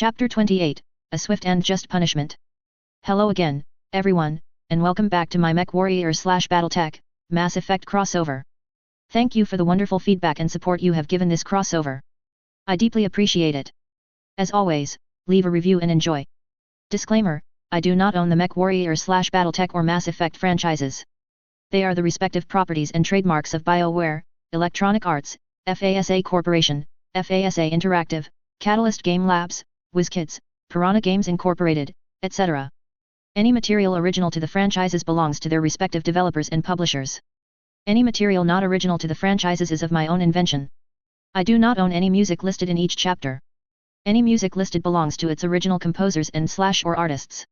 Chapter 28, A Swift and Just Punishment. Hello again, everyone, and welcome back to my MechWarrior/BattleTech Mass Effect crossover. Thank you for the wonderful feedback and support you have given this crossover. I deeply appreciate it. As always, leave a review and enjoy. Disclaimer, I do not own the MechWarrior/BattleTech or Mass Effect franchises. They are the respective properties and trademarks of BioWare, Electronic Arts, FASA Corporation, FASA Interactive, Catalyst Game Labs, WizKids, Piranha Games Incorporated, etc. Any material original to the franchises belongs to their respective developers and publishers. Any material not original to the franchises is of my own invention. I do not own any music listed in each chapter. Any music listed belongs to its original composers and/or artists.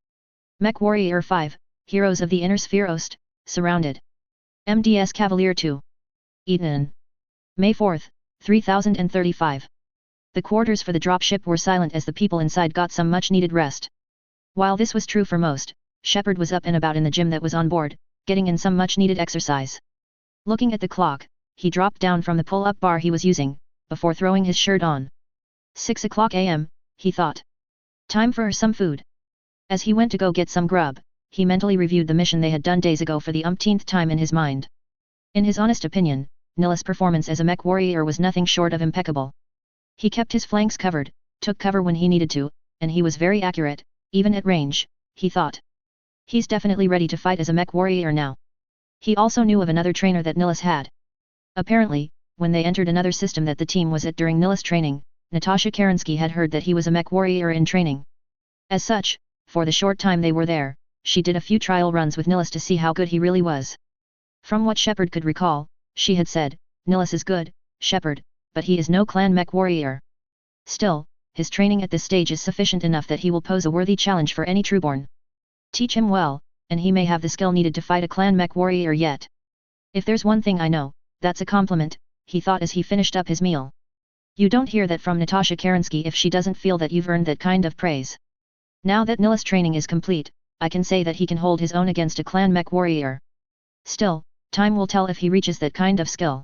MechWarrior 5, Heroes of the Inner Sphere Ost, Surrounded. MDS Cavalier 2. Eden. May 4, 3035. The quarters for the dropship were silent as the people inside got some much-needed rest. While this was true for most, Shepard was up and about in the gym that was on board, getting in some much-needed exercise. Looking at the clock, he dropped down from the pull-up bar he was using, before throwing his shirt on. 6 o'clock a.m., he thought. Time for some food. As he went to go get some grub, he mentally reviewed the mission they had done days ago for the umpteenth time in his mind. In his honest opinion, Nilla's performance as a mech warrior was nothing short of impeccable. He kept his flanks covered, took cover when he needed to, and he was very accurate, even at range, he thought. He's definitely ready to fight as a mech warrior now. He also knew of another trainer that Nilla's had. Apparently, when they entered another system that the team was at during Nilla's training, Natasha Kerensky had heard that he was a mech warrior in training. As such, for the short time they were there, she did a few trial runs with Nillas to see how good he really was. From what Shepard could recall, she had said, Nillas is good, Shepard, but he is no clan mech warrior. Still, his training at this stage is sufficient enough that he will pose a worthy challenge for any trueborn. Teach him well, and he may have the skill needed to fight a clan mech warrior yet. If there's one thing I know, that's a compliment, he thought as he finished up his meal. You don't hear that from Natasha Kerensky if she doesn't feel that you've earned that kind of praise. Now that Nillas' training is complete, I can say that he can hold his own against a clan mech warrior. Still, time will tell if he reaches that kind of skill.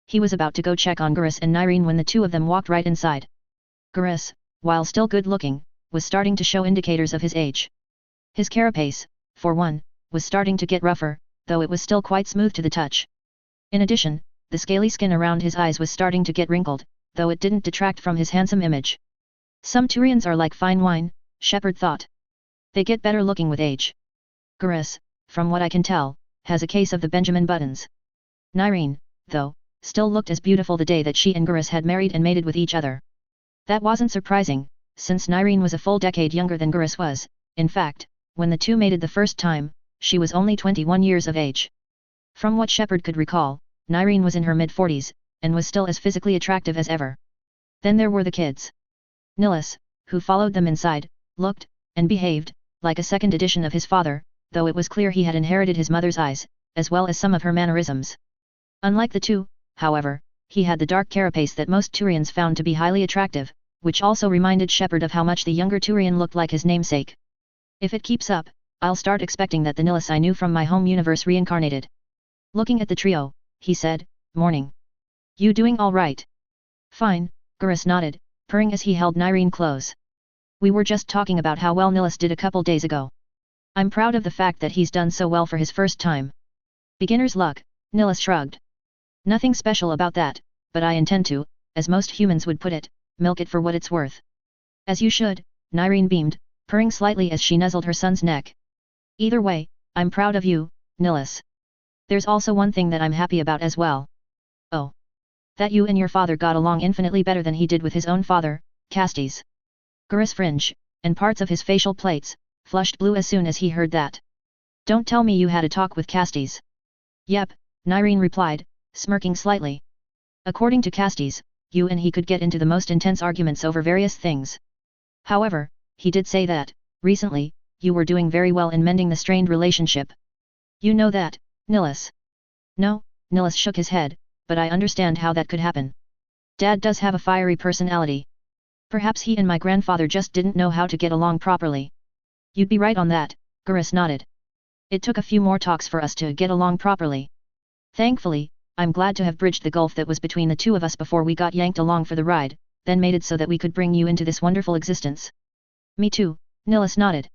He was about to go check on Garrus and Nyreen when the two of them walked right inside. Garrus, while still good-looking, was starting to show indicators of his age. His carapace, for one, was starting to get rougher, though it was still quite smooth to the touch. In addition, the scaly skin around his eyes was starting to get wrinkled, though it didn't detract from his handsome image. Some Turians are like fine wine, Shepard thought. They get better looking with age. Garrus, from what I can tell, has a case of the Benjamin Buttons. Nyreen, though, still looked as beautiful the day that she and Garrus had married and mated with each other. That wasn't surprising, since Nyreen was a full decade younger than Garrus was. In fact, when the two mated the first time, she was only 21 years of age. From what Shepard could recall, Nyreen was in her mid-40s, and was still as physically attractive as ever. Then there were the kids. Nillas, who followed them inside, looked, and behaved, like a second edition of his father, though it was clear he had inherited his mother's eyes, as well as some of her mannerisms. Unlike the two, however, he had the dark carapace that most Turians found to be highly attractive, which also reminded Shepard of how much the younger Turian looked like his namesake. If it keeps up, I'll start expecting that the Nillas I knew from my home universe reincarnated. Looking at the trio, he said, Morning. You doing all right? Fine, Garrus nodded, purring as he held Nyreen close. We were just talking about how well Nillas did a couple days ago. I'm proud of the fact that he's done so well for his first time. Beginner's luck, Nillas shrugged. Nothing special about that, but I intend to, as most humans would put it, milk it for what it's worth. As you should, Nyreen beamed, purring slightly as she nuzzled her son's neck. Either way, I'm proud of you, Nillas. There's also one thing that I'm happy about as well. Oh. That you and your father got along infinitely better than he did with his own father, Castes. Garrus fringe, and parts of his facial plates, flushed blue as soon as he heard that. Don't tell me you had a talk with Castes. Yep, Nyreen replied, smirking slightly. According to Castes, you and he could get into the most intense arguments over various things. However, he did say that, recently, you were doing very well in mending the strained relationship. You know that, Nillas? No, Nillas shook his head, but I understand how that could happen. Dad does have a fiery personality. Perhaps he and my grandfather just didn't know how to get along properly. You'd be right on that, Garrus nodded. It took a few more talks for us to get along properly. Thankfully, I'm glad to have bridged the gulf that was between the two of us before we got yanked along for the ride, then made it so that we could bring you into this wonderful existence. Me too, Nilus nodded.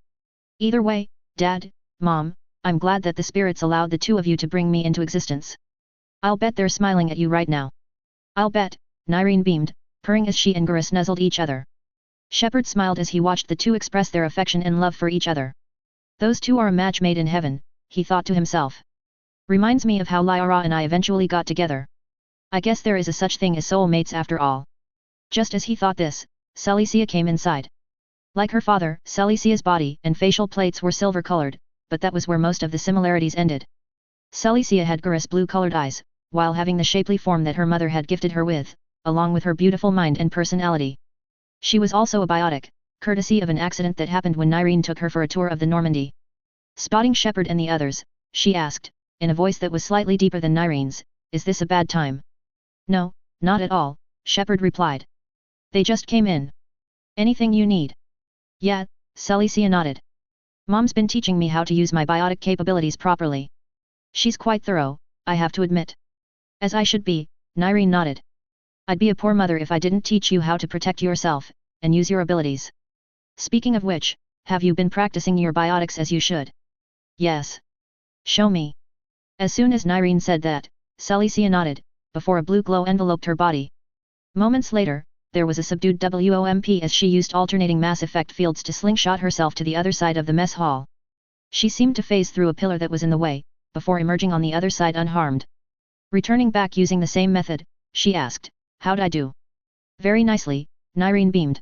Either way, Dad, Mom, I'm glad that the spirits allowed the two of you to bring me into existence. I'll bet they're smiling at you right now. I'll bet, Nyreen beamed, purring as she and Garrus nuzzled each other. Shepard smiled as he watched the two express their affection and love for each other. Those two are a match made in heaven, he thought to himself. Reminds me of how Lyra and I eventually got together. I guess there is a such thing as soulmates after all. Just as he thought this, Celicia came inside. Like her father, Celicia's body and facial plates were silver-colored, but that was where most of the similarities ended. Celicia had Garrus blue-colored eyes, while having the shapely form that her mother had gifted her with, along with her beautiful mind and personality. She was also a biotic, courtesy of an accident that happened when Nyreen took her for a tour of the Normandy. Spotting Shepard and the others, she asked, in a voice that was slightly deeper than Nyreen's, "Is this a bad time?" "No, not at all," Shepard replied. "They just came in. Anything you need?" "Yeah," Celicia nodded. "Mom's been teaching me how to use my biotic capabilities properly. She's quite thorough, I have to admit." "As I should be," Nyreen nodded. "I'd be a poor mother if I didn't teach you how to protect yourself, and use your abilities. Speaking of which, have you been practicing your biotics as you should?" "Yes." "Show me." As soon as Nyreen said that, Celicia nodded, before a blue glow enveloped her body. Moments later, there was a subdued WOMP as she used alternating mass effect fields to slingshot herself to the other side of the mess hall. She seemed to phase through a pillar that was in the way, before emerging on the other side unharmed. Returning back using the same method, she asked, "How'd I do?" "Very nicely," Nyreen beamed.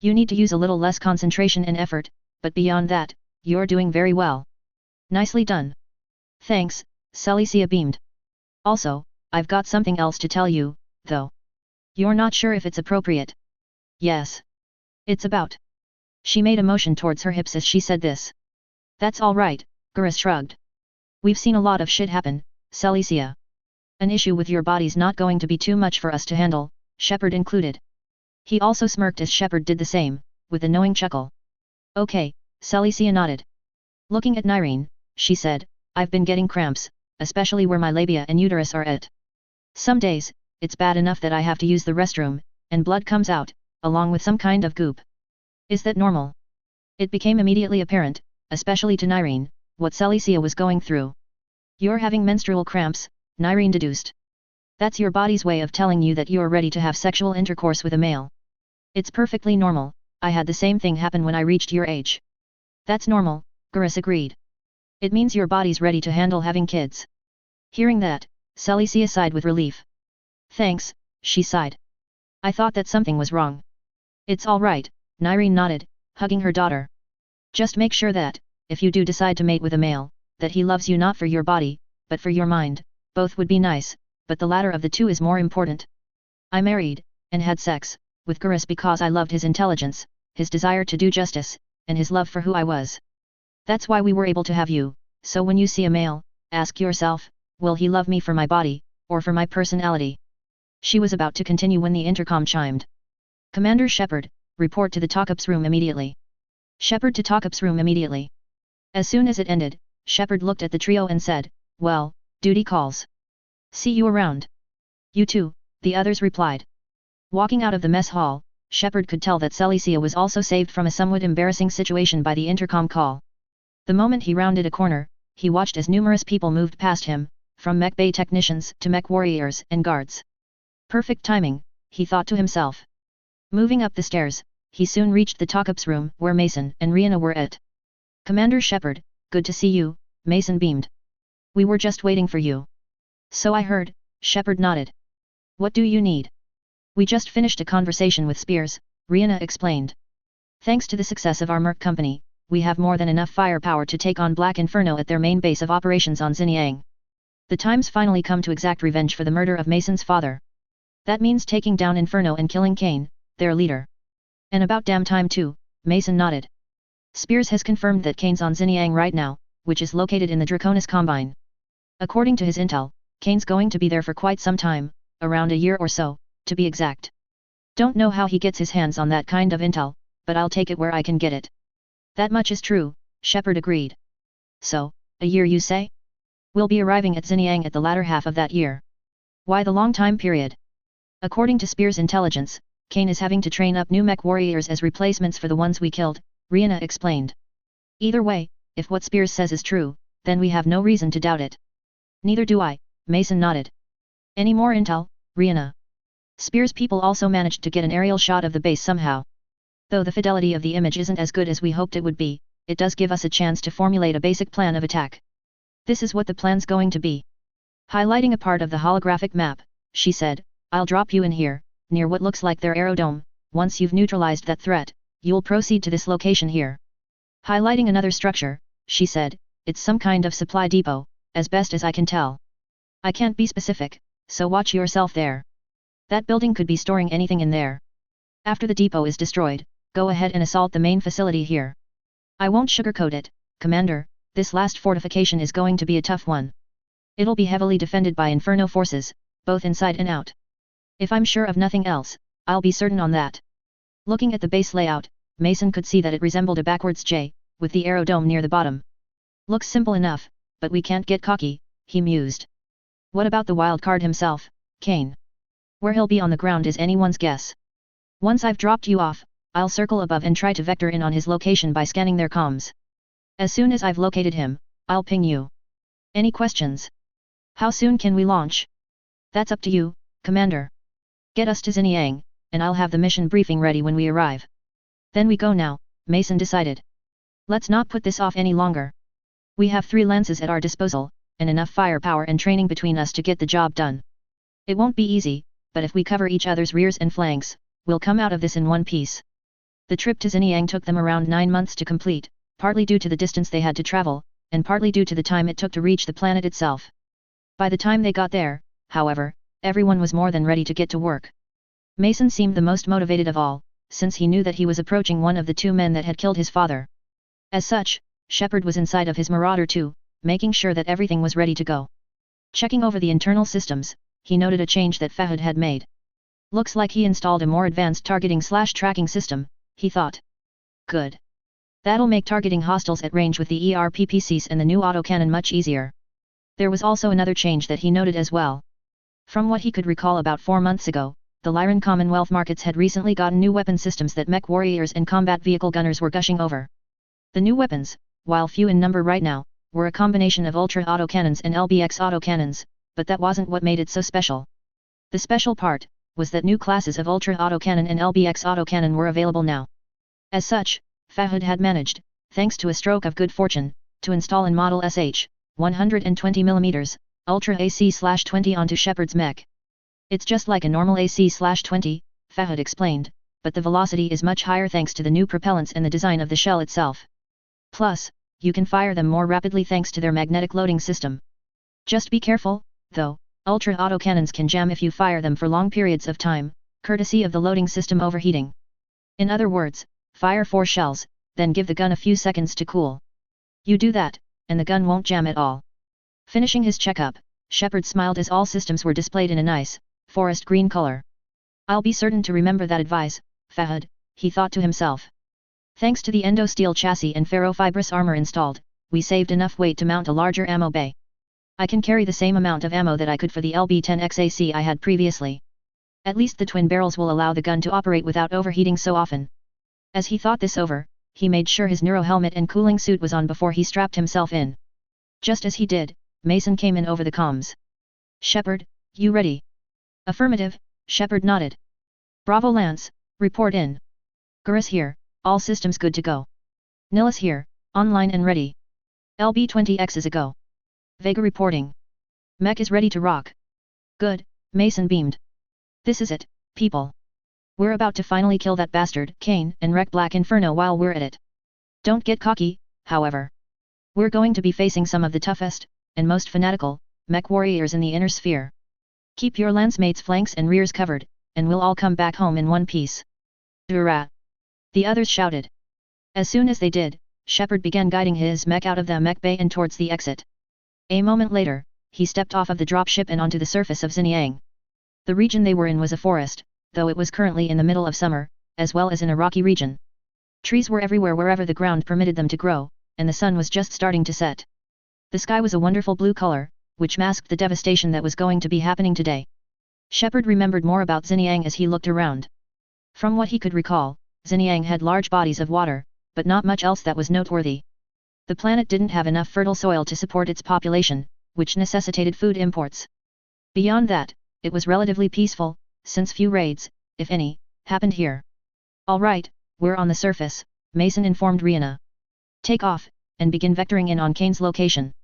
"You need to use a little less concentration and effort, but beyond that, you're doing very well." "Nicely done." "Thanks," Celicia beamed. "Also, I've got something else to tell you, though. You're not sure if it's appropriate?" "Yes. It's about..." She made a motion towards her hips as she said this. "That's all right," Garrus shrugged. "We've seen a lot of shit happen, Celicia. An issue with your body's not going to be too much for us to handle, Shepard included." He also smirked as Shepard did the same, with a knowing chuckle. "Okay," Celicia nodded. Looking at Nyreen, she said, "I've been getting cramps, especially where my labia and uterus are at. Some days, it's bad enough that I have to use the restroom, and blood comes out, along with some kind of goop. Is that normal?" It became immediately apparent, especially to Nyreen, what Celicia was going through. "You're having menstrual cramps," Nyreen deduced. "That's your body's way of telling you that you're ready to have sexual intercourse with a male. It's perfectly normal, I had the same thing happen when I reached your age." "That's normal," Garrus agreed. "It means your body's ready to handle having kids." Hearing that, Celicia sighed with relief. "Thanks," she sighed. "I thought that something was wrong." "It's all right," Nyreen nodded, hugging her daughter. "Just make sure that, if you do decide to mate with a male, that he loves you not for your body, but for your mind. Both would be nice, but the latter of the two is more important. I married, and had sex, with Garrus because I loved his intelligence, his desire to do justice, and his love for who I was. That's why we were able to have you, so when you see a male, ask yourself, will he love me for my body, or for my personality?" She was about to continue when the intercom chimed. "Commander Shepard, report to the talk-ups room immediately." Shepard to talk-ups room immediately. As soon as it ended, Shepard looked at the trio and said, "Well, duty calls. See you around." "You too," the others replied. Walking out of the mess hall, Shepard could tell that Celicia was also saved from a somewhat embarrassing situation by the intercom call. The moment he rounded a corner, he watched as numerous people moved past him, from mech bay technicians to mech warriors and guards. Perfect timing, he thought to himself. Moving up the stairs, he soon reached the talk-ups room where Mason and Rihanna were at. "Commander Shepard, good to see you," Mason beamed. "We were just waiting for you." "So I heard," Shepard nodded. "What do you need?" "We just finished a conversation with Spears," Rihanna explained. "Thanks to the success of our Merc company, we have more than enough firepower to take on Black Inferno at their main base of operations on Xinjiang. The time's finally come to exact revenge for the murder of Mason's father. That means taking down Inferno and killing Kane, their leader." "And about damn time too," Mason nodded. "Spears has confirmed that Kane's on Xinjiang right now, which is located in the Draconis Combine. According to his intel, Kane's going to be there for quite some time, around a year or so, to be exact. Don't know how he gets his hands on that kind of intel, but I'll take it where I can get it." "That much is true," Shepard agreed. "So, a year you say? We'll be arriving at Xinjiang at the latter half of that year. Why the long time period?" "According to Spears' intelligence, Kane is having to train up new mech warriors as replacements for the ones we killed, Rihanna explained. Either way, if what Spears says is true, then we have no reason to doubt it. Neither do I, Mason nodded. Any more intel, Rihanna? Spears' people also managed to get an aerial shot of the base somehow. Though the fidelity of the image isn't as good as we hoped it would be, it does give us a chance to formulate a basic plan of attack. This is what the plan's going to be. Highlighting a part of the holographic map, she said, I'll drop you in here, near what looks like their aerodome. Once you've neutralized that threat, you'll proceed to this location here. Highlighting another structure, she said, it's some kind of supply depot, as best as I can tell. I can't be specific, so watch yourself there. That building could be storing anything in there. After the depot is destroyed, go ahead and assault the main facility here. I won't sugarcoat it, Commander, this last fortification is going to be a tough one. It'll be heavily defended by Inferno forces, both inside and out. If I'm sure of nothing else, I'll be certain on that. Looking at the base layout, Mason could see that it resembled a backwards J, with the aerodome near the bottom. Looks simple enough, but we can't get cocky, he mused. What about the wild card himself, Kane? Where he'll be on the ground is anyone's guess. Once I've dropped you off, I'll circle above and try to vector in on his location by scanning their comms. As soon as I've located him, I'll ping you. Any questions? How soon can we launch? That's up to you, Commander. Get us to Xinjiang, and I'll have the mission briefing ready when we arrive. Then we go now, Mason decided. Let's not put this off any longer. We have 3 lances at our disposal, and enough firepower and training between us to get the job done. It won't be easy, but if we cover each other's rears and flanks, we'll come out of this in one piece. The trip to Xinjiang took them around 9 months to complete, partly due to the distance they had to travel, and partly due to the time it took to reach the planet itself. By the time they got there, however, everyone was more than ready to get to work. Mason seemed the most motivated of all, since he knew that he was approaching one of the 2 men that had killed his father. As such, Shepard was inside of his Marauder too, making sure that everything was ready to go. Checking over the internal systems, he noted a change that Fahad had made. Looks like he installed a more advanced targeting/tracking system, he thought. Good. That'll make targeting hostiles at range with the ERPPCs and the new autocannon much easier. There was also another change that he noted as well. From what he could recall about 4 months ago, the Lyran Commonwealth markets had recently gotten new weapon systems that mech warriors and combat vehicle gunners were gushing over. The new weapons, while few in number right now, were a combination of ultra autocannons and LBX autocannons, but that wasn't what made it so special. The special part was that new classes of ultra autocannon and LBX autocannon were available now. As such, Fahad had managed, thanks to a stroke of good fortune, to install in model SH 120mm Ultra AC/20 onto Shepard's mech. It's just like a normal AC/20, Fahad explained, but the velocity is much higher thanks to the new propellants and the design of the shell itself. Plus, you can fire them more rapidly thanks to their magnetic loading system. Just be careful, though, ultra autocannons can jam if you fire them for long periods of time, courtesy of the loading system overheating. In other words, fire 4 shells, then give the gun a few seconds to cool. You do that, and the gun won't jam at all. Finishing his checkup, Shepard smiled as all systems were displayed in a nice, forest green color. I'll be certain to remember that advice, Fahad, he thought to himself. Thanks to the endosteel chassis and ferrofibrous armor installed, we saved enough weight to mount a larger ammo bay. I can carry the same amount of ammo that I could for the LB-10XAC I had previously. At least the twin barrels will allow the gun to operate without overheating so often. As he thought this over, he made sure his neuro helmet and cooling suit was on before he strapped himself in. Just as he did, Mason came in over the comms. Shepard, you ready? Affirmative, Shepard nodded. Bravo Lance, report in. Gurus here, all systems good to go. Nilus here, online and ready. LB-20X is a go. Vega reporting. Mech is ready to rock. Good, Mason beamed. This is it, people. We're about to finally kill that bastard, Kane, and wreck Black Inferno while we're at it. Don't get cocky, however. We're going to be facing some of the toughest, and most fanatical, mech warriors in the inner sphere. Keep your lancemates' flanks and rears covered, and we'll all come back home in one piece. Hurrah! The others shouted. As soon as they did, Shepard began guiding his mech out of the mech bay and towards the exit. A moment later, he stepped off of the dropship and onto the surface of Xinjiang. The region they were in was a forest, though it was currently in the middle of summer, as well as in a rocky region. Trees were everywhere wherever the ground permitted them to grow, and the sun was just starting to set. The sky was a wonderful blue color, which masked the devastation that was going to be happening today. Shepard remembered more about Xinjiang as he looked around. From what he could recall, Xinjiang had large bodies of water, but not much else that was noteworthy. The planet didn't have enough fertile soil to support its population, which necessitated food imports. Beyond that, it was relatively peaceful, since few raids, if any, happened here. Alright, we're on the surface, Mason informed Rihanna. Take off, and begin vectoring in on Kane's location.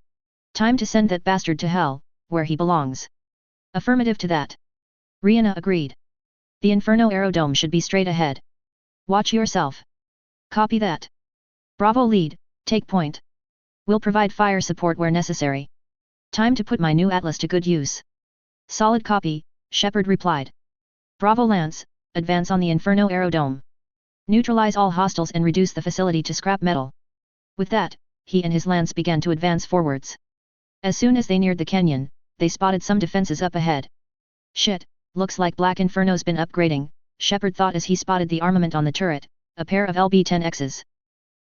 Time to send that bastard to hell, where he belongs. Affirmative to that. Rihanna agreed. The Inferno aerodome should be straight ahead. Watch yourself. Copy that. Bravo lead, take point. We'll provide fire support where necessary. Time to put my new Atlas to good use. Solid copy, Shepard replied. Bravo Lance, advance on the Inferno aerodome. Neutralize all hostiles and reduce the facility to scrap metal. With that, he and his Lance began to advance forwards. As soon as they neared the canyon, they spotted some defenses up ahead. Shit, looks like Black Inferno's been upgrading, Shepard thought as he spotted the armament on the turret, a pair of LB-10Xs.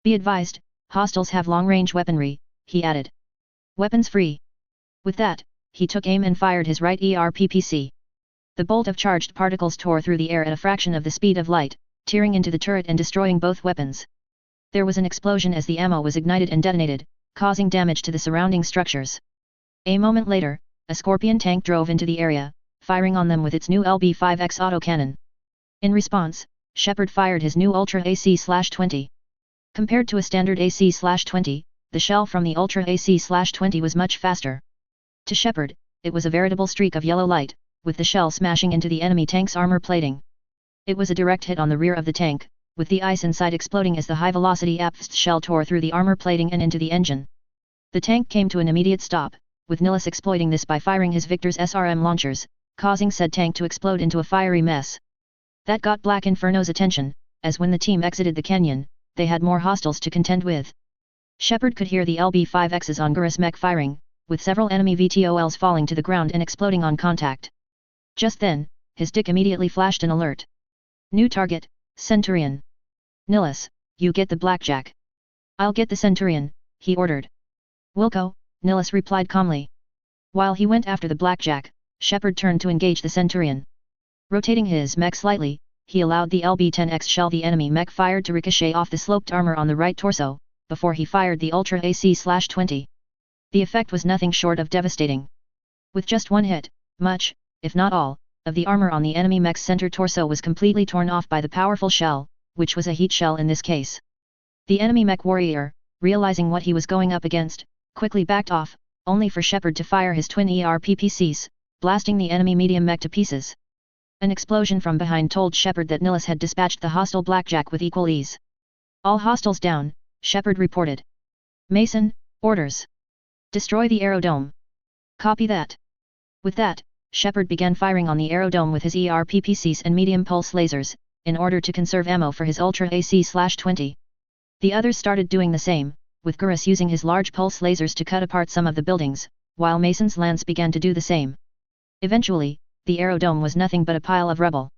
Be advised, hostiles have long-range weaponry, he added. Weapons free. With that, he took aim and fired his right ERPPC. The bolt of charged particles tore through the air at a fraction of the speed of light, tearing into the turret and destroying both weapons. There was an explosion as the ammo was ignited and detonated, causing damage to the surrounding structures. A moment later, a Scorpion tank drove into the area, firing on them with its new LB-5X autocannon. In response, Shepard fired his new Ultra AC/20. Compared to a standard AC/20, the shell from the Ultra AC/20 was much faster. To Shepard, it was a veritable streak of yellow light, with the shell smashing into the enemy tank's armor plating. It was a direct hit on the rear of the tank, with the ice inside exploding as the high-velocity APFS shell tore through the armor plating and into the engine. The tank came to an immediate stop, with Nihilus exploiting this by firing his Victor's SRM launchers, causing said tank to explode into a fiery mess. That got Black Inferno's attention, as when the team exited the canyon, they had more hostiles to contend with. Shepard could hear the LB-5Xs on Gurus mech firing, with several enemy VTOLs falling to the ground and exploding on contact. Just then, his dick immediately flashed an alert. New target, Centurion. Nihilus, you get the blackjack. I'll get the Centurion, he ordered. Wilco, Nihilus replied calmly. While he went after the blackjack, Shepard turned to engage the Centurion. Rotating his mech slightly, he allowed the LB-10X shell the enemy mech fired to ricochet off the sloped armor on the right torso, before he fired the Ultra AC/20. The effect was nothing short of devastating. With just one hit, much, if not all, of the armor on the enemy mech's center torso was completely torn off by the powerful shell, which was a heat shell in this case. The enemy mech warrior, realizing what he was going up against, quickly backed off, only for Shepard to fire his twin ERPPCs, blasting the enemy medium mech to pieces. An explosion from behind told Shepard that Nihilus had dispatched the hostile blackjack with equal ease. All hostiles down, Shepard reported. Mason, orders. Destroy the aerodome. Copy that. With that, Shepard began firing on the aerodome with his ERPPCs and medium pulse lasers, in order to conserve ammo for his Ultra AC/20. The others started doing the same, with Gurus using his large pulse lasers to cut apart some of the buildings, while Mason's lance began to do the same. Eventually, the aerodome was nothing but a pile of rubble.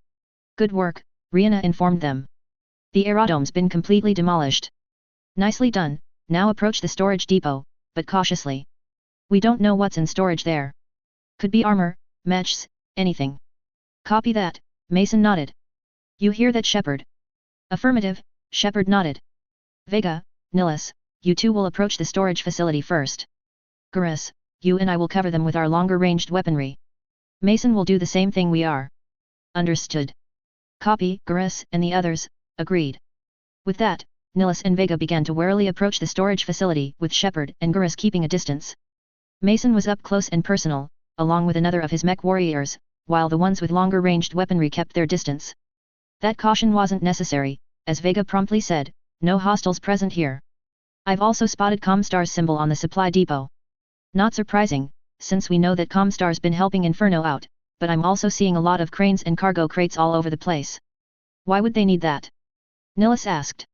Good work, Rihanna informed them. The aerodome's been completely demolished. Nicely done, now approach the storage depot, but cautiously. We don't know what's in storage there. Could be armor, mechs, anything. Copy that, Mason nodded. You hear that, Shepard? Affirmative, Shepard nodded. Vega, Nihilus, you two will approach the storage facility first. Gurus, you and I will cover them with our longer-ranged weaponry. Mason will do the same thing we are. Understood. Copy, Gurus and the others, agreed. With that, Nihilus and Vega began to warily approach the storage facility, with Shepard and Gurus keeping a distance. Mason was up close and personal, along with another of his mech warriors, while the ones with longer-ranged weaponry kept their distance. That caution wasn't necessary, as Vega promptly said, no hostiles present here. I've also spotted Comstar's symbol on the supply depot. Not surprising, since we know that Comstar's been helping Inferno out, but I'm also seeing a lot of cranes and cargo crates all over the place. Why would they need that? Nihilus asked.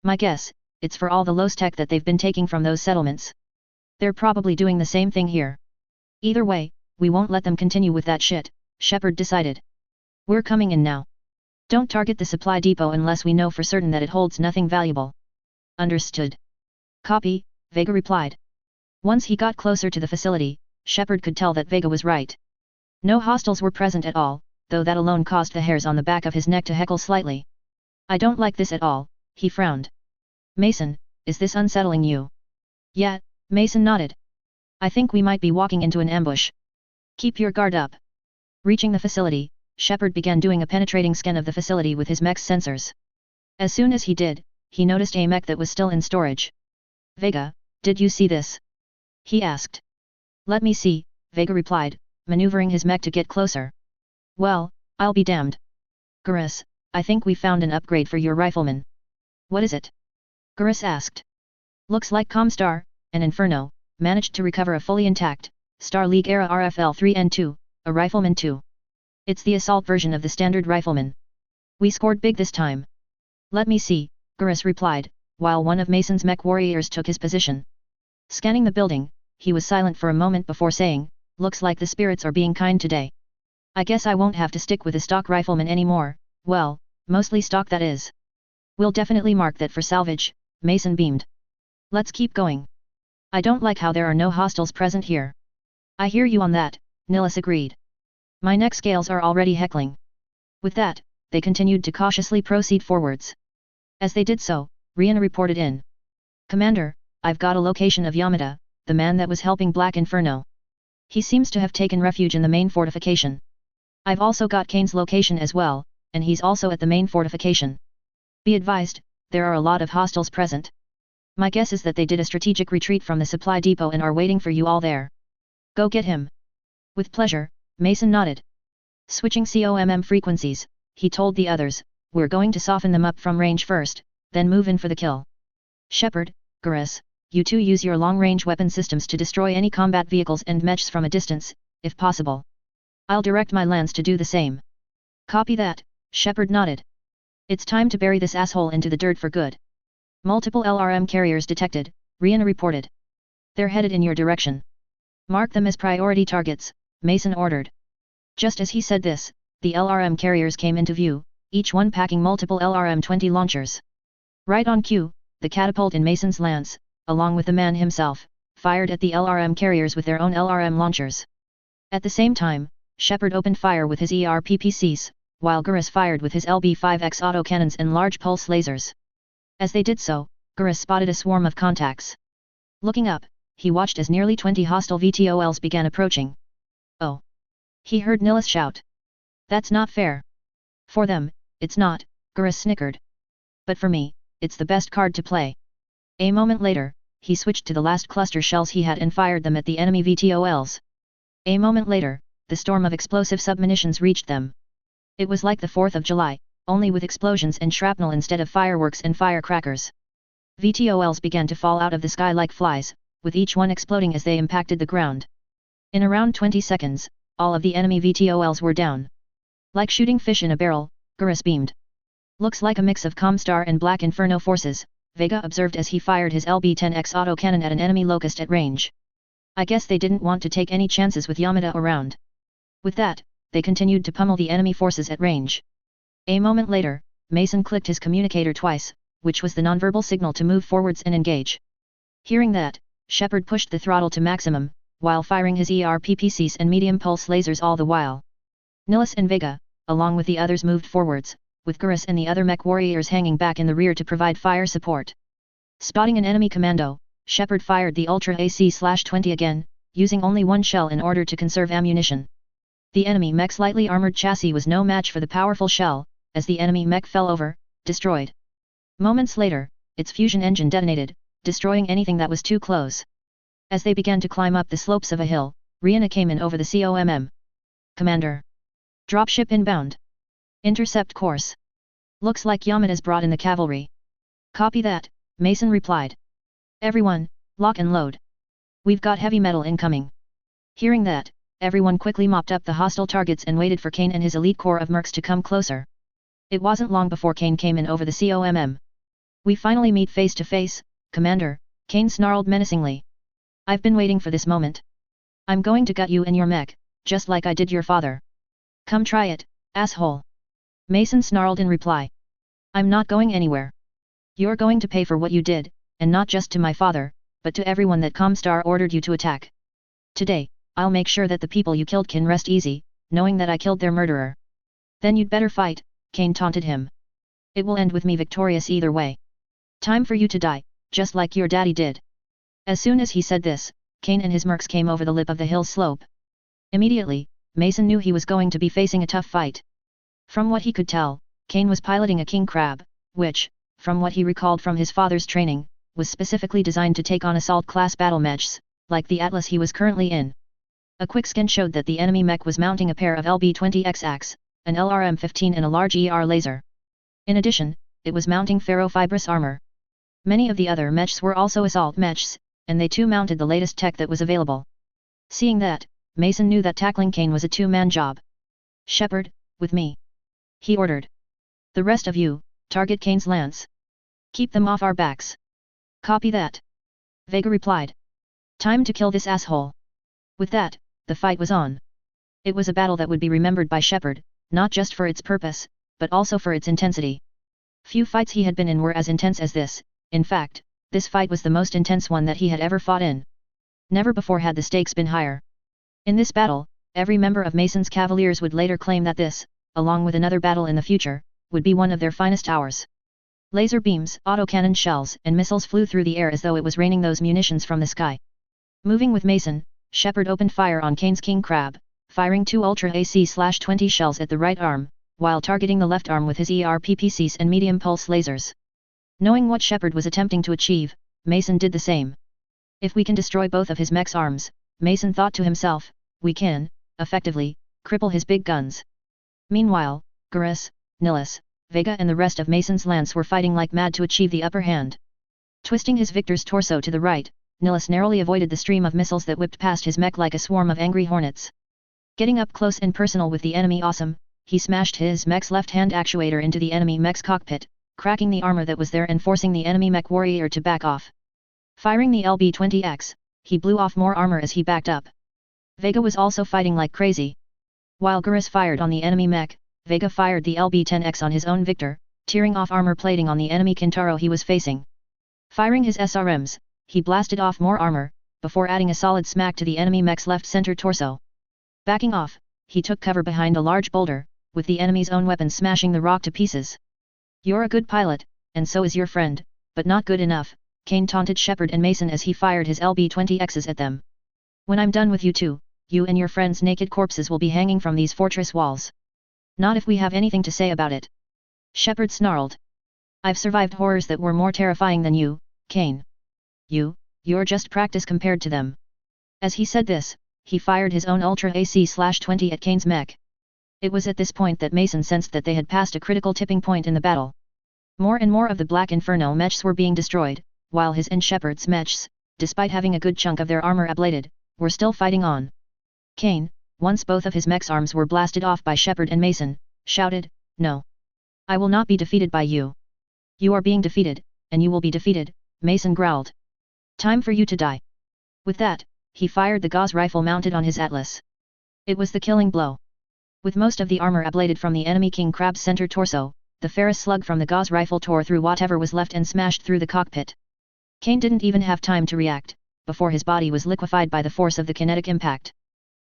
My guess, it's for all the low-tech that they've been taking from those settlements. They're probably doing the same thing here. Either way, we won't let them continue with that shit, Shepard decided. We're coming in now. Don't target the supply depot unless we know for certain that it holds nothing valuable. Understood. Copy, Vega replied. Once he got closer to the facility, Shepard could tell that Vega was right. No hostiles were present at all, though that alone caused the hairs on the back of his neck to heckle slightly. I don't like this at all, he frowned. Mason, is this unsettling you? Yeah, Mason nodded. I think we might be walking into an ambush. Keep your guard up. Reaching the facility, Shepard began doing a penetrating scan of the facility with his mech's sensors. As soon as he did, he noticed a mech that was still in storage. Vega, did you see this? He asked. Let me see, Vega replied, maneuvering his mech to get closer. Well, I'll be damned. Garrus, I think we found an upgrade for your rifleman. What is it? Garrus asked. Looks like Comstar, an Inferno, managed to recover a fully intact, Star League era RFL-3N2, a Rifleman 2. It's the assault version of the standard rifleman. We scored big this time. Let me see, Garrus replied, while one of Mason's mech warriors took his position. Scanning the building, he was silent for a moment before saying, looks like the spirits are being kind today. I guess I won't have to stick with the stock rifleman anymore, well, mostly stock that is. We'll definitely mark that for salvage, Mason beamed. Let's keep going. I don't like how there are no hostiles present here. I hear you on that, Nilus agreed. My neck scales are already heckling. With that, they continued to cautiously proceed forwards. As they did so, Rian reported in. Commander, I've got a location of Yamada, the man that was helping Black Inferno. He seems to have taken refuge in the main fortification. I've also got Kane's location as well, and he's also at the main fortification. Be advised, there are a lot of hostiles present. My guess is that they did a strategic retreat from the supply depot and are waiting for you all there. Go get him. With pleasure, Mason nodded. Switching COMM frequencies, he told the others, we're going to soften them up from range first, then move in for the kill. Shepard, Garrus, you two use your long-range weapon systems to destroy any combat vehicles and mechs from a distance, if possible. I'll direct my lance to do the same. Copy that, Shepard nodded. It's time to bury this asshole into the dirt for good. Multiple LRM carriers detected, Rian reported. They're headed in your direction. Mark them as priority targets, Mason ordered. Just as he said this, the LRM carriers came into view, each one packing multiple LRM-20 launchers. Right on cue, the catapult in Mason's lance, along with the man himself, fired at the LRM carriers with their own LRM launchers. At the same time, Shepard opened fire with his ERPPCs, while Garrus fired with his LB-5X autocannons and large pulse lasers. As they did so, Garrus spotted a swarm of contacts. Looking up, he watched as nearly 20 hostile VTOLs began approaching. Oh! He heard Nilus shout. That's not fair. For them, it's not, Garrus snickered. But for me, it's the best card to play. A moment later, he switched to the last cluster shells he had and fired them at the enemy VTOLs. A moment later, the storm of explosive submunitions reached them. It was like the 4th of July, only with explosions and shrapnel instead of fireworks and firecrackers. VTOLs began to fall out of the sky like flies, with each one exploding as they impacted the ground. In around 20 seconds, all of the enemy VTOLs were down. Like shooting fish in a barrel, Garrus beamed. Looks like a mix of Comstar and Black Inferno forces, Vega observed as he fired his LB-10X autocannon at an enemy locust at range. I guess they didn't want to take any chances with Yamada around. With that, they continued to pummel the enemy forces at range. A moment later, Mason clicked his communicator twice, which was the nonverbal signal to move forwards and engage. Hearing that, Shepard pushed the throttle to maximum, while firing his ERPPCs and medium pulse lasers all the while. Nilus and Vega, along with the others, moved forwards, with Garrus and the other mech warriors hanging back in the rear to provide fire support. Spotting an enemy commando, Shepard fired the Ultra AC-20 again, using only one shell in order to conserve ammunition. The enemy mech's lightly armored chassis was no match for the powerful shell, as the enemy mech fell over, destroyed. Moments later, its fusion engine detonated, destroying anything that was too close. As they began to climb up the slopes of a hill, Rihanna came in over the COMM. Commander. Dropship inbound. Intercept course. Looks like Yamada's brought in the cavalry. Copy that, Mason replied. Everyone, lock and load. We've got heavy metal incoming. Hearing that, everyone quickly mopped up the hostile targets and waited for Kane and his elite corps of mercs to come closer. It wasn't long before Kane came in over the COMM. We finally meet face to face, Commander, Kane snarled menacingly. I've been waiting for this moment. I'm going to gut you and your mech, just like I did your father. Come try it, asshole. Mason snarled in reply. I'm not going anywhere. You're going to pay for what you did, and not just to my father, but to everyone that Comstar ordered you to attack. Today, I'll make sure that the people you killed can rest easy, knowing that I killed their murderer. Then you'd better fight, Kane taunted him. It will end with me victorious either way. Time for you to die, just like your daddy did. As soon as he said this, Kane and his mercs came over the lip of the hill slope. Immediately, Mason knew he was going to be facing a tough fight. From what he could tell, Kane was piloting a king crab, which, from what he recalled from his father's training, was specifically designed to take on assault-class battle mechs, like the Atlas he was currently in. A quick scan showed that the enemy mech was mounting a pair of LB-20X AX, an LRM-15 and a large ER laser. In addition, it was mounting ferrofibrous armor. Many of the other mechs were also assault mechs, and they too mounted the latest tech that was available. Seeing that, Mason knew that tackling Kane was a two-man job. Shepard, with me. He ordered. The rest of you, target Kane's lance. Keep them off our backs. Copy that. Vega replied. Time to kill this asshole. With that, the fight was on. It was a battle that would be remembered by Shepard, not just for its purpose, but also for its intensity. Few fights he had been in were as intense as this. In fact, this fight was the most intense one that he had ever fought in. Never before had the stakes been higher. In this battle, every member of Mason's Cavaliers would later claim that this, along with another battle in the future, would be one of their finest hours. Laser beams, autocannon shells, and missiles flew through the air as though it was raining those munitions from the sky. Moving with Mason, Shepard opened fire on Kane's king crab, firing 2 Ultra AC/20 shells at the right arm, while targeting the left arm with his ER-PPCs and medium-pulse lasers. Knowing what Shepard was attempting to achieve, Mason did the same. If we can destroy both of his mech's arms, Mason thought to himself, we can, effectively, cripple his big guns. Meanwhile, Garrus, Nihilus, Vega and the rest of Mason's lance were fighting like mad to achieve the upper hand. Twisting his victor's torso to the right, Nihilus narrowly avoided the stream of missiles that whipped past his mech like a swarm of angry hornets. Getting up close and personal with the enemy awesome, he smashed his mech's left-hand actuator into the enemy mech's cockpit, cracking the armor that was there and forcing the enemy mech warrior to back off. Firing the LB-20X, he blew off more armor as he backed up. Vega was also fighting like crazy. While Garrus fired on the enemy mech, Vega fired the LB-10X on his own Victor, tearing off armor plating on the enemy Kintaro he was facing. Firing his SRMs, he blasted off more armor, before adding a solid smack to the enemy mech's left center torso. Backing off, he took cover behind a large boulder, with the enemy's own weapon smashing the rock to pieces. You're a good pilot, and so is your friend, but not good enough, Kane taunted Shepard and Mason as he fired his LB-20Xs at them. When I'm done with you two, you and your friends' naked corpses will be hanging from these fortress walls. Not if we have anything to say about it. Shepard snarled. I've survived horrors that were more terrifying than you, Kane. You're just practice compared to them. As he said this, he fired his own Ultra AC/20 at Kane's mech. It was at this point that Mason sensed that they had passed a critical tipping point in the battle. More and more of the Black Inferno mechs were being destroyed, while his and Shepard's mechs, despite having a good chunk of their armor ablated, were still fighting on. Kane, once both of his mech's arms were blasted off by Shepard and Mason, shouted, "No. I will not be defeated by you. You are being defeated, and you will be defeated," Mason growled. Time for you to die. With that, he fired the Gauss rifle mounted on his Atlas. It was the killing blow. With most of the armor ablated from the enemy King Crab's center torso, the ferrous slug from the Gauss rifle tore through whatever was left and smashed through the cockpit. Kane didn't even have time to react, before his body was liquefied by the force of the kinetic impact.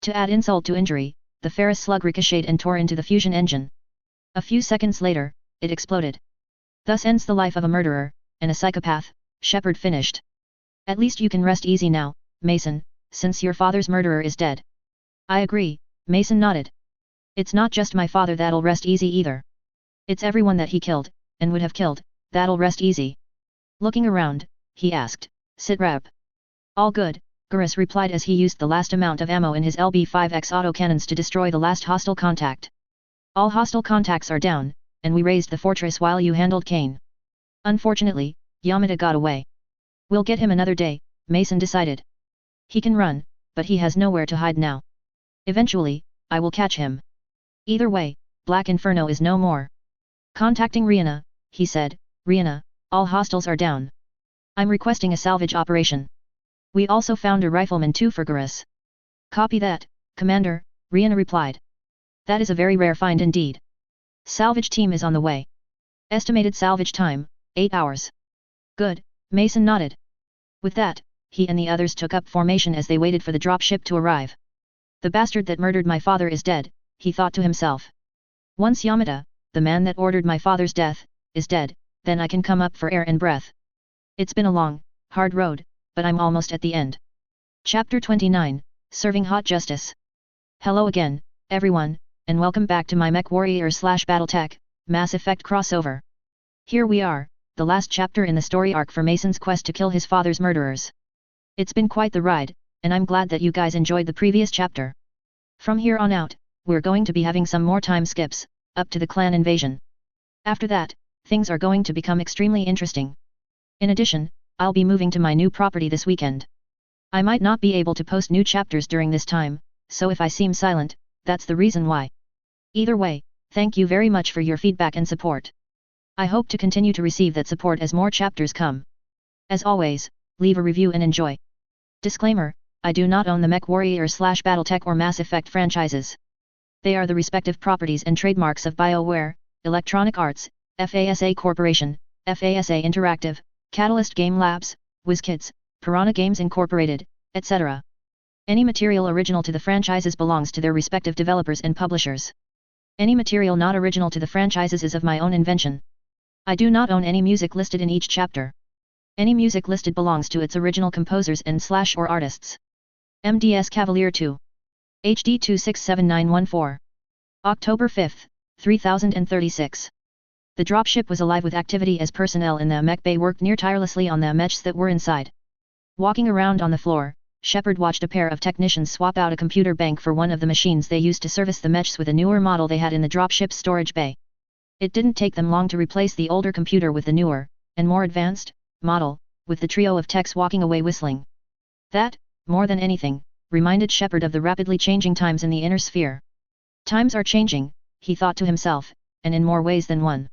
To add insult to injury, the ferrous slug ricocheted and tore into the fusion engine. A few seconds later, it exploded. Thus ends the life of a murderer, and a psychopath, Shepard finished. At least you can rest easy now, Mason, since your father's murderer is dead. I agree, Mason nodded. It's not just my father that'll rest easy either. It's everyone that he killed, and would have killed, that'll rest easy. Looking around, he asked, Sit rep. All good, Garrus replied as he used the last amount of ammo in his LB-5X autocannons to destroy the last hostile contact. All hostile contacts are down, and we raised the fortress while you handled Kane. Unfortunately, Yamada got away. We'll get him another day, Mason decided. He can run, but he has nowhere to hide now. Eventually, I will catch him. Either way, Black Inferno is no more. Contacting Rihanna, he said, Rihanna, all hostiles are down. I'm requesting a salvage operation. We also found a rifleman too for Garrus. Copy that, Commander, Rihanna replied. That is a very rare find indeed. Salvage team is on the way. Estimated salvage time, 8 hours. Good, Mason nodded. With that, he and the others took up formation as they waited for the dropship to arrive. The bastard that murdered my father is dead, he thought to himself. Once Yamada, the man that ordered my father's death, is dead, then I can come up for air and breath. It's been a long, hard road, but I'm almost at the end. Chapter 29, Serving Hot Justice. Hello again, everyone, and welcome back to my MechWarrior/BattleTech, Mass Effect crossover. Here we are, the last chapter in the story arc for Mason's quest to kill his father's murderers. It's been quite the ride, and I'm glad that you guys enjoyed the previous chapter. From here on out, we're going to be having some more time skips, up to the clan invasion. After that, things are going to become extremely interesting. In addition, I'll be moving to my new property this weekend. I might not be able to post new chapters during this time, so if I seem silent, that's the reason why. Either way, thank you very much for your feedback and support. I hope to continue to receive that support as more chapters come. As always, leave a review and enjoy. Disclaimer, I do not own the MechWarrior/BattleTech or Mass Effect franchises. They are the respective properties and trademarks of BioWare, Electronic Arts, FASA Corporation, FASA Interactive, Catalyst Game Labs, WizKids, Piranha Games Incorporated, etc. Any material original to the franchises belongs to their respective developers and publishers. Any material not original to the franchises is of my own invention. I do not own any music listed in each chapter. Any music listed belongs to its original composers and/or artists. MDS Cavalier 2. HD 267914. October 5, 3036. The dropship was alive with activity as personnel in the mech bay worked near tirelessly on the mechs that were inside. Walking around on the floor, Shepard watched a pair of technicians swap out a computer bank for one of the machines they used to service the mechs with a newer model they had in the dropship's storage bay. It didn't take them long to replace the older computer with the newer, and more advanced, model, with the trio of techs walking away whistling. That, more than anything, reminded Shepard of the rapidly changing times in the inner sphere. Times are changing, he thought to himself, and in more ways than one.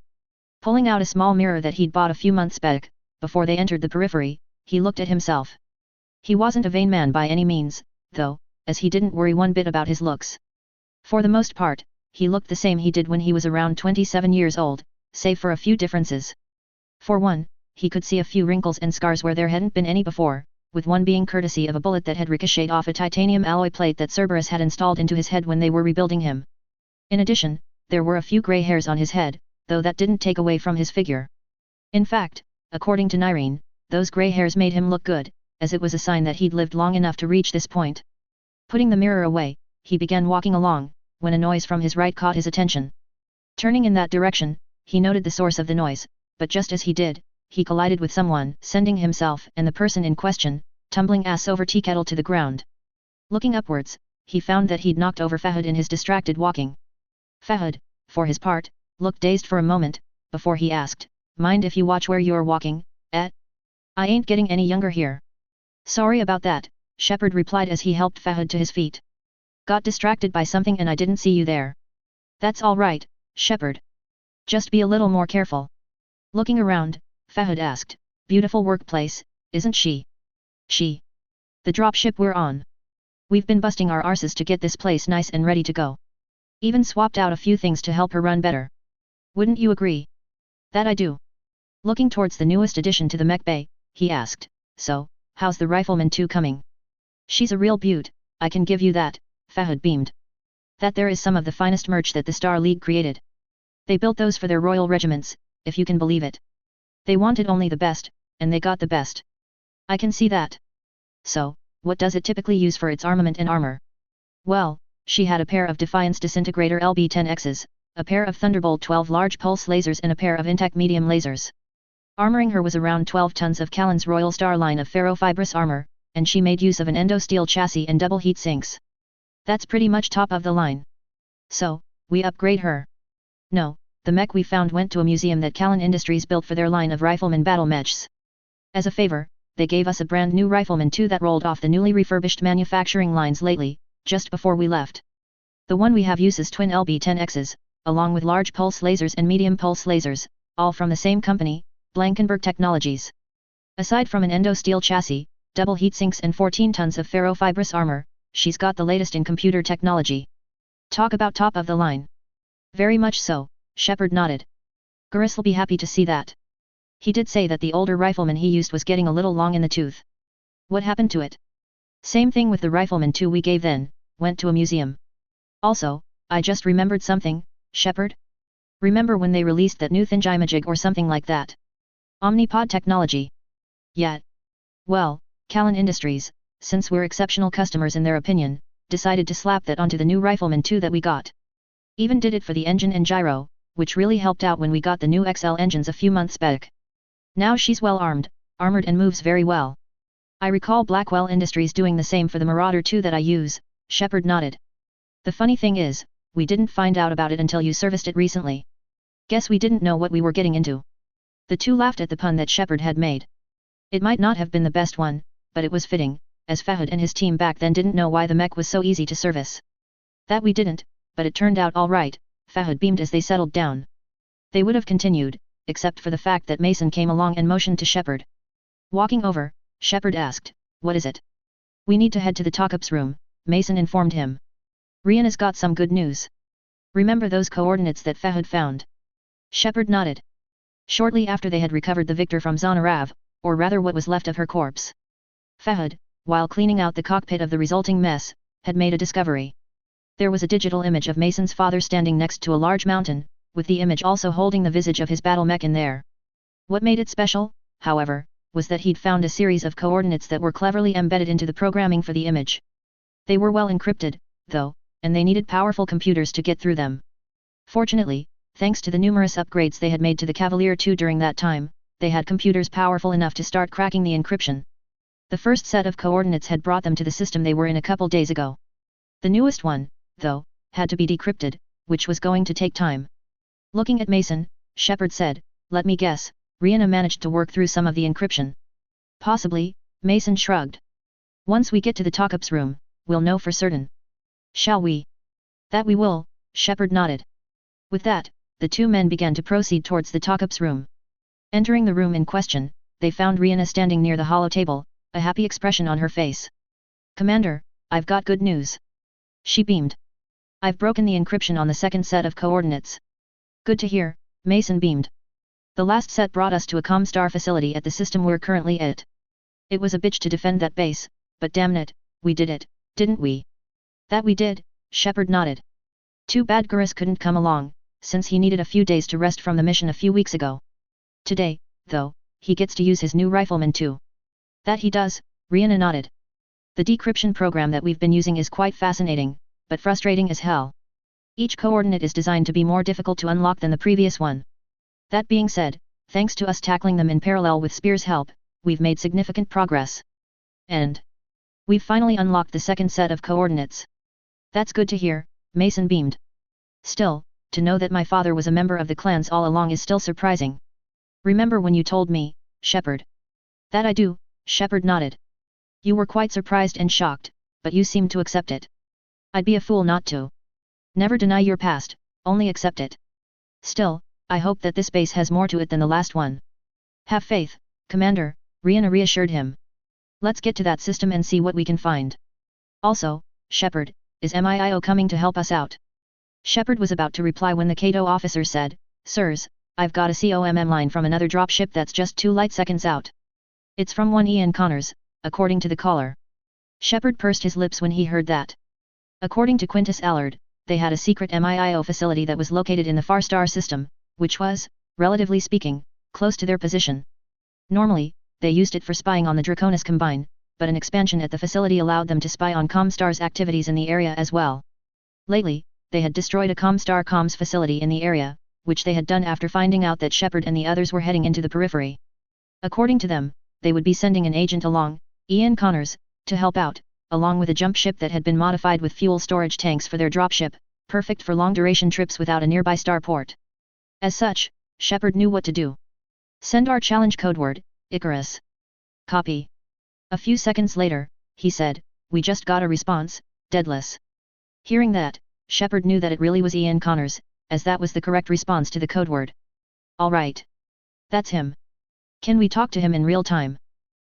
Pulling out a small mirror that he'd bought a few months back, before they entered the periphery, he looked at himself. He wasn't a vain man by any means, though, as he didn't worry one bit about his looks. For the most part, he looked the same he did when he was around 27 years old, save for a few differences. For one, he could see a few wrinkles and scars where there hadn't been any before, with one being courtesy of a bullet that had ricocheted off a titanium alloy plate that Cerberus had installed into his head when they were rebuilding him. In addition, there were a few gray hairs on his head, though that didn't take away from his figure. In fact, according to Nyreen, those gray hairs made him look good, as it was a sign that he'd lived long enough to reach this point. Putting the mirror away, he began walking along, when a noise from his right caught his attention. Turning in that direction, he noted the source of the noise, but just as he did, he collided with someone, sending himself and the person in question, tumbling ass over tea kettle to the ground. Looking upwards, he found that he'd knocked over Fahad in his distracted walking. Fahad, for his part, looked dazed for a moment, before he asked, "Mind if you watch where you're walking, eh? I ain't getting any younger here." "Sorry about that," Shepard replied as he helped Fahad to his feet. "Got distracted by something and I didn't see you there." "That's all right, Shepard. Just be a little more careful." Looking around, Fahad asked, "Beautiful workplace, isn't she?" "She? The dropship we're on. We've been busting our arses to get this place nice and ready to go. Even swapped out a few things to help her run better. Wouldn't you agree?" "That I do." Looking towards the newest addition to the mech bay, he asked, "So, how's the Rifleman 2 coming?" "She's a real beaut, I can give you that," Fahad beamed. "That there is some of the finest merch that the Star League created. They built those for their royal regiments, if you can believe it. They wanted only the best, and they got the best. I can see that. So, what does it typically use for its armament and armor?" "Well, she had a pair of Defiance Disintegrator LB-10Xs, a pair of Thunderbolt 12 large pulse lasers and a pair of Intec medium lasers. Armoring her was around 12 tons of Callan's Royal Star line of ferrofibrous armor, and she made use of an endo-steel chassis and double heat sinks. That's pretty much top of the line. So, we upgrade her." "No, the mech we found went to a museum that Callan Industries built for their line of Rifleman battle mechs. As a favor, they gave us a brand new Rifleman 2 that rolled off the newly refurbished manufacturing lines lately, just before we left. The one we have uses twin LB-10Xs, along with large pulse lasers and medium pulse lasers, all from the same company, Blankenberg Technologies. Aside from an endo-steel chassis, double heatsinks and 14 tons of ferrofibrous armor, she's got the latest in computer technology. Talk about top of the line." "Very much so," Shepard nodded. "Garrus'll be happy to see that. He did say that the older Rifleman he used was getting a little long in the tooth." "What happened to it?" "Same thing with the Rifleman 2 we gave then, went to a museum." "Also, I just remembered something, Shepard. Remember when they released that new thingamajig or something like that? Omnipod technology. Yeah. Well, Callan Industries, since we're exceptional customers in their opinion, decided to slap that onto the new Rifleman 2 that we got. Even did it for the engine and gyro, which really helped out when we got the new XL engines a few months back. Now she's well armed, armored and moves very well. I recall Blackwell Industries doing the same for the Marauder 2 that I use. Shepard nodded. The funny thing is, we didn't find out about it until you serviced it recently. Guess we didn't know what we were getting into. The two laughed at the pun that Shepard had made. It might not have been the best one, but it was fitting, as Fahad and his team back then didn't know why the mech was so easy to service. That we didn't, but it turned out all right, Fahad beamed as they settled down. They would have continued, except for the fact that Mason came along and motioned to Shepard. Walking over, Shepard asked, "What is it?" "We need to head to the talk-ups room," Mason informed him. "Rihanna's got some good news. Remember those coordinates that Fahad found?" Shepard nodded. Shortly after they had recovered the Victor from Zonarav, or rather what was left of her corpse, Fahad, while cleaning out the cockpit of the resulting mess, had made a discovery. There was a digital image of Mason's father standing next to a large mountain, with the image also holding the visage of his battle mech in there. What made it special, however, was that he'd found a series of coordinates that were cleverly embedded into the programming for the image. They were well encrypted, though, and they needed powerful computers to get through them. Fortunately, thanks to the numerous upgrades they had made to the Cavalier 2 during that time, they had computers powerful enough to start cracking the encryption. The first set of coordinates had brought them to the system they were in a couple days ago. The newest one, though, had to be decrypted, which was going to take time. Looking at Mason, Shepard said, "Let me guess, Rihanna managed to work through some of the encryption." "Possibly," Mason shrugged. "Once we get to the talk-ups room, we'll know for certain." "Shall we?" "That we will," Shepard nodded. With that, the two men began to proceed towards the talk-ups room. Entering the room in question, they found Rihanna standing near the hollow table, a happy expression on her face. "Commander, I've got good news." She beamed. "I've broken the encryption on the second set of coordinates." "Good to hear," Mason beamed. "The last set brought us to a Comstar facility at the system we're currently at. It was a bitch to defend that base, but damn it, we did it, didn't we?" "That we did," Shepard nodded. "Too bad Gurus couldn't come along, since he needed a few days to rest from the mission a few weeks ago. Today, though, he gets to use his new Rifleman too." "That he does," Rihanna nodded. "The decryption program that we've been using is quite fascinating, but frustrating as hell. Each coordinate is designed to be more difficult to unlock than the previous one. That being said, thanks to us tackling them in parallel with Spear's help, we've made significant progress. And we've finally unlocked the second set of coordinates." "That's good to hear," Mason beamed. "Still, to know that my father was a member of the clans all along is still surprising." "Remember when you told me, Shepard?" "That I do," Shepard nodded. "You were quite surprised and shocked, but you seemed to accept it." "I'd be a fool not to. Never deny your past, only accept it. Still, I hope that this base has more to it than the last one." "Have faith, Commander," Rihanna reassured him. "Let's get to that system and see what we can find. Also, Shepard, is MIIO coming to help us out?" Shepard was about to reply when the Cato officer said, "Sirs, I've got a COMM line from another dropship that's just 2 light seconds out. It's from one Ian Connors, according to the caller." Shepard pursed his lips when he heard that. According to Quintus Allard, they had a secret MIIO facility that was located in the Far Star system, which was, relatively speaking, close to their position. Normally, they used it for spying on the Draconis Combine, but an expansion at the facility allowed them to spy on Comstar's activities in the area as well. Lately, they had destroyed a Comstar comms facility in the area, which they had done after finding out that Shepard and the others were heading into the periphery. According to them, they would be sending an agent along, Ian Connors, to help out, along with a jump ship that had been modified with fuel storage tanks for their dropship, perfect for long-duration trips without a nearby starport. As such, Shepard knew what to do. "Send our challenge codeword, Icarus." "Copy." A few seconds later, he said, "We just got a response, Deadless." Hearing that, Shepard knew that it really was Ian Connors, as that was the correct response to the codeword. "All right. That's him. Can we talk to him in real time?"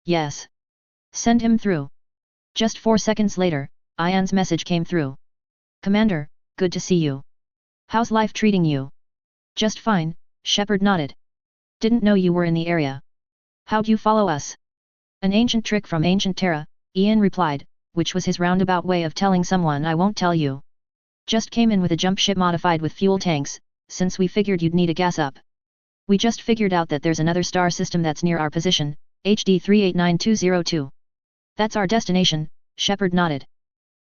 "Yes." "Send him through." Just 4 seconds later, Ian's message came through. "Commander, good to see you. How's life treating you?" "Just fine," Shepard nodded. "Didn't know you were in the area. How'd you follow us?" "An ancient trick from ancient Terra," Ian replied, which was his roundabout way of telling someone I won't tell you. "Just came in with a jump ship modified with fuel tanks, since we figured you'd need a gas up. We just figured out that there's another star system that's near our position, HD 389202. That's our destination, Shepard nodded.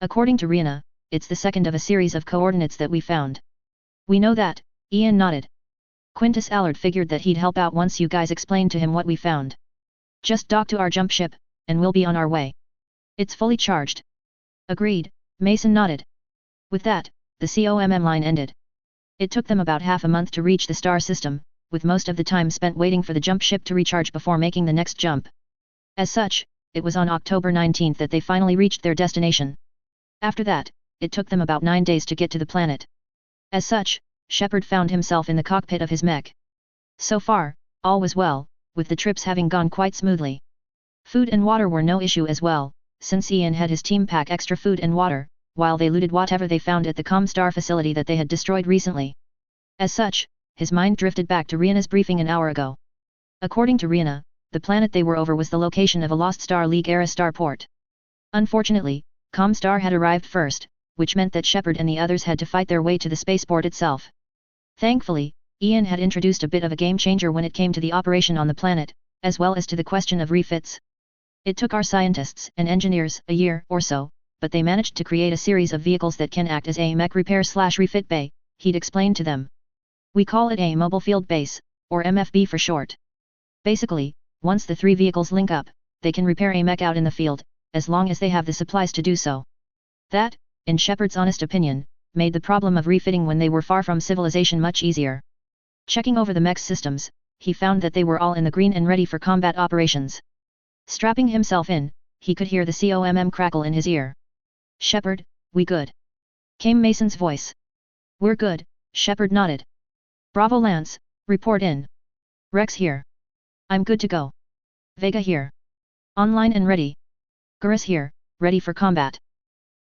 According to Rihanna, it's the second of a series of coordinates that we found. We know that, Ian nodded. Quintus Allard figured that he'd help out once you guys explained to him what we found. Just dock to our jump ship, and we'll be on our way. It's fully charged. Agreed, Mason nodded. With that, the COMM line ended. It took them about half a month to reach the star system, with most of the time spent waiting for the jump ship to recharge before making the next jump. As such, it was on October 19 that they finally reached their destination. After that, it took them about 9 days to get to the planet. As such, Shepard found himself in the cockpit of his mech. So far, all was well, with the trips having gone quite smoothly. Food and water were no issue as well, since Ian had his team pack extra food and water, while they looted whatever they found at the Comstar facility that they had destroyed recently. As such, his mind drifted back to Rihanna's briefing an hour ago. According to Rihanna, the planet they were over was the location of a lost Star League-era starport. Unfortunately, Comstar had arrived first, which meant that Shepard and the others had to fight their way to the spaceport itself. Thankfully, Ian had introduced a bit of a game-changer when it came to the operation on the planet, as well as to the question of refits. It took our scientists and engineers a year or so, but they managed to create a series of vehicles that can act as a mech repair/refit bay, he'd explained to them. We call it a mobile field base, or MFB for short. Basically, once the 3 vehicles link up, they can repair a mech out in the field, as long as they have the supplies to do so. That, in Shepard's honest opinion, made the problem of refitting when they were far from civilization much easier. Checking over the mech's systems, he found that they were all in the green and ready for combat operations. Strapping himself in, he could hear the COMM crackle in his ear. Shepard, we good? Came Mason's voice. We're good, Shepard nodded. Bravo Lance, report in. Rex here. I'm good to go. Vega here. Online and ready. Gurus here, ready for combat.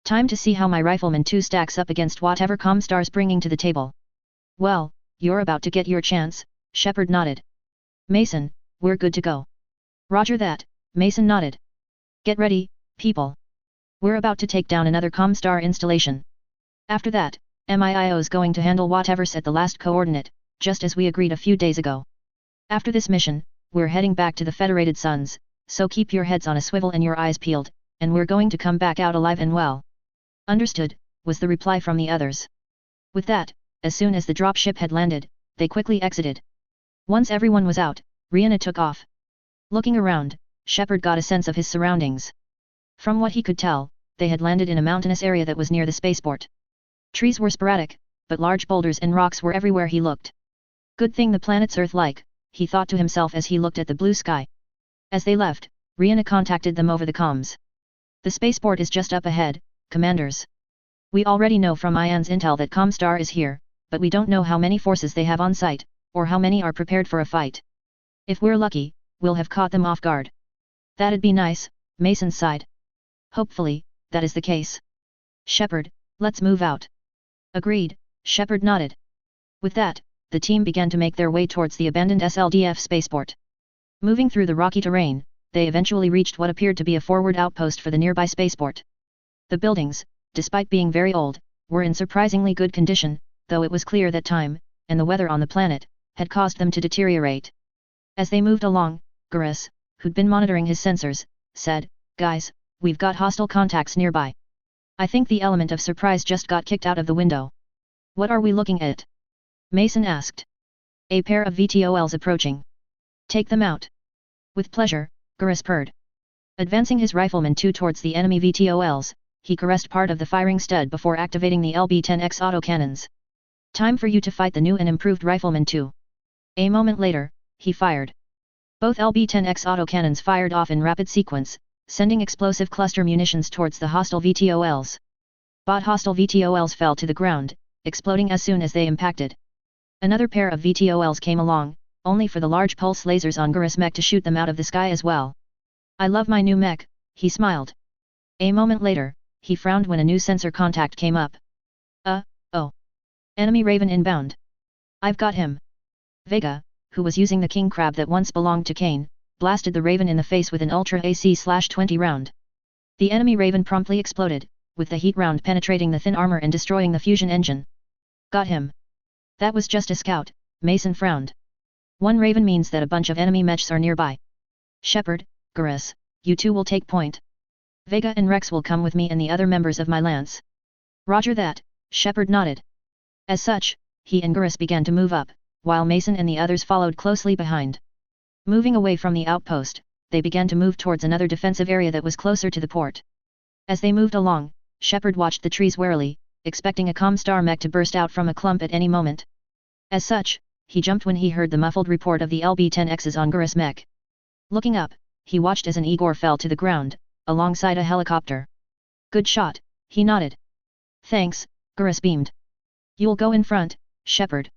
Time to see how my Rifleman 2 stacks up against whatever Comstar's bringing to the table. Well, you're about to get your chance, Shepard nodded. Mason, we're good to go. Roger that, Mason nodded. Get ready, people. We're about to take down another Comstar installation. After that, MIIO's going to handle whatever's at the last coordinate, just as we agreed a few days ago. After this mission, we're heading back to the Federated Suns, so keep your heads on a swivel and your eyes peeled, and we're going to come back out alive and well. Understood, was the reply from the others. With that, as soon as the dropship had landed, they quickly exited. Once everyone was out, Rihanna took off. Looking around, Shepard got a sense of his surroundings. From what he could tell, they had landed in a mountainous area that was near the spaceport. Trees were sporadic, but large boulders and rocks were everywhere he looked. Good thing the planet's Earth-like, he thought to himself as he looked at the blue sky. As they left, Rihanna contacted them over the comms. The spaceport is just up ahead, Commanders. We already know from Ian's intel that Comstar is here, but we don't know how many forces they have on site, or how many are prepared for a fight. If we're lucky, we'll have caught them off guard. That'd be nice, Mason sighed. Hopefully, that is the case. Shepard, let's move out. Agreed, Shepard nodded. With that, the team began to make their way towards the abandoned SLDF spaceport. Moving through the rocky terrain, they eventually reached what appeared to be a forward outpost for the nearby spaceport. The buildings, despite being very old, were in surprisingly good condition, though it was clear that time, and the weather on the planet, had caused them to deteriorate. As they moved along, Gurus, who'd been monitoring his sensors, said, "Guys, we've got hostile contacts nearby. I think the element of surprise just got kicked out of the window." "What are we looking at?" Mason asked. "A pair of VTOLs approaching. Take them out." "With pleasure," Gurus purred. Advancing his Rifleman 2 towards the enemy VTOLs, he caressed part of the firing stud before activating the LB-10X autocannons. "Time for you to fight the new and improved Rifleman 2. A moment later, he fired. Both LB-10X autocannons fired off in rapid sequence, sending explosive cluster munitions towards the hostile VTOLs. Both hostile VTOLs fell to the ground, exploding as soon as they impacted. Another pair of VTOLs came along, only for the large pulse lasers on Gurus' mech to shoot them out of the sky as well. "I love my new mech," he smiled. A moment later, he frowned when a new sensor contact came up. Oh. Enemy Raven inbound. I've got him." Vega, who was using the king crab that once belonged to Kane, blasted the Raven in the face with an Ultra AC/20 round. The enemy Raven promptly exploded, with the heat round penetrating the thin armor and destroying the fusion engine. "Got him." That was just a scout, Mason frowned. One raven means that a bunch of enemy mechs are nearby. Shepard, Garrus, you two will take point. Vega and Rex will come with me and the other members of my lance. Roger that, Shepard nodded. As such, he and Garrus began to move up, while Mason and the others followed closely behind. Moving away from the outpost, they began to move towards another defensive area that was closer to the port. As they moved along, Shepard watched the trees warily, expecting a Comstar mech to burst out from a clump at any moment. As such, he jumped when he heard the muffled report of the LB-10Xs on Garrus' mech. Looking up, he watched as an Igor fell to the ground, alongside a helicopter. Good shot, he nodded. Thanks, Garrus beamed. You'll go in front, Shepard.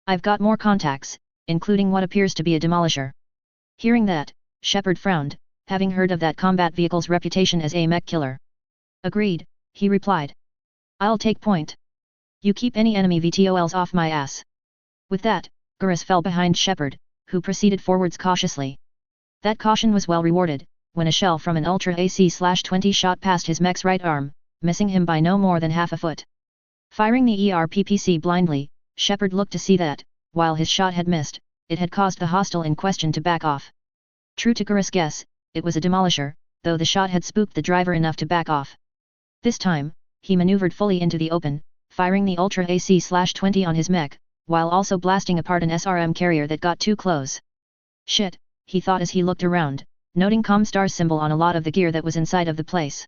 I've got more contacts, including what appears to be a demolisher. Hearing that, Shepard frowned, having heard of that combat vehicle's reputation as a mech killer. Agreed, he replied. I'll take point. You keep any enemy VTOLs off my ass. With that, Garrus fell behind Shepard, who proceeded forwards cautiously. That caution was well rewarded, when a shell from an Ultra AC-20 shot past his mech's right arm, missing him by no more than half a foot. Firing the ERPPC blindly, Shepard looked to see that, while his shot had missed, it had caused the hostile in question to back off. True to Garrus' guess, it was a demolisher, though the shot had spooked the driver enough to back off. This time, he maneuvered fully into the open, firing the Ultra AC-20 on his mech, while also blasting apart an SRM carrier that got too close. Shit, he thought as he looked around, noting Comstar's symbol on a lot of the gear that was inside of the place.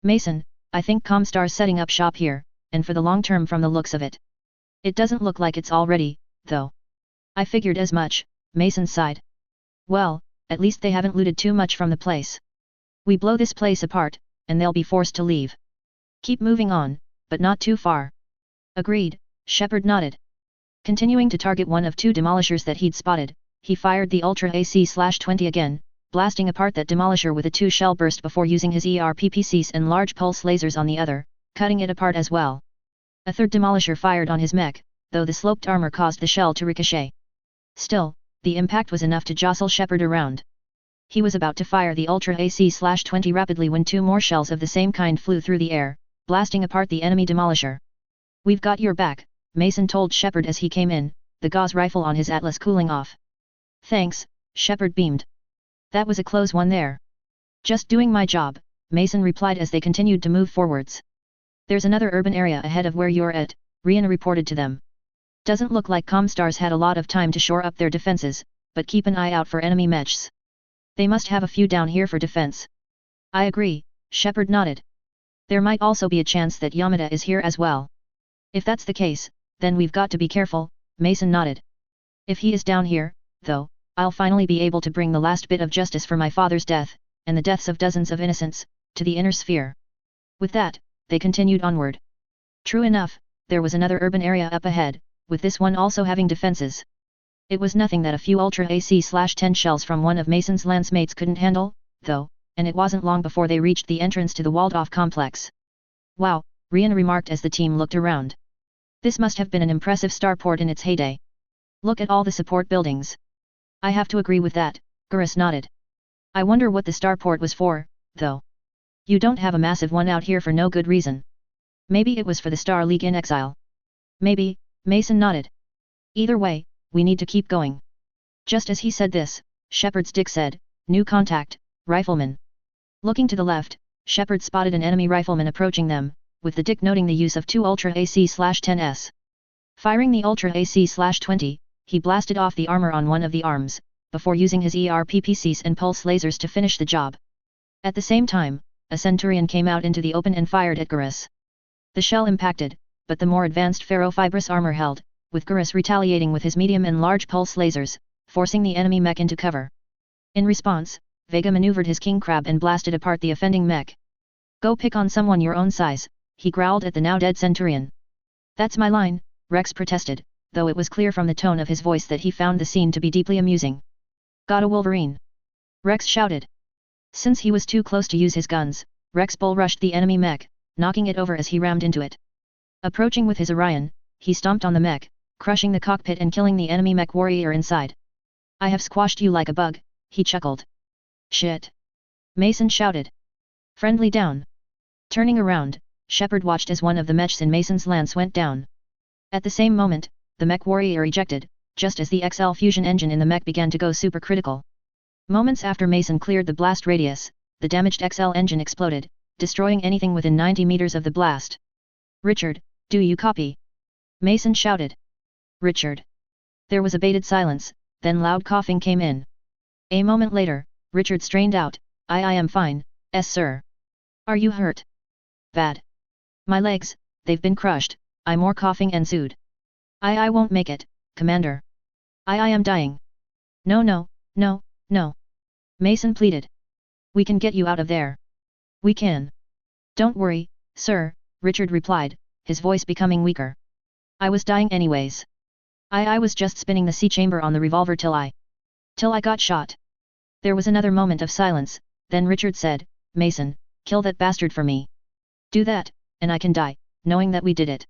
Mason, I think Comstar's setting up shop here, and for the long term from the looks of it. It doesn't look like it's all ready, though. I figured as much, Mason sighed. Well, at least they haven't looted too much from the place. We blow this place apart, and they'll be forced to leave. Keep moving on, but not too far. Agreed, Shepard nodded. Continuing to target one of two demolishers that he'd spotted, he fired the Ultra AC-20 again, blasting apart that demolisher with a 2-shell burst before using his ERPPCs and large pulse lasers on the other, cutting it apart as well. A third demolisher fired on his mech, though the sloped armor caused the shell to ricochet. Still, the impact was enough to jostle Shepard around. He was about to fire the Ultra AC-20 rapidly when two more shells of the same kind flew through the air, blasting apart the enemy demolisher. We've got your back, Mason told Shepard as he came in, the gauze rifle on his Atlas cooling off. Thanks, Shepard beamed. That was a close one there. Just doing my job, Mason replied as they continued to move forwards. There's another urban area ahead of where you're at, Rihanna reported to them. Doesn't look like Comstars had a lot of time to shore up their defenses, but keep an eye out for enemy mechs. They must have a few down here for defense. I agree, Shepard nodded. There might also be a chance that Yamada is here as well. If that's the case, then we've got to be careful, Mason nodded. If he is down here, though, I'll finally be able to bring the last bit of justice for my father's death, and the deaths of dozens of innocents, to the inner sphere. With that, they continued onward. True enough, there was another urban area up ahead, with this one also having defenses. It was nothing that a few Ultra AC-10 shells from one of Mason's lancemates couldn't handle, though, and it wasn't long before they reached the entrance to the walled-off complex. Wow, Rian remarked as the team looked around. This must have been an impressive starport in its heyday. Look at all the support buildings. I have to agree with that, Garrus nodded. I wonder what the starport was for, though. You don't have a massive one out here for no good reason. Maybe it was for the Star League in exile. Maybe, Mason nodded. Either way, we need to keep going. Just as he said this, Shepard's Dick said, new contact, rifleman. Looking to the left, Shepard spotted an enemy rifleman approaching them, with the Dick noting the use of two Ultra AC-10s. Firing the Ultra AC-20, he blasted off the armor on one of the arms, before using his ERPPCs and pulse lasers to finish the job. At the same time, a Centurion came out into the open and fired at Garrus. The shell impacted, but the more advanced ferrofibrous armor held, with Garrus retaliating with his medium and large pulse lasers, forcing the enemy mech into cover. In response, Vega maneuvered his king crab and blasted apart the offending mech. Go pick on someone your own size, he growled at the now dead Centurion. That's my line, Rex protested, though it was clear from the tone of his voice that he found the scene to be deeply amusing. Got a Wolverine? Rex shouted. Since he was too close to use his guns, Rex bull rushed the enemy mech, knocking it over as he rammed into it. Approaching with his Orion, he stomped on the mech, crushing the cockpit and killing the enemy mech warrior inside. I have squashed you like a bug, he chuckled. Shit! Mason shouted. Friendly down. Turning around, Shepard watched as one of the mechs in Mason's lance went down. At the same moment, the mech warrior ejected, just as the XL fusion engine in the mech began to go supercritical. Moments after Mason cleared the blast radius, the damaged XL engine exploded, destroying anything within 90 meters of the blast. "Richard, do you copy?" Mason shouted. "Richard." There was a bated silence, then loud coughing came in. A moment later, Richard strained out, I am fine, sir. Are you hurt?" "Bad. My legs, they've been crushed." More coughing ensued. I won't make it, Commander. I am dying." No, Mason pleaded. "We can get you out of there." "We can. Don't worry, sir," Richard replied, his voice becoming weaker. "I was dying anyways. I was just spinning the C-chamber on the revolver till I got shot." There was another moment of silence, then Richard said, "Mason, kill that bastard for me. Do that, and I can die, knowing that we did it."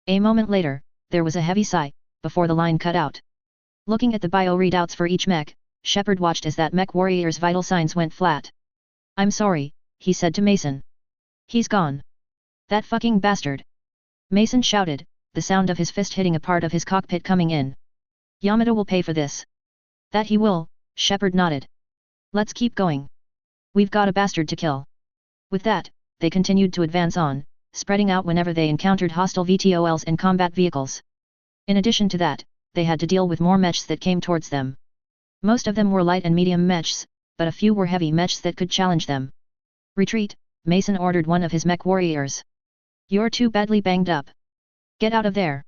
A moment later, there was a heavy sigh, before the line cut out. Looking at the bio readouts for each mech, Shepard watched as that mech warrior's vital signs went flat. "I'm sorry," he said to Mason. "He's gone. That fucking bastard!" Mason shouted, the sound of his fist hitting a part of his cockpit coming in. "Yamada will pay for this." "That he will," Shepard nodded. "Let's keep going. We've got a bastard to kill." With that, they continued to advance on, spreading out whenever they encountered hostile VTOLs and combat vehicles. In addition to that, they had to deal with more mechs that came towards them. Most of them were light and medium mechs, but a few were heavy mechs that could challenge them. "Retreat," Mason ordered one of his mech warriors. "You're too badly banged up. Get out of there."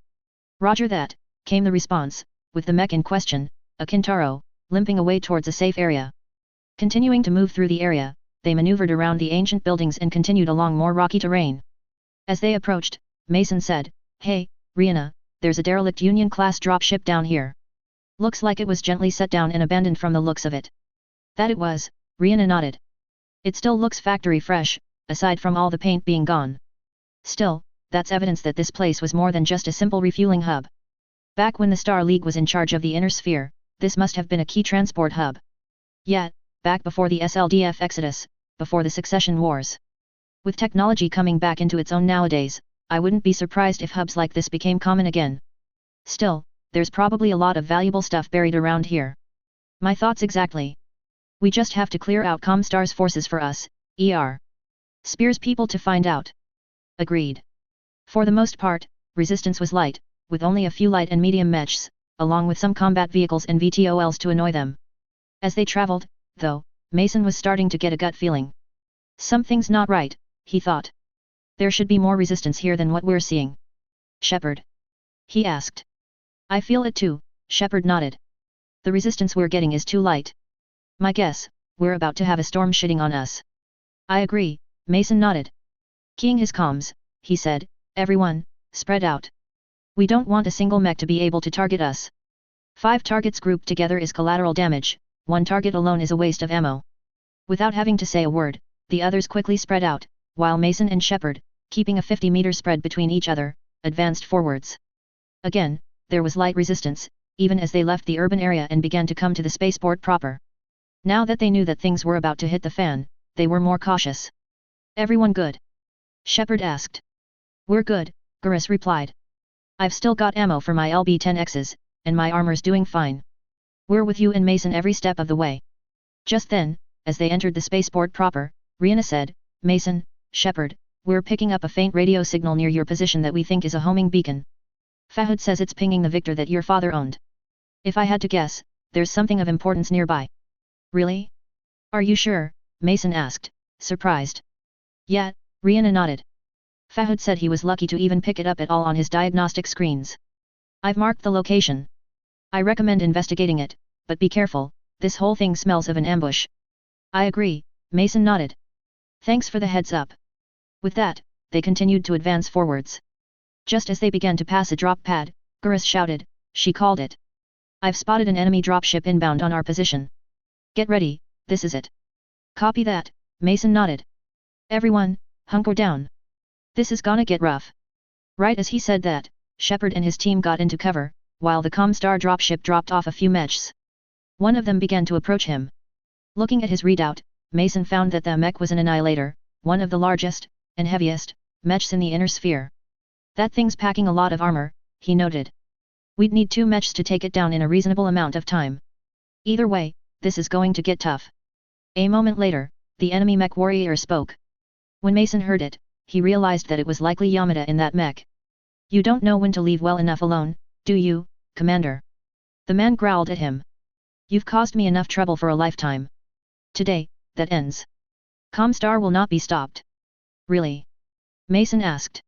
"Roger that," came the response, with the mech in question, a Kintaro, limping away towards a safe area. Continuing to move through the area, they maneuvered around the ancient buildings and continued along more rocky terrain. As they approached, Mason said, "Hey, Rihanna, there's a derelict Union-class dropship down here. Looks like it was gently set down and abandoned from the looks of it." "That it was," Rihanna nodded. "It still looks factory fresh, aside from all the paint being gone. Still, that's evidence that this place was more than just a simple refueling hub. Back when the Star League was in charge of the Inner Sphere, this must have been a key transport hub. Yet, back before the SLDF exodus, before the succession wars. With technology coming back into its own nowadays, I wouldn't be surprised if hubs like this became common again. Still, there's probably a lot of valuable stuff buried around here." "My thoughts exactly. We just have to clear out Comstar's forces for us, Spears people to find out." "Agreed." For the most part, resistance was light, with only a few light and medium mechs, along with some combat vehicles and VTOLs to annoy them. As they traveled, though, Mason was starting to get a gut feeling. Something's not right, he thought. There should be more resistance here than what we're seeing. "Shepard?" he asked. "I feel it too," Shepard nodded. "The resistance we're getting is too light. My guess, we're about to have a storm shitting on us." "I agree," Mason nodded. Keying his comms, he said, "Everyone, spread out. We don't want a single mech to be able to target us. 5 targets grouped together is collateral damage, 1 target alone is a waste of ammo." Without having to say a word, the others quickly spread out, while Mason and Shepard, keeping a 50-meter spread between each other, advanced forwards. Again, there was light resistance, even as they left the urban area and began to come to the spaceport proper. Now that they knew that things were about to hit the fan, they were more cautious. "Everyone good?" Shepard asked. "We're good," Gurus replied. "I've still got ammo for my LB-10Xs, and my armor's doing fine. We're with you and Mason every step of the way." Just then, as they entered the spaceport proper, Rihanna said, "Mason, Shepard, we're picking up a faint radio signal near your position that we think is a homing beacon. Fahad says it's pinging the Victor that your father owned. If I had to guess, there's something of importance nearby." "Really? Are you sure?" Mason asked, surprised. "Yeah," Rihanna nodded. "Fahad said he was lucky to even pick it up at all on his diagnostic screens. I've marked the location. I recommend investigating it, but be careful, this whole thing smells of an ambush." "I agree," Mason nodded. "Thanks for the heads up." With that, they continued to advance forwards. Just as they began to pass a drop pad, Gurus shouted, "She called it. I've spotted an enemy dropship inbound on our position. Get ready, this is it." "Copy that," Mason nodded. "Everyone, hunker down. This is gonna get rough." Right as he said that, Shepard and his team got into cover, while the Comstar dropship dropped off a few mechs. One of them began to approach him. Looking at his readout, Mason found that the mech was an Annihilator, one of the largest, and heaviest, mechs in the Inner Sphere. "That thing's packing a lot of armor," he noted. We'd need 2 mechs to take it down in a reasonable amount of time. Either way, this is going to get tough. A moment later, the enemy mech warrior spoke. When Mason heard it, he realized that it was likely Yamada in that mech. You don't know when to leave well enough alone, do you, Commander? The man growled at him. You've caused me enough trouble for a lifetime. Today, that ends. Comstar will not be stopped. Really? Mason asked.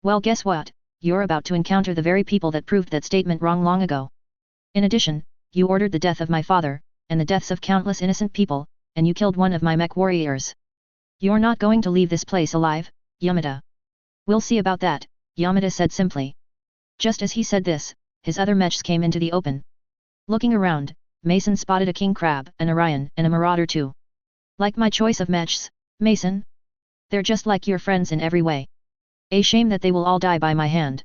Well, guess what? You're about to encounter the very people that proved that statement wrong long ago. In addition, you ordered the death of my father, and the deaths of countless innocent people, and you killed one of my mech warriors. You're not going to leave this place alive, Yamada. We'll see about that, Yamada said simply. Just as he said this, his other mechs came into the open. Looking around, Mason spotted a king crab, an Orion, and a marauder too. Like my choice of mechs, Mason? They're just like your friends in every way. A shame that they will all die by my hand.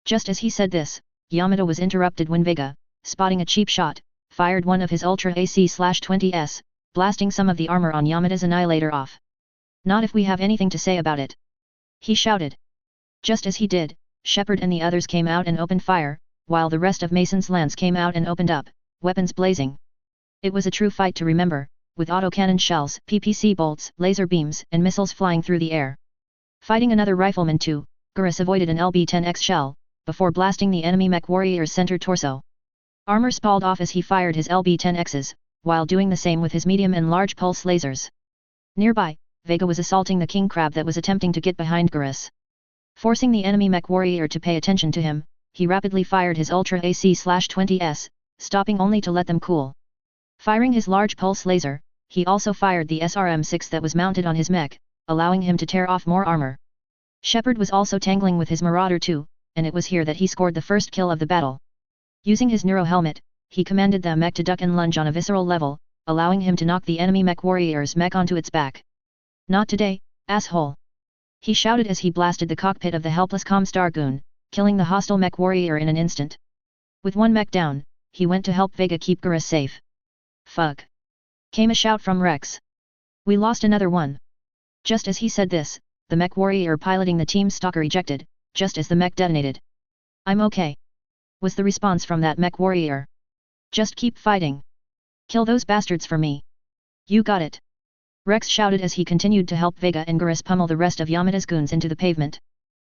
Just as he said this, Yamada was interrupted when Vega, spotting a cheap shot, fired one of his Ultra AC/20s, blasting some of the armor on Yamada's annihilator off. Not if we have anything to say about it. He shouted. Just as he did, Shepard and the others came out and opened fire, while the rest of Mason's lance came out and opened up, weapons blazing. It was a true fight to remember, with autocannon shells, PPC bolts, laser beams, and missiles flying through the air. Fighting another rifleman too, Gurus avoided an LB-10X shell, before blasting the enemy mech warrior's center torso. Armor spalled off as he fired his LB-10Xs, while doing the same with his medium and large pulse lasers. Nearby, Vega was assaulting the king crab that was attempting to get behind Gurus. Forcing the enemy mech warrior to pay attention to him, he rapidly fired his Ultra AC/20s, stopping only to let them cool. Firing his large pulse laser, he also fired the SRM-6 that was mounted on his mech, allowing him to tear off more armor. Shepard was also tangling with his Marauder too, and it was here that he scored the first kill of the battle. Using his Neuro helmet, he commanded the mech to duck and lunge on a visceral level, allowing him to knock the enemy mech warrior's mech onto its back. Not today, asshole! He shouted as he blasted the cockpit of the helpless Comstar goon, killing the hostile mech warrior in an instant. With one mech down, he went to help Vega keep Gurus safe. Fuck! Came a shout from Rex. We lost another one. Just as he said this, the mech warrior piloting the team stalker ejected, just as the mech detonated. I'm okay, was the response from that mech warrior. Just keep fighting. Kill those bastards for me. You got it. Rex shouted as he continued to help Vega and Gurus pummel the rest of Yamada's goons into the pavement.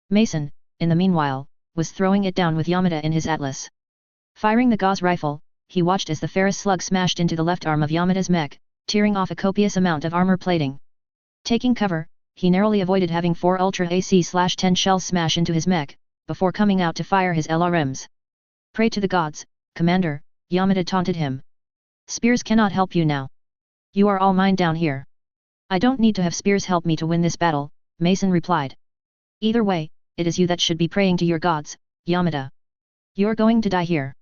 Mason, in the meanwhile, was throwing it down with Yamada in his Atlas. Firing the Gauss rifle, he watched as the ferrous slug smashed into the left arm of Yamada's mech, tearing off a copious amount of armor plating. Taking cover, he narrowly avoided having 4 Ultra AC/10 shells smash into his mech, before coming out to fire his LRMs. Pray to the gods, Commander, Yamada taunted him. Spears cannot help you now. You are all mine down here. I don't need to have spears help me to win this battle, Mason replied. Either way, it is you that should be praying to your gods, Yamada. You're going to die here.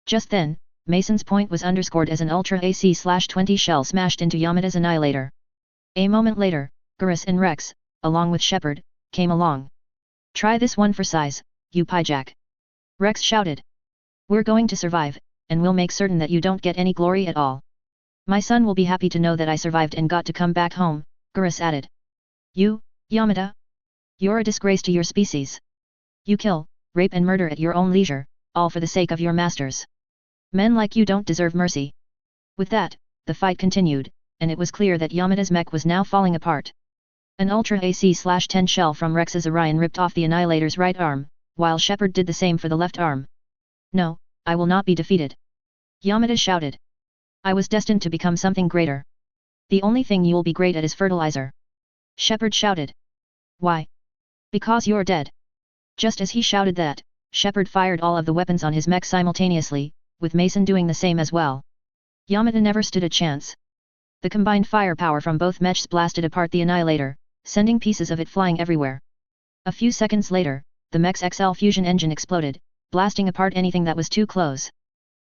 Just then, Mason's point was underscored as an Ultra AC/20 shell smashed into Yamada's annihilator. A moment later, Gurus and Rex, along with Shepard, came along. Try this one for size, you pyjak. Rex shouted. We're going to survive, and we'll make certain that you don't get any glory at all. My son will be happy to know that I survived and got to come back home, Gurus added. You, Yamada? You're a disgrace to your species. You kill, rape and murder at your own leisure, all for the sake of your masters. Men like you don't deserve mercy. With that, the fight continued, and it was clear that Yamada's mech was now falling apart. An Ultra AC/10 shell from Rex's Orion ripped off the Annihilator's right arm, while Shepard did the same for the left arm. No, I will not be defeated. Yamada shouted. I was destined to become something greater. The only thing you'll be great at is fertilizer. Shepard shouted. Why? Because you're dead. Just as he shouted that, Shepard fired all of the weapons on his mech simultaneously, with Mason doing the same as well. Yamada never stood a chance. The combined firepower from both mechs blasted apart the Annihilator, sending pieces of it flying everywhere. A few seconds later, the mech's XL fusion engine exploded, blasting apart anything that was too close.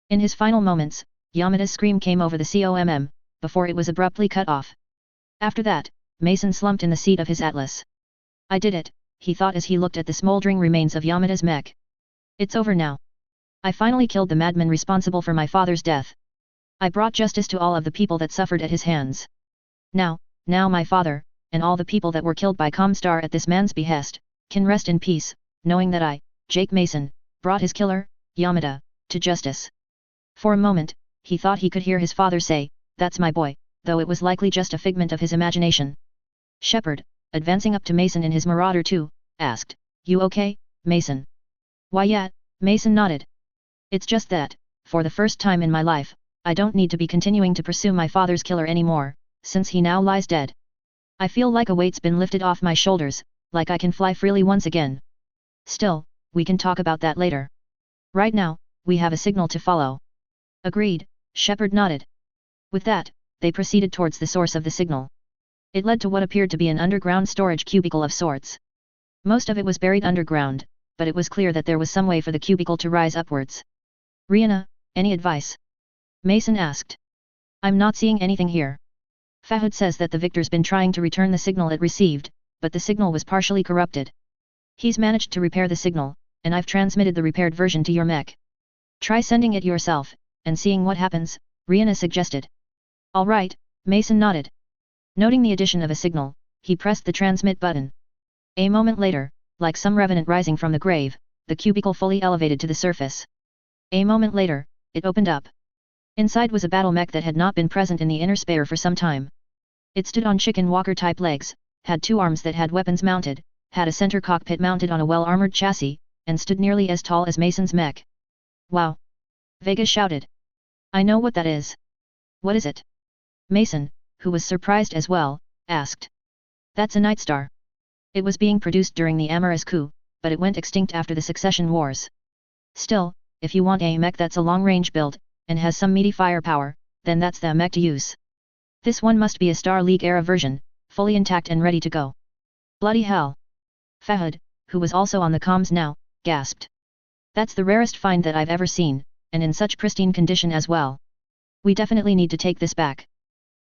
In his final moments, Yamada's scream came over the COMM, before it was abruptly cut off. After that, Mason slumped in the seat of his Atlas. I did it, he thought as he looked at the smoldering remains of Yamada's mech. It's over now. I finally killed the madman responsible for my father's death. I brought justice to all of the people that suffered at his hands. Now my father, and all the people that were killed by Comstar at this man's behest, can rest in peace, knowing that I, Jake Mason, brought his killer, Yamada, to justice. For a moment, he thought he could hear his father say, "That's my boy," though it was likely just a figment of his imagination. Shepard, advancing up to Mason in his Marauder 2, asked, "You okay, Mason?" "Why yeah," Mason nodded. "It's just that, for the first time in my life, I don't need to be continuing to pursue my father's killer anymore, since he now lies dead. I feel like a weight's been lifted off my shoulders, like I can fly freely once again. Still, we can talk about that later. Right now, we have a signal to follow." "Agreed," Shepard nodded. With that, they proceeded towards the source of the signal. It led to what appeared to be an underground storage cubicle of sorts. Most of it was buried underground, but it was clear that there was some way for the cubicle to rise upwards. "Rihanna, any advice?" Mason asked. "I'm not seeing anything here. Fahad says that the Victor's been trying to return the signal it received, but the signal was partially corrupted. He's managed to repair the signal, and I've transmitted the repaired version to your mech. Try sending it yourself, and seeing what happens," Rihanna suggested. "All right," Mason nodded. Noting the addition of a signal, he pressed the transmit button. A moment later, like some revenant rising from the grave, the cubicle fully elevated to the surface. A moment later, it opened up. Inside was a battle mech that had not been present in the inner sphere for some time. It stood on chicken walker-type legs, had two arms that had weapons mounted, had a center cockpit mounted on a well-armored chassis, and stood nearly as tall as Mason's mech. "Wow!" Vega shouted. "I know what that is." "What is it?" Mason, who was surprised as well, asked. "That's a Nightstar. It was being produced during the Amaris coup, but it went extinct after the Succession Wars. Still, if you want a mech that's a long-range build, and has some meaty firepower, then that's the mech to use. This one must be a Star League-era version, fully intact and ready to go." "Bloody hell!" Fahad, who was also on the comms now, gasped. "That's the rarest find that I've ever seen, and in such pristine condition as well. We definitely need to take this back.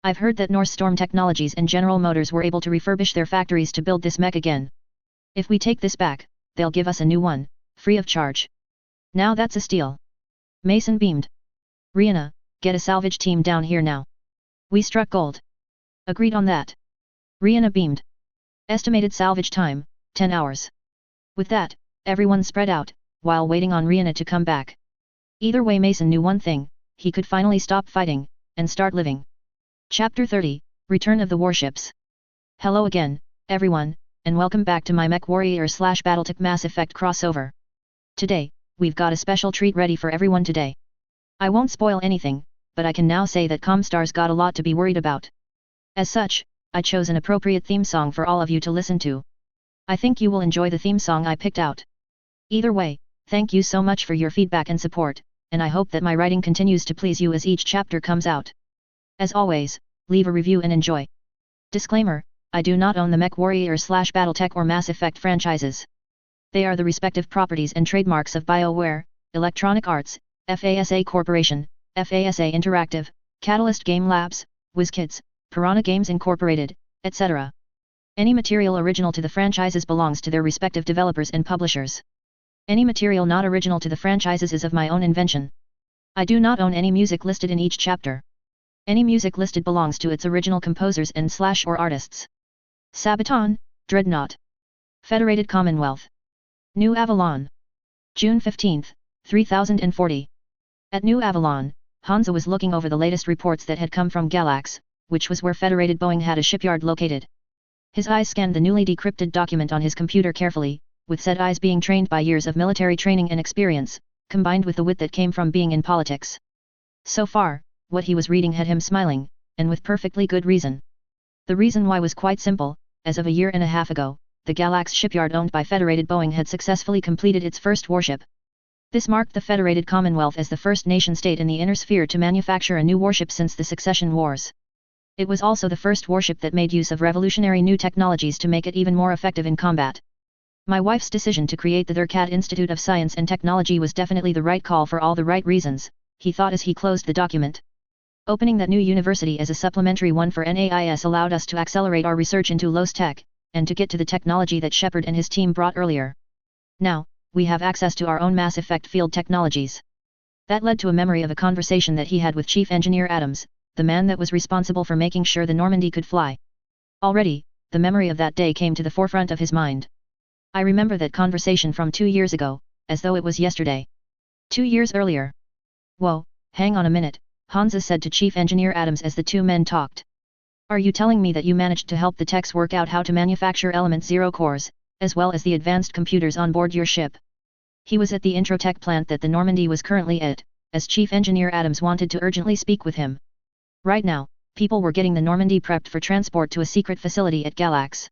I've heard that North Storm Technologies and General Motors were able to refurbish their factories to build this mech again. If we take this back, they'll give us a new one, free of charge. Now that's a steal." Mason beamed. "Rihanna, get a salvage team down here now. We struck gold." "Agreed on that." Rihanna beamed. "Estimated salvage time, 10 hours. With that, everyone spread out, while waiting on Rihanna to come back. Either way, Mason knew one thing: he could finally stop fighting, and start living. Chapter 30, Return of the Warships. Hello again, everyone, and welcome back to my MechWarrior/BattleTech Mass Effect crossover. Today, we've got a special treat ready for everyone today. I won't spoil anything, but I can now say that Comstar's got a lot to be worried about. As such, I chose an appropriate theme song for all of you to listen to. I think you will enjoy the theme song I picked out. Either way, thank you so much for your feedback and support, and I hope that my writing continues to please you as each chapter comes out. As always, leave a review and enjoy. Disclaimer: I do not own the MechWarrior/BattleTech or Mass Effect franchises. They are the respective properties and trademarks of BioWare, Electronic Arts, FASA Corporation, FASA Interactive, Catalyst Game Labs, WizKids, Piranha Games Incorporated, etc. Any material original to the franchises belongs to their respective developers and publishers. Any material not original to the franchises is of my own invention. I do not own any music listed in each chapter. Any music listed belongs to its original composers and/or artists. Sabaton, Dreadnought. Federated Commonwealth. New Avalon. June 15, 3040. At New Avalon, Hansa was looking over the latest reports that had come from Galax, which was where Federated Boeing had a shipyard located. His eyes scanned the newly decrypted document on his computer carefully, with said eyes being trained by years of military training and experience, combined with the wit that came from being in politics. So far, what he was reading had him smiling, and with perfectly good reason. The reason why was quite simple: as of a year and a half ago, the Galax shipyard owned by Federated Boeing had successfully completed its first warship. This marked the Federated Commonwealth as the first nation-state in the Inner Sphere to manufacture a new warship since the Succession Wars. It was also the first warship that made use of revolutionary new technologies to make it even more effective in combat. My wife's decision to create the Durkat Institute of Science and Technology was definitely the right call for all the right reasons, he thought as he closed the document. Opening that new university as a supplementary one for NAIS allowed us to accelerate our research into LOS Tech, and to get to the technology that Shepard and his team brought earlier. Now, we have access to our own Mass Effect field technologies. That led to a memory of a conversation that he had with Chief Engineer Adams, the man that was responsible for making sure the Normandy could fly. Already, the memory of that day came to the forefront of his mind. I remember that conversation from 2 years ago, as though it was yesterday. 2 years earlier. Whoa, hang on a minute, Hansa said to Chief Engineer Adams as the two men talked. Are you telling me that you managed to help the techs work out how to manufacture Element Zero cores, as well as the advanced computers on board your ship? He was at the Introtech plant that the Normandy was currently at, as Chief Engineer Adams wanted to urgently speak with him. Right now, people were getting the Normandy prepped for transport to a secret facility at Galax.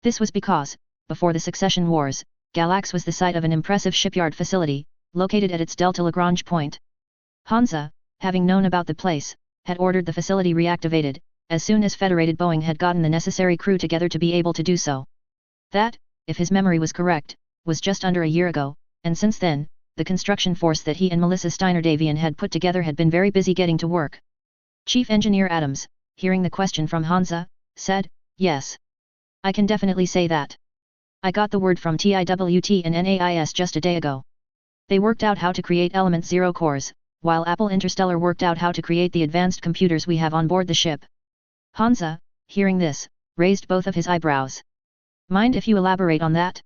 This was because, before the Succession Wars, Galax was the site of an impressive shipyard facility, located at its Delta Lagrange point. Hansa, having known about the place, had ordered the facility reactivated, as soon as Federated Boeing had gotten the necessary crew together to be able to do so. That, if his memory was correct, was just under a year ago, and since then, the construction force that he and Melissa Steiner-Davian had put together had been very busy getting to work. Chief Engineer Adams, hearing the question from Hansa, said, "Yes. I can definitely say that. I got the word from TIWT and NAIS just a day ago. They worked out how to create Element Zero cores, while Apple Interstellar worked out how to create the advanced computers we have on board the ship." Hansa, hearing this, raised both of his eyebrows. "Mind if you elaborate on that?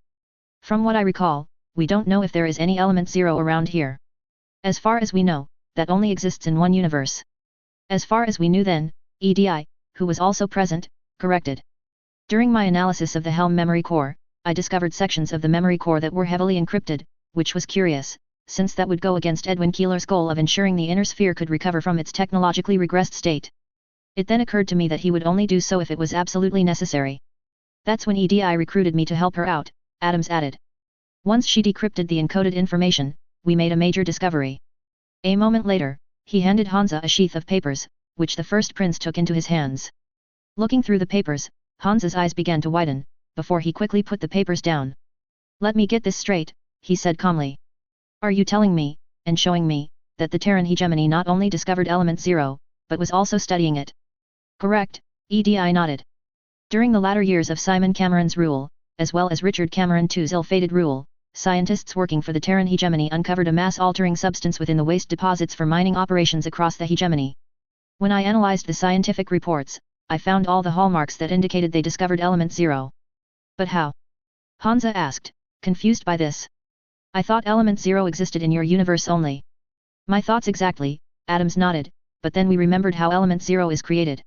From what I recall, we don't know if there is any Element Zero around here. As far as we know, that only exists in one universe." As far as we knew then, EDI, who was also present, corrected. "During my analysis of the Helm memory core, I discovered sections of the memory core that were heavily encrypted, which was curious, since that would go against Edwin Keeler's goal of ensuring the inner sphere could recover from its technologically regressed state. It then occurred to me that he would only do so if it was absolutely necessary. That's when EDI recruited me to help her out," Adams added. "Once she decrypted the encoded information, we made a major discovery." A moment later, he handed Hansa a sheath of papers, which the first prince took into his hands. Looking through the papers, Hansa's eyes began to widen, before he quickly put the papers down. "Let me get this straight," he said calmly. "Are you telling me, and showing me, that the Terran hegemony not only discovered Element Zero, but was also studying it?" "Correct," EDI nodded. "During the latter years of Simon Cameron's rule, as well as Richard Cameron II's ill-fated rule, scientists working for the Terran hegemony uncovered a mass-altering substance within the waste deposits for mining operations across the hegemony. When I analyzed the scientific reports, I found all the hallmarks that indicated they discovered Element Zero." "But how?" Hansa asked, confused by this. "I thought Element Zero existed in your universe only." "My thoughts exactly," Adams nodded, "but then we remembered how Element Zero is created.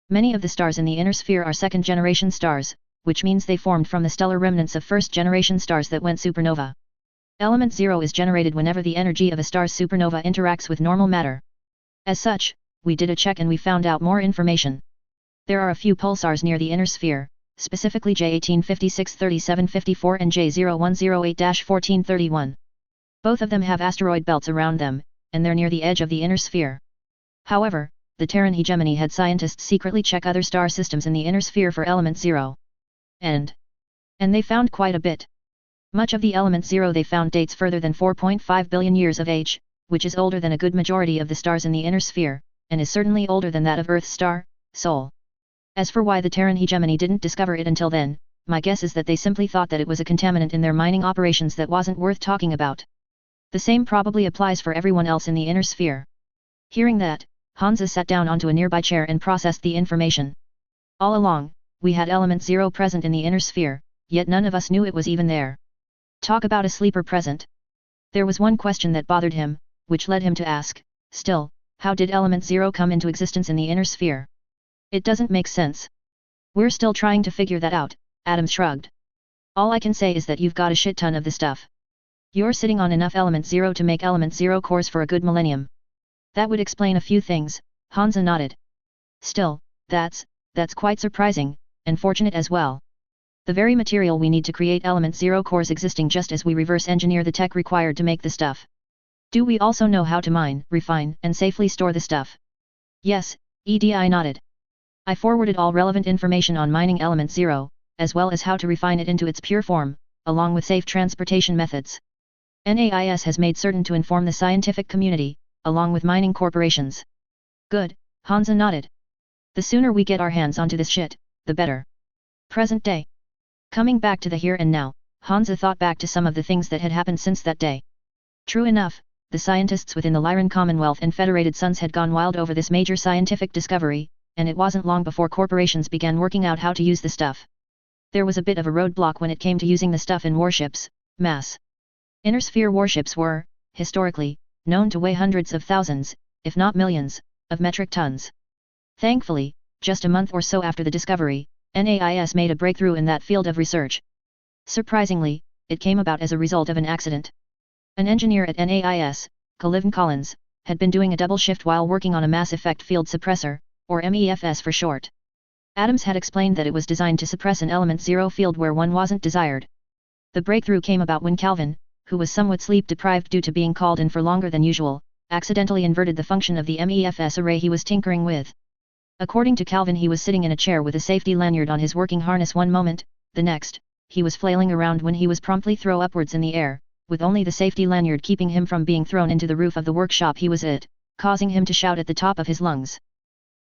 Many of the stars in the inner sphere are second-generation stars, which means they formed from the stellar remnants of first-generation stars that went supernova. Element Zero is generated whenever the energy of a star's supernova interacts with normal matter. As such, we did a check and we found out more information. There are a few pulsars near the inner sphere, specifically J18563754 and J0108-1431. Both of them have asteroid belts around them, and they're near the edge of the inner sphere. However, the Terran hegemony had scientists secretly check other star systems in the inner sphere for Element Zero. And they found quite a bit. Much of the Element Zero they found dates further than 4.5 billion years of age, which is older than a good majority of the stars in the inner sphere, and is certainly older than that of Earth's star, Sol. As for why the Terran hegemony didn't discover it until then, my guess is that they simply thought that it was a contaminant in their mining operations that wasn't worth talking about. The same probably applies for everyone else in the inner sphere." Hearing that, Hansa sat down onto a nearby chair and processed the information. "All along, we had Element Zero present in the inner sphere, yet none of us knew it was even there. Talk about a sleeper present." There was one question that bothered him, which led him to ask, still, how did Element Zero come into existence in the inner sphere? "It doesn't make sense. We're still trying to figure that out," Adams shrugged. "All I can say is that you've got a shit ton of the stuff. You're sitting on enough Element Zero to make Element Zero cores for a good millennium." "That would explain a few things," Hansa nodded. "Still, that's quite surprising, and fortunate as well. The very material we need to create Element Zero cores existing just as we reverse engineer the tech required to make the stuff. Do we also know how to mine, refine, and safely store the stuff?" "Yes," EDI nodded. "I forwarded all relevant information on mining Element Zero, as well as how to refine it into its pure form, along with safe transportation methods. NAIS has made certain to inform the scientific community, along with mining corporations." "Good," Hansa nodded. "The sooner we get our hands onto this shit, the better." Present day. Coming back to the here and now, Hansa thought back to some of the things that had happened since that day. True enough, the scientists within the Lyran Commonwealth and Federated Suns had gone wild over this major scientific discovery, and it wasn't long before corporations began working out how to use the stuff. There was a bit of a roadblock when it came to using the stuff in warships, mass Inner sphere warships were, historically, known to weigh hundreds of thousands, if not millions, of metric tons. Thankfully, just a month or so after the discovery, NAIS made a breakthrough in that field of research. Surprisingly, it came about as a result of an accident. An engineer at NAIS, Calvin Collins, had been doing a double shift while working on a mass effect field suppressor, or MEFS for short. Adams had explained that it was designed to suppress an element zero field where one wasn't desired. The breakthrough came about when Calvin, who was somewhat sleep-deprived due to being called in for longer than usual, accidentally inverted the function of the MEFS array he was tinkering with. According to Calvin, he was sitting in a chair with a safety lanyard on his working harness one moment, the next, he was flailing around when he was promptly thrown upwards in the air, with only the safety lanyard keeping him from being thrown into the roof of the workshop he was at, causing him to shout at the top of his lungs.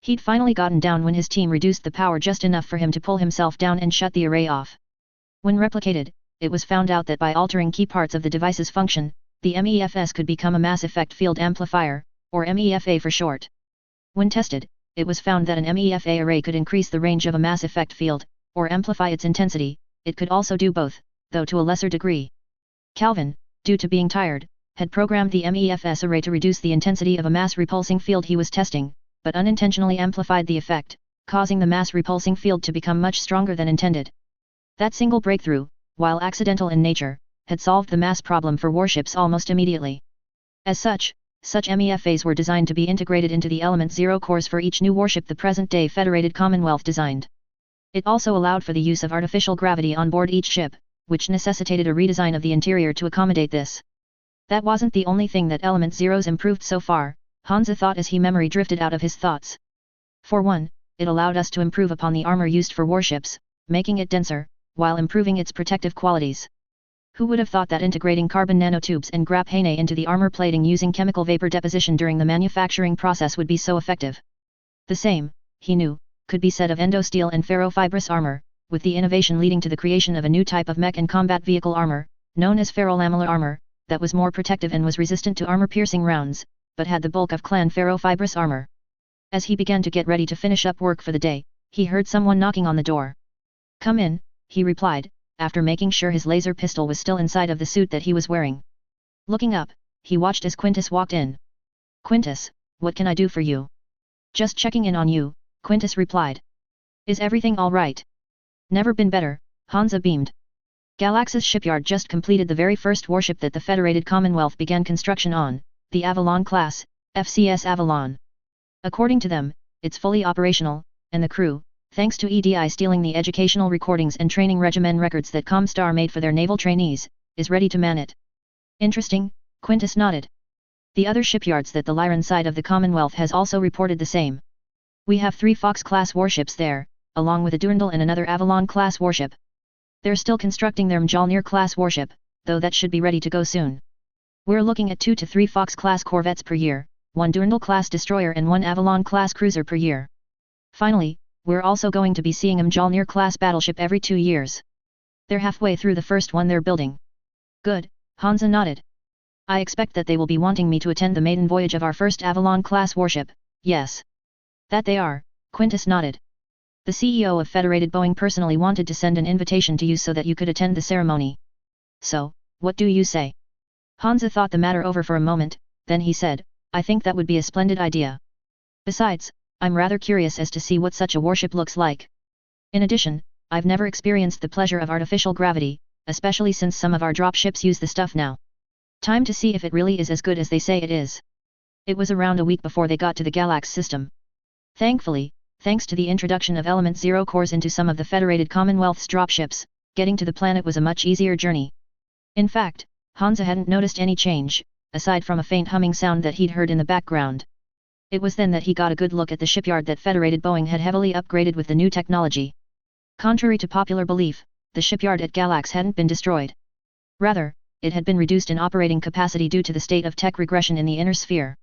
He'd finally gotten down when his team reduced the power just enough for him to pull himself down and shut the array off. When replicated, it was found out that by altering key parts of the device's function, the MEFS could become a mass effect field amplifier, or MEFA for short. When tested, it was found that an MEFA array could increase the range of a mass effect field, or amplify its intensity. It could also do both, though to a lesser degree. Calvin, due to being tired, had programmed the MEFS array to reduce the intensity of a mass repulsing field he was testing, but unintentionally amplified the effect, causing the mass repulsing field to become much stronger than intended. That single breakthrough, while accidental in nature, had solved the mass problem for warships almost immediately. As such MEFAs were designed to be integrated into the Element Zero cores for each new warship the present-day Federated Commonwealth designed. It also allowed for the use of artificial gravity on board each ship, which necessitated a redesign of the interior to accommodate this. That wasn't the only thing that Element Zero's improved so far, Hansa thought as he memory drifted out of his thoughts. For one, it allowed us to improve upon the armor used for warships, making it denser, while improving its protective qualities. Who would have thought that integrating carbon nanotubes and graphene into the armor plating using chemical vapor deposition during the manufacturing process would be so effective? The same, he knew, could be said of endosteel and ferrofibrous armor, with the innovation leading to the creation of a new type of mech and combat vehicle armor, known as ferrolamellar armor, that was more protective and was resistant to armor-piercing rounds, but had the bulk of clan ferrofibrous armor. As he began to get ready to finish up work for the day, he heard someone knocking on the door. "Come in," he replied, after making sure his laser pistol was still inside of the suit that he was wearing. Looking up, he watched as Quintus walked in. "Quintus, what can I do for you?" "Just checking in on you," Quintus replied. "Is everything all right?" "Never been better," Hansa beamed. Galax's shipyard just completed the very first warship that the Federated Commonwealth began construction on, the Avalon class, FCS Avalon. According to them, it's fully operational, and the crew, thanks to EDI stealing the educational recordings and training regimen records that Comstar made for their naval trainees, is ready to man it. "Interesting," Quintus nodded. "The other shipyards that the Lyran side of the Commonwealth has also reported the same. We have 3 Fox-class warships there, along with a Durandal and another Avalon-class warship. They're still constructing their Mjolnir-class warship, though that should be ready to go soon. We're looking at 2 to 3 Fox-class corvettes per year, 1 Durandal-class destroyer and 1 Avalon-class cruiser per year. Finally, we're also going to be seeing a Mjolnir-class battleship every 2 years. They're halfway through the first one they're building." "Good," Hansa nodded. "I expect that they will be wanting me to attend the maiden voyage of our first Avalon-class warship." "Yes. That they are," Quintus nodded. "The CEO of Federated Boeing personally wanted to send an invitation to you so that you could attend the ceremony. So, what do you say?" Hansa thought the matter over for a moment, then he said, "I think that would be a splendid idea. Besides, I'm rather curious as to see what such a warship looks like. In addition, I've never experienced the pleasure of artificial gravity, especially since some of our drop ships use the stuff now. Time to see if it really is as good as they say it is." It was around a week before they got to the Galax system. Thankfully, thanks to the introduction of Element Zero cores into some of the Federated Commonwealth's dropships, getting to the planet was a much easier journey. In fact, Hansa hadn't noticed any change, aside from a faint humming sound that he'd heard in the background. It was then that he got a good look at the shipyard that Federated Boeing had heavily upgraded with the new technology. Contrary to popular belief, the shipyard at Galax hadn't been destroyed. Rather, it had been reduced in operating capacity due to the state of tech regression in the inner sphere.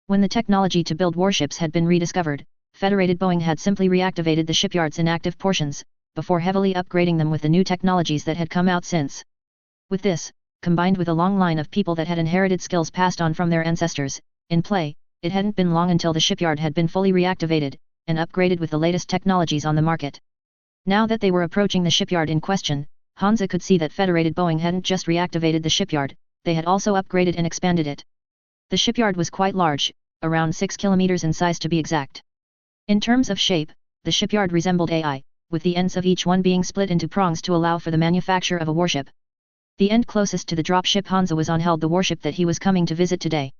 When the technology to build warships had been rediscovered, Federated Boeing had simply reactivated the shipyard's inactive portions, before heavily upgrading them with the new technologies that had come out since. With this, combined with a long line of people that had inherited skills passed on from their ancestors, in play, it hadn't been long until the shipyard had been fully reactivated, and upgraded with the latest technologies on the market. Now that they were approaching the shipyard in question, Hansa could see that Federated Boeing hadn't just reactivated the shipyard, they had also upgraded and expanded it. The shipyard was quite large, around 6 kilometers in size to be exact. In terms of shape, the shipyard resembled AI, with the ends of each one being split into prongs to allow for the manufacture of a warship. The end closest to the dropship Hansa was on held the warship that he was coming to visit today.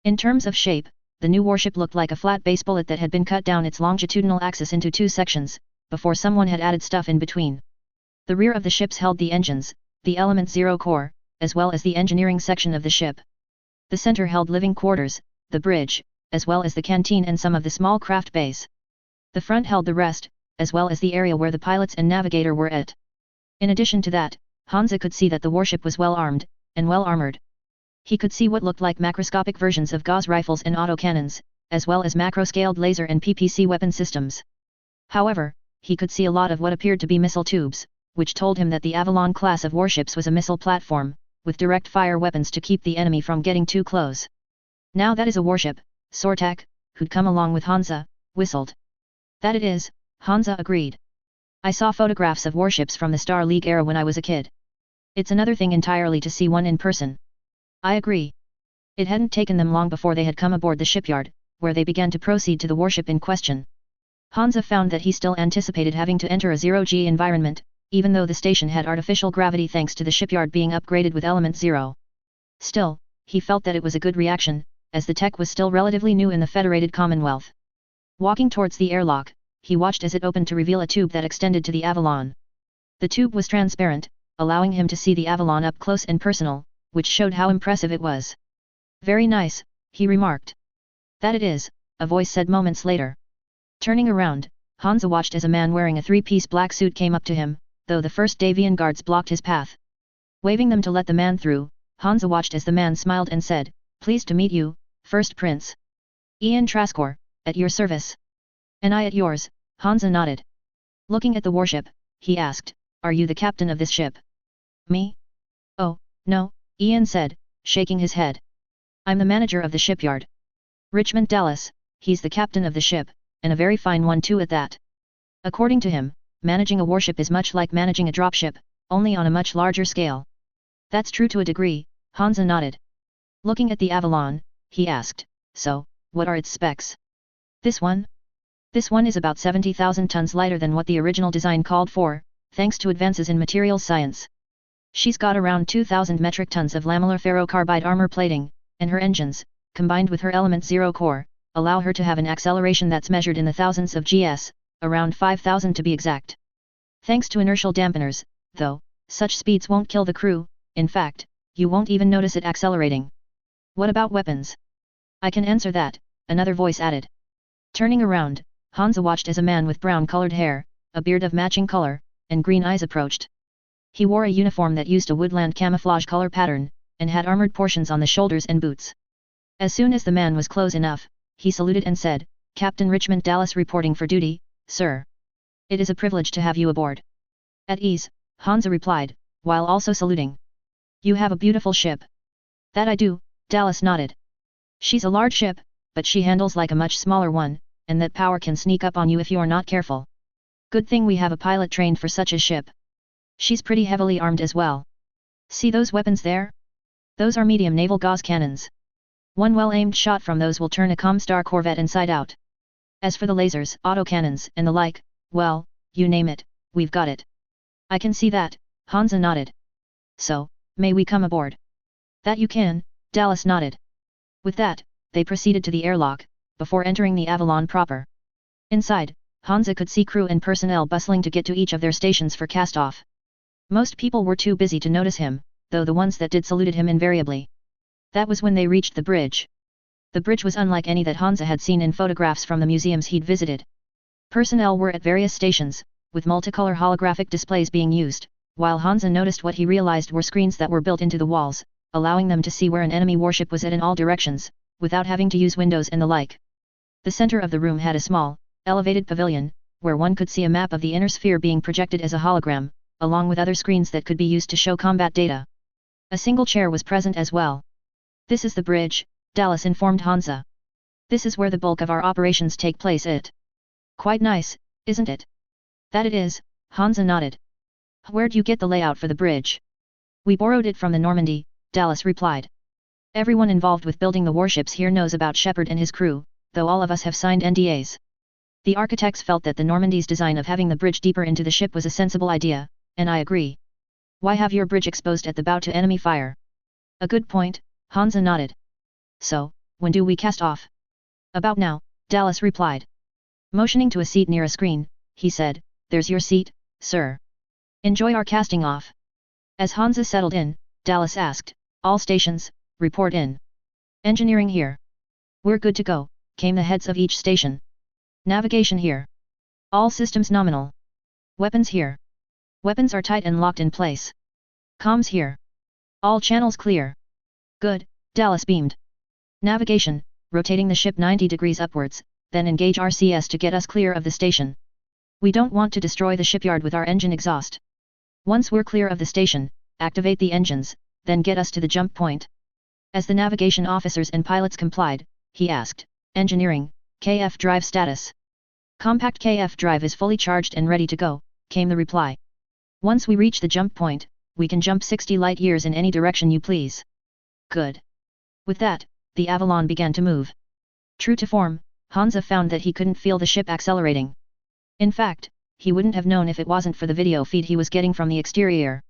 In terms of shape, the new warship looked like a flat base bullet that had been cut down its longitudinal axis into 2 sections, before someone had added stuff in between. The rear of the ships held the engines, the Element 0 core, as well as the engineering section of the ship. The center held living quarters, the bridge, as well as the canteen and some of the small craft bays. The front held the rest, as well as the area where the pilots and navigator were at. In addition to that, Hansa could see that the warship was well armed, and well armored. He could see what looked like macroscopic versions of Gauss rifles and autocannons, as well as macro-scaled laser and PPC weapon systems. However, he could see a lot of what appeared to be missile tubes, which told him that the Avalon class of warships was a missile platform, with direct fire weapons to keep the enemy from getting too close. Now that is a warship, Sortak, who'd come along with Hansa, whistled. That it is, Hansa agreed. I saw photographs of warships from the Star League era when I was a kid. It's another thing entirely to see one in person. I agree. It hadn't taken them long before they had come aboard the shipyard, where they began to proceed to the warship in question. Hansa found that he still anticipated having to enter a zero-G environment, even though the station had artificial gravity thanks to the shipyard being upgraded with Element 0. Still, he felt that it was a good reaction, as the tech was still relatively new in the Federated Commonwealth. Walking towards the airlock, he watched as it opened to reveal a tube that extended to the Avalon. The tube was transparent, allowing him to see the Avalon up close and personal, which showed how impressive it was. Very nice, he remarked. That it is, a voice said moments later. Turning around, Hansa watched as a man wearing a 3-piece black suit came up to him, though the first Davian guards blocked his path. Waving them to let the man through, Hansa watched as the man smiled and said, "Pleased to meet you, First Prince. Ian Traskor, at your service." "And I at yours," Hansa nodded. Looking at the warship, he asked, "Are you the captain of this ship?" "Me? Oh, no," Ian said, shaking his head. "I'm the manager of the shipyard. Richmond Dallas, he's the captain of the ship, and a very fine one too at that." According to him, managing a warship is much like managing a dropship, only on a much larger scale. "That's true to a degree," Hansa nodded. Looking at the Avalon, he asked, "So, what are its specs?" This one is about 70,000 tons lighter than what the original design called for, thanks to advances in materials science. She's got around 2,000 metric tons of lamellar ferrocarbide armor plating, and her engines, combined with her Element 0 core, allow her to have an acceleration that's measured in the thousands of gs, around 5,000 to be exact. Thanks to inertial dampeners, though, such speeds won't kill the crew, in fact, you won't even notice it accelerating. What about weapons? I can answer that, another voice added. Turning around, Hansa watched as a man with brown-colored hair, a beard of matching color, and green eyes approached. He wore a uniform that used a woodland camouflage color pattern, and had armored portions on the shoulders and boots. As soon as the man was close enough, he saluted and said, "Captain Richmond Dallas reporting for duty, sir. It is a privilege to have you aboard." "At ease," Hansa replied, while also saluting. "You have a beautiful ship." "That I do," Dallas nodded. "She's a large ship, but she handles like a much smaller one, and that power can sneak up on you if you're not careful. Good thing we have a pilot trained for such a ship. She's pretty heavily armed as well. See those weapons there? Those are medium naval Gauss cannons. One well-aimed shot from those will turn a Comstar corvette inside out. As for the lasers, autocannons, and the like, well, you name it, we've got it." "I can see that," Hansa nodded. "So, may we come aboard?" "That you can," Dallas nodded. With that, they proceeded to the airlock, before entering the Avalon proper. Inside, Hansa could see crew and personnel bustling to get to each of their stations for cast-off. Most people were too busy to notice him, though the ones that did saluted him invariably. That was when they reached the bridge. The bridge was unlike any that Hansa had seen in photographs from the museums he'd visited. Personnel were at various stations, with multicolor holographic displays being used, while Hansa noticed what he realized were screens that were built into the walls, allowing them to see where an enemy warship was at in all directions, without having to use windows and the like. The center of the room had a small, elevated pavilion, where one could see a map of the inner sphere being projected as a hologram, along with other screens that could be used to show combat data. A single chair was present as well. "This is the bridge," Dallas informed Hansa. "This is where the bulk of our operations take place at." "Quite nice, isn't it?" "That it is," Hansa nodded. "Where'd you get the layout for the bridge?" "We borrowed it from the Normandy," Dallas replied. Everyone involved with building the warships here knows about Shepard and his crew, though all of us have signed NDAs. The architects felt that the Normandy's design of having the bridge deeper into the ship was a sensible idea, and I agree. Why have your bridge exposed at the bow to enemy fire? A good point, Hansa nodded. So, when do we cast off? About now, Dallas replied. Motioning to a seat near a screen, he said, there's your seat, sir. Enjoy our casting off. As Hansa settled in, Dallas asked, all stations, report in. Engineering here. We're good to go, came the heads of each station. Navigation here. All systems nominal. Weapons here. Weapons are tight and locked in place. Comms here. All channels clear. Good, Dallas beamed. Navigation, rotating the ship 90 degrees upwards, then engage RCS to get us clear of the station. We don't want to destroy the shipyard with our engine exhaust. Once we're clear of the station, activate the engines, then get us to the jump point. As the navigation officers and pilots complied, he asked, Engineering, KF drive status. Compact KF drive is fully charged and ready to go, came the reply. Once we reach the jump point, we can jump 60 light years in any direction you please. Good. With that, the Avalon began to move. True to form, Hansa found that he couldn't feel the ship accelerating. In fact, he wouldn't have known if it wasn't for the video feed he was getting from the exterior.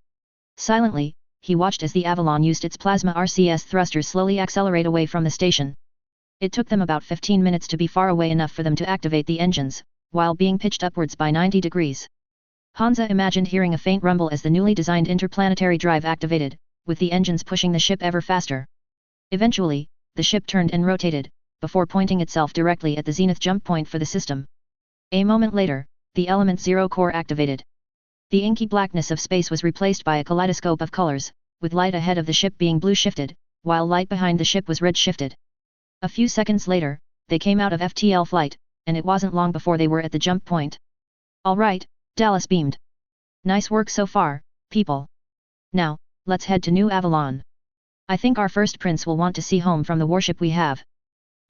Silently, he watched as the Avalon used its plasma RCS thrusters slowly accelerate away from the station. It took them about 15 minutes to be far away enough for them to activate the engines, while being pitched upwards by 90 degrees. Hansa imagined hearing a faint rumble as the newly designed interplanetary drive activated, with the engines pushing the ship ever faster. Eventually, the ship turned and rotated, before pointing itself directly at the zenith jump point for the system. A moment later, the Element Zero core activated. The inky blackness of space was replaced by a kaleidoscope of colors, with light ahead of the ship being blue shifted, while light behind the ship was red shifted. A few seconds later, they came out of FTL flight, and it wasn't long before they were at the jump point. All right, Dallas beamed. Nice work so far, people. Now, let's head to New Avalon. I think our first prince will want to see home from the warship we have.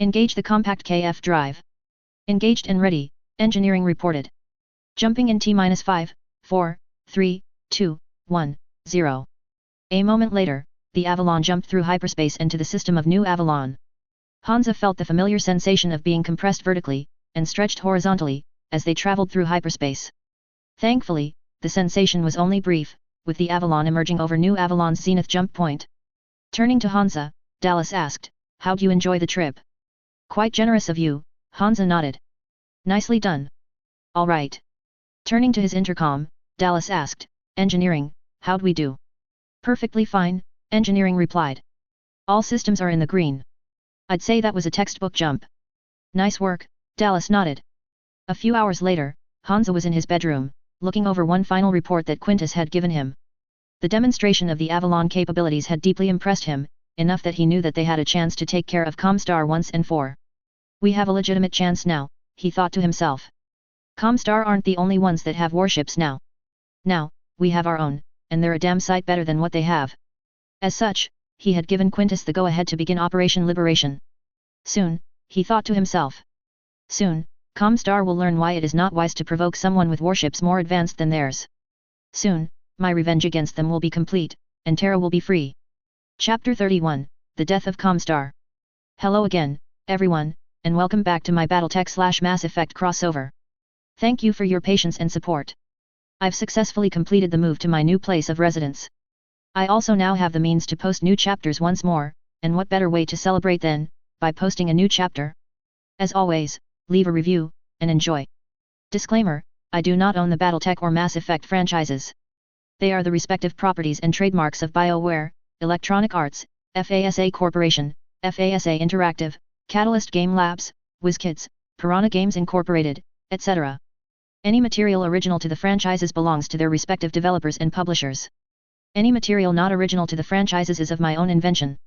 Engage the compact KF drive. Engaged and ready, engineering reported. Jumping in T-5, 4, 3, 2, 1, 0. A moment later, the Avalon jumped through hyperspace into the system of New Avalon. Hansa felt the familiar sensation of being compressed vertically, and stretched horizontally, as they traveled through hyperspace. Thankfully, the sensation was only brief, with the Avalon emerging over New Avalon's zenith jump point. Turning to Hansa, Dallas asked, how'd you enjoy the trip? Quite generous of you, Hansa nodded. Nicely done. All right. Turning to his intercom, Dallas asked, Engineering, how'd we do? Perfectly fine, Engineering replied. All systems are in the green. I'd say that was a textbook jump. Nice work, Dallas nodded. A few hours later, Hansa was in his bedroom, looking over one final report that Quintus had given him. The demonstration of the Avalon capabilities had deeply impressed him, enough that he knew that they had a chance to take care of Comstar once and for. We have a legitimate chance now, he thought to himself. Comstar aren't the only ones that have warships now. Now, we have our own, and they're a damn sight better than what they have. As such, he had given Quintus the go-ahead to begin Operation Liberation. Soon, he thought to himself. Soon, Comstar will learn why it is not wise to provoke someone with warships more advanced than theirs. Soon, my revenge against them will be complete, and Terra will be free. Chapter 31, The Death of Comstar. Hello again, everyone, and welcome back to my BattleTech Mass Effect crossover. Thank you for your patience and support. I've successfully completed the move to my new place of residence. I also now have the means to post new chapters once more, and what better way to celebrate than, by posting a new chapter? As always, leave a review, and enjoy. Disclaimer, I do not own the BattleTech or Mass Effect franchises. They are the respective properties and trademarks of BioWare, Electronic Arts, FASA Corporation, FASA Interactive, Catalyst Game Labs, WizKids, Piranha Games Incorporated, etc. Any material original to the franchises belongs to their respective developers and publishers. Any material not original to the franchises is of my own invention.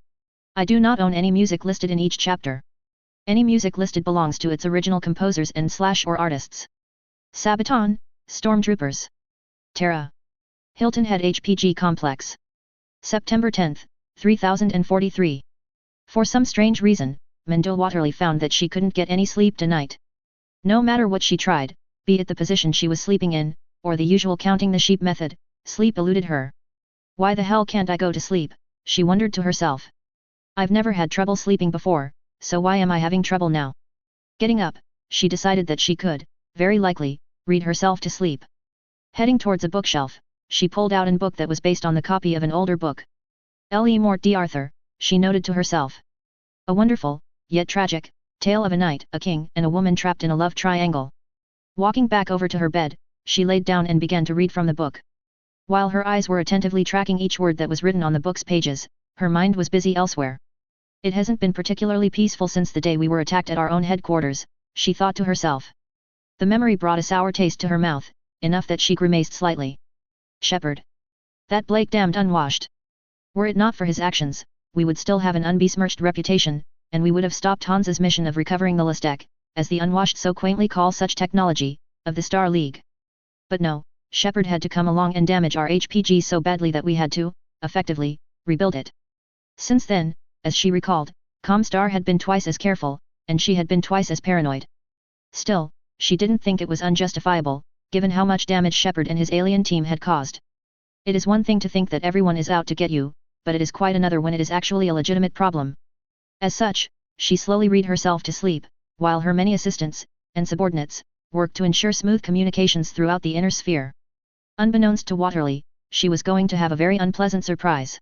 I do not own any music listed in each chapter. Any music listed belongs to its original composers and / or artists. Sabaton, Stormtroopers. Terra. Hilton Head HPG Complex. September 10, 3043. For some strange reason, Mendel Waterley found that she couldn't get any sleep tonight. No matter what she tried, be it the position she was sleeping in, or the usual counting the sheep method, sleep eluded her. Why the hell can't I go to sleep? she wondered to herself. I've never had trouble sleeping before, so why am I having trouble now? Getting up, she decided that she could, very likely, read herself to sleep. Heading towards a bookshelf, she pulled out a book that was based on the copy of an older book. Le Morte d'Arthur, she noted to herself. A wonderful, yet tragic, tale of a knight, a king, and a woman trapped in a love triangle. Walking back over to her bed, she laid down and began to read from the book. While her eyes were attentively tracking each word that was written on the book's pages, her mind was busy elsewhere. It hasn't been particularly peaceful since the day we were attacked at our own headquarters, she thought to herself. The memory brought a sour taste to her mouth, enough that she grimaced slightly. Shepard. That Blake damned unwashed. Were it not for his actions, we would still have an unbesmirched reputation, and we would have stopped Hans's mission of recovering the Lastek, as the unwashed so quaintly call such technology, of the Star League. But no, Shepard had to come along and damage our HPG so badly that we had to, effectively, rebuild it. Since then, as she recalled, Comstar had been twice as careful, and she had been twice as paranoid. Still, she didn't think it was unjustifiable, given how much damage Shepard and his alien team had caused. It is one thing to think that everyone is out to get you, but it is quite another when it is actually a legitimate problem. As such, she slowly read herself to sleep, while her many assistants, and subordinates, worked to ensure smooth communications throughout the inner sphere. Unbeknownst to Waterly, she was going to have a very unpleasant surprise.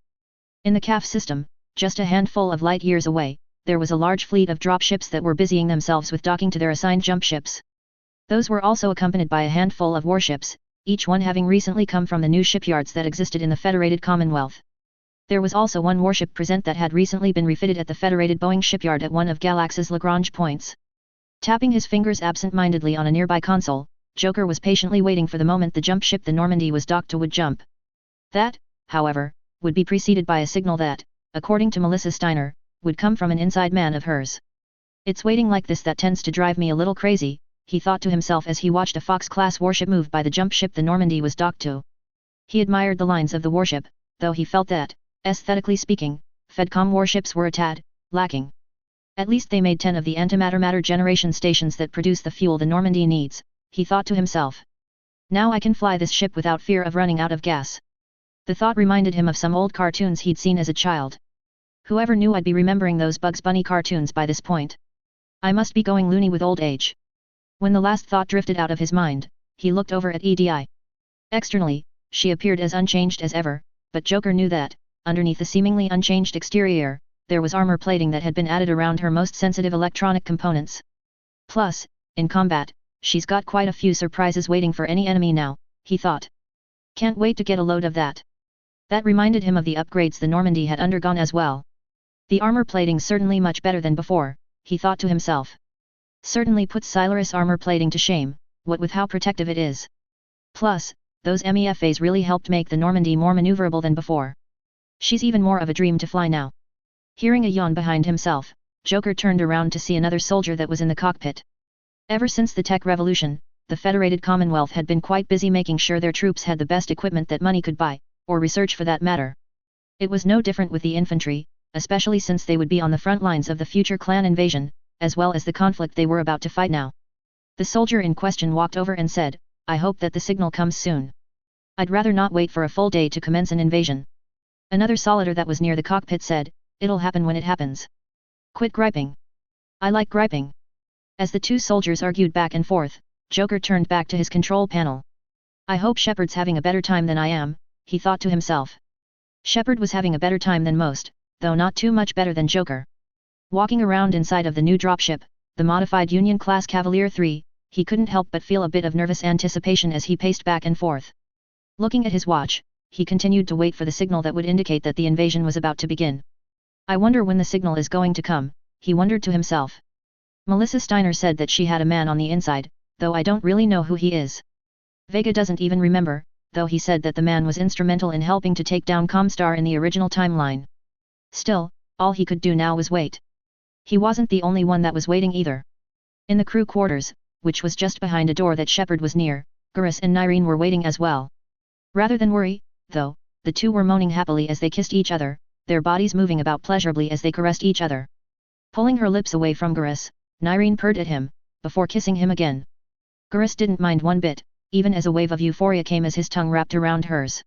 In the CAF system, just a handful of light years away, there was a large fleet of dropships that were busying themselves with docking to their assigned jump ships. Those were also accompanied by a handful of warships, each one having recently come from the new shipyards that existed in the Federated Commonwealth. There was also one warship present that had recently been refitted at the Federated Boeing shipyard at one of Galax's Lagrange points. Tapping his fingers absent-mindedly on a nearby console, Joker was patiently waiting for the moment the jump ship the Normandy was docked to would jump. That, however, would be preceded by a signal that, according to Melissa Steiner, would come from an inside man of hers. It's waiting like this that tends to drive me a little crazy, he thought to himself as he watched a Fox-class warship move by the jump ship the Normandy was docked to. He admired the lines of the warship, though he felt that, aesthetically speaking, Fedcom warships were a tad lacking. At least they made 10 of the antimatter generation stations that produce the fuel the Normandy needs, he thought to himself. Now I can fly this ship without fear of running out of gas. The thought reminded him of some old cartoons he'd seen as a child. Whoever knew I'd be remembering those Bugs Bunny cartoons by this point. I must be going loony with old age. When the last thought drifted out of his mind, he looked over at EDI. Externally, she appeared as unchanged as ever, but Joker knew that, underneath the seemingly unchanged exterior, there was armor plating that had been added around her most sensitive electronic components. Plus, in combat, she's got quite a few surprises waiting for any enemy now, he thought. Can't wait to get a load of that. That reminded him of the upgrades the Normandy had undergone as well. The armor plating's certainly much better than before, he thought to himself. Certainly puts Silaris armor plating to shame, what with how protective it is. Plus, those MEFAs really helped make the Normandy more maneuverable than before. She's even more of a dream to fly now. Hearing a yawn behind himself, Joker turned around to see another soldier that was in the cockpit. Ever since the tech revolution, the Federated Commonwealth had been quite busy making sure their troops had the best equipment that money could buy, or research for that matter. It was no different with the infantry, especially since they would be on the front lines of the future clan invasion, as well as the conflict they were about to fight now. The soldier in question walked over and said, I hope that the signal comes soon. I'd rather not wait for a full day to commence an invasion. Another solider that was near the cockpit said, it'll happen when it happens. Quit griping. I like griping. As the two soldiers argued back and forth, Joker turned back to his control panel. I hope Shepard's having a better time than I am, he thought to himself. Shepard was having a better time than most, though not too much better than Joker. Walking around inside of the new dropship, the modified Union-class Cavalier 3, he couldn't help but feel a bit of nervous anticipation as he paced back and forth. Looking at his watch, he continued to wait for the signal that would indicate that the invasion was about to begin. I wonder when the signal is going to come, he wondered to himself. Melissa Steiner said that she had a man on the inside, though I don't really know who he is. Vega doesn't even remember, though he said that the man was instrumental in helping to take down Comstar in the original timeline. Still, all he could do now was wait. He wasn't the only one that was waiting either. In the crew quarters, which was just behind a door that Shepard was near, Gurus and Nyreen were waiting as well. Rather than worry, though, the two were moaning happily as they kissed each other, their bodies moving about pleasurably as they caressed each other. Pulling her lips away from Gurus, Nyreen purred at him, before kissing him again. Gurus didn't mind one bit, even as a wave of euphoria came as his tongue wrapped around hers.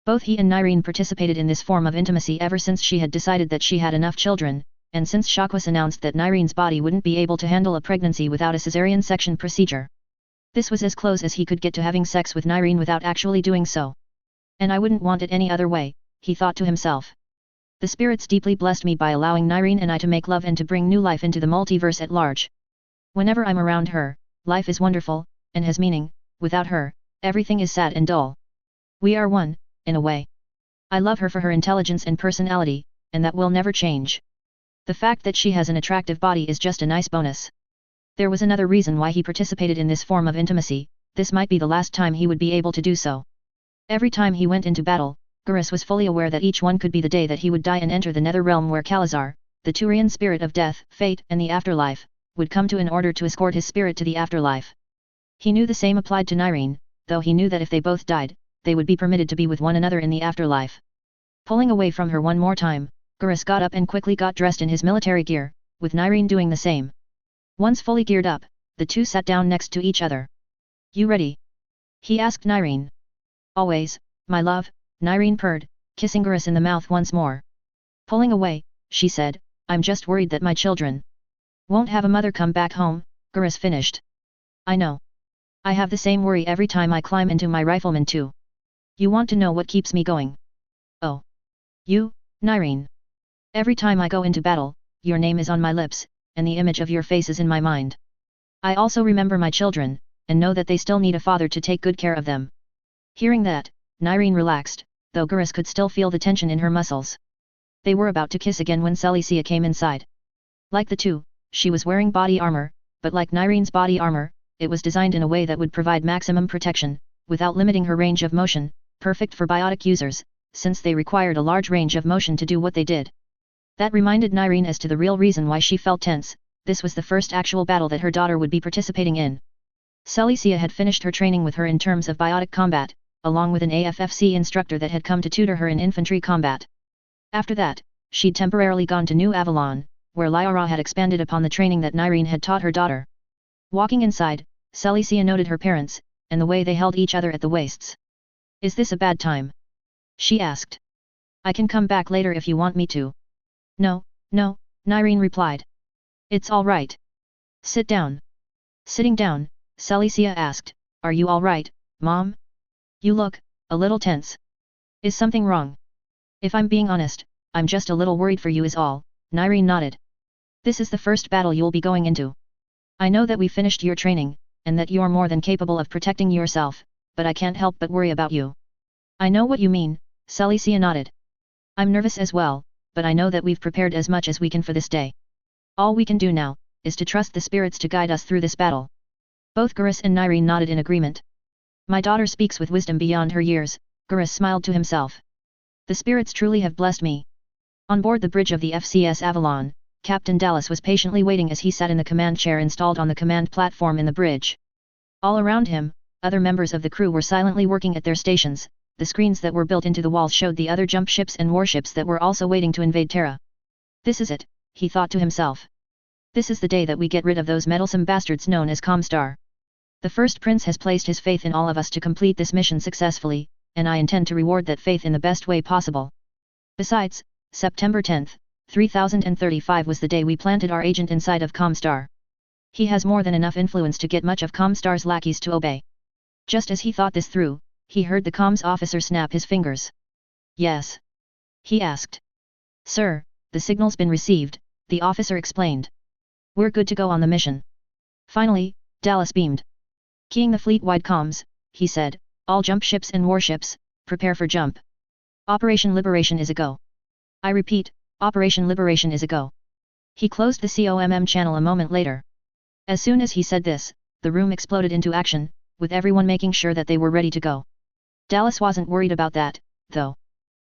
Both he and Nyreen participated in this form of intimacy ever since she had decided that she had enough children, and since Shakwas announced that Nyreen's body wouldn't be able to handle a pregnancy without a cesarean section procedure. This was as close as he could get to having sex with Nyreen without actually doing so. And I wouldn't want it any other way, he thought to himself. The spirits deeply blessed me by allowing Nyreen and I to make love and to bring new life into the multiverse at large. Whenever I'm around her, life is wonderful, and has meaning. Without her, everything is sad and dull. We are one, in a way. I love her for her intelligence and personality, and that will never change. The fact that she has an attractive body is just a nice bonus. There was another reason why he participated in this form of intimacy. This might be the last time he would be able to do so. Every time he went into battle, Gurus was fully aware that each one could be the day that he would die and enter the nether realm where Kalazar, the Turian spirit of death, fate and the afterlife, would come to in order to escort his spirit to the afterlife. He knew the same applied to Nyreen, though he knew that if they both died, they would be permitted to be with one another in the afterlife. Pulling away from her one more time, Gurus got up and quickly got dressed in his military gear, with Nyreen doing the same. Once fully geared up, the two sat down next to each other. You ready? He asked Nyreen. Always, my love, Nyreen purred, kissing Gurus in the mouth once more. Pulling away, she said, I'm just worried that my children won't have a mother come back home, Gurus finished. I know. I have the same worry every time I climb into my rifleman too. You want to know what keeps me going? Oh. You, Nyreen. Every time I go into battle, your name is on my lips, and the image of your face is in my mind. I also remember my children, and know that they still need a father to take good care of them. Hearing that, Nyreen relaxed, though Gurus could still feel the tension in her muscles. They were about to kiss again when Celicia came inside. Like the two, she was wearing body armor, but like Nyreen's body armor, it was designed in a way that would provide maximum protection, without limiting her range of motion, perfect for biotic users, since they required a large range of motion to do what they did. That reminded Nyreen as to the real reason why she felt tense. This was the first actual battle that her daughter would be participating in. Celicia had finished her training with her in terms of biotic combat, along with an AFFC instructor that had come to tutor her in infantry combat. After that, she'd temporarily gone to New Avalon, where Lyra had expanded upon the training that Nyreen had taught her daughter. Walking inside, Celicia noted her parents, and the way they held each other at the waists. Is this a bad time? She asked. I can come back later if you want me to. No, Nyreen replied. It's all right. Sit down. Sitting down, Celicia asked, Are you all right, Mom? You look a little tense. Is something wrong? If I'm being honest, I'm just a little worried for you is all, Nyreen nodded. This is the first battle you'll be going into. I know that we finished your training, and that you're more than capable of protecting yourself, but I can't help but worry about you. I know what you mean, Celicia nodded. I'm nervous as well, but I know that we've prepared as much as we can for this day. All we can do now, is to trust the spirits to guide us through this battle. Both Gurus and Nyreen nodded in agreement. My daughter speaks with wisdom beyond her years, Gurus smiled to himself. The spirits truly have blessed me. On board the bridge of the FCS Avalon, Captain Dallas was patiently waiting as he sat in the command chair installed on the command platform in the bridge. All around him, other members of the crew were silently working at their stations. The screens that were built into the walls showed the other jump ships and warships that were also waiting to invade Terra. This is it, he thought to himself. This is the day that we get rid of those meddlesome bastards known as Comstar. The First Prince has placed his faith in all of us to complete this mission successfully, and I intend to reward that faith in the best way possible. Besides, September 10th, 3035 was the day we planted our agent inside of Comstar. He has more than enough influence to get much of Comstar's lackeys to obey. Just as he thought this through, he heard the comms officer snap his fingers. Yes? He asked. Sir, the signal's been received, the officer explained. We're good to go on the mission. Finally, Dallas beamed. Keying the fleet-wide comms, he said, all jump ships and warships, prepare for jump. Operation Liberation is a go. I repeat, Operation Liberation is a go. He closed the COMM channel a moment later. As soon as he said this, the room exploded into action, with everyone making sure that they were ready to go. Dallas wasn't worried about that, though.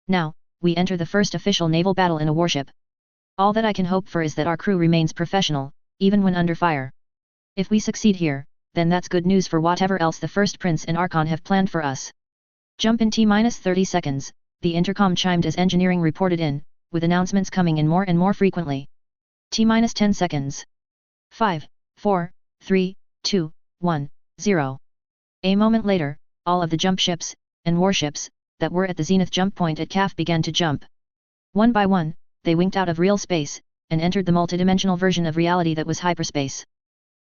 Now, we enter the first official naval battle in a warship. All that I can hope for is that our crew remains professional, even when under fire. If we succeed here, then that's good news for whatever else the First Prince and Archon have planned for us. Jump in T-30 seconds, the intercom chimed as engineering reported in, with announcements coming in more and more frequently. T-10 seconds. 5, 4, 3, 2, 1, 0. A moment later, all of the jump ships and warships that were at the zenith jump point at CAF began to jump. One by one, they winked out of real space, and entered the multidimensional version of reality that was hyperspace.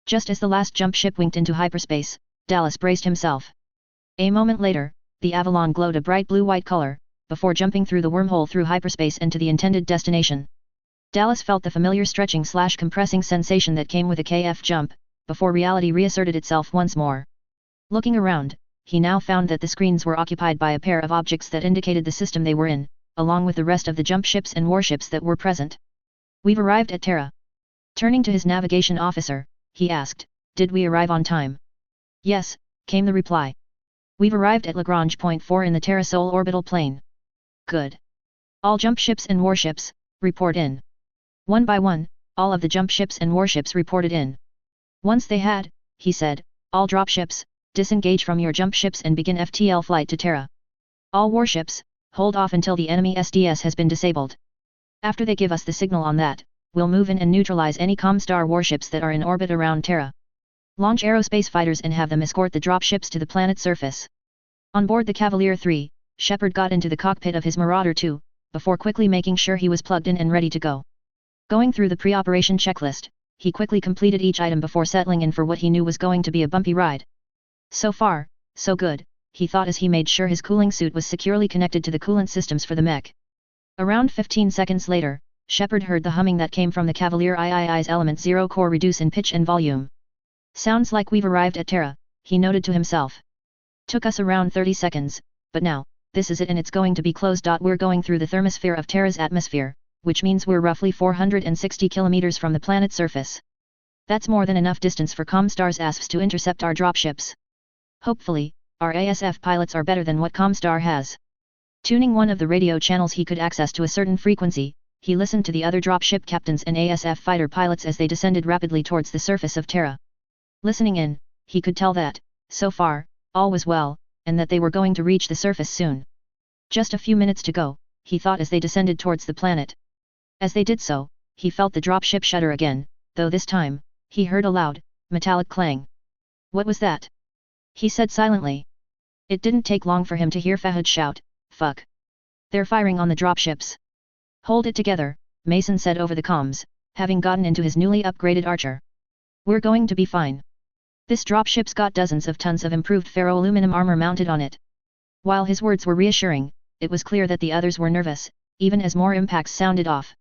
Just as the last jump ship winked into hyperspace, Dallas braced himself. A moment later, the Avalon glowed a bright blue-white color, before jumping through the wormhole through hyperspace and to the intended destination. Dallas felt the familiar stretching/compressing sensation that came with a KF jump, before reality reasserted itself once more. Looking around, he now found that the screens were occupied by a pair of objects that indicated the system they were in, along with the rest of the jump ships and warships that were present. "We've arrived at Terra." Turning to his navigation officer, he asked, "Did we arrive on time?" "Yes," came the reply. "We've arrived at Lagrange Point 4 in the Terra Sol orbital plane." "Good. All jump ships and warships, report in." One by one, all of the jump ships and warships reported in. Once they had, he said, "All dropships, disengage from your jump ships and begin FTL flight to Terra. All warships, hold off until the enemy SDS has been disabled. After they give us the signal on that, we'll move in and neutralize any Comstar warships that are in orbit around Terra. Launch aerospace fighters and have them escort the dropships to the planet's surface." On board the Cavalier 3, Shepard got into the cockpit of his Marauder 2, before quickly making sure he was plugged in and ready to go. Going through the pre-operation checklist, he quickly completed each item before settling in for what he knew was going to be a bumpy ride. So far, so good, he thought as he made sure his cooling suit was securely connected to the coolant systems for the mech. Around 15 seconds later, Shepard heard the humming that came from the Cavalier III's Element 0 core reduce in pitch and volume. "Sounds like we've arrived at Terra," he noted to himself. "Took us around 30 seconds, but now, this is it and it's going to be closed. We're going through the thermosphere of Terra's atmosphere, which means we're roughly 460 kilometers from the planet's surface. That's more than enough distance for Comstar's ASFs to intercept our dropships. Hopefully, our ASF pilots are better than what Comstar has." Tuning one of the radio channels he could access to a certain frequency, he listened to the other dropship captains and ASF fighter pilots as they descended rapidly towards the surface of Terra. Listening in, he could tell that, so far, all was well, and that they were going to reach the surface soon. Just a few minutes to go, he thought as they descended towards the planet. As they did so, he felt the dropship shudder again, though this time, he heard a loud, metallic clang. "What was that?" he said silently. It didn't take long for him to hear Fahad shout, "Fuck! They're firing on the dropships." "Hold it together," Mason said over the comms, having gotten into his newly upgraded Archer. "We're going to be fine. This dropship's got dozens of tons of improved ferroaluminum armor mounted on it." While his words were reassuring, it was clear that the others were nervous, even as more impacts sounded off.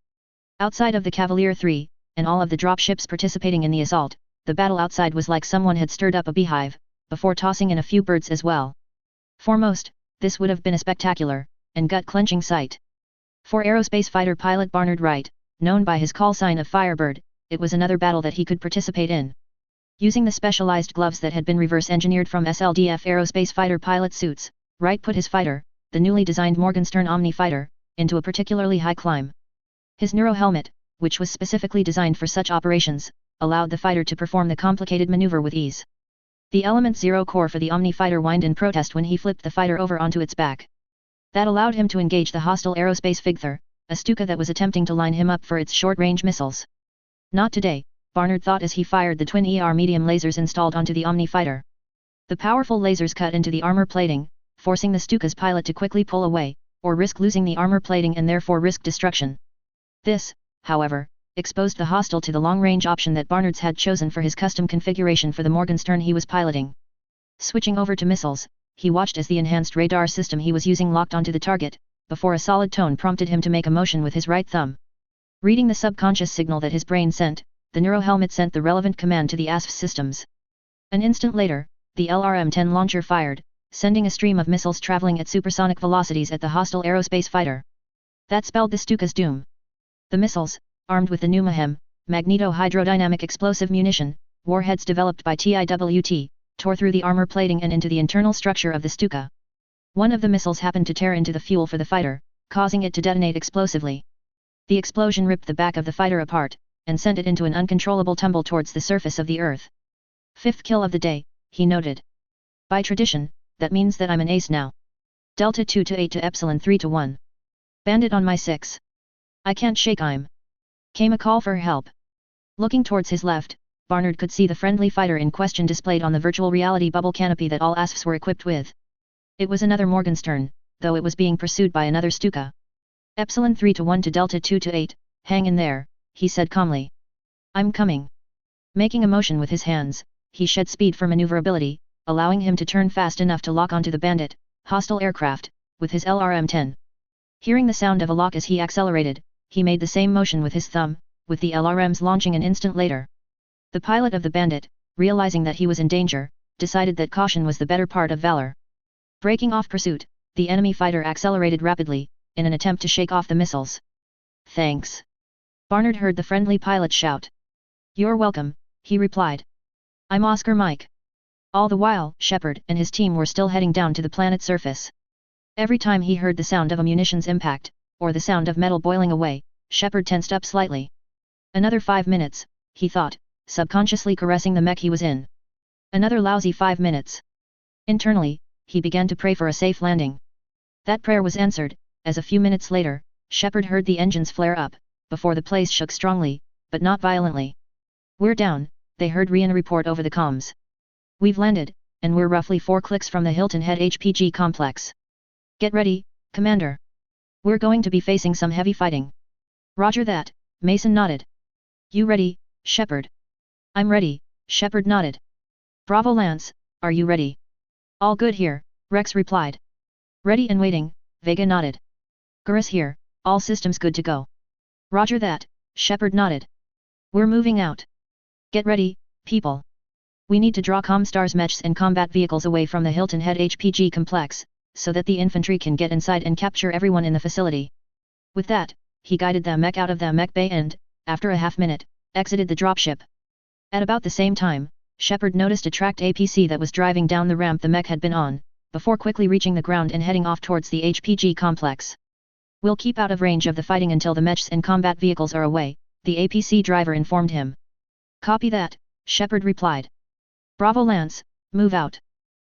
Outside of the Cavalier 3, and all of the dropships participating in the assault, the battle outside was like someone had stirred up a beehive, before tossing in a few birds as well. For most, this would have been a spectacular, and gut-clenching sight. For aerospace fighter pilot Barnard Wright, known by his call sign of Firebird, it was another battle that he could participate in. Using the specialized gloves that had been reverse-engineered from SLDF aerospace fighter pilot suits, Wright put his fighter, the newly designed Morgenstern Omni fighter, into a particularly high climb. His neurohelmet, which was specifically designed for such operations, allowed the fighter to perform the complicated maneuver with ease. The Element 0 core for the Omni fighter whined in protest when he flipped the fighter over onto its back. That allowed him to engage the hostile aerospace Figther, a Stuka that was attempting to line him up for its short-range missiles. "Not today," Barnard thought as he fired the twin ER medium lasers installed onto the Omni fighter. The powerful lasers cut into the armor plating, forcing the Stuka's pilot to quickly pull away, or risk losing the armor plating and therefore risk destruction. This, however, exposed the hostile to the long-range option that Barnard's had chosen for his custom configuration for the Morgenstern he was piloting. Switching over to missiles, he watched as the enhanced radar system he was using locked onto the target, before a solid tone prompted him to make a motion with his right thumb. Reading the subconscious signal that his brain sent, the neurohelmet sent the relevant command to the ASF systems. An instant later, the LRM-10 launcher fired, sending a stream of missiles traveling at supersonic velocities at the hostile aerospace fighter. That spelled the Stuka's doom. The missiles, armed with the new MAHEM, magneto-hydrodynamic explosive munition, warheads developed by TIWT, tore through the armor plating and into the internal structure of the Stuka. One of the missiles happened to tear into the fuel for the fighter, causing it to detonate explosively. The explosion ripped the back of the fighter apart, and sent it into an uncontrollable tumble towards the surface of the Earth. "Fifth kill of the day," he noted. "By tradition, that means that I'm an ace now. Delta 2 to 8 to Epsilon 3 to 1. Bandit on my 6. I can't shake I'm." Came a call for help. Looking towards his left, Barnard could see the friendly fighter in question displayed on the virtual reality bubble canopy that all ASFs were equipped with. It was another Morgenstern, though it was being pursued by another Stuka. Epsilon 3 to 1 to Delta 2 to 8, hang in there, he said calmly. I'm coming. Making a motion with his hands, he shed speed for maneuverability, allowing him to turn fast enough to lock onto the bandit, hostile aircraft, with his LRM-10. Hearing the sound of a lock as he accelerated, he made the same motion with his thumb, with the LRMs launching an instant later. The pilot of the bandit, realizing that he was in danger, decided that caution was the better part of valor. Breaking off pursuit, the enemy fighter accelerated rapidly, in an attempt to shake off the missiles. Thanks. Barnard heard the friendly pilot shout. You're welcome, he replied. I'm Oscar Mike. All the while, Shepard and his team were still heading down to the planet's surface. Every time he heard the sound of a munitions impact, or the sound of metal boiling away, Shepard tensed up slightly. Another 5 minutes, he thought, subconsciously caressing the mech he was in. Another lousy 5 minutes. Internally, he began to pray for a safe landing. That prayer was answered, as a few minutes later, Shepard heard the engines flare up, before the place shook strongly, but not violently. We're down, they heard Rian report over the comms. We've landed, and we're roughly 4 clicks from the Hilton Head HPG complex. Get ready, Commander. We're going to be facing some heavy fighting. Roger that, Mason nodded. You ready, Shepard? I'm ready, Shepard nodded. Bravo Lance, are you ready? All good here, Rex replied. Ready and waiting, Vega nodded. Gurus here, all systems good to go. Roger that, Shepard nodded. We're moving out. Get ready, people. We need to draw Comstar's mechs and combat vehicles away from the Hilton Head HPG complex, so that the infantry can get inside and capture everyone in the facility. With that, he guided the mech out of the mech bay and, after a half-minute, exited the dropship. At about the same time, Shepard noticed a tracked APC that was driving down the ramp the mech had been on, before quickly reaching the ground and heading off towards the HPG complex. We'll keep out of range of the fighting until the mechs and combat vehicles are away, the APC driver informed him. Copy that, Shepard replied. Bravo Lance, move out.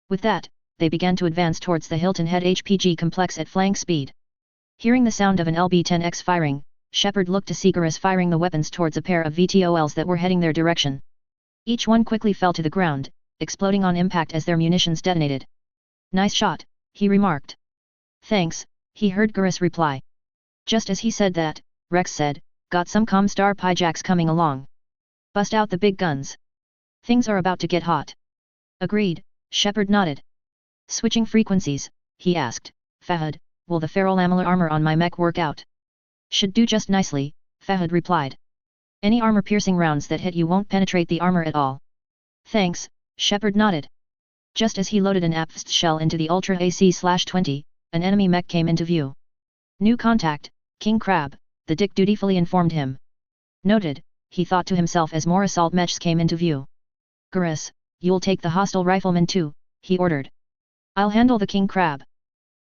With that, they began to advance towards the Hilton Head HPG complex at flank speed. Hearing the sound of an LB-10X firing, Shepard looked to see Gurus firing the weapons towards a pair of VTOLs that were heading their direction. Each one quickly fell to the ground, exploding on impact as their munitions detonated. Nice shot, he remarked. Thanks, he heard Gurus reply. Just as he said that, Rex said, got some Comstar Pyjaks coming along. Bust out the big guns. Things are about to get hot. Agreed, Shepard nodded. Switching frequencies, he asked, Fahad, will the ferrolamellar armor on my mech work out? Should do just nicely, Fahad replied. Any armor-piercing rounds that hit you won't penetrate the armor at all. Thanks, Shepard nodded. Just as he loaded an APFST shell into the Ultra AC-20, an enemy mech came into view. New contact, King Crab, the Dick dutifully informed him. Noted, he thought to himself as more assault mechs came into view. Gurus, you'll take the hostile rifleman too, he ordered. I'll handle the King Crab.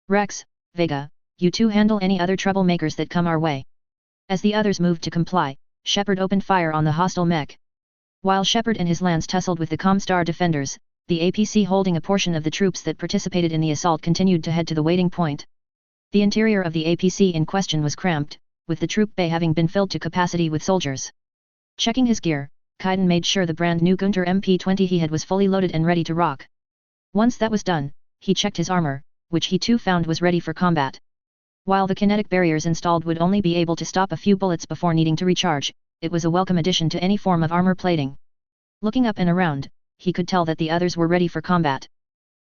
Rex, Vega, you two handle any other troublemakers that come our way. As the others moved to comply, Shepard opened fire on the hostile mech. While Shepard and his lance tussled with the Comstar defenders, the APC holding a portion of the troops that participated in the assault continued to head to the waiting point. The interior of the APC in question was cramped, with the troop bay having been filled to capacity with soldiers. Checking his gear, Kaiden made sure the brand new Gunter MP-20 he had was fully loaded and ready to rock. Once that was done, he checked his armor, which he too found was ready for combat. While the kinetic barriers installed would only be able to stop a few bullets before needing to recharge, it was a welcome addition to any form of armor plating. Looking up and around, he could tell that the others were ready for combat.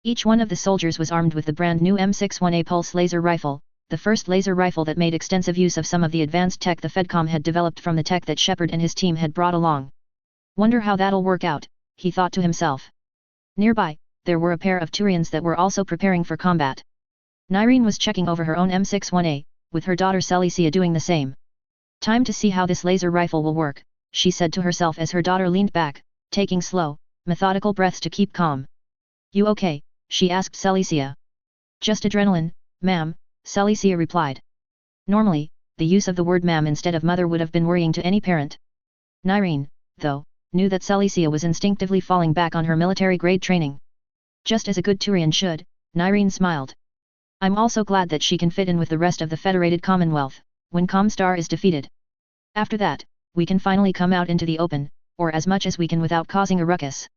Each one of the soldiers was armed with the brand new M61A pulse laser rifle, the first laser rifle that made extensive use of some of the advanced tech the Fedcom had developed from the tech that Shepard and his team had brought along. Wonder how that'll work out, he thought to himself. Nearby, there were a pair of Turians that were also preparing for combat. Nyreen was checking over her own M61A, with her daughter Celicia doing the same. Time to see how this laser rifle will work, she said to herself as her daughter leaned back, taking slow, methodical breaths to keep calm. You okay? She asked Celicia. Just adrenaline, ma'am, Celicia replied. Normally, the use of the word ma'am instead of mother would have been worrying to any parent. Nyreen, though, knew that Celicia was instinctively falling back on her military-grade training. Just as a good Turian should, Nyreen smiled. I'm also glad that she can fit in with the rest of the Federated Commonwealth, when Comstar is defeated. After that, we can finally come out into the open, or as much as we can without causing a ruckus.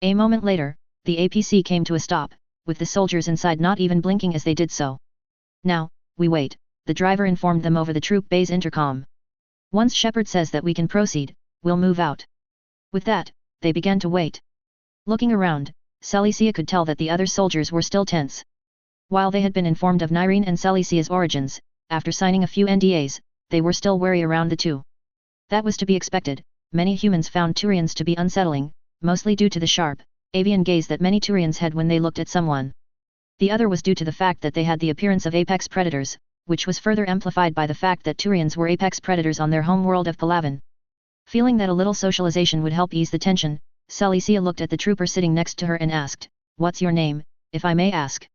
A moment later, the APC came to a stop, with the soldiers inside not even blinking as they did so. Now, we wait, the driver informed them over the troop bay's intercom. Once Shepard says that we can proceed, we'll move out. With that, they began to wait. Looking around, Celicia could tell that the other soldiers were still tense. While they had been informed of Nyreen and Celicia's origins, after signing a few NDAs, they were still wary around the two. That was to be expected. Many humans found Turians to be unsettling, mostly due to the sharp, avian gaze that many Turians had when they looked at someone. The other was due to the fact that they had the appearance of apex predators, which was further amplified by the fact that Turians were apex predators on their home world of Palaven. Feeling that a little socialization would help ease the tension, Celicia looked at the trooper sitting next to her and asked, "What's your name, if I may ask?"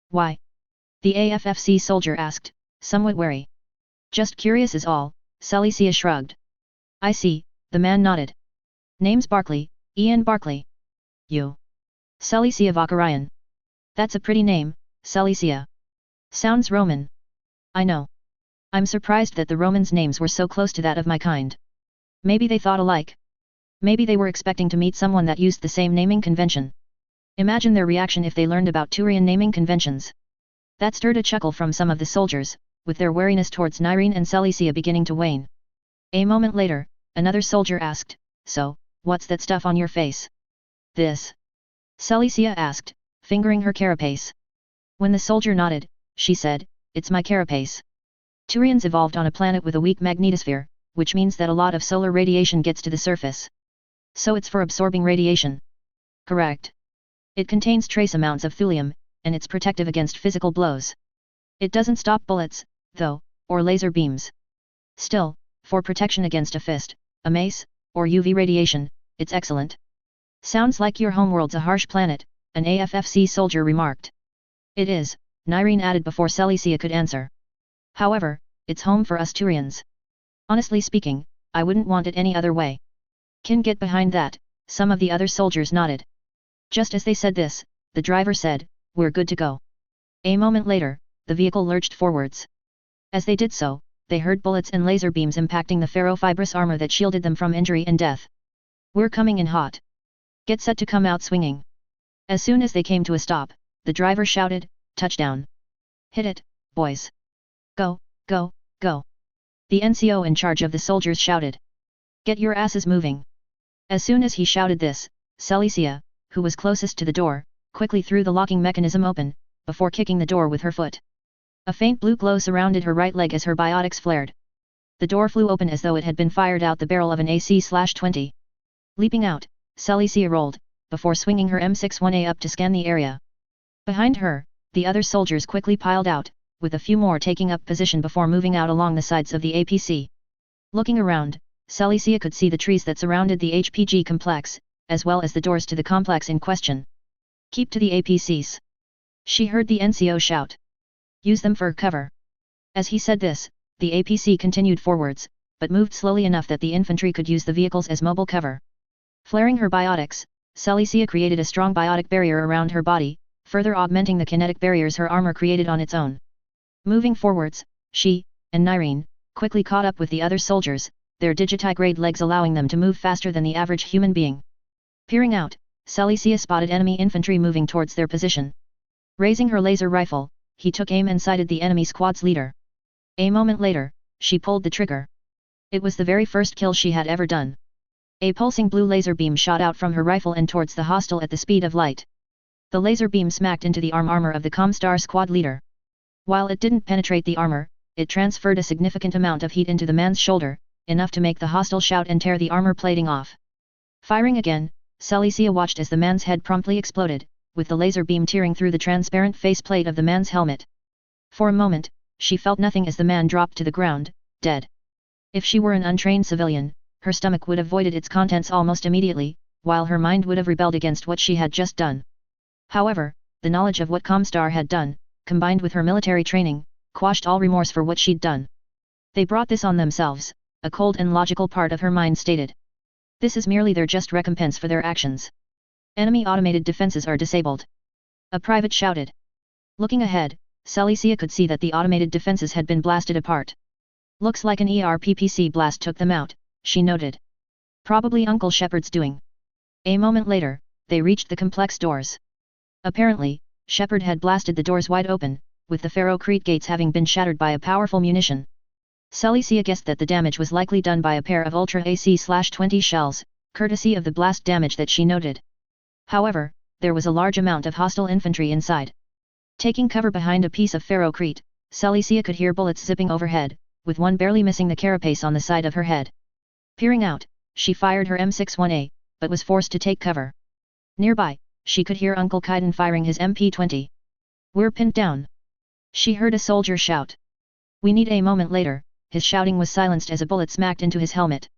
"Why?" the AFFC soldier asked, somewhat wary. "Just curious is all," Celicia shrugged. "I see," the man nodded. "Name's Barclay, Ian Barclay." "You?" "Celicia Vakarian." "That's a pretty name, Celicia. Sounds Roman." "I know. I'm surprised that the Romans' names were so close to that of my kind. Maybe they thought alike. Maybe they were expecting to meet someone that used the same naming convention. Imagine their reaction if they learned about Turian naming conventions." That stirred a chuckle from some of the soldiers, with their wariness towards Nyreen and Celicia beginning to wane. A moment later, another soldier asked, "So, what's that stuff on your face?" "This?" Celicia asked, fingering her carapace. When the soldier nodded, she said, "It's my carapace. Turians evolved on a planet with a weak magnetosphere, which means that a lot of solar radiation gets to the surface. So it's for absorbing radiation." "Correct. It contains trace amounts of thulium, and it's protective against physical blows. It doesn't stop bullets, though, or laser beams. Still, for protection against a fist, a mace, or UV radiation, it's excellent." "Sounds like your homeworld's a harsh planet," an AFFC soldier remarked. "It is," Nyreen added before Celicia could answer. "However, it's home for us Turians. Honestly speaking, I wouldn't want it any other way." "Can get behind that," some of the other soldiers nodded. Just as they said this, the driver said, "We're good to go." A moment later, the vehicle lurched forwards. As they did so, they heard bullets and laser beams impacting the ferrofibrous armor that shielded them from injury and death. "We're coming in hot. Get set to come out swinging." As soon as they came to a stop, the driver shouted, "Touchdown! Hit it, boys! Go, go, go!" The NCO in charge of the soldiers shouted, "Get your asses moving!" As soon as he shouted this, Celicia, who was closest to the door, quickly threw the locking mechanism open, before kicking the door with her foot. A faint blue glow surrounded her right leg as her biotics flared. The door flew open as though it had been fired out the barrel of an AC-20. Leaping out, Celicia rolled, before swinging her M61A up to scan the area. Behind her, the other soldiers quickly piled out, with a few more taking up position before moving out along the sides of the APC. Looking around, Celicia could see the trees that surrounded the HPG complex, as well as the doors to the complex in question. "Keep to the APCs." She heard the NCO shout. "Use them for cover." As he said this, the APC continued forwards, but moved slowly enough that the infantry could use the vehicles as mobile cover. Flaring her biotics, Celicia created a strong biotic barrier around her body, further augmenting the kinetic barriers her armor created on its own. Moving forwards, she, and Nyreen, quickly caught up with the other soldiers, their digitigrade legs allowing them to move faster than the average human being. Peering out, Celicia spotted enemy infantry moving towards their position. Raising her laser rifle, he took aim and sighted the enemy squad's leader. A moment later, she pulled the trigger. It was the very first kill she had ever done. A pulsing blue laser beam shot out from her rifle and towards the hostile at the speed of light. The laser beam smacked into the armor of the Comstar squad leader. While it didn't penetrate the armor, it transferred a significant amount of heat into the man's shoulder, enough to make the hostile shout and tear the armor plating off. Firing again, Celicia watched as the man's head promptly exploded, with the laser beam tearing through the transparent faceplate of the man's helmet. For a moment, she felt nothing as the man dropped to the ground, dead. If she were an untrained civilian, her stomach would have voided its contents almost immediately, while her mind would have rebelled against what she had just done. However, the knowledge of what Comstar had done, combined with her military training, quashed all remorse for what she'd done. They brought this on themselves, a cold and logical part of her mind stated. This is merely their just recompense for their actions. Enemy automated defenses are disabled. A private shouted. Looking ahead, Celicia could see that the automated defenses had been blasted apart. Looks like an ERPPC blast took them out, she noted. Probably Uncle Shepard's doing. A moment later, they reached the complex doors. Apparently, Shepard had blasted the doors wide open, with the ferrocrete gates having been shattered by a powerful munition. Celicia guessed that the damage was likely done by a pair of Ultra AC/20 shells, courtesy of the blast damage that she noted. However, there was a large amount of hostile infantry inside. Taking cover behind a piece of ferrocrete, Celicia could hear bullets zipping overhead, with one barely missing the carapace on the side of her head. Peering out, she fired her M61A, but was forced to take cover. Nearby, she could hear Uncle Kaiden firing his MP20. "We're pinned down!" She heard a soldier shout. "We need." A moment later, his shouting was silenced as a bullet smacked into his helmet.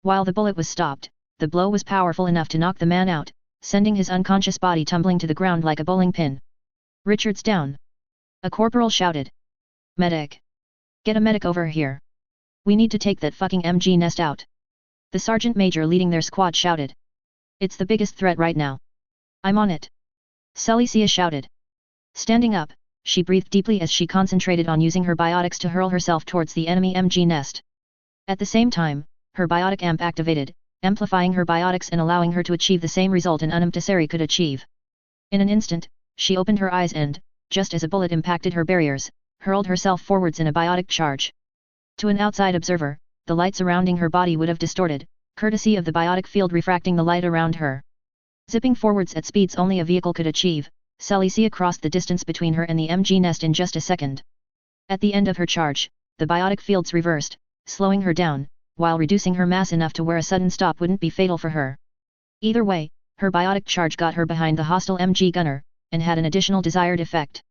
While the bullet was stopped, the blow was powerful enough to knock the man out, sending his unconscious body tumbling to the ground like a bowling pin. "Richard's down!" a corporal shouted. "Medic! Get a medic over here! We need to take that fucking MG nest out!" The sergeant major leading their squad shouted. "It's the biggest threat right now." "I'm on it!" Celicia shouted. Standing up, she breathed deeply as she concentrated on using her biotics to hurl herself towards the enemy MG nest. At the same time, her biotic amp activated, amplifying her biotics and allowing her to achieve the same result an Unamtasari could achieve. In an instant, she opened her eyes and, just as a bullet impacted her barriers, hurled herself forwards in a biotic charge. To an outside observer, the light surrounding her body would have distorted, courtesy of the biotic field refracting the light around her. Zipping forwards at speeds only a vehicle could achieve, Celicia crossed the distance between her and the MG nest in just a second. At the end of her charge, the biotic fields reversed, slowing her down, while reducing her mass enough to where a sudden stop wouldn't be fatal for her. Either way, her biotic charge got her behind the hostile MG gunner, and had an additional desired effect.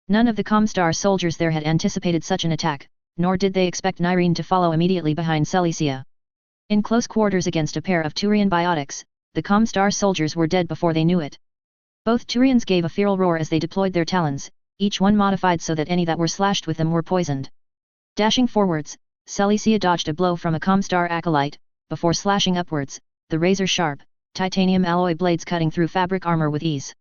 None of the Comstar soldiers there had anticipated such an attack, nor did they expect Nyreen to follow immediately behind Celicia. In close quarters against a pair of Turian biotics, the Comstar soldiers were dead before they knew it. Both Turians gave a feral roar as they deployed their talons, each one modified so that any that were slashed with them were poisoned. Dashing forwards, Celicia dodged a blow from a Comstar acolyte, before slashing upwards, the razor-sharp, titanium alloy blades cutting through fabric armor with ease.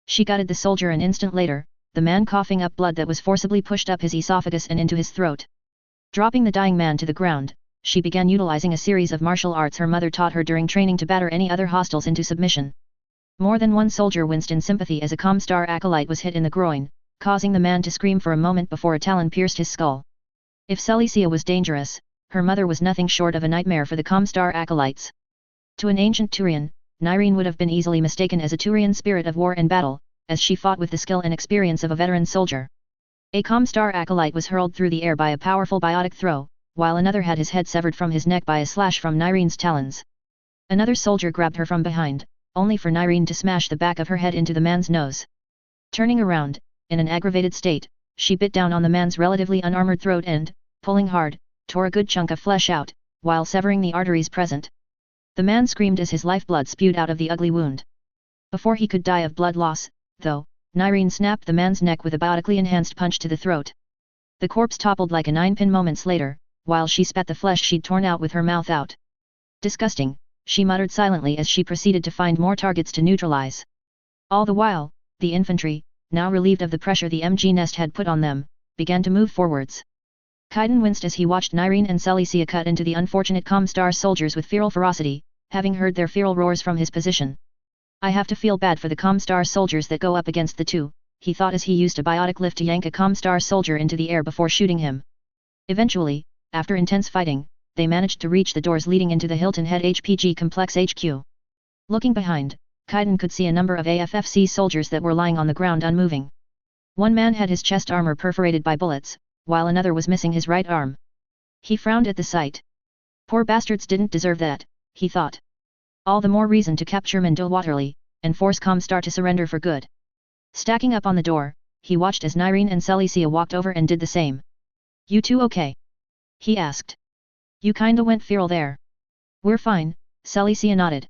She gutted the soldier an instant later, the man coughing up blood that was forcibly pushed up his esophagus and into his throat. Dropping the dying man to the ground, she began utilizing a series of martial arts her mother taught her during training to batter any other hostiles into submission. More than one soldier winced in sympathy as a Comstar acolyte was hit in the groin, causing the man to scream for a moment before a talon pierced his skull. If Celicia was dangerous, her mother was nothing short of a nightmare for the Comstar acolytes. To an ancient Turian, Nyreen would have been easily mistaken as a Turian spirit of war and battle, as she fought with the skill and experience of a veteran soldier. A Comstar acolyte was hurled through the air by a powerful biotic throw, while another had his head severed from his neck by a slash from Nyreen's talons. Another soldier grabbed her from behind, only for Nyreen to smash the back of her head into the man's nose. Turning around, in an aggravated state, she bit down on the man's relatively unarmored throat and, pulling hard, tore a good chunk of flesh out, while severing the arteries present. The man screamed as his lifeblood spewed out of the ugly wound. Before he could die of blood loss, though, Nyreen snapped the man's neck with a biotically enhanced punch to the throat. The corpse toppled like a 9-pin moments later, while she spat the flesh she'd torn out with her mouth out. "Disgusting," she muttered silently as she proceeded to find more targets to neutralize. All the while, the infantry, now relieved of the pressure the MG nest had put on them, began to move forwards. Kaiden winced as he watched Nyreen and Celicia cut into the unfortunate Comstar soldiers with feral ferocity, having heard their feral roars from his position. "I have to feel bad for the Comstar soldiers that go up against the two," he thought as he used a biotic lift to yank a Comstar soldier into the air before shooting him. Eventually, after intense fighting, they managed to reach the doors leading into the Hilton Head HPG Complex HQ. Looking behind, Kaiden could see a number of AFFC soldiers that were lying on the ground unmoving. One man had his chest armor perforated by bullets, while another was missing his right arm. He frowned at the sight. Poor bastards didn't deserve that, he thought. All the more reason to capture Mindil Waterley, and force Comstar to surrender for good. Stacking up on the door, he watched as Nyreen and Celicia walked over and did the same. "You two okay?" he asked. "You kinda went feral there." "We're fine," Celicia nodded.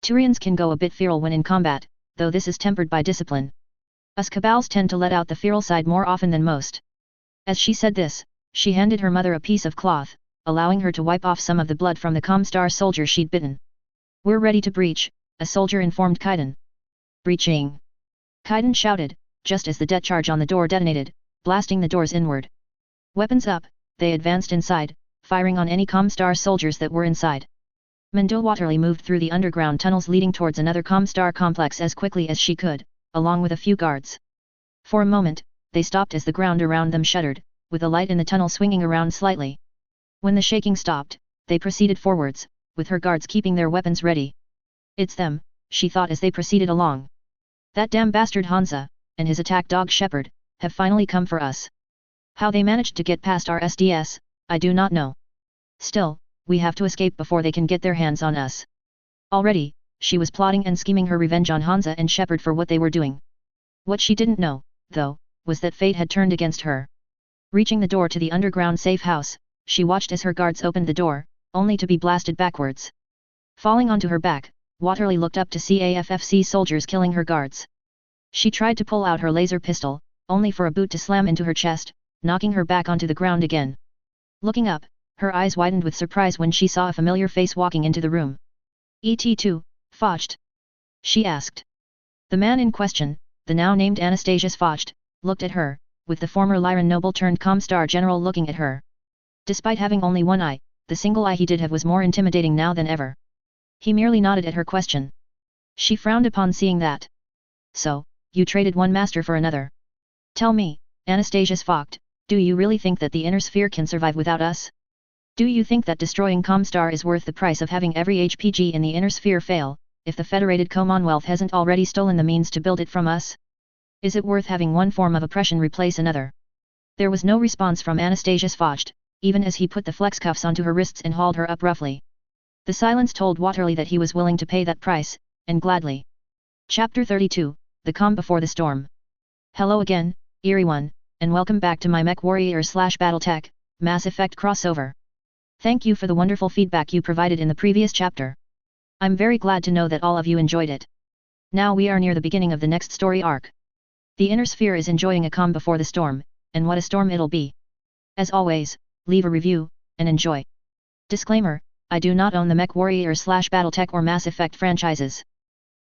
"Turians can go a bit feral when in combat, though this is tempered by discipline. Us Cabals tend to let out the feral side more often than most." As she said this, she handed her mother a piece of cloth, allowing her to wipe off some of the blood from the Comstar soldier she'd bitten. "We're ready to breach," a soldier informed Kaiden. "Breaching!" Kaiden shouted, just as the det charge on the door detonated, blasting the doors inward. Weapons up, they advanced inside, firing on any Comstar soldiers that were inside. Mindil Waterley moved through the underground tunnels leading towards another Comstar complex as quickly as she could, along with a few guards. For a moment, they stopped as the ground around them shuddered, with a light in the tunnel swinging around slightly. When the shaking stopped, they proceeded forwards, with her guards keeping their weapons ready. It's them, she thought as they proceeded along. That damn bastard Hansa, and his attack dog Shepherd, have finally come for us. How they managed to get past our SDS, I do not know. Still, we have to escape before they can get their hands on us. Already, she was plotting and scheming her revenge on Hansa and Shepherd for what they were doing. What she didn't know, though, was that fate had turned against her. Reaching the door to the underground safe house, she watched as her guards opened the door, only to be blasted backwards. Falling onto her back, Waterly looked up to see AFFC soldiers killing her guards. She tried to pull out her laser pistol, only for a boot to slam into her chest, knocking her back onto the ground again. Looking up, her eyes widened with surprise when she saw a familiar face walking into the room. "Et2, Focht?" she asked. The man in question, the now named Anastasius Focht, looked at her, with the former Lyran noble turned Comstar general looking at her. Despite having only one eye, the single eye he did have was more intimidating now than ever. He merely nodded at her question. She frowned upon seeing that. "So, you traded one master for another. Tell me, Anastasius Focht, do you really think that the inner sphere can survive without us? Do you think that destroying Comstar is worth the price of having every HPG in the inner sphere fail, if the Federated Commonwealth hasn't already stolen the means to build it from us? Is it worth having one form of oppression replace another?" There was no response from Anastasius Focht, even as he put the flex cuffs onto her wrists and hauled her up roughly. The silence told Waterly that he was willing to pay that price, and gladly. Chapter 32, The Calm Before the Storm. Hello again, Eerie One, and welcome back to my MechWarrior/BattleTech, Mass Effect crossover. Thank you for the wonderful feedback you provided in the previous chapter. I'm very glad to know that all of you enjoyed it. Now we are near the beginning of the next story arc. The inner sphere is enjoying a calm before the storm, and what a storm it'll be. As always, leave a review, and enjoy. Disclaimer, I do not own the MechWarrior/BattleTech or Mass Effect franchises.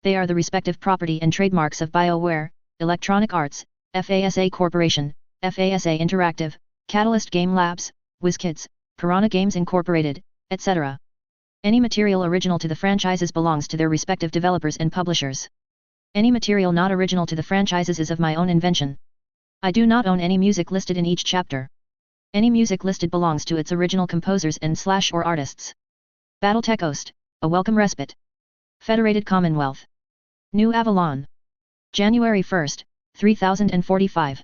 They are the respective property and trademarks of BioWare, Electronic Arts, FASA Corporation, FASA Interactive, Catalyst Game Labs, WizKids, Piranha Games Incorporated, etc. Any material original to the franchises belongs to their respective developers and publishers. Any material not original to the franchises is of my own invention. I do not own any music listed in each chapter. Any music listed belongs to its original composers and/or artists. BattleTech Ost, a welcome respite. Federated Commonwealth. New Avalon. January 1, 3045.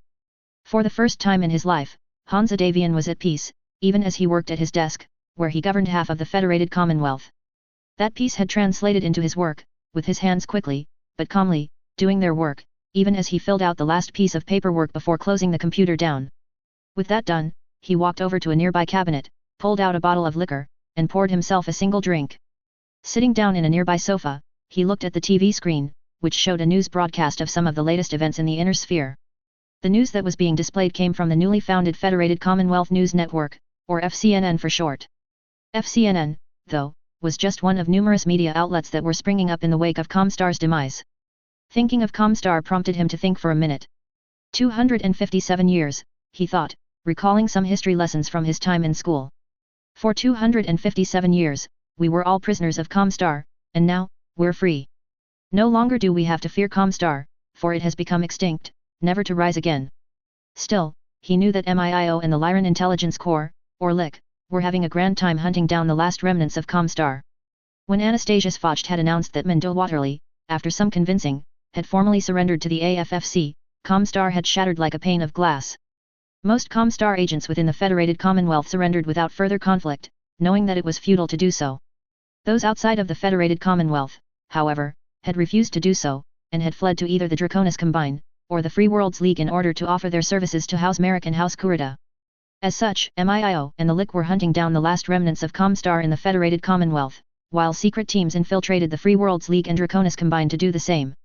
For the first time in his life, Hansa Davian was at peace, even as he worked at his desk, where he governed half of the Federated Commonwealth. That peace had translated into his work, with his hands quickly, but calmly, doing their work, even as he filled out the last piece of paperwork before closing the computer down. With that done, he walked over to a nearby cabinet, pulled out a bottle of liquor, and poured himself a single drink. Sitting down in a nearby sofa, he looked at the TV screen, which showed a news broadcast of some of the latest events in the inner sphere. The news that was being displayed came from the newly founded Federated Commonwealth News Network, or FCNN for short. FCNN, though, was just one of numerous media outlets that were springing up in the wake of Comstar's demise. Thinking of Comstar prompted him to think for a minute. 257 years, he thought, recalling some history lessons from his time in school. For 257 years, we were all prisoners of Comstar, and now, we're free. No longer do we have to fear Comstar, for it has become extinct, never to rise again. Still, he knew that MIIO and the Lyran Intelligence Corps, or LIC, were having a grand time hunting down the last remnants of Comstar. When Anastasius Focht had announced that Mindil Waterly, after some convincing, had formally surrendered to the AFFC, Comstar had shattered like a pane of glass. Most Comstar agents within the Federated Commonwealth surrendered without further conflict, knowing that it was futile to do so. Those outside of the Federated Commonwealth, however, had refused to do so, and had fled to either the Draconis Combine, or the Free Worlds League in order to offer their services to House Merrick and House Kurita. As such, MIIO and the LIC were hunting down the last remnants of Comstar in the Federated Commonwealth, while secret teams infiltrated the Free Worlds League and Draconis Combine to do the same.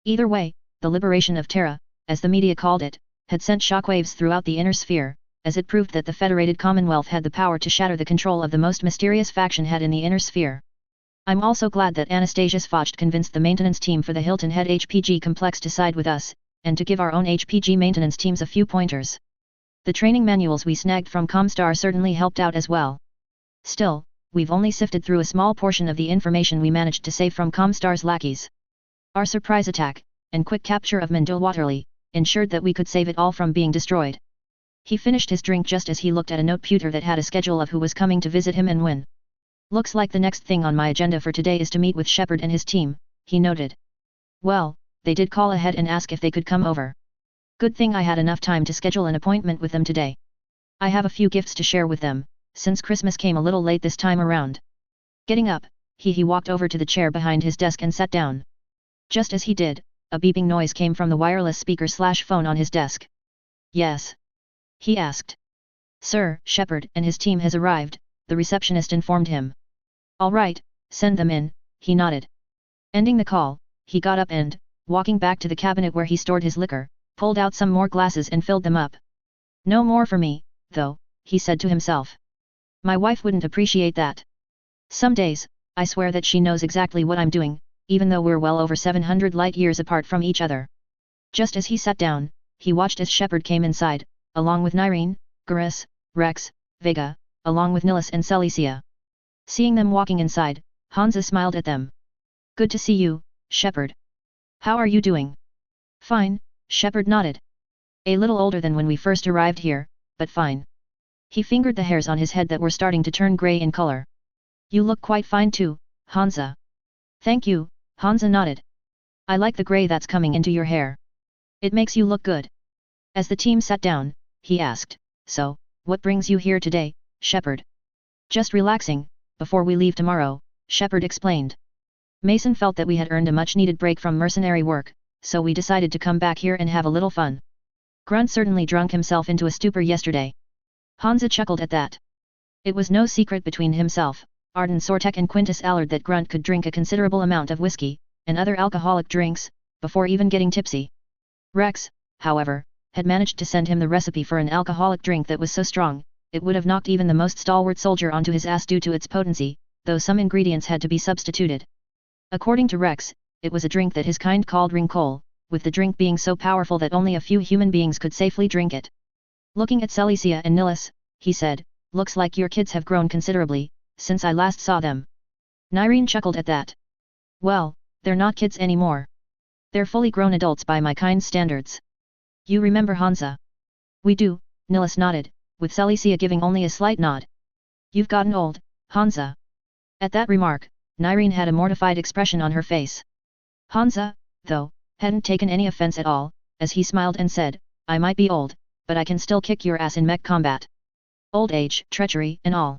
Either way, the liberation of Terra, as the media called it, had sent shockwaves throughout the inner sphere, as it proved that the Federated Commonwealth had the power to shatter the control of the most mysterious faction head in the inner sphere. I'm also glad that Anastasius Focht convinced the maintenance team for the Hilton Head HPG complex to side with us, and to give our own HPG maintenance teams a few pointers. The training manuals we snagged from Comstar certainly helped out as well. Still, we've only sifted through a small portion of the information we managed to save from Comstar's lackeys. Our surprise attack, and quick capture of Mindil Waterly, ensured that we could save it all from being destroyed. He finished his drink just as he looked at a noteputer that had a schedule of who was coming to visit him and when. Looks like the next thing on my agenda for today is to meet with Shepard and his team, he noted. Well, they did call ahead and ask if they could come over. Good thing I had enough time to schedule an appointment with them today. I have a few gifts to share with them, since Christmas came a little late this time around. Getting up, he walked over to the chair behind his desk and sat down. Just as he did, a beeping noise came from the wireless speaker/phone on his desk. Yes? He asked. Sir, Shepard and his team has arrived, the receptionist informed him. All right, send them in, he nodded. Ending the call, he got up and, walking back to the cabinet where he stored his liquor, pulled out some more glasses and filled them up. No more for me, though, he said to himself. My wife wouldn't appreciate that. Some days, I swear that she knows exactly what I'm doing, even though we're well over 700 light years apart from each other. Just as he sat down, he watched as Shepard came inside, along with Nyreen, Garrus, Rex, Vega, along with Nilus and Celicia. Seeing them walking inside, Hansa smiled at them. Good to see you, Shepard. How are you doing? Fine, Shepard nodded. A little older than when we first arrived here, but fine. He fingered the hairs on his head that were starting to turn grey in color. You look quite fine too, Hansa. Thank you, Hansa nodded. I like the grey that's coming into your hair. It makes you look good. As the team sat down, he asked, So, what brings you here today, Shepard? Just relaxing, before we leave tomorrow, Shepard explained. Mason felt that we had earned a much-needed break from mercenary work, so we decided to come back here and have a little fun. Grunt certainly drunk himself into a stupor yesterday. Hansa chuckled at that. It was no secret between himself, Arden Sortek and Quintus Allard that Grunt could drink a considerable amount of whiskey, and other alcoholic drinks, before even getting tipsy. Rex, however, had managed to send him the recipe for an alcoholic drink that was so strong, it would have knocked even the most stalwart soldier onto his ass due to its potency, though some ingredients had to be substituted. According to Rex, it was a drink that his kind called ringkol, with the drink being so powerful that only a few human beings could safely drink it. Looking at Celicia and Nilus, he said, Looks like your kids have grown considerably, since I last saw them. Nyreen chuckled at that. Well, they're not kids anymore. They're fully grown adults by my kind's standards. You remember Hansa? We do, Nilus nodded, with Celicia giving only a slight nod. You've gotten old, Hansa. At that remark, Nyreen had a mortified expression on her face. Hansa, though, hadn't taken any offense at all, as he smiled and said, I might be old, but I can still kick your ass in mech combat. Old age, treachery, and all.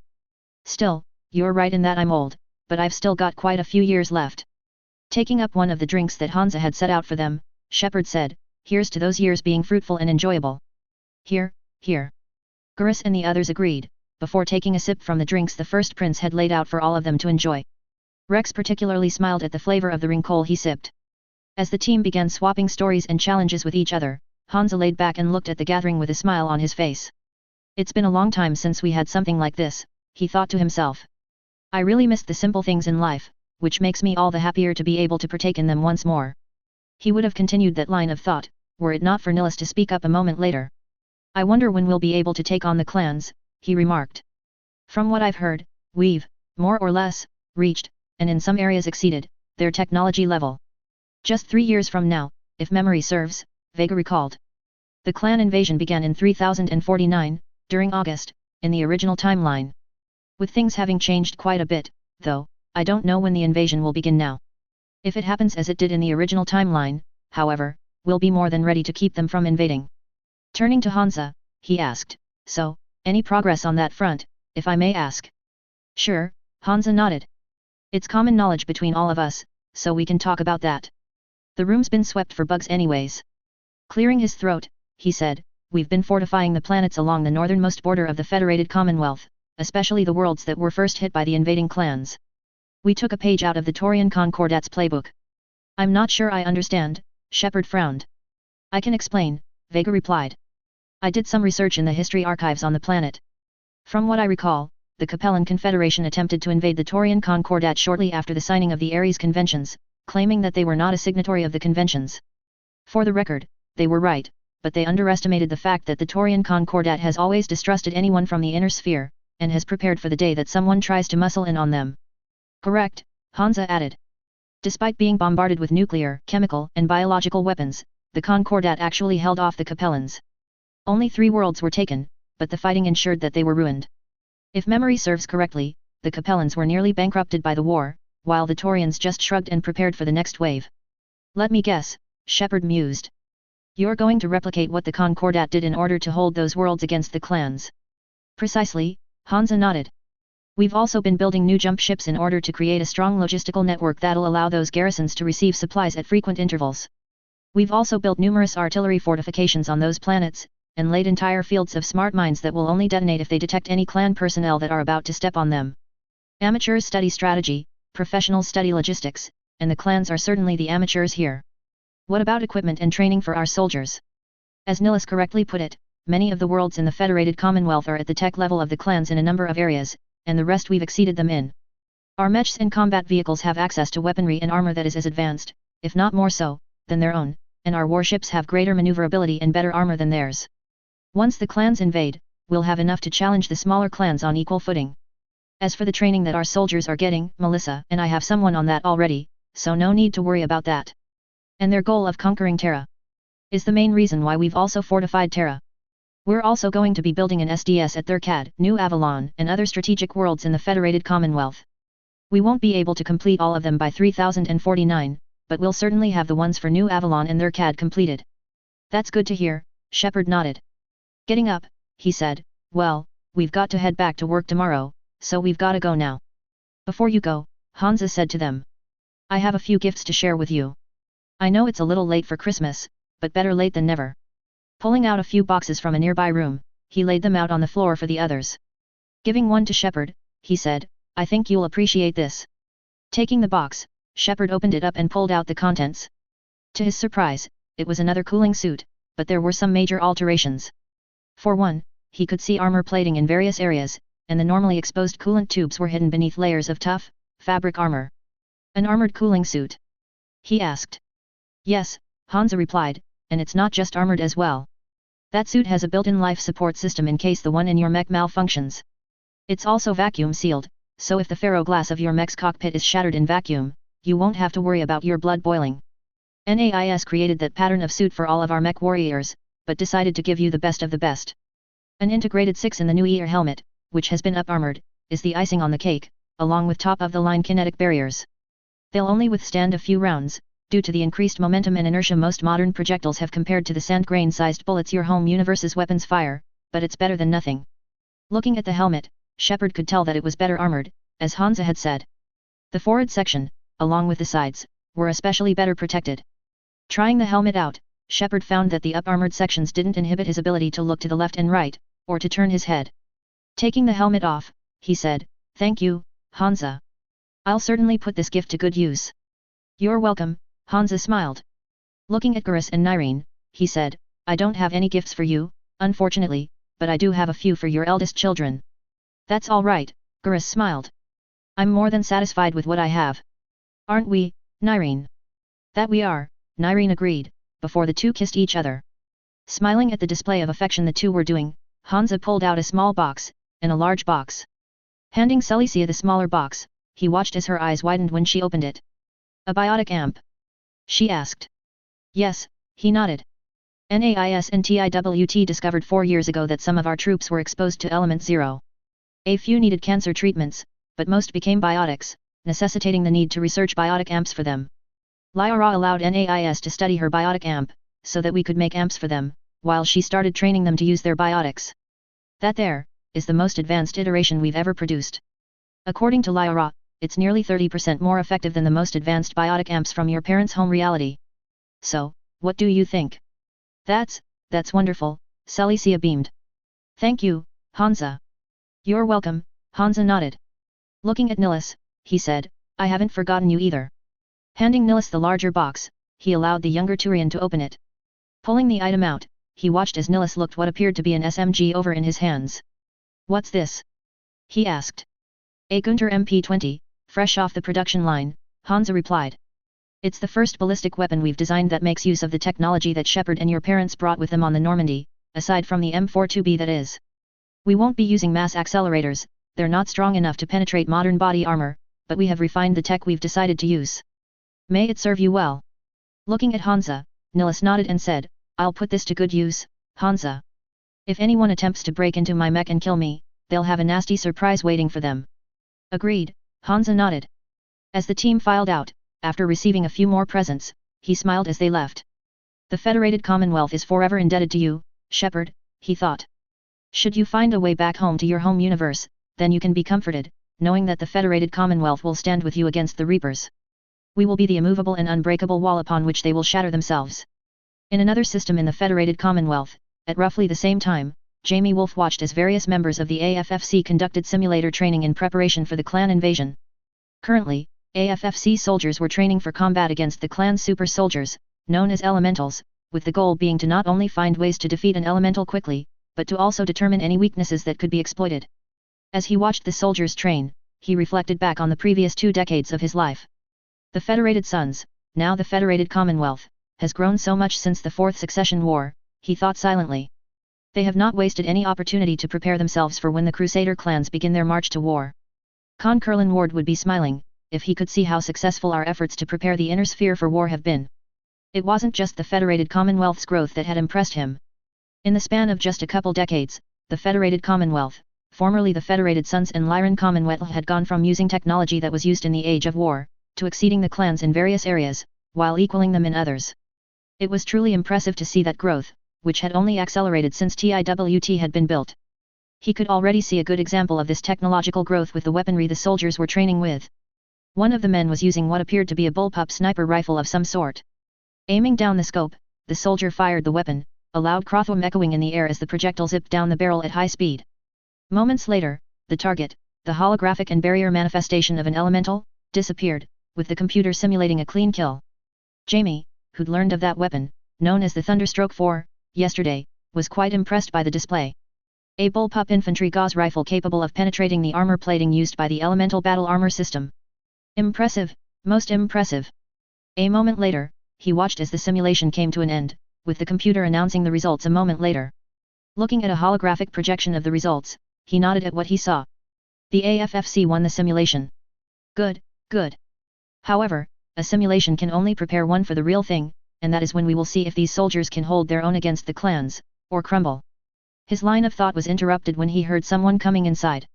Still, you're right in that I'm old, but I've still got quite a few years left. Taking up one of the drinks that Hansa had set out for them, Shepard said, Here's to those years being fruitful and enjoyable. Here, here. Garrus and the others agreed, before taking a sip from the drinks the first prince had laid out for all of them to enjoy. Rex particularly smiled at the flavor of the ringkol he sipped. As the team began swapping stories and challenges with each other, Hansa laid back and looked at the gathering with a smile on his face. It's been a long time since we had something like this, he thought to himself. I really missed the simple things in life, which makes me all the happier to be able to partake in them once more. He would have continued that line of thought, were it not for Nilus to speak up a moment later. I wonder when we'll be able to take on the clans, he remarked. From what I've heard, we've, more or less, reached, and in some areas exceeded, their technology level. Just 3 years from now, if memory serves, Vega recalled. The clan invasion began in 3049, during August, in the original timeline. With things having changed quite a bit, though, I don't know when the invasion will begin now. If it happens as it did in the original timeline, however, we'll be more than ready to keep them from invading. Turning to Hansa, he asked, So, any progress on that front, if I may ask? Sure, Hansa nodded. It's common knowledge between all of us, so we can talk about that. The room's been swept for bugs anyways. Clearing his throat, he said, We've been fortifying the planets along the northernmost border of the Federated Commonwealth, especially the worlds that were first hit by the invading clans. We took a page out of the Taurian Concordat's playbook. I'm not sure I understand, Shepard frowned. I can explain, Vega replied. I did some research in the history archives on the planet. From what I recall, the Capellan Confederation attempted to invade the Taurian Concordat shortly after the signing of the Ares Conventions, claiming that they were not a signatory of the conventions. For the record, they were right, but they underestimated the fact that the Taurian Concordat has always distrusted anyone from the inner sphere, and has prepared for the day that someone tries to muscle in on them. Correct, Hansa added. Despite being bombarded with nuclear, chemical, and biological weapons, the Concordat actually held off the Capellans. Only 3 worlds were taken, but the fighting ensured that they were ruined. If memory serves correctly, the Capellans were nearly bankrupted by the war, while the Taurians just shrugged and prepared for the next wave. Let me guess, Shepard mused. You're going to replicate what the Concordat did in order to hold those worlds against the clans. Precisely, Hansa nodded. We've also been building new jump ships in order to create a strong logistical network that'll allow those garrisons to receive supplies at frequent intervals. We've also built numerous artillery fortifications on those planets, and laid entire fields of smart mines that will only detonate if they detect any clan personnel that are about to step on them. Amateurs study strategy, professionals study logistics, and the clans are certainly the amateurs here. What about equipment and training for our soldiers? As Nilus correctly put it, many of the worlds in the Federated Commonwealth are at the tech level of the clans in a number of areas, and the rest we've exceeded them in. Our mechs and combat vehicles have access to weaponry and armor that is as advanced, if not more so, than their own, and our warships have greater maneuverability and better armor than theirs. Once the clans invade, we'll have enough to challenge the smaller clans on equal footing. As for the training that our soldiers are getting, Melissa and I have someone on that already, so no need to worry about that. And their goal of conquering Terra is the main reason why we've also fortified Terra. We're also going to be building an SDS at Thurcad, New Avalon, and other strategic worlds in the Federated Commonwealth. We won't be able to complete all of them by 3049, but we'll certainly have the ones for New Avalon and Thurcad completed. That's good to hear, Shepard nodded. Getting up, he said, well, we've got to head back to work tomorrow, so we've got to go now. Before you go, Hansa said to them. I have a few gifts to share with you. I know it's a little late for Christmas, but better late than never. Pulling out a few boxes from a nearby room, he laid them out on the floor for the others. Giving one to Shepard, he said, I think you'll appreciate this. Taking the box, Shepard opened it up and pulled out the contents. To his surprise, it was another cooling suit, but there were some major alterations. For one, he could see armor plating in various areas, and the normally exposed coolant tubes were hidden beneath layers of tough, fabric armor. An armored cooling suit? He asked. Yes, Hansa replied, and it's not just armored as well. That suit has a built-in life support system in case the one in your mech malfunctions. It's also vacuum sealed, so if the ferroglass of your mech's cockpit is shattered in vacuum, you won't have to worry about your blood boiling. NAIS created that pattern of suit for all of our mech warriors, but decided to give you the best of the best. An integrated 6 in the new ear helmet, which has been up-armored, is the icing on the cake, along with top-of-the-line kinetic barriers. They'll only withstand a few rounds, due to the increased momentum and inertia most modern projectiles have compared to the sand grain-sized bullets your home universe's weapons fire, but it's better than nothing. Looking at the helmet, Shepard could tell that it was better armored, as Hansa had said. The forward section, along with the sides, were especially better protected. Trying the helmet out, Shepard found that the up-armored sections didn't inhibit his ability to look to the left and right, or to turn his head. Taking the helmet off, he said, Thank you, Hansa. I'll certainly put this gift to good use. You're welcome, Hansa smiled. Looking at Garrus and Nyreen, he said, I don't have any gifts for you, unfortunately, but I do have a few for your eldest children. That's all right, Garrus smiled. I'm more than satisfied with what I have. Aren't we, Nyreen? That we are, Nyreen agreed, before the two kissed each other. Smiling at the display of affection the two were doing, Hansa pulled out a small box, and a large box. Handing Celicia the smaller box, he watched as her eyes widened when she opened it. A biotic amp? She asked. Yes, he nodded. NAIS and TIWT discovered 4 years ago that some of our troops were exposed to element 0. A few needed cancer treatments, but most became biotics, necessitating the need to research biotic amps for them. Lyra allowed NAIS to study her biotic amp, so that we could make amps for them, while she started training them to use their biotics. That there, is the most advanced iteration we've ever produced. According to Lyra, it's nearly 30% more effective than the most advanced biotic amps from your parents' home reality. So, what do you think? That's wonderful, Celicia beamed. Thank you, Hansa. You're welcome, Hansa nodded. Looking at Nilus, he said, I haven't forgotten you either. Handing Nilus the larger box, he allowed the younger Turian to open it. Pulling the item out, he watched as Nilus looked what appeared to be an SMG over in his hands. What's this? He asked. A Gunter MP-20, fresh off the production line, Hansa replied. It's the first ballistic weapon we've designed that makes use of the technology that Shepard and your parents brought with them on the Normandy, aside from the M42B that is. We won't be using mass accelerators, they're not strong enough to penetrate modern body armor, but we have refined the tech we've decided to use. May it serve you well. Looking at Hansa, Nihilus nodded and said, I'll put this to good use, Hansa. If anyone attempts to break into my mech and kill me, they'll have a nasty surprise waiting for them. Agreed, Hansa nodded. As the team filed out, after receiving a few more presents, he smiled as they left. The Federated Commonwealth is forever indebted to you, Shepard, he thought. Should you find a way back home to your home universe, then you can be comforted, knowing that the Federated Commonwealth will stand with you against the Reapers. We will be the immovable and unbreakable wall upon which they will shatter themselves. In another system in the Federated Commonwealth, at roughly the same time, Jamie Wolf watched as various members of the AFFC conducted simulator training in preparation for the clan invasion. Currently, AFFC soldiers were training for combat against the clan's super soldiers, known as elementals, with the goal being to not only find ways to defeat an elemental quickly, but to also determine any weaknesses that could be exploited. As he watched the soldiers train, he reflected back on the previous 2 decades of his life. The Federated Sons, now the Federated Commonwealth, has grown so much since the Fourth Succession War, he thought silently. They have not wasted any opportunity to prepare themselves for when the Crusader clans begin their march to war. Concurlin Ward would be smiling, if he could see how successful our efforts to prepare the inner sphere for war have been. It wasn't just the Federated Commonwealth's growth that had impressed him. In the span of just a couple decades, the Federated Commonwealth, formerly the Federated Sons and Lyran Commonwealth, had gone from using technology that was used in the Age of War, to exceeding the clans in various areas, while equaling them in others. It was truly impressive to see that growth, which had only accelerated since TIWT had been built. He could already see a good example of this technological growth with the weaponry the soldiers were training with. One of the men was using what appeared to be a bullpup sniper rifle of some sort. Aiming down the scope, the soldier fired the weapon, a loud crothwom echoing in the air as the projectile zipped down the barrel at high speed. Moments later, the target, the holographic and barrier manifestation of an elemental, disappeared, with the computer simulating a clean kill. Jamie, who'd learned of that weapon, known as the Thunderstroke 4, yesterday, was quite impressed by the display. A bullpup infantry gauze rifle capable of penetrating the armor plating used by the elemental battle armor system. Impressive, most impressive. A moment later, he watched as the simulation came to an end, with the computer announcing the results a moment later. Looking at a holographic projection of the results, he nodded at what he saw. The AFFC won the simulation. Good, good. However, a simulation can only prepare one for the real thing, and that is when we will see if these soldiers can hold their own against the clans, or crumble. His line of thought was interrupted when he heard someone coming inside.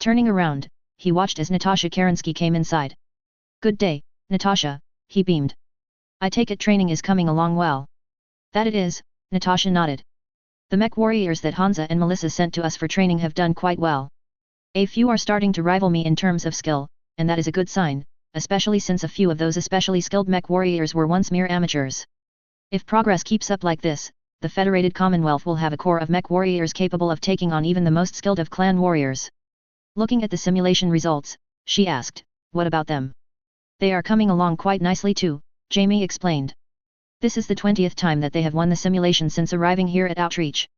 Turning around, he watched as Natasha Kerensky came inside. Good day, Natasha, he beamed. I take it training is coming along well. That it is, Natasha nodded. The mech warriors that Hansa and Melissa sent to us for training have done quite well. A few are starting to rival me in terms of skill, and that is a good sign, especially since a few of those especially skilled mech warriors were once mere amateurs. If progress keeps up like this, the Federated Commonwealth will have a core of mech warriors capable of taking on even the most skilled of clan warriors. Looking at the simulation results, she asked, what about them? They are coming along quite nicely too, Jamie explained. This is the 20th time that they have won the simulation since arriving here at Outreach.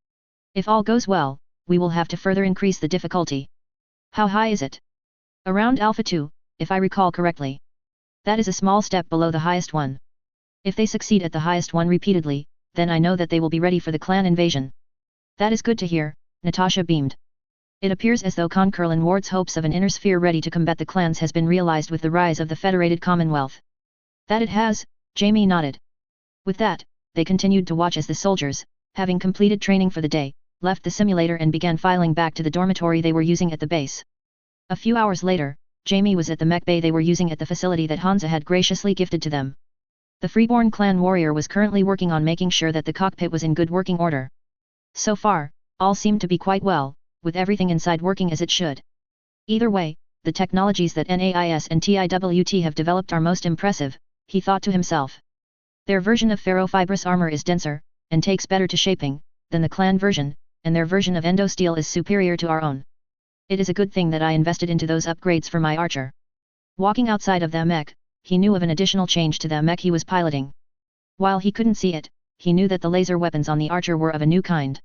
If all goes well, we will have to further increase the difficulty. How high is it? Around Alpha 2, if I recall correctly. That is a small step below the highest one. If they succeed at the highest one repeatedly, then I know that they will be ready for the clan invasion. That is good to hear, Natasha beamed. It appears as though Concurlin Ward's hopes of an inner sphere ready to combat the clans has been realized with the rise of the Federated Commonwealth. That it has, Jamie nodded. With that, they continued to watch as the soldiers, having completed training for the day, left the simulator and began filing back to the dormitory they were using at the base. A few hours later, Jamie was at the mech bay they were using at the facility that Hansa had graciously gifted to them. The freeborn clan warrior was currently working on making sure that the cockpit was in good working order. So far, all seemed to be quite well, with everything inside working as it should. Either way, the technologies that NAIS and TIWT have developed are most impressive, he thought to himself. Their version of ferrofibrous armor is denser, and takes better to shaping, than the clan version, and their version of endosteel is superior to our own. It is a good thing that I invested into those upgrades for my archer. Walking outside of the mech, he knew of an additional change to the mech he was piloting. While he couldn't see it, he knew that the laser weapons on the archer were of a new kind.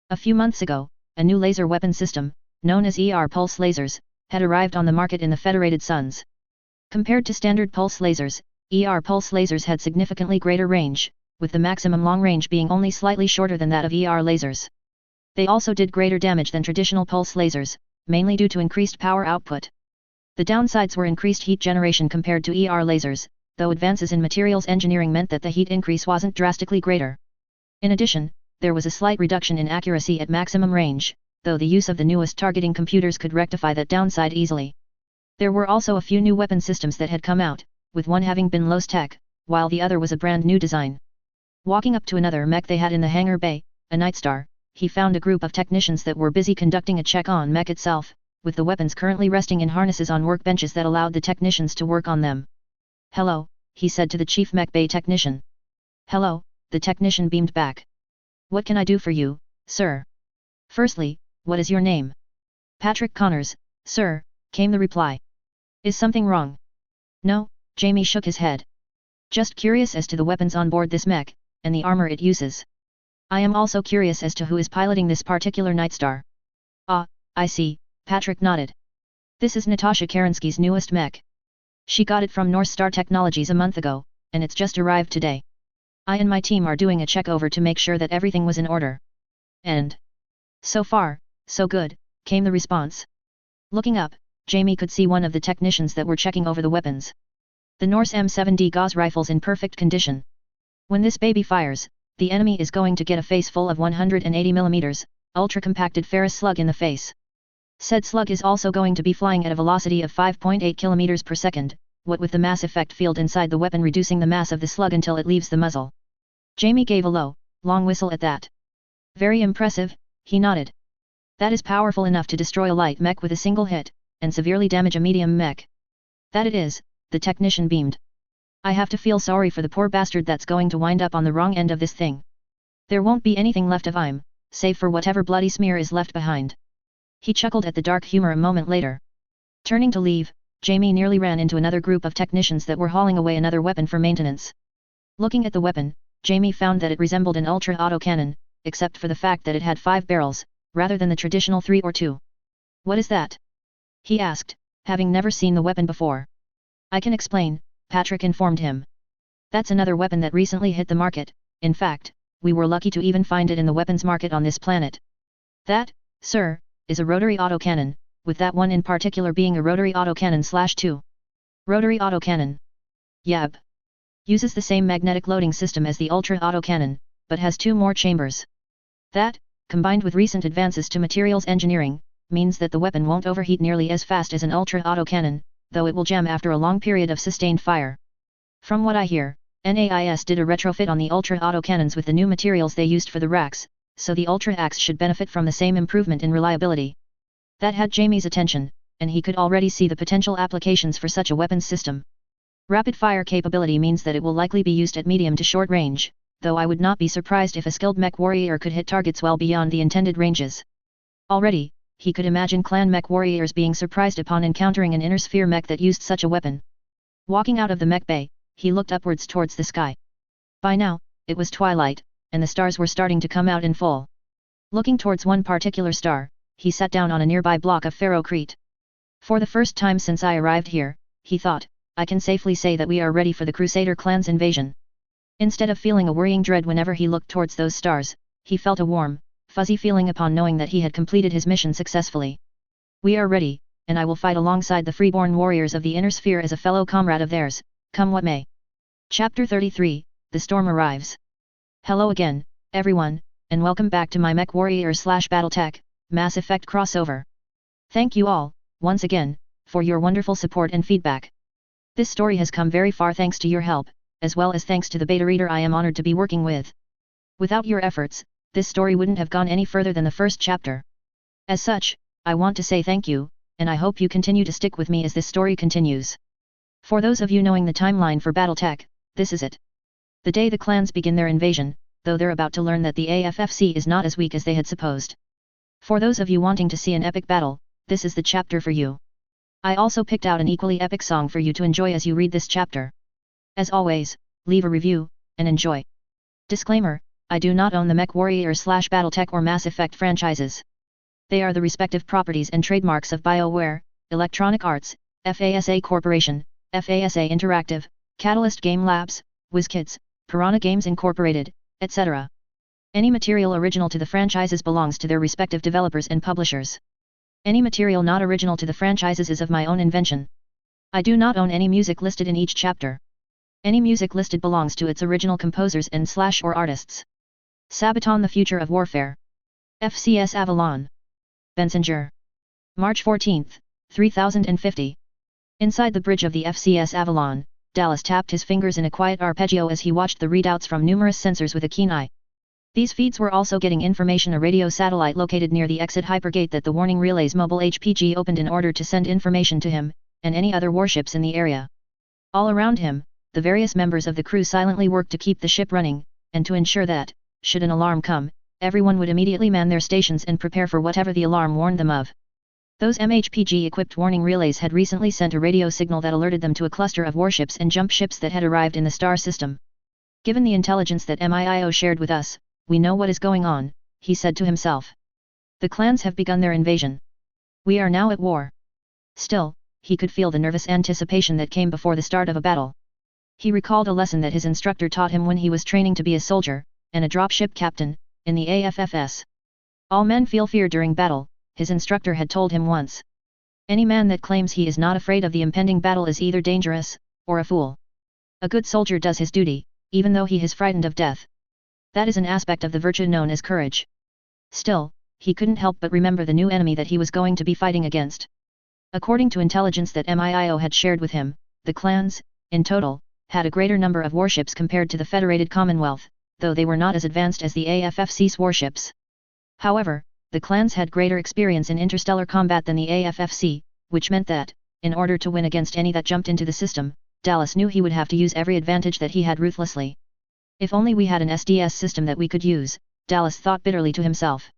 A few months ago, a new laser weapon system, known as pulse lasers, had arrived on the market in the Federated Sons. Compared to standard pulse lasers, pulse lasers had significantly greater range, with the maximum long range being only slightly shorter than that of lasers. They also did greater damage than traditional pulse lasers, mainly due to increased power output. The downsides were increased heat generation compared to lasers, though advances in materials engineering meant that the heat increase wasn't drastically greater. In addition, there was a slight reduction in accuracy at maximum range, though the use of the newest targeting computers could rectify that downside easily. There were also a few new weapon systems that had come out, with one having been low-tech, while the other was a brand new design. Walking up to another mech they had in the hangar bay, a Nightstar, he found a group of technicians that were busy conducting a check on mech itself, with the weapons currently resting in harnesses on workbenches that allowed the technicians to work on them. "Hello," he said to the chief mech bay technician. "Hello," the technician beamed back. "What can I do for you, sir?" "Firstly, what is your name?" "Patrick Connors, sir," came the reply. "Is something wrong?" "No," Jamie shook his head. "Just curious as to the weapons on board this mech, and the armor it uses. I am also curious as to who is piloting this particular Nightstar." "Ah, I see," Patrick nodded. "This is Natasha Kerensky's newest mech. She got it from North Star Technologies a month ago, and it's just arrived today. I and my team are doing a check over to make sure that everything was in order. And so far, so good," came the response. Looking up, Jamie could see one of the technicians that were checking over the weapons. The Norse M7D Gauss rifles in perfect condition. "When this baby fires, the enemy is going to get a face full of 180mm, ultra-compacted ferrous slug in the face. Said slug is also going to be flying at a velocity of 5.8 km per second, what with the mass effect field inside the weapon reducing the mass of the slug until it leaves the muzzle." Jamie gave a low, long whistle at that. "Very impressive," he nodded. "That is powerful enough to destroy a light mech with a single hit, and severely damage a medium mech." "That it is," the technician beamed. "I have to feel sorry for the poor bastard that's going to wind up on the wrong end of this thing. There won't be anything left of him, save for whatever bloody smear is left behind." He chuckled at the dark humor a moment later. Turning to leave, Jamie nearly ran into another group of technicians that were hauling away another weapon for maintenance. Looking at the weapon, Jamie found that it resembled an ultra-auto cannon, except for the fact that it had 5 barrels, rather than the traditional 3 or 2. "What is that?" he asked, having never seen the weapon before. "I can explain," Patrick informed him. "That's another weapon that recently hit the market. In fact, we were lucky to even find it in the weapons market on this planet. That, sir, is a rotary autocannon, with that one in particular being a rotary autocannon/2. Rotary autocannon. Yab. Uses the same magnetic loading system as the ultra autocannon, but has 2 more chambers. That, combined with recent advances to materials engineering, means that the weapon won't overheat nearly as fast as an ultra autocannon, though it will jam after a long period of sustained fire. From what I hear, NAIS did a retrofit on the ultra autocannons with the new materials they used for the racks, so the Ultra Axe should benefit from the same improvement in reliability." That had Jamie's attention, and he could already see the potential applications for such a weapons system. Rapid fire capability means that it will likely be used at medium to short range, though I would not be surprised if a skilled mech warrior could hit targets well beyond the intended ranges. Already, he could imagine clan mech warriors being surprised upon encountering an inner sphere mech that used such a weapon. Walking out of the mech bay, he looked upwards towards the sky. By now, it was twilight, and the stars were starting to come out in full. Looking towards one particular star, he sat down on a nearby block of ferrocrete. "For the first time since I arrived here," he thought, "I can safely say that we are ready for the Crusader clan's invasion." Instead of feeling a worrying dread whenever he looked towards those stars, he felt a warm, fuzzy feeling upon knowing that he had completed his mission successfully. "We are ready, and I will fight alongside the freeborn warriors of the inner sphere as a fellow comrade of theirs, come what may." Chapter 33, The Storm Arrives. Hello again, everyone, and welcome back to my Mech Warrior/BattleTech, Mass Effect crossover. Thank you all, once again, for your wonderful support and feedback. This story has come very far thanks to your help, as well as thanks to the beta reader I am honored to be working with. Without your efforts, this story wouldn't have gone any further than the first chapter. As such, I want to say thank you, and I hope you continue to stick with me as this story continues. For those of you knowing the timeline for BattleTech, this is it. The day the clans begin their invasion, though they're about to learn that the AFFC is not as weak as they had supposed. For those of you wanting to see an epic battle, this is the chapter for you. I also picked out an equally epic song for you to enjoy as you read this chapter. As always, leave a review, and enjoy. Disclaimer, I do not own the Mech Warrior/BattleTech or Mass Effect franchises. They are the respective properties and trademarks of BioWare, Electronic Arts, FASA Corporation, FASA Interactive, Catalyst Game Labs, WizKids, Piranha Games Incorporated, etc. Any material original to the franchises belongs to their respective developers and publishers. Any material not original to the franchises is of my own invention. I do not own any music listed in each chapter. Any music listed belongs to its original composers and/or artists. Sabaton, the future of warfare. FCS Avalon. Bensinger. March 14, 3050. Inside the bridge of the FCS Avalon, Dallas tapped his fingers in a quiet arpeggio as he watched the readouts from numerous sensors with a keen eye. These feeds were also getting information a radio satellite located near the exit hypergate that the warning relay's mobile HPG opened in order to send information to him, and any other warships in the area. All around him, the various members of the crew silently worked to keep the ship running, and to ensure that, should an alarm come, everyone would immediately man their stations and prepare for whatever the alarm warned them of. Those MHPG-equipped warning relays had recently sent a radio signal that alerted them to a cluster of warships and jump ships that had arrived in the star system. Given the intelligence that MIIO shared with us, we know what is going on, he said to himself. The clans have begun their invasion. We are now at war. Still, he could feel the nervous anticipation that came before the start of a battle. He recalled a lesson that his instructor taught him when he was training to be a soldier, and a dropship captain, in the AFFS. All men feel fear during battle, his instructor had told him once. Any man that claims he is not afraid of the impending battle is either dangerous, or a fool. A good soldier does his duty, even though he is frightened of death. That is an aspect of the virtue known as courage. Still, he couldn't help but remember the new enemy that he was going to be fighting against. According to intelligence that MIIO had shared with him, the clans, in total, had a greater number of warships compared to the Federated Commonwealth, though they were not as advanced as the AFFC's warships. However, the clans had greater experience in interstellar combat than the AFFC, which meant that, in order to win against any that jumped into the system, Dallas knew he would have to use every advantage that he had ruthlessly. If only we had an SDS system that we could use, Dallas thought bitterly to himself.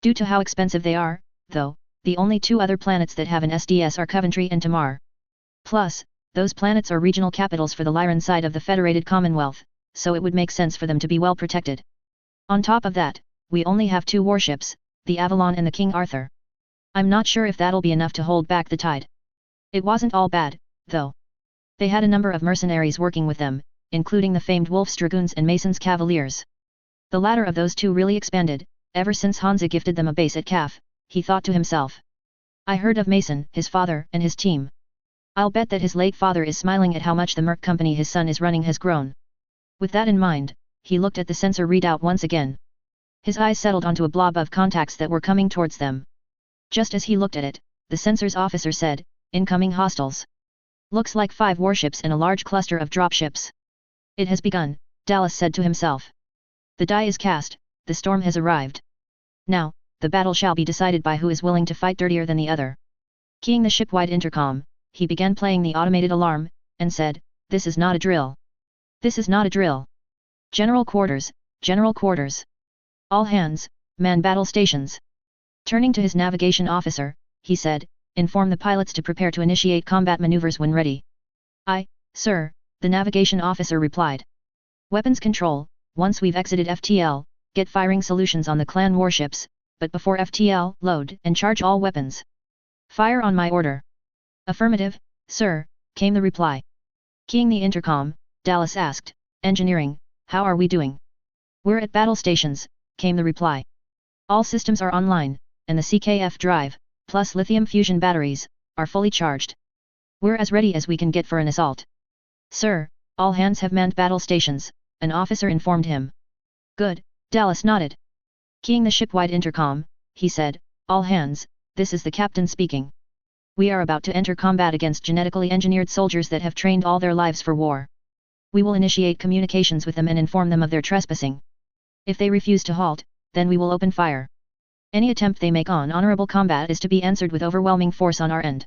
Due to how expensive they are, though, the only two other planets that have an SDS are Coventry and Tamar. Plus, those planets are regional capitals for the Lyran side of the Federated Commonwealth, so it would make sense for them to be well protected. On top of that, we only have two warships, the Avalon and the King Arthur. I'm not sure if that'll be enough to hold back the tide. It wasn't all bad, though. They had a number of mercenaries working with them, including the famed Wolf's Dragoons and Mason's Cavaliers. The latter of those two really expanded, ever since Hansa gifted them a base at CAF, he thought to himself. I heard of Mason, his father, and his team. I'll bet that his late father is smiling at how much the Merc company his son is running has grown. With that in mind, he looked at the sensor readout once again. His eyes settled onto a blob of contacts that were coming towards them. Just as he looked at it, the sensor's officer said, incoming hostiles. Looks like 5 warships and a large cluster of dropships. It has begun, Dallas said to himself. The die is cast, the storm has arrived. Now, the battle shall be decided by who is willing to fight dirtier than the other. Keying the ship-wide intercom, he began playing the automated alarm, and said, This is not a drill. This is not a drill. General quarters, General quarters. All hands, man battle stations. Turning to his navigation officer, he said, Inform the pilots to prepare to initiate combat maneuvers when ready. Aye, sir, the navigation officer replied. Weapons control, once we've exited FTL, get firing solutions on the clan warships, but before FTL, load and charge all weapons. Fire on my order. Affirmative, sir, came the reply. Keying the intercom, Dallas asked, Engineering, how are we doing? We're at battle stations, came the reply. All systems are online, and the CKF drive, plus lithium fusion batteries, are fully charged. We're as ready as we can get for an assault. Sir, all hands have manned battle stations, an officer informed him. Good, Dallas nodded. Keying the ship-wide intercom, he said, All hands, this is the captain speaking. We are about to enter combat against genetically engineered soldiers that have trained all their lives for war. We will initiate communications with them and inform them of their trespassing. If they refuse to halt, then we will open fire. Any attempt they make on honorable combat is to be answered with overwhelming force on our end.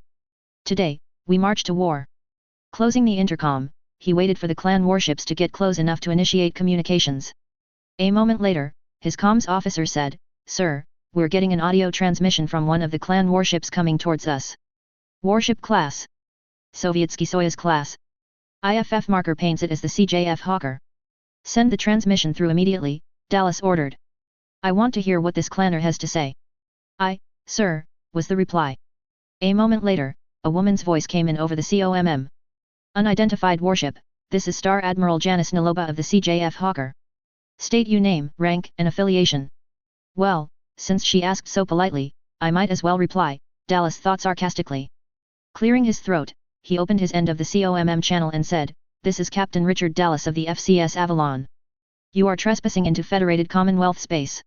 Today, we march to war. Closing the intercom, he waited for the clan warships to get close enough to initiate communications. A moment later, his comms officer said, Sir, we're getting an audio transmission from one of the clan warships coming towards us. Warship class. Sovietsky Soyuz class. IFF marker paints it as the CJF Hawker. Send the transmission through immediately, Dallas ordered. I want to hear what this clanner has to say. Aye, sir, was the reply. A moment later, a woman's voice came in over the COMM. Unidentified warship, this is Star Admiral Janice Niloba of the CJF Hawker. State you name, rank, and affiliation. Well, since she asked so politely, I might as well reply, Dallas thought sarcastically. Clearing his throat, he opened his end of the COMM channel and said, this is Captain Richard Dallas of the FCS Avalon. You are trespassing into Federated Commonwealth space.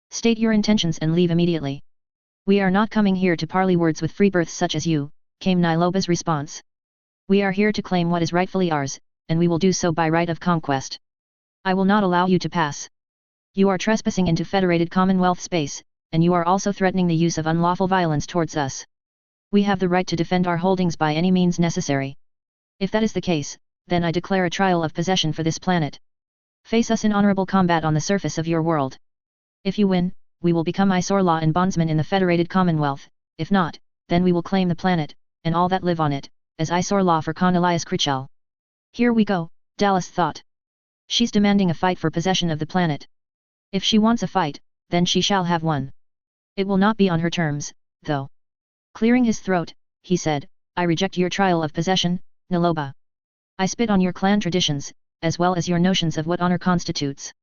State your intentions and leave immediately. We are not coming here to parley words with freebirths such as you, came Niloba's response. We are here to claim what is rightfully ours, and we will do so by right of conquest. I will not allow you to pass. You are trespassing into Federated Commonwealth space, and you are also threatening the use of unlawful violence towards us. We have the right to defend our holdings by any means necessary. If that is the case, then I declare a trial of possession for this planet. Face us in honorable combat on the surface of your world. If you win, we will become Isorlaw and bondsmen in the Federated Commonwealth, if not, then we will claim the planet, and all that live on it, as Isorlaw for Con Elias Critchell. Here we go, Dallas thought. She's demanding a fight for possession of the planet. If she wants a fight, then she shall have one. It will not be on her terms, though. Clearing his throat, he said, I reject your trial of possession, Niloba. I spit on your clan traditions, as well as your notions of what honor constitutes.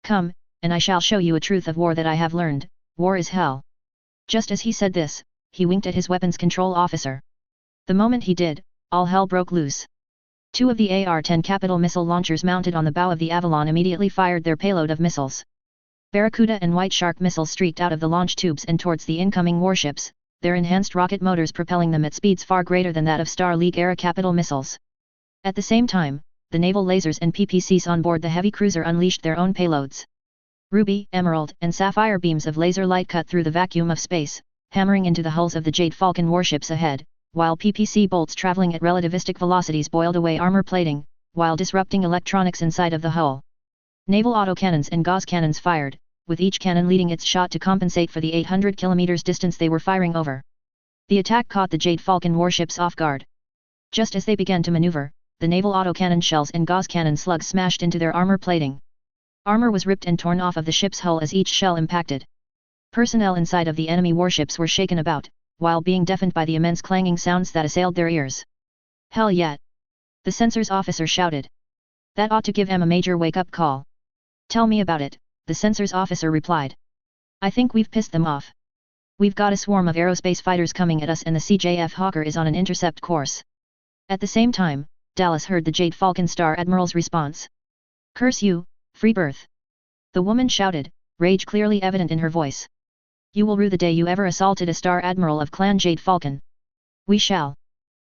Come, and I shall show you a truth of war that I have learned, war is hell. Just as he said this, he winked at his weapons control officer. The moment he did, all hell broke loose. Two of the AR-10 capital missile launchers mounted on the bow of the Avalon immediately fired their payload of missiles. Barracuda and White Shark missiles streaked out of the launch tubes and towards the incoming warships, their enhanced rocket motors propelling them at speeds far greater than that of Star League-era capital missiles. At the same time, the naval lasers and PPCs on board the heavy cruiser unleashed their own payloads. Ruby, emerald, and sapphire beams of laser light cut through the vacuum of space, hammering into the hulls of the Jade Falcon warships ahead, while PPC bolts traveling at relativistic velocities boiled away armor plating, while disrupting electronics inside of the hull. Naval autocannons and gauze cannons fired, with each cannon leading its shot to compensate for the 800 kilometers distance they were firing over. The attack caught the Jade Falcon warships off guard. Just as they began to maneuver, the naval autocannon shells and gauze cannon slugs smashed into their armor plating. Armor was ripped and torn off of the ship's hull as each shell impacted. Personnel inside of the enemy warships were shaken about, while being deafened by the immense clanging sounds that assailed their ears. Hell yeah! The sensors officer shouted. That ought to give em a major wake-up call. Tell me about it, the sensors officer replied. I think we've pissed them off. We've got a swarm of aerospace fighters coming at us and the CJF Hawker is on an intercept course. At the same time, Dallas heard the Jade Falcon Star Admiral's response. Curse you, Freebirth! The woman shouted, rage clearly evident in her voice. You will rue the day you ever assaulted a Star Admiral of Clan Jade Falcon. We shall.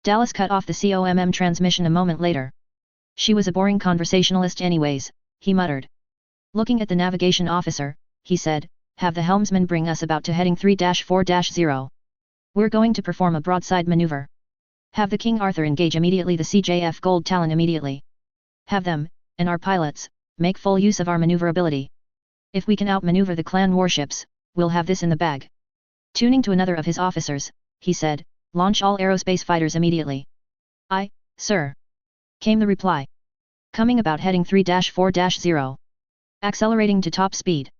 Dallas cut off the COMM transmission a moment later. She was a boring conversationalist anyways, he muttered. Looking at the navigation officer, he said, have the helmsman bring us about to heading 3-4-0. We're going to perform a broadside maneuver. Have the King Arthur engage immediately the CJF Gold Talon immediately. Have them, and our pilots, make full use of our maneuverability. If we can outmaneuver the clan warships, we'll have this in the bag. Tuning to another of his officers, he said, launch all aerospace fighters immediately. Aye, sir. Came the reply. Coming about heading 3-4-0. Accelerating to top speed.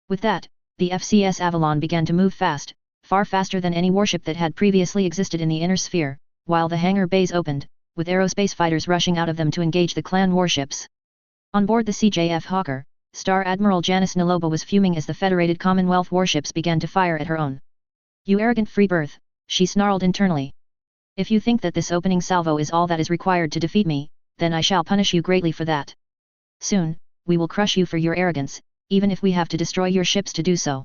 With that, the FCS Avalon began to move fast, far faster than any warship that had previously existed in the inner sphere, while the hangar bays opened, with aerospace fighters rushing out of them to engage the clan warships. On board the CJF Hawker, Star Admiral Janice Niloba was fuming as the Federated Commonwealth warships began to fire at her own. You arrogant freebirth, she snarled internally. If you think that this opening salvo is all that is required to defeat me, then I shall punish you greatly for that. Soon, we will crush you for your arrogance, even if we have to destroy your ships to do so.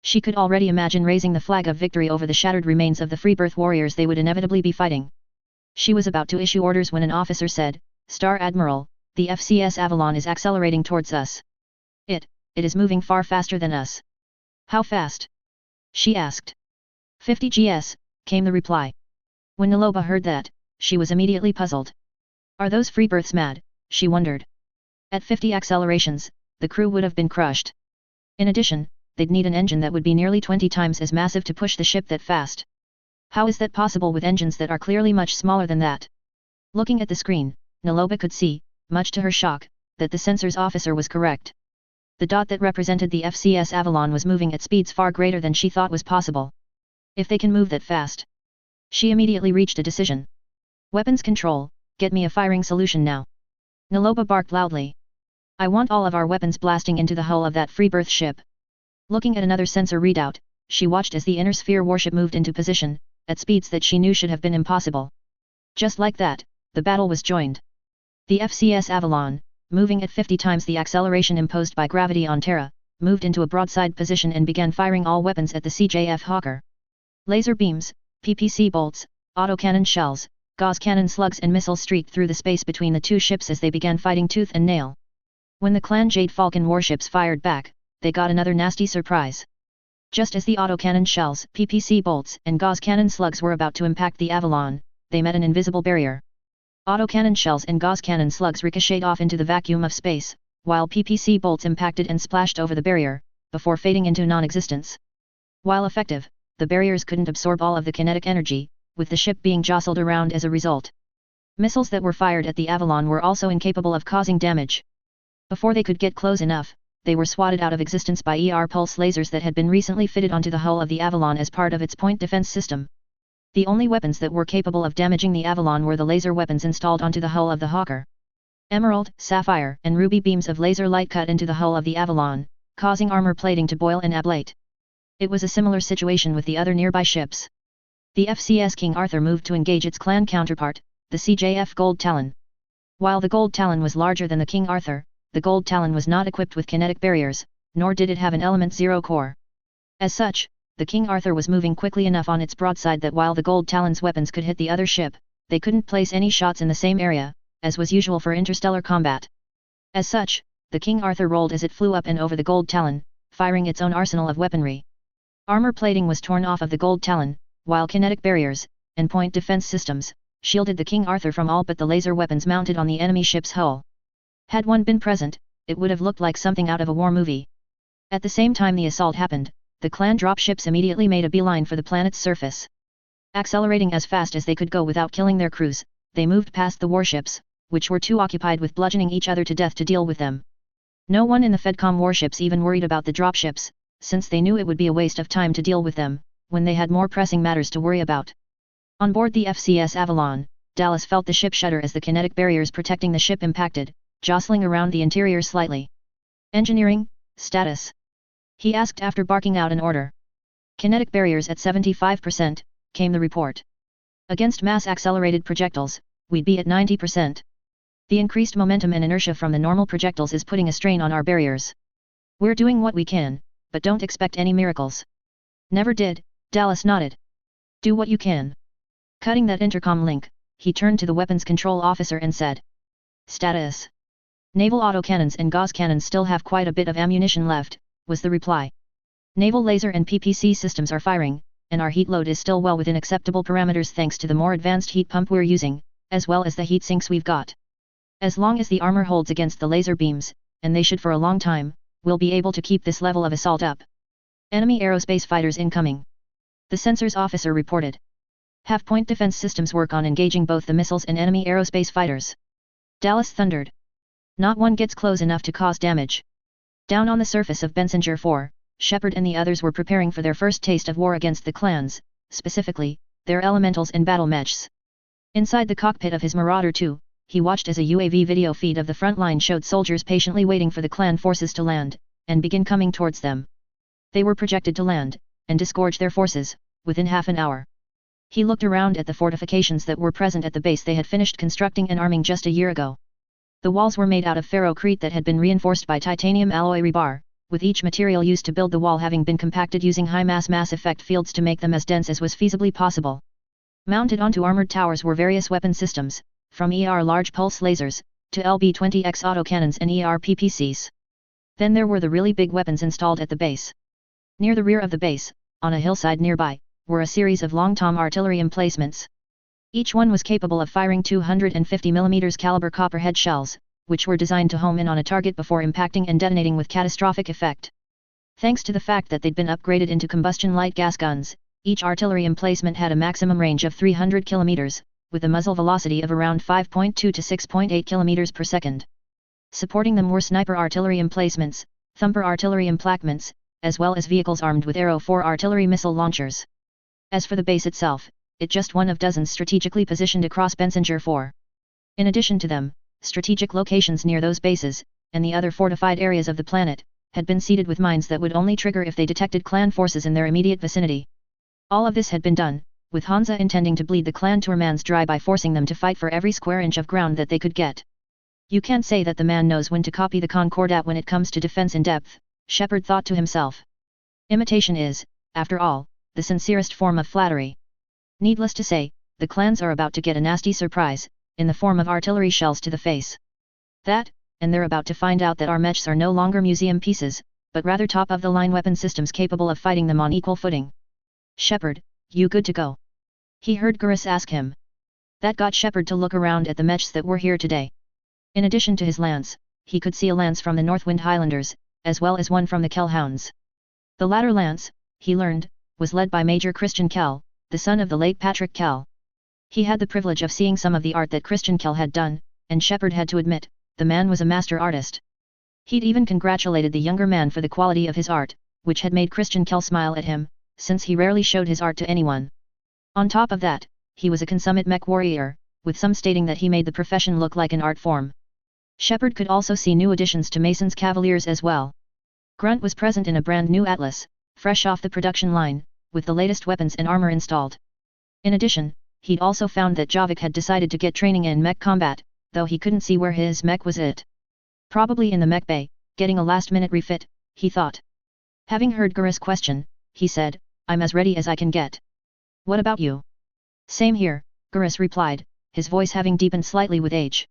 She could already imagine raising the flag of victory over the shattered remains of the freebirth warriors they would inevitably be fighting. She was about to issue orders when an officer said, Star Admiral, the FCS Avalon is accelerating towards us. It is moving far faster than us. How fast? She asked. 50 GS, came the reply. When Niloba heard that, she was immediately puzzled. Are those freebirths mad? She wondered. At 50 accelerations, the crew would have been crushed. In addition, they'd need an engine that would be nearly 20 times as massive to push the ship that fast. How is that possible with engines that are clearly much smaller than that? Looking at the screen, Niloba could see, much to her shock, that the sensors officer was correct. The dot that represented the FCS Avalon was moving at speeds far greater than she thought was possible. If they can move that fast. She immediately reached a decision. Weapons control, get me a firing solution now. Niloba barked loudly. I want all of our weapons blasting into the hull of that freebirth ship. Looking at another sensor readout, she watched as the inner sphere warship moved into position, at speeds that she knew should have been impossible. Just like that, the battle was joined. The FCS Avalon, moving at 50 times the acceleration imposed by gravity on Terra, moved into a broadside position and began firing all weapons at the CJF Hawker. Laser beams, PPC bolts, autocannon shells, gauze cannon slugs and missiles streaked through the space between the two ships as they began fighting tooth and nail. When the Clan Jade Falcon warships fired back, they got another nasty surprise. Just as the autocannon shells, PPC bolts, and gauze cannon slugs were about to impact the Avalon, they met an invisible barrier. Autocannon shells and gauze cannon slugs ricocheted off into the vacuum of space, while PPC bolts impacted and splashed over the barrier, before fading into non-existence. While effective, the barriers couldn't absorb all of the kinetic energy, with the ship being jostled around as a result. Missiles that were fired at the Avalon were also incapable of causing damage. Before they could get close enough, they were swatted out of existence by pulse lasers that had been recently fitted onto the hull of the Avalon as part of its point defense system. The only weapons that were capable of damaging the Avalon were the laser weapons installed onto the hull of the Hawker. Emerald, sapphire, and ruby beams of laser light cut into the hull of the Avalon, causing armor plating to boil and ablate. It was a similar situation with the other nearby ships. The FCS King Arthur moved to engage its clan counterpart, the CJF Gold Talon. While the Gold Talon was larger than the King Arthur, the Gold Talon was not equipped with kinetic barriers, nor did it have an Element 0 core. As such, the King Arthur was moving quickly enough on its broadside that while the Gold Talon's weapons could hit the other ship, they couldn't place any shots in the same area, as was usual for interstellar combat. As such, the King Arthur rolled as it flew up and over the Gold Talon, firing its own arsenal of weaponry. Armor plating was torn off of the Gold Talon, while kinetic barriers, and point defense systems, shielded the King Arthur from all but the laser weapons mounted on the enemy ship's hull. Had one been present, it would have looked like something out of a war movie. At the same time the assault happened, the clan dropships immediately made a beeline for the planet's surface. Accelerating as fast as they could go without killing their crews, they moved past the warships, which were too occupied with bludgeoning each other to death to deal with them. No one in the Fedcom warships even worried about the dropships, since they knew it would be a waste of time to deal with them, when they had more pressing matters to worry about. On board the FCS Avalon, Dallas felt the ship shudder as the kinetic barriers protecting the ship impacted, jostling around the interior slightly. Engineering, status? He asked after barking out an order. Kinetic barriers at 75%, came the report. Against mass-accelerated projectiles, we'd be at 90%. The increased momentum and inertia from the normal projectiles is putting a strain on our barriers. We're doing what we can, but don't expect any miracles. Never did, Dallas nodded. Do what you can. Cutting that intercom link, he turned to the weapons control officer and said. Status. Naval autocannons and gauze cannons still have quite a bit of ammunition left, was the reply. Naval laser and PPC systems are firing, and our heat load is still well within acceptable parameters thanks to the more advanced heat pump we're using, as well as the heat sinks we've got. As long as the armor holds against the laser beams, and they should for a long time, we'll be able to keep this level of assault up. Enemy aerospace fighters incoming. The sensors officer reported. Have point defense systems work on engaging both the missiles and enemy aerospace fighters. Dallas thundered. Not one gets close enough to cause damage. Down on the surface of Bensinger 4, Shepard and the others were preparing for their first taste of war against the clans, specifically, their elementals and battle mechs. Inside the cockpit of his Marauder 2, he watched as a UAV video feed of the front line showed soldiers patiently waiting for the clan forces to land, and begin coming towards them. They were projected to land, and disgorge their forces, within half an hour. He looked around at the fortifications that were present at the base they had finished constructing and arming just a year ago. The walls were made out of ferrocrete that had been reinforced by titanium alloy rebar, with each material used to build the wall having been compacted using high-mass mass effect fields to make them as dense as was feasibly possible. Mounted onto armored towers were various weapon systems, from large pulse lasers, to LB-20X autocannons and PPCs. Then there were the really big weapons installed at the base. Near the rear of the base, on a hillside nearby, were a series of long-tom artillery emplacements. Each one was capable of firing 250mm caliber copperhead shells, which were designed to home in on a target before impacting and detonating with catastrophic effect. Thanks to the fact that they'd been upgraded into combustion light gas guns, each artillery emplacement had a maximum range of 300 km, with a muzzle velocity of around 5.2 to 6.8 km per second. Supporting them were sniper artillery emplacements, thumper artillery emplacements, as well as vehicles armed with Arrow 4 artillery missile launchers. As for the base itself, it's just one of dozens strategically positioned across Bensinger 4. In addition to them, strategic locations near those bases, and the other fortified areas of the planet, had been seeded with mines that would only trigger if they detected clan forces in their immediate vicinity. All of this had been done, with Hansa intending to bleed the clan Tourmans dry by forcing them to fight for every square inch of ground that they could get. You can't say that the man knows when to copy the Concordat when it comes to defense in depth, Shepard thought to himself. Imitation is, after all, the sincerest form of flattery. Needless to say, the clans are about to get a nasty surprise, in the form of artillery shells to the face. That, and they're about to find out that our mechs are no longer museum pieces, but rather top-of-the-line weapon systems capable of fighting them on equal footing. Shepard, you good to go? He heard Garrus ask him. That got Shepard to look around at the mechs that were here today. In addition to his lance, he could see a lance from the Northwind Highlanders, as well as one from the Kellhounds. The latter lance, he learned, was led by Major Christian Kell, the son of the late Patrick Kell. He had the privilege of seeing some of the art that Christian Kell had done, and Shepard had to admit, the man was a master artist. He'd even congratulated the younger man for the quality of his art, which had made Christian Kell smile at him, since he rarely showed his art to anyone. On top of that, he was a consummate mech warrior, with some stating that he made the profession look like an art form. Shepard could also see new additions to Mason's Cavaliers as well. Grunt was present in a brand new Atlas, fresh off the production line, with the latest weapons and armor installed. In addition, he'd also found that Javik had decided to get training in mech combat, though he couldn't see where his mech was at. Probably in the mech bay, getting a last-minute refit, he thought. Having heard Garrus' question, he said, I'm as ready as I can get. What about you? Same here, Garrus replied, his voice having deepened slightly with age.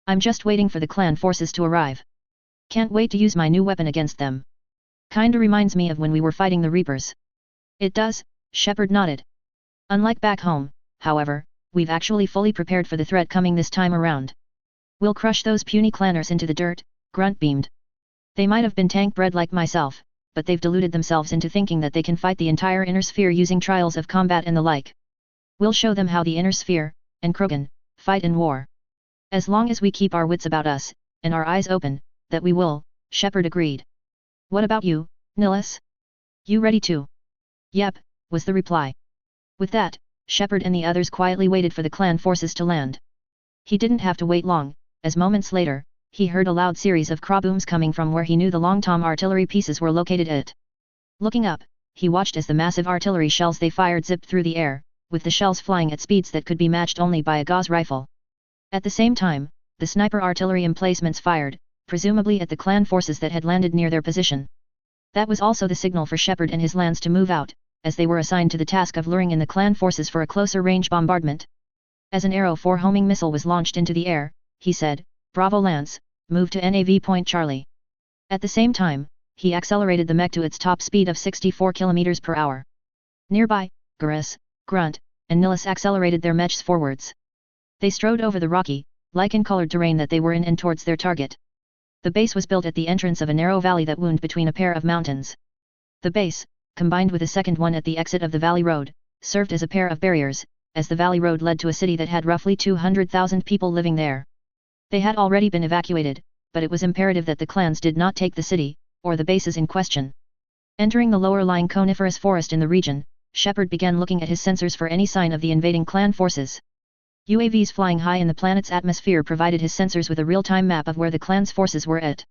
I'm just waiting for the clan forces to arrive. Can't wait to use my new weapon against them. Kinda reminds me of when we were fighting the Reapers. It does, Shepard nodded. Unlike back home, however, we've actually fully prepared for the threat coming this time around. We'll crush those puny clanners into the dirt, Grunt beamed. They might have been tank bred like myself, but they've deluded themselves into thinking that they can fight the entire inner sphere using trials of combat and the like. We'll show them how the inner sphere, and Krogan, fight in war. As long as we keep our wits about us, and our eyes open, that we will, Shepard agreed. What about you, Nilus? You ready too? Yep, was the reply. With that, Shepard and the others quietly waited for the clan forces to land. He didn't have to wait long, as moments later, he heard a loud series of crawbooms coming from where he knew the long-tom artillery pieces were located at. Looking up, he watched as the massive artillery shells they fired zipped through the air, with the shells flying at speeds that could be matched only by a Gauss rifle. At the same time, the sniper artillery emplacements fired, presumably at the clan forces that had landed near their position. That was also the signal for Shepard and his lance to move out, as they were assigned to the task of luring in the clan forces for a closer range bombardment. As an Arrow 4 homing missile was launched into the air, he said, Bravo Lance, move to NAV Point Charlie. At the same time, he accelerated the mech to its top speed of 64 km per hour. Nearby, Garrus, Grunt, and Nilus accelerated their mechs forwards. They strode over the rocky, lichen-colored terrain that they were in and towards their target. The base was built at the entrance of a narrow valley that wound between a pair of mountains. The base, combined with a second one at the exit of the valley road, served as a pair of barriers, as the valley road led to a city that had roughly 200,000 people living there. They had already been evacuated, but it was imperative that the clans did not take the city, or the bases in question. Entering the lower-lying coniferous forest in the region, Shepard began looking at his sensors for any sign of the invading clan forces. UAVs flying high in the planet's atmosphere provided his sensors with a real-time map of where the clan's forces were at.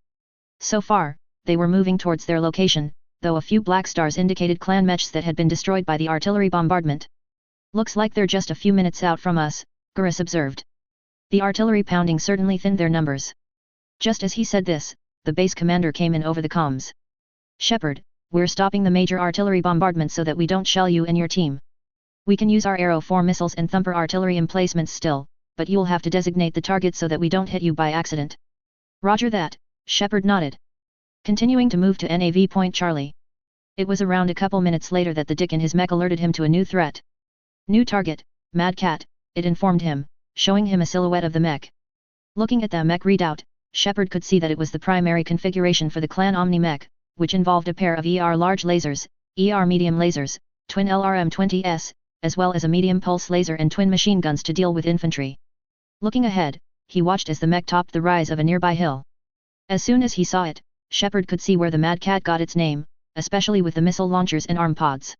So far, they were moving towards their location, though a few black stars indicated clan mechs that had been destroyed by the artillery bombardment. Looks like they're just a few minutes out from us, Garrus observed. The artillery pounding certainly thinned their numbers. Just as he said this, the base commander came in over the comms. Shepard, we're stopping the major artillery bombardment so that we don't shell you and your team. We can use our Arrow 4 missiles and Thumper artillery emplacements still, but you'll have to designate the target so that we don't hit you by accident. Roger that, Shepard nodded. Continuing to move to NAV Point Charlie. It was around a couple minutes later that the Dick in his mech alerted him to a new threat. New target, Mad Cat, it informed him, showing him a silhouette of the mech. Looking at the mech readout, Shepard could see that it was the primary configuration for the clan Omni mech, which involved a pair of ER large lasers, ER medium lasers, twin LRM-20s, as well as a medium pulse laser and twin machine guns to deal with infantry. Looking ahead, he watched as the mech topped the rise of a nearby hill. As soon as he saw it, Shepard could see where the Mad Cat got its name, especially with the missile launchers and arm pods.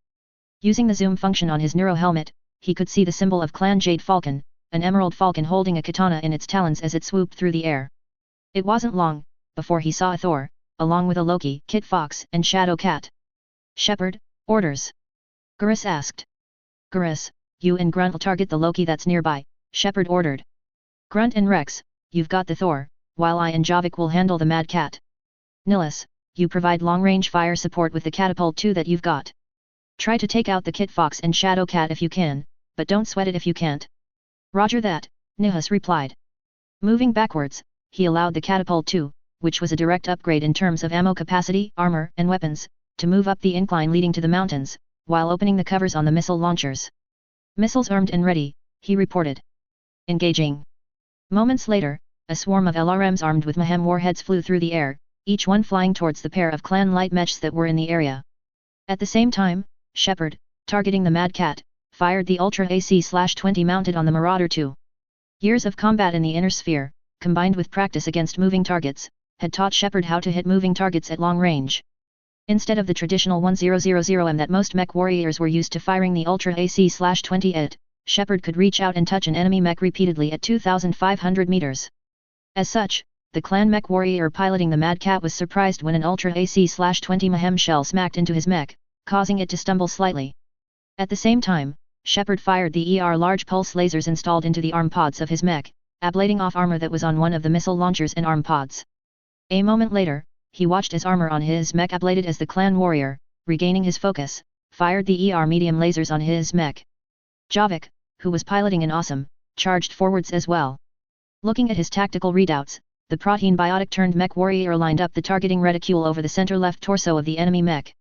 Using the zoom function on his neuro helmet, he could see the symbol of Clan Jade Falcon, an emerald falcon holding a katana in its talons as it swooped through the air. It wasn't long before he saw a Thor, along with a Loki, Kit Fox and Shadow Cat. Shepard, orders. Garrus asked. Garrus, you and Grunt will target the Loki that's nearby, Shepard ordered. Grunt and Rex, you've got the Thor, while I and Javik will handle the Mad Cat. Nihilus, you provide long-range fire support with the catapult 2 that you've got. Try to take out the Kit Fox and Shadow Cat if you can, but don't sweat it if you can't. Roger that, Nihilus replied. Moving backwards, he allowed the catapult 2, which was a direct upgrade in terms of ammo capacity, armor, and weapons, to move up the incline leading to the mountains, while opening the covers on the missile launchers. Missiles armed and ready, he reported. Engaging. Moments later, a swarm of LRMs armed with Mayhem warheads flew through the air, each one flying towards the pair of clan light mechs that were in the area. At the same time, Shepard, targeting the Mad Cat, fired the Ultra AC-20 mounted on the Marauder 2. Years of combat in the inner sphere, combined with practice against moving targets, had taught Shepard how to hit moving targets at long range. Instead of the traditional 1000M that most mech warriors were used to firing the Ultra AC-20 at, Shepard could reach out and touch an enemy mech repeatedly at 2,500 meters. As such, the clan mech warrior piloting the Mad Cat was surprised when an Ultra AC-20 Mayhem shell smacked into his mech, causing it to stumble slightly. At the same time, Shepard fired the large pulse lasers installed into the arm pods of his mech, ablating off armor that was on one of the missile launchers and arm pods. A moment later, he watched as armor on his mech ablated as the clan warrior, regaining his focus, fired the medium lasers on his mech. Javik, who was piloting an awesome, charged forwards as well. Looking at his tactical readouts, the protein biotic turned mech warrior lined up the targeting reticule over the center left torso of the enemy mech.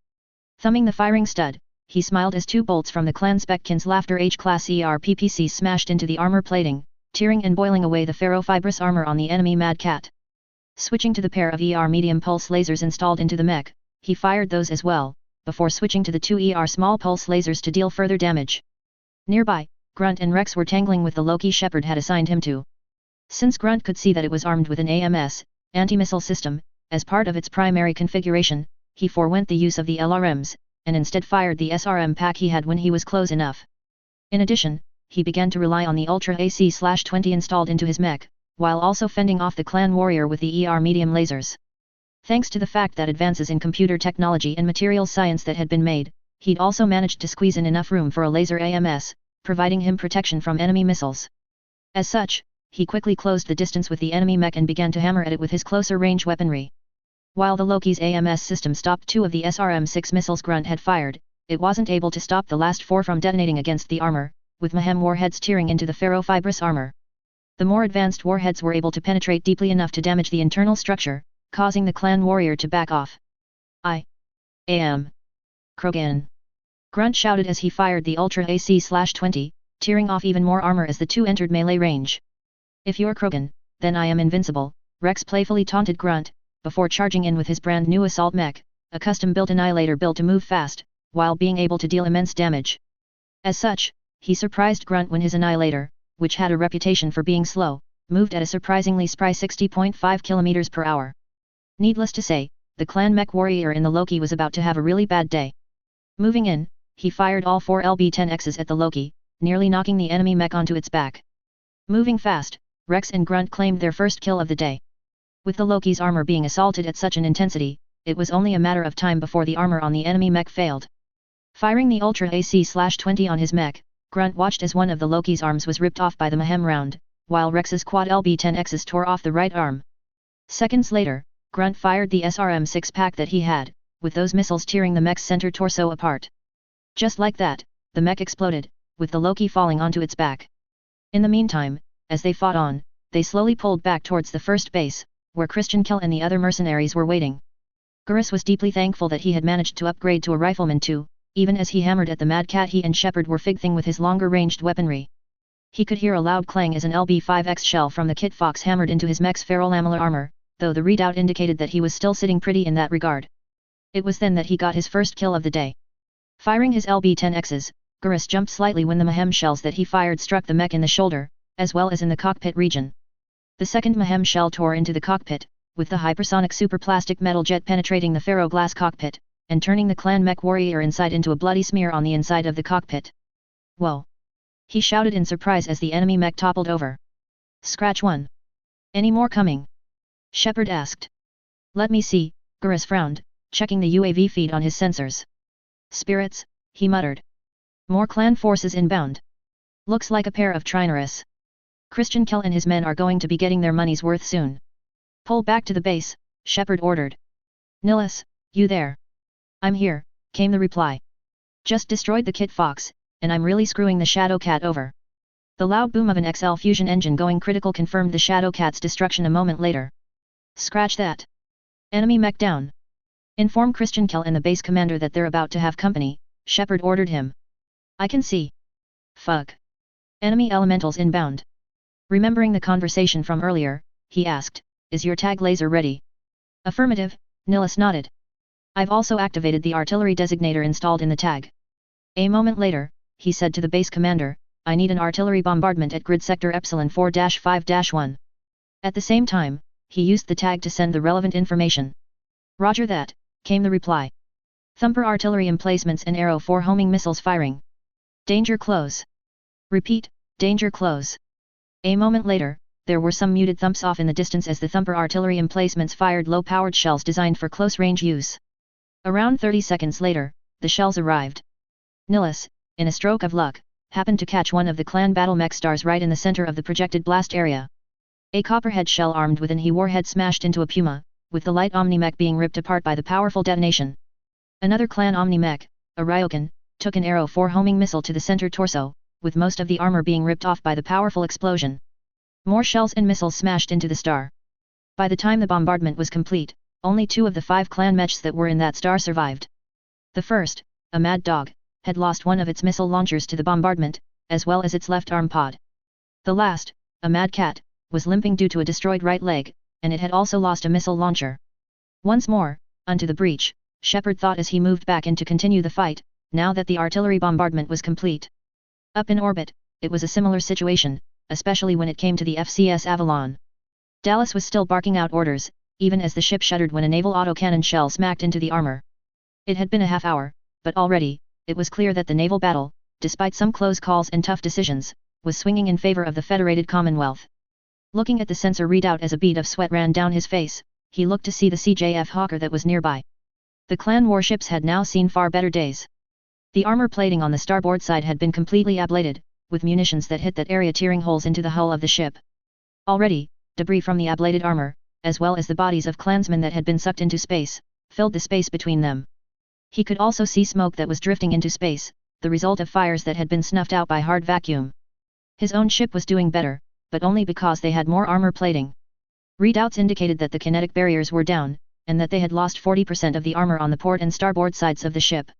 Thumbing the firing stud, he smiled as 2 bolts from the clan Speckin's Laughter H-class PPC smashed into the armor plating, tearing and boiling away the ferrofibrous armor on the enemy Mad Cat. Switching to the pair of medium pulse lasers installed into the mech, he fired those as well, before switching to the 2 small pulse lasers to deal further damage. Nearby, Grunt and Rex were tangling with the Loki Shepard had assigned him to. Since Grunt could see that it was armed with an AMS, anti-missile system, as part of its primary configuration, he forewent the use of the LRMs, and instead fired the SRM pack he had when he was close enough. In addition, he began to rely on the Ultra AC-20 installed into his mech, while also fending off the clan warrior with the medium lasers. Thanks to the fact that advances in computer technology and material science that had been made, he'd also managed to squeeze in enough room for a laser AMS, providing him protection from enemy missiles. As such, he quickly closed the distance with the enemy mech and began to hammer at it with his closer range weaponry. While the Loki's AMS system stopped 2 of the SRM-6 missiles Grunt had fired, it wasn't able to stop the last 4 from detonating against the armor, with Mayhem warheads tearing into the ferrofibrous armor. The more advanced warheads were able to penetrate deeply enough to damage the internal structure, causing the clan warrior to back off. I am Krogan. Grunt shouted as he fired the Ultra AC-20, tearing off even more armor as the 2 entered melee range. If you're Krogan, then I am invincible, Rex playfully taunted Grunt, before charging in with his brand new assault mech, a custom-built annihilator built to move fast, while being able to deal immense damage. As such, he surprised Grunt when his annihilator, which had a reputation for being slow, moved at a surprisingly spry 60.5 km per hour. Needless to say, the clan mech warrior in the Loki was about to have a really bad day. Moving in, he fired all 4 LB-10Xs at the Loki, nearly knocking the enemy mech onto its back. Moving fast, Rex and Grunt claimed their first kill of the day. With the Loki's armor being assaulted at such an intensity, it was only a matter of time before the armor on the enemy mech failed. Firing the Ultra AC-20 on his mech, Grunt watched as one of the Loki's arms was ripped off by the Mayhem round, while Rex's quad LB-10Xs tore off the right arm. Seconds later, Grunt fired the SRM-6 pack that he had, with those missiles tearing the mech's center torso apart. Just like that, the mech exploded, with the Loki falling onto its back. In the meantime, as they fought on, they slowly pulled back towards the first base, where Christian Kell and the other mercenaries were waiting. Gurus was deeply thankful that he had managed to upgrade to a rifleman too, even as he hammered at the Mad Cat. He and Shepard were fig-thing with his longer-ranged weaponry. He could hear a loud clang as an LB-5X shell from the Kit Fox hammered into his mech's ferrolamellar armor, though the readout indicated that he was still sitting pretty in that regard. It was then that he got his first kill of the day. Firing his LB-10Xs, Gurus jumped slightly when the Mayhem shells that he fired struck the mech in the shoulder, as well as in the cockpit region. The second Mayhem shell tore into the cockpit, with the hypersonic superplastic metal jet penetrating the ferroglass cockpit, and turning the clan mech warrior inside into a bloody smear on the inside of the cockpit. Whoa! He shouted in surprise as the enemy mech toppled over. Scratch one. Any more coming? Shepard asked. Let me see, Gurus frowned, checking the UAV feed on his sensors. Spirits, he muttered. More clan forces inbound. Looks like a pair of Trinoris. Christian Kell and his men are going to be getting their money's worth soon. Pull back to the base, Shepard ordered. Nihilus, you there? I'm here, came the reply. Just destroyed the Kit Fox, and I'm really screwing the Shadow Cat over. The loud boom of an XL fusion engine going critical confirmed the Shadow Cat's destruction a moment later. Scratch that. Enemy mech down. Inform Christian Kell and the base commander that they're about to have company, Shepard ordered him. I can see. Fuck. Enemy elementals inbound. Remembering the conversation from earlier, he asked, is your tag laser ready? Affirmative, Nihilus nodded. I've also activated the artillery designator installed in the tag. A moment later, he said to the base commander, I need an artillery bombardment at grid sector Epsilon 4-5-1. At the same time, he used the tag to send the relevant information. Roger that, came the reply. Thumper artillery emplacements and Arrow 4 homing missiles firing. Danger close. Repeat, danger close. A moment later, there were some muted thumps off in the distance as the Thumper artillery emplacements fired low-powered shells designed for close-range use. Around 30 seconds later, the shells arrived. Nihilus, in a stroke of luck, happened to catch one of the clan battle mech stars right in the center of the projected blast area. A copperhead shell armed with an he warhead smashed into a Puma, with the light Omni-mech being ripped apart by the powerful detonation. Another clan Omni-mech, a Ryokan, took an Arrow 4 homing missile to the center torso, with most of the armor being ripped off by the powerful explosion. More shells and missiles smashed into the star. By the time the bombardment was complete, only 2 of the 5 clan mechs that were in that star survived. The first, a Mad Dog, had lost one of its missile launchers to the bombardment, as well as its left arm pod. The last, a Mad Cat, was limping due to a destroyed right leg, and it had also lost a missile launcher. Once more, onto the breach, Shepard thought as he moved back in to continue the fight, now that the artillery bombardment was complete. Up in orbit, it was a similar situation, especially when it came to the FCS Avalon. Dallas was still barking out orders, even as the ship shuddered when a naval autocannon shell smacked into the armor. It had been a half hour, but already, it was clear that the naval battle, despite some close calls and tough decisions, was swinging in favor of the Federated Commonwealth. Looking at the sensor readout as a bead of sweat ran down his face, he looked to see the CJF Hawker that was nearby. The clan warships had now seen far better days. The armor plating on the starboard side had been completely ablated, with munitions that hit that area tearing holes into the hull of the ship. Already, debris from the ablated armor, as well as the bodies of clansmen that had been sucked into space, filled the space between them. He could also see smoke that was drifting into space, the result of fires that had been snuffed out by hard vacuum. His own ship was doing better, but only because they had more armor plating. Readouts indicated that the kinetic barriers were down, and that they had lost 40% of the armor on the port and starboard sides of the ship.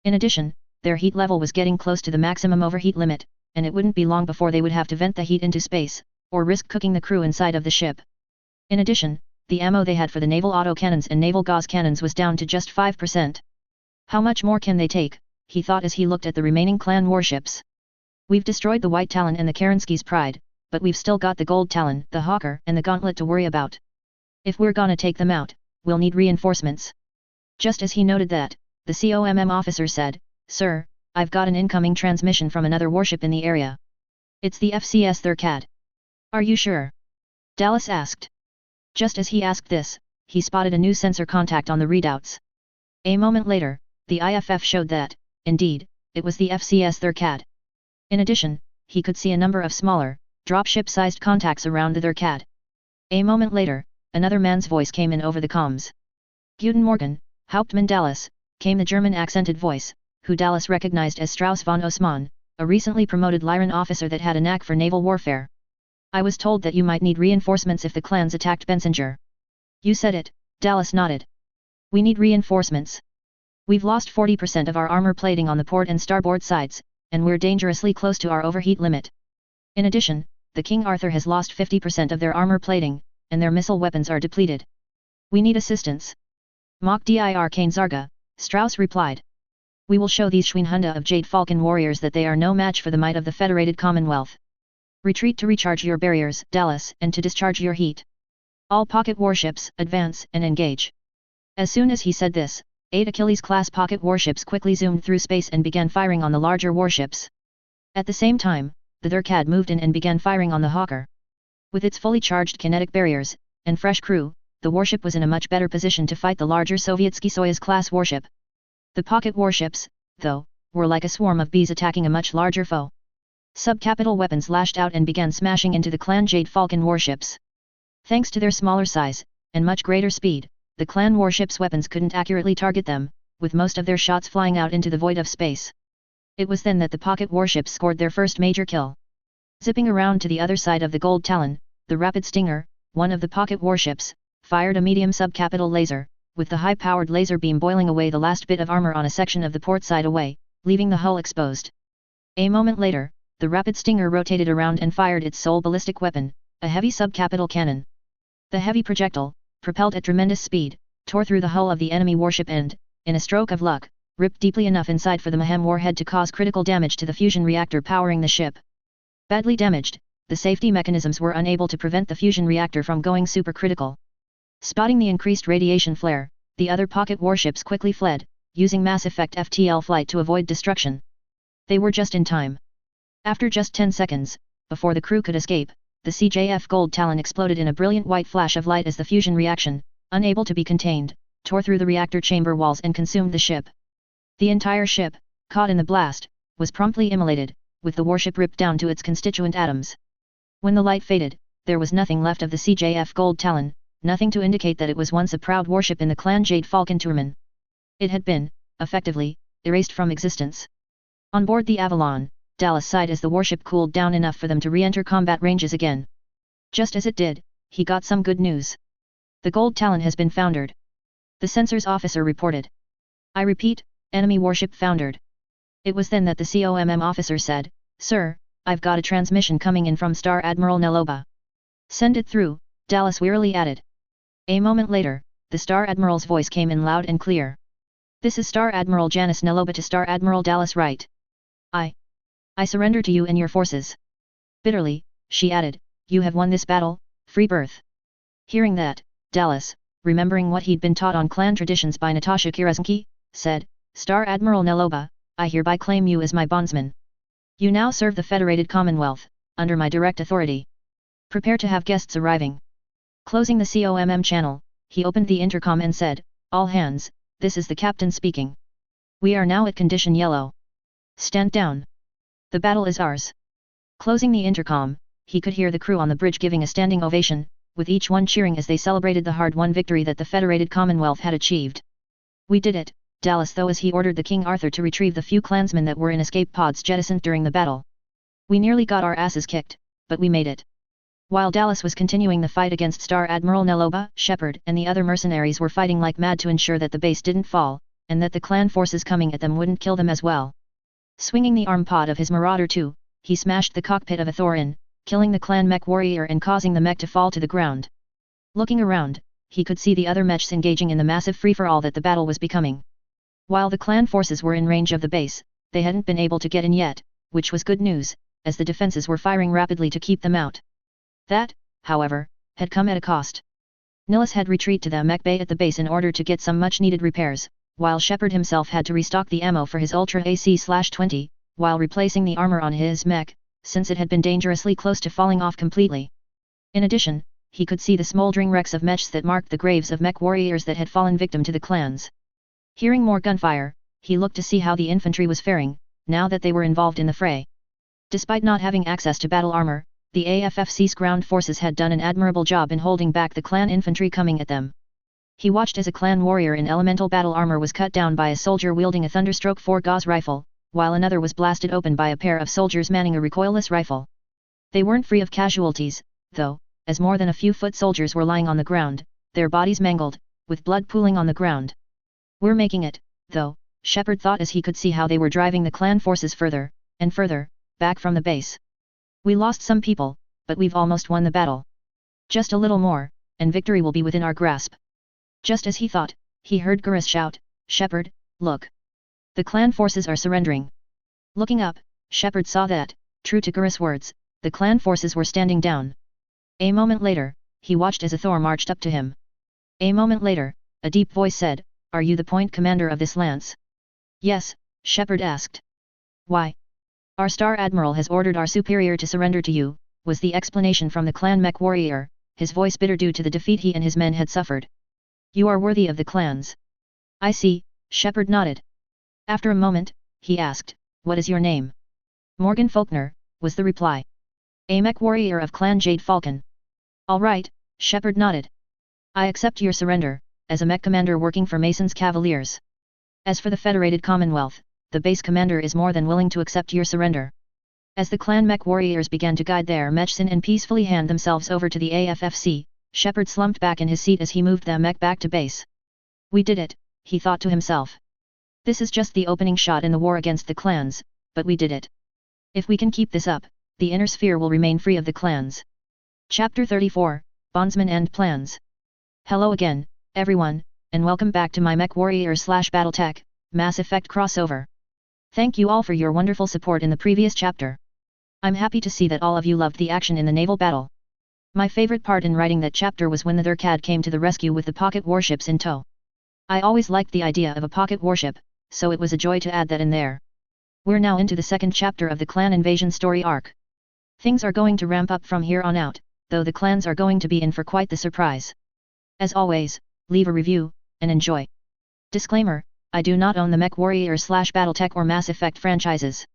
In addition, their heat level was getting close to the maximum overheat limit, and it wouldn't be long before they would have to vent the heat into space, or risk cooking the crew inside of the ship. In addition, the ammo they had for the naval autocannons and naval gauze cannons was down to just 5%. How much more can they take, he thought as he looked at the remaining clan warships. We've destroyed the White Talon and the Kerensky's Pride, but we've still got the Gold Talon, the Hawker and the Gauntlet to worry about. If we're gonna take them out, we'll need reinforcements. Just as he noted that, the COMM officer said, Sir, I've got an incoming transmission from another warship in the area. It's the FCS Thurcad. Are you sure? Dallas asked. Just as he asked this, he spotted a new sensor contact on the readouts. A moment later, the IFF showed that, indeed, it was the FCS Thurcad. In addition, he could see a number of smaller, dropship-sized contacts around the Thurcad. A moment later, another man's voice came in over the comms. Guten Morgen, Hauptmann Dallas, came the German-accented voice, who Dallas recognized as Strauss von Osman, a recently promoted Lyran officer that had a knack for naval warfare. I was told that you might need reinforcements if the clans attacked Bensinger. You said it, Dallas nodded. We need reinforcements. We've lost 40% of our armor plating on the port and starboard sides, and we're dangerously close to our overheat limit. In addition, the King Arthur has lost 50% of their armor plating, and their missile weapons are depleted. We need assistance. Mach dir Kane Zarga, Strauss replied. We will show these Schweinhunde of Jade Falcon warriors that they are no match for the might of the Federated Commonwealth. Retreat to recharge your barriers, Dallas, and to discharge your heat. All pocket warships, advance and engage. As soon as he said this, 8 Achilles-class pocket warships quickly zoomed through space and began firing on the larger warships. At the same time, the Thurcad moved in and began firing on the Hawker. With its fully charged kinetic barriers, and fresh crew, the warship was in a much better position to fight the larger Sovietsky Soyuz-class warship. The pocket warships, though, were like a swarm of bees attacking a much larger foe. Subcapital weapons lashed out and began smashing into the clan Jade Falcon warships. Thanks to their smaller size, and much greater speed, the clan warship's weapons couldn't accurately target them, with most of their shots flying out into the void of space. It was then that the pocket warships scored their first major kill. Zipping around to the other side of the Gold Talon, the Rapid Stinger, one of the pocket warships, fired a medium subcapital laser, with the high-powered laser beam boiling away the last bit of armor on a section of the port side away, leaving the hull exposed. A moment later, the Rapid Stinger rotated around and fired its sole ballistic weapon, a heavy subcapital cannon. The heavy projectile, propelled at tremendous speed, tore through the hull of the enemy warship and, in a stroke of luck, ripped deeply enough inside for the Mayhem warhead to cause critical damage to the fusion reactor powering the ship. Badly damaged, the safety mechanisms were unable to prevent the fusion reactor from going supercritical. Spotting the increased radiation flare, the other pocket warships quickly fled, using Mass Effect FTL flight to avoid destruction. They were just in time. After just 10 seconds, before the crew could escape, the CJF Gold Talon exploded in a brilliant white flash of light as the fusion reaction, unable to be contained, tore through the reactor chamber walls and consumed the ship. The entire ship, caught in the blast, was promptly immolated, with the warship ripped down to its constituent atoms. When the light faded, there was nothing left of the CJF Gold Talon, nothing to indicate that it was once a proud warship in the clan Jade Falcon Tourman. It had been, effectively, erased from existence. On board the Avalon, Dallas sighed as the warship cooled down enough for them to re-enter combat ranges again. Just as it did, he got some good news. The Gold Talon has been foundered. The sensors officer reported. I repeat, enemy warship foundered. It was then that the COMM officer said, Sir, I've got a transmission coming in from Star Admiral Neloba. Send it through, Dallas wearily added. A moment later, the Star Admiral's voice came in loud and clear. This is Star Admiral Janice Neloba to Star Admiral Dallas Wright. I surrender to you and your forces. Bitterly, she added, you have won this battle, free birth. Hearing that, Dallas, remembering what he'd been taught on clan traditions by Natasha Kirazinski, said, Star Admiral Neloba, I hereby claim you as my bondsman. You now serve the Federated Commonwealth, under my direct authority. Prepare to have guests arriving. Closing the COMM channel, he opened the intercom and said, all hands, this is the captain speaking. We are now at condition yellow. Stand down. The battle is ours. Closing the intercom, he could hear the crew on the bridge giving a standing ovation, with each one cheering as they celebrated the hard-won victory that the Federated Commonwealth had achieved. We did it, Dallas though as he ordered the King Arthur to retrieve the few clansmen that were in escape pods jettisoned during the battle. We nearly got our asses kicked, but we made it. While Dallas was continuing the fight against Star Admiral Neloba, Shepard and the other mercenaries were fighting like mad to ensure that the base didn't fall, and that the clan forces coming at them wouldn't kill them as well. Swinging the arm pod of his Marauder II, he smashed the cockpit of a Thorin, killing the clan mech warrior and causing the mech to fall to the ground. Looking around, he could see the other mechs engaging in the massive free-for-all that the battle was becoming. While the clan forces were in range of the base, they hadn't been able to get in yet, which was good news, as the defenses were firing rapidly to keep them out. That, however, had come at a cost. Nihilus had retreated to the mech bay at the base in order to get some much-needed repairs, while Shepard himself had to restock the ammo for his Ultra AC-20, while replacing the armor on his mech, since it had been dangerously close to falling off completely. In addition, he could see the smoldering wrecks of mechs that marked the graves of mech warriors that had fallen victim to the clans. Hearing more gunfire, he looked to see how the infantry was faring, now that they were involved in the fray. Despite not having access to battle armor, the AFFC's ground forces had done an admirable job in holding back the clan infantry coming at them. He watched as a clan warrior in elemental battle armor was cut down by a soldier wielding a Thunderstroke 4 Gauss rifle, while another was blasted open by a pair of soldiers manning a recoilless rifle. They weren't free of casualties, though, as more than a few foot soldiers were lying on the ground, their bodies mangled, with blood pooling on the ground. We're making it, though, Shepard thought as he could see how they were driving the clan forces further, and further, back from the base. We lost some people, but we've almost won the battle. Just a little more, and victory will be within our grasp. Just as he thought, he heard Garrus shout, Shepard, look. The clan forces are surrendering. Looking up, Shepard saw that, true to Garrus' words, the clan forces were standing down. A moment later, he watched as a Thor marched up to him. A moment later, a deep voice said, Are you the point commander of this lance? Yes, Shepard asked. Why? Our Star Admiral has ordered our superior to surrender to you, was the explanation from the clan mech warrior, his voice bitter due to the defeat he and his men had suffered. You are worthy of the clans. I see, Shepard nodded. After a moment, he asked, What is your name? Morgan Faulkner, was the reply. A mech warrior of clan Jade Falcon. All right, Shepard nodded. I accept your surrender, as a mech commander working for Mason's Cavaliers. As for the Federated Commonwealth, the base commander is more than willing to accept your surrender. As the clan mech warriors began to guide their mechs in and peacefully hand themselves over to the AFFC, Shepard slumped back in his seat as he moved the mech back to base. We did it, he thought to himself. This is just the opening shot in the war against the clans, but we did it. If we can keep this up, the inner sphere will remain free of the clans. Chapter 34, Bondsman and Plans. Hello again, everyone, and welcome back to my Mech Warrior / BattleTech, Mass Effect crossover. Thank you all for your wonderful support in the previous chapter. I'm happy to see that all of you loved the action in the naval battle. My favorite part in writing that chapter was when the Thurcad came to the rescue with the pocket warships in tow. I always liked the idea of a pocket warship, so it was a joy to add that in there. We're now into the second chapter of the clan invasion story arc. Things are going to ramp up from here on out, though the clans are going to be in for quite the surprise. As always, leave a review, and enjoy. Disclaimer, I do not own the Mech Warrior / BattleTech or Mass Effect franchises.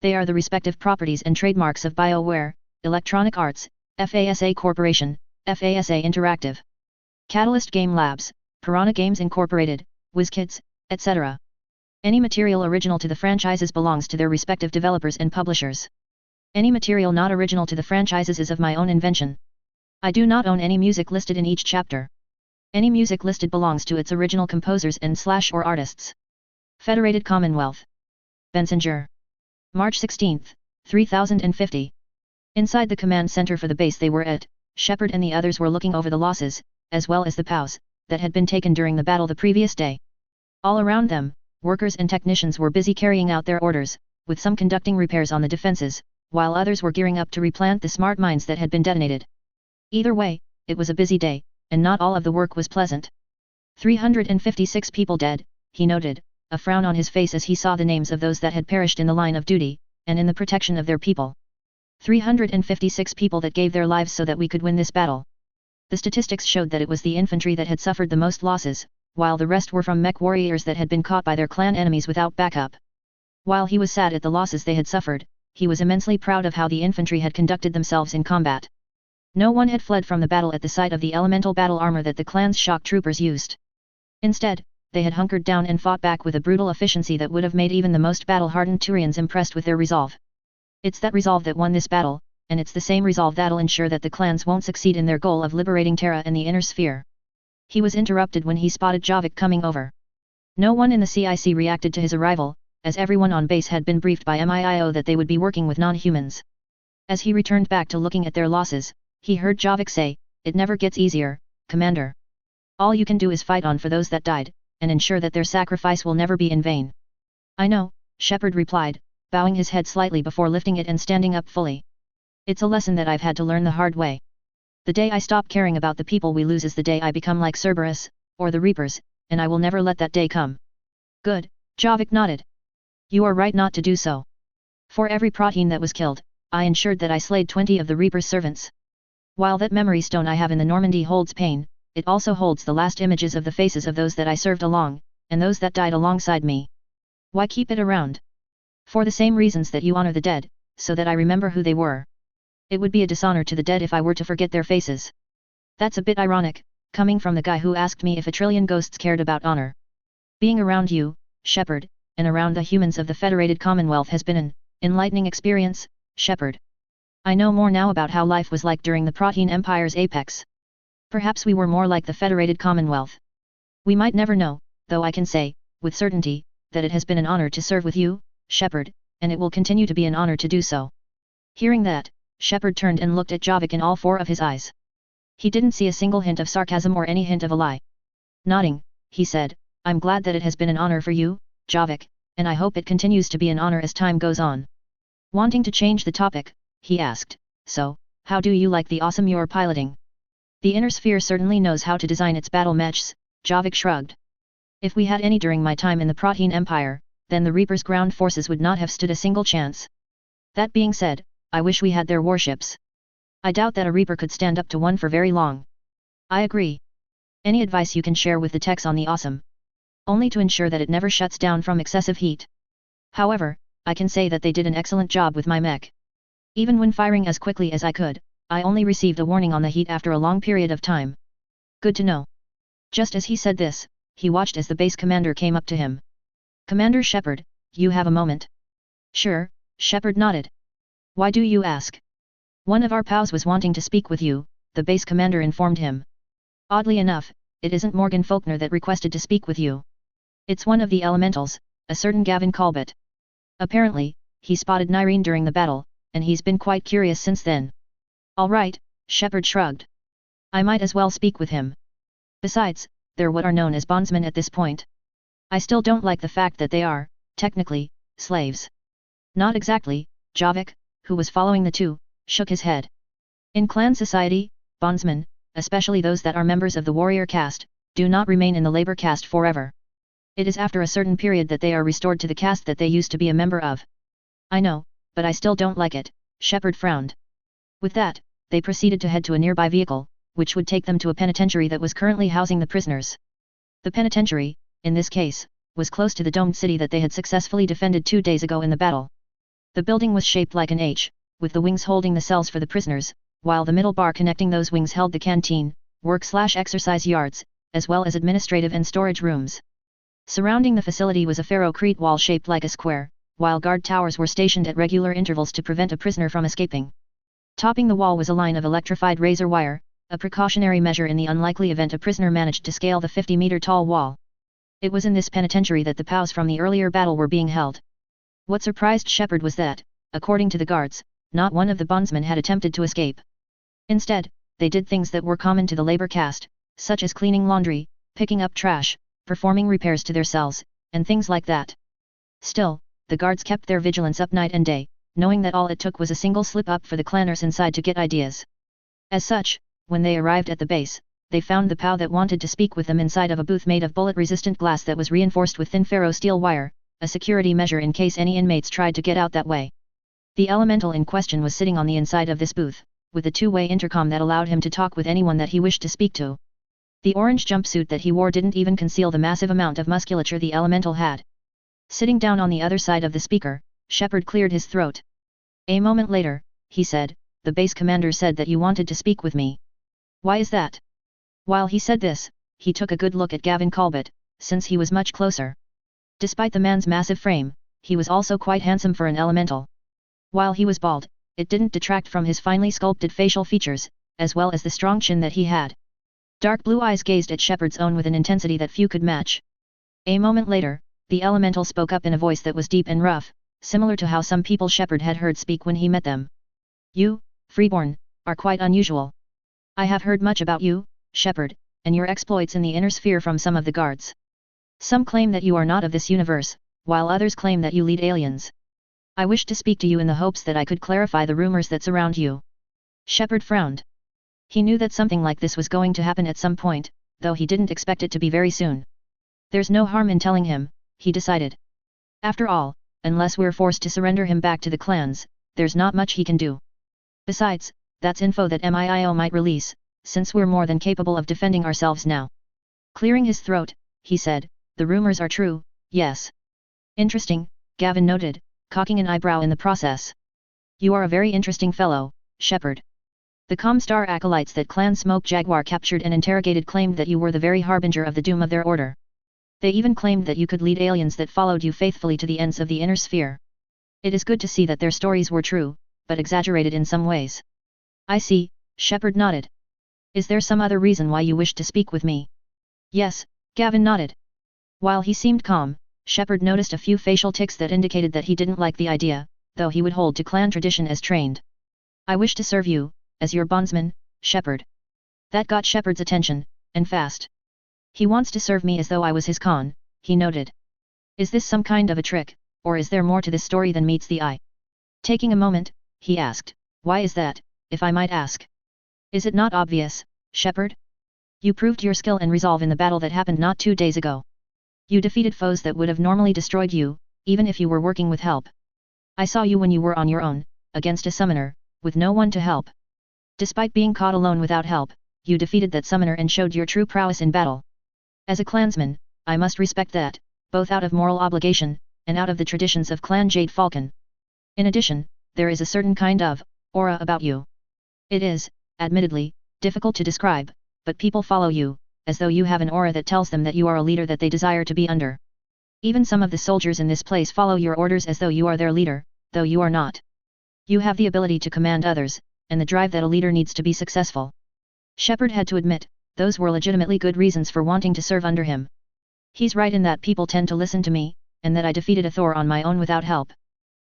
They are the respective properties and trademarks of BioWare, Electronic Arts, FASA Corporation, FASA Interactive, Catalyst Game Labs, Piranha Games Incorporated, WizKids, etc. Any material original to the franchises belongs to their respective developers and publishers. Any material not original to the franchises is of my own invention. I do not own any music listed in each chapter. Any music listed belongs to its original composers and / or artists. Federated Commonwealth. Bensinger. March 16, 3050. Inside the command center for the base they were at, Shepard and the others were looking over the losses, as well as the POWs, that had been taken during the battle the previous day. All around them, workers and technicians were busy carrying out their orders, with some conducting repairs on the defenses, while others were gearing up to replant the smart mines that had been detonated. Either way, it was a busy day, and not all of the work was pleasant. 356 people dead, he noted, a frown on his face as he saw the names of those that had perished in the line of duty, and in the protection of their people. 356 people that gave their lives so that we could win this battle. The statistics showed that it was the infantry that had suffered the most losses, while the rest were from mech warriors that had been caught by their clan enemies without backup. While he was sad at the losses they had suffered, he was immensely proud of how the infantry had conducted themselves in combat. No one had fled from the battle at the sight of the elemental battle armor that the clan's shock troopers used. Instead, they had hunkered down and fought back with a brutal efficiency that would have made even the most battle-hardened Turians impressed with their resolve. It's that resolve that won this battle, and it's the same resolve that'll ensure that the clans won't succeed in their goal of liberating Terra and the Inner Sphere. He was interrupted when he spotted Javik coming over. No one in the CIC reacted to his arrival, as everyone on base had been briefed by MIIO that they would be working with non-humans. As he returned back to looking at their losses, he heard Javik say, "It never gets easier, Commander. All you can do is fight on for those that died, and ensure that their sacrifice will never be in vain." "I know," Shepard replied, bowing his head slightly before lifting it and standing up fully. "It's a lesson that I've had to learn the hard way. The day I stop caring about the people we lose is the day I become like Cerberus, or the Reapers, and I will never let that day come." "Good," Javik nodded. "You are right not to do so. For every protein that was killed, I ensured that I slayed 20 of the Reaper's servants. While that memory stone I have in the Normandy holds pain, it also holds the last images of the faces of those that I served along, and those that died alongside me. Why keep it around? For the same reasons that you honor the dead, so that I remember who they were. It would be a dishonor to the dead if I were to forget their faces." "That's a bit ironic, coming from the guy who asked me if a trillion ghosts cared about honor. Being around you, Shepard, and around the humans of the Federated Commonwealth has been an enlightening experience, Shepard. I know more now about how life was like during the Protean Empire's apex. Perhaps we were more like the Federated Commonwealth. We might never know, though I can say, with certainty, that it has been an honor to serve with you, Shepard, and it will continue to be an honor to do so." Hearing that, Shepard turned and looked at Javik in all four of his eyes. He didn't see a single hint of sarcasm or any hint of a lie. Nodding, he said, "I'm glad that it has been an honor for you, Javik, and I hope it continues to be an honor as time goes on." Wanting to change the topic, he asked, "So, how do you like the awesome you're piloting?" "The Inner Sphere certainly knows how to design its battle mechs," Javik shrugged. "If we had any during my time in the Protean Empire, then the Reaper's ground forces would not have stood a single chance. That being said, I wish we had their warships. I doubt that a Reaper could stand up to one for very long." "I agree. Any advice you can share with the techs on the awesome? Only to ensure that it never shuts down from excessive heat. However, I can say that they did an excellent job with my mech. Even when firing as quickly as I could, I only received a warning on the heat after a long period of time. Good to know. Just as he said this, he watched as the base commander came up to him. Commander Shepard, you have a moment? Sure, Shepard nodded. Why do you ask? One of our POWs was wanting to speak with you, the base commander informed him. Oddly enough, it isn't Morgan Faulkner that requested to speak with you. It's one of the elementals, a certain Gavin Colbert. Apparently, he spotted Nyreen during the battle, and he's been quite curious since then. All right, Shepard shrugged. I might as well speak with him. Besides, they're what are known as bondsmen at this point. I still don't like the fact that they are, technically, slaves. Not exactly, Javik, who was following the two, shook his head. In clan society, bondsmen, especially those that are members of the warrior caste, do not remain in the labor caste forever. It is after a certain period that they are restored to the caste that they used to be a member of. I know, but I still don't like it, Shepard frowned. With that, they proceeded to head to a nearby vehicle, which would take them to a penitentiary that was currently housing the prisoners. The penitentiary, in this case, was close to the domed city that they had successfully defended 2 days ago in the battle. The building was shaped like an H, with the wings holding the cells for the prisoners, while the middle bar connecting those wings held the canteen, work/exercise yards, as well as administrative and storage rooms. Surrounding the facility was a ferrocrete wall shaped like a square, while guard towers were stationed at regular intervals to prevent a prisoner from escaping. Topping the wall was a line of electrified razor wire, a precautionary measure in the unlikely event a prisoner managed to scale the 50-meter-tall wall. It was in this penitentiary that the POWs from the earlier battle were being held. What surprised Shepard was that, according to the guards, not one of the bondsmen had attempted to escape. Instead, they did things that were common to the labor caste, such as cleaning laundry, picking up trash, performing repairs to their cells, and things like that. Still, the guards kept their vigilance up night and day, knowing that all it took was a single slip-up for the clanners inside to get ideas. As such, when they arrived at the base, they found the POW that wanted to speak with them inside of a booth made of bullet-resistant glass that was reinforced with thin ferro-steel wire, a security measure in case any inmates tried to get out that way. The elemental in question was sitting on the inside of this booth, with a two-way intercom that allowed him to talk with anyone that he wished to speak to. The orange jumpsuit that he wore didn't even conceal the massive amount of musculature the elemental had. Sitting down on the other side of the speaker, Shepard cleared his throat. A moment later, he said, the base commander said that you wanted to speak with me. Why is that? While he said this, he took a good look at Gavin Colbert, since he was much closer. Despite the man's massive frame, he was also quite handsome for an elemental. While he was bald, it didn't detract from his finely sculpted facial features, as well as the strong chin that he had. Dark blue eyes gazed at Shepard's own with an intensity that few could match. A moment later, the elemental spoke up in a voice that was deep and rough, similar to how some people Shepard had heard speak when he met them. You, Freeborn, are quite unusual. I have heard much about you, Shepard, and your exploits in the inner sphere from some of the guards. Some claim that you are not of this universe, while others claim that you lead aliens. I wish to speak to you in the hopes that I could clarify the rumors that surround you. Shepard frowned. He knew that something like this was going to happen at some point, though he didn't expect it to be very soon. There's no harm in telling him, he decided. After all, unless we're forced to surrender him back to the clans, there's not much he can do. Besides, that's info that MIIO might release, since we're more than capable of defending ourselves now. Clearing his throat, he said, the rumors are true, yes. Interesting, Gavin noted, cocking an eyebrow in the process. You are a very interesting fellow, Shepard. The Comstar acolytes that Clan Smoke Jaguar captured and interrogated claimed that you were the very harbinger of the doom of their order. They even claimed that you could lead aliens that followed you faithfully to the ends of the inner sphere. It is good to see that their stories were true, but exaggerated in some ways. I see, Shepard nodded. Is there some other reason why you wish to speak with me? Yes, Gavin nodded. While he seemed calm, Shepard noticed a few facial tics that indicated that he didn't like the idea, though he would hold to clan tradition as trained. I wish to serve you, as your bondsman, Shepard. That got Shepard's attention, and fast. He wants to serve me as though I was his con, he noted. Is this some kind of a trick, or is there more to this story than meets the eye? Taking a moment, he asked, why is that, if I might ask? Is it not obvious, Shepard? You proved your skill and resolve in the battle that happened not 2 days ago. You defeated foes that would have normally destroyed you, even if you were working with help. I saw you when you were on your own, against a summoner, with no one to help. Despite being caught alone without help, you defeated that summoner and showed your true prowess in battle. As a clansman, I must respect that, both out of moral obligation, and out of the traditions of Clan Jade Falcon. In addition, there is a certain kind of aura about you. It is, admittedly, difficult to describe, but people follow you, as though you have an aura that tells them that you are a leader that they desire to be under. Even some of the soldiers in this place follow your orders as though you are their leader, though you are not. You have the ability to command others, and the drive that a leader needs to be successful. Shepard had to admit, those were legitimately good reasons for wanting to serve under him. He's right in that people tend to listen to me, and that I defeated a Thor on my own without help.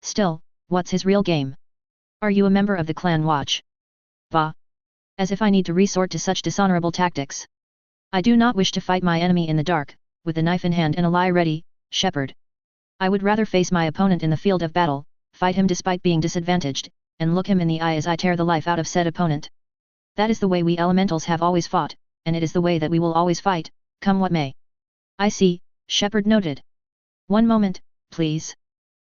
Still, what's his real game? Are you a member of the Clan Watch? Bah! As if I need to resort to such dishonorable tactics. I do not wish to fight my enemy in the dark, with a knife in hand and a lie ready, Shepard. I would rather face my opponent in the field of battle, fight him despite being disadvantaged, and look him in the eye as I tear the life out of said opponent. That is the way we elementals have always fought, and it is the way that we will always fight, come what may. I see, Shepard noted. One moment, please.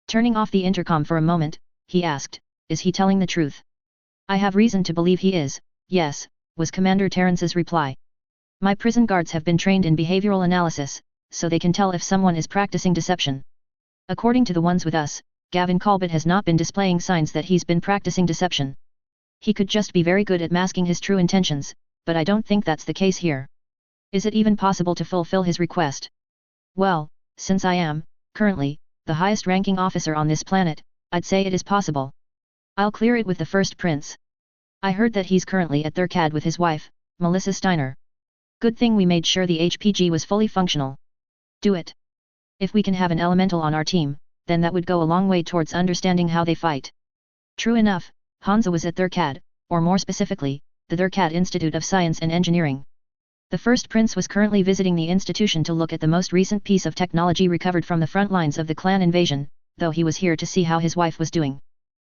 Turning off the intercom for a moment, he asked, is he telling the truth? I have reason to believe he is, yes, was Commander Terrence's reply. My prison guards have been trained in behavioral analysis, so they can tell if someone is practicing deception. According to the ones with us, Gavin Colbert has not been displaying signs that he's been practicing deception. He could just be very good at masking his true intentions, but I don't think that's the case here. Is it even possible to fulfill his request? Well, since I am, currently, the highest ranking officer on this planet, I'd say it is possible. I'll clear it with the first prince. I heard that he's currently at Thurcad with his wife, Melissa Steiner. Good thing we made sure the HPG was fully functional. Do it. If we can have an elemental on our team, then that would go a long way towards understanding how they fight. True enough, Hansa was at Thurcad, or more specifically, the Thurcad Institute of Science and Engineering. The first prince was currently visiting the institution to look at the most recent piece of technology recovered from the front lines of the clan invasion, though he was here to see how his wife was doing.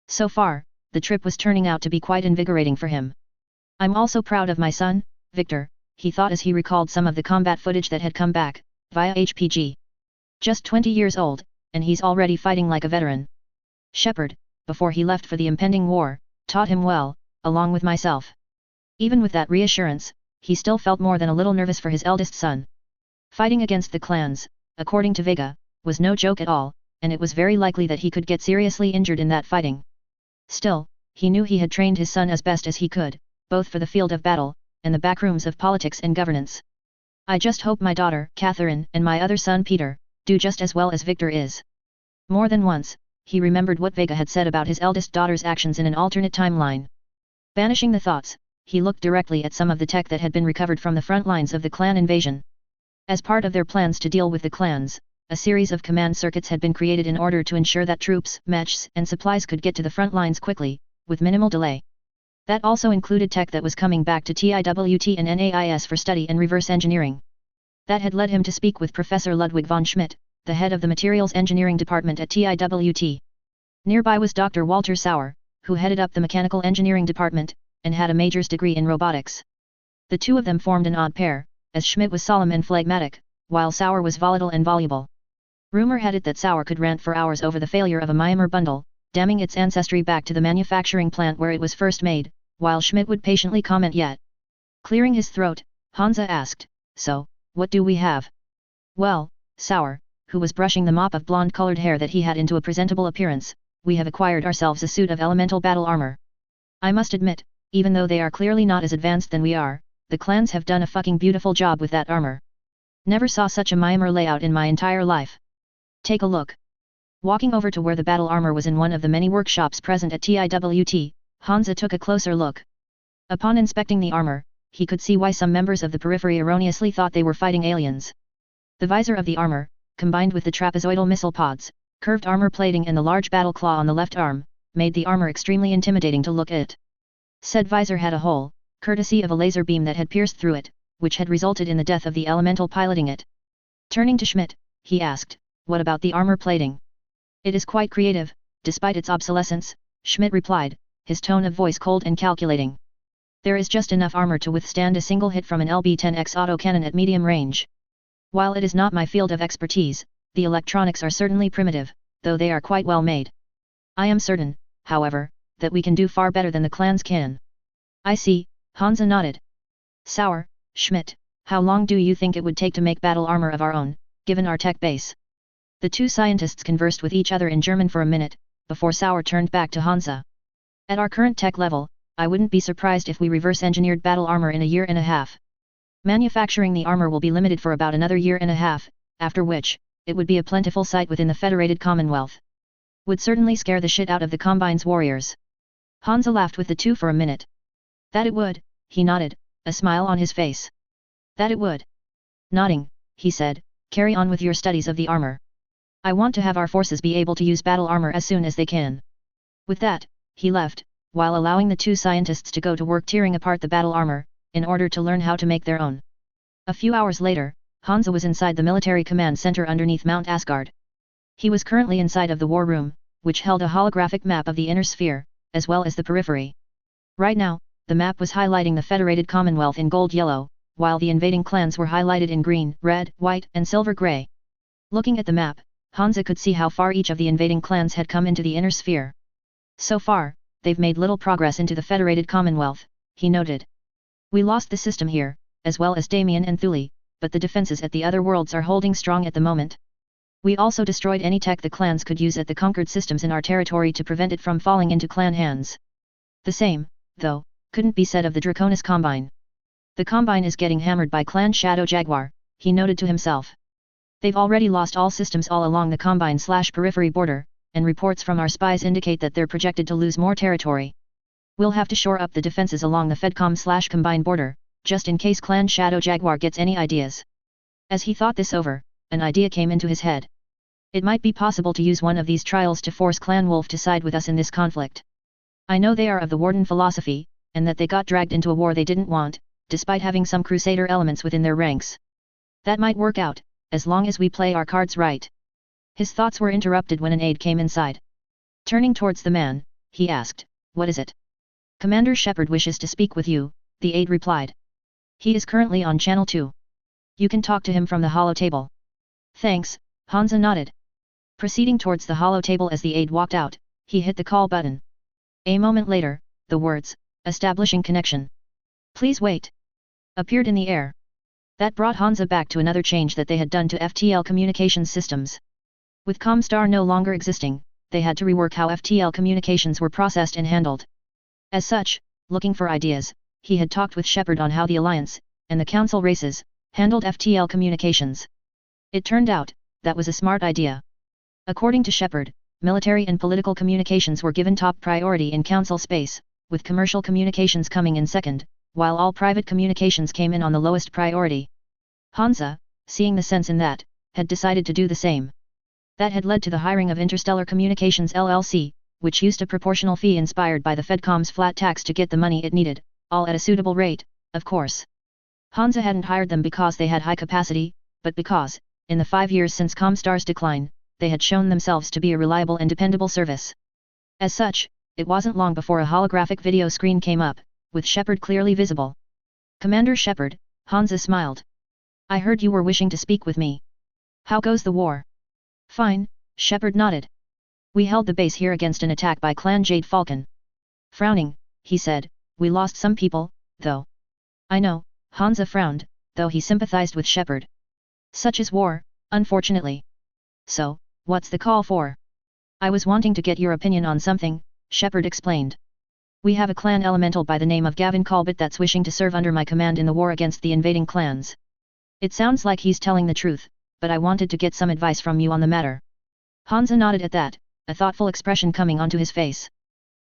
So far, the trip was turning out to be quite invigorating for him. I'm also proud of my son, Victor, he thought as he recalled some of the combat footage that had come back, via HPG. Just 20 years old, and he's already fighting like a veteran. Shepard, before he left for the impending war, taught him well, along with myself. Even with that reassurance, he still felt more than a little nervous for his eldest son. Fighting against the clans, according to Vega, was no joke at all, and it was very likely that he could get seriously injured in that fighting. Still, he knew he had trained his son as best as he could, both for the field of battle, and the backrooms of politics and governance. I just hope my daughter, Catherine, and my other son Peter, do just as well as Victor is. More than once, he remembered what Vega had said about his eldest daughter's actions in an alternate timeline. Banishing the thoughts, he looked directly at some of the tech that had been recovered from the front lines of the clan invasion. As part of their plans to deal with the clans, a series of command circuits had been created in order to ensure that troops, mechs, and supplies could get to the front lines quickly, with minimal delay. That also included tech that was coming back to TIWT and NAIS for study and reverse engineering. That had led him to speak with Professor Ludwig von Schmidt, the head of the Materials Engineering Department at TIWT. Nearby was Dr. Walter Sauer, who headed up the Mechanical Engineering Department, and had a major's degree in robotics. The two of them formed an odd pair, as Schmidt was solemn and phlegmatic, while Sauer was volatile and voluble. Rumor had it that Sauer could rant for hours over the failure of a Myanmar bundle, damning its ancestry back to the manufacturing plant where it was first made, while Schmidt would patiently comment yet. Clearing his throat, Hansa asked, "So, what do we have?" "Well, Sauer, who was brushing the mop of blonde-colored hair that he had into a presentable appearance, we have acquired ourselves a suit of elemental battle armor. I must admit, even though they are clearly not as advanced than we are, the clans have done a fucking beautiful job with that armor. Never saw such a Myanmar layout in my entire life. Take a look." Walking over to where the battle armor was in one of the many workshops present at TIWT, Hansa took a closer look. Upon inspecting the armor, he could see why some members of the periphery erroneously thought they were fighting aliens. The visor of the armor, combined with the trapezoidal missile pods, curved armor plating and the large battle claw on the left arm, made the armor extremely intimidating to look at. Said visor had a hole, courtesy of a laser beam that had pierced through it, which had resulted in the death of the elemental piloting it. Turning to Schmidt, he asked, "What about the armor plating?" "It is quite creative, despite its obsolescence," Schmidt replied, his tone of voice cold and calculating. "There is just enough armor to withstand a single hit from an LB-10X autocannon at medium range. While it is not my field of expertise, the electronics are certainly primitive, though they are quite well made. I am certain, however, that we can do far better than the clans can." "I see," Hansa nodded. "Sauer, Schmidt, how long do you think it would take to make battle armor of our own, given our tech base?" The two scientists conversed with each other in German for a minute, before Sauer turned back to Hansa. "At our current tech level, I wouldn't be surprised if we reverse-engineered battle armor in a year and a half. Manufacturing the armor will be limited for about another year and a half, after which, it would be a plentiful sight within the Federated Commonwealth. Would certainly scare the shit out of the Combine's warriors. Hansa laughed with the two for a minute. That it would, he nodded, a smile on his face. That it would. Nodding, he said, carry on with your studies of the armor. I want to have our forces be able to use battle armor as soon as they can. With that, he left, while allowing the two scientists to go to work tearing apart the battle armor, in order to learn how to make their own. A few hours later, Hansa was inside the military command center underneath Mount Asgard. He was currently inside of the war room, which held a holographic map of the inner sphere, as well as the periphery. Right now, the map was highlighting the Federated Commonwealth in gold-yellow, while the invading clans were highlighted in green, red, white, and silver-gray. Looking at the map, Hansa could see how far each of the invading clans had come into the inner sphere. So far, they've made little progress into the Federated Commonwealth, he noted. We lost the system here, as well as Damien and Thule, but the defenses at the other worlds are holding strong at the moment. We also destroyed any tech the clans could use at the conquered systems in our territory to prevent it from falling into clan hands. The same, though, couldn't be said of the Draconis Combine. The Combine is getting hammered by Clan Shadow Jaguar, he noted to himself. They've already lost all systems all along the Combine/periphery border, and reports from our spies indicate that they're projected to lose more territory. We'll have to shore up the defenses along the Fedcom/Combine border, just in case Clan Shadow Jaguar gets any ideas. As he thought this over, an idea came into his head. It might be possible to use one of these trials to force Clan Wolf to side with us in this conflict. I know they are of the Warden philosophy, and that they got dragged into a war they didn't want, despite having some Crusader elements within their ranks. That might work out, as long as we play our cards right. His thoughts were interrupted when an aide came inside. Turning towards the man, he asked, "What is it?" "Commander Shepard wishes to speak with you," the aide replied. "He is currently on Channel 2. You can talk to him from the holotable." "Thanks," Hansa nodded. Proceeding towards the holotable as the aide walked out, he hit the call button. A moment later, the words, "Establishing connection. Please wait," appeared in the air. That brought Hansa back to another change that they had done to FTL communications systems. With Comstar no longer existing, they had to rework how FTL communications were processed and handled. As such, looking for ideas, he had talked with Shepard on how the Alliance, and the Council races, handled FTL communications. It turned out, that was a smart idea. According to Shepard, military and political communications were given top priority in Council space, with commercial communications coming in second, while all private communications came in on the lowest priority. Hansa, seeing the sense in that, had decided to do the same. That had led to the hiring of Interstellar Communications LLC, which used a proportional fee inspired by the Fedcom's flat tax to get the money it needed, all at a suitable rate, of course. Hansa hadn't hired them because they had high capacity, but because, in the 5 years since Comstar's decline, they had shown themselves to be a reliable and dependable service. As such, it wasn't long before a holographic video screen came up, with Shepard clearly visible. "Commander Shepard," Hansa smiled. "I heard you were wishing to speak with me. How goes the war?" "Fine," Shepard nodded. "We held the base here against an attack by Clan Jade Falcon." Frowning, he said, "We lost some people, though." "I know," Hansa frowned, though he sympathized with Shepard. "Such is war, unfortunately. So, what's the call for?" "I was wanting to get your opinion on something," Shepard explained. "We have a clan elemental by the name of Gavin Colbert that's wishing to serve under my command in the war against the invading clans. It sounds like he's telling the truth, but I wanted to get some advice from you on the matter." Hansa nodded at that, a thoughtful expression coming onto his face.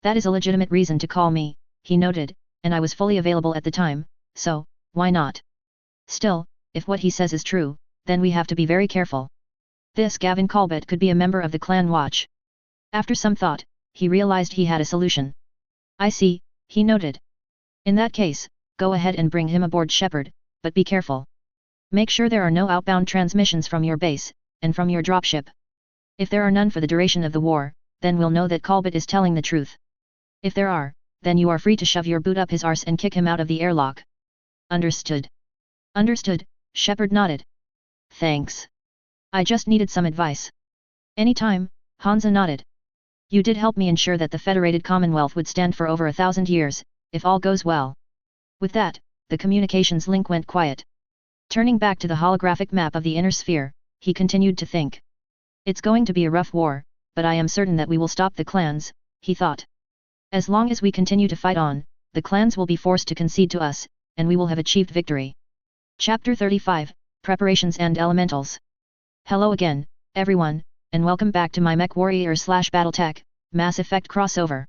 "That is a legitimate reason to call me," he noted, "and I was fully available at the time, so, why not? Still, if what he says is true, then we have to be very careful. This Gavin Colbert could be a member of the Clan Watch." After some thought, he realized he had a solution. "I see," he noted. "In that case, go ahead and bring him aboard, Shepard, but be careful. Make sure there are no outbound transmissions from your base, and from your dropship. If there are none for the duration of the war, then we'll know that Colbert is telling the truth. If there are, then you are free to shove your boot up his arse and kick him out of the airlock." "Understood." "Understood," Shepard nodded. "Thanks. I just needed some advice." "Anytime," Hansa nodded. "You did help me ensure that the Federated Commonwealth would stand for over 1,000 years, if all goes well." With that, the communications link went quiet. Turning back to the holographic map of the inner sphere, he continued to think. "It's going to be a rough war, but I am certain that we will stop the clans," he thought. "As long as we continue to fight on, the clans will be forced to concede to us, and we will have achieved victory. Chapter 35, Preparations and Elementals. Hello again, everyone, and welcome back to my MechWarrior/BattleTech, Mass Effect crossover.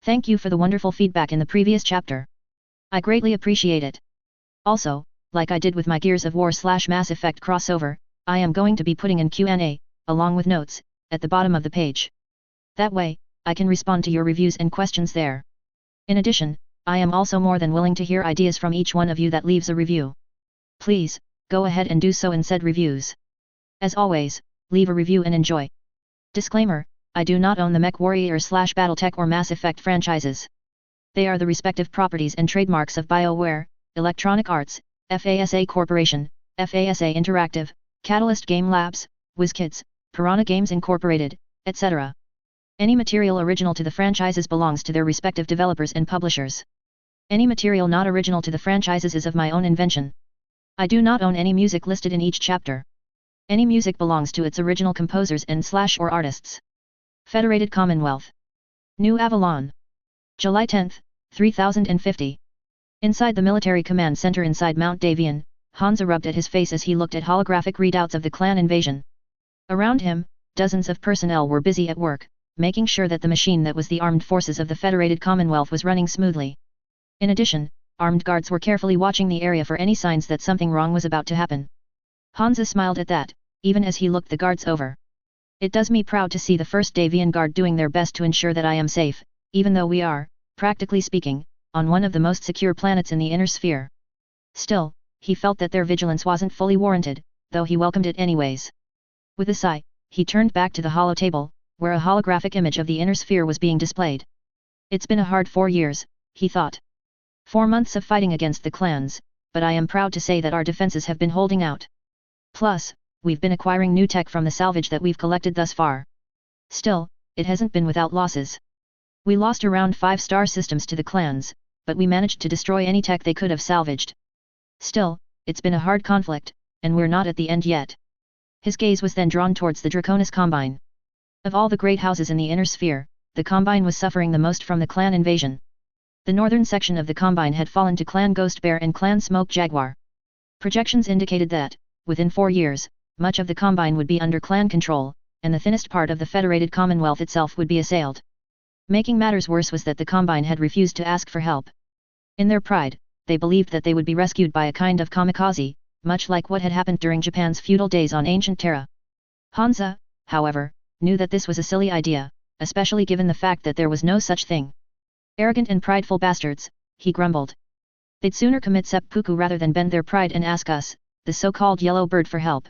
Thank you for the wonderful feedback in the previous chapter. I greatly appreciate it. Also, like I did with my Gears of War/Mass Effect crossover, I am going to be putting in Q&A, along with notes, at the bottom of the page. That way, I can respond to your reviews and questions there. In addition, I am also more than willing to hear ideas from each one of you that leaves a review. Please, go ahead and do so in said reviews. As always, leave a review and enjoy. Disclaimer, I do not own the MechWarrior/BattleTech or Mass Effect franchises. They are the respective properties and trademarks of BioWare, Electronic Arts, FASA Corporation, FASA Interactive, Catalyst Game Labs, WizKids, Piranha Games Incorporated, etc. Any material original to the franchises belongs to their respective developers and publishers. Any material not original to the franchises is of my own invention. I do not own any music listed in each chapter. Any music belongs to its original composers and/or artists. Federated Commonwealth. New Avalon. July 10, 3050. Inside the military command center inside Mount Davion, Hansa rubbed at his face as he looked at holographic readouts of the clan invasion. Around him, dozens of personnel were busy at work, making sure that the machine that was the armed forces of the Federated Commonwealth was running smoothly. In addition, armed guards were carefully watching the area for any signs that something wrong was about to happen. Hansa smiled at that, even as he looked the guards over. It does me proud to see the 1st Davion Guard doing their best to ensure that I am safe, even though we are, practically speaking, on one of the most secure planets in the inner sphere. Still, he felt that their vigilance wasn't fully warranted, though he welcomed it anyways. With a sigh, he turned back to the holotable, where a holographic image of the inner sphere was being displayed. It's been a hard 4 years, he thought. 4 months of fighting against the clans, but I am proud to say that our defenses have been holding out. Plus, we've been acquiring new tech from the salvage that we've collected thus far. Still, it hasn't been without losses. We lost around 5 star systems to the clans, but we managed to destroy any tech they could have salvaged. Still, it's been a hard conflict, and we're not at the end yet. His gaze was then drawn towards the Draconis Combine. Of all the great houses in the inner sphere, the Combine was suffering the most from the clan invasion. The northern section of the Combine had fallen to Clan Ghost Bear and Clan Smoke Jaguar. Projections indicated that, within 4 years, much of the Combine would be under clan control, and the thinnest part of the Federated Commonwealth itself would be assailed. Making matters worse was that the Combine had refused to ask for help. In their pride, they believed that they would be rescued by a kind of kamikaze, much like what had happened during Japan's feudal days on ancient Terra. Hansa, however, knew that this was a silly idea, especially given the fact that there was no such thing. Arrogant and prideful bastards, he grumbled. They'd sooner commit seppuku rather than bend their pride and ask us, the so-called yellow bird, for help.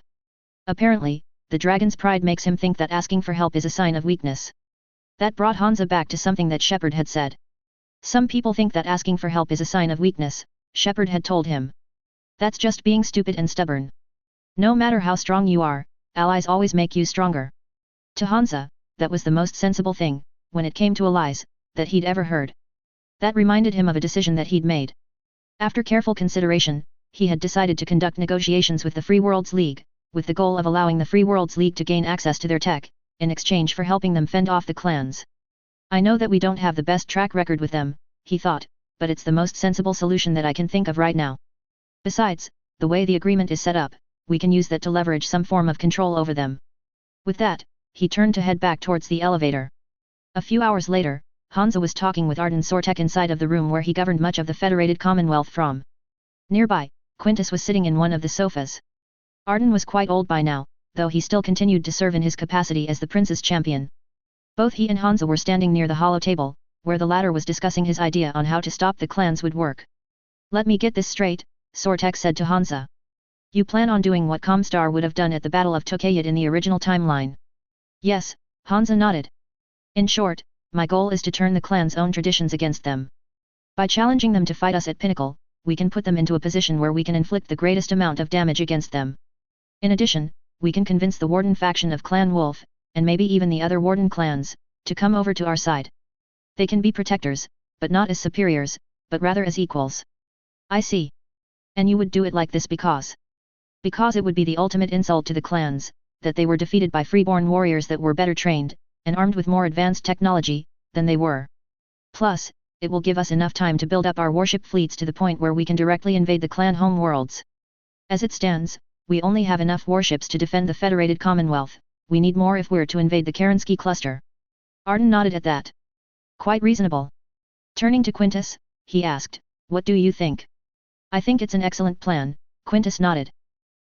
Apparently, the dragon's pride makes him think that asking for help is a sign of weakness. That brought Hansa back to something that Shepard had said. Some people think that asking for help is a sign of weakness, Shepard had told him. That's just being stupid and stubborn. No matter how strong you are, allies always make you stronger. To Hansa, that was the most sensible thing, when it came to allies, that he'd ever heard. That reminded him of a decision that he'd made. After careful consideration, he had decided to conduct negotiations with the Free Worlds League, with the goal of allowing the Free Worlds League to gain access to their tech, in exchange for helping them fend off the clans. I know that we don't have the best track record with them, he thought, but it's the most sensible solution that I can think of right now. Besides, the way the agreement is set up, we can use that to leverage some form of control over them. With that, he turned to head back towards the elevator. A few hours later, Hansa was talking with Arden Sortek inside of the room where he governed much of the Federated Commonwealth from. Nearby, Quintus was sitting in one of the sofas. Arden was quite old by now, though he still continued to serve in his capacity as the prince's champion. Both he and Hansa were standing near the hollow table, where the latter was discussing his idea on how to stop the clans would work. Let me get this straight, Sortek said to Hansa. You plan on doing what Comstar would have done at the Battle of Tokayot in the original timeline? Yes, Hansa nodded. In short, my goal is to turn the clan's own traditions against them. By challenging them to fight us at Pinnacle, we can put them into a position where we can inflict the greatest amount of damage against them. In addition, we can convince the Warden faction of Clan Wolf, and maybe even the other Warden clans, to come over to our side. They can be protectors, but not as superiors, but rather as equals. I see. And you would do it like this because it would be the ultimate insult to the clans, that they were defeated by freeborn warriors that were better trained, and armed with more advanced technology, than they were. Plus, it will give us enough time to build up our warship fleets to the point where we can directly invade the clan home worlds. As it stands, we only have enough warships to defend the Federated Commonwealth, we need more if we're to invade the Kerensky cluster. Arden nodded at that. Quite reasonable. Turning to Quintus, he asked, what do you think? I think it's an excellent plan, Quintus nodded.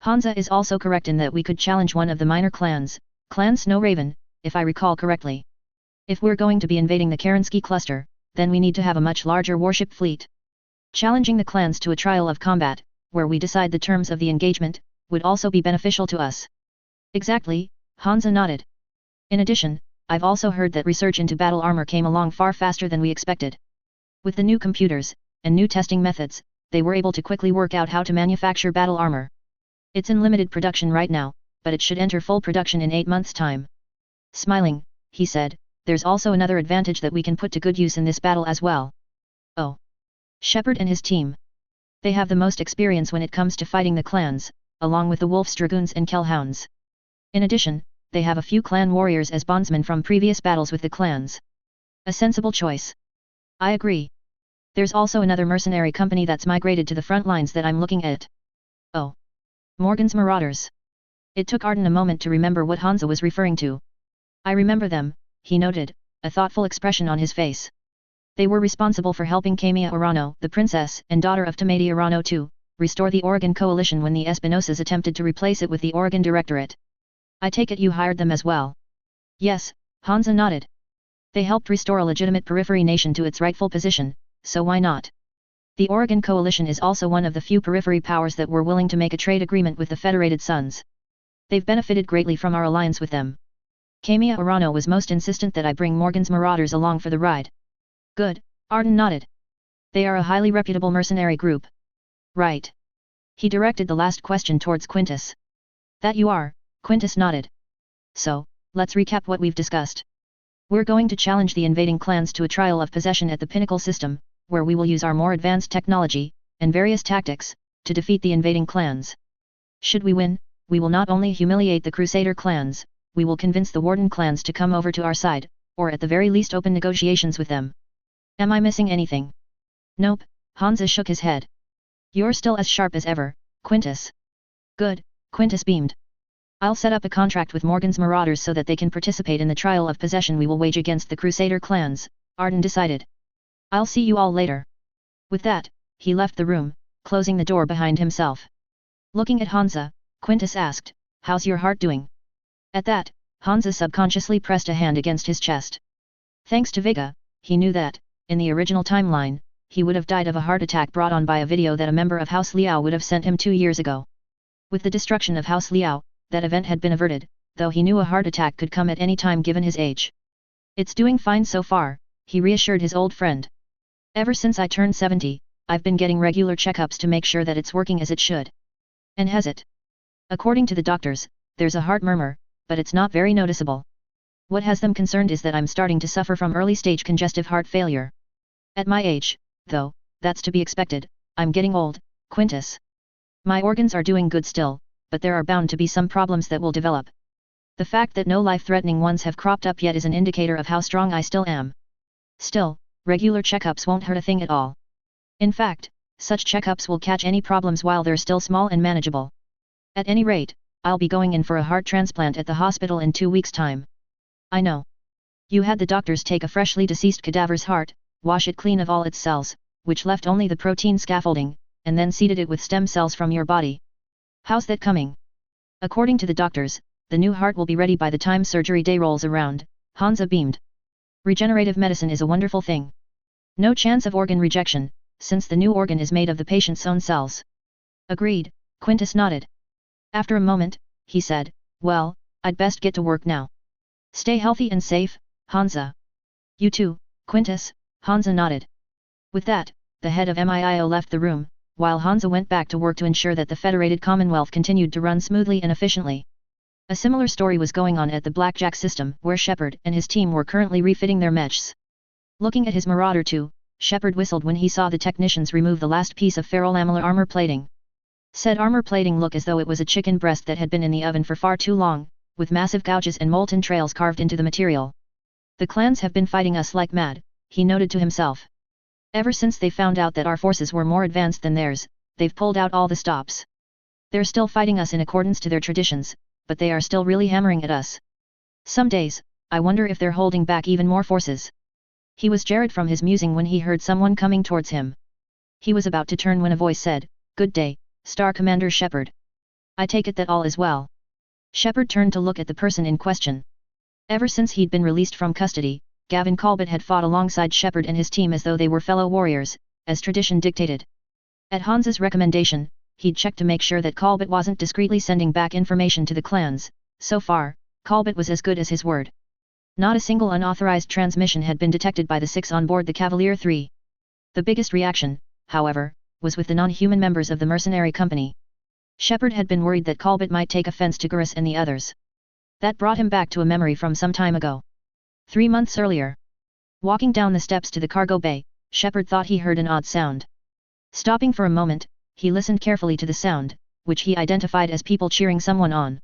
Hansa is also correct in that we could challenge one of the minor clans, Clan Snowraven, if I recall correctly. If we're going to be invading the Kerensky cluster, then we need to have a much larger warship fleet. Challenging the clans to a trial of combat, where we decide the terms of the engagement, would also be beneficial to us. Exactly, Hansa nodded. In addition, I've also heard that research into battle armor came along far faster than we expected. With the new computers, and new testing methods, they were able to quickly work out how to manufacture battle armor. It's in limited production right now, but it should enter full production in 8 months' time. Smiling, he said, there's also another advantage that we can put to good use in this battle as well. Oh. Shepard and his team. They have the most experience when it comes to fighting the clans, along with the Wolf's Dragoons and Kellhounds. In addition, they have a few clan warriors as bondsmen from previous battles with the clans. A sensible choice. I agree. There's also another mercenary company that's migrated to the front lines that I'm looking at. Oh. Morgan's Marauders. It took Arden a moment to remember what Hansa was referring to. I remember them, he noted, a thoughtful expression on his face. They were responsible for helping Camilla Urano, the princess and daughter of Tomadi Urano II, restore the Oregon Coalition when the Espinosas attempted to replace it with the Oregon Directorate. I take it you hired them as well. Yes, Hansa nodded. They helped restore a legitimate periphery nation to its rightful position, so why not? The Oregon Coalition is also one of the few periphery powers that were willing to make a trade agreement with the Federated Sons. They've benefited greatly from our alliance with them. Camilla Urano was most insistent that I bring Morgan's Marauders along for the ride. Good, Arden nodded. They are a highly reputable mercenary group. Right. He directed the last question towards Quintus. That you are, Quintus nodded. So, let's recap what we've discussed. We're going to challenge the invading clans to a trial of possession at the Pinnacle system, where we will use our more advanced technology, and various tactics, to defeat the invading clans. Should we win, we will not only humiliate the Crusader clans, we will convince the Warden clans to come over to our side, or at the very least open negotiations with them. Am I missing anything? Nope, Hansa shook his head. You're still as sharp as ever, Quintus. Good, Quintus beamed. I'll set up a contract with Morgan's Marauders so that they can participate in the trial of possession we will wage against the Crusader clans, Arden decided. I'll see you all later. With that, he left the room, closing the door behind himself. Looking at Hansa, Quintus asked, how's your heart doing? At that, Hansa subconsciously pressed a hand against his chest. Thanks to Vega, he knew that, in the original timeline, he would have died of a heart attack brought on by a video that a member of House Liao would have sent him 2 years ago. With the destruction of House Liao, that event had been averted, though he knew a heart attack could come at any time given his age. It's doing fine so far, he reassured his old friend. Ever since I turned 70, I've been getting regular checkups to make sure that it's working as it should. And has it? According to the doctors, there's a heart murmur, but it's not very noticeable. What has them concerned is that I'm starting to suffer from early-stage congestive heart failure. At my age, though, that's to be expected, I'm getting old, Quintus. My organs are doing good still, but there are bound to be some problems that will develop. The fact that no life-threatening ones have cropped up yet is an indicator of how strong I still am. Still, regular checkups won't hurt a thing at all. In fact, such checkups will catch any problems while they're still small and manageable. At any rate, I'll be going in for a heart transplant at the hospital in 2 weeks' time. I know. You had the doctors take a freshly deceased cadaver's heart, wash it clean of all its cells, which left only the protein scaffolding, and then seeded it with stem cells from your body. How's that coming? According to the doctors, the new heart will be ready by the time surgery day rolls around, Hansa beamed. Regenerative medicine is a wonderful thing. No chance of organ rejection, since the new organ is made of the patient's own cells. Agreed, Quintus nodded. After a moment, he said, well, I'd best get to work now. Stay healthy and safe, Hansa. You too, Quintus, Hansa nodded. With that, the head of MIIO left the room, while Hansa went back to work to ensure that the Federated Commonwealth continued to run smoothly and efficiently. A similar story was going on at the Blackjack system, where Shepard and his team were currently refitting their mechs. Looking at his Marauder II, Shepard whistled when he saw the technicians remove the last piece of ferrolamellar armor plating. Said armor plating looked as though it was a chicken breast that had been in the oven for far too long, with massive gouges and molten trails carved into the material. The clans have been fighting us like mad, he noted to himself. Ever since they found out that our forces were more advanced than theirs, they've pulled out all the stops. They're still fighting us in accordance to their traditions, but they are still really hammering at us. Some days, I wonder if they're holding back even more forces. He was jarred from his musing when he heard someone coming towards him. He was about to turn when a voice said, "Good day, Star Commander Shepard. I take it that all is well." Shepard turned to look at the person in question. Ever since he'd been released from custody, Gavin Colbert had fought alongside Shepard and his team as though they were fellow warriors, as tradition dictated. At Hans's recommendation, he'd checked to make sure that Colbert wasn't discreetly sending back information to the clans. So far, Colbert was as good as his word. Not a single unauthorized transmission had been detected by the 6 on board the Cavalier 3. The biggest reaction, however, was with the non-human members of the mercenary company. Shepard had been worried that Colbert might take offense to Gurus and the others. That brought him back to a memory from some time ago. 3 months earlier. Walking down the steps to the cargo bay, Shepard thought he heard an odd sound. Stopping for a moment, he listened carefully to the sound, which he identified as people cheering someone on.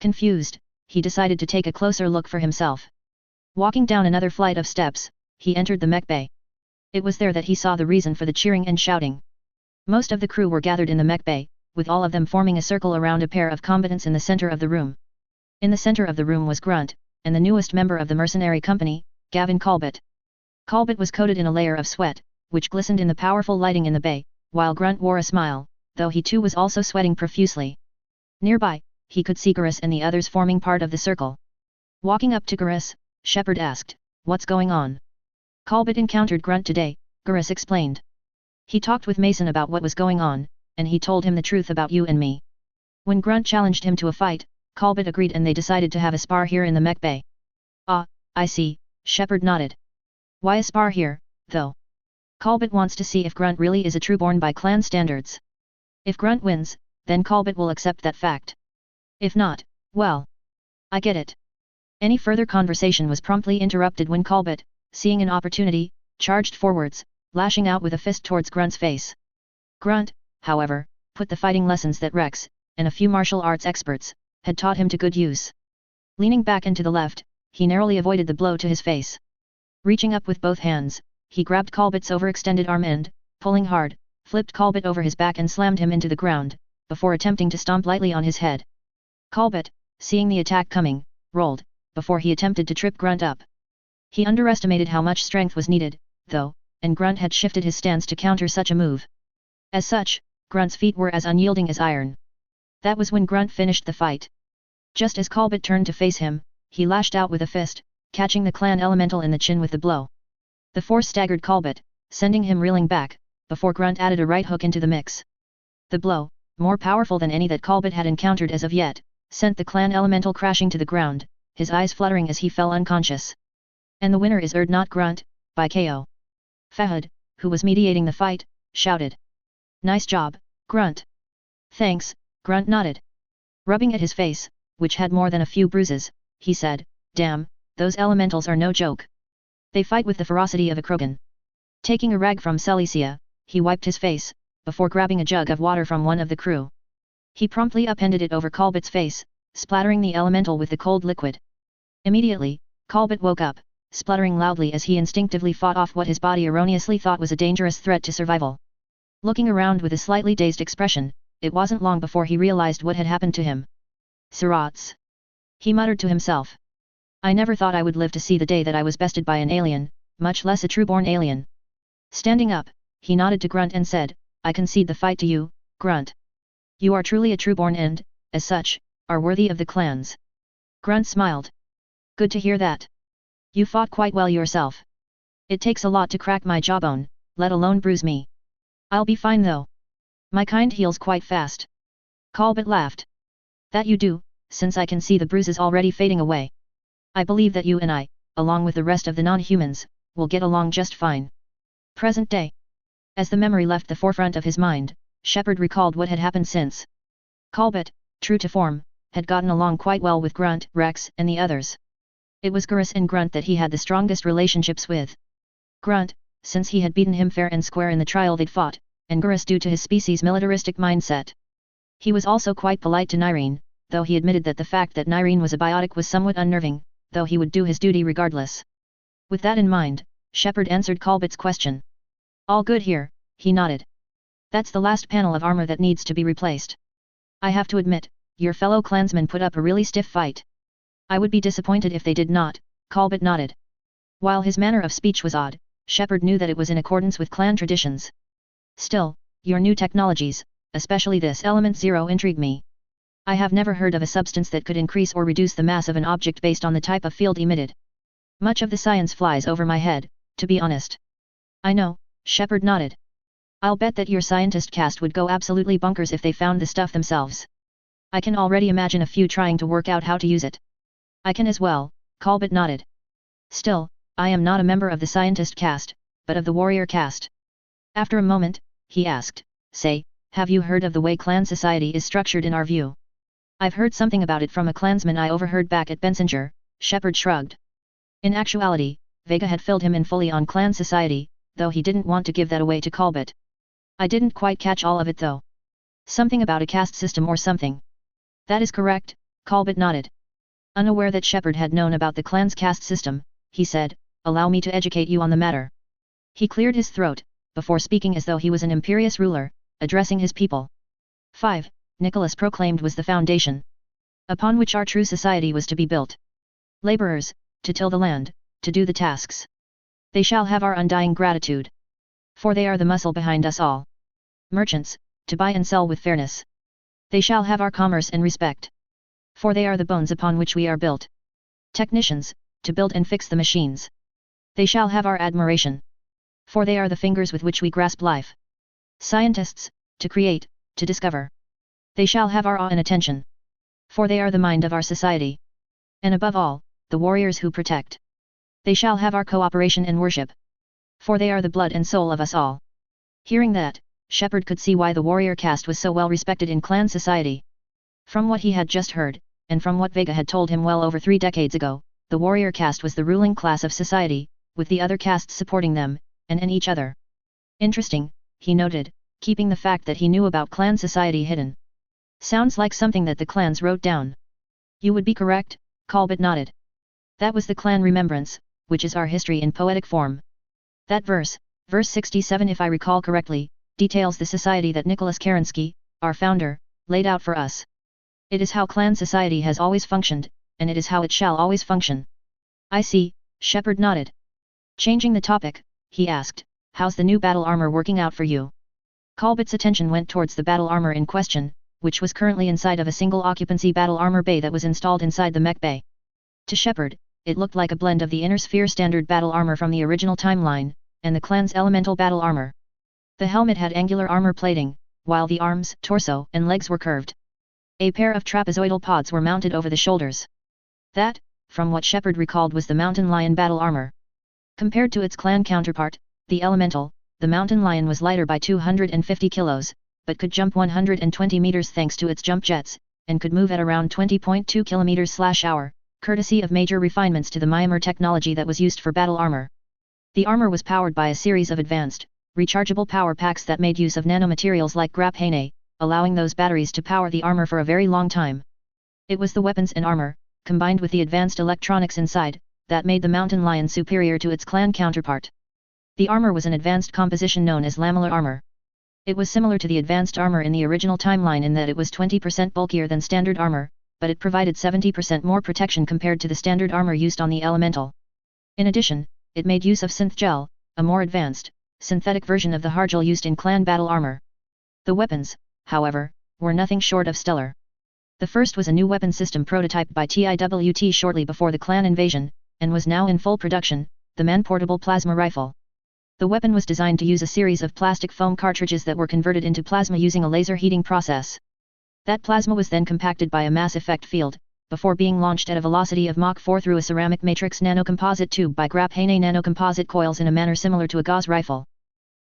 Confused, he decided to take a closer look for himself. Walking down another flight of steps, he entered the mech bay. It was there that he saw the reason for the cheering and shouting. Most of the crew were gathered in the mech bay, with all of them forming a circle around a pair of combatants in the center of the room. In the center of the room was Grunt, and the newest member of the mercenary company, Gavin Colbert. Colbert was coated in a layer of sweat, which glistened in the powerful lighting in the bay, while Grunt wore a smile, though he too was also sweating profusely. Nearby, he could see Gurus and the others forming part of the circle. Walking up to Gurus, Shepard asked, "What's going on?" "Colbert encountered Grunt today," Gurus explained. "He talked with Mason about what was going on, and he told him the truth about you and me. When Grunt challenged him to a fight, Colbert agreed and they decided to have a spar here in the mech bay." "Ah, I see," Shepard nodded. "Why a spar here, though?" "Colbert wants to see if Grunt really is a trueborn by clan standards. If Grunt wins, then Colbert will accept that fact. If not, well, I get it." Any further conversation was promptly interrupted when Colbert, seeing an opportunity, charged forwards, lashing out with a fist towards Grunt's face. Grunt, however, put the fighting lessons that Rex, and a few martial arts experts, had taught him to good use. Leaning back and to the left, he narrowly avoided the blow to his face. Reaching up with both hands, he grabbed Colbert's overextended arm and, pulling hard, flipped Colbert over his back and slammed him into the ground, before attempting to stomp lightly on his head. Colbert, seeing the attack coming, rolled, before he attempted to trip Grunt up. He underestimated how much strength was needed, though, and Grunt had shifted his stance to counter such a move. As such, Grunt's feet were as unyielding as iron. That was when Grunt finished the fight. Just as Colbert turned to face him, he lashed out with a fist, catching the clan elemental in the chin with the blow. The force staggered Colbert, sending him reeling back, before Grunt added a right hook into the mix. The blow, more powerful than any that Colbert had encountered as of yet, sent the clan elemental crashing to the ground, his eyes fluttering as he fell unconscious. "And the winner is not Grunt, by KO." Fahad, who was mediating the fight, shouted. "Nice job, Grunt." "Thanks," Grunt nodded. Rubbing at his face, which had more than a few bruises, he said, "Damn, those elementals are no joke. They fight with the ferocity of a Krogan." Taking a rag from Celicia, he wiped his face, before grabbing a jug of water from one of the crew. He promptly upended it over Colbert's face, splattering the elemental with the cold liquid. Immediately, Colbert woke up, spluttering loudly as he instinctively fought off what his body erroneously thought was a dangerous threat to survival. Looking around with a slightly dazed expression, it wasn't long before he realized what had happened to him. "Sirats," he muttered to himself. "I never thought I would live to see the day that I was bested by an alien, much less a true-born alien." Standing up, he nodded to Grunt and said, "I concede the fight to you, Grunt. You are truly a true-born and, as such, are worthy of the clans." Grunt smiled. "Good to hear that. You fought quite well yourself. It takes a lot to crack my jawbone, let alone bruise me. I'll be fine though. My kind heals quite fast." Colbert laughed. "That you do, since I can see the bruises already fading away. I believe that you and I, along with the rest of the non-humans, will get along just fine." Present day. As the memory left the forefront of his mind, Shepard recalled what had happened since. Colbert, true to form, had gotten along quite well with Grunt, Rex, and the others. It was Gurus and Grunt that he had the strongest relationships with. Grunt, since he had beaten him fair and square in the trial they'd fought, and Gurus due to his species' militaristic mindset. He was also quite polite to Nyreen, though he admitted that the fact that Nyreen was a biotic was somewhat unnerving, though he would do his duty regardless. With that in mind, Shepard answered Colbert's question. All good here, he nodded. That's the last panel of armor that needs to be replaced. I have to admit, your fellow clansmen put up a really stiff fight. I would be disappointed if they did not, Colbert nodded. While his manner of speech was odd, Shepard knew that it was in accordance with clan traditions. Still, your new technologies, especially this Element Zero, intrigue me. I have never heard of a substance that could increase or reduce the mass of an object based on the type of field emitted. Much of the science flies over my head, to be honest. I know, Shepard nodded. I'll bet that your scientist caste would go absolutely bonkers if they found the stuff themselves. I can already imagine a few trying to work out how to use it. I can as well, Colbert nodded. Still, I am not a member of the scientist caste, but of the warrior caste. After a moment, he asked, say, have you heard of the way clan society is structured in our view? I've heard something about it from a clansman I overheard back at Bensinger, Shepard shrugged. In actuality, Vega had filled him in fully on clan society, though he didn't want to give that away to Colbert. I didn't quite catch all of it though. Something about a caste system or something. That is correct, Colbert nodded. Unaware that Shepard had known about the clan's caste system, he said, allow me to educate you on the matter. He cleared his throat, before speaking as though he was an imperious ruler, addressing his people. 5. Nicholas proclaimed was the foundation upon which our true society was to be built. Laborers, to till the land, to do the tasks. They shall have our undying gratitude. For they are the muscle behind us all. Merchants, to buy and sell with fairness. They shall have our commerce and respect. For they are the bones upon which we are built. Technicians, to build and fix the machines. They shall have our admiration. For they are the fingers with which we grasp life. Scientists, to create, to discover. They shall have our awe and attention. For they are the mind of our society. And above all, the warriors who protect. They shall have our cooperation and worship. For they are the blood and soul of us all. Hearing that, Shepard could see why the warrior caste was so well respected in clan society. From what he had just heard, and from what Vega had told him well over 3 decades ago, the warrior caste was the ruling class of society, with the other castes supporting them, and in each other. Interesting, he noted, keeping the fact that he knew about clan society hidden. Sounds like something that the clans wrote down. You would be correct, Colbert nodded. That was the clan remembrance, which is our history in poetic form. That verse 67 if I recall correctly, details the society that Nicholas Kerensky, our founder, laid out for us. It is how clan society has always functioned, and it is how it shall always function. I see, Shepard nodded. Changing the topic, he asked, how's the new battle armor working out for you? Colbert's attention went towards the battle armor in question, which was currently inside of a single occupancy battle armor bay that was installed inside the mech bay. To Shepard, it looked like a blend of the Inner Sphere standard battle armor from the original timeline, and the clan's elemental battle armor. The helmet had angular armor plating, while the arms, torso, and legs were curved. A pair of trapezoidal pods were mounted over the shoulders. That, from what Shepard recalled, was the Mountain Lion battle armor. Compared to its clan counterpart, the Elemental, the Mountain Lion was lighter by 250 kilos, but could jump 120 meters thanks to its jump jets, and could move at around 20.2 kilometers/hour, courtesy of major refinements to the Myanmar technology that was used for battle armor. The armor was powered by a series of advanced, rechargeable power packs that made use of nanomaterials like graphene, allowing those batteries to power the armor for a very long time. It was the weapons and armor, combined with the advanced electronics inside, that made the Mountain Lion superior to its clan counterpart. The armor was an advanced composition known as lamellar armor. It was similar to the advanced armor in the original timeline in that it was 20% bulkier than standard armor, but it provided 70% more protection compared to the standard armor used on the Elemental. In addition, it made use of synth gel, a more advanced, synthetic version of the hardgel used in clan battle armor. The weapons, however, were nothing short of stellar. The first was a new weapon system prototyped by TIWT shortly before the clan invasion, and was now in full production, the man-portable plasma rifle. The weapon was designed to use a series of plastic foam cartridges that were converted into plasma using a laser heating process. That plasma was then compacted by a mass effect field, before being launched at a velocity of Mach 4 through a ceramic matrix nanocomposite tube by graphene nanocomposite coils in a manner similar to a gauze rifle.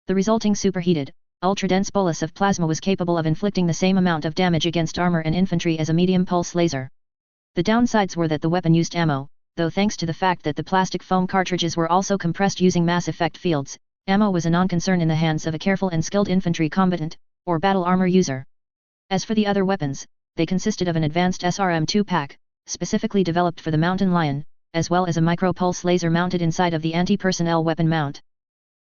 The resulting superheated, ultra-dense bolus of plasma was capable of inflicting the same amount of damage against armor and infantry as a medium-pulse laser. The downsides were that the weapon used ammo, though thanks to the fact that the plastic foam cartridges were also compressed using mass effect fields, ammo was a non-concern in the hands of a careful and skilled infantry combatant, or battle armor user. As for the other weapons, they consisted of an advanced SRM-2 pack, specifically developed for the Mountain Lion, as well as a micro-pulse laser mounted inside of the anti-personnel weapon mount.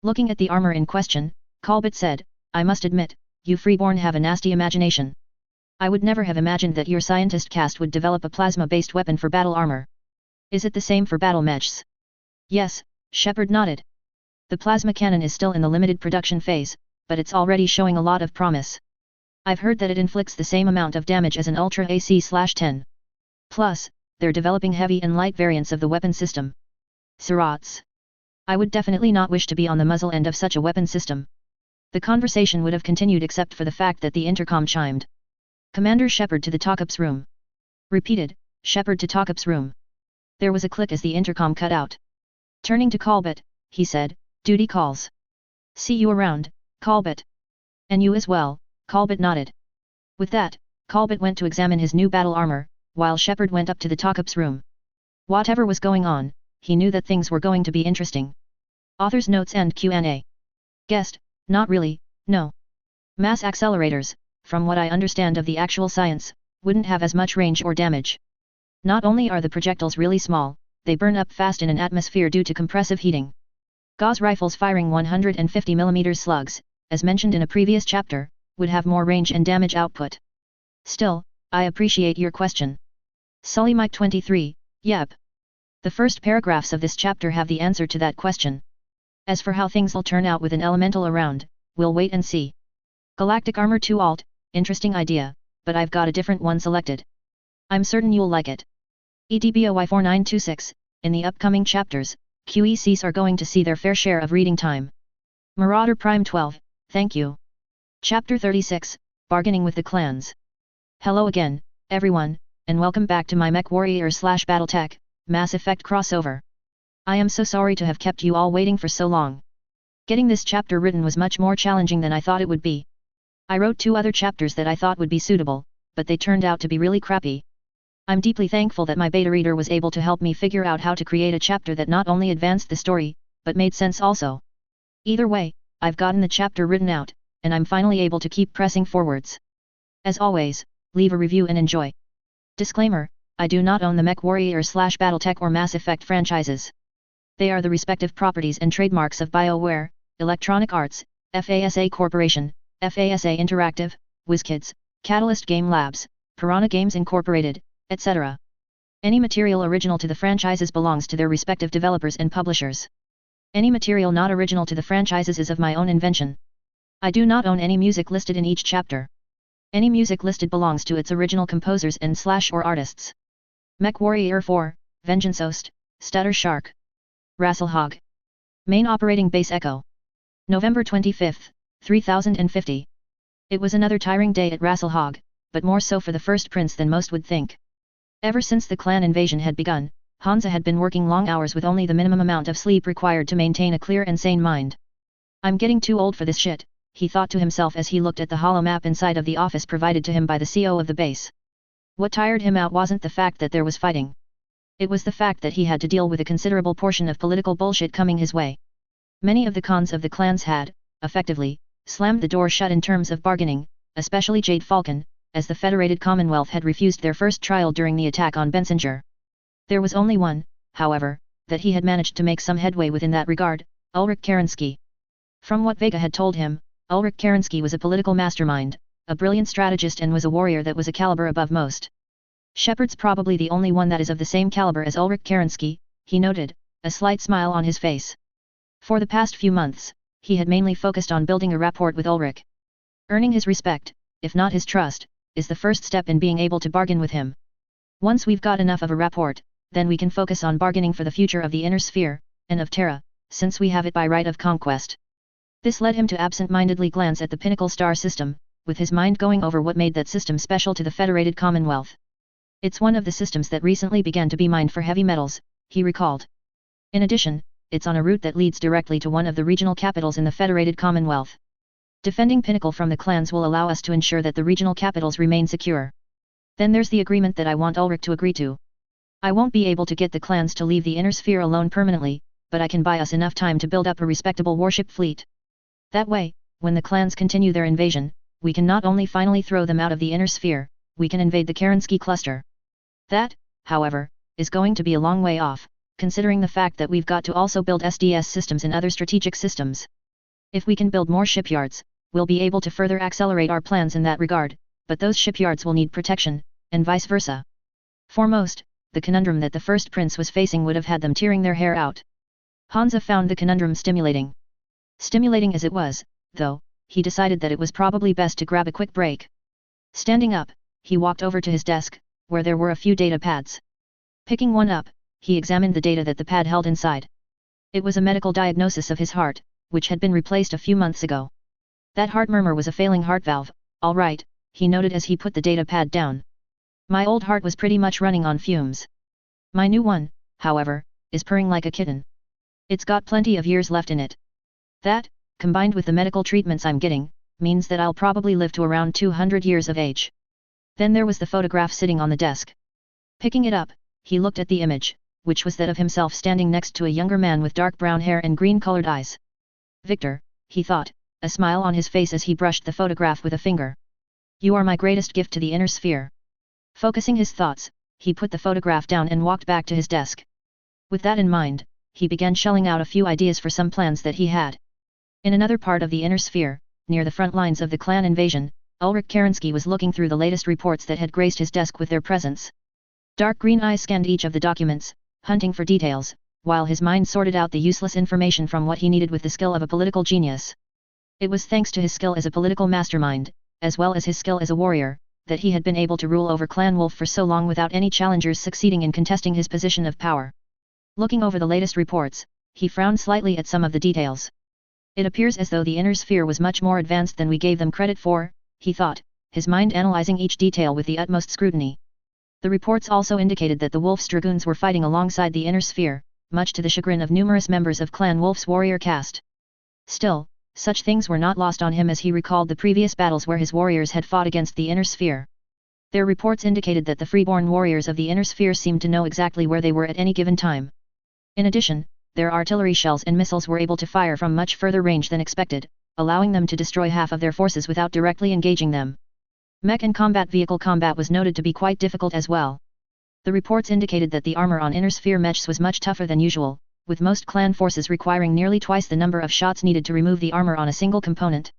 Looking at the armor in question, Colbert said, I must admit, you freeborn have a nasty imagination. I would never have imagined that your scientist caste would develop a plasma-based weapon for battle armor. Is it the same for battle mechs? Yes, Shepard nodded. The plasma cannon is still in the limited production phase, but it's already showing a lot of promise. I've heard that it inflicts the same amount of damage as an Ultra AC/10. Plus, they're developing heavy and light variants of the weapon system. Sirats. I would definitely not wish to be on the muzzle end of such a weapon system. The conversation would have continued except for the fact that the intercom chimed. Commander Shepard to the Talkups room. Repeated, Shepard to Talkups room. There was a click as the intercom cut out. Turning to Colbert, he said, duty calls. See you around, Colbert. And you as well, Colbert nodded. With that, Colbert went to examine his new battle armor, while Shepard went up to the Talkups room. Whatever was going on, he knew that things were going to be interesting. Author's notes and Q&A. Guest, not really, no. Mass accelerators, from what I understand of the actual science, wouldn't have as much range or damage. Not only are the projectiles really small, they burn up fast in an atmosphere due to compressive heating. Gauss rifles firing 150mm slugs, as mentioned in a previous chapter, would have more range and damage output. Still, I appreciate your question. Sully Mike 23, yep. The first paragraphs of this chapter have the answer to that question. As for how things'll turn out with an elemental around, we'll wait and see. Galactic Armor 2 Alt, interesting idea, but I've got a different one selected. I'm certain you'll like it. BY 4926, in the upcoming chapters, QECs are going to see their fair share of reading time. Marauder Prime 12, thank you. Chapter 36, Bargaining with the Clans. Hello again, everyone, and welcome back to my MechWarrior/BattleTech, Mass Effect crossover. I am so sorry to have kept you all waiting for so long. Getting this chapter written was much more challenging than I thought it would be. I wrote 2 other chapters that I thought would be suitable, but they turned out to be really crappy. I'm deeply thankful that my beta reader was able to help me figure out how to create a chapter that not only advanced the story, but made sense also. Either way, I've gotten the chapter written out, and I'm finally able to keep pressing forwards. As always, leave a review and enjoy. Disclaimer, I do not own the MechWarrior/BattleTech or Mass Effect franchises. They are the respective properties and trademarks of BioWare, Electronic Arts, FASA Corporation, FASA Interactive, WizKids, Catalyst Game Labs, Piranha Games Incorporated, etc. Any material original to the franchises belongs to their respective developers and publishers. Any material not original to the franchises is of my own invention. I do not own any music listed in each chapter. Any music listed belongs to its original composers and/or artists. MechWarrior 4, Vengeance Host, Stutter Shark. Rasselhog. Main Operating Base Echo. November 25, 3050. It was another tiring day at Rasselhog, but more so for the first prince than most would think. Ever since the clan invasion had begun, Hansa had been working long hours with only the minimum amount of sleep required to maintain a clear and sane mind. I'm getting too old for this shit, he thought to himself as he looked at the holo map inside of the office provided to him by the CO of the base. What tired him out wasn't the fact that there was fighting. It was the fact that he had to deal with a considerable portion of political bullshit coming his way. Many of the cons of the clans had, effectively, slammed the door shut in terms of bargaining, especially Jade Falcon, as the Federated Commonwealth had refused their first trial during the attack on Bensinger. There was only one, however, that he had managed to make some headway with in that regard, Ulrich Kerensky. From what Vega had told him, Ulrich Kerensky was a political mastermind, a brilliant strategist and was a warrior that was a caliber above most. Shepard's probably the only one that is of the same caliber as Ulrich Kerensky, he noted, a slight smile on his face. For the past few months, he had mainly focused on building a rapport with Ulrich. Earning his respect, if not his trust, is the first step in being able to bargain with him. Once we've got enough of a rapport, then we can focus on bargaining for the future of the Inner Sphere, and of Terra, since we have it by right of conquest. This led him to absent-mindedly glance at the Pinnacle star system, with his mind going over what made that system special to the Federated Commonwealth. It's one of the systems that recently began to be mined for heavy metals, he recalled. In addition, it's on a route that leads directly to one of the regional capitals in the Federated Commonwealth. Defending Pinnacle from the clans will allow us to ensure that the regional capitals remain secure. Then there's the agreement that I want Ulrich to agree to. I won't be able to get the clans to leave the Inner Sphere alone permanently, but I can buy us enough time to build up a respectable warship fleet. That way, when the clans continue their invasion, we can not only finally throw them out of the Inner Sphere, we can invade the Kerensky cluster. That, however, is going to be a long way off, considering the fact that we've got to also build SDS systems and other strategic systems. If we can build more shipyards, we'll be able to further accelerate our plans in that regard, but those shipyards will need protection, and vice versa. Foremost, the conundrum that the first prince was facing would have had them tearing their hair out. Hansa found the conundrum stimulating. Stimulating as it was, though, he decided that it was probably best to grab a quick break. Standing up, he walked over to his desk, where there were a few data pads. Picking one up, he examined the data that the pad held inside. It was a medical diagnosis of his heart, which had been replaced a few months ago. That heart murmur was a failing heart valve, all right, he noted as he put the data pad down. My old heart was pretty much running on fumes. My new one, however, is purring like a kitten. It's got plenty of years left in it. That, combined with the medical treatments I'm getting, means that I'll probably live to around 200 years of age. Then there was the photograph sitting on the desk. Picking it up, he looked at the image, which was that of himself standing next to a younger man with dark brown hair and green-colored eyes. Victor, he thought, a smile on his face as he brushed the photograph with a finger. You are my greatest gift to the inner sphere. Focusing his thoughts, he put the photograph down and walked back to his desk. With that in mind, he began shelling out a few ideas for some plans that he had. In another part of the inner sphere, near the front lines of the clan invasion, Ulrich Kerensky was looking through the latest reports that had graced his desk with their presence. Dark green eyes scanned each of the documents, hunting for details, while his mind sorted out the useless information from what he needed with the skill of a political genius. It was thanks to his skill as a political mastermind, as well as his skill as a warrior, that he had been able to rule over Clan Wolf for so long without any challengers succeeding in contesting his position of power. Looking over the latest reports, he frowned slightly at some of the details. It appears as though the inner sphere was much more advanced than we gave them credit for, he thought, his mind analyzing each detail with the utmost scrutiny. The reports also indicated that the Wolf's dragoons were fighting alongside the inner sphere, much to the chagrin of numerous members of Clan Wolf's warrior caste. Still, such things were not lost on him as he recalled the previous battles where his warriors had fought against the inner sphere. Their reports indicated that the freeborn warriors of the inner sphere seemed to know exactly where they were at any given time. In addition, their artillery shells and missiles were able to fire from much further range than expected, allowing them to destroy half of their forces without directly engaging them. Mech and combat vehicle combat was noted to be quite difficult as well. The reports indicated that the armor on inner sphere mechs was much tougher than usual, with most clan forces requiring nearly twice the number of shots needed to remove the armor on a single component.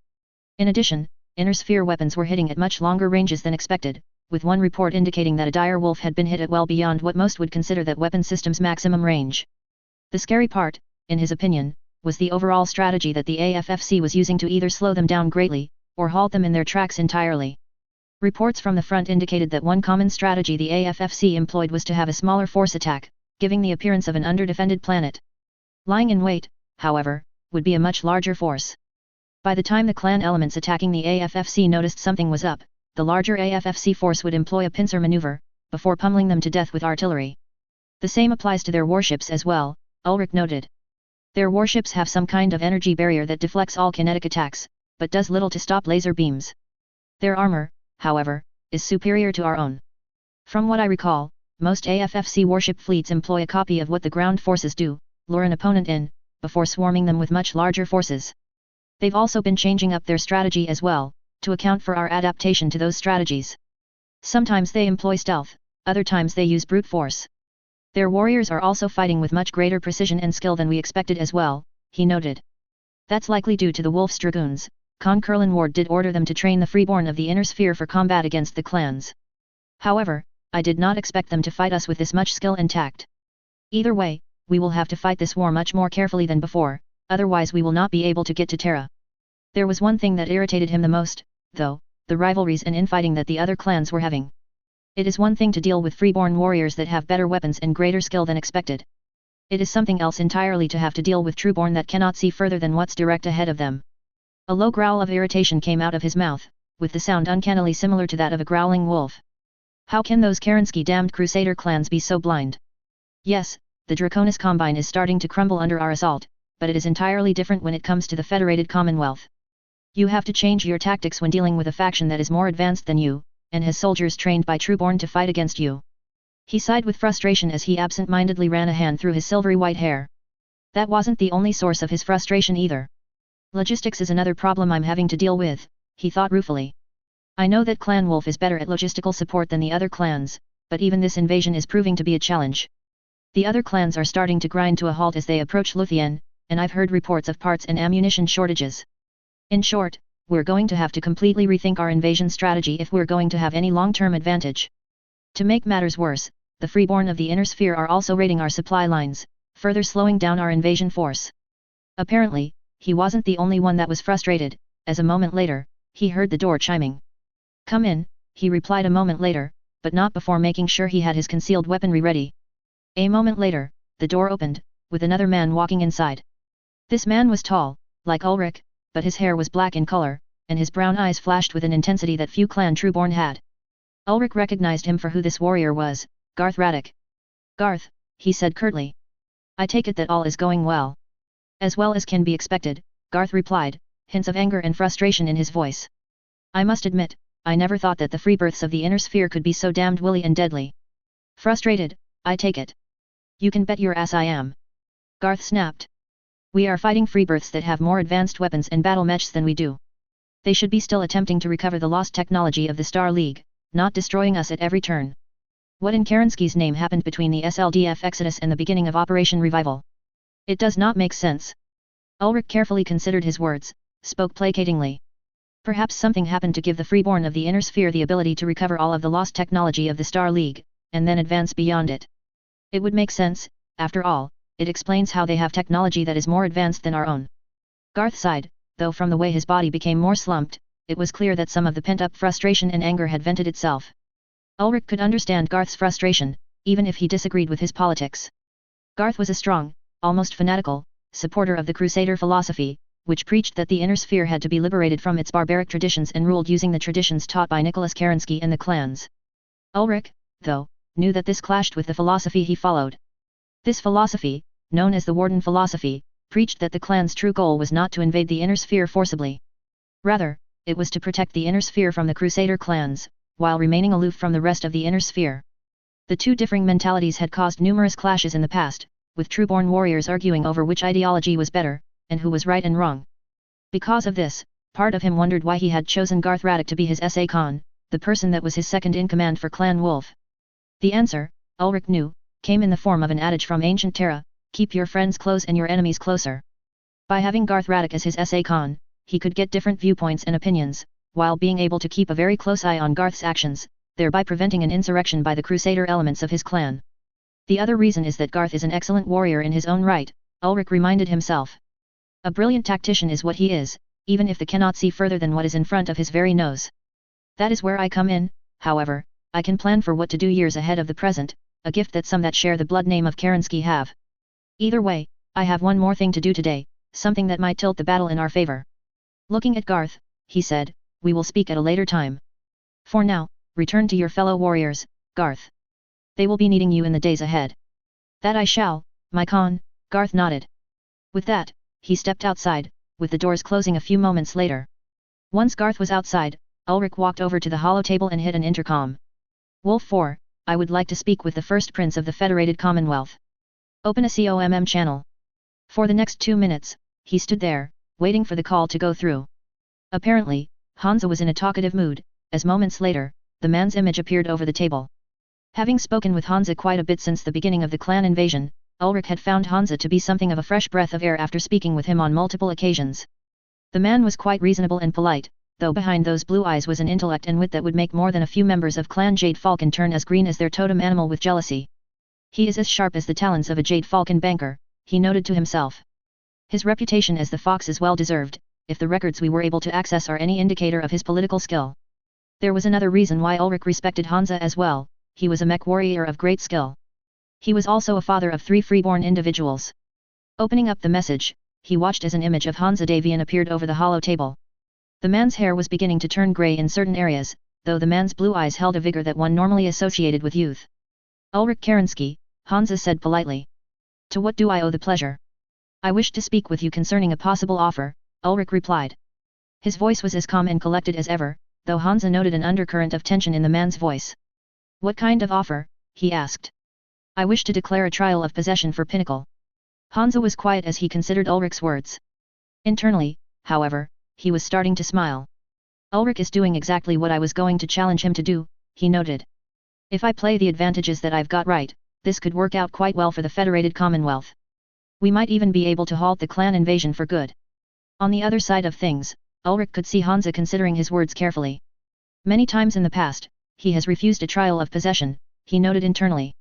In addition, inner sphere weapons were hitting at much longer ranges than expected, with one report indicating that a dire wolf had been hit at well beyond what most would consider that weapon system's maximum range. The scary part, in his opinion, was the overall strategy that the AFFC was using to either slow them down greatly, or halt them in their tracks entirely. Reports from the front indicated that one common strategy the AFFC employed was to have a smaller force attack, giving the appearance of an under-defended planet. Lying in wait, however, would be a much larger force. By the time the clan elements attacking the AFFC noticed something was up, the larger AFFC force would employ a pincer maneuver, before pummeling them to death with artillery. The same applies to their warships as well, Ulrich noted. Their warships have some kind of energy barrier that deflects all kinetic attacks, but does little to stop laser beams. Their armor, however, is superior to our own. From what I recall, most AFFC warship fleets employ a copy of what the ground forces do, lure an opponent in, before swarming them with much larger forces. They've also been changing up their strategy as well, to account for our adaptation to those strategies. Sometimes they employ stealth, other times they use brute force. Their warriors are also fighting with much greater precision and skill than we expected as well, he noted. That's likely due to the Wolf's dragoons. Con Curlin Ward did order them to train the freeborn of the inner sphere for combat against the clans. However, I did not expect them to fight us with this much skill and tact. Either way, we will have to fight this war much more carefully than before, otherwise we will not be able to get to Terra. There was one thing that irritated him the most, though, the rivalries and infighting that the other clans were having. It is one thing to deal with freeborn warriors that have better weapons and greater skill than expected. It is something else entirely to have to deal with trueborn that cannot see further than what's direct ahead of them. A low growl of irritation came out of his mouth, with the sound uncannily similar to that of a growling wolf. How can those Kerensky damned Crusader clans be so blind? Yes, the Draconis Combine is starting to crumble under our assault, but it is entirely different when it comes to the Federated Commonwealth. You have to change your tactics when dealing with a faction that is more advanced than you, and has soldiers trained by Trueborn to fight against you. He sighed with frustration as he absent-mindedly ran a hand through his silvery white hair. That wasn't the only source of his frustration either. Logistics is another problem I'm having to deal with, he thought ruefully. I know that Clan Wolf is better at logistical support than the other clans, but even this invasion is proving to be a challenge. The other clans are starting to grind to a halt as they approach Luthien, and I've heard reports of parts and ammunition shortages. In short, we're going to have to completely rethink our invasion strategy if we're going to have any long-term advantage. To make matters worse, the Freeborn of the Inner Sphere are also raiding our supply lines, further slowing down our invasion force. Apparently, he wasn't the only one that was frustrated, as a moment later, he heard the door chiming. "Come in," he replied a moment later, but not before making sure he had his concealed weaponry ready. A moment later, the door opened, with another man walking inside. This man was tall, like Ulrich, but his hair was black in color, and his brown eyes flashed with an intensity that few clan Trueborn had. Ulrich recognized him for who this warrior was, Garth Radek. "Garth," he said curtly. "I take it that all is going well." "As well as can be expected," Garth replied, hints of anger and frustration in his voice. "I must admit, I never thought that the freebirths of the Inner Sphere could be so damned willy and deadly." "Frustrated, I take it." "You can bet your ass I am." Garth snapped. "We are fighting freebirths that have more advanced weapons and battle mechs than we do. They should be still attempting to recover the lost technology of the Star League, not destroying us at every turn. What in Kerensky's name happened between the SLDF Exodus and the beginning of Operation Revival? It does not make sense." Ulrich carefully considered his words, spoke placatingly. "Perhaps something happened to give the Freeborn of the Inner Sphere the ability to recover all of the lost technology of the Star League, and then advance beyond it. It would make sense, after all, it explains how they have technology that is more advanced than our own." Garth sighed, though from the way his body became more slumped, it was clear that some of the pent-up frustration and anger had vented itself. Ulrich could understand Garth's frustration, even if he disagreed with his politics. Garth was a strong, almost fanatical, supporter of the Crusader philosophy, which preached that the Inner Sphere had to be liberated from its barbaric traditions and ruled using the traditions taught by Nicholas Kerensky and the clans. Ulrich, though, knew that this clashed with the philosophy he followed. This philosophy, known as the Warden philosophy, preached that the clan's true goal was not to invade the Inner Sphere forcibly. Rather, it was to protect the Inner Sphere from the Crusader clans, while remaining aloof from the rest of the Inner Sphere. The two differing mentalities had caused numerous clashes in the past, with Trueborn warriors arguing over which ideology was better, and who was right and wrong. Because of this, part of him wondered why he had chosen Garth Radek to be his SA Khan, the person that was his second-in-command for Clan Wolf. The answer, Ulrich knew, came in the form of an adage from ancient Terra: "Keep your friends close and your enemies closer." By having Garth Radek as his SA Khan, he could get different viewpoints and opinions, while being able to keep a very close eye on Garth's actions, thereby preventing an insurrection by the Crusader elements of his clan. The other reason is that Garth is an excellent warrior in his own right, Ulrich reminded himself. A brilliant tactician is what he is, even if they cannot see further than what is in front of his very nose. That is where I come in, however. I can plan for what to do years ahead of the present, a gift that some that share the blood name of Kerensky have. Either way, I have one more thing to do today, something that might tilt the battle in our favor. Looking at Garth, he said, "We will speak at a later time. For now, return to your fellow warriors, Garth. They will be needing you in the days ahead." "That I shall, my Khan," Garth nodded. With that, he stepped outside, with the doors closing a few moments later. Once Garth was outside, Ulrich walked over to the hollow table and hit an intercom. "Wolf 4, I would like to speak with the first prince of the Federated Commonwealth. Open a COMM channel." For the next 2 minutes, he stood there, waiting for the call to go through. Apparently, Hansa was in a talkative mood, as moments later, the man's image appeared over the table. Having spoken with Hansa quite a bit since the beginning of the clan invasion, Ulrich had found Hansa to be something of a fresh breath of air after speaking with him on multiple occasions. The man was quite reasonable and polite, though behind those blue eyes was an intellect and wit that would make more than a few members of Clan Jade Falcon turn as green as their totem animal with jealousy. "He is as sharp as the talons of a Jade Falcon banker," he noted to himself. "His reputation as the Fox is well deserved, if the records we were able to access are any indicator of his political skill." There was another reason why Ulrich respected Hansa as well: he was a mech warrior of great skill. He was also a father of 3 freeborn individuals. Opening up the message, he watched as an image of Hansa Davian appeared over the hollow table. The man's hair was beginning to turn grey in certain areas, though the man's blue eyes held a vigor that one normally associated with youth. "Ulrich Kerensky," Hansa said politely. "To what do I owe the pleasure?" "I wish to speak with you concerning a possible offer," Ulrich replied. His voice was as calm and collected as ever, though Hansa noted an undercurrent of tension in the man's voice. "What kind of offer?" he asked. "I wish to declare a trial of possession for Pinnacle." Hansa was quiet as he considered Ulrich's words. Internally, however, he was starting to smile. "Ulrich is doing exactly what I was going to challenge him to do," he noted. "If I play the advantages that I've got right, this could work out quite well for the Federated Commonwealth. We might even be able to halt the clan invasion for good. On the other side of things, Ulrich could see Hansa considering his words carefully. Many times in the past, he has refused a trial of possession, he noted internally.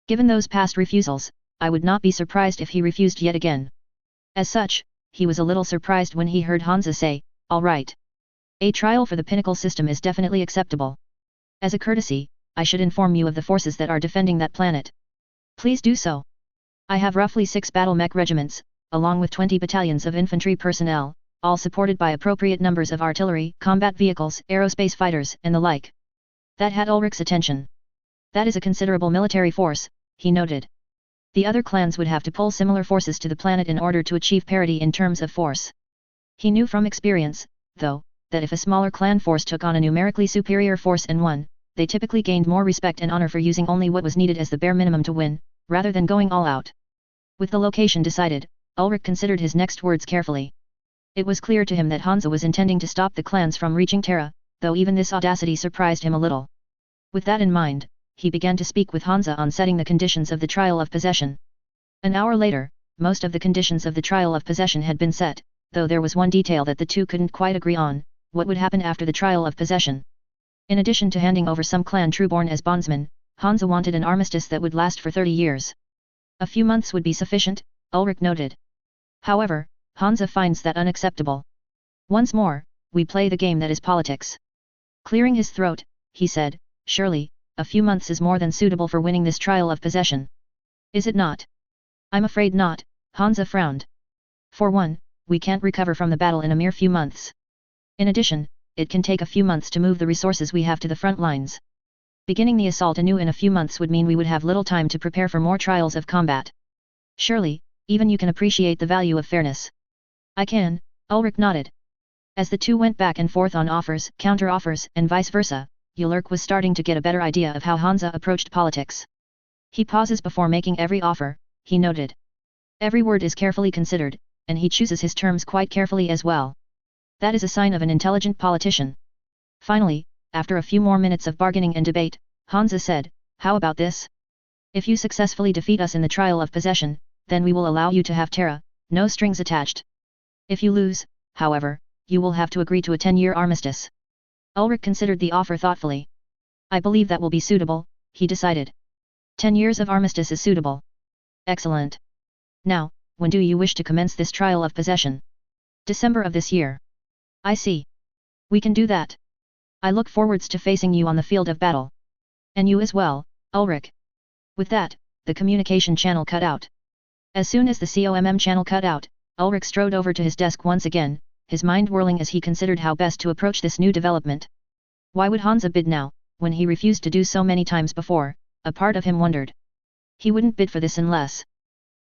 Given those past refusals, I would not be surprised if he refused yet again. As such, he was a little surprised when he heard Hansa say, "All right. A trial for the Pinnacle system is definitely acceptable. As a courtesy, I should inform you of the forces that are defending that planet. Please do so. I have roughly 6 battle mech regiments, along with 20 battalions of infantry personnel, all supported by appropriate numbers of artillery, combat vehicles, aerospace fighters, and the like." That had Ulrich's attention. That is a considerable military force, he noted. The other clans would have to pull similar forces to the planet in order to achieve parity in terms of force. He knew from experience, though, that if a smaller clan force took on a numerically superior force and won, they typically gained more respect and honor for using only what was needed as the bare minimum to win, rather than going all out. With the location decided, Ulrich considered his next words carefully. It was clear to him that Hansa was intending to stop the clans from reaching Terra, though even this audacity surprised him a little. With that in mind, he began to speak with Hansa on setting the conditions of the trial of possession. An hour later, most of the conditions of the trial of possession had been set, though there was one detail that the two couldn't quite agree on: what would happen after the trial of possession. In addition to handing over some clan trueborn as bondsmen, Hansa wanted an armistice that would last for 30 years. A few months would be sufficient, Ulrich noted. However, Hansa finds that unacceptable. Once more, we play the game that is politics. Clearing his throat, he said, "Surely, a few months is more than suitable for winning this trial of possession. Is it not?" "I'm afraid not," Hansa frowned. "For one, we can't recover from the battle in a mere few months. In addition, it can take a few months to move the resources we have to the front lines. Beginning the assault anew in a few months would mean we would have little time to prepare for more trials of combat. Surely, even you can appreciate the value of fairness." "I can," Ulrich nodded. As the two went back and forth on offers, counter-offers, and vice versa, Ulrich was starting to get a better idea of how Hansa approached politics. He pauses before making every offer, he noted. Every word is carefully considered, and he chooses his terms quite carefully as well. That is a sign of an intelligent politician. Finally, after a few more minutes of bargaining and debate, Hansa said, "How about this? If you successfully defeat us in the trial of possession, then we will allow you to have Terra, no strings attached. If you lose, however, you will have to agree to a 10-year armistice." Ulrich considered the offer thoughtfully. "I believe that will be suitable," he decided. 10 years of armistice is suitable. Excellent. Now, when do you wish to commence this trial of possession? December of this year. I see. We can do that. I look forwards to facing you on the field of battle. And you as well, Ulrich." With that, the communication channel cut out. As soon as the COMM channel cut out, Ulrich strode over to his desk once again, his mind whirling as he considered how best to approach this new development. Why would Hansa bid now, when he refused to do so many times before? A part of him wondered. He wouldn't bid for this unless...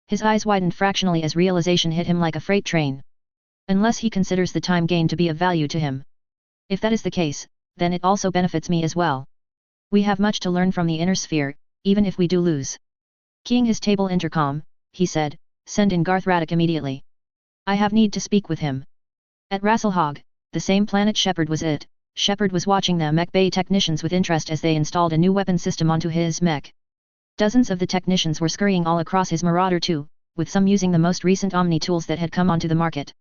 His eyes widened fractionally as realization hit him like a freight train. Unless he considers the time gained to be of value to him. If that is the case, then it also benefits me as well. We have much to learn from the inner sphere, even if we do lose. Keying his table intercom, he said, "Send in Garth Raddick immediately. I have need to speak with him." At Rasselhog, the same planet Shepard was it. Shepard was watching the mech bay technicians with interest as they installed a new weapon system onto his mech. Dozens of the technicians were scurrying all across his Marauder 2, with some using the most recent Omni tools that had come onto the market.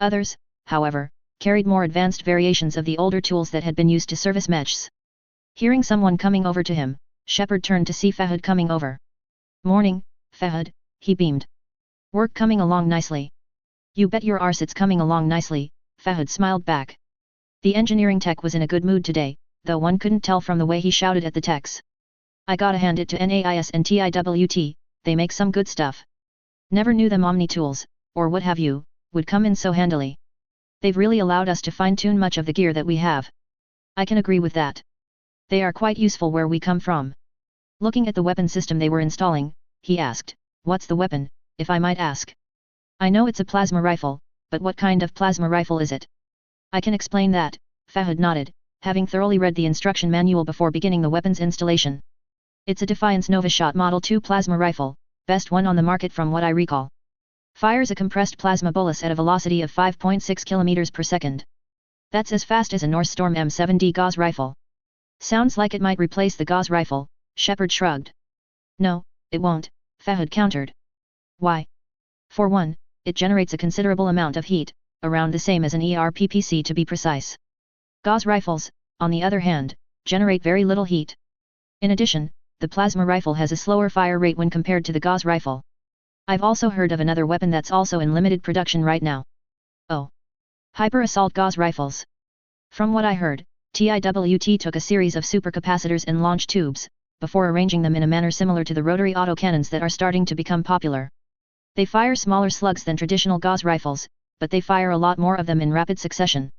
Others, however, carried more advanced variations of the older tools that had been used to service mechs. Hearing someone coming over to him, Shepard turned to see Fahad coming over. "Morning, Fahad," he beamed. "Work coming along nicely." "You bet your arse it's coming along nicely," Fahad smiled back. The engineering tech was in a good mood today, though one couldn't tell from the way he shouted at the techs. "I gotta hand it to NAIS and TIWT, they make some good stuff. Never knew them Omni tools, or what have you, would come in so handily. They've really allowed us to fine-tune much of the gear that we have." "I can agree with that. They are quite useful where we come from." Looking at the weapon system they were installing, he asked, "What's the weapon, if I might ask?" "I know it's a plasma rifle, but what kind of plasma rifle is it?" "I can explain that," Fahad nodded, having thoroughly read the instruction manual before beginning the weapon's installation. "It's a Defiance Novashot Model 2 plasma rifle, best one on the market from what I recall. Fires a compressed plasma bolus at a velocity of 5.6 km per second. That's as fast as a Norse Storm M7D Gauss rifle." "Sounds like it might replace the Gauss rifle," Shepard shrugged. "No, It won't, Fahad countered. Why? For one, it generates a considerable amount of heat, around the same as an ERPPC to be precise. Gauss rifles, on the other hand, generate very little heat. In addition, the plasma rifle has a slower fire rate when compared to the Gauss rifle. I've also heard of another weapon that's also in limited production right now. Oh. Hyper-assault Gauss rifles. From what I heard, TIWT took a series of supercapacitors and launch tubes, before arranging them in a manner similar to the rotary autocannons that are starting to become popular. They fire smaller slugs than traditional Gauss rifles, but they fire a lot more of them in rapid succession.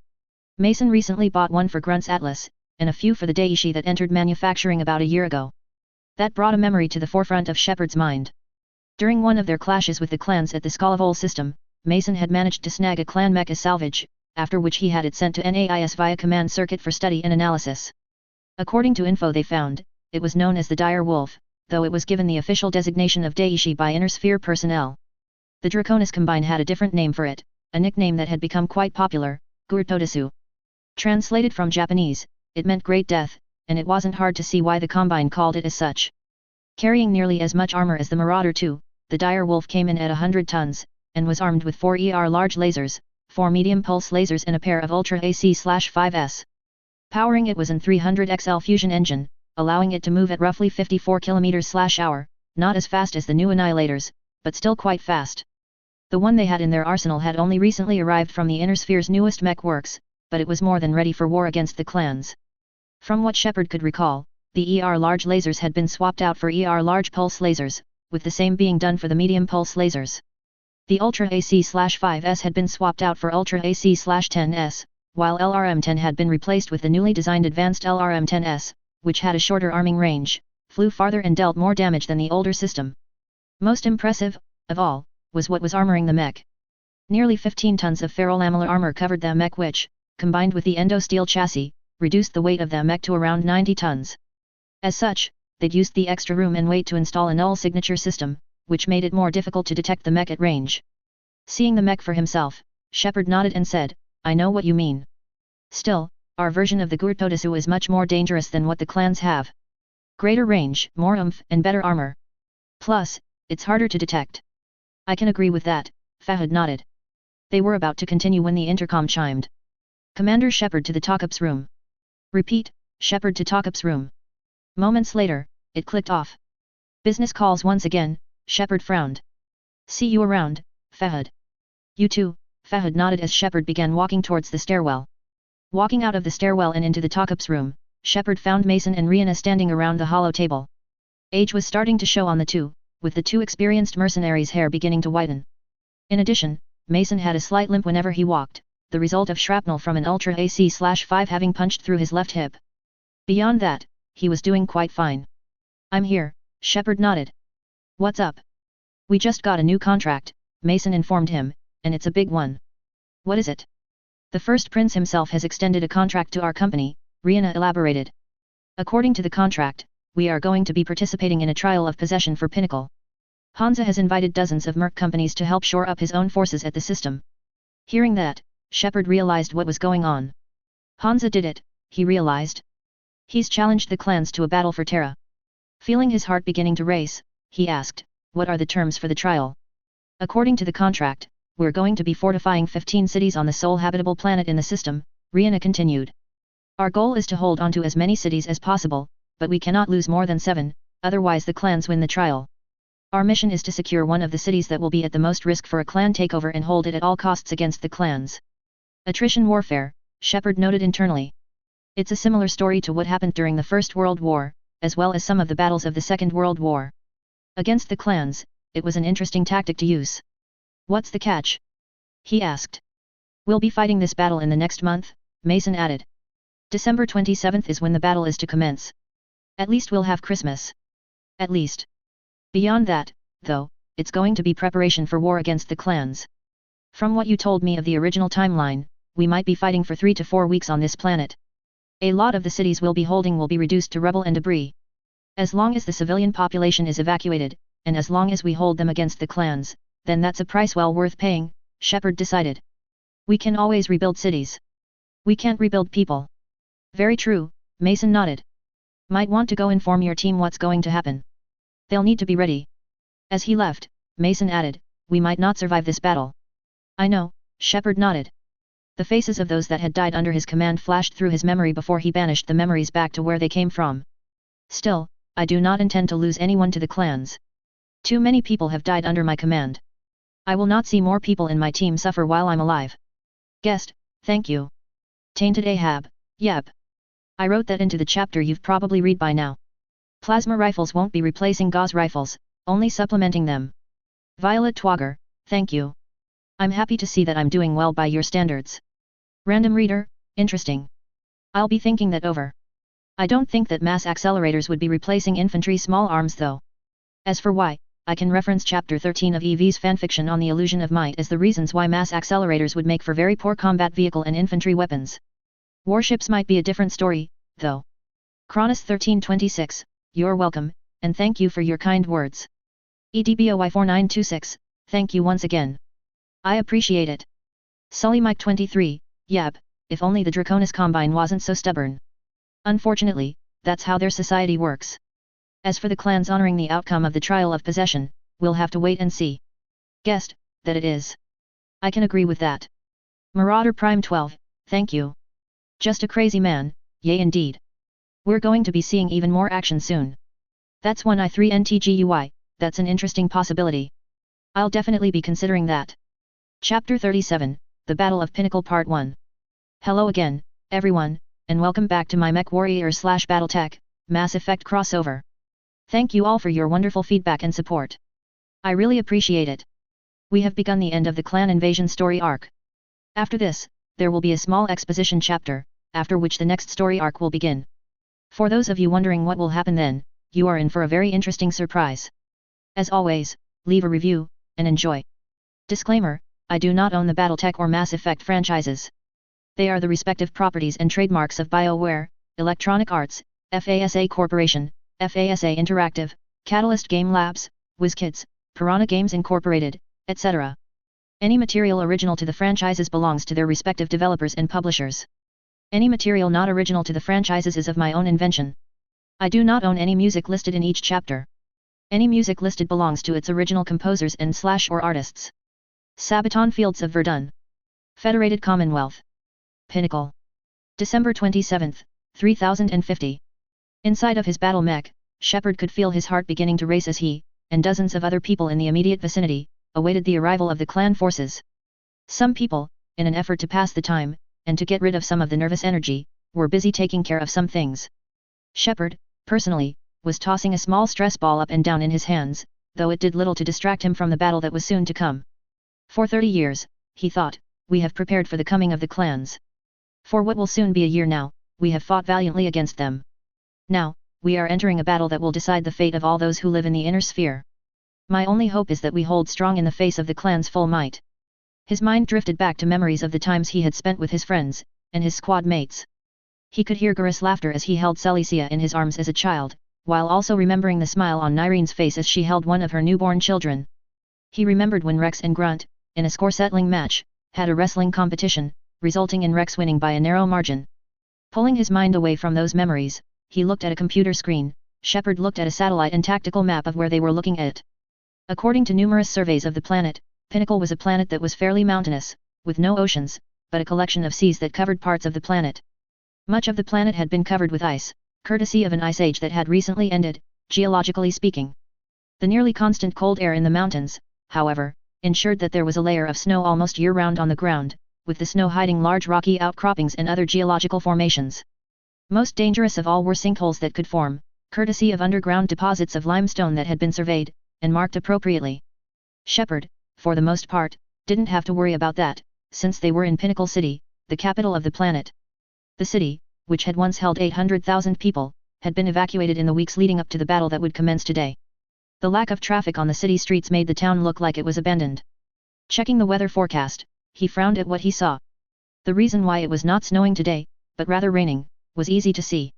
Mason recently bought one for Grunt's Atlas, and a few for the Daiichi that entered manufacturing about a year ago. That brought a memory to the forefront of Shepard's mind. During one of their clashes with the clans at the Skolavol system, Mason had managed to snag a clan mech as salvage, after which he had it sent to NAIS via command circuit for study and analysis. According to info they found, it was known as the Dire Wolf, though it was given the official designation of Daiichi by Inner Sphere personnel. The Draconis Combine had a different name for it, a nickname that had become quite popular, Gurtodesu. Translated from Japanese, it meant Great Death, and it wasn't hard to see why the Combine called it as such. Carrying nearly as much armor as the Marauder II, the Dire Wolf came in at 100 tons, and was armed with 4 large lasers, 4 medium pulse lasers and a pair of Ultra AC/5S. Powering it was an 300XL fusion engine, allowing it to move at roughly 54 km/h, not as fast as the new Annihilators, but still quite fast. The one they had in their arsenal had only recently arrived from the Inner Sphere's newest mech works, but it was more than ready for war against the clans. From what Shepard could recall, the large lasers had been swapped out for large pulse lasers, with the same being done for the medium pulse lasers. The Ultra AC/5S had been swapped out for Ultra AC/10S, while LRM-10 had been replaced with the newly designed advanced LRM-10S, which had a shorter arming range, flew farther and dealt more damage than the older system. Most impressive, of all, was what was armoring the mech. Nearly 15 tons of ferrolamellar armor covered the mech which, combined with the endo-steel chassis, reduced the weight of the mech to around 90 tons. As such, they'd used the extra room and weight to install a null signature system, which made it more difficult to detect the mech at range. Seeing the mech for himself, Shepard nodded and said, "I know what you mean. Still, our version of the Gurtodesu is much more dangerous than what the clans have. Greater range, more oomph, and better armor. Plus, it's harder to detect." "I can agree with that," Fahad nodded. They were about to continue when the intercom chimed. "Commander Shepard to the talk-ups room." "Repeat, Shepard to talk-ups room." Moments later, it clicked off. "Business calls once again," Shepard frowned. "See you around, Fahad." "You too," Fahad nodded as Shepard began walking towards the stairwell. Walking out of the stairwell and into the talk-ups room, Shepard found Mason and Rihanna standing around the hollow table. Age was starting to show on the two, with the two experienced mercenaries' hair beginning to whiten. In addition, Mason had a slight limp whenever he walked, the result of shrapnel from an Ultra AC/5 having punched through his left hip. Beyond that, he was doing quite fine. "I'm here," Shepard nodded. "What's up?" "We just got a new contract," Mason informed him, "and it's a big one." "What is it?" "The First Prince himself has extended a contract to our company," Rihanna elaborated. "According to the contract, we are going to be participating in a trial of possession for Pinnacle. Hansa has invited dozens of merc companies to help shore up his own forces at the system." Hearing that, Shepard realized what was going on. Hansa did it, he realized. He's challenged the clans to a battle for Terra. Feeling his heart beginning to race, he asked, "What are the terms for the trial?" "According to the contract, we're going to be fortifying 15 cities on the sole habitable planet in the system," Rihanna continued. "Our goal is to hold on to as many cities as possible, but we cannot lose more than 7, otherwise the clans win the trial. Our mission is to secure one of the cities that will be at the most risk for a clan takeover and hold it at all costs against the clans." Attrition warfare, Shepard noted internally. It's a similar story to what happened during the First World War, as well as some of the battles of the Second World War. Against the clans, it was an interesting tactic to use. "What's the catch?" he asked. "We'll be fighting this battle in the next month," Mason added. "December 27th is when the battle is to commence. At least we'll have Christmas. At least. Beyond that, though, it's going to be preparation for war against the clans. From what you told me of the original timeline, we might be fighting for 3 to 4 weeks on this planet. A lot of the cities we'll be holding will be reduced to rubble and debris. As long as the civilian population is evacuated, and as long as we hold them against the clans, then that's a price well worth paying," Shepard decided. "We can always rebuild cities. We can't rebuild people." "Very true," Mason nodded. "Might want to go inform your team what's going to happen. They'll need to be ready. As he left, Mason added, we might not survive this battle. I know, Shepard nodded. The faces of those that had died under his command flashed through his memory before he banished the memories back to where they came from. Still, I do not intend to lose anyone to the clans. Too many people have died under my command. I will not see more people in my team suffer while I'm alive. Guest, thank you. Tainted Ahab, yep. I wrote that into the chapter you've probably read by now. Plasma rifles won't be replacing Gauss rifles, only supplementing them. Violet Twogger, thank you. I'm happy to see that I'm doing well by your standards. Random reader, interesting. I'll be thinking that over. I don't think that mass accelerators would be replacing infantry small arms though. As for why, I can reference chapter 13 of EV's fanfiction on the illusion of might as the reasons why mass accelerators would make for very poor combat vehicle and infantry weapons. Warships might be a different story, though. Cronus 1326, you're welcome, and thank you for your kind words. EDBOY4926, thank you once again. I appreciate it. Sully Mike 23, yep, if only the Draconis Combine wasn't so stubborn. Unfortunately, that's how their society works. As for the clans honoring the outcome of the trial of possession, we'll have to wait and see. Guessed, that it is. I can agree with that. Marauder Prime 12, thank you. Just a crazy man, yay indeed. We're going to be seeing even more action soon. That's 1i3NTGUI, that's an interesting possibility. I'll definitely be considering that. Chapter 37, The Battle of Pinnacle Part 1. Hello again, everyone, and welcome back to my MechWarrior/BattleTech, Mass Effect crossover. Thank you all for your wonderful feedback and support. I really appreciate it. We have begun the end of the clan invasion story arc. After this, there will be a small exposition chapter, after which the next story arc will begin. For those of you wondering what will happen then, you are in for a very interesting surprise. As always, leave a review, and enjoy. Disclaimer, I do not own the BattleTech or Mass Effect franchises. They are the respective properties and trademarks of BioWare, Electronic Arts, FASA Corporation, FASA Interactive, Catalyst Game Labs, WizKids, Piranha Games Incorporated, etc. Any material original to the franchises belongs to their respective developers and publishers. Any material not original to the franchises is of my own invention. I do not own any music listed in each chapter. Any music listed belongs to its original composers and/or artists. Sabaton Fields of Verdun. Federated Commonwealth. Pinnacle. December 27, 3050. Inside of his battle mech, Shepard could feel his heart beginning to race as he, and dozens of other people in the immediate vicinity, awaited the arrival of the clan forces. Some people, in an effort to pass the time, and to get rid of some of the nervous energy, were busy taking care of some things. Shepard, personally, was tossing a small stress ball up and down in his hands, though it did little to distract him from the battle that was soon to come. For 30 years, he thought, we have prepared for the coming of the clans. For what will soon be a year now, we have fought valiantly against them. Now, we are entering a battle that will decide the fate of all those who live in the inner sphere. My only hope is that we hold strong in the face of the clan's full might. His mind drifted back to memories of the times he had spent with his friends, and his squad mates. He could hear Garrus' laughter as he held Celicia in his arms as a child, while also remembering the smile on Nyrene's face as she held one of her newborn children. He remembered when Rex and Grunt, in a score-settling match, had a wrestling competition, resulting in Rex winning by a narrow margin. Pulling his mind away from those memories, he looked at a computer screen. Shepard looked at a satellite and tactical map of where they were looking at. According to numerous surveys of the planet, Pinnacle was a planet that was fairly mountainous, with no oceans, but a collection of seas that covered parts of the planet. Much of the planet had been covered with ice, courtesy of an ice age that had recently ended, geologically speaking. The nearly constant cold air in the mountains, however, ensured that there was a layer of snow almost year-round on the ground, with the snow hiding large rocky outcroppings and other geological formations. Most dangerous of all were sinkholes that could form, courtesy of underground deposits of limestone that had been surveyed, and marked appropriately. Shepard, for the most part, didn't have to worry about that, since they were in Pinnacle City, the capital of the planet. The city, which had once held 800,000 people, had been evacuated in the weeks leading up to the battle that would commence today. The lack of traffic on the city streets made the town look like it was abandoned. Checking the weather forecast, he frowned at what he saw. The reason why it was not snowing today, but rather raining, was easy to see.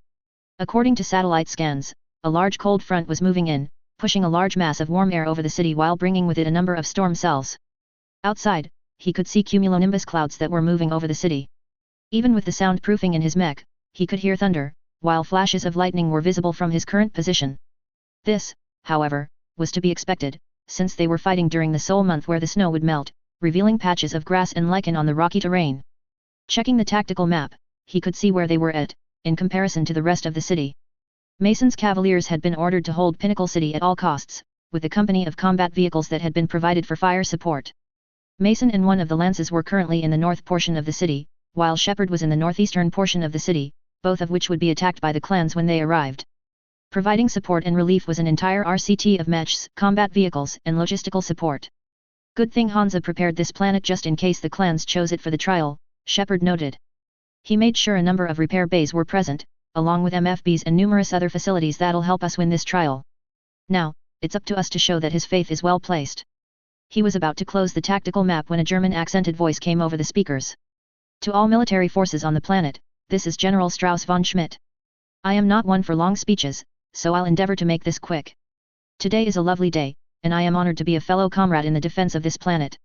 According to satellite scans, a large cold front was moving in, pushing a large mass of warm air over the city while bringing with it a number of storm cells. Outside, he could see cumulonimbus clouds that were moving over the city. Even with the soundproofing in his mech, he could hear thunder, while flashes of lightning were visible from his current position. This, however, was to be expected, since they were fighting during the Sol month where the snow would melt, revealing patches of grass and lichen on the rocky terrain. Checking the tactical map, he could see where they were at, in comparison to the rest of the city. Mason's cavaliers had been ordered to hold Pinnacle City at all costs, with a company of combat vehicles that had been provided for fire support. Mason and one of the lances were currently in the north portion of the city, while Shepard was in the northeastern portion of the city, both of which would be attacked by the clans when they arrived. Providing support and relief was an entire RCT of mechs, combat vehicles, and logistical support. Good thing Hansa prepared this planet just in case the clans chose it for the trial, Shepard noted. He made sure a number of repair bays were present, along with MFBs and numerous other facilities that'll help us win this trial. Now, it's up to us to show that his faith is well placed. He was about to close the tactical map when a German accented voice came over the speakers. To all military forces on the planet, this is General Strauss von Schmidt. I am not one for long speeches, so I'll endeavor to make this quick. Today is a lovely day, and I am honored to be a fellow comrade in the defense of this planet.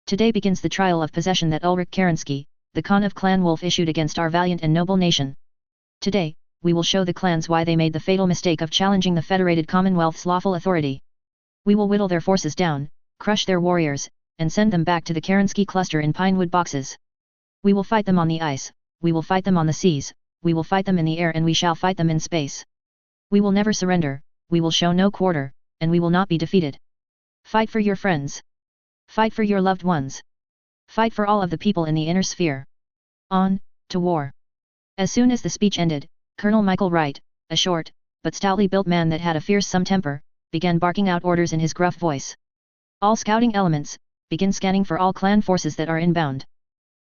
Today begins the trial of possession that Ulrich Kerensky, the Khan of Clan Wolf, issued against our valiant and noble nation. Today, we will show the clans why they made the fatal mistake of challenging the Federated Commonwealth's lawful authority. We will whittle their forces down, crush their warriors, and send them back to the Kerensky cluster in pinewood boxes. We will fight them on the ice, we will fight them on the seas, we will fight them in the air, and we shall fight them in space. We will never surrender, we will show no quarter, and we will not be defeated. Fight for your friends. Fight for your loved ones. Fight for all of the people in the inner sphere. On, to war. As soon as the speech ended, Colonel Michael Wright, a short, but stoutly built man that had a fearsome temper, began barking out orders in his gruff voice. All scouting elements, begin scanning for all clan forces that are inbound.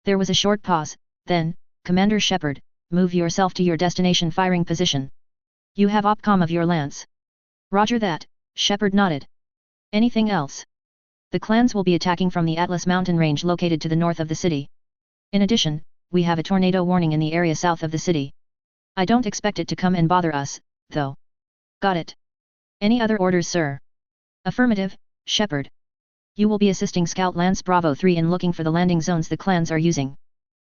There was a short pause, then, Commander Shepard, move yourself to your destination firing position. You have opcom of your lance. Roger that, Shepard nodded. Anything else? The clans will be attacking from the Atlas mountain range located to the north of the city. In addition, we have a tornado warning in the area south of the city. I don't expect it to come and bother us, though. Got it. Any other orders, sir? Affirmative, Shepard. You will be assisting Scout Lance Bravo 3 in looking for the landing zones the clans are using.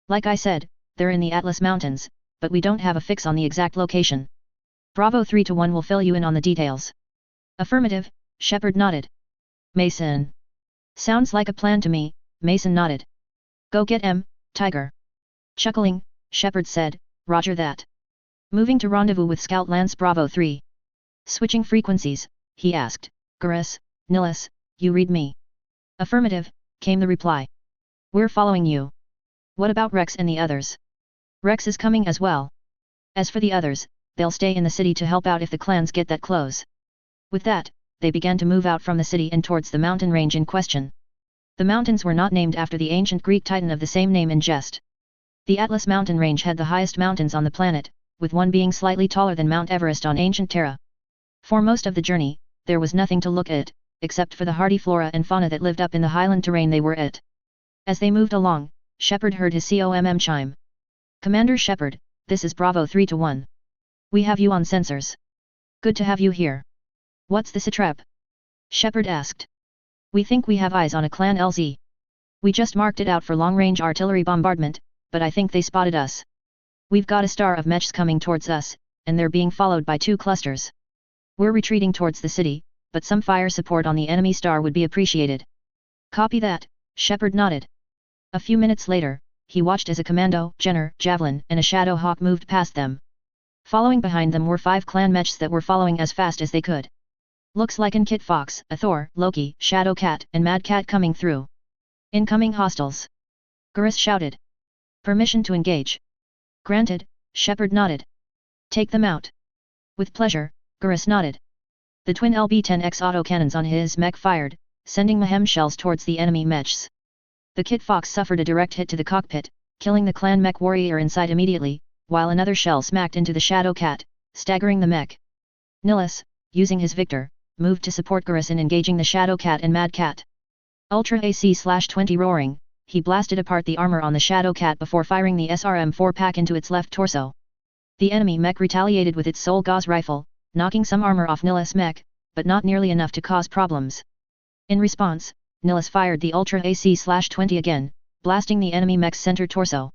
Like I said, they're in the Atlas Mountains, but we don't have a fix on the exact location. Bravo 3-1 will fill you in on the details. Affirmative, Shepard nodded. Mason. Sounds like a plan to me, Mason nodded. Go get him, Tiger. Chuckling, Shepard said, Roger that. Moving to rendezvous with Scout Lance Bravo 3. Switching frequencies, he asked, Gurus, Nilus, you read me? Affirmative, came the reply. We're following you. What about Rex and the others? Rex is coming as well. As for the others, they'll stay in the city to help out if the clans get that close. With that, they began to move out from the city and towards the mountain range in question. The mountains were not named after the ancient Greek titan of the same name in jest. The Atlas mountain range had the highest mountains on the planet, with one being slightly taller than Mount Everest on ancient Terra. For most of the journey, there was nothing to look at, except for the hardy flora and fauna that lived up in the highland terrain they were at. As they moved along, Shepard heard his COMM chime. Commander Shepard, this is Bravo 3-1. We have you on sensors. Good to have you here. What's the satrap? Shepard asked. We think we have eyes on a clan LZ. We just marked it out for long-range artillery bombardment, but I think they spotted us. We've got a star of mechs coming towards us, and they're being followed by 2 clusters. We're retreating towards the city, but some fire support on the enemy star would be appreciated. Copy that, Shepard nodded. A few minutes later, he watched as a commando, Jenner, Javelin, and a Shadow Hawk moved past them. Following behind them were 5 clan mechs that were following as fast as they could. Looks like an Kit Fox, a Thor, Loki, Shadow Cat, and Mad Cat coming through. Incoming hostiles. Gurus shouted. Permission to engage. Granted, Shepard nodded. Take them out. With pleasure, Gurus nodded. The twin LB-10X autocannons on his mech fired, sending mayhem shells towards the enemy mechs. The Kit Fox suffered a direct hit to the cockpit, killing the clan mech warrior inside immediately, while another shell smacked into the Shadow Cat, staggering the mech. Nilus, using his Victor, moved to support Gurus in engaging the Shadow Cat and Mad Cat. Ultra AC/20 roaring, he blasted apart the armor on the Shadow Cat before firing the SRM-4 pack into its left torso. The enemy mech retaliated with its Soul Gauze rifle, knocking some armor off Nilus' mech, but not nearly enough to cause problems. In response, Nilus fired the Ultra AC/20 again, blasting the enemy mech's center torso.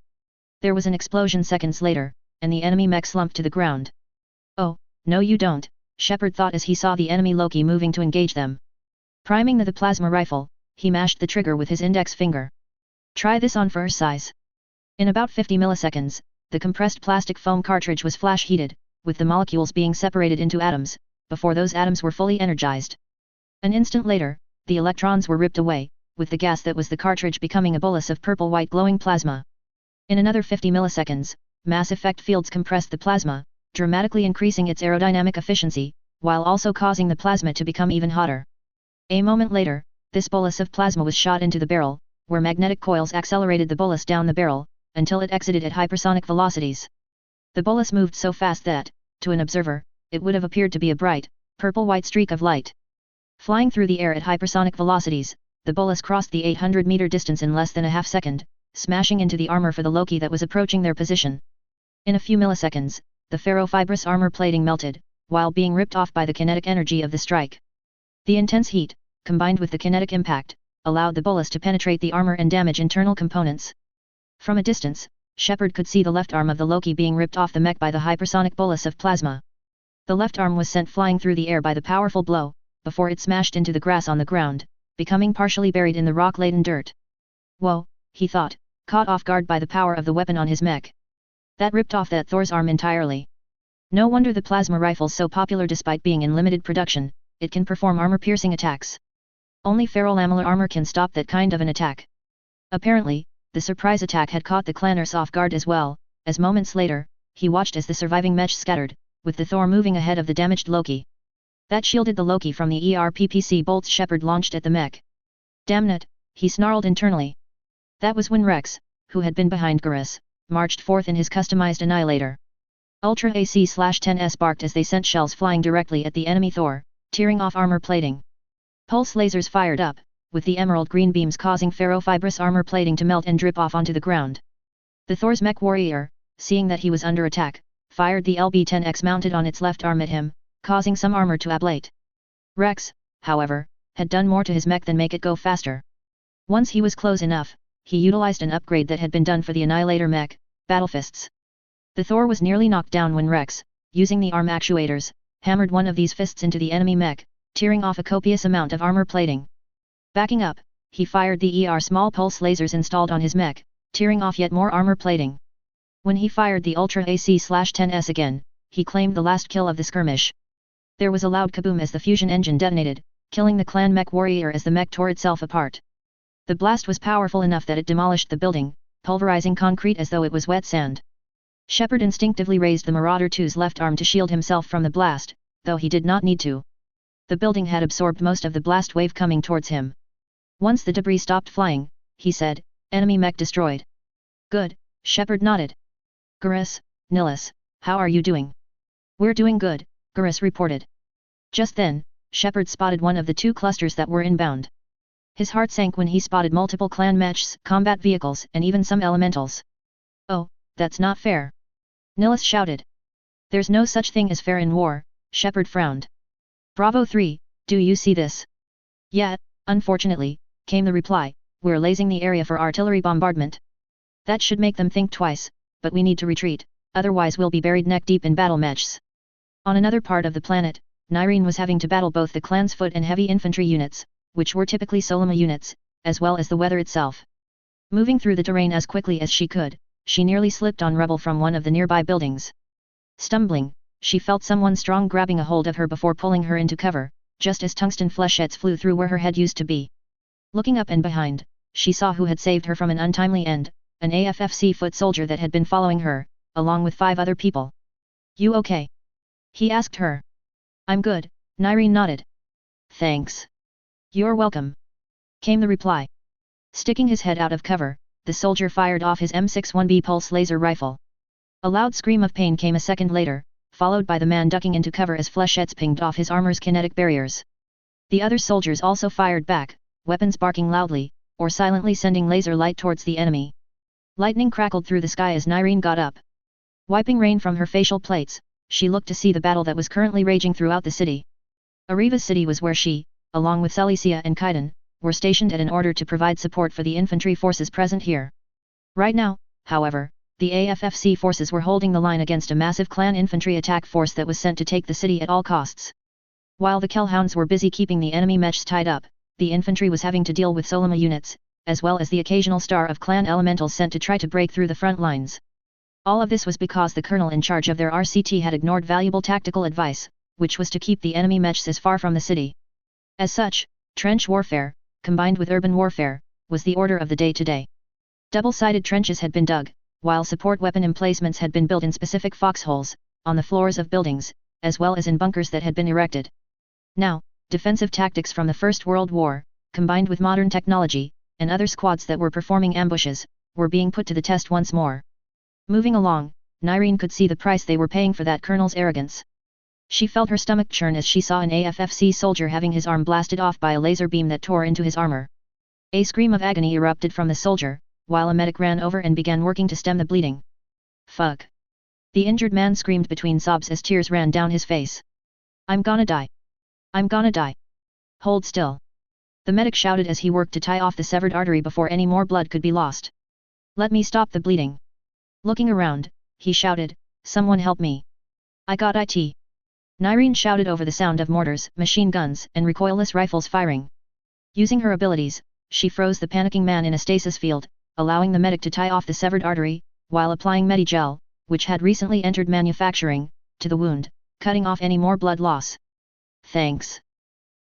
There was an explosion seconds later, and the enemy mech slumped to the ground. Oh, no you don't, Shepard thought as he saw the enemy Loki moving to engage them. Priming the plasma rifle, he mashed the trigger with his index finger. Try this on for size. In about 50 milliseconds, the compressed plastic foam cartridge was flash heated, with the molecules being separated into atoms, before those atoms were fully energized. An instant later, the electrons were ripped away, with the gas that was the cartridge becoming a bolus of purple-white glowing plasma. In another 50 milliseconds, mass effect fields compressed the plasma, dramatically increasing its aerodynamic efficiency, while also causing the plasma to become even hotter. A moment later, this bolus of plasma was shot into the barrel, where magnetic coils accelerated the bolus down the barrel, until it exited at hypersonic velocities. The bolus moved so fast that, to an observer, it would have appeared to be a bright, purple-white streak of light. Flying through the air at hypersonic velocities, the bolus crossed the 800-meter distance in less than a half second, smashing into the armor for the Loki that was approaching their position. In a few milliseconds, the ferrofibrous armor plating melted, while being ripped off by the kinetic energy of the strike. The intense heat, combined with the kinetic impact, allowed the bolus to penetrate the armor and damage internal components. From a distance, Shepard could see the left arm of the Loki being ripped off the mech by the hypersonic bolus of plasma. The left arm was sent flying through the air by the powerful blow, before it smashed into the grass on the ground, becoming partially buried in the rock-laden dirt. Whoa, he thought, caught off guard by the power of the weapon on his mech. That ripped off that Thor's arm entirely. No wonder the plasma rifle's so popular despite being in limited production, it can perform armor-piercing attacks. Only ferrolamellar armor can stop that kind of an attack. Apparently, the surprise attack had caught the Clanners off guard as well, as moments later, he watched as the surviving mech scattered, with the Thor moving ahead of the damaged Loki. That shielded the Loki from the ERPPC bolts Shepard launched at the mech. Damnit, he snarled internally. That was when Rex, who had been behind Garrus, marched forth in his customized annihilator. Ultra AC/10S barked as they sent shells flying directly at the enemy Thor, tearing off armor plating. Pulse lasers fired up, with the emerald green beams causing ferrofibrous armor plating to melt and drip off onto the ground. The Thor's mech warrior, seeing that he was under attack, fired the LB-10X mounted on its left arm at him, causing some armor to ablate. Rex, however, had done more to his mech than make it go faster. Once he was close enough, he utilized an upgrade that had been done for the Annihilator mech, Battlefists. The Thor was nearly knocked down when Rex, using the arm actuators, hammered one of these fists into the enemy mech, tearing off a copious amount of armor plating. Backing up, he fired the small pulse lasers installed on his mech, tearing off yet more armor plating. When he fired the Ultra AC/10S again, he claimed the last kill of the skirmish. There was a loud kaboom as the fusion engine detonated, killing the clan mech warrior as the mech tore itself apart. The blast was powerful enough that it demolished the building, pulverizing concrete as though it was wet sand. Shepard instinctively raised the Marauder II's left arm to shield himself from the blast, though he did not need to. The building had absorbed most of the blast wave coming towards him. Once the debris stopped flying, he said, "Enemy mech destroyed." "Good," Shepard nodded. "Garrus, Nihilus, how are you doing?" "We're doing good," Garrus reported. Just then, Shepard spotted one of the two clusters that were inbound. His heart sank when he spotted multiple clan mechs, combat vehicles and even some elementals. "Oh, that's not fair," Nihilus shouted. "There's no such thing as fair in war," Shepard frowned. "Bravo 3, do you see this?" "Yeah, unfortunately," came the reply, "we're lasing the area for artillery bombardment. That should make them think twice, but we need to retreat, otherwise we'll be buried neck deep in battle mechs." On another part of the planet, Nyreen was having to battle both the clan's foot and heavy infantry units, which were typically Solima units, as well as the weather itself. Moving through the terrain as quickly as she could, she nearly slipped on rubble from one of the nearby buildings. Stumbling, she felt someone strong grabbing a hold of her before pulling her into cover, just as tungsten flechettes flew through where her head used to be. Looking up and behind, she saw who had saved her from an untimely end, an AFFC foot soldier that had been following her, along with 5 other people. "You okay?" he asked her. "I'm good," Nyreen nodded. "Thanks." "You're welcome," came the reply. Sticking his head out of cover, the soldier fired off his M61B pulse laser rifle. A loud scream of pain came a second later, followed by the man ducking into cover as flechettes pinged off his armor's kinetic barriers. The other soldiers also fired back, weapons barking loudly, or silently sending laser light towards the enemy. Lightning crackled through the sky as Nyreen got up. Wiping rain from her facial plates, she looked to see the battle that was currently raging throughout the city. Ariva City was where she, along with Celicia and Kaiden, were stationed in order to provide support for the infantry forces present here. Right now, however, The AFFC forces were holding the line against a massive clan infantry attack force that was sent to take the city at all costs. While the Kellhounds were busy keeping the enemy mechs tied up, the infantry was having to deal with Solima units, as well as the occasional star of clan elementals sent to try to break through the front lines. All of this was because the colonel in charge of their RCT had ignored valuable tactical advice, which was to keep the enemy mechs as far from the city. As such, trench warfare, combined with urban warfare, was the order of the day today. Double-sided trenches had been dug, while support weapon emplacements had been built in specific foxholes, on the floors of buildings, as well as in bunkers that had been erected. Now, defensive tactics from the First World War, combined with modern technology, and other squads that were performing ambushes, were being put to the test once more. Moving along, Nyreen could see the price they were paying for that colonel's arrogance. She felt her stomach churn as she saw an AFFC soldier having his arm blasted off by a laser beam that tore into his armor. A scream of agony erupted from the soldier, while a medic ran over and began working to stem the bleeding. Fuck! The injured man screamed between sobs as tears ran down his face. I'm gonna die! I'm gonna die! Hold still! The medic shouted as he worked to tie off the severed artery before any more blood could be lost. Let me stop the bleeding! Looking around, he shouted, someone help me! I got it! Nyreen shouted over the sound of mortars, machine guns, and recoilless rifles firing. Using her abilities, she froze the panicking man in a stasis field, allowing the medic to tie off the severed artery, while applying Medigel, which had recently entered manufacturing, to the wound, cutting off any more blood loss. Thanks!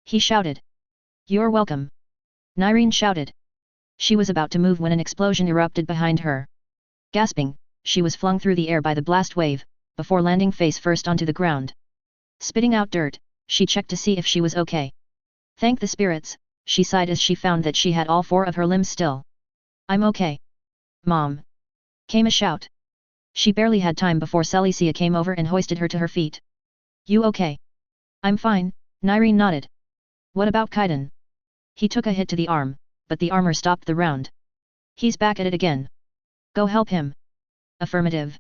He shouted. You're welcome! Nyreen shouted. She was about to move when an explosion erupted behind her. Gasping, she was flung through the air by the blast wave, before landing face first onto the ground. Spitting out dirt, she checked to see if she was okay. Thank the spirits, she sighed as she found that she had all 4 of her limbs still. I'm okay. Mom! Came a shout. She barely had time before Celicia came over and hoisted her to her feet. You okay? I'm fine, Nyreen nodded. What about Kaiden? He took a hit to the arm, but the armor stopped the round. He's back at it again. Go help him. Affirmative.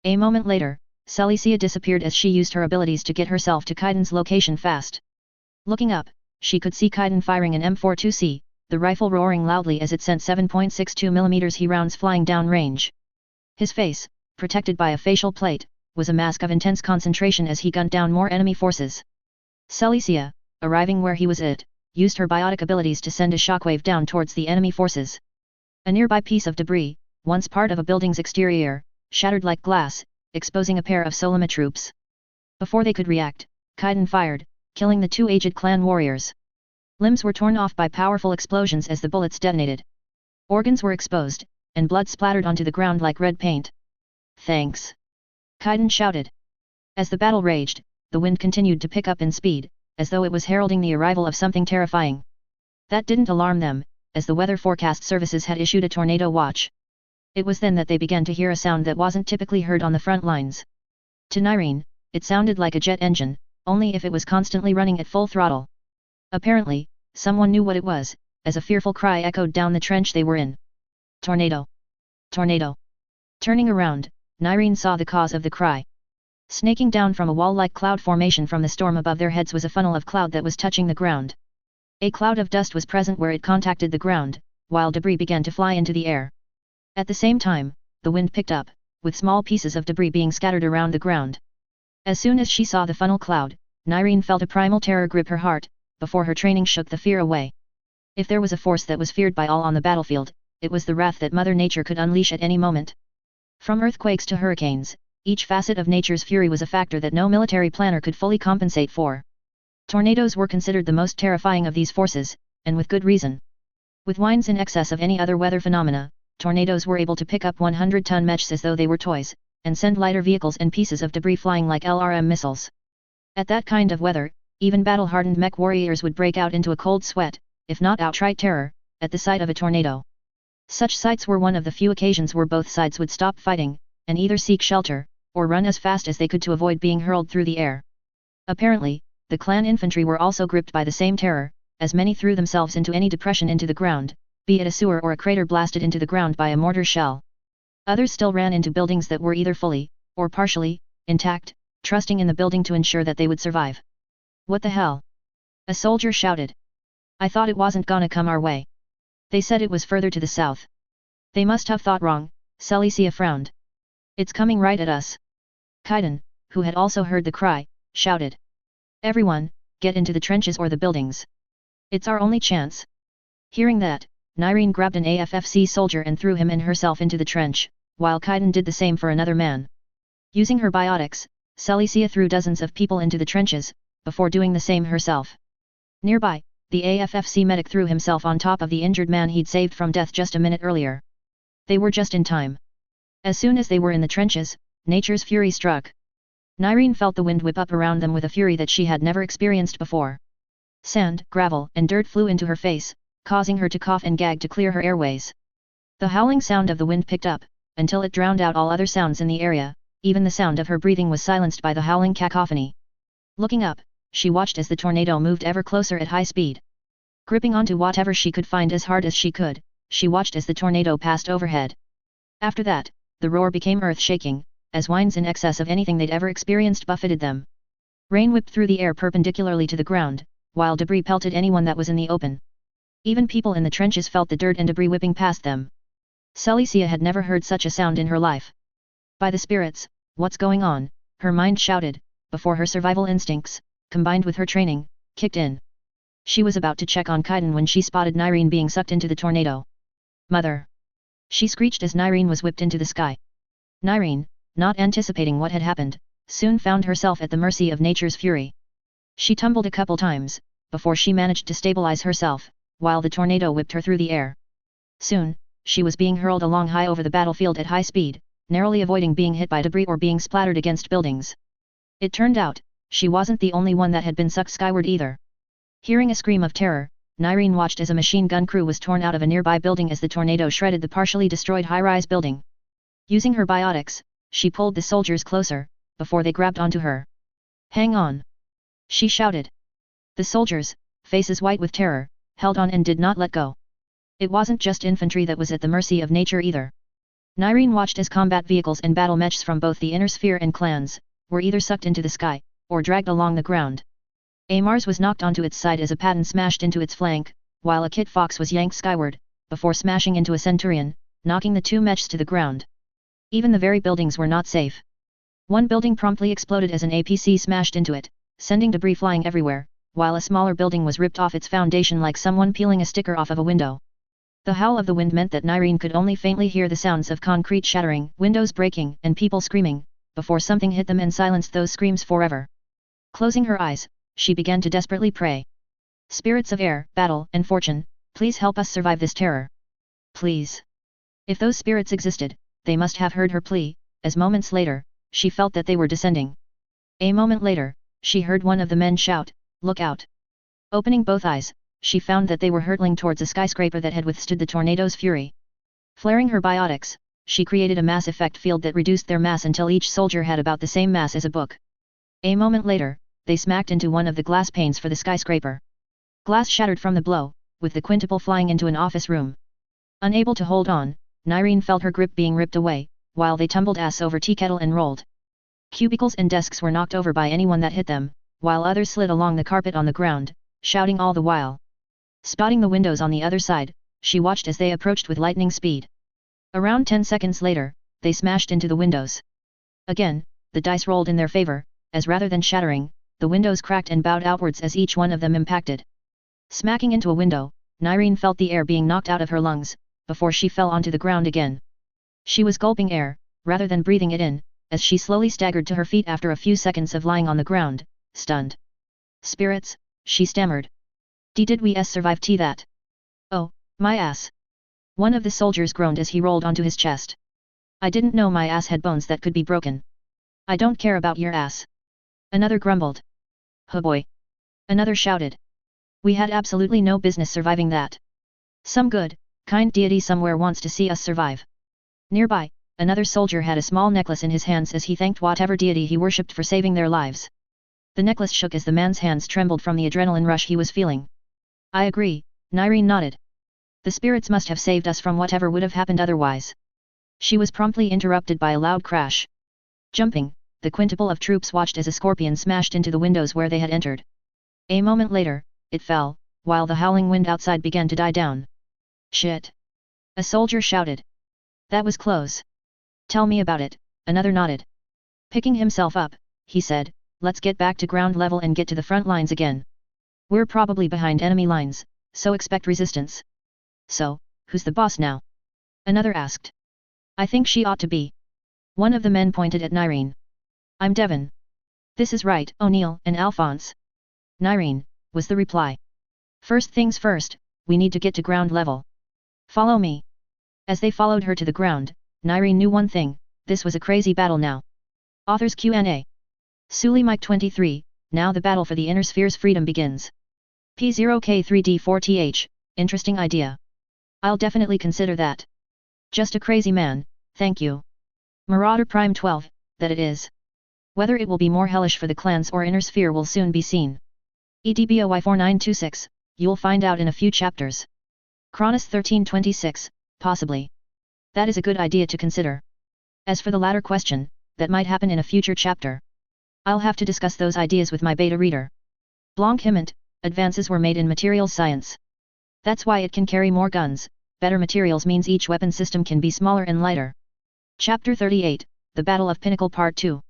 A moment later, Celicia disappeared as she used her abilities to get herself to Kaiden's location fast. Looking up, she could see Kaiden firing an M42C, the rifle roaring loudly as it sent 7.62mm He rounds flying down range. His face, protected by a facial plate, was a mask of intense concentration as he gunned down more enemy forces. Celicia, arriving where he was used her biotic abilities to send a shockwave down towards the enemy forces. A nearby piece of debris, once part of a building's exterior, shattered like glass, exposing a pair of Solima troops. Before they could react, Kaiden fired, killing the 2 aged clan warriors. Limbs were torn off by powerful explosions as the bullets detonated. Organs were exposed, and blood splattered onto the ground like red paint. Thanks! Kaiden shouted. As the battle raged, the wind continued to pick up in speed, as though it was heralding the arrival of something terrifying. That didn't alarm them, as the weather forecast services had issued a tornado watch. It was then that they began to hear a sound that wasn't typically heard on the front lines. To Nyreen, it sounded like a jet engine, only if it was constantly running at full throttle. Apparently, someone knew what it was, as a fearful cry echoed down the trench they were in. Tornado! Tornado! Turning around, Nyreen saw the cause of the cry. Snaking down from a wall-like cloud formation from the storm above their heads was a funnel of cloud that was touching the ground. A cloud of dust was present where it contacted the ground, while debris began to fly into the air. At the same time, the wind picked up, with small pieces of debris being scattered around the ground. As soon as she saw the funnel cloud, Nyreen felt a primal terror grip her heart, before her training shook the fear away. If there was a force that was feared by all on the battlefield, it was the wrath that Mother Nature could unleash at any moment. From earthquakes to hurricanes, each facet of nature's fury was a factor that no military planner could fully compensate for. Tornadoes were considered the most terrifying of these forces, and with good reason. With winds in excess of any other weather phenomena, tornadoes were able to pick up 100-ton mechs as though they were toys, and send lighter vehicles and pieces of debris flying like LRM missiles. At that kind of weather, even battle-hardened mech warriors would break out into a cold sweat, if not outright terror, at the sight of a tornado. Such sights were one of the few occasions where both sides would stop fighting, and either seek shelter, or run as fast as they could to avoid being hurled through the air. Apparently, the clan infantry were also gripped by the same terror, as many threw themselves into any depression into the ground, be it a sewer or a crater blasted into the ground by a mortar shell. Others still ran into buildings that were either fully, or partially, intact, trusting in the building to ensure that they would survive. What the hell? A soldier shouted. I thought it wasn't gonna come our way. They said it was further to the south. They must have thought wrong, Celicia frowned. It's coming right at us. Kaiden, who had also heard the cry, shouted. Everyone, get into the trenches or the buildings. It's our only chance. Hearing that, Nyreen grabbed an AFFC soldier and threw him and herself into the trench, while Kaiden did the same for another man. Using her biotics, Celicia threw dozens of people into the trenches, before doing the same herself. Nearby, the AFFC medic threw himself on top of the injured man he'd saved from death just a minute earlier. They were just in time. As soon as they were in the trenches, nature's fury struck. Nyreen felt the wind whip up around them with a fury that she had never experienced before. Sand, gravel, and dirt flew into her face, causing her to cough and gag to clear her airways. The howling sound of the wind picked up, until it drowned out all other sounds in the area. Even the sound of her breathing was silenced by the howling cacophony. Looking up, she watched as the tornado moved ever closer at high speed. Gripping onto whatever she could find as hard as she could, she watched as the tornado passed overhead. After that, the roar became earth-shaking, as winds in excess of anything they'd ever experienced buffeted them. Rain whipped through the air perpendicularly to the ground, while debris pelted anyone that was in the open. Even people in the trenches felt the dirt and debris whipping past them. Celicia had never heard such a sound in her life. By the spirits, what's going on? Her mind shouted, before her survival instincts, combined with her training, kicked in. She was about to check on Kaiden when she spotted Nyreen being sucked into the tornado. Mother! She screeched as Nyreen was whipped into the sky. Nyreen, not anticipating what had happened, soon found herself at the mercy of nature's fury. She tumbled a couple times, before she managed to stabilize herself, while the tornado whipped her through the air. Soon, she was being hurled along high over the battlefield at high speed, narrowly avoiding being hit by debris or being splattered against buildings. It turned out, she wasn't the only one that had been sucked skyward either. Hearing a scream of terror, Nyreen watched as a machine gun crew was torn out of a nearby building as the tornado shredded the partially destroyed high-rise building. Using her biotics, she pulled the soldiers closer, before they grabbed onto her. Hang on! She shouted. The soldiers, faces white with terror, held on and did not let go. It wasn't just infantry that was at the mercy of nature either. Nyreen watched as combat vehicles and battle mechs from both the inner sphere and clans, were either sucked into the sky, or dragged along the ground. A Mars was knocked onto its side as a Patton smashed into its flank, while a Kit Fox was yanked skyward, before smashing into a Centurion, knocking the two mechs to the ground. Even the very buildings were not safe. One building promptly exploded as an APC smashed into it, sending debris flying everywhere, while a smaller building was ripped off its foundation like someone peeling a sticker off of a window. The howl of the wind meant that Nyreen could only faintly hear the sounds of concrete shattering, windows breaking, and people screaming, before something hit them and silenced those screams forever. Closing her eyes, she began to desperately pray. Spirits of air, battle, and fortune, please help us survive this terror. Please. If those spirits existed, they must have heard her plea, as moments later, she felt that they were descending. A moment later, she heard one of the men shout, "Look out!" Opening both eyes, she found that they were hurtling towards a skyscraper that had withstood the tornado's fury. Flaring her biotics, she created a mass effect field that reduced their mass until each soldier had about the same mass as a book. A moment later, they smacked into one of the glass panes for the skyscraper. Glass shattered from the blow, with the quintuple flying into an office room. Unable to hold on, Nyreen felt her grip being ripped away, while they tumbled ass over tea kettle and rolled. Cubicles and desks were knocked over by anyone that hit them, while others slid along the carpet on the ground, shouting all the while. Spotting the windows on the other side, she watched as they approached with lightning speed. Around 10 seconds later, they smashed into the windows. Again, the dice rolled in their favor, as rather than shattering, the windows cracked and bowed outwards as each one of them impacted. Smacking into a window, Nyreen felt the air being knocked out of her lungs, before she fell onto the ground again. She was gulping air, rather than breathing it in, as she slowly staggered to her feet after a few seconds of lying on the ground, stunned. Spirits, she stammered. Did we survive that? Oh, my ass. One of the soldiers groaned as he rolled onto his chest. I didn't know my ass had bones that could be broken. I don't care about your ass. Another grumbled. Oh boy. Another shouted. We had absolutely no business surviving that. Some good, kind deity somewhere wants to see us survive. Nearby, another soldier had a small necklace in his hands as he thanked whatever deity he worshipped for saving their lives. The necklace shook as the man's hands trembled from the adrenaline rush he was feeling. I agree, Nyreen nodded. The spirits must have saved us from whatever would have happened otherwise. She was promptly interrupted by a loud crash. Jumping, the quintuple of troops watched as a scorpion smashed into the windows where they had entered. A moment later, it fell, while the howling wind outside began to die down. Shit! A soldier shouted. That was close. Tell me about it, another nodded. Picking himself up, he said, let's get back to ground level and get to the front lines again. We're probably behind enemy lines, so expect resistance. So, who's the boss now? Another asked. I think she ought to be. One of the men pointed at Nyreen. I'm Devon. This is right, O'Neill and Alphonse. Nyreen, was the reply. First things first, we need to get to ground level. Follow me. As they followed her to the ground, Nyreen knew one thing, this was a crazy battle now. Authors Q&A. Suli Mike 23, now the battle for the inner sphere's freedom begins. P0K3D4TH, interesting idea. I'll definitely consider that. Just a crazy man, thank you. Marauder Prime 12, that it is. Whether it will be more hellish for the clans or inner sphere will soon be seen. EDBOY 4926, you'll find out in a few chapters. Cronus 1326, possibly. That is a good idea to consider. As for the latter question, that might happen in a future chapter. I'll have to discuss those ideas with my beta reader. Blanc hint, advances were made in materials science. That's why it can carry more guns, better materials means each weapon system can be smaller and lighter. Chapter 38, The Battle of Pinnacle Part 2.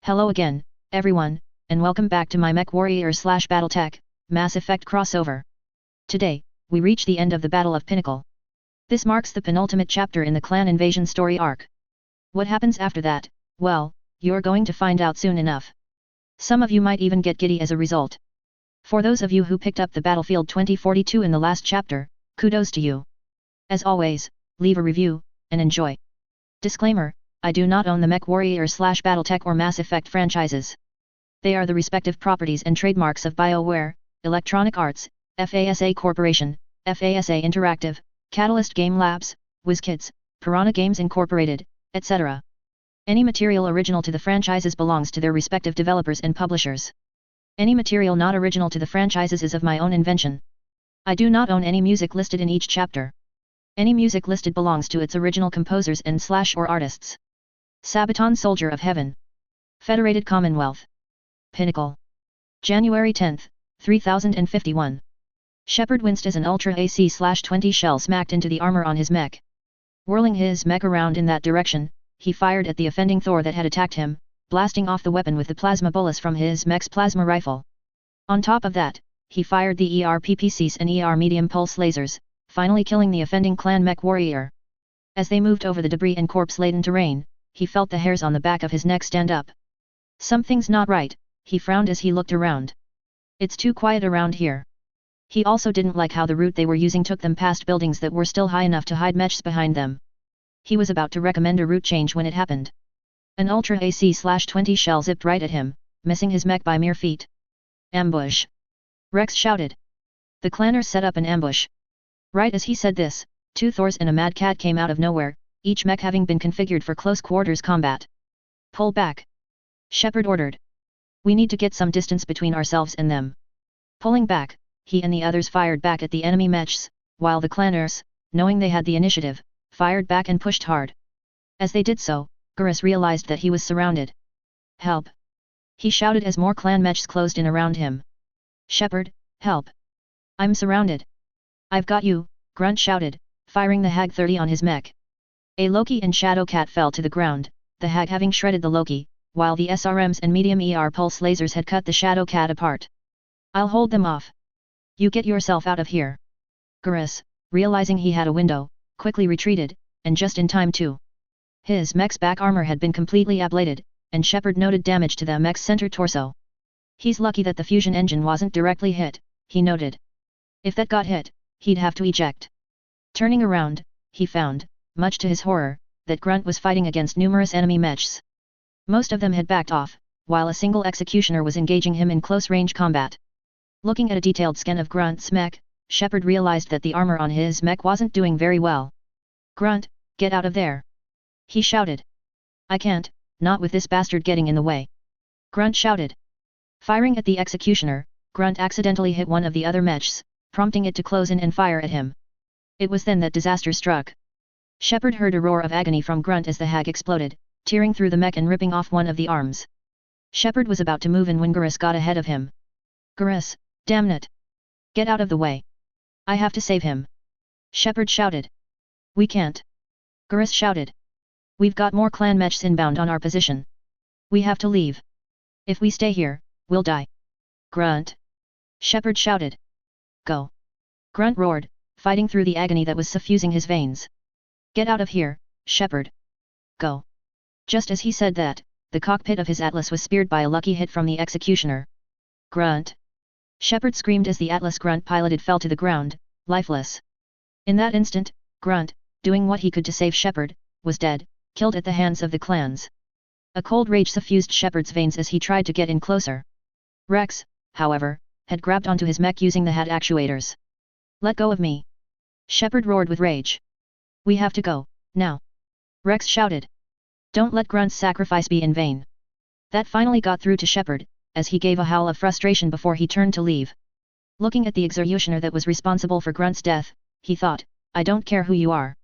Hello again, everyone, and welcome back to my MechWarrior/BattleTech, Mass Effect crossover. Today, we reach the end of the Battle of Pinnacle. This marks the penultimate chapter in the clan invasion story arc. What happens after that, well, you're going to find out soon enough. Some of you might even get giddy as a result. For those of you who picked up the Battlefield 2042 in the last chapter, kudos to you. As always, leave a review, and enjoy. Disclaimer, I do not own the MechWarrior/BattleTech or Mass Effect franchises. They are the respective properties and trademarks of BioWare, Electronic Arts, FASA Corporation, FASA Interactive, Catalyst Game Labs, WizKids, Piranha Games Incorporated, etc. Any material original to the franchises belongs to their respective developers and publishers. Any material not original to the franchises is of my own invention. I do not own any music listed in each chapter. Any music listed belongs to its original composers and/or artists. Sabaton Soldier of Heaven. Federated Commonwealth. Pinnacle. January 10, 3051. Shepard winced as an Ultra AC/20 shell smacked into the armor on his mech. Whirling his mech around in that direction, he fired at the offending Thor that had attacked him, blasting off the weapon with the plasma bolus from his mech's plasma rifle. On top of that, he fired the ER-PPCs and ER-medium pulse lasers, finally killing the offending clan mech warrior. As they moved over the debris and corpse-laden terrain, he felt the hairs on the back of his neck stand up. Something's not right, he frowned as he looked around. It's too quiet around here. He also didn't like how the route they were using took them past buildings that were still high enough to hide mechs behind them. He was about to recommend a route change when it happened. An Ultra AC/20 shell zipped right at him, missing his mech by mere feet. Ambush! Rex shouted. The clanners set up an ambush. Right as he said this, two Thors and a Mad Cat came out of nowhere, each mech having been configured for close quarters combat. Pull back! Shepard ordered. We need to get some distance between ourselves and them. Pulling back, he and the others fired back at the enemy mechs, while the clanners, knowing they had the initiative, fired back and pushed hard. As they did so, Garrus realized that he was surrounded. Help! He shouted as more clan mechs closed in around him. Shepard, help! I'm surrounded. I've got you, Grunt shouted, firing the Hag-30 on his mech. A Loki and Shadowcat fell to the ground, the Hag having shredded the Loki, while the SRMs and medium ER pulse lasers had cut the Shadowcat apart. I'll hold them off. You get yourself out of here. Garrus, realizing he had a window, quickly retreated, and just in time too. His mech's back armor had been completely ablated, and Shepard noted damage to the mech's center torso. He's lucky that the fusion engine wasn't directly hit, he noted. If that got hit, he'd have to eject. Turning around, he found, much to his horror, that Grunt was fighting against numerous enemy mechs. Most of them had backed off, while a single executioner was engaging him in close-range combat. Looking at a detailed scan of Grunt's mech, Shepard realized that the armor on his mech wasn't doing very well. Grunt, get out of there! He shouted. I can't, not with this bastard getting in the way. Grunt shouted. Firing at the executioner, Grunt accidentally hit one of the other mechs, prompting it to close in and fire at him. It was then that disaster struck. Shepard heard a roar of agony from Grunt as the Hag exploded, tearing through the mech and ripping off one of the arms. Shepard was about to move in when Garrus got ahead of him. Garrus, damn it! Get out of the way! I have to save him! Shepard shouted. We can't! Garrus shouted. We've got more clan mechs inbound on our position. We have to leave. If we stay here, we'll die. Grunt. Shepard shouted. Go. Grunt roared, fighting through the agony that was suffusing his veins. Get out of here, Shepard. Go. Just as he said that, the cockpit of his Atlas was speared by a lucky hit from the executioner. Grunt. Shepard screamed as the Atlas Grunt piloted fell to the ground, lifeless. In that instant, Grunt, doing what he could to save Shepard, was dead, killed at the hands of the clans. A cold rage suffused Shepard's veins as he tried to get in closer. Rex, however, had grabbed onto his mech using the HAT actuators. Let go of me! Shepard roared with rage. We have to go, now! Rex shouted. Don't let Grunt's sacrifice be in vain. That finally got through to Shepard, as he gave a howl of frustration before he turned to leave. Looking at the executioner that was responsible for Grunt's death, he thought, I don't care who you are.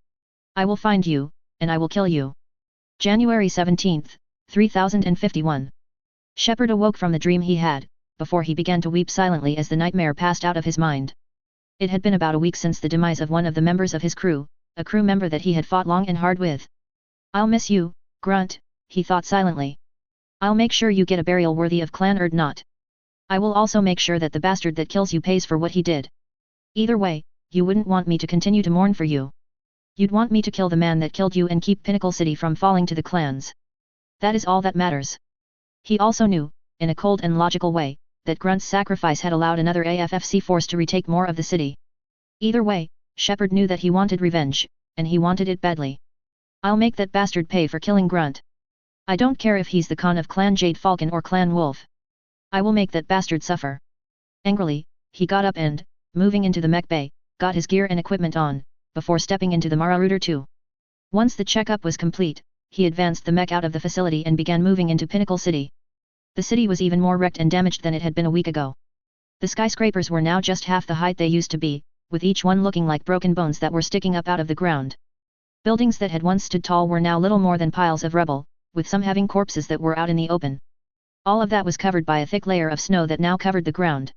I will find you, and I will kill you. January 17, 3051. Shepard awoke from the dream he had, before he began to weep silently as the nightmare passed out of his mind. It had been about a week since the demise of one of the members of his crew, a crew member that he had fought long and hard with. I'll miss you, Grunt, he thought silently. I'll make sure you get a burial worthy of Clan Urdnot. I will also make sure that the bastard that kills you pays for what he did. Either way, you wouldn't want me to continue to mourn for you. You'd want me to kill the man that killed you and keep Pinnacle City from falling to the clans. That is all that matters. He also knew, in a cold and logical way, that Grunt's sacrifice had allowed another AFFC force to retake more of the city. Either way, Shepard knew that he wanted revenge, and he wanted it badly. I'll make that bastard pay for killing Grunt. I don't care if he's the Khan of Clan Jade Falcon or Clan Wolf. I will make that bastard suffer. Angrily, he got up and, moving into the mech bay, got his gear and equipment on, before stepping into the Marauder 2. Once the checkup was complete, he advanced the mech out of the facility and began moving into Pinnacle City. The city was even more wrecked and damaged than it had been a week ago. The skyscrapers were now just half the height they used to be, with each one looking like broken bones that were sticking up out of the ground. Buildings that had once stood tall were now little more than piles of rubble, with some having corpses that were out in the open. All of that was covered by a thick layer of snow that now covered the ground.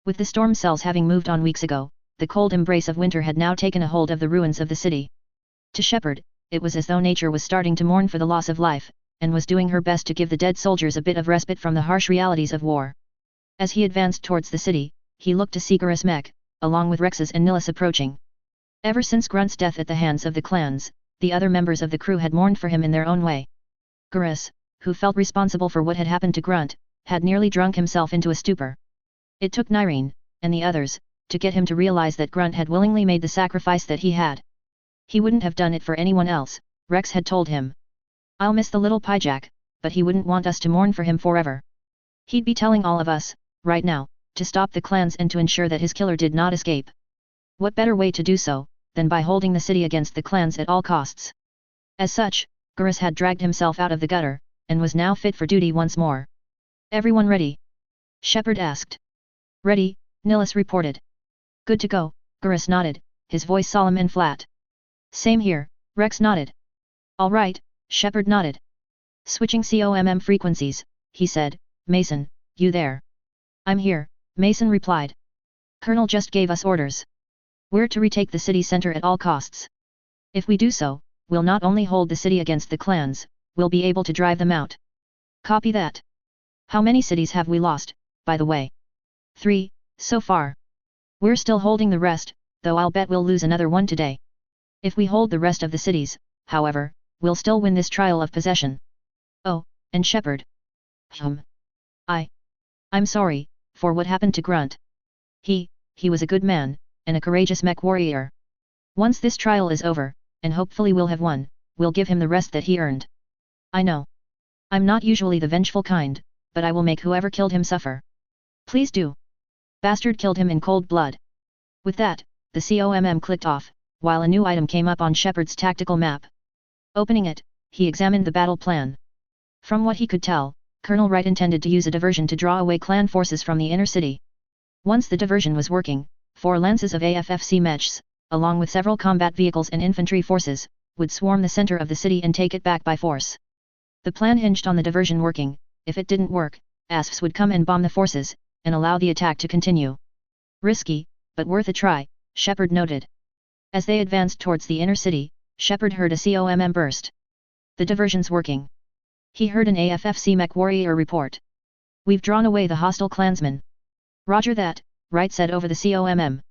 With the storm cells having moved on weeks ago, the cold embrace of winter had now taken a hold of the ruins of the city. To Shepard, it was as though nature was starting to mourn for the loss of life, and was doing her best to give the dead soldiers a bit of respite from the harsh realities of war. As he advanced towards the city, he looked to see Garrus mech, along with Rex's and Nilus approaching. Ever since Grunt's death at the hands of the clans, the other members of the crew had mourned for him in their own way. Garrus, who felt responsible for what had happened to Grunt, had nearly drunk himself into a stupor. It took Nyreen, and the others, to get him to realize that Grunt had willingly made the sacrifice that he had. He wouldn't have done it for anyone else, Rex had told him. I'll miss the little pyjak, but he wouldn't want us to mourn for him forever. He'd be telling all of us, right now, to stop the clans and to ensure that his killer did not escape. What better way to do so, than by holding the city against the clans at all costs? As such, Garrus had dragged himself out of the gutter, and was now fit for duty once more. Everyone ready? Shepard asked. Ready, Nilus reported. Good to go, Garrus nodded, his voice solemn and flat. Same here, Rex nodded. All right, Shepard nodded. Switching COMM frequencies, he said, Mason, you there? I'm here, Mason replied. Colonel just gave us orders. We're to retake the city center at all costs. If we do so, we'll not only hold the city against the clans, we'll be able to drive them out. Copy that. How many cities have we lost, by the way? 3, so far. We're still holding the rest, though I'll bet we'll lose another one today. If we hold the rest of the cities, however, we'll still win this trial of possession. Oh, and Shepard. I'm sorry, for what happened to Grunt. He was a good man, and a courageous mech warrior. Once this trial is over, and hopefully we'll have won, we'll give him the rest that he earned. I know. I'm not usually the vengeful kind, but I will make whoever killed him suffer. Please do. Bastard killed him in cold blood. With that, the COMM clicked off, while a new item came up on Shepard's tactical map. Opening it, he examined the battle plan. From what he could tell, Colonel Wright intended to use a diversion to draw away clan forces from the inner city. Once the diversion was working, 4 lances of AFFC mechs, along with several combat vehicles and infantry forces, would swarm the center of the city and take it back by force. The plan hinged on the diversion working. If it didn't work, ASFs would come and bomb the forces, and allow the attack to continue. Risky, but worth a try, Shepard noted. As they advanced towards the inner city, Shepard heard a COMM burst. The diversion's working. He heard an AFFC mech warrior report. We've drawn away the hostile clansmen. Roger that, Wright said over the COMM.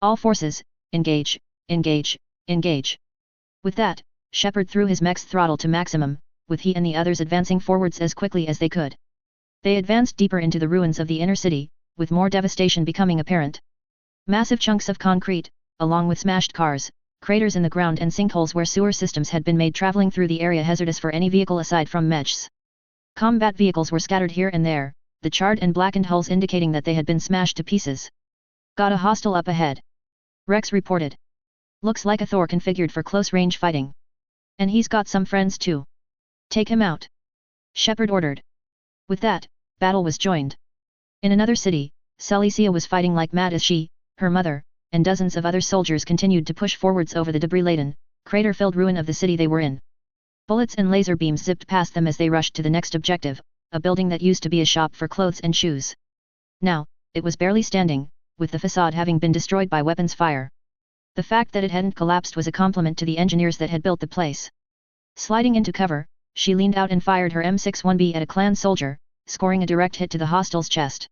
All forces, engage, engage, engage. With that, Shepard threw his mech's throttle to maximum, with he and the others advancing forwards as quickly as they could. They advanced deeper into the ruins of the inner city, with more devastation becoming apparent. Massive chunks of concrete, along with smashed cars, craters in the ground and sinkholes where sewer systems had been made traveling through the area hazardous for any vehicle aside from mechs. Combat vehicles were scattered here and there, the charred and blackened hulls indicating that they had been smashed to pieces. Got a hostile up ahead. Rex reported. Looks like a Thor configured for close-range fighting. And he's got some friends too. Take him out. Shepard ordered. With that, battle was joined. In another city, Celicia was fighting like mad as she, her mother, and dozens of other soldiers continued to push forwards over the debris-laden, crater-filled ruin of the city they were in. Bullets and laser beams zipped past them as they rushed to the next objective, a building that used to be a shop for clothes and shoes. Now, it was barely standing, with the facade having been destroyed by weapons fire. The fact that it hadn't collapsed was a compliment to the engineers that had built the place. Sliding into cover, she leaned out and fired her M61B at a clan soldier, scoring a direct hit to the hostile's chest.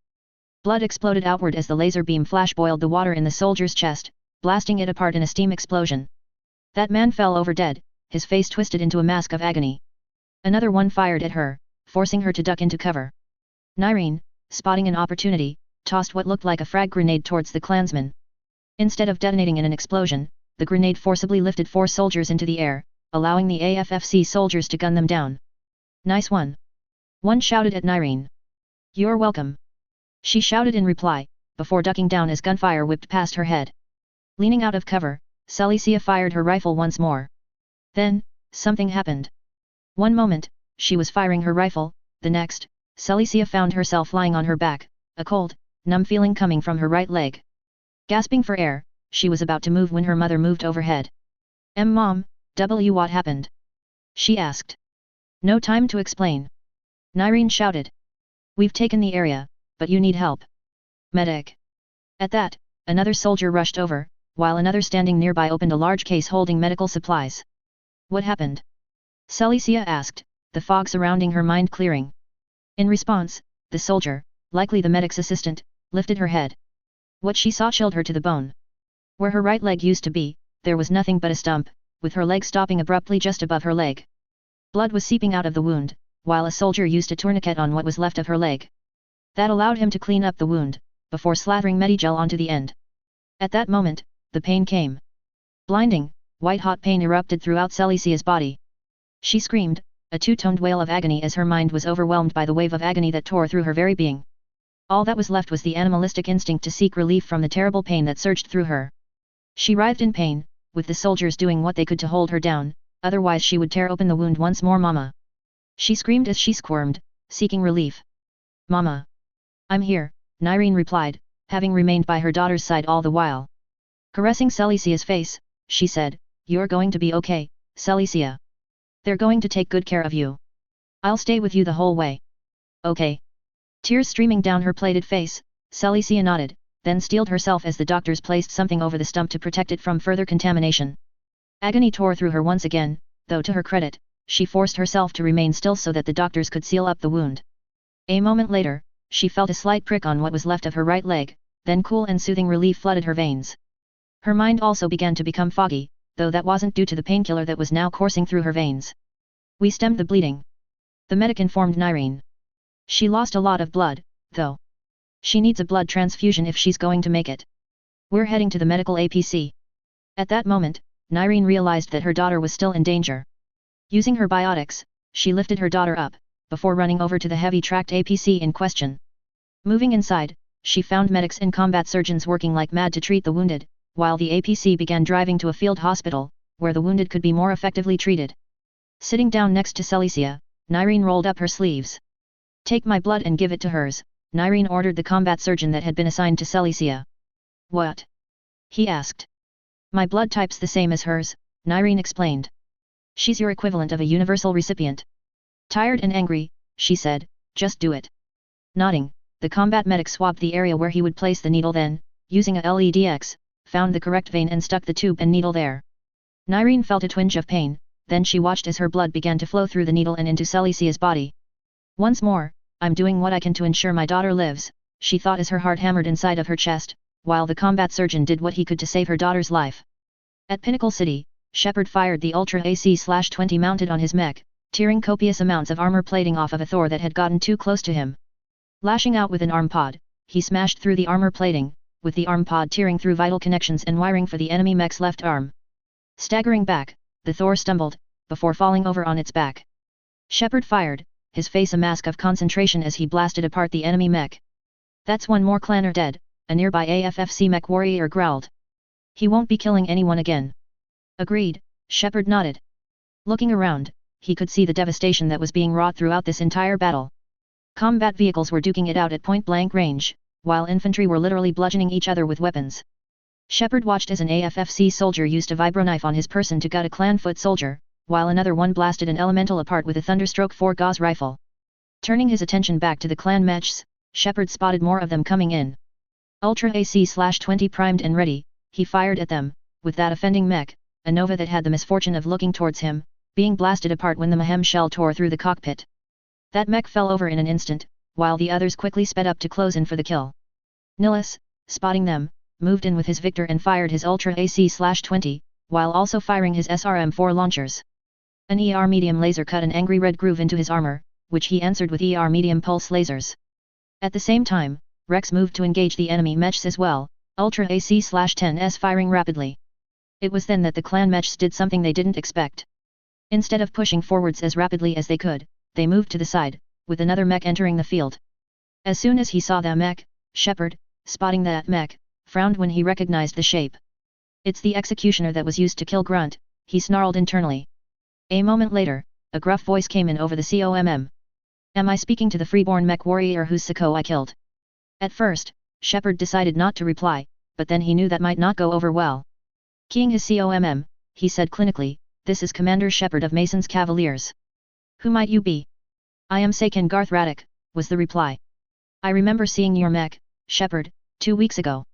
Blood exploded outward as the laser beam flash boiled the water in the soldier's chest, blasting it apart in a steam explosion. That man fell over dead, his face twisted into a mask of agony. Another one fired at her, forcing her to duck into cover. Nyreen, spotting an opportunity, tossed what looked like a frag grenade towards the clansman. Instead of detonating in an explosion, the grenade forcibly lifted 4 soldiers into the air, allowing the AFFC soldiers to gun them down. Nice one. One shouted at Nyreen. You're welcome. She shouted in reply, before ducking down as gunfire whipped past her head. Leaning out of cover, Celicia fired her rifle once more. Then, something happened. One moment, she was firing her rifle, the next, Celicia found herself lying on her back, a cold, numb feeling coming from her right leg. Gasping for air, she was about to move when her mother moved overhead. Mom, what happened? She asked. No time to explain. Nyreen shouted. We've taken the area, but you need help. Medic. At that, another soldier rushed over, while another standing nearby opened a large case holding medical supplies. What happened? Celicia asked, the fog surrounding her mind clearing. In response, the soldier, likely the medic's assistant, lifted her head. What she saw chilled her to the bone. Where her right leg used to be, there was nothing but a stump, with her leg stopping abruptly just above her leg. Blood was seeping out of the wound, while a soldier used a tourniquet on what was left of her leg. That allowed him to clean up the wound, before slathering Medigel onto the end. At that moment, the pain came. Blinding, white-hot pain erupted throughout Celicia's body. She screamed, a two-toned wail of agony as her mind was overwhelmed by the wave of agony that tore through her very being. All that was left was the animalistic instinct to seek relief from the terrible pain that surged through her. She writhed in pain, with the soldiers doing what they could to hold her down, otherwise she would tear open the wound once more. Mama! She screamed as she squirmed, seeking relief. Mama! I'm here, Nyreen replied, having remained by her daughter's side all the while. Caressing Celicia's face, she said, You're going to be okay, Celicia. They're going to take good care of you. I'll stay with you the whole way. Okay. Tears streaming down her plated face, Celicia nodded, then steeled herself as the doctors placed something over the stump to protect it from further contamination. Agony tore through her once again, though to her credit, she forced herself to remain still so that the doctors could seal up the wound. A moment later, she felt a slight prick on what was left of her right leg, then cool and soothing relief flooded her veins. Her mind also began to become foggy, though that wasn't due to the painkiller that was now coursing through her veins. We stemmed the bleeding. The medic informed Nyreen. She lost a lot of blood, though. She needs a blood transfusion if she's going to make it. We're heading to the medical APC. At that moment, Nyreen realized that her daughter was still in danger. Using her biotics, she lifted her daughter up, before running over to the heavy-tracked APC in question. Moving inside, she found medics and combat surgeons working like mad to treat the wounded, while the APC began driving to a field hospital, where the wounded could be more effectively treated. Sitting down next to Celicia, Nyreen rolled up her sleeves. Take my blood and give it to hers, Nyreen ordered the combat surgeon that had been assigned to Celicia. What? He asked. My blood type's the same as hers, Nyreen explained. She's your equivalent of a universal recipient. Tired and angry, she said, just do it. Nodding, the combat medic swabbed the area where he would place the needle, then, using a LEDX, found the correct vein and stuck the tube and needle there. Nyreen felt a twinge of pain, then she watched as her blood began to flow through the needle and into Celicia's body. Once more, I'm doing what I can to ensure my daughter lives, she thought as her heart hammered inside of her chest, while the combat surgeon did what he could to save her daughter's life. At Pinnacle City, Shepard fired the Ultra AC-20 mounted on his mech, tearing copious amounts of armor plating off of a Thor that had gotten too close to him. Lashing out with an arm pod, he smashed through the armor plating, with the arm pod tearing through vital connections and wiring for the enemy mech's left arm. Staggering back, the Thor stumbled, before falling over on its back. Shepard fired, his face a mask of concentration as he blasted apart the enemy mech. That's one more clanner dead, a nearby AFFC mech warrior growled. He won't be killing anyone again. Agreed, Shepard nodded. Looking around, he could see the devastation that was being wrought throughout this entire battle. Combat vehicles were duking it out at point-blank range, while infantry were literally bludgeoning each other with weapons. Shepard watched as an AFFC soldier used a vibroknife on his person to gut a clan foot soldier, while another one blasted an elemental apart with a Thunderstroke 4 Gauss rifle. Turning his attention back to the clan mechs, Shepard spotted more of them coming in. Ultra AC-20 primed and ready, he fired at them, with that offending mech, a Nova that had the misfortune of looking towards him, being blasted apart when the Mayhem shell tore through the cockpit. That mech fell over in an instant, while the others quickly sped up to close in for the kill. Nihilus, spotting them, moved in with his Victor and fired his Ultra AC-20, while also firing his SRM-4 launchers. An ER medium laser cut an angry red groove into his armor, which he answered with ER medium pulse lasers. At the same time, Rex moved to engage the enemy mechs as well, Ultra AC-10s firing rapidly. It was then that the clan mechs did something they didn't expect. Instead of pushing forwards as rapidly as they could, they moved to the side, with another mech entering the field. As soon as he saw that mech, Shepard, spotting that mech, frowned when he recognized the shape. It's the executioner that was used to kill Grunt, he snarled internally. A moment later, a gruff voice came in over the COMM. Am I speaking to the freeborn mech warrior whose Siko I killed? At first, Shepard decided not to reply, but then he knew that might not go over well. Keying his COMM, he said clinically, this is Commander Shepard of Mason's Cavaliers. Who might you be? I am Saken Garth Radek, was the reply. I remember seeing your mech, Shepard, 2 weeks ago.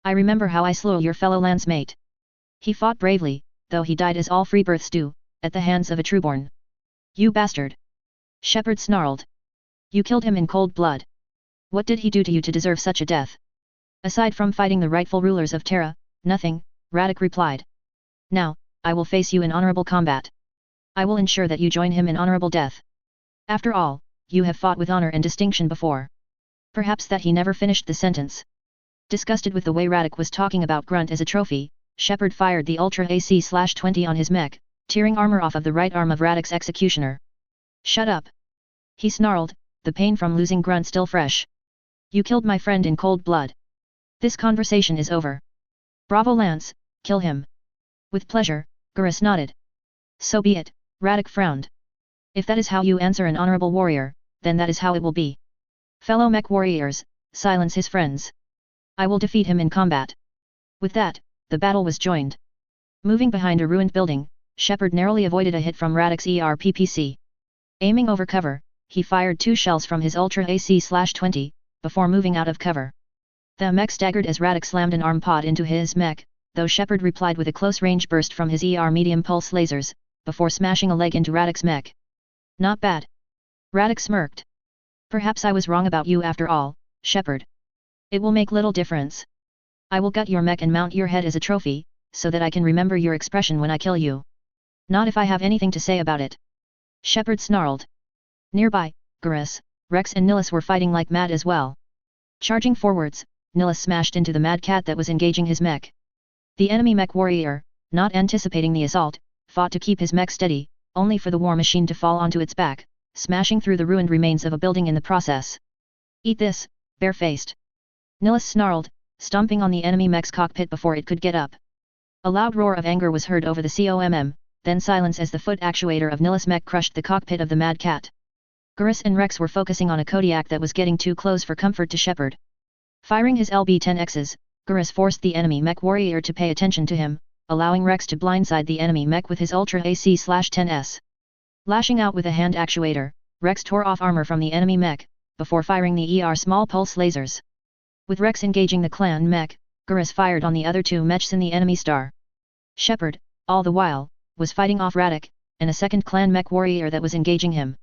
I remember how I slew your fellow landsmate. He fought bravely, though he died as all freebirths do, at the hands of a trueborn. You bastard! Shepard snarled. You killed him in cold blood. What did he do to you to deserve such a death? Aside from fighting the rightful rulers of Terra, nothing, Radek replied. Now, I will face you in honorable combat. I will ensure that you join him in honorable death. After all, you have fought with honor and distinction before. Perhaps that he never finished the sentence. Disgusted with the way Radek was talking about Grunt as a trophy, Shepard fired the Ultra AC-20 on his mech, tearing armor off of the right arm of Radek's executioner. Shut up! He snarled, the pain from losing Grunt still fresh. You killed my friend in cold blood. This conversation is over. Bravo Lance, kill him. With pleasure, Garrus nodded. So be it, Radek frowned. If that is how you answer an honorable warrior, then that is how it will be. Fellow mech warriors, silence his friends. I will defeat him in combat. With that, the battle was joined. Moving behind a ruined building, Shepard narrowly avoided a hit from Radek's ERPPC. Aiming over cover, he fired 2 shells from his Ultra AC-20, before moving out of cover. The mech staggered as Radek slammed an arm pod into his mech, though Shepard replied with a close-range burst from his ER medium pulse lasers, before smashing a leg into Radek's mech. Not bad. Radek smirked. Perhaps I was wrong about you after all, Shepard. It will make little difference. I will gut your mech and mount your head as a trophy, so that I can remember your expression when I kill you. Not if I have anything to say about it. Shepard snarled. Nearby, Garrus, Rex and Nihilus were fighting like mad as well. Charging forwards, Nihilus smashed into the mad cat that was engaging his mech. The enemy mech warrior, not anticipating the assault, fought to keep his mech steady, only for the war machine to fall onto its back, smashing through the ruined remains of a building in the process. Eat this, bare-faced. Nihilus snarled, stomping on the enemy mech's cockpit before it could get up. A loud roar of anger was heard over the COMM, then silence as the foot actuator of Nihilus' mech crushed the cockpit of the mad cat. Garrus and Rex were focusing on a Kodiak that was getting too close for comfort to Shepard. Firing his LB-10Xs, Garrus forced the enemy mech warrior to pay attention to him, allowing Rex to blindside the enemy mech with his Ultra AC-10S. Lashing out with a hand actuator, Rex tore off armor from the enemy mech, before firing the ER small pulse lasers. With Rex engaging the clan mech, Garrus fired on the other 2 mechs in the enemy star. Shepard, all the while, was fighting off Radek, and a second clan mech warrior that was engaging him.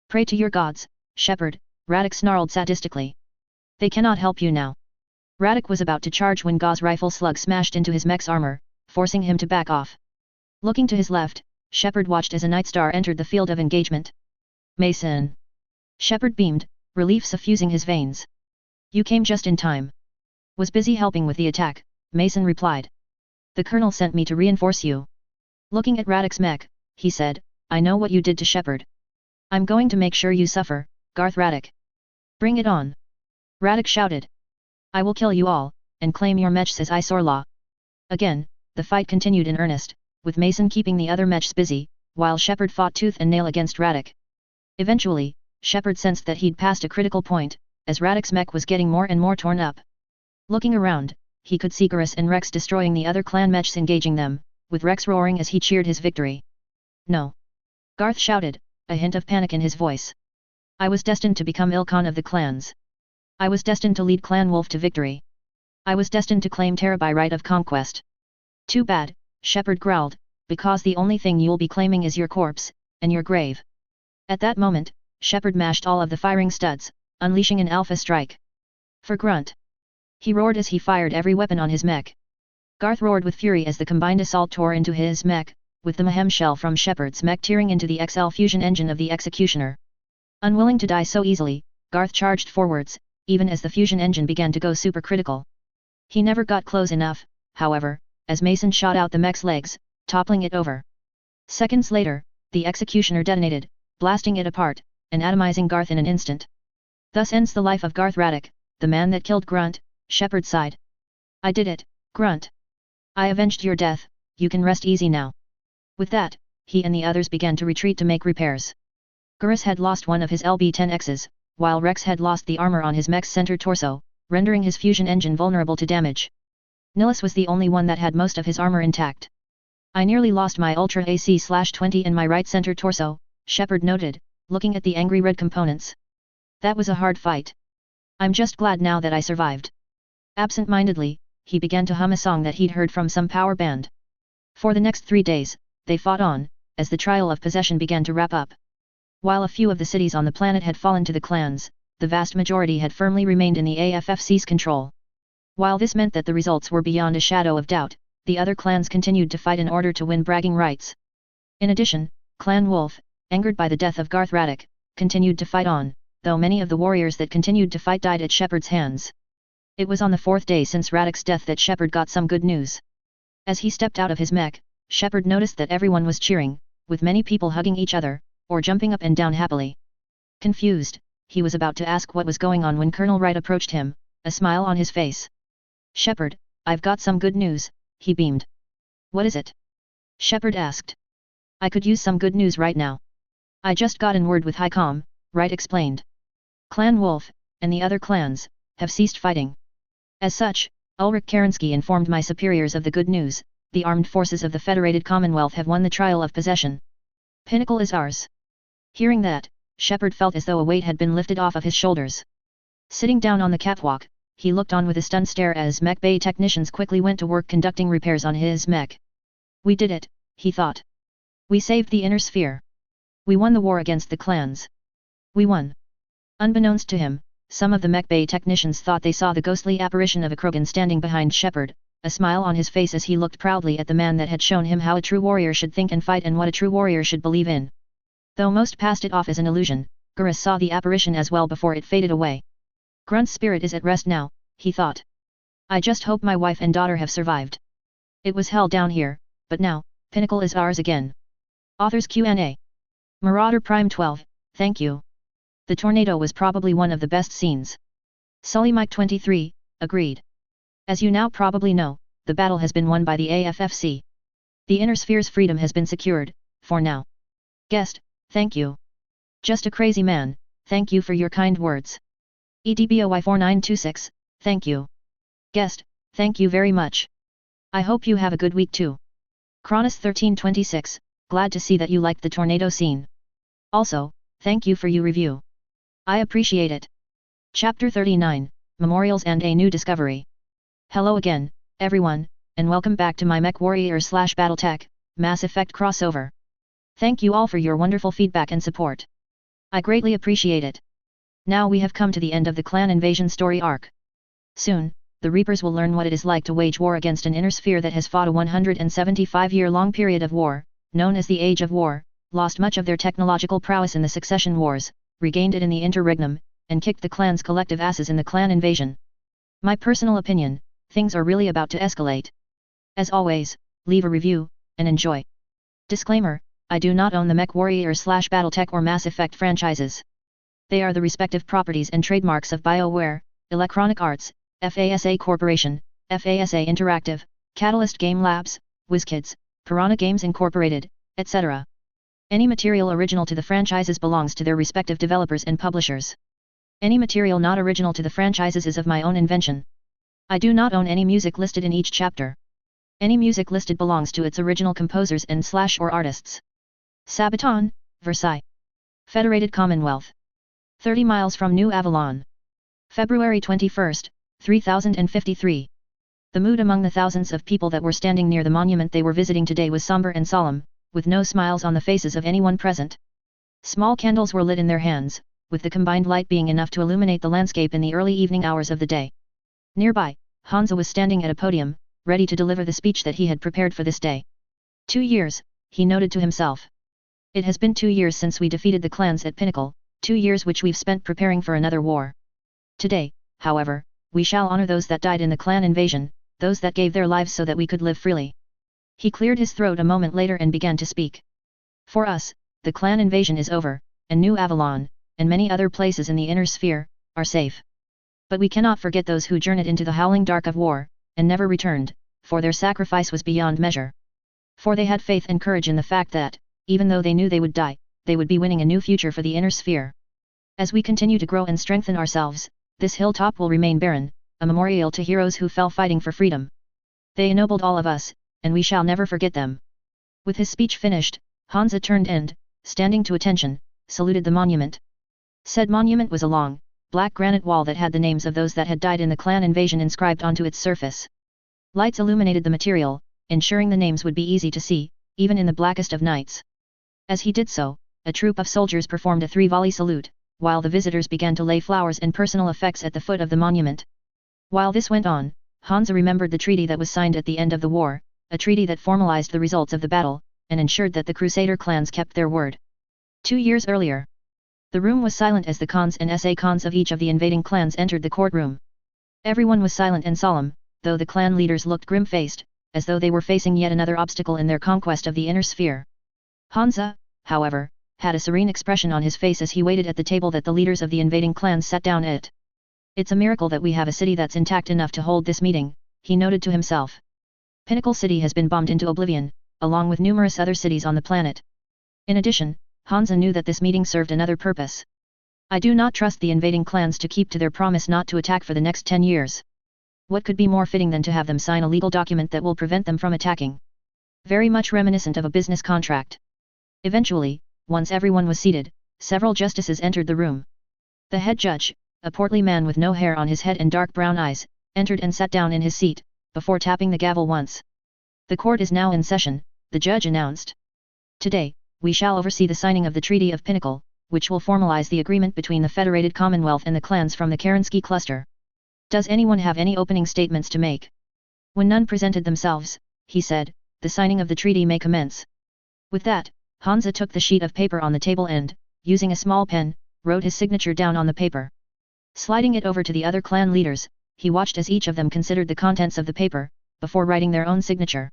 Pray to your gods, Shepard, Radek snarled sadistically. They cannot help you now. Radek was about to charge when Gau's rifle slug smashed into his mech's armor, forcing him to back off. Looking to his left, Shepard watched as a Night Star entered the field of engagement. Mason. Shepard beamed, relief suffusing his veins. You came just in time. Was busy helping with the attack, Mason replied. The Colonel sent me to reinforce you. Looking at Radek's mech, he said, I know what you did to Shepard. I'm going to make sure you suffer, Garth Radek. Bring it on. Radek shouted. I will kill you all, and claim your mechs as Isorlaw. Again, the fight continued in earnest, with Mason keeping the other mechs busy, while Shepard fought tooth and nail against Radek. Eventually, Shepard sensed that he'd passed a critical point, as Radek's mech was getting more and more torn up. Looking around, he could see Garrus and Rex destroying the other clan mechs engaging them, with Rex roaring as he cheered his victory. No! Garth shouted, a hint of panic in his voice. I was destined to become Ilkhan of the clans. I was destined to lead Clan Wolf to victory. I was destined to claim Terra by right of conquest. Too bad, Shepard growled, because the only thing you'll be claiming is your corpse, and your grave. At that moment, Shepard mashed all of the firing studs, unleashing an alpha strike. For Grunt. He roared as he fired every weapon on his mech. Garth roared with fury as the combined assault tore into his mech, with the Mayhem shell from Shepard's mech tearing into the XL fusion engine of the Executioner. Unwilling to die so easily, Garth charged forwards, even as the fusion engine began to go supercritical. He never got close enough, however, as Mason shot out the mech's legs, toppling it over. Seconds later, the Executioner detonated, blasting it apart, and atomizing Garth in an instant. Thus ends the life of Garth Radek, the man that killed Grunt, Shepard sighed. I did it, Grunt. I avenged your death, you can rest easy now. With that, he and the others began to retreat to make repairs. Garrus had lost one of his LB-10Xs, while Rex had lost the armor on his mech's center torso, rendering his fusion engine vulnerable to damage. Nihilus was the only one that had most of his armor intact. I nearly lost my Ultra AC/20 and my right center torso, Shepard noted, looking at the angry red components. That was a hard fight. I'm just glad now that I survived. Absent-mindedly, he began to hum a song that he'd heard from some power band. For the next 3 days, they fought on, as the trial of possession began to wrap up. While a few of the cities on the planet had fallen to the clans, the vast majority had firmly remained in the AFFC's control. While this meant that the results were beyond a shadow of doubt, the other clans continued to fight in order to win bragging rights. In addition, Clan Wolf, angered by the death of Garth Radek, continued to fight on, though many of the warriors that continued to fight died at Shepard's hands. It was on the 4th day since Radek's death that Shepard got some good news. As he stepped out of his mech, Shepard noticed that everyone was cheering, with many people hugging each other, or jumping up and down happily. Confused, he was about to ask what was going on when Colonel Wright approached him, a smile on his face. Shepard, I've got some good news, he beamed. What is it? Shepard asked. I could use some good news right now. I just got in word with Highcom, Wright explained. Clan Wolf, and the other clans, have ceased fighting. As such, Ulrich Kerensky informed my superiors of the good news, the armed forces of the Federated Commonwealth have won the trial of possession. Pinnacle is ours. Hearing that, Shepard felt as though a weight had been lifted off of his shoulders. Sitting down on the catwalk, he looked on with a stunned stare as mech bay technicians quickly went to work conducting repairs on his mech. We did it, he thought. We saved the inner sphere. We won the war against the clans. We won. Unbeknownst to him, some of the mech bay technicians thought they saw the ghostly apparition of a Krogan standing behind Shepard, a smile on his face as he looked proudly at the man that had shown him how a true warrior should think and fight and what a true warrior should believe in. Though most passed it off as an illusion, Garrus saw the apparition as well before it faded away. Grunt's spirit is at rest now, he thought. I just hope my wife and daughter have survived. It was hell down here, but now, Pinnacle is ours again. Authors Q&A. Marauder Prime 12, thank you. The tornado was probably one of the best scenes. Sully Mike 23, agreed. As you now probably know, the battle has been won by the AFFC. The inner sphere's freedom has been secured, for now. Guest, thank you. Just a crazy man, thank you for your kind words. EDBOY4926, thank you. Guest, thank you very much. I hope you have a good week too. Cronus 1326, glad to see that you liked the tornado scene. Also, thank you for your review. I appreciate it. Chapter 39, Memorials and a New Discovery. Hello again, everyone, and welcome back to my Mech Warrior / BattleTech, Mass Effect crossover. Thank you all for your wonderful feedback and support. I greatly appreciate it. Now we have come to the end of the clan invasion story arc. Soon, the Reapers will learn what it is like to wage war against an inner sphere that has fought a 175-year-long period of war, known as the Age of War, lost much of their technological prowess in the succession wars, regained it in the interregnum, and kicked the clan's collective asses in the clan invasion. My personal opinion, things are really about to escalate. As always, leave a review, and enjoy. Disclaimer, I do not own the MechWarrior/BattleTech or Mass Effect franchises. They are the respective properties and trademarks of BioWare, Electronic Arts, FASA Corporation, FASA Interactive, Catalyst Game Labs, WizKids, Piranha Games Incorporated, etc. Any material original to the franchises belongs to their respective developers and publishers. Any material not original to the franchises is of my own invention. I do not own any music listed in each chapter. Any music listed belongs to its original composers and/or artists. Sabaton, Versailles. Federated Commonwealth. 30 miles from New Avalon. February 21, 3053. The mood among the thousands of people that were standing near the monument they were visiting today was somber and solemn, with no smiles on the faces of anyone present. Small candles were lit in their hands, with the combined light being enough to illuminate the landscape in the early evening hours of the day. Nearby, Hansa was standing at a podium, ready to deliver the speech that he had prepared for this day. 2 years, he noted to himself. It has been 2 years since we defeated the clans at Pinnacle, 2 years which we've spent preparing for another war. Today, however, we shall honor those that died in the clan invasion, those that gave their lives so that we could live freely. He cleared his throat a moment later and began to speak. For us, the clan invasion is over, and New Avalon, and many other places in the inner sphere, are safe. But we cannot forget those who journeyed into the howling dark of war, and never returned, for their sacrifice was beyond measure. For they had faith and courage in the fact that, even though they knew they would die, they would be winning a new future for the inner sphere. As we continue to grow and strengthen ourselves, this hilltop will remain barren, a memorial to heroes who fell fighting for freedom. They ennobled all of us, and we shall never forget them. With his speech finished, Hansa turned and, standing to attention, saluted the monument. Said monument was a long, black granite wall that had the names of those that had died in the clan invasion inscribed onto its surface. Lights illuminated the material, ensuring the names would be easy to see, even in the blackest of nights. As he did so, a troop of soldiers performed a 3-volley salute, while the visitors began to lay flowers and personal effects at the foot of the monument. While this went on, Hansa remembered the treaty that was signed at the end of the war, a treaty that formalized the results of the battle, and ensured that the Crusader clans kept their word. 2 years earlier. The room was silent as the Khans and SA Khans of each of the invading clans entered the courtroom. Everyone was silent and solemn, though the clan leaders looked grim-faced, as though they were facing yet another obstacle in their conquest of the inner sphere. Hansa, however, had a serene expression on his face as he waited at the table that the leaders of the invading clans sat down at. It's a miracle that we have a city that's intact enough to hold this meeting, he noted to himself. Pinnacle City has been bombed into oblivion, along with numerous other cities on the planet. In addition, Hansa knew that this meeting served another purpose. I do not trust the invading clans to keep to their promise not to attack for the next 10 years. What could be more fitting than to have them sign a legal document that will prevent them from attacking? Very much reminiscent of a business contract. Eventually, once everyone was seated, several justices entered the room. The head judge, a portly man with no hair on his head and dark brown eyes, entered and sat down in his seat, before tapping the gavel once. The court is now in session, the judge announced. Today, we shall oversee the signing of the Treaty of Pinnacle, which will formalize the agreement between the Federated Commonwealth and the clans from the Kerensky cluster. Does anyone have any opening statements to make? When none presented themselves, he said, the signing of the treaty may commence. With that, Hansa took the sheet of paper on the table and, using a small pen, wrote his signature down on the paper. Sliding it over to the other clan leaders, he watched as each of them considered the contents of the paper, before writing their own signature.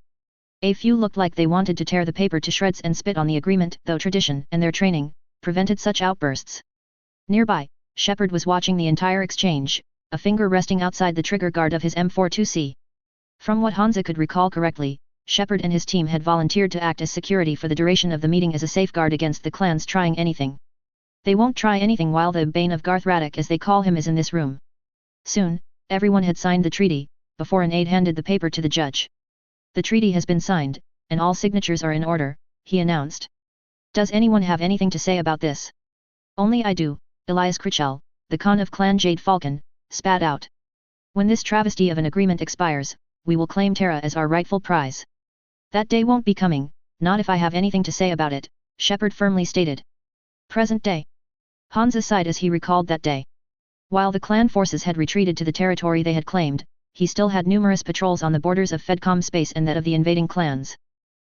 A few looked like they wanted to tear the paper to shreds and spit on the agreement, though tradition and their training prevented such outbursts. Nearby, Shepard was watching the entire exchange, a finger resting outside the trigger guard of his M42C. From what Hansa could recall correctly, Shepard and his team had volunteered to act as security for the duration of the meeting as a safeguard against the clans trying anything. They won't try anything while the Bane of Garth Radek, as they call him, is in this room. Soon, everyone had signed the treaty, before an aide handed the paper to the judge. The treaty has been signed, and all signatures are in order, he announced. Does anyone have anything to say about this? Only I do, Elias Critchell, the Khan of Clan Jade Falcon, spat out. When this travesty of an agreement expires, we will claim Terra as our rightful prize. That day won't be coming, not if I have anything to say about it, Shepard firmly stated. Present day. Hansa sighed as he recalled that day. While the clan forces had retreated to the territory they had claimed, he still had numerous patrols on the borders of Fedcom space and that of the invading clans.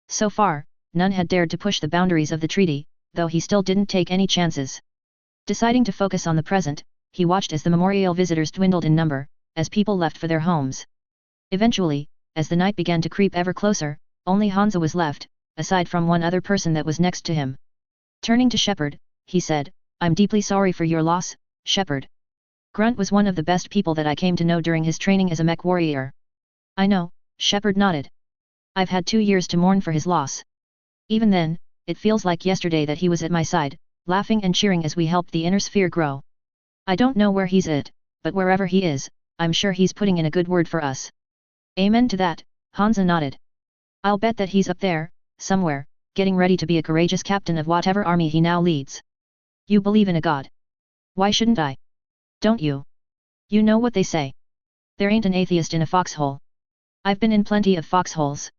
So far, none had dared to push the boundaries of the treaty, though he still didn't take any chances. Deciding to focus on the present, he watched as the memorial visitors dwindled in number, as people left for their homes. Eventually, as the night began to creep ever closer, only Hansa was left, aside from one other person that was next to him. Turning to Shepard, he said, "I'm deeply sorry for your loss, Shepard. Grunt was one of the best people that I came to know during his training as a mech warrior." "I know," Shepard nodded. "I've had 2 years to mourn for his loss. Even then, it feels like yesterday that he was at my side, laughing and cheering as we helped the inner sphere grow. I don't know where he's at, but wherever he is, I'm sure he's putting in a good word for us." "Amen to that," Hansa nodded. "I'll bet that he's up there, somewhere, getting ready to be a courageous captain of whatever army he now leads." "You believe in a god. Why shouldn't I? Don't you? You know what they say. There ain't an atheist in a foxhole. I've been in plenty of foxholes."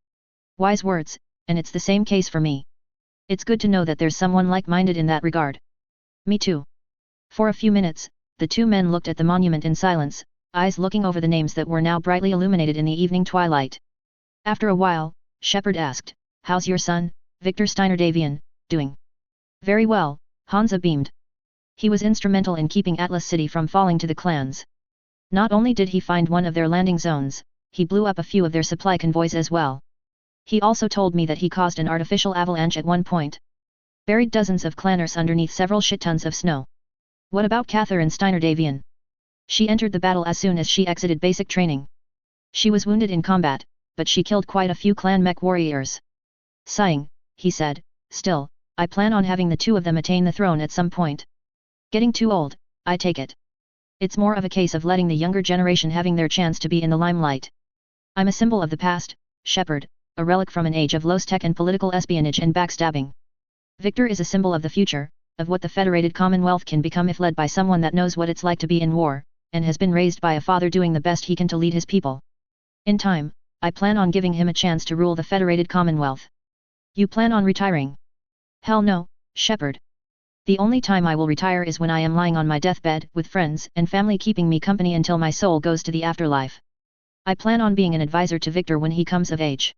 "Wise words, and it's the same case for me. It's good to know that there's someone like-minded in that regard." "Me too." For a few minutes, the two men looked at the monument in silence, eyes looking over the names that were now brightly illuminated in the evening twilight. After a while, Shepard asked, "How's your son, Victor Steiner-Davian, doing?" "Very well," Hansa beamed. "He was instrumental in keeping Atlas City from falling to the clans. Not only did he find one of their landing zones, he blew up a few of their supply convoys as well. He also told me that he caused an artificial avalanche at one point. Buried dozens of clanners underneath several shit tons of snow." "What about Catherine Steiner-Davian?" "She entered the battle as soon as she exited basic training. She was wounded in combat, but she killed quite a few clan mech warriors." Sighing, he said, "Still, I plan on having the two of them attain the throne at some point. Getting too old, I take it. It's more of a case of letting the younger generation having their chance to be in the limelight. I'm a symbol of the past, Shepard, a relic from an age of low-tech and political espionage and backstabbing. Victor is a symbol of the future, of what the Federated Commonwealth can become if led by someone that knows what it's like to be in war, and has been raised by a father doing the best he can to lead his people. In time, I plan on giving him a chance to rule the Federated Commonwealth." "You plan on retiring?" "Hell no, Shepard. The only time I will retire is when I am lying on my deathbed with friends and family keeping me company until my soul goes to the afterlife. I plan on being an advisor to Victor when he comes of age.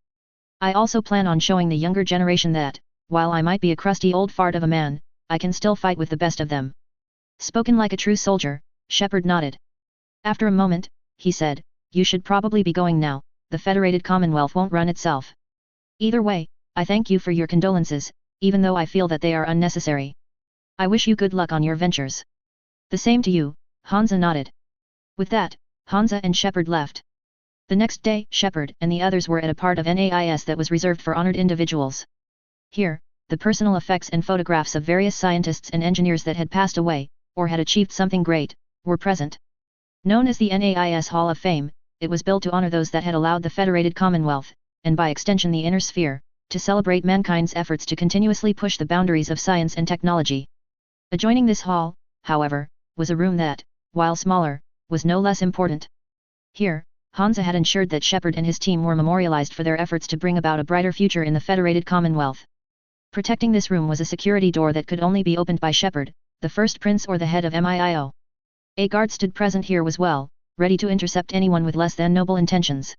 I also plan on showing the younger generation that, while I might be a crusty old fart of a man, I can still fight with the best of them." Spoken like a true soldier, Shepard nodded. After a moment, he said, "You should probably be going now, the Federated Commonwealth won't run itself. Either way, I thank you for your condolences, even though I feel that they are unnecessary. I wish you good luck on your ventures." "The same to you," Hansa nodded. With that, Hansa and Shepard left. The next day, Shepard and the others were at a part of NAIS that was reserved for honored individuals. Here, the personal effects and photographs of various scientists and engineers that had passed away, or had achieved something great, were present. Known as the NAIS Hall of Fame, it was built to honor those that had allowed the Federated Commonwealth, and by extension the Inner Sphere, to celebrate mankind's efforts to continuously push the boundaries of science and technology. Adjoining this hall, however, was a room that, while smaller, was no less important. Here, Hansa had ensured that Shepard and his team were memorialized for their efforts to bring about a brighter future in the Federated Commonwealth. Protecting this room was a security door that could only be opened by Shepard, the first prince or the head of MIIO. A guard stood present here as well, ready to intercept anyone with less than noble intentions.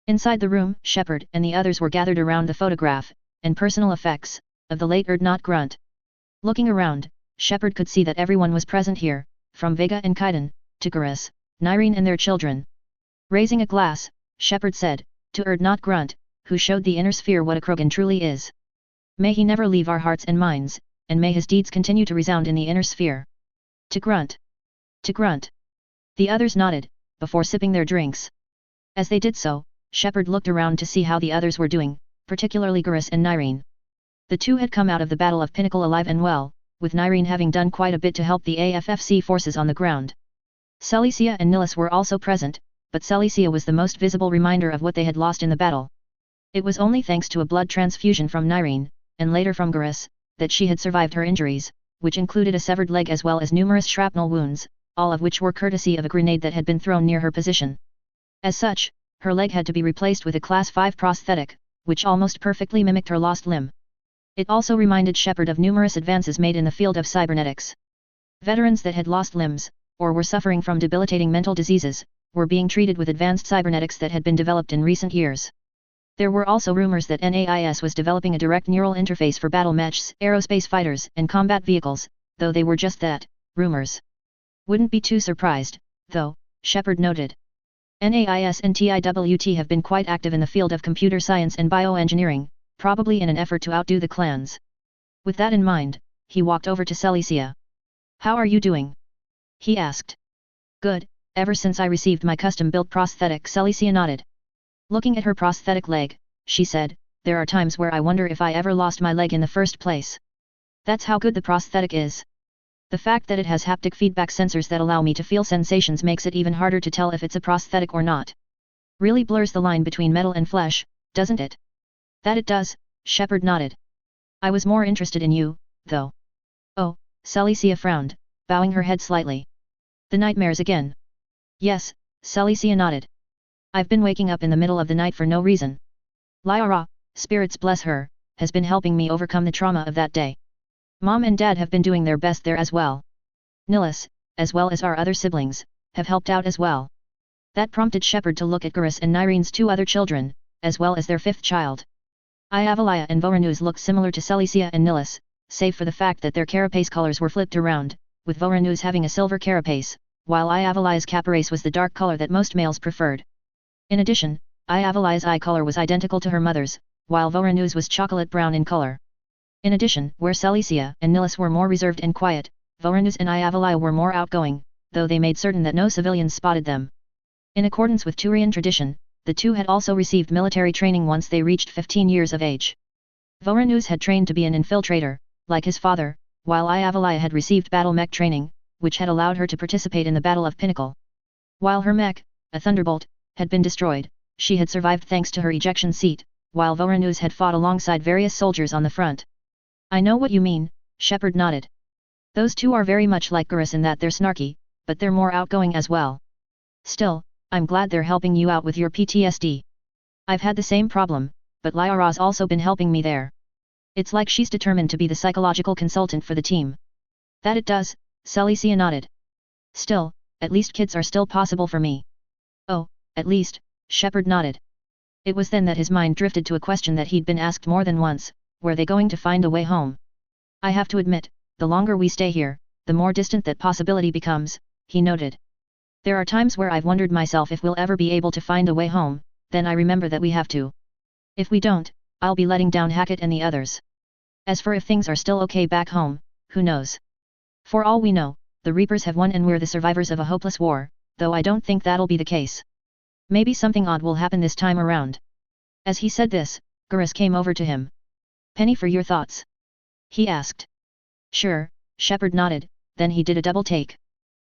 Inside the room, Shepard and the others were gathered around the photograph, and personal effects, of the late Erdnot Grunt. Looking around, Shepard could see that everyone was present here, from Vega and Kaiden, to Garrus, Nyreen and their children. Raising a glass, Shepard said, to Erdnot Grunt, who showed the Inner Sphere what a Krogan truly is. "May he never leave our hearts and minds, and may his deeds continue to resound in the Inner Sphere." To Grunt. To Grunt. The others nodded, before sipping their drinks. As they did so, Shepard looked around to see how the others were doing, particularly Garrus and Nyreen. The two had come out of the Battle of Pinnacle alive and well, with Nyreen having done quite a bit to help the AFFC forces on the ground. Celicia and Nilus were also present, but Celicia was the most visible reminder of what they had lost in the battle. It was only thanks to a blood transfusion from Nyreen, and later from Garrus, that she had survived her injuries, which included a severed leg as well as numerous shrapnel wounds, all of which were courtesy of a grenade that had been thrown near her position. As such, her leg had to be replaced with a Class 5 prosthetic, which almost perfectly mimicked her lost limb. It also reminded Shepard of numerous advances made in the field of cybernetics. Veterans that had lost limbs, or were suffering from debilitating mental diseases, were being treated with advanced cybernetics that had been developed in recent years. There were also rumors that NAIS was developing a direct neural interface for battle mechs, aerospace fighters, and combat vehicles, though they were just that, rumors. Wouldn't be too surprised, though, Shepard noted. NAIS and TIWT have been quite active in the field of computer science and bioengineering, probably in an effort to outdo the clans. With that in mind, he walked over to Celicia. "How are you doing?" he asked. "Good, ever since I received my custom-built prosthetic." Celicia nodded. Looking at her prosthetic leg, she said, "There are times where I wonder if I ever lost my leg in the first place. That's how good the prosthetic is. The fact that it has haptic feedback sensors that allow me to feel sensations makes it even harder to tell if it's a prosthetic or not. Really blurs the line between metal and flesh, doesn't it?" "That it does," Shepard nodded. "I was more interested in you, though." "Oh," Celicia frowned, bowing her head slightly. "The nightmares again?" "Yes," Celicia nodded. "I've been waking up in the middle of the night for no reason. Lyra, spirits bless her, has been helping me overcome the trauma of that day. Mom and Dad have been doing their best there as well. Nillis, as well as our other siblings, have helped out as well." That prompted Shepard to look at Garrus and Nyrene's two other children, as well as their fifth child. Iavalaya and Voronuz looked similar to Celicia and Nillis, save for the fact that their carapace colors were flipped around, with Voronuz having a silver carapace, while Iavalaya's carapace was the dark color that most males preferred. In addition, Iavalaya's eye color was identical to her mother's, while Voronuz was chocolate brown in color. In addition, where Celicia and Nillis were more reserved and quiet, Voronuz and Iavalaya were more outgoing, though they made certain that no civilians spotted them. In accordance with Turian tradition, the two had also received military training once they reached 15 years of age. Voronuz had trained to be an infiltrator, like his father, while Iavalaya had received battle mech training, which had allowed her to participate in the Battle of Pinnacle. While her mech, a Thunderbolt, had been destroyed, she had survived thanks to her ejection seat, while Voronuz had fought alongside various soldiers on the front. "I know what you mean," Shepard nodded. "Those two are very much like Garrus in that they're snarky, but they're more outgoing as well. Still, I'm glad they're helping you out with your PTSD. I've had the same problem, but Lyra's also been helping me there. It's like she's determined to be the psychological consultant for the team." "That it does," Celicia nodded. "Still, at least kids are still possible for me." "Oh, at least," Shepard nodded. It was then that his mind drifted to a question that he'd been asked more than once: were they going to find a way home? "I have to admit, the longer we stay here, the more distant that possibility becomes," he noted. "There are times where I've wondered myself if we'll ever be able to find a way home, then I remember that we have to. If we don't, I'll be letting down Hackett and the others. As for if things are still okay back home, who knows? For all we know, the Reapers have won and we're the survivors of a hopeless war, though I don't think that'll be the case. Maybe something odd will happen this time around." As he said this, Garrus came over to him. "Penny, for your thoughts?" he asked. "Sure," Shepard nodded, then he did a double take.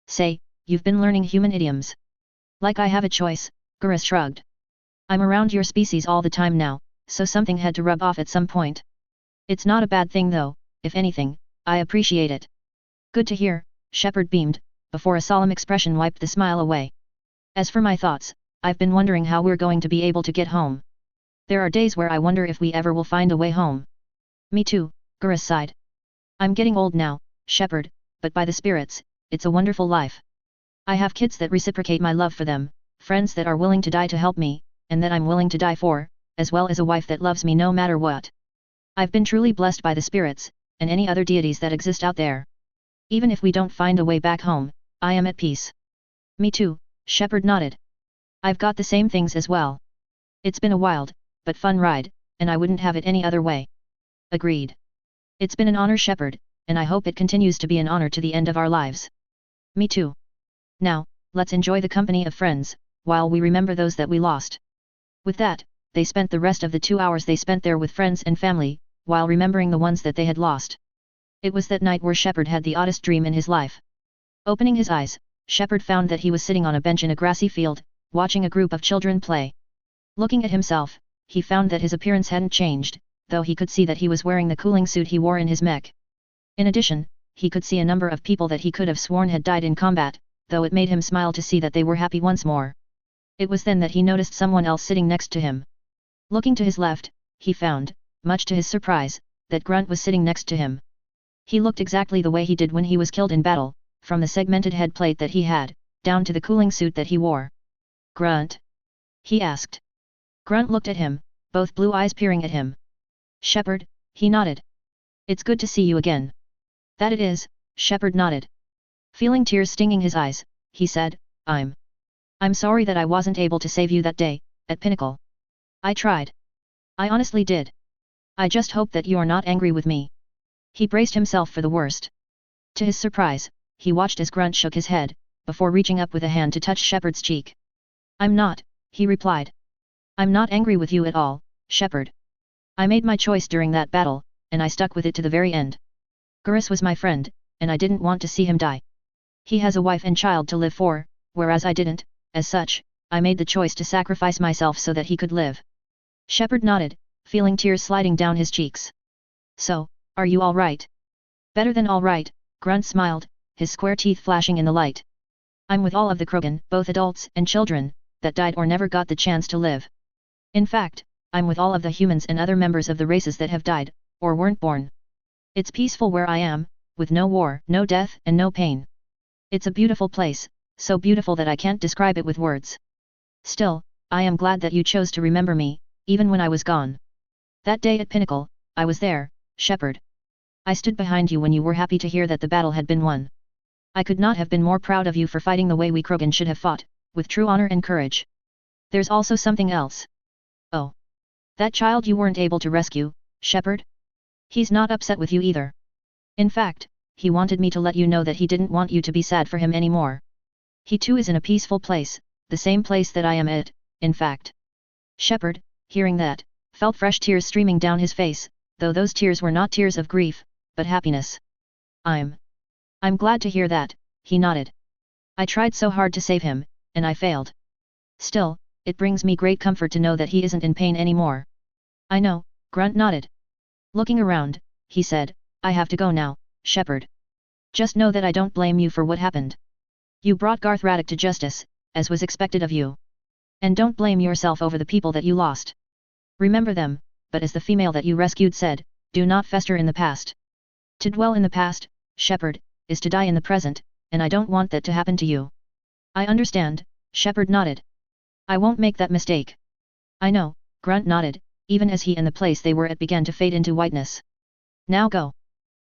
"Say, you've been learning human idioms." "Like I have a choice," Garrus shrugged. "I'm around your species all the time now, so something had to rub off at some point. It's not a bad thing though, if anything, I appreciate it." "Good to hear," Shepard beamed, before a solemn expression wiped the smile away. "As for my thoughts, I've been wondering how we're going to be able to get home. There are days where I wonder if we ever will find a way home." "Me too," Garrus sighed. "I'm getting old now, Shepard, but by the spirits, it's a wonderful life. I have kids that reciprocate my love for them, friends that are willing to die to help me, and that I'm willing to die for, as well as a wife that loves me no matter what. I've been truly blessed by the spirits, and any other deities that exist out there. Even if we don't find a way back home, I am at peace." "Me too," Shepard nodded. "I've got the same things as well. It's been a wild, but fun ride, and I wouldn't have it any other way." "Agreed. It's been an honor, Shepard, and I hope it continues to be an honor to the end of our lives." "Me too. Now, let's enjoy the company of friends, while we remember those that we lost." With that, they spent the rest of the 2 hours they spent there with friends and family, while remembering the ones that they had lost. It was that night where Shepard had the oddest dream in his life. Opening his eyes, Shepard found that he was sitting on a bench in a grassy field, watching a group of children play. Looking at himself, he found that his appearance hadn't changed, though he could see that he was wearing the cooling suit he wore in his mech. In addition, he could see a number of people that he could have sworn had died in combat, though it made him smile to see that they were happy once more. It was then that he noticed someone else sitting next to him. Looking to his left, he found, much to his surprise, that Grunt was sitting next to him. He looked exactly the way he did when he was killed in battle, from the segmented head plate that he had, down to the cooling suit that he wore. Grunt? He asked. Grunt looked at him, both blue eyes peering at him. Shepard, he nodded. It's good to see you again. That it is, Shepard nodded. Feeling tears stinging his eyes, he said, I'm sorry that I wasn't able to save you that day, at Pinnacle. I tried. I honestly did. I just hope that you're not angry with me. He braced himself for the worst. To his surprise, he watched as Grunt shook his head, before reaching up with a hand to touch Shepard's cheek. I'm not, he replied. I'm not angry with you at all, Shepard. I made my choice during that battle, and I stuck with it to the very end. Garrus was my friend, and I didn't want to see him die. He has a wife and child to live for, whereas I didn't. As such, I made the choice to sacrifice myself so that he could live. Shepard nodded, feeling tears sliding down his cheeks. So, are you all right? Better than all right, Grunt smiled, his square teeth flashing in the light. I'm with all of the Krogan, both adults and children, that died or never got the chance to live. In fact, I'm with all of the humans and other members of the races that have died, or weren't born. It's peaceful where I am, with no war, no death, and no pain. It's a beautiful place, so beautiful that I can't describe it with words. Still, I am glad that you chose to remember me, even when I was gone. That day at Pinnacle, I was there, Shepard. I stood behind you when you were happy to hear that the battle had been won. I could not have been more proud of you for fighting the way we Krogan should have fought, with true honor and courage. There's also something else. Oh. That child you weren't able to rescue, Shepard? He's not upset with you either. In fact, he wanted me to let you know that he didn't want you to be sad for him anymore. He too is in a peaceful place, the same place that I am at, in fact. Shepard, hearing that, felt fresh tears streaming down his face, though those tears were not tears of grief, but happiness. I'm glad to hear that, he nodded. I tried so hard to save him, and I failed. Still, it brings me great comfort to know that he isn't in pain anymore. I know, Grunt nodded. Looking around, he said, I have to go now, Shepard. Just know that I don't blame you for what happened. You brought Garth Raddick to justice, as was expected of you. And don't blame yourself over the people that you lost. Remember them, but as the female that you rescued said, do not fester in the past. To dwell in the past, Shepard, is to die in the present, and I don't want that to happen to you. I understand, Shepard nodded. I won't make that mistake. I know, Grunt nodded, even as he and the place they were at began to fade into whiteness. Now go.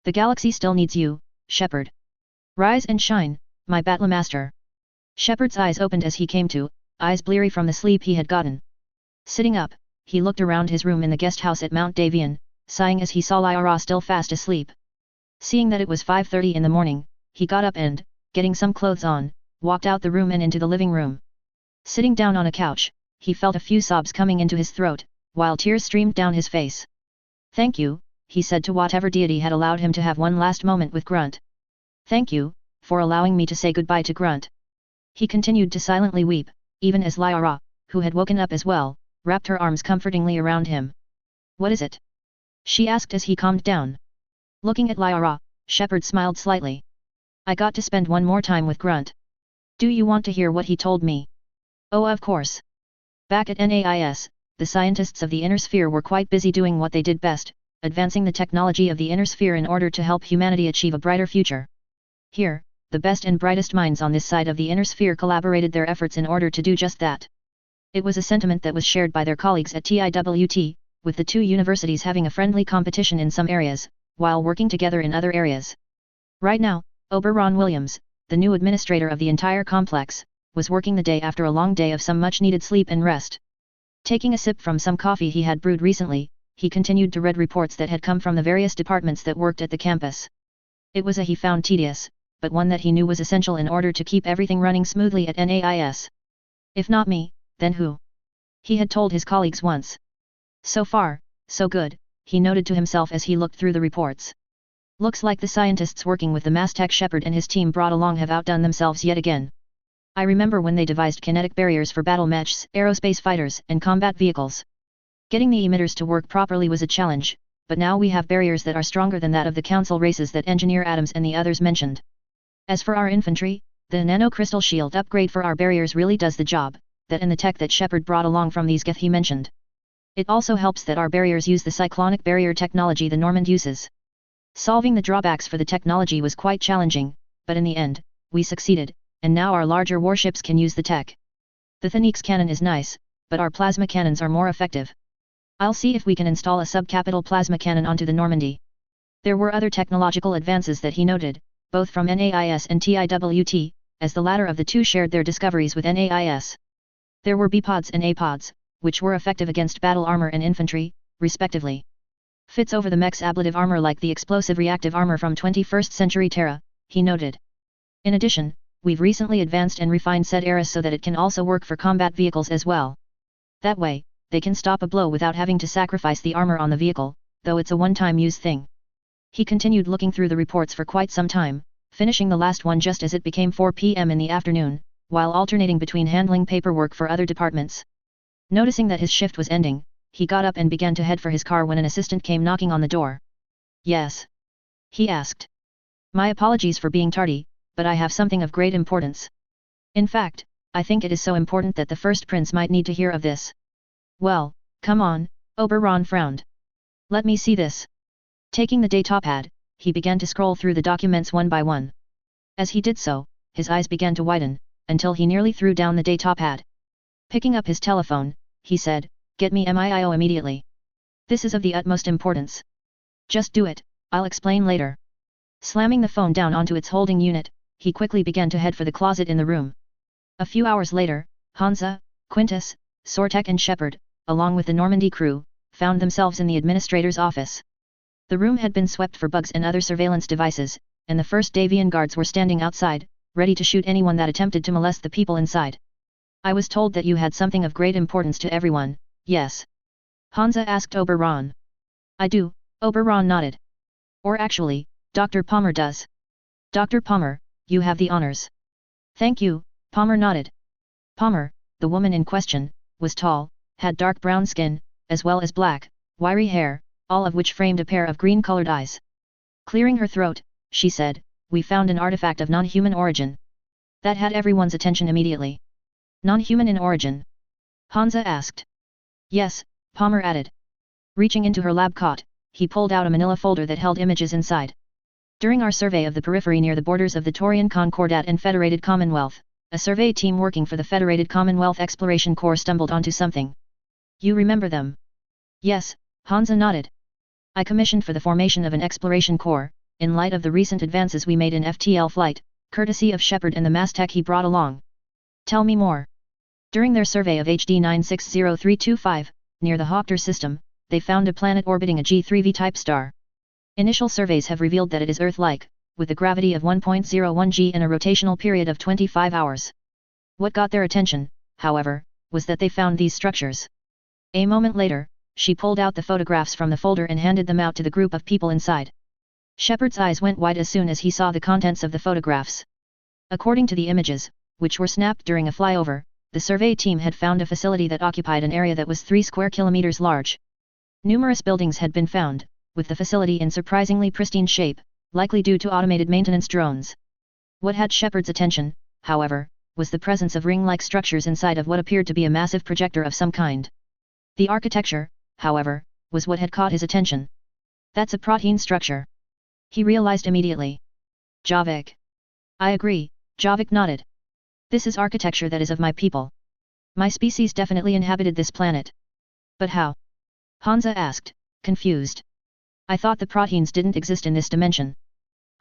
The galaxy still needs you, Shepard. Rise and shine, my Battlemaster. Shepard's eyes opened as he came to, eyes bleary from the sleep he had gotten. Sitting up, he looked around his room in the guest house at Mount Davion, sighing as he saw Lyra still fast asleep. Seeing that it was 5:30 in the morning, he got up and, getting some clothes on, walked out the room and into the living room. Sitting down on a couch, he felt a few sobs coming into his throat, while tears streamed down his face. Thank you, he said to whatever deity had allowed him to have one last moment with Grunt. Thank you, for allowing me to say goodbye to Grunt. He continued to silently weep, even as Lyra, who had woken up as well, wrapped her arms comfortingly around him. What is it? She asked as he calmed down. Looking at Lyra, Shepard smiled slightly. I got to spend one more time with Grunt. Do you want to hear what he told me? Oh, of course. Back at NAIS, the scientists of the Inner Sphere were quite busy doing what they did best, advancing the technology of the Inner Sphere in order to help humanity achieve a brighter future. Here, the best and brightest minds on this side of the Inner Sphere collaborated their efforts in order to do just that. It was a sentiment that was shared by their colleagues at TIWT, with the two universities having a friendly competition in some areas, while working together in other areas. Right now, Oberon Williams, the new administrator of the entire complex, was working the day after a long day of some much-needed sleep and rest. Taking a sip from some coffee he had brewed recently, he continued to read reports that had come from the various departments that worked at the campus. It was a he found tedious, but one that he knew was essential in order to keep everything running smoothly at NAIS. If not me, then who? He had told his colleagues once. So far, so good, he noted to himself as he looked through the reports. Looks like the scientists working with the mass tech Shepard and his team brought along have outdone themselves yet again. I remember when they devised kinetic barriers for battle mechs, aerospace fighters, and combat vehicles. Getting the emitters to work properly was a challenge, but now we have barriers that are stronger than that of the council races that Engineer Adams and the others mentioned. As for our infantry, the nanocrystal shield upgrade for our barriers really does the job, that and the tech that Shepard brought along from these Geth he mentioned. It also helps that our barriers use the cyclonic barrier technology the Normand uses. Solving the drawbacks for the technology was quite challenging, but in the end, we succeeded, and now our larger warships can use the tech. The Phoenix cannon is nice, but our plasma cannons are more effective. I'll see if we can install a subcapital plasma cannon onto the Normandy. There were other technological advances that he noted, both from NAIS and TIWT, as the latter of the two shared their discoveries with NAIS. There were B-pods and A-pods, which were effective against battle armor and infantry, respectively. Fits over the mech's ablative armor like the explosive reactive armor from 21st century Terra, he noted. In addition, we've recently advanced and refined said ERAs so that it can also work for combat vehicles as well. That way, they can stop a blow without having to sacrifice the armor on the vehicle, though it's a one-time use thing. He continued looking through the reports for quite some time, finishing the last one just as it became 4 p.m. in the afternoon, while alternating between handling paperwork for other departments. Noticing that his shift was ending, he got up and began to head for his car when an assistant came knocking on the door. "Yes?" he asked. "My apologies for being tardy, but I have something of great importance. In fact, I think it is so important that the First Prince might need to hear of this." "Well, come on," Oberon frowned. "Let me see this." Taking the datapad, he began to scroll through the documents one by one. As he did so, his eyes began to widen, until he nearly threw down the datapad. Picking up his telephone, he said, "Get me MIIO immediately. This is of the utmost importance." "Just do it, I'll explain later." Slamming the phone down onto its holding unit, he quickly began to head for the closet in the room. A few hours later, Hansa, Quintus, Sortek and Shepard, along with the Normandy crew, found themselves in the administrator's office. The room had been swept for bugs and other surveillance devices, and the first Davian guards were standing outside, ready to shoot anyone that attempted to molest the people inside. "I was told that you had something of great importance to everyone, yes?" Hansa asked Oberon. "I do," Oberon nodded. "Or actually, Dr. Palmer does." "Dr. Palmer, you have the honors." "Thank you," Palmer nodded. Palmer, the woman in question, was tall, had dark brown skin, as well as black, wiry hair, all of which framed a pair of green-colored eyes. Clearing her throat, she said, "We found an artifact of non-human origin." That had everyone's attention immediately. "Non-human in origin?" Hansa asked. "Yes," Palmer added. Reaching into her lab cot, he pulled out a manila folder that held images inside. "During our survey of the periphery near the borders of the Taurian Concordat and Federated Commonwealth, a survey team working for the Federated Commonwealth Exploration Corps stumbled onto something. You remember them?" "Yes," Hansa nodded. "I commissioned for the formation of an exploration corps, in light of the recent advances we made in FTL flight, courtesy of Shepard and the mass tech he brought along." "Tell me more." "During their survey of HD 960325, near the Hawker system, they found a planet orbiting a G3V type star. Initial surveys have revealed that it is Earth-like, with a gravity of 1.01 g and a rotational period of 25 hours. What got their attention, however, was that they found these structures." A moment later, she pulled out the photographs from the folder and handed them out to the group of people inside. Shepard's eyes went wide as soon as he saw the contents of the photographs. According to the images, which were snapped during a flyover, the survey team had found a facility that occupied an area that was 3 square kilometers large. Numerous buildings had been found, with the facility in surprisingly pristine shape, likely due to automated maintenance drones. What had Shepard's attention, however, was the presence of ring-like structures inside of what appeared to be a massive projector of some kind. The architecture, however, was what had caught his attention. "That's a protein structure," he realized immediately. "Javik." "I agree," Javik nodded. "This is architecture that is of my people. My species definitely inhabited this planet." "But how?" Hansa asked, confused. "I thought the proteins didn't exist in this dimension."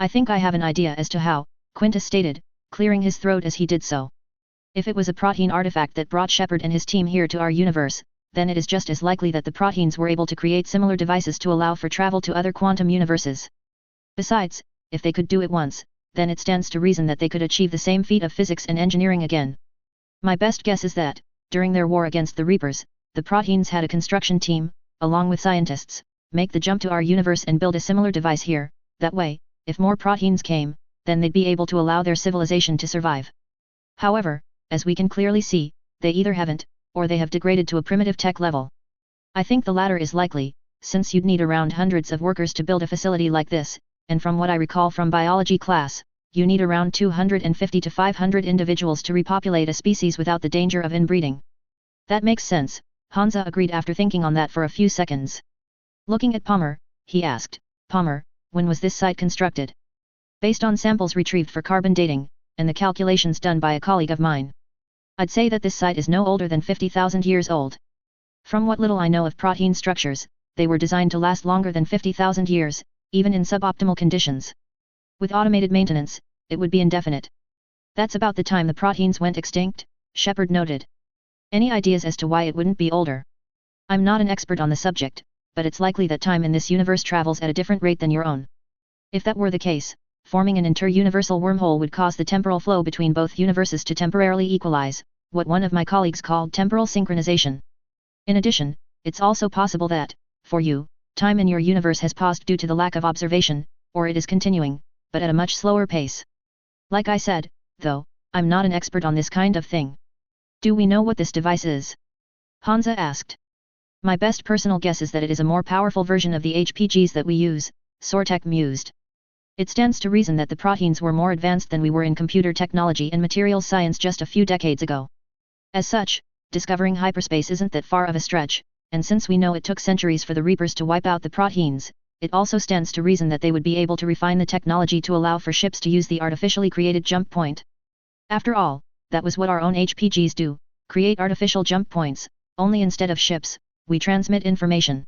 "I think I have an idea as to how," Quintus stated, clearing his throat as he did so. "If it was a protein artifact that brought Shepard and his team here to our universe, then it is just as likely that the proteins were able to create similar devices to allow for travel to other quantum universes. Besides, if they could do it once, then it stands to reason that they could achieve the same feat of physics and engineering again. My best guess is that, during their war against the Reapers, the proteins had a construction team, along with scientists, make the jump to our universe and build a similar device here. That way, if more proteins came, then they'd be able to allow their civilization to survive. However, as we can clearly see, they either haven't, or they have degraded to a primitive tech level. I think the latter is likely, since you'd need around hundreds of workers to build a facility like this, and from what I recall from biology class, you need around 250 to 500 individuals to repopulate a species without the danger of inbreeding." "That makes sense," Hansa agreed after thinking on that for a few seconds. Looking at Palmer, he asked, Palmer, when was this site constructed? Based on samples retrieved for carbon dating, and the calculations done by a colleague of mine, I'd say that this site is no older than 50,000 years old. From what little I know of protein structures, they were designed to last longer than 50,000 years, even in suboptimal conditions. With automated maintenance, it would be indefinite. That's about the time the proteins went extinct, Shepard noted. Any ideas as to why it wouldn't be older? I'm not an expert on the subject, but it's likely that time in this universe travels at a different rate than your own. If that were the case, forming an inter-universal wormhole would cause the temporal flow between both universes to temporarily equalize, what one of my colleagues called temporal synchronization. In addition, it's also possible that, for you, time in your universe has paused due to the lack of observation, or it is continuing, but at a much slower pace. Like I said, though, I'm not an expert on this kind of thing. Do we know what this device is? Hansa asked. My best personal guess is that it is a more powerful version of the HPGs that we use, Sortek mused. It stands to reason that the proteins were more advanced than we were in computer technology and materials science just a few decades ago. As such, discovering hyperspace isn't that far of a stretch, and since we know it took centuries for the Reapers to wipe out the proteins, it also stands to reason that they would be able to refine the technology to allow for ships to use the artificially created jump point. After all, that was what our own HPGs do, create artificial jump points, only instead of ships, we transmit information.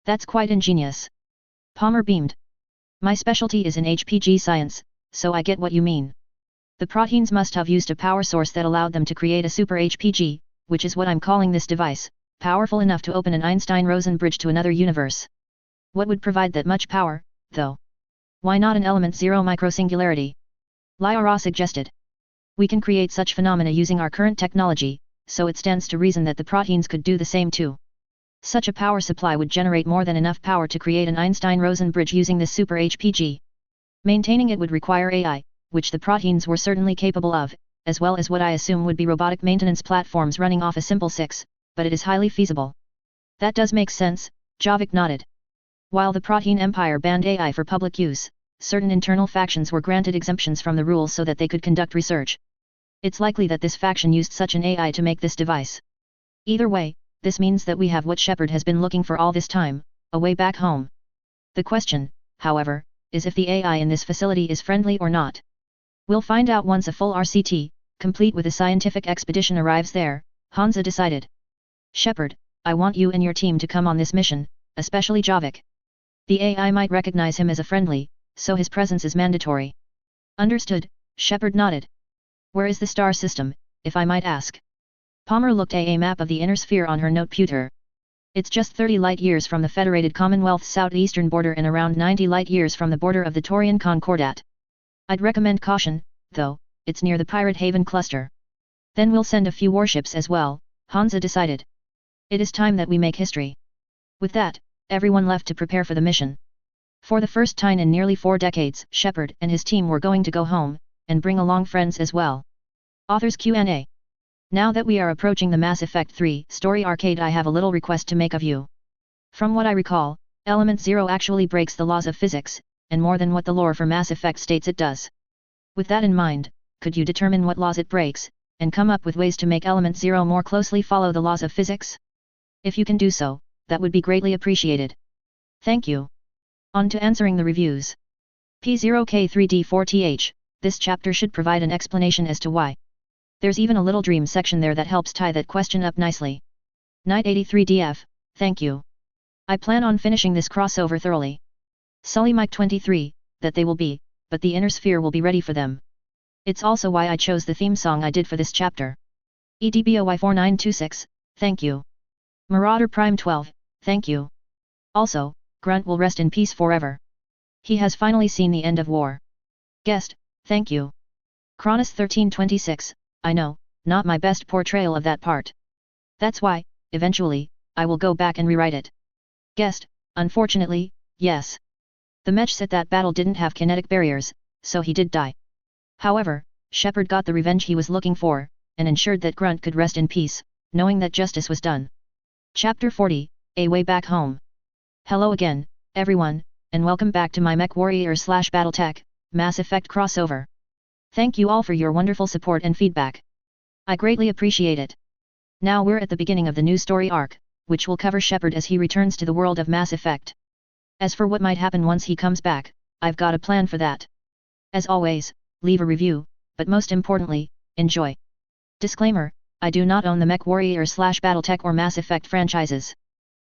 That's quite ingenious. Palmer beamed. My specialty is in HPG science, so I get what you mean. The proteins must have used a power source that allowed them to create a super HPG, which is what I'm calling this device, powerful enough to open an Einstein-Rosen bridge to another universe. What would provide that much power, though? Why not an element zero microsingularity? Lyra suggested. We can create such phenomena using our current technology, so it stands to reason that the proteins could do the same too. Such a power supply would generate more than enough power to create an Einstein-Rosen bridge using this super HPG. Maintaining it would require AI, which the proteins were certainly capable of, as well as what I assume would be robotic maintenance platforms running off a simple 6, but it is highly feasible. That does make sense, Javik nodded. While the Protein Empire banned AI for public use, certain internal factions were granted exemptions from the rules so that they could conduct research. It's likely that this faction used such an AI to make this device. Either way, this means that we have what Shepard has been looking for all this time, a way back home. The question, however, is if the AI in this facility is friendly or not. We'll find out once a full RCT, complete with a scientific expedition arrives there, Hansa decided. Shepard, I want you and your team to come on this mission, especially Javik. The AI might recognize him as a friendly, so his presence is mandatory. Understood, Shepard nodded. Where is the star system, if I might ask? Palmer looked at a map of the inner sphere on her noteputer. It's just 30 light-years from the Federated Commonwealth's southeastern border and around 90 light-years from the border of the Taurian Concordat. I'd recommend caution, though, it's near the Pirate Haven cluster. Then we'll send a few warships as well, Hansa decided. It is time that we make history. With that, everyone left to prepare for the mission. For the first time in nearly 4 decades, Shepard and his team were going to go home, and bring along friends as well. Authors Q&A. Now that we are approaching the Mass Effect 3 story arcade, I have a little request to make of you. From what I recall, Element Zero actually breaks the laws of physics, and more than what the lore for Mass Effect states it does. With that in mind, could you determine what laws it breaks, and come up with ways to make Element Zero more closely follow the laws of physics? If you can do so, that would be greatly appreciated. Thank you. On to answering the reviews. P0K3D4TH, this chapter should provide an explanation as to why. There's even a little dream section there that helps tie that question up nicely. Knight 83DF, thank you. I plan on finishing this crossover thoroughly. Sully Mike 23, that they will be, but the inner sphere will be ready for them. It's also why I chose the theme song I did for this chapter. EDBOY4926, thank you. Marauder Prime 12, thank you. Also, Grunt will rest in peace forever. He has finally seen the end of war. Guest, thank you. Cronus 1326, I know, not my best portrayal of that part. That's why, eventually, I will go back and rewrite it. Guest, unfortunately, yes. The mechs at that battle didn't have kinetic barriers, so he did die. However, Shepard got the revenge he was looking for, and ensured that Grunt could rest in peace, knowing that justice was done. Chapter 40, A Way Back Home. Hello again, everyone, and welcome back to my MechWarrior/BattleTech, Mass Effect crossover. Thank you all for your wonderful support and feedback. I greatly appreciate it. Now we're at the beginning of the new story arc. which will cover Shepard as he returns to the world of Mass Effect. As for what might happen once he comes back, I've got a plan for that. As always, leave a review, but most importantly, enjoy. Disclaimer, I do not own the MechWarrior/BattleTech or Mass Effect franchises.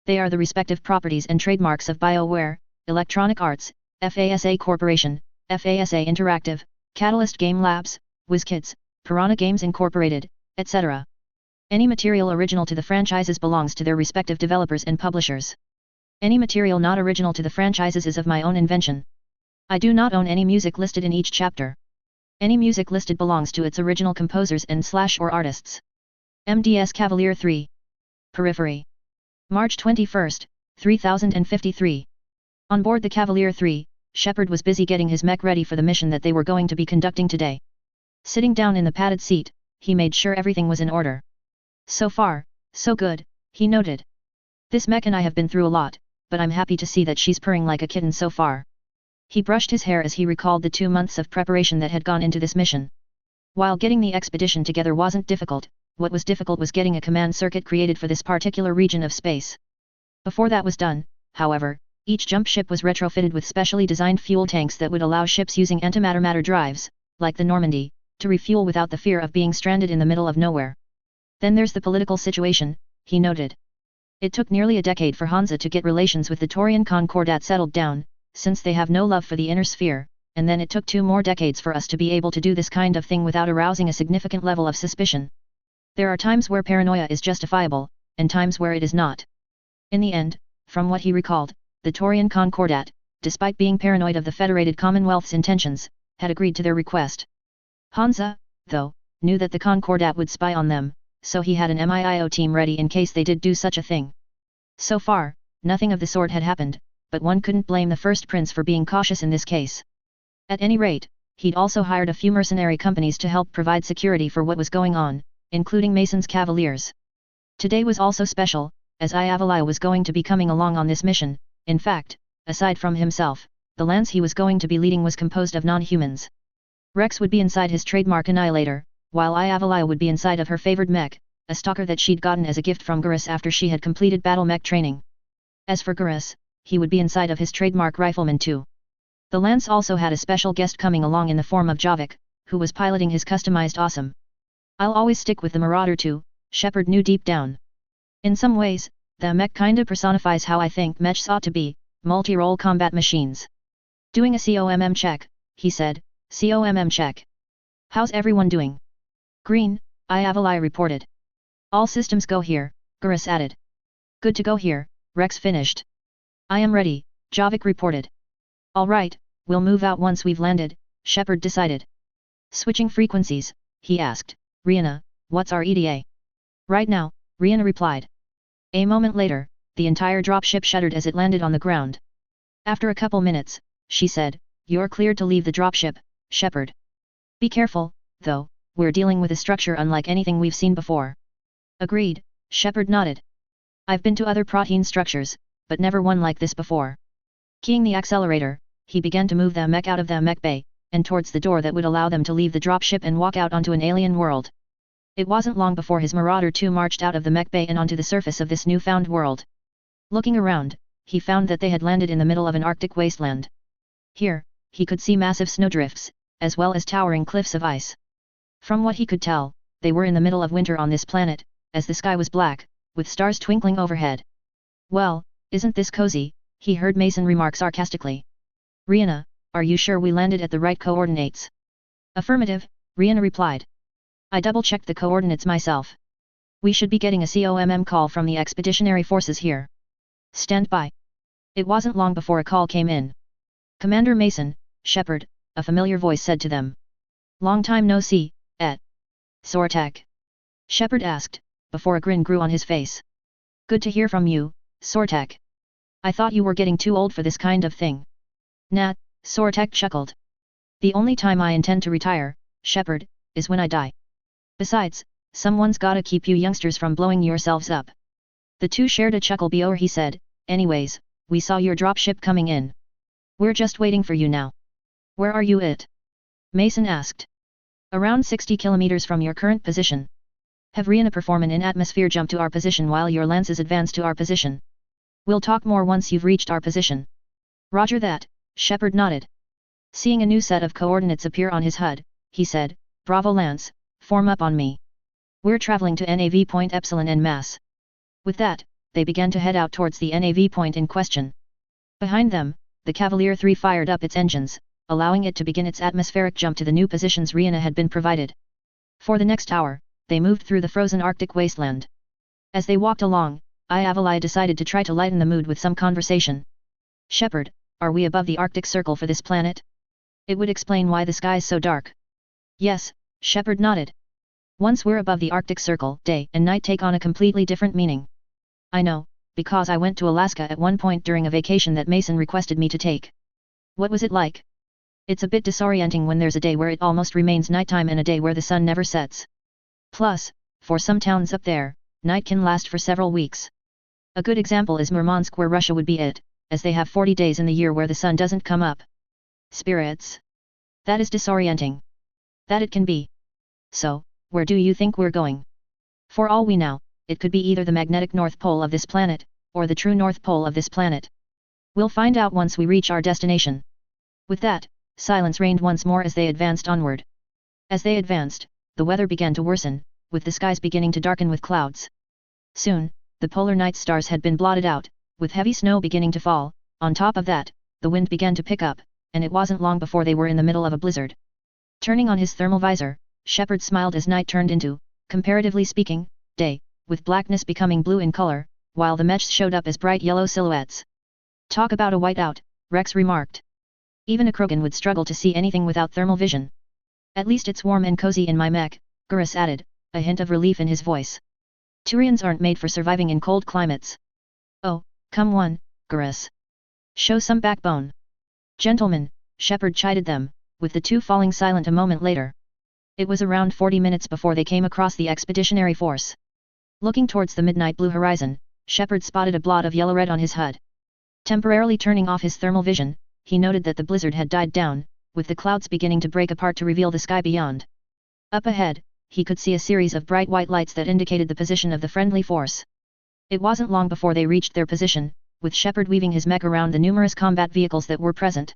They are the respective properties and trademarks of BioWare, Electronic Arts, FASA Corporation, FASA Interactive, Catalyst Game Labs, WizKids, Piranha Games Incorporated, etc. Any material original to the franchises belongs to their respective developers and publishers. Any material not original to the franchises is of my own invention. I do not own any music listed in each chapter. Any music listed belongs to its original composers and/or artists. MDS Cavalier 3. Periphery. March 21, 3053. On board the Cavalier 3, Shepard was busy getting his mech ready for the mission that they were going to be conducting today. Sitting down in the padded seat, he made sure everything was in order. So far, so good, he noted. This mech and I have been through a lot, but I'm happy to see that she's purring like a kitten so far. He brushed his hair as he recalled the 2 months of preparation that had gone into this mission. While getting the expedition together wasn't difficult, what was difficult was getting a command circuit created for this particular region of space. Before that was done, however, each jump ship was retrofitted with specially designed fuel tanks that would allow ships using antimatter drives, like the Normandy, to refuel without the fear of being stranded in the middle of nowhere. Then there's the political situation, he noted. It took nearly a decade for Hansa to get relations with the Taurian Concordat settled down, since they have no love for the inner sphere, and then it took 2 more decades for us to be able to do this kind of thing without arousing a significant level of suspicion. There are times where paranoia is justifiable, and times where it is not. In the end, from what he recalled, the Taurian Concordat, despite being paranoid of the Federated Commonwealth's intentions, had agreed to their request. Hansa, though, knew that the Concordat would spy on them, so he had an MIO team ready in case they did do such a thing. So far, nothing of the sort had happened, but one couldn't blame the First Prince for being cautious in this case. At any rate, he'd also hired a few mercenary companies to help provide security for what was going on, including Mason's Cavaliers. Today was also special, as Iavalai was going to be coming along on this mission. In fact, aside from himself, the lance he was going to be leading was composed of non-humans. Rex would be inside his trademark Annihilator, while Iavalai would be inside of her favored mech, a stalker that she'd gotten as a gift from Gurus after she had completed battle mech training. As for Gurus, he would be inside of his trademark Rifleman too. The lance also had a special guest coming along in the form of Javik, who was piloting his customized Awesome. I'll always stick with the Marauder too, Shepard knew deep down. In some ways, the mech kinda personifies how I think mechs ought to be, multi-role combat machines. Doing a COMM check, he said, COMM check. How's everyone doing? Green, Iavalai reported. All systems go here, Gurus added. Good to go here, Rex finished. I am ready, Javik reported. All right, we'll move out once we've landed, Shepard decided. Switching frequencies, he asked, Rihanna, what's our ETA? Right now, Rihanna replied. A moment later, the entire dropship shuddered as it landed on the ground. After a couple minutes, she said, you're cleared to leave the dropship, Shepard. Be careful, though, we're dealing with a structure unlike anything we've seen before. Agreed, Shepard nodded. I've been to other protein structures, but never one like this before. Keying the accelerator, he began to move the mech out of the mech bay, and towards the door that would allow them to leave the dropship and walk out onto an alien world. It wasn't long before his Marauder 2 marched out of the mech bay and onto the surface of this newfound world. Looking around, he found that they had landed in the middle of an Arctic wasteland. Here, he could see massive snowdrifts, as well as towering cliffs of ice. From what he could tell, they were in the middle of winter on this planet, as the sky was black, with stars twinkling overhead. Well, isn't this cozy, he heard Mason remark sarcastically. Rihanna, are you sure we landed at the right coordinates? Affirmative, Rihanna replied. I double-checked the coordinates myself. We should be getting a COMM call from the expeditionary forces here. Stand by. It wasn't long before a call came in. Commander Mason, Shepard, a familiar voice said to them. Long time no see, et. Sortek. Shepard asked, before a grin grew on his face. Good to hear from you, Sortek. I thought you were getting too old for this kind of thing. Nah, Sortek chuckled. The only time I intend to retire, Shepard, is when I die. Besides, someone's gotta keep you youngsters from blowing yourselves up. The two shared a chuckle before he said, anyways, we saw your dropship coming in. We're just waiting for you now. Where are you at? Mason asked. Around 60 kilometers from your current position. Have Rihanna perform an in-atmosphere jump to our position while your lances advance to our position. We'll talk more once you've reached our position. Roger that, Shepard nodded. Seeing a new set of coordinates appear on his HUD, he said, Bravo Lance, form up on me. We're traveling to NAV point Epsilon en masse. With that, they began to head out towards the NAV point in question. Behind them, the Cavalier 3 fired up its engines, allowing it to begin its atmospheric jump to the new positions Rihanna had been provided. For the next hour, they moved through the frozen Arctic wasteland. As they walked along, Avalai decided to try to lighten the mood with some conversation. Shepard, are we above the Arctic Circle for this planet? It would explain why the sky's so dark. Yes, Shepard nodded. Once we're above the Arctic Circle, day and night take on a completely different meaning. I know, because I went to Alaska at one point during a vacation that Mason requested me to take. What was it like? It's a bit disorienting when there's a day where it almost remains nighttime and a day where the sun never sets. Plus, for some towns up there, night can last for several weeks. A good example is Murmansk, where Russia would be it, as they have 40 days in the year where the sun doesn't come up. Spirits. That is disorienting. That it can be. So, where do you think we're going? For all we know, it could be either the magnetic North Pole of this planet, or the true North Pole of this planet. We'll find out once we reach our destination. With that, silence reigned once more as they advanced onward. As they advanced, the weather began to worsen, with the skies beginning to darken with clouds. Soon, the polar night stars had been blotted out, with heavy snow beginning to fall. On top of that, the wind began to pick up, and it wasn't long before they were in the middle of a blizzard. Turning on his thermal visor, Shepard smiled as night turned into, comparatively speaking, day, with blackness becoming blue in color, while the mechs showed up as bright yellow silhouettes. Talk about a whiteout, Rex remarked. Even a Krogan would struggle to see anything without thermal vision. At least it's warm and cozy in my mech, Gurus added, a hint of relief in his voice. Turians aren't made for surviving in cold climates. Oh, come on, Gurus. Show some backbone. Gentlemen, Shepard chided them, with the two falling silent a moment later. It was around 40 minutes before they came across the expeditionary force. Looking towards the midnight blue horizon, Shepard spotted a blot of yellow-red on his HUD. Temporarily turning off his thermal vision, he noted that the blizzard had died down, with the clouds beginning to break apart to reveal the sky beyond. Up ahead, he could see a series of bright white lights that indicated the position of the friendly force. It wasn't long before they reached their position, with Shepard weaving his mech around the numerous combat vehicles that were present.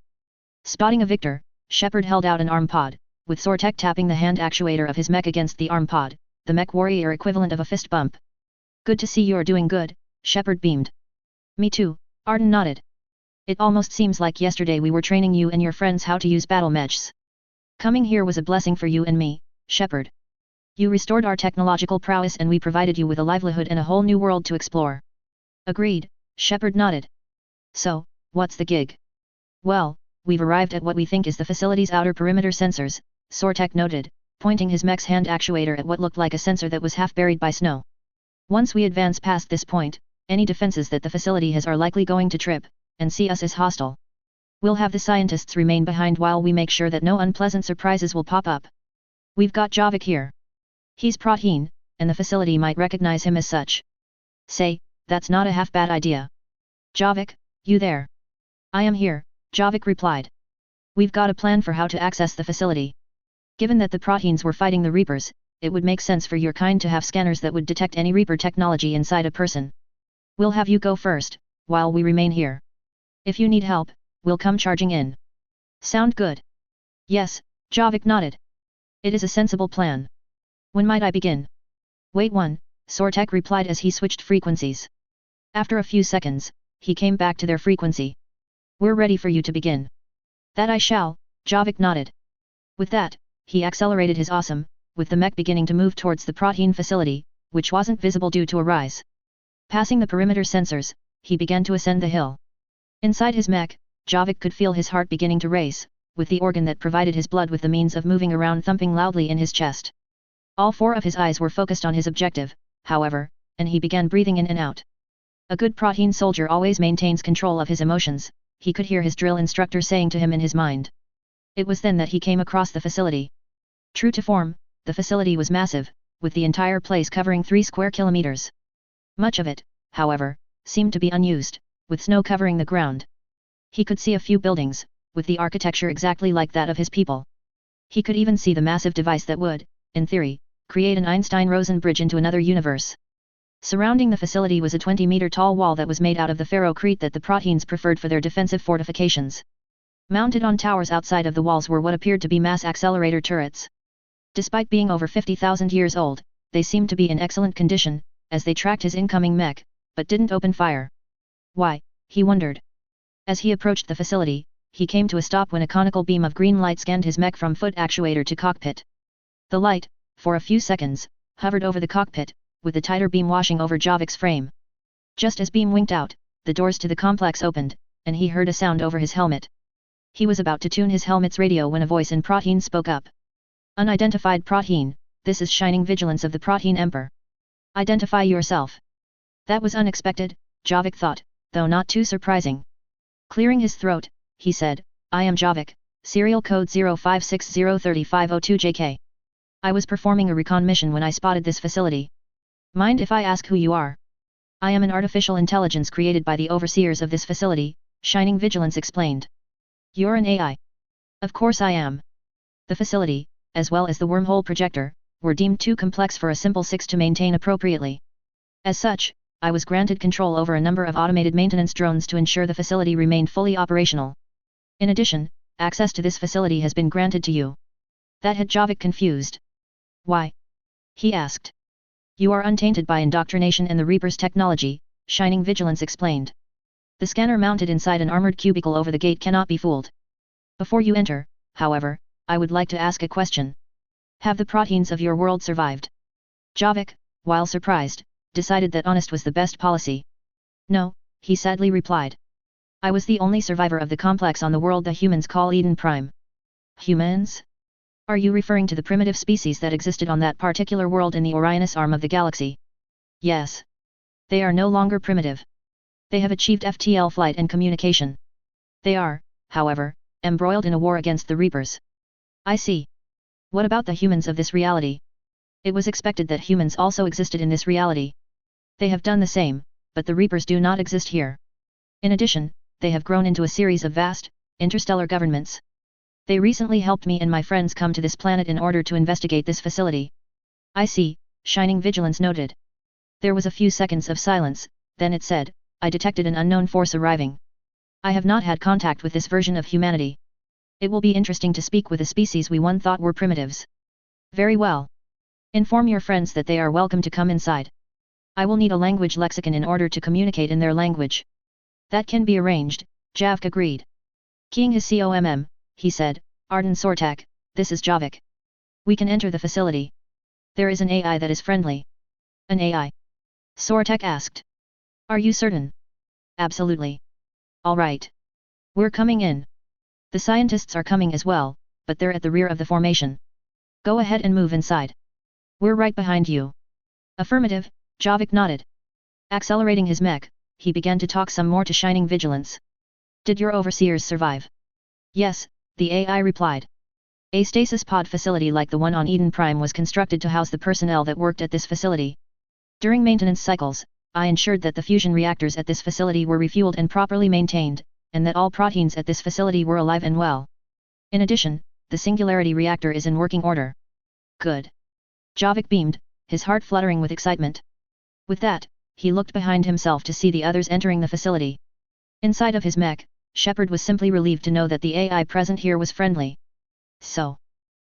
Spotting a victor, Shepard held out an arm pod, with Sortek tapping the hand actuator of his mech against the arm pod, the mech warrior equivalent of a fist bump. Good to see you're doing good, Shepard beamed. Me too, Arden nodded. It almost seems like yesterday we were training you and your friends how to use battle mechs. Coming here was a blessing for you and me, Shepard. You restored our technological prowess and we provided you with a livelihood and a whole new world to explore. Agreed, Shepard nodded. So, what's the gig? Well, we've arrived at what we think is the facility's outer perimeter sensors, Sortek noted, pointing his mech's hand actuator at what looked like a sensor that was half buried by snow. Once we advance past this point, any defenses that the facility has are likely going to trip, and see us as hostile. We'll have the scientists remain behind while we make sure that no unpleasant surprises will pop up. We've got Javik here. He's Protein, and the facility might recognize him as such. Say, that's not a half bad idea. Javik, you there? I am here, Javik replied. We've got a plan for how to access the facility. Given that the Proteins were fighting the Reapers, it would make sense for your kind to have scanners that would detect any Reaper technology inside a person. We'll have you go first, while we remain here. If you need help, we'll come charging in. Sound good? Yes, Javik nodded. It is a sensible plan. When might I begin? Wait one, Sortek replied as he switched frequencies. After a few seconds, he came back to their frequency. We're ready for you to begin. That I shall, Javik nodded. With that, he accelerated his awesome, with the mech beginning to move towards the Protein facility, which wasn't visible due to a rise. Passing the perimeter sensors, he began to ascend the hill. Inside his mech, Javik could feel his heart beginning to race, with the organ that provided his blood with the means of moving around thumping loudly in his chest. All four of his eyes were focused on his objective, however, and he began breathing in and out. A good Protein soldier always maintains control of his emotions, he could hear his drill instructor saying to him in his mind. It was then that he came across the facility. True to form, the facility was massive, with the entire place covering 3 square kilometers. Much of it, however, seemed to be unused, with snow covering the ground. He could see a few buildings, with the architecture exactly like that of his people. He could even see the massive device that would, in theory, create an Einstein-Rosen bridge into another universe. Surrounding the facility was a 20-meter-tall wall that was made out of the ferrocrete that the Proteans preferred for their defensive fortifications. Mounted on towers outside of the walls were what appeared to be mass accelerator turrets. Despite being over 50,000 years old, they seemed to be in excellent condition, as they tracked his incoming mech, but didn't open fire. Why, he wondered. As he approached the facility, he came to a stop when a conical beam of green light scanned his mech from foot actuator to cockpit. The light, for a few seconds, hovered over the cockpit, with the tighter beam washing over Javik's frame. Just as beam winked out, the doors to the complex opened, and he heard a sound over his helmet. He was about to tune his helmet's radio when a voice in Protean spoke up. Unidentified Protean, this is Shining Vigilance of the Protean Emperor. Identify yourself. That was unexpected, Javik thought, though not too surprising. Clearing his throat, he said, I am Javik, serial code 05603502JK. I was performing a recon mission when I spotted this facility. Mind if I ask who you are? I am an artificial intelligence created by the overseers of this facility, Shining Vigilance explained. You're an AI. Of course I am. The facility, as well as the wormhole projector, were deemed too complex for a simple 6 to maintain appropriately. As such, I was granted control over a number of automated maintenance drones to ensure the facility remained fully operational. In addition, access to this facility has been granted to you. That had Javik confused. Why? He asked. You are untainted by indoctrination and the Reaper's technology, Shining Vigilance explained. The scanner mounted inside an armored cubicle over the gate cannot be fooled. Before you enter, however, I would like to ask a question. Have the Proteans of your world survived? Javik, while surprised, decided that honest was the best policy. No, he sadly replied. I was the only survivor of the complex on the world the humans call Eden Prime. Humans? Are you referring to the primitive species that existed on that particular world in the Orionis arm of the galaxy? Yes. They are no longer primitive. They have achieved FTL flight and communication. They are, however, embroiled in a war against the Reapers. I see. What about the humans of this reality? It was expected that humans also existed in this reality. They have done the same, but the Reapers do not exist here. In addition, they have grown into a series of vast, interstellar governments. They recently helped me and my friends come to this planet in order to investigate this facility. I see, Shining Vigilance noted. There was a few seconds of silence, then it said, I detected an unknown force arriving. I have not had contact with this version of humanity. It will be interesting to speak with a species we once thought were primitives. Very well. Inform your friends that they are welcome to come inside. I will need a language lexicon in order to communicate in their language. That can be arranged, Javik agreed. Keying his COMM, he said, Arden Sortak, this is Javik. We can enter the facility. There is an AI that is friendly. An AI? Sortak asked. Are you certain? Absolutely. All right. We're coming in. The scientists are coming as well, but they're at the rear of the formation. Go ahead and move inside. We're right behind you. Affirmative, Javik nodded. Accelerating his mech, he began to talk some more to Shining Vigilance. Did your overseers survive? Yes, the AI replied. A stasis pod facility like the one on Eden Prime was constructed to house the personnel that worked at this facility. During maintenance cycles, I ensured that the fusion reactors at this facility were refueled and properly maintained, and that all Proteans at this facility were alive and well. In addition, the Singularity reactor is in working order. Good. Javik beamed, his heart fluttering with excitement. With that, he looked behind himself to see the others entering the facility. Inside of his mech, Shepard was simply relieved to know that the AI present here was friendly. So?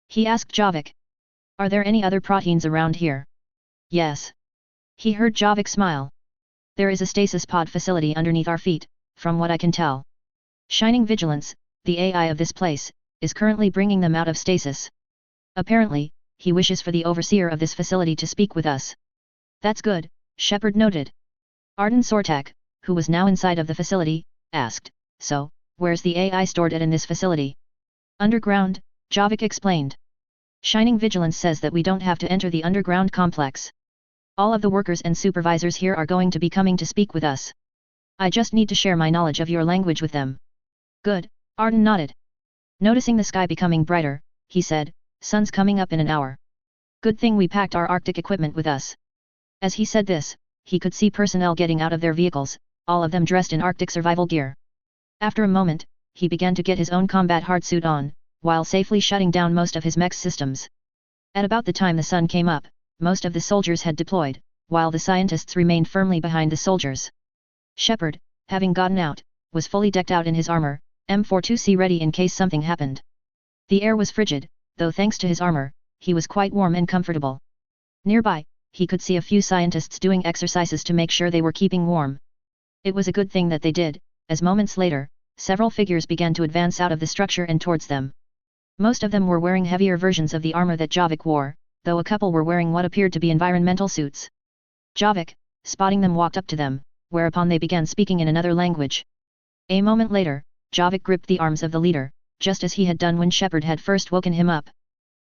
He asked Javik. Are there any other Proteans around here? Yes. He heard Javik smile. There is a stasis pod facility underneath our feet, from what I can tell. Shining Vigilance, the AI of this place, is currently bringing them out of stasis. Apparently, he wishes for the overseer of this facility to speak with us. That's good, Shepard noted. Arden Sortak, who was now inside of the facility, asked, so, where's the AI stored at in this facility? Underground, Javik explained. Shining Vigilance says that we don't have to enter the underground complex. All of the workers and supervisors here are going to be coming to speak with us. I just need to share my knowledge of your language with them. Good, Arden nodded. Noticing the sky becoming brighter, he said, sun's coming up in an hour. Good thing we packed our Arctic equipment with us. As he said this, he could see personnel getting out of their vehicles, all of them dressed in Arctic survival gear. After a moment, he began to get his own combat hardsuit on, while safely shutting down most of his mech's systems. At about the time the sun came up, most of the soldiers had deployed, while the scientists remained firmly behind the soldiers. Shepard, having gotten out, was fully decked out in his armor, M42C ready in case something happened. The air was frigid, though thanks to his armor, he was quite warm and comfortable. Nearby, he could see a few scientists doing exercises to make sure they were keeping warm. It was a good thing that they did, as moments later, several figures began to advance out of the structure and towards them. Most of them were wearing heavier versions of the armor that Javik wore, though a couple were wearing what appeared to be environmental suits. Javik, spotting them, walked up to them, whereupon they began speaking in another language. A moment later, Javik gripped the arms of the leader, just as he had done when Shepard had first woken him up.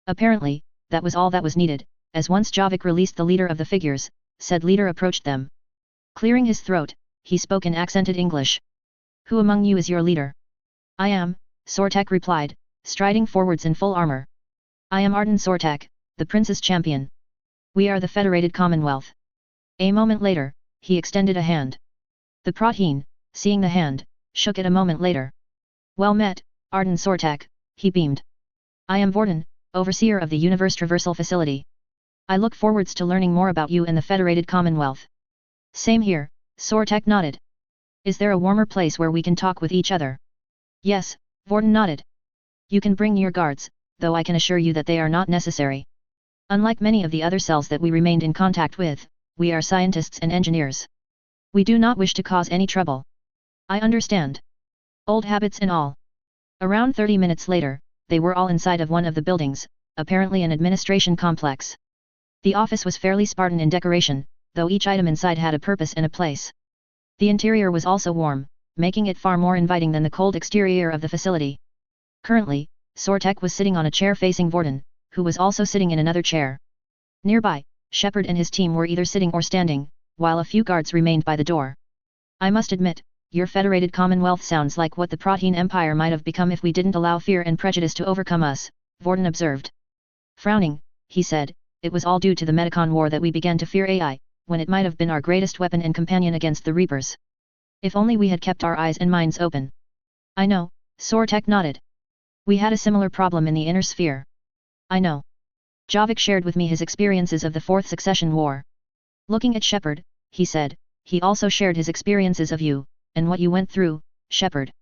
Apparently, that was all that was needed, as once Javik released the leader of the figures, said leader approached them. Clearing his throat, he spoke in accented English. "Who among you is your leader?" "I am," Sortek replied, striding forwards in full armor. "I am Arden Sortek, the Prince's champion. We are the Federated Commonwealth." A moment later, he extended a hand. The Protean, seeing the hand, shook it a moment later. "Well met, Arden Sortek," he beamed. "I am Vorden, overseer of the Universe Traversal Facility. I look forwards to learning more about you and the Federated Commonwealth." "Same here," Sortek nodded. "Is there a warmer place where we can talk with each other?" "Yes," Vorden nodded. "You can bring your guards, though I can assure you that they are not necessary. Unlike many of the other cells that we remained in contact with, we are scientists and engineers. We do not wish to cause any trouble." "I understand. Old habits and all." Around 30 minutes later, they were all inside of one of the buildings, apparently an administration complex. The office was fairly Spartan in decoration, though each item inside had a purpose and a place. The interior was also warm, making it far more inviting than the cold exterior of the facility. Currently, Sortek was sitting on a chair facing Vorden, who was also sitting in another chair. Nearby, Shepard and his team were either sitting or standing, while a few guards remained by the door. "I must admit, your Federated Commonwealth sounds like what the Protean Empire might have become if we didn't allow fear and prejudice to overcome us," Vorden observed. Frowning, he said, "It was all due to the Metacon War that we began to fear AI, when it might have been our greatest weapon and companion against the Reapers. If only we had kept our eyes and minds open." "I know," Sortek nodded. "We had a similar problem in the Inner Sphere." "I know. Javik shared with me his experiences of the Fourth Succession War." Looking at Shepard, he said, "He also shared his experiences of you, and what you went through, Shepard.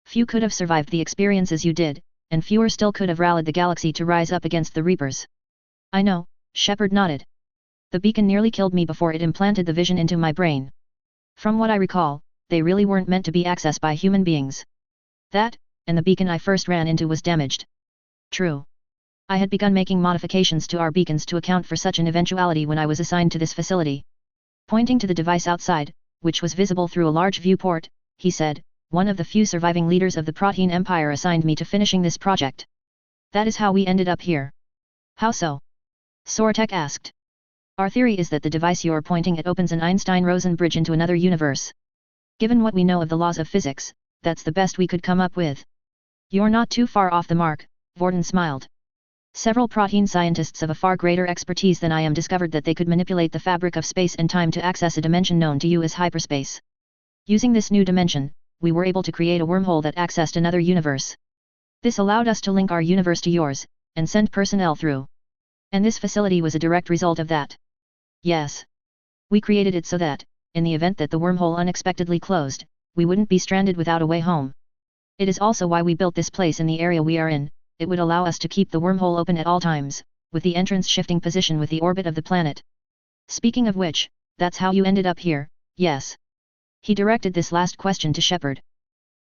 Few could have survived the experiences you did, and fewer still could have rallied the galaxy to rise up against the Reapers." "I know," Shepard nodded. "The beacon nearly killed me before it implanted the vision into my brain. From what I recall, they really weren't meant to be accessed by human beings. That, and the beacon I first ran into was damaged." "True. I had begun making modifications to our beacons to account for such an eventuality when I was assigned to this facility." Pointing to the device outside, which was visible through a large viewport, he said, "One of the few surviving leaders of the Protean Empire assigned me to finishing this project. That is how we ended up here." "How so?" Sortek asked. "Our theory is that the device you're pointing at opens an Einstein-Rosen bridge into another universe. Given what we know of the laws of physics, that's the best we could come up with." "You're not too far off the mark," Vorden smiled. "Several Protean scientists of a far greater expertise than I am discovered that they could manipulate the fabric of space and time to access a dimension known to you as hyperspace. Using this new dimension, we were able to create a wormhole that accessed another universe. This allowed us to link our universe to yours, and send personnel through. And this facility was a direct result of that." "Yes. We created it so that, in the event that the wormhole unexpectedly closed, we wouldn't be stranded without a way home. It is also why we built this place in the area we are in. It would allow us to keep the wormhole open at all times, with the entrance shifting position with the orbit of the planet. Speaking of which, that's how you ended up here, yes?" He directed this last question to Shepard.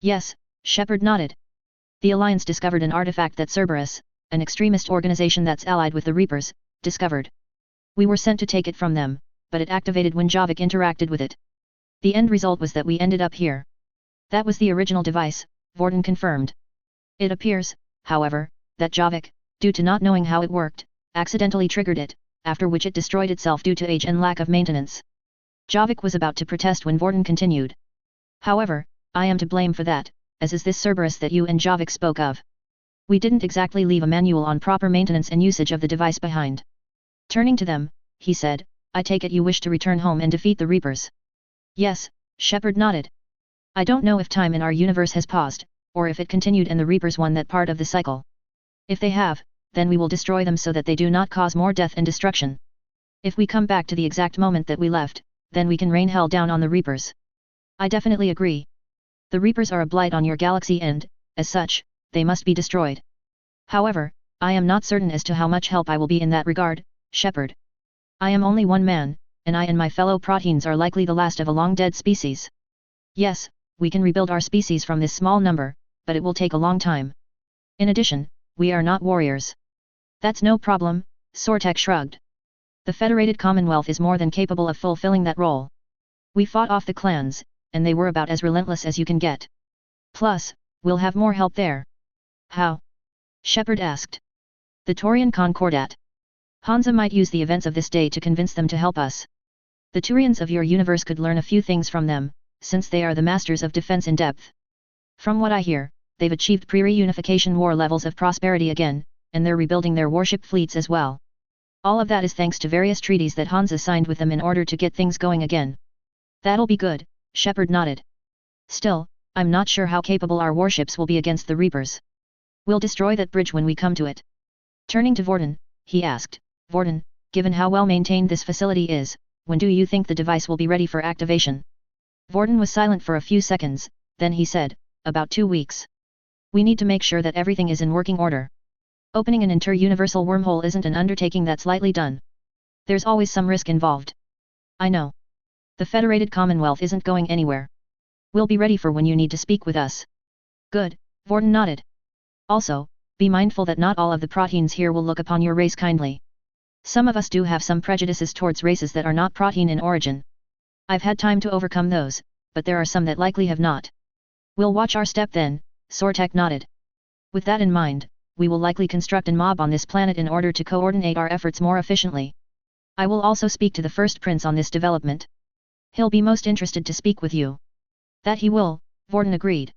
"Yes," Shepard nodded. "The Alliance discovered an artifact that Cerberus, an extremist organization that's allied with the Reapers, discovered. We were sent to take it from them, but it activated when Javik interacted with it. The end result was that we ended up here." "That was the original device," Vorden confirmed. "It appears, however, that Javik, due to not knowing how it worked, accidentally triggered it, after which it destroyed itself due to age and lack of maintenance." Javik was about to protest when Vorden continued. "However, I am to blame for that, as is this Cerberus that you and Javik spoke of. We didn't exactly leave a manual on proper maintenance and usage of the device behind." Turning to them, he said, "I take it you wish to return home and defeat the Reapers?" "Yes," Shepard nodded. "I don't know if time in our universe has paused, or if it continued and the Reapers won that part of the cycle. If they have, then we will destroy them so that they do not cause more death and destruction. If we come back to the exact moment that we left, then we can rain hell down on the Reapers. I definitely agree. The Reapers are a blight on your galaxy and, as such, they must be destroyed. However, I am not certain as to how much help I will be in that regard, Shepard. I am only one man, and I and my fellow proteins are likely the last of a long-dead species. Yes, we can rebuild our species from this small number, but it will take a long time. In addition, we are not warriors. That's no problem, Sortek shrugged. The Federated Commonwealth is more than capable of fulfilling that role. We fought off the clans, and they were about as relentless as you can get. Plus, we'll have more help there. How? Shepard asked. The Taurian Concordat. Hansa might use the events of this day to convince them to help us. The Turians of your universe could learn a few things from them, since they are the masters of defense in depth. From what I hear, they've achieved pre-reunification war levels of prosperity again, and they're rebuilding their warship fleets as well. All of that is thanks to various treaties that Hansa signed with them in order to get things going again. That'll be good, Shepard nodded. Still, I'm not sure how capable our warships will be against the Reapers. We'll destroy that bridge when we come to it. Turning to Vorden, he asked, Vorden, given how well maintained this facility is, when do you think the device will be ready for activation? Vorden was silent for a few seconds, then he said, about 2 weeks. We need to make sure that everything is in working order. Opening an inter-universal wormhole isn't an undertaking that's lightly done. There's always some risk involved. I know. The Federated Commonwealth isn't going anywhere. We'll be ready for when you need to speak with us. Good, Vorden nodded. Also, be mindful that not all of the proteins here will look upon your race kindly. Some of us do have some prejudices towards races that are not protein in origin. I've had time to overcome those, but there are some that likely have not. We'll watch our step then, Sortek nodded. With that in mind, we will likely construct a mob on this planet in order to coordinate our efforts more efficiently. I will also speak to the First Prince on this development. He'll be most interested to speak with you. That he will, Vorden agreed.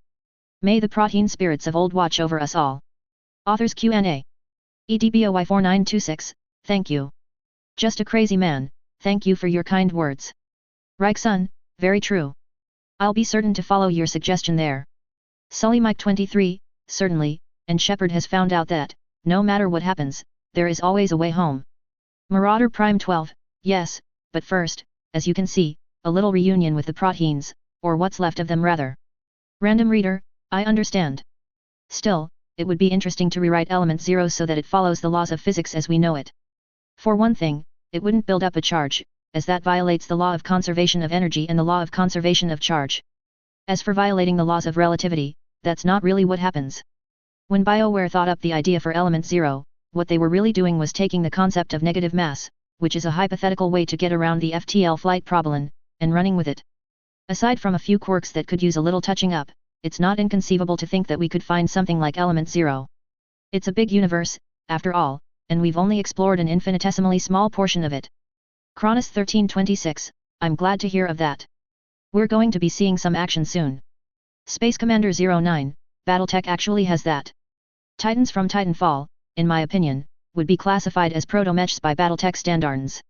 May the protein spirits of old watch over us all. Authors Q&A. BY IX404, thank you. Just a crazy man, thank you for your kind words. Reichson, very true. I'll be certain to follow your suggestion there. Sully Mike 23, certainly, and Shepard has found out that, no matter what happens, there is always a way home. Marauder Prime 12, yes, but first, as you can see, a little reunion with the proteins, or what's left of them rather. Random reader, I understand. Still, it would be interesting to rewrite element 0 so that it follows the laws of physics as we know it. For one thing, it wouldn't build up a charge, as that violates the law of conservation of energy and the law of conservation of charge. As for violating the laws of relativity, that's not really what happens. When BioWare thought up the idea for element 0, what they were really doing was taking the concept of negative mass, which is a hypothetical way to get around the FTL flight problem, and running with it. Aside from a few quirks that could use a little touching up, it's not inconceivable to think that we could find something like element 0. It's a big universe, after all, and we've only explored an infinitesimally small portion of it. Cronus 1326, I'm glad to hear of that. We're going to be seeing some action soon. Space Commander 09, BattleTech actually has that. Titans from Titanfall, in my opinion, would be classified as proto-mechs by BattleTech standards.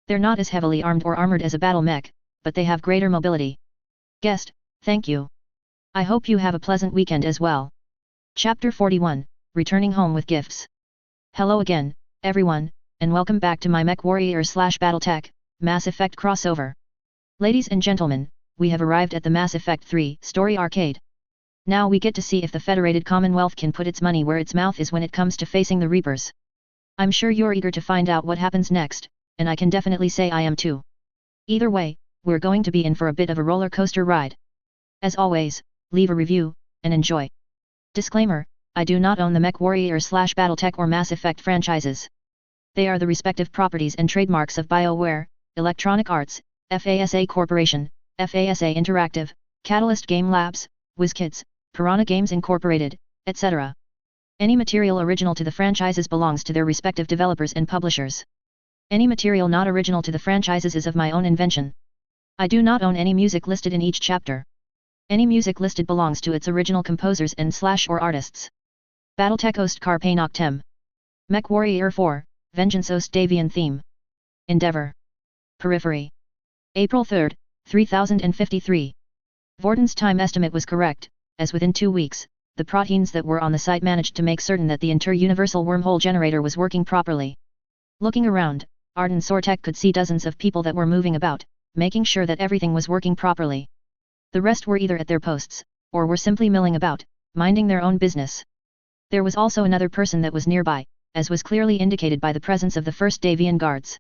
They're not as heavily armed or armored as a battle mech, but they have greater mobility. Guest, thank you. I hope you have a pleasant weekend as well. Chapter 41, Returning Home with Gifts. Hello again, everyone, and welcome back to my MechWarrior/BattleTech, Mass Effect crossover. Ladies and gentlemen, we have arrived at the Mass Effect 3 story arcade. Now we get to see if the Federated Commonwealth can put its money where its mouth is when it comes to facing the Reapers. I'm sure you're eager to find out what happens next, and I can definitely say I am too. Either way, we're going to be in for a bit of a roller coaster ride. As always, leave a review, and enjoy. Disclaimer, I do not own the MechWarrior/BattleTech or Mass Effect franchises. They are the respective properties and trademarks of BioWare, Electronic Arts, FASA Corporation, FASA Interactive, Catalyst Game Labs, WizKids, Piranha Games Incorporated, etc. Any material original to the franchises belongs to their respective developers and publishers. Any material not original to the franchises is of my own invention. I do not own any music listed in each chapter. Any music listed belongs to its original composers and/or artists. BattleTech Ost Carpe Noctem. MechWarrior 4, Vengeance Ost Davian Theme. Endeavor. Periphery. April 3, 3053. Vorden's time estimate was correct, as within 2 weeks, the proteins that were on the site managed to make certain that the inter-universal wormhole generator was working properly. Looking around, Arden Sortek could see dozens of people that were moving about, making sure that everything was working properly. The rest were either at their posts, or were simply milling about, minding their own business. There was also another person that was nearby, as was clearly indicated by the presence of the first Davian guards.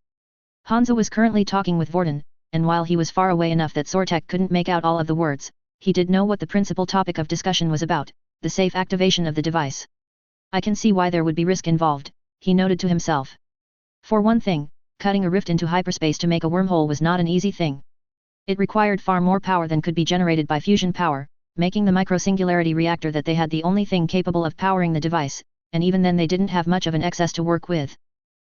Hansa was currently talking with Vorden, and while he was far away enough that Sortek couldn't make out all of the words, he did know what the principal topic of discussion was about, the safe activation of the device. I can see why there would be risk involved, he noted to himself. For one thing, cutting a rift into hyperspace to make a wormhole was not an easy thing. It required far more power than could be generated by fusion power, making the microsingularity reactor that they had the only thing capable of powering the device, and even then they didn't have much of an excess to work with.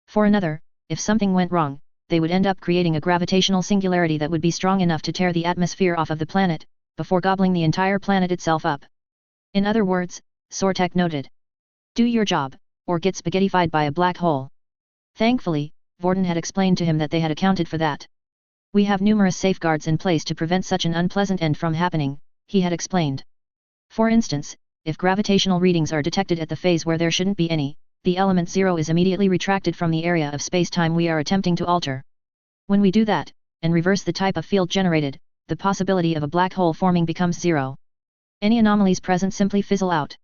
For another, if something went wrong, they would end up creating a gravitational singularity that would be strong enough to tear the atmosphere off of the planet, before gobbling the entire planet itself up. In other words, Sortek noted. Do your job, or get spaghettified by a black hole. Thankfully, Vorden had explained to him that they had accounted for that. We have numerous safeguards in place to prevent such an unpleasant end from happening, he had explained. For instance, if gravitational readings are detected at the phase where there shouldn't be any, the element 0 is immediately retracted from the area of space-time we are attempting to alter. When we do that, and reverse the type of field generated, the possibility of a black hole forming becomes 0. Any anomalies present simply fizzle out.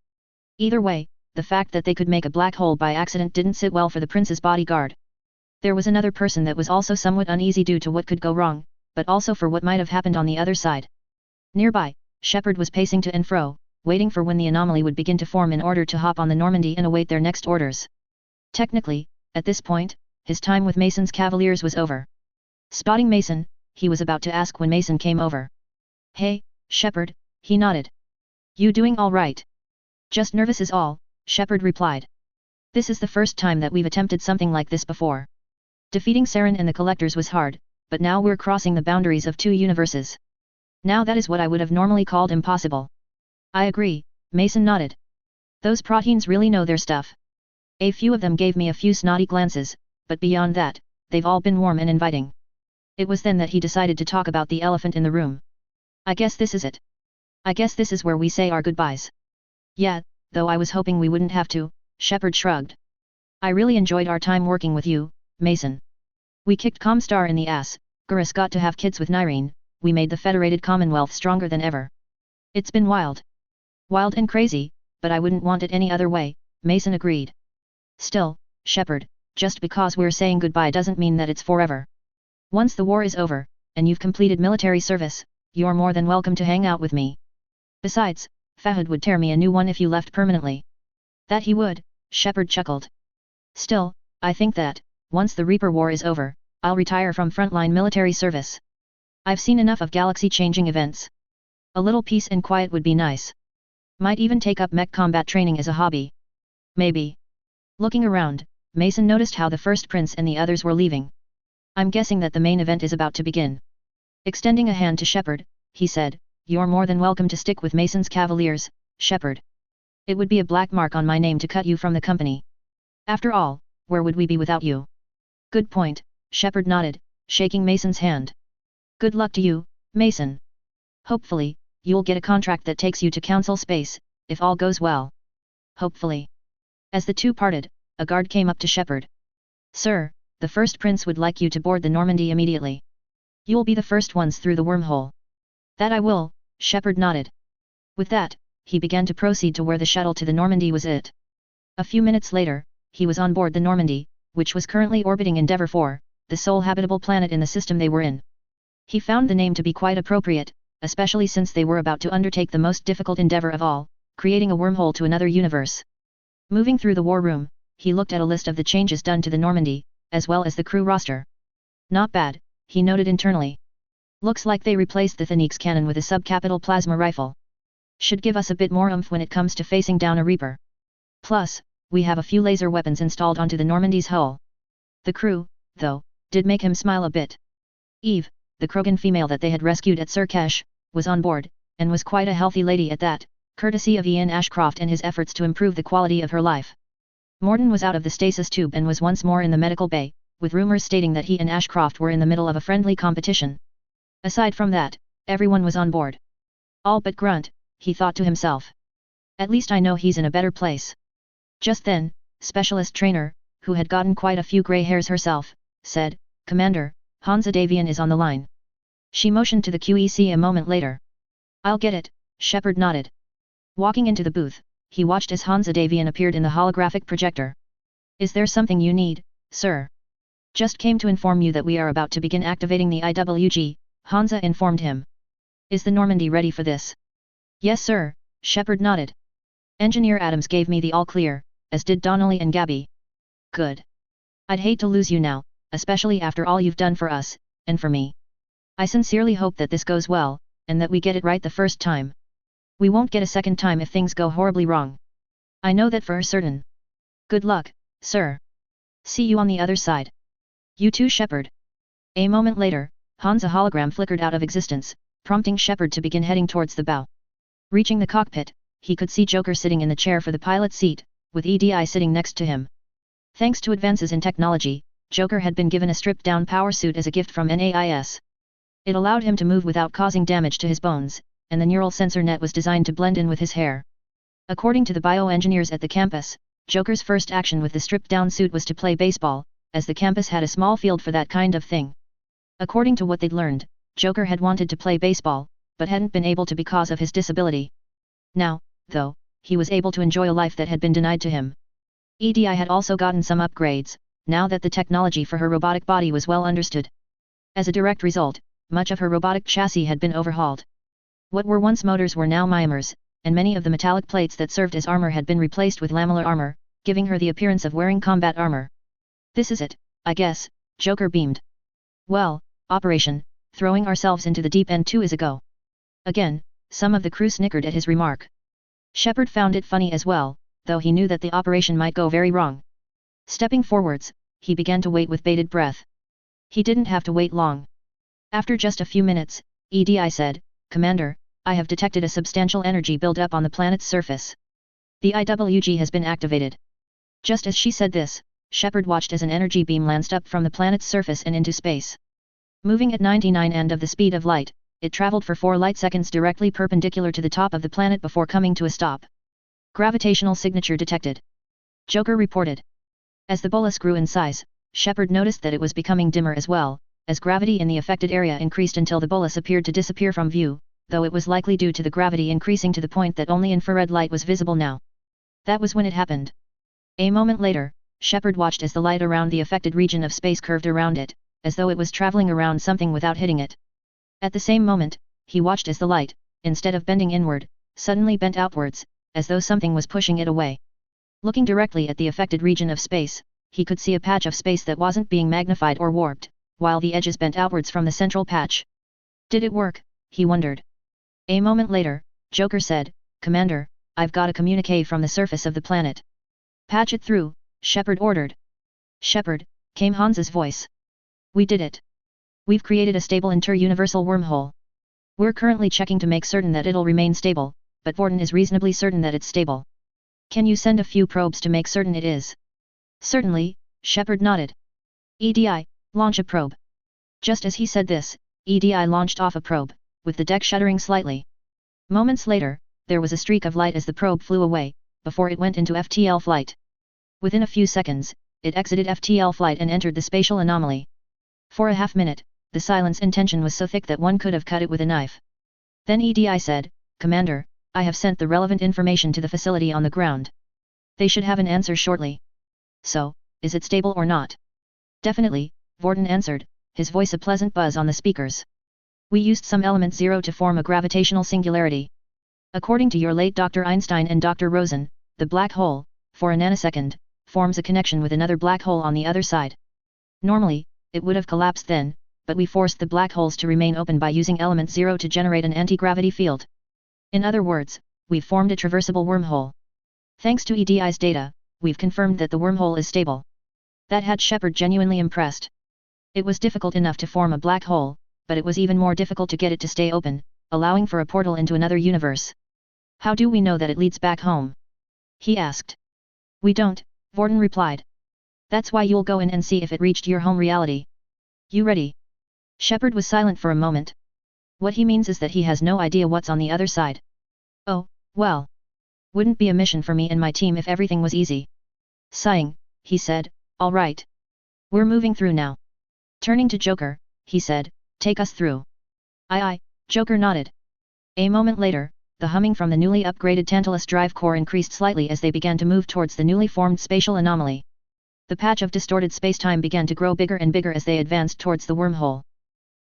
Either way, the fact that they could make a black hole by accident didn't sit well for the prince's bodyguard. There was another person that was also somewhat uneasy due to what could go wrong, but also for what might have happened on the other side. Nearby, Shepard was pacing to and fro, waiting for when the anomaly would begin to form in order to hop on the Normandy and await their next orders. Technically, at this point, his time with Mason's Cavaliers was over. Spotting Mason, he was about to ask when Mason came over. Hey, Shepard, he nodded. You doing all right? Just nervous is all, Shepard replied. This is the first time that we've attempted something like this before. Defeating Saren and the Collectors was hard, but now we're crossing the boundaries of two universes. Now that is what I would have normally called impossible. I agree, Mason nodded. Those proteins really know their stuff. A few of them gave me a few snotty glances, but beyond that, they've all been warm and inviting. It was then that he decided to talk about the elephant in the room. I guess this is it. I guess this is where we say our goodbyes. Yeah, though I was hoping we wouldn't have to, Shepard shrugged. I really enjoyed our time working with you, Mason. We kicked Comstar in the ass, Gurus got to have kids with Nyrene, we made the Federated Commonwealth stronger than ever. It's been wild. Wild and crazy, but I wouldn't want it any other way, Mason agreed. Still, Shepard, just because we're saying goodbye doesn't mean that it's forever. Once the war is over, and you've completed military service, you're more than welcome to hang out with me. Besides, Fahad would tear me a new one if you left permanently. That he would, Shepard chuckled. Still, I think that, once the Reaper War is over, I'll retire from frontline military service. I've seen enough of galaxy-changing events. A little peace and quiet would be nice. Might even take up mech combat training as a hobby. Maybe. Looking around, Mason noticed how the first prince and the others were leaving. I'm guessing that the main event is about to begin. Extending a hand to Shepard, he said, you're more than welcome to stick with Mason's Cavaliers, Shepard. It would be a black mark on my name to cut you from the company. After all, where would we be without you? Good point, Shepard nodded, shaking Mason's hand. Good luck to you, Mason. Hopefully, you'll get a contract that takes you to Council Space, if all goes well. Hopefully. As the two parted, a guard came up to Shepard. Sir, the first prince would like you to board the Normandy immediately. You'll be the first ones through the wormhole. That I will, Shepard nodded. With that, he began to proceed to where the shuttle to the Normandy was at. A few minutes later, he was on board the Normandy, which was currently orbiting Endeavour 4, the sole habitable planet in the system they were in. He found the name to be quite appropriate, especially since they were about to undertake the most difficult endeavor of all, creating a wormhole to another universe. Moving through the war room, he looked at a list of the changes done to the Normandy, as well as the crew roster. Not bad, he noted internally. Looks like they replaced the Thanix cannon with a subcapital plasma rifle. Should give us a bit more oomph when it comes to facing down a Reaper. Plus, we have a few laser weapons installed onto the Normandy's hull. The crew, though, did make him smile a bit. Eve, the Krogan female that they had rescued at Surkesh, was on board, and was quite a healthy lady at that, courtesy of Ian Ashcroft and his efforts to improve the quality of her life. Morden was out of the stasis tube and was once more in the medical bay, with rumors stating that he and Ashcroft were in the middle of a friendly competition. Aside from that, everyone was on board. All but Grunt, he thought to himself. At least I know he's in a better place. Just then, Specialist Trainer, who had gotten quite a few grey hairs herself, said, Commander, Hansa Davian is on the line. She motioned to the QEC a moment later. I'll get it, Shepard nodded. Walking into the booth, he watched as Hansa Davian appeared in the holographic projector. Is there something you need, sir? Just came to inform you that we are about to begin activating the IWG, Hansa informed him. Is the Normandy ready for this? Yes sir, Shepard nodded. Engineer Adams gave me the all-clear, as did Donnelly and Gabby. Good. I'd hate to lose you now, especially after all you've done for us, and for me. I sincerely hope that this goes well, and that we get it right the first time. We won't get a second time if things go horribly wrong. I know that for certain. Good luck, sir. See you on the other side. You too, Shepard. A moment later, Hansa hologram flickered out of existence, prompting Shepard to begin heading towards the bow. Reaching the cockpit, he could see Joker sitting in the chair for the pilot seat, with EDI sitting next to him. Thanks to advances in technology, Joker had been given a stripped-down power suit as a gift from NAIS. It allowed him to move without causing damage to his bones, and the neural sensor net was designed to blend in with his hair. According to the bioengineers at the campus, Joker's first action with the stripped-down suit was to play baseball, as the campus had a small field for that kind of thing. According to what they'd learned, Joker had wanted to play baseball, but hadn't been able to because of his disability. Now, though, he was able to enjoy a life that had been denied to him. EDI had also gotten some upgrades, now that the technology for her robotic body was well understood. As a direct result, much of her robotic chassis had been overhauled. What were once motors were now mymers, and many of the metallic plates that served as armor had been replaced with lamellar armor, giving her the appearance of wearing combat armor. This is it, I guess, Joker beamed. Well, Operation, throwing ourselves into the deep end 2 is a go. Again, some of the crew snickered at his remark. Shepard found it funny as well, though he knew that the operation might go very wrong. Stepping forwards, he began to wait with bated breath. He didn't have to wait long. After just a few minutes, EDI said, Commander, I have detected a substantial energy build-up on the planet's surface. The IWG has been activated. Just as she said this, Shepard watched as an energy beam lanced up from the planet's surface and into space. Moving at 99% of the speed of light, it traveled for 4 light seconds directly perpendicular to the top of the planet before coming to a stop. Gravitational signature detected. Joker reported. As the bolus grew in size, Shepard noticed that it was becoming dimmer as well, as gravity in the affected area increased until the bolus appeared to disappear from view, though it was likely due to the gravity increasing to the point that only infrared light was visible now. That was when it happened. A moment later, Shepard watched as the light around the affected region of space curved around it, as though it was traveling around something without hitting it. At the same moment, he watched as the light, instead of bending inward, suddenly bent outwards, as though something was pushing it away. Looking directly at the affected region of space, he could see a patch of space that wasn't being magnified or warped, while the edges bent outwards from the central patch. Did it work? He wondered. A moment later, Joker said, Commander, I've got a communique from the surface of the planet. Patch it through, Shepard ordered. Shepard, came Hansa's voice. We did it. We've created a stable inter-universal wormhole. We're currently checking to make certain that it'll remain stable, but Vorten is reasonably certain that it's stable. Can you send a few probes to make certain it is? Certainly, Shepard nodded. EDI, launch a probe. Just as he said this, EDI launched off a probe, with the deck shuddering slightly. Moments later, there was a streak of light as the probe flew away, before it went into FTL flight. Within a few seconds, it exited FTL flight and entered the spatial anomaly. For a half-minute, the silence and tension was so thick that one could have cut it with a knife. Then EDI said, Commander, I have sent the relevant information to the facility on the ground. They should have an answer shortly. So, is it stable or not? Definitely, Vorten answered, his voice a pleasant buzz on the speakers. We used some element 0 to form a gravitational singularity. According to your late Dr. Einstein and Dr. Rosen, the black hole, for a nanosecond, forms a connection with another black hole on the other side. Normally, it would have collapsed then, but we forced the black holes to remain open by using element 0 to generate an anti-gravity field. In other words, we've formed a traversable wormhole. Thanks to EDI's data, we've confirmed that the wormhole is stable. That had Shepard genuinely impressed. It was difficult enough to form a black hole, but it was even more difficult to get it to stay open, allowing for a portal into another universe. How do we know that it leads back home? He asked. We don't, Vorten replied. That's why you'll go in and see if it reached your home reality. You ready? Shepard was silent for a moment. What he means is that he has no idea what's on the other side. Oh, well. Wouldn't be a mission for me and my team if everything was easy. Sighing, he said, all right. We're moving through now. Turning to Joker, he said, take us through. Aye, Joker nodded. A moment later, the humming from the newly upgraded Tantalus drive core increased slightly as they began to move towards the newly formed spatial anomaly. The patch of distorted spacetime began to grow bigger and bigger as they advanced towards the wormhole.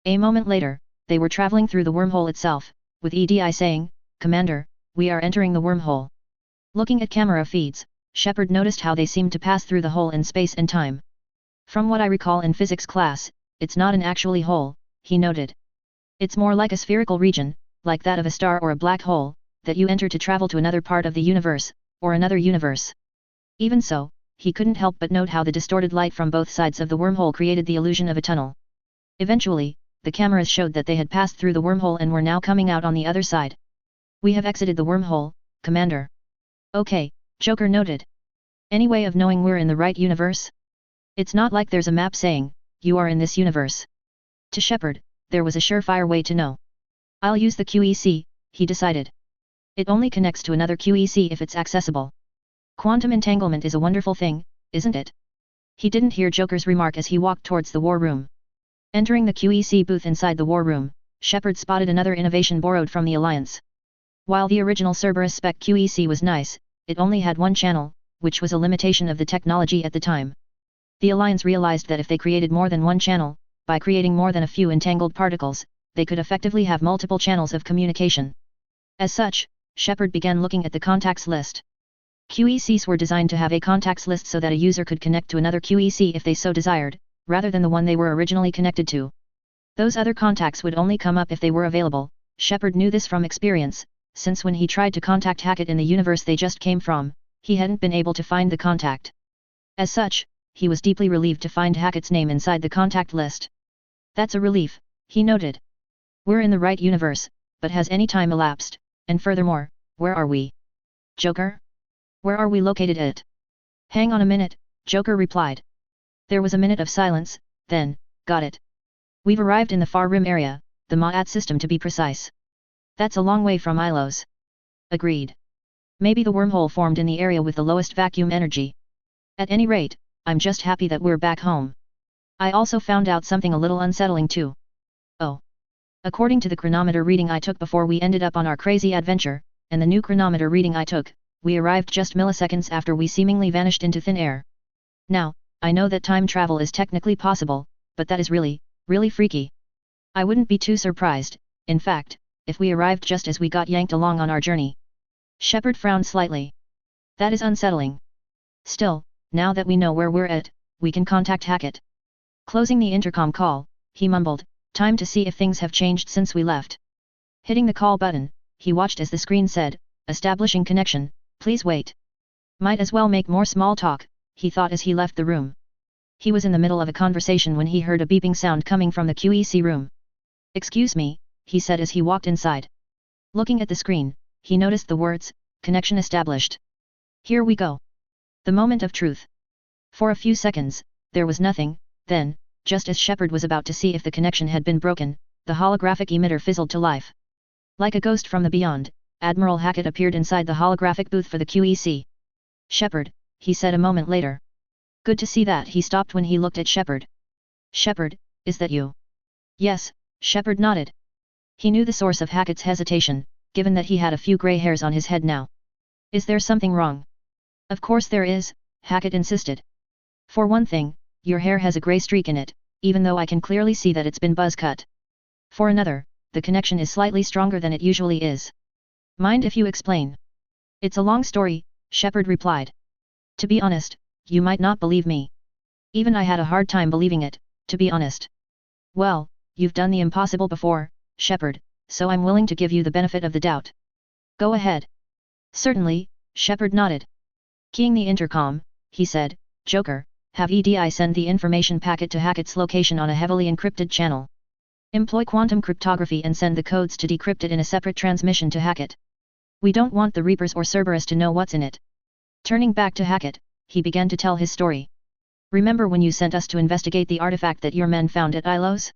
A moment later, they were traveling through the wormhole itself, with EDI saying, Commander, we are entering the wormhole. Looking at camera feeds, Shepard noticed how they seemed to pass through the hole in space and time. From what I recall in physics class, it's not an actually hole, he noted. It's more like a spherical region, like that of a star or a black hole, that you enter to travel to another part of the universe, or another universe. Even so, he couldn't help but note how the distorted light from both sides of the wormhole created the illusion of a tunnel. Eventually, the cameras showed that they had passed through the wormhole and were now coming out on the other side. We have exited the wormhole, Commander. Okay, Joker noted. Any way of knowing we're in the right universe? It's not like there's a map saying, you are in this universe. To Shepard, there was a surefire way to know. I'll use the QEC, he decided. It only connects to another QEC if it's accessible. Quantum entanglement is a wonderful thing, isn't it? He didn't hear Joker's remark as he walked towards the war room. Entering the QEC booth inside the war room, Shepard spotted another innovation borrowed from the Alliance. While the original Cerberus spec QEC was nice, it only had one channel, which was a limitation of the technology at the time. The Alliance realized that if they created more than one channel, by creating more than a few entangled particles, they could effectively have multiple channels of communication. As such, Shepard began looking at the contacts list. QECs were designed to have a contacts list so that a user could connect to another QEC if they so desired, rather than the one they were originally connected to. Those other contacts would only come up if they were available. Shepard knew this from experience, since when he tried to contact Hackett in the universe they just came from, he hadn't been able to find the contact. As such, he was deeply relieved to find Hackett's name inside the contact list. That's a relief, he noted. We're in the right universe, but has any time elapsed, and furthermore, where are we? Joker? Where are we located at? Hang on a minute, Joker replied. There was a minute of silence, then, got it. We've arrived in the far rim area, the Ma'at system to be precise. That's a long way from Ilos. Agreed. Maybe the wormhole formed in the area with the lowest vacuum energy. At any rate, I'm just happy that we're back home. I also found out something a little unsettling too. Oh. According to the chronometer reading I took before we ended up on our crazy adventure, and the new chronometer reading I took, we arrived just milliseconds after we seemingly vanished into thin air. Now, I know that time travel is technically possible, but that is really, really freaky. I wouldn't be too surprised, in fact, if we arrived just as we got yanked along on our journey. Shepard frowned slightly. That is unsettling. Still, now that we know where we're at, we can contact Hackett. Closing the intercom call, he mumbled, time to see if things have changed since we left. Hitting the call button, he watched as the screen said, establishing connection, please wait. Might as well make more small talk, he thought as he left the room. He was in the middle of a conversation when he heard a beeping sound coming from the QEC room. Excuse me, he said as he walked inside. Looking at the screen, he noticed the words, connection established. Here we go. The moment of truth. For a few seconds, there was nothing, then, just as Shepard was about to see if the connection had been broken, the holographic emitter fizzled to life. Like a ghost from the beyond, Admiral Hackett appeared inside the holographic booth for the QEC. Shepard, he said a moment later. Good to see that. He stopped when he looked at Shepard. Shepard, is that you? Yes, Shepard nodded. He knew the source of Hackett's hesitation, given that he had a few grey hairs on his head now. Is there something wrong? Of course there is, Hackett insisted. For one thing, your hair has a grey streak in it, even though I can clearly see that it's been buzz cut. For another, the connection is slightly stronger than it usually is. Mind if you explain? It's a long story, Shepard replied. To be honest, you might not believe me. Even I had a hard time believing it, to be honest. Well, you've done the impossible before, Shepard, so I'm willing to give you the benefit of the doubt. Go ahead. Certainly, Shepard nodded. Keying the intercom, he said, Joker, have EDI send the information packet to Hackett's location on a heavily encrypted channel. Employ quantum cryptography and send the codes to decrypt it in a separate transmission to Hackett. We don't want the Reapers or Cerberus to know what's in it. Turning back to Hackett, he began to tell his story. Remember when you sent us to investigate the artifact that your men found at Ilos?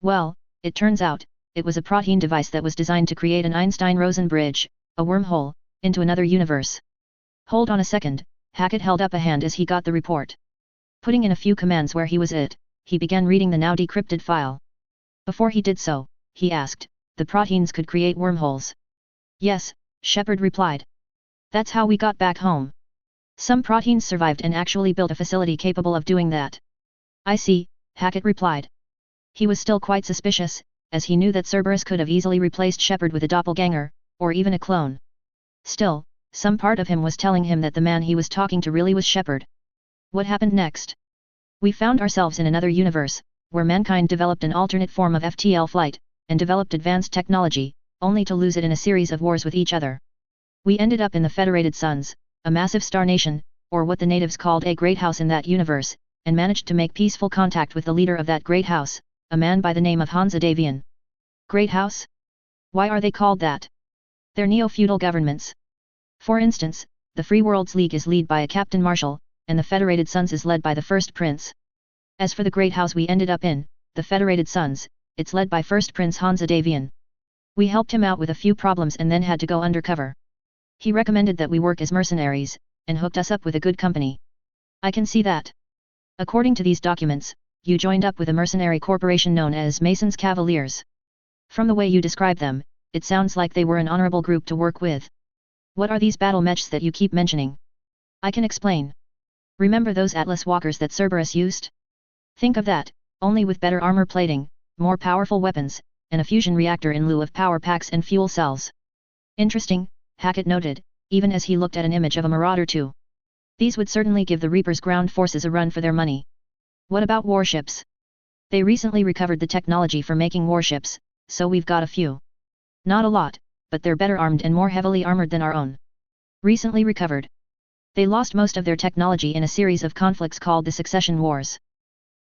Well, it turns out, it was a protein device that was designed to create an Einstein-Rosen bridge, a wormhole, into another universe. Hold on a second, Hackett held up a hand as he got the report. Putting in a few commands where he was at, he began reading the now decrypted file. Before he did so, he asked, the proteins could create wormholes. Yes, Shepard replied. That's how we got back home. Some proteins survived and actually built a facility capable of doing that. I see, Hackett replied. He was still quite suspicious, as he knew that Cerberus could have easily replaced Shepard with a doppelganger, or even a clone. Still, some part of him was telling him that the man he was talking to really was Shepard. What happened next? We found ourselves in another universe, where mankind developed an alternate form of FTL flight, and developed advanced technology, only to lose it in a series of wars with each other. We ended up in the Federated Suns, a massive star nation, or what the natives called a great house in that universe, and managed to make peaceful contact with the leader of that great house, a man by the name of Hansa Davian. Great house? Why are they called that? They're neo-feudal governments. For instance, the Free Worlds League is led by a Captain Marshal, and the Federated Suns is led by the First Prince. As for the great house we ended up in, the Federated Suns, it's led by First Prince Hansa Davian. We helped him out with a few problems and then had to go undercover. He recommended that we work as mercenaries, and hooked us up with a good company. I can see that. According to these documents, you joined up with a mercenary corporation known as Mason's Cavaliers. From the way you describe them, it sounds like they were an honorable group to work with. What are these battle mechs that you keep mentioning? I can explain. Remember those Atlas walkers that Cerberus used? Think of that, only with better armor plating, more powerful weapons, and a fusion reactor in lieu of power packs and fuel cells. Interesting, Hackett noted, even as he looked at an image of a Marauder II. These would certainly give the Reaper's ground forces a run for their money. What about warships? They recently recovered the technology for making warships, so we've got a few. Not a lot, but they're better armed and more heavily armored than our own. Recently recovered. They lost most of their technology in a series of conflicts called the Succession Wars.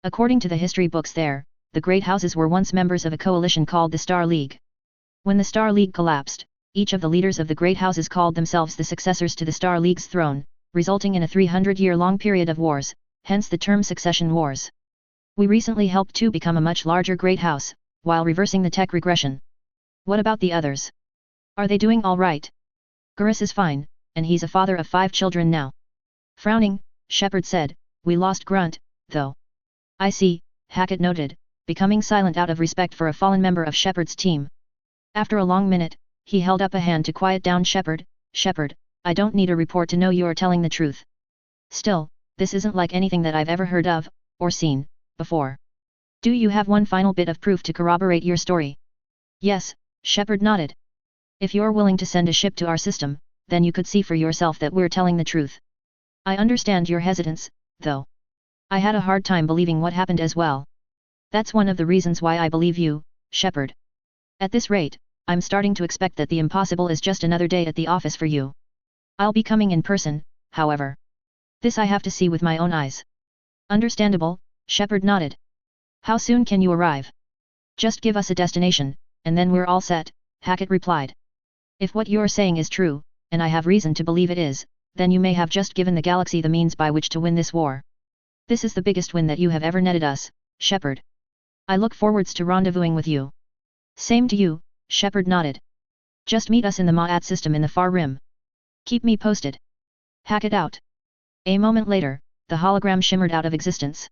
According to the history books there, the Great Houses were once members of a coalition called the Star League. When the Star League collapsed, each of the leaders of the Great Houses called themselves the successors to the Star League's throne, resulting in a 300-year-long period of wars, hence the term Succession Wars. We recently helped to become a much larger Great House, while reversing the tech regression. What about the others? Are they doing all right? Gurus is fine, and he's a father of 5 children now. Frowning, Shepard said, we lost Grunt, though. I see, Hackett noted, becoming silent out of respect for a fallen member of Shepard's team. After a long minute, he held up a hand to quiet down Shepard. Shepard, I don't need a report to know you are telling the truth. Still, this isn't like anything that I've ever heard of, or seen, before. Do you have one final bit of proof to corroborate your story? Yes, Shepard nodded. If you're willing to send a ship to our system, then you could see for yourself that we're telling the truth. I understand your hesitance, though. I had a hard time believing what happened as well. That's one of the reasons why I believe you, Shepard. At this rate, I'm starting to expect that the impossible is just another day at the office for you. I'll be coming in person, however. This I have to see with my own eyes. Understandable, Shepard nodded. How soon can you arrive? Just give us a destination, and then we're all set, Hackett replied. If what you're saying is true, and I have reason to believe it is, then you may have just given the galaxy the means by which to win this war. This is the biggest win that you have ever netted us, Shepard. I look forwards to rendezvousing with you. Same to you, Shepard nodded. Just meet us in the Ma'at system in the far rim. Keep me posted. Hackett out. A moment later, the hologram shimmered out of existence.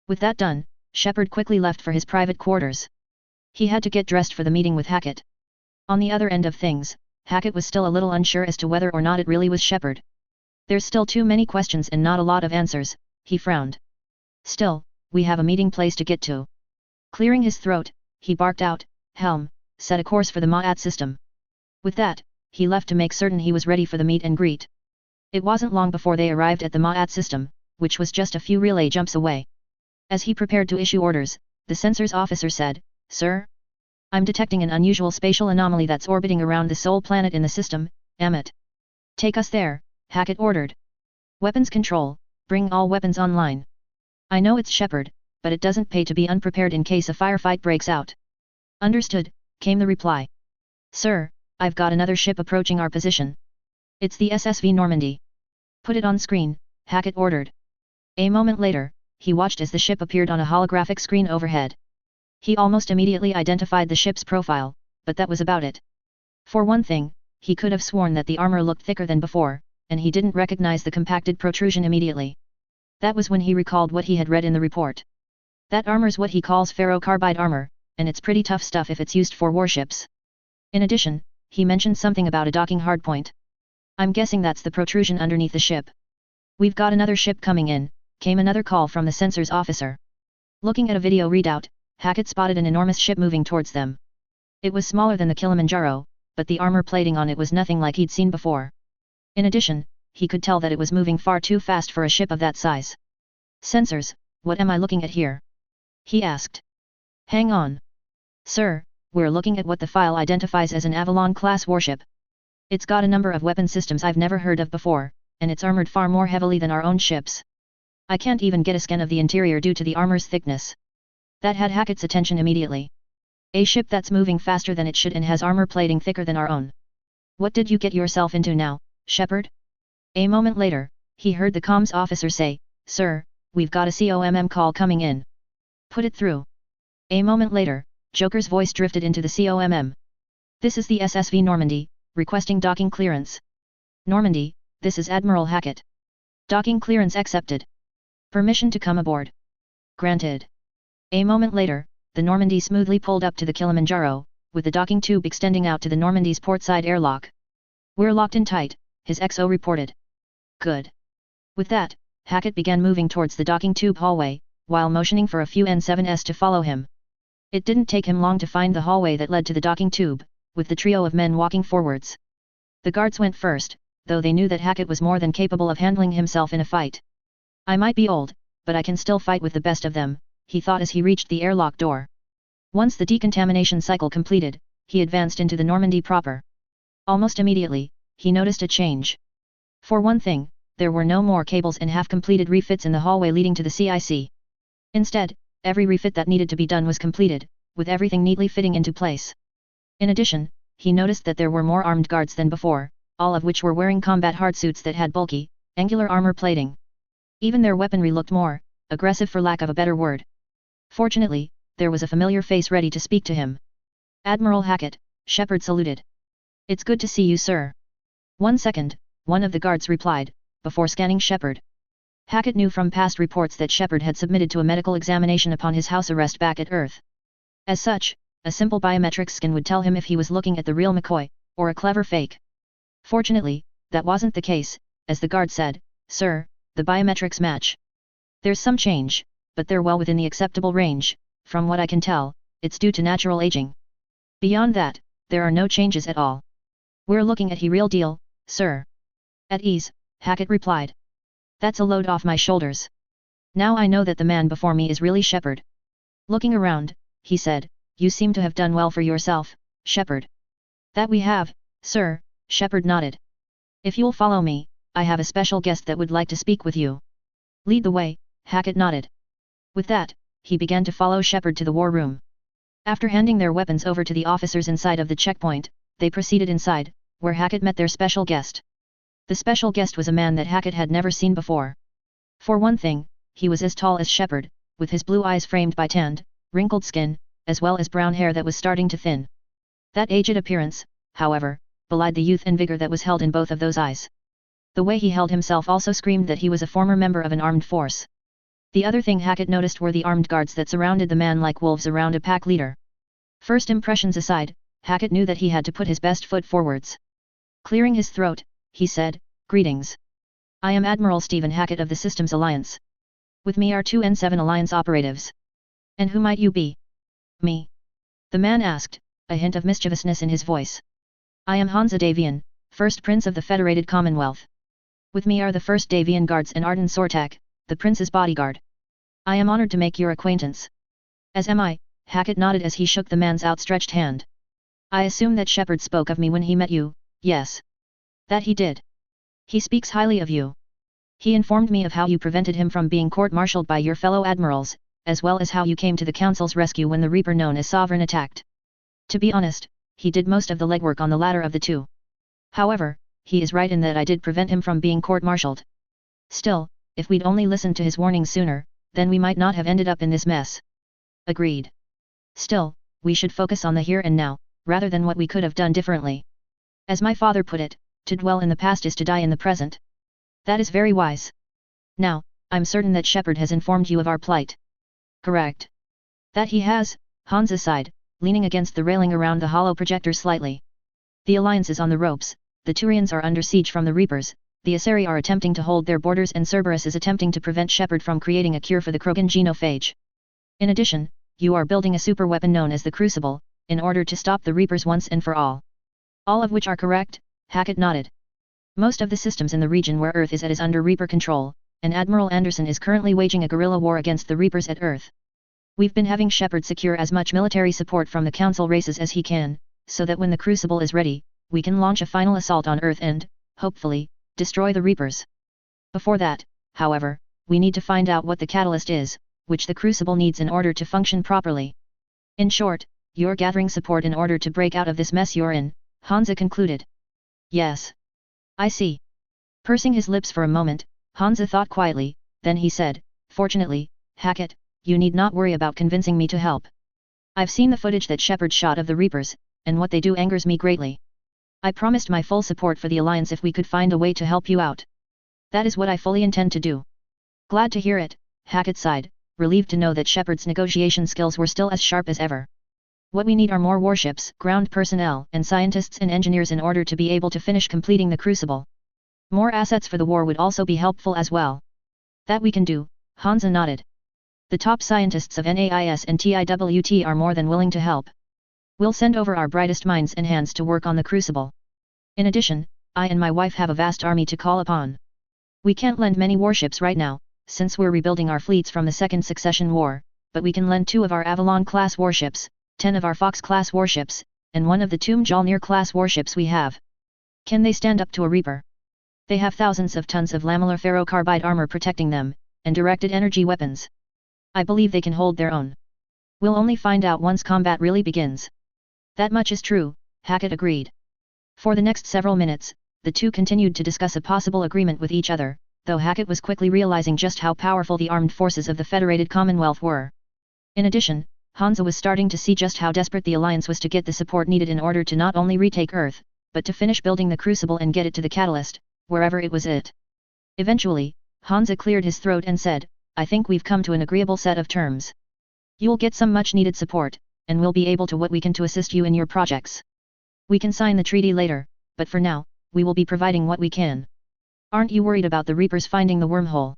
With that done, Shepard quickly left for his private quarters. He had to get dressed for the meeting with Hackett. On the other end of things, Hackett was still a little unsure as to whether or not it really was Shepard. There's still too many questions and not a lot of answers, he frowned. Still, we have a meeting place to get to. Clearing his throat, he barked out, Helm, set a course for the Ma'at system. With that, he left to make certain he was ready for the meet and greet. It wasn't long before they arrived at the Ma'at system, which was just a few relay jumps away. As he prepared to issue orders, the sensors officer said, Sir? I'm detecting an unusual spatial anomaly that's orbiting around the sole planet in the system, Amit. Take us there, Hackett ordered. Weapons control, bring all weapons online. I know it's Shepard, but it doesn't pay to be unprepared in case a firefight breaks out. Understood, came the reply. Sir, I've got another ship approaching our position. It's the SSV Normandy. Put it on screen, Hackett ordered. A moment later, he watched as the ship appeared on a holographic screen overhead. He almost immediately identified the ship's profile, but that was about it. For one thing, he could have sworn that the armor looked thicker than before, and he didn't recognize the compacted protrusion immediately. That was when he recalled what he had read in the report. That armor's what he calls ferrocarbide armor, and it's pretty tough stuff if it's used for warships. In addition, he mentioned something about a docking hardpoint. I'm guessing that's the protrusion underneath the ship. We've got another ship coming in, came another call from the sensors officer. Looking at a video readout, Hackett spotted an enormous ship moving towards them. It was smaller than the Kilimanjaro, but the armor plating on it was nothing like he'd seen before. In addition, he could tell that it was moving far too fast for a ship of that size. Sensors, what am I looking at here? He asked. Hang on. Sir, we're looking at what the file identifies as an Avalon-class warship. It's got a number of weapon systems I've never heard of before, and it's armored far more heavily than our own ships. I can't even get a scan of the interior due to the armor's thickness. That had Hackett's attention immediately. A ship that's moving faster than it should and has armor plating thicker than our own. What did you get yourself into now, Shepard? A moment later, he heard the comms officer say, Sir, we've got a COMM call coming in. Put it through. A moment later, Joker's voice drifted into the COMM. This is the SSV Normandy, requesting docking clearance. Normandy, this is Admiral Hackett. Docking clearance accepted. Permission to come aboard. Granted. A moment later, the Normandy smoothly pulled up to the Kilimanjaro, with the docking tube extending out to the Normandy's portside airlock. We're locked in tight, his XO reported. Good. With that, Hackett began moving towards the docking tube hallway, while motioning for a few N7s to follow him. It didn't take him long to find the hallway that led to the docking tube, with the trio of men walking forwards. The guards went first, though they knew that Hackett was more than capable of handling himself in a fight. I might be old, but I can still fight with the best of them, he thought as he reached the airlock door. Once the decontamination cycle completed, he advanced into the Normandy proper. Almost immediately, he noticed a change. For one thing, there were no more cables and half-completed refits in the hallway leading to the CIC. Instead, every refit that needed to be done was completed, with everything neatly fitting into place. In addition, he noticed that there were more armed guards than before, all of which were wearing combat hardsuits that had bulky, angular armor plating. Even their weaponry looked more aggressive for lack of a better word. Fortunately, there was a familiar face ready to speak to him. Admiral Hackett, Shepard saluted. It's good to see you, sir. 1 second, one of the guards replied, before scanning Shepard. Hackett knew from past reports that Shepard had submitted to a medical examination upon his house arrest back at Earth. As such, a simple biometric scan would tell him if he was looking at the real McCoy, or a clever fake. Fortunately, that wasn't the case, as the guard said, Sir, the biometrics match. There's some change, but they're well within the acceptable range. From what I can tell, it's due to natural aging. Beyond that, there are no changes at all. We're looking at the real deal, sir. At ease, Hackett replied. That's a load off my shoulders. Now I know that the man before me is really Shepard. Looking around, he said, you seem to have done well for yourself, Shepard. That we have, sir, Shepard nodded. If you'll follow me, I have a special guest that would like to speak with you. Lead the way, Hackett nodded. With that, he began to follow Shepard to the war room. After handing their weapons over to the officers inside of the checkpoint, they proceeded inside, where Hackett met their special guest. The special guest was a man that Hackett had never seen before. For one thing, he was as tall as Shepard, with his blue eyes framed by tanned, wrinkled skin, as well as brown hair that was starting to thin. That aged appearance, however, belied the youth and vigor that was held in both of those eyes. The way he held himself also screamed that he was a former member of an armed force. The other thing Hackett noticed were the armed guards that surrounded the man like wolves around a pack leader. First impressions aside, Hackett knew that he had to put his best foot forwards. Clearing his throat, he said, Greetings. I am Admiral Stephen Hackett of the Systems Alliance. With me are 2 N7 Alliance operatives. And who might you be? Me. The man asked, a hint of mischievousness in his voice. I am Hansa Davian, first prince of the Federated Commonwealth. With me are the first Davian guards and Arden Sortak, the prince's bodyguard. I am honored to make your acquaintance. As am I, Hackett nodded as he shook the man's outstretched hand. I assume that Shepard spoke of me when he met you, yes. That he did. He speaks highly of you. He informed me of how you prevented him from being court-martialed by your fellow admirals, as well as how you came to the Council's rescue when the Reaper known as Sovereign attacked. To be honest, he did most of the legwork on the latter of the two. However, he is right in that I did prevent him from being court-martialed. Still, if we'd only listened to his warning sooner, then we might not have ended up in this mess. Agreed. Still, we should focus on the here and now, rather than what we could have done differently. As my father put it, to dwell in the past is to die in the present. That is very wise. Now, I'm certain that Shepard has informed you of our plight. Correct. That he has, Hansa sighed, leaning against the railing around the hollow projector slightly. The Alliance is on the ropes, the Turians are under siege from the Reapers, the Asari are attempting to hold their borders and Cerberus is attempting to prevent Shepard from creating a cure for the Krogan genophage. In addition, you are building a super weapon known as the Crucible, in order to stop the Reapers once and for all. All of which are correct, Hackett nodded. Most of the systems in the region where Earth is at is under Reaper control, and Admiral Anderson is currently waging a guerrilla war against the Reapers at Earth. We've been having Shepard secure as much military support from the Council races as he can, so that when the Crucible is ready, we can launch a final assault on Earth and, hopefully, destroy the Reapers. Before that, however, we need to find out what the catalyst is, which the Crucible needs in order to function properly. In short, you're gathering support in order to break out of this mess you're in, Hansa concluded. Yes. I see. Pursing his lips for a moment, Hansa thought quietly, then he said, Fortunately, Hackett, you need not worry about convincing me to help. I've seen the footage that Shepard shot of the Reapers, and what they do angers me greatly. I promised my full support for the Alliance if we could find a way to help you out. That is what I fully intend to do. Glad to hear it, Hackett sighed, relieved to know that Shepard's negotiation skills were still as sharp as ever. What we need are more warships, ground personnel, and scientists and engineers in order to be able to finish completing the Crucible. More assets for the war would also be helpful as well. That we can do, Hansa nodded. The top scientists of NAIS and TIWT are more than willing to help. We'll send over our brightest minds and hands to work on the Crucible. In addition, I and my wife have a vast army to call upon. We can't lend many warships right now, since we're rebuilding our fleets from the Second Succession War, but we can lend 2 of our Avalon-class warships, 10 of our Fox-class warships, and 1 of the two Mjolnir-class warships we have. Can they stand up to a Reaper? They have thousands of tons of lamellar ferrocarbide armor protecting them, and directed energy weapons. I believe they can hold their own. We'll only find out once combat really begins. That much is true, Hackett agreed. For the next several minutes, the two continued to discuss a possible agreement with each other, though Hackett was quickly realizing just how powerful the armed forces of the Federated Commonwealth were. In addition, Hansa was starting to see just how desperate the Alliance was to get the support needed in order to not only retake Earth, but to finish building the Crucible and get it to the Catalyst, wherever it was it. Eventually, Hansa cleared his throat and said, I think we've come to an agreeable set of terms. You'll get some much-needed support, and we'll be able to assist you in your projects. We can sign the treaty later, but for now, we will be providing what we can. Aren't you worried about the Reapers finding the wormhole?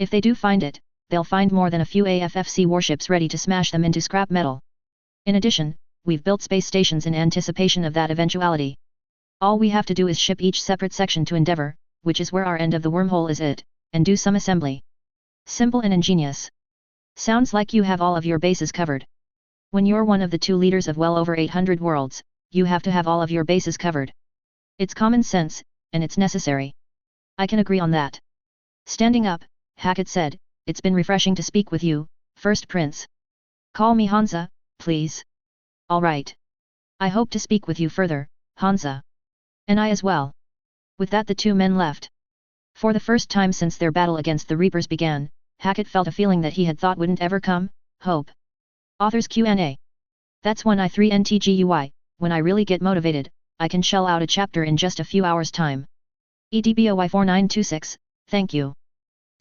If they do find it, they'll find more than a few AFFC warships ready to smash them into scrap metal. In addition, we've built space stations in anticipation of that eventuality. All we have to do is ship each separate section to Endeavour, which is where our end of the wormhole is it, and do some assembly. Simple and ingenious. Sounds like you have all of your bases covered. When you're one of the 2 leaders of well over 800 worlds, you have to have all of your bases covered. It's common sense, and it's necessary. I can agree on that. Standing up, Hackett said, It's been refreshing to speak with you, First Prince. Call me Hansa, please. All right. I hope to speak with you further, Hansa. And I as well. With that the 2 men left. For the first time since their battle against the Reapers began, Hackett felt a feeling that he had thought wouldn't ever come, hope. Author's Q&A. That's 1i3ntgui, when I really get motivated, I can shell out a chapter in just a few hours' time. EDBOY4926, thank you.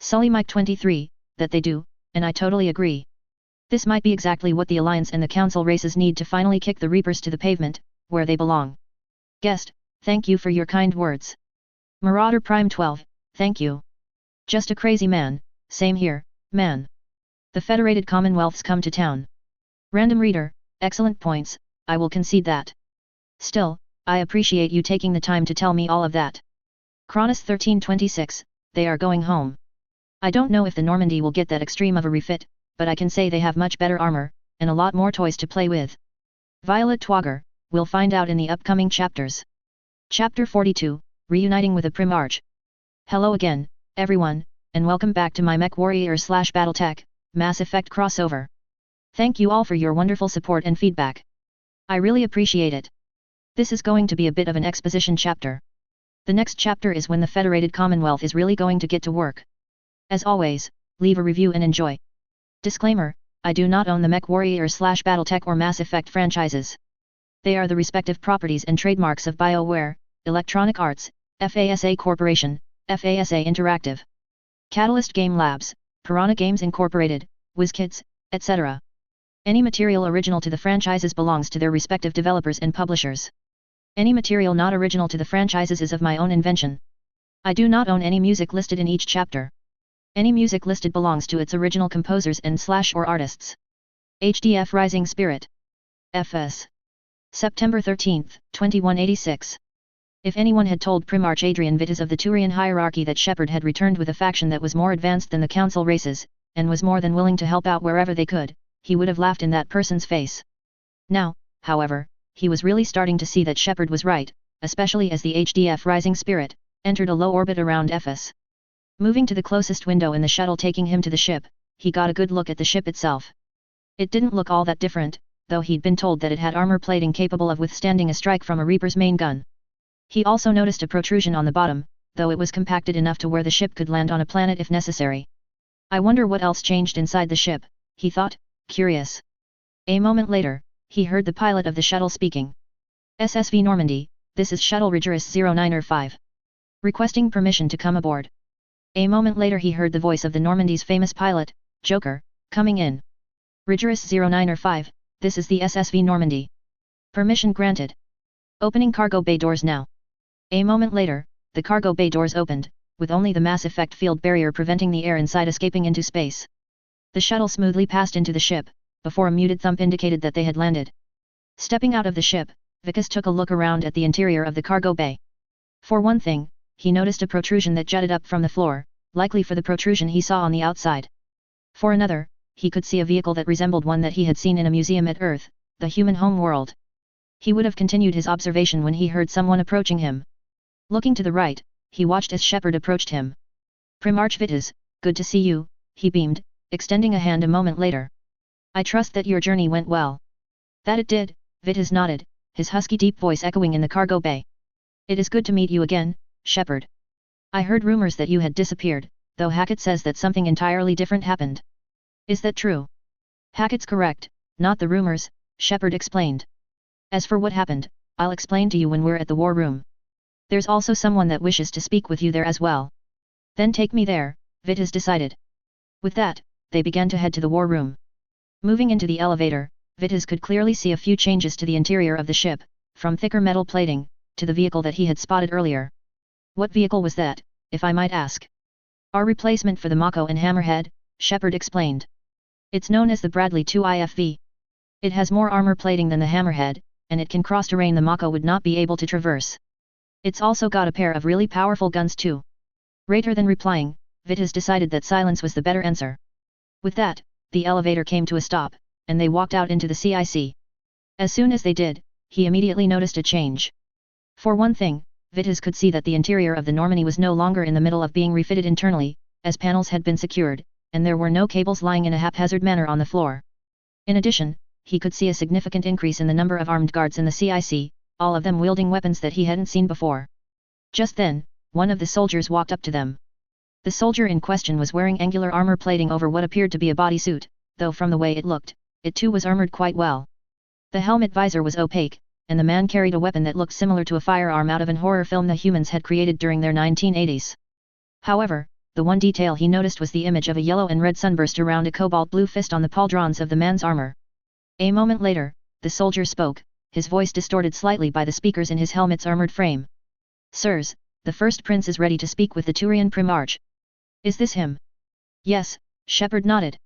Sully Mike 23, that they do, and I totally agree. This might be exactly what the Alliance and the Council races need to finally kick the Reapers to the pavement, where they belong. Guest, thank you for your kind words. Marauder Prime 12, thank you. Just a crazy man, same here, man. The Federated Commonwealth's come to town. Random Reader, excellent points, I will concede that. Still, I appreciate you taking the time to tell me all of that. Cronus 1326, they are going home. I don't know if the Normandy will get that extreme of a refit, but I can say they have much better armor, and a lot more toys to play with. Violet Twogger, we'll find out in the upcoming chapters. Chapter 42, Reuniting with a Primarch. Hello again, everyone, and welcome back to my MechWarrior/BattleTech, Mass Effect crossover. Thank you all for your wonderful support and feedback. I really appreciate it. This is going to be a bit of an exposition chapter. The next chapter is when the Federated Commonwealth is really going to get to work. As always, leave a review and enjoy. Disclaimer, I do not own the MechWarrior/BattleTech or Mass Effect franchises. They are the respective properties and trademarks of BioWare, Electronic Arts, FASA Corporation, FASA Interactive, Catalyst Game Labs, Piranha Games Incorporated, WizKids, etc. Any material original to the franchises belongs to their respective developers and publishers. Any material not original to the franchises is of my own invention. I do not own any music listed in each chapter. Any music listed belongs to its original composers and/or artists. HDF Rising Spirit. FS. September 13, 2186. If anyone had told Primarch Adrian Vitas of the Turian hierarchy that Shepard had returned with a faction that was more advanced than the Council races, and was more than willing to help out wherever they could, he would have laughed in that person's face. Now, however, he was really starting to see that Shepard was right, especially as the HDF Rising Spirit entered a low orbit around Ephes. Moving to the closest window in the shuttle taking him to the ship, he got a good look at the ship itself. It didn't look all that different, though he'd been told that it had armor plating capable of withstanding a strike from a Reaper's main gun. He also noticed a protrusion on the bottom, though it was compacted enough to where the ship could land on a planet if necessary. I wonder what else changed inside the ship, he thought, curious. A moment later, he heard the pilot of the shuttle speaking. SSV Normandy, this is Shuttle Rigorous 0905. Requesting permission to come aboard. A moment later he heard the voice of the Normandy's famous pilot, Joker, coming in. Rigorous 0905, this is the SSV Normandy. Permission granted. Opening cargo bay doors now. A moment later, the cargo bay doors opened, with only the Mass Effect field barrier preventing the air inside escaping into space. The shuttle smoothly passed into the ship, before a muted thump indicated that they had landed. Stepping out of the ship, Vikas took a look around at the interior of the cargo bay. For one thing, he noticed a protrusion that jutted up from the floor, likely for the protrusion he saw on the outside. For another, he could see a vehicle that resembled one that he had seen in a museum at Earth, the human home world. He would have continued his observation when he heard someone approaching him. Looking to the right, he watched as Shepard approached him. Primarch Vitas, good to see you, he beamed, extending a hand a moment later. I trust that your journey went well. That it did, Vitas nodded, his husky deep voice echoing in the cargo bay. It is good to meet you again, Shepard. I heard rumors that you had disappeared, though Hackett says that something entirely different happened. Is that true? Hackett's correct, not the rumors, Shepard explained. As for what happened, I'll explain to you when we're at the war room. There's also someone that wishes to speak with you there as well. Then take me there, Vitas decided. With that, they began to head to the war room. Moving into the elevator, Vitas could clearly see a few changes to the interior of the ship, from thicker metal plating, to the vehicle that he had spotted earlier. What vehicle was that, if I might ask? Our replacement for the Mako and Hammerhead, Shepard explained. It's known as the Bradley 2 IFV. It has more armor plating than the Hammerhead, and it can cross terrain the Mako would not be able to traverse. It's also got a pair of really powerful guns too. Rather than replying, Vitas decided that silence was the better answer. With that, the elevator came to a stop, and they walked out into the CIC. As soon as they did, he immediately noticed a change. For one thing, Vitas could see that the interior of the Normandy was no longer in the middle of being refitted internally, as panels had been secured, and there were no cables lying in a haphazard manner on the floor. In addition, he could see a significant increase in the number of armed guards in the CIC, all of them wielding weapons that he hadn't seen before. Just then, one of the soldiers walked up to them. The soldier in question was wearing angular armor plating over what appeared to be a bodysuit, though from the way it looked, it too was armored quite well. The helmet visor was opaque, and the man carried a weapon that looked similar to a firearm out of an horror film the humans had created during their 1980s. However, the one detail he noticed was the image of a yellow and red sunburst around a cobalt blue fist on the pauldrons of the man's armor. A moment later, the soldier spoke, his voice distorted slightly by the speakers in his helmet's armored frame. Sirs, the first prince is ready to speak with the Turian Primarch. Is this him? Yes, Shepard nodded.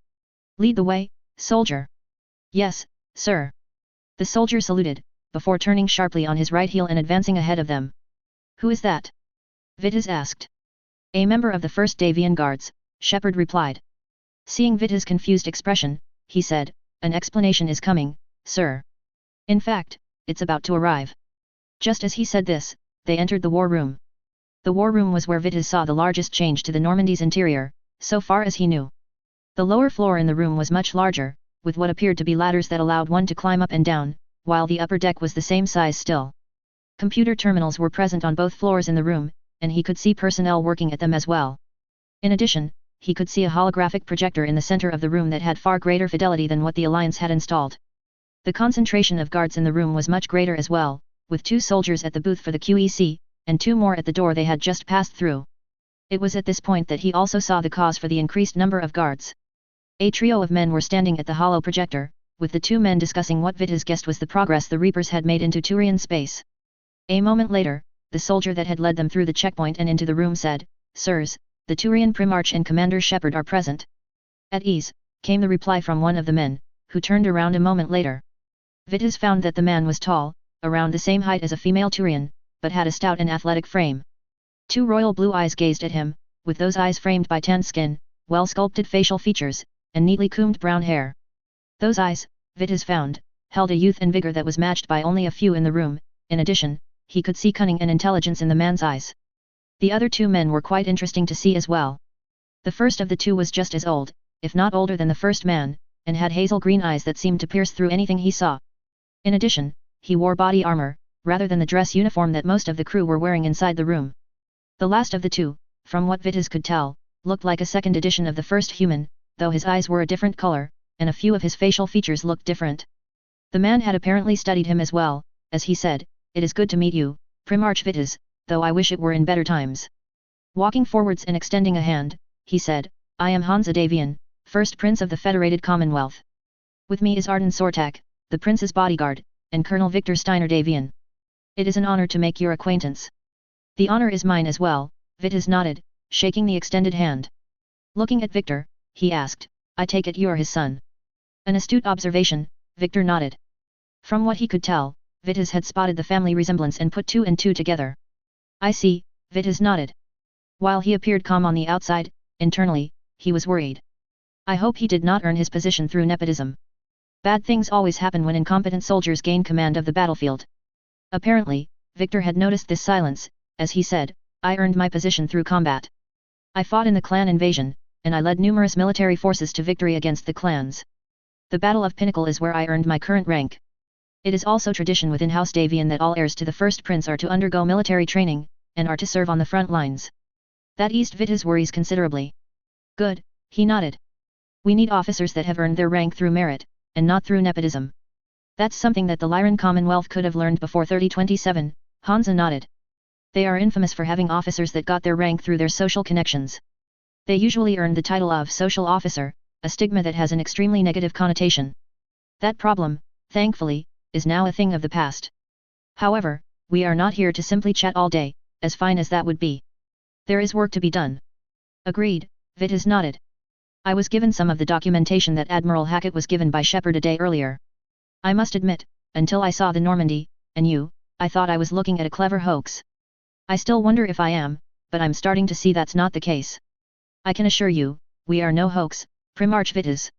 Lead the way, soldier. Yes, sir. The soldier saluted, before turning sharply on his right heel and advancing ahead of them. Who is that? Vitas asked. A member of the 1st Davian Guards, Shepard replied. Seeing Vitas' confused expression, he said, an explanation is coming, sir. In fact, it's about to arrive. Just as he said this, they entered the war room. The war room was where Vitas saw the largest change to the Normandy's interior, so far as he knew. The lower floor in the room was much larger, with what appeared to be ladders that allowed one to climb up and down, while the upper deck was the same size still. Computer terminals were present on both floors in the room, and he could see personnel working at them as well. In addition, he could see a holographic projector in the center of the room that had far greater fidelity than what the Alliance had installed. The concentration of guards in the room was much greater as well, with 2 soldiers at the booth for the QEC, and 2 more at the door they had just passed through. It was at this point that he also saw the cause for the increased number of guards. A trio of men were standing at the holo projector, with the 2 men discussing what Vita's guessed was the progress the Reapers had made into Turian space. A moment later, the soldier that had led them through the checkpoint and into the room said, "Sirs, the Turian Primarch and Commander Shepard are present." "At ease," came the reply from one of the men, who turned around a moment later. Vitas found that the man was tall, around the same height as a female Turian, but had a stout and athletic frame. 2 royal blue eyes gazed at him, with those eyes framed by tanned skin, well-sculpted facial features, and neatly combed brown hair. Those eyes, Vitas found, held a youth and vigor that was matched by only a few in the room. In addition, he could see cunning and intelligence in the man's eyes. The other 2 men were quite interesting to see as well. The first of the 2 was just as old, if not older than the first man, and had hazel green eyes that seemed to pierce through anything he saw. In addition, he wore body armor, rather than the dress uniform that most of the crew were wearing inside the room. The last of the 2, from what Vitas could tell, looked like a second edition of the first human, though his eyes were a different color, and a few of his facial features looked different. The man had apparently studied him as well, as he said, "It is good to meet you, Primarch Vitas, though I wish it were in better times." Walking forwards and extending a hand, he said, "I am Hansa Davian, first Prince of the Federated Commonwealth. With me is Arden Sortak, the Prince's bodyguard, and Colonel Victor Steiner Davian. It is an honor to make your acquaintance." "The honor is mine as well," Vitas nodded, shaking the extended hand. Looking at Victor, he asked, "I take it you're his son?" An astute observation, Victor nodded. From what he could tell, Vitas had spotted the family resemblance and put 2 and 2 together. "I see," Vitas nodded. While he appeared calm on the outside, internally, he was worried. I hope he did not earn his position through nepotism. Bad things always happen when incompetent soldiers gain command of the battlefield. Apparently, Victor had noticed this silence, as he said, "I earned my position through combat. I fought in the clan invasion, and I led numerous military forces to victory against the clans. The Battle of Pinnacle is where I earned my current rank. It is also tradition within House Davian that all heirs to the first prince are to undergo military training, and are to serve on the front lines." That eased Vitas' worries considerably. "Good," he nodded. "We need officers that have earned their rank through merit, and not through nepotism. That's something that the Lyran Commonwealth could have learned before 3027, Hansa nodded. "They are infamous for having officers that got their rank through their social connections. They usually earned the title of social officer, a stigma that has an extremely negative connotation. That problem, thankfully, is now a thing of the past. However, we are not here to simply chat all day, as fine as that would be. There is work to be done." "Agreed," Vitas nodded. "I was given some of the documentation that Admiral Hackett was given by Shepard a day earlier. I must admit, until I saw the Normandy, and you, I thought I was looking at a clever hoax. I still wonder if I am, but I'm starting to see that's not the case. I can assure you, we are no hoax, Primarch Vitas.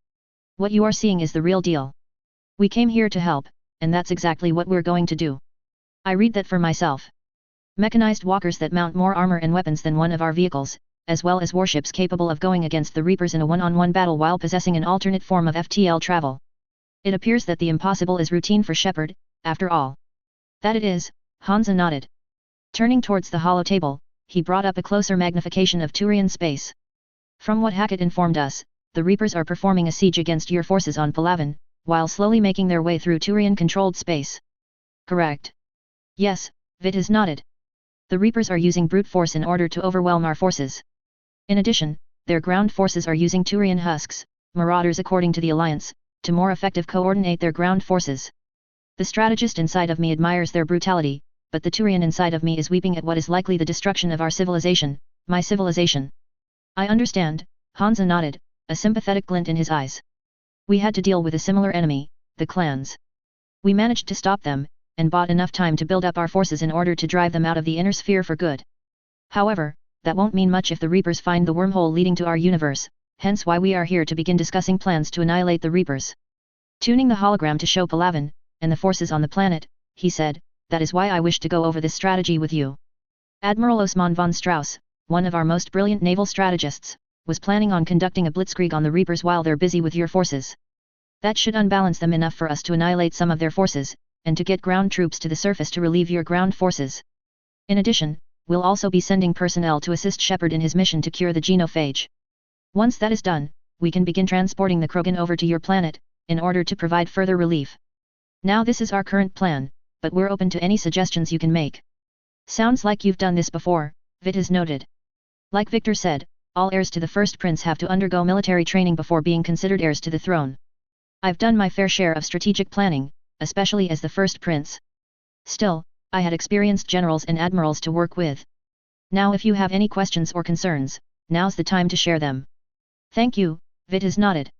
What you are seeing is the real deal. We came here to help, and that's exactly what we're going to do. I read that for myself. Mechanized walkers that mount more armor and weapons than one of our vehicles, as well as warships capable of going against the Reapers in a one-on-one battle while possessing an alternate form of FTL travel. It appears that the impossible is routine for Shepard, after all." "That it is," Hansa nodded. Turning towards the hollow table, he brought up a closer magnification of Turian space. "From what Hackett informed us, the Reapers are performing a siege against your forces on Palaven, while slowly making their way through Turian-controlled space." "Correct." "Yes," Vitas nodded. "The Reapers are using brute force in order to overwhelm our forces. In addition, their ground forces are using Turian husks, marauders according to the Alliance, to more effective coordinate their ground forces. The strategist inside of me admires their brutality, but the Turian inside of me is weeping at what is likely the destruction of our civilization, my civilization." "I understand," Hansa nodded, a sympathetic glint in his eyes. "We had to deal with a similar enemy, the clans. We managed to stop them, and bought enough time to build up our forces in order to drive them out of the inner sphere for good. However, that won't mean much if the Reapers find the wormhole leading to our universe, hence why we are here to begin discussing plans to annihilate the Reapers." Tuning the hologram to show Palaven, and the forces on the planet, he said, "That is why I wish to go over this strategy with you. Admiral Osman von Strauss, one of our most brilliant naval strategists, was planning on conducting a blitzkrieg on the Reapers while they're busy with your forces. That should unbalance them enough for us to annihilate some of their forces, and to get ground troops to the surface to relieve your ground forces. In addition, we'll also be sending personnel to assist Shepard in his mission to cure the genophage. Once that is done, we can begin transporting the Krogan over to your planet, in order to provide further relief. Now this is our current plan, but we're open to any suggestions you can make." Sounds like you've done this before, Vitas noted. Like Victor said, all heirs to the first prince have to undergo military training before being considered heirs to the throne. I've done my fair share of strategic planning, especially as the first prince. Still, I had experienced generals and admirals to work with. Now if you have any questions or concerns, now's the time to share them. Thank you, Vitas nodded.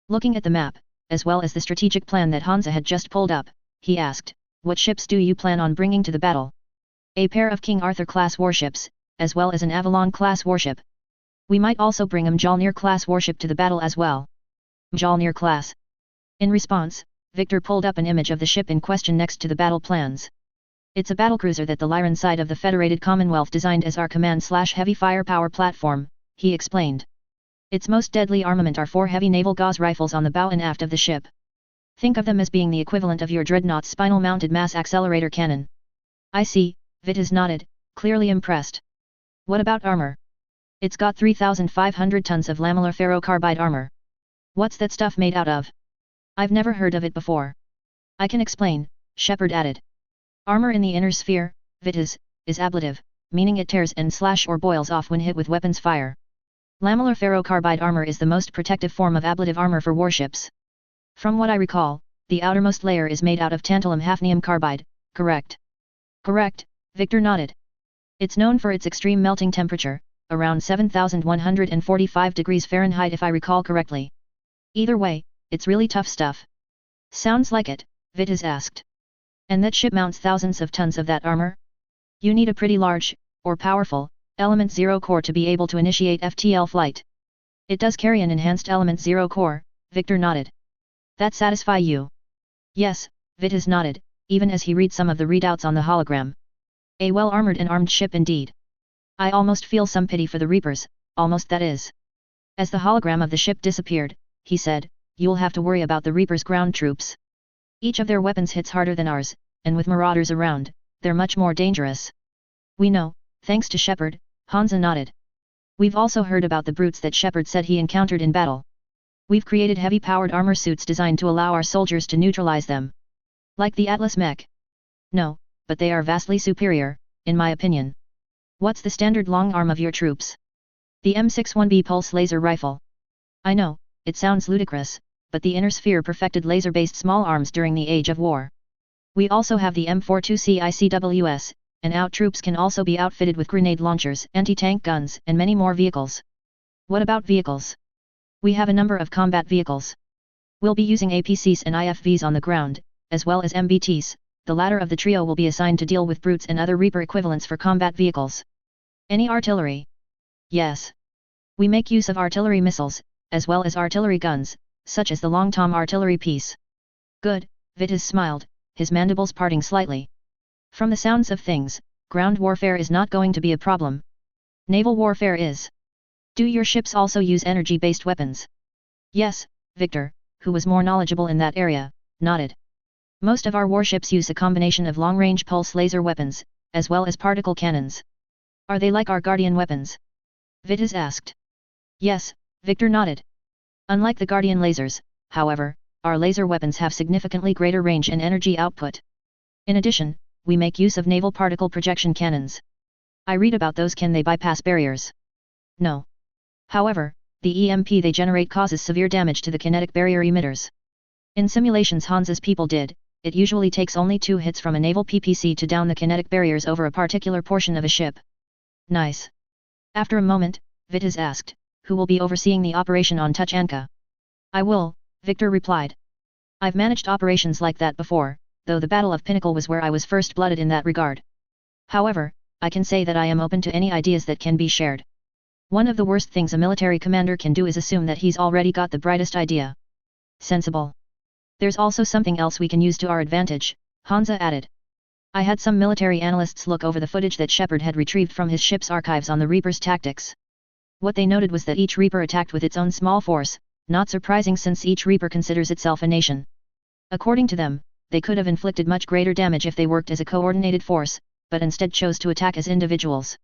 Looking at the map, as well as the strategic plan that Hansa had just pulled up, he asked, what ships do you plan on bringing to the battle? A pair of King Arthur-class warships, as well as an Avalon-class warship. We might also bring a Mjolnir-class warship to the battle as well. Mjolnir-class. In response, Victor pulled up an image of the ship in question next to the battle plans. It's a battlecruiser that the Lyran side of the Federated Commonwealth designed as our command/heavy firepower platform, he explained. Its most deadly armament are 4 heavy naval Gauss rifles on the bow and aft of the ship. Think of them as being the equivalent of your dreadnought's spinal-mounted mass accelerator cannon. I see, Vitas nodded, clearly impressed. What about armor? It's got 3,500 tons of lamellar ferrocarbide armor. What's that stuff made out of? I've never heard of it before. I can explain, Shepard added. Armor in the inner sphere, Vitas, is ablative, meaning it tears and slashes or boils off when hit with weapons fire. Lamellar ferrocarbide armor is the most protective form of ablative armor for warships. From what I recall, the outermost layer is made out of tantalum hafnium carbide, correct? Correct, Victor nodded. It's known for its extreme melting temperature, around 7,145 degrees Fahrenheit if I recall correctly. Either way, it's really tough stuff. Sounds like it, Vitas asked. And that ship mounts thousands of tons of that armor? You need a pretty large, or powerful, Element Zero core to be able to initiate FTL flight. It does carry an enhanced Element Zero core, Victor nodded. That satisfy you? Yes, Vitas nodded, even as he read some of the readouts on the hologram. A well-armored and armed ship indeed. I almost feel some pity for the Reapers, almost that is. As the hologram of the ship disappeared, he said, you'll have to worry about the Reapers' ground troops. Each of their weapons hits harder than ours, and with marauders around, they're much more dangerous. We know, thanks to Shepard, Hansa nodded. We've also heard about the brutes that Shepard said he encountered in battle. We've created heavy-powered armor suits designed to allow our soldiers to neutralize them. Like the Atlas mech. No, but they are vastly superior, in my opinion. What's the standard long arm of your troops? The M61B pulse laser rifle. I know, it sounds ludicrous, but the Inner Sphere perfected laser-based small arms during the Age of War. We also have the M42C ICWS, and our troops can also be outfitted with grenade launchers, anti-tank guns, and many more vehicles. What about vehicles? We have a number of combat vehicles. We'll be using APCs and IFVs on the ground, as well as MBTs. The latter of the trio will be assigned to deal with brutes and other Reaper equivalents for combat vehicles. Any artillery? Yes. We make use of artillery missiles, as well as artillery guns, such as the Long Tom artillery piece. Good, Vitas smiled, his mandibles parting slightly. From the sounds of things, ground warfare is not going to be a problem. Naval warfare is. Do your ships also use energy-based weapons? Yes, Victor, who was more knowledgeable in that area, nodded. Most of our warships use a combination of long-range pulse laser weapons, as well as particle cannons. Are they like our Guardian weapons? Vitas asked. Yes, Victor nodded. Unlike the Guardian lasers, however, our laser weapons have significantly greater range and energy output. In addition, we make use of naval particle projection cannons. I read about those. Can they bypass barriers? No. However, the EMP they generate causes severe damage to the kinetic barrier emitters. In simulations Hansa's people did, it usually takes only 2 hits from a naval PPC to down the kinetic barriers over a particular portion of a ship. Nice. After a moment, Vitas asked, who will be overseeing the operation on Tuchanka? I will, Victor replied. I've managed operations like that before, though the Battle of Pinnacle was where I was first blooded in that regard. However, I can say that I am open to any ideas that can be shared. One of the worst things a military commander can do is assume that he's already got the brightest idea. Sensible. There's also something else we can use to our advantage, Hansa added. I had some military analysts look over the footage that Shepard had retrieved from his ship's archives on the Reaper's tactics. What they noted was that each Reaper attacked with its own small force, not surprising since each Reaper considers itself a nation. According to them, they could have inflicted much greater damage if they worked as a coordinated force, but instead chose to attack as individuals.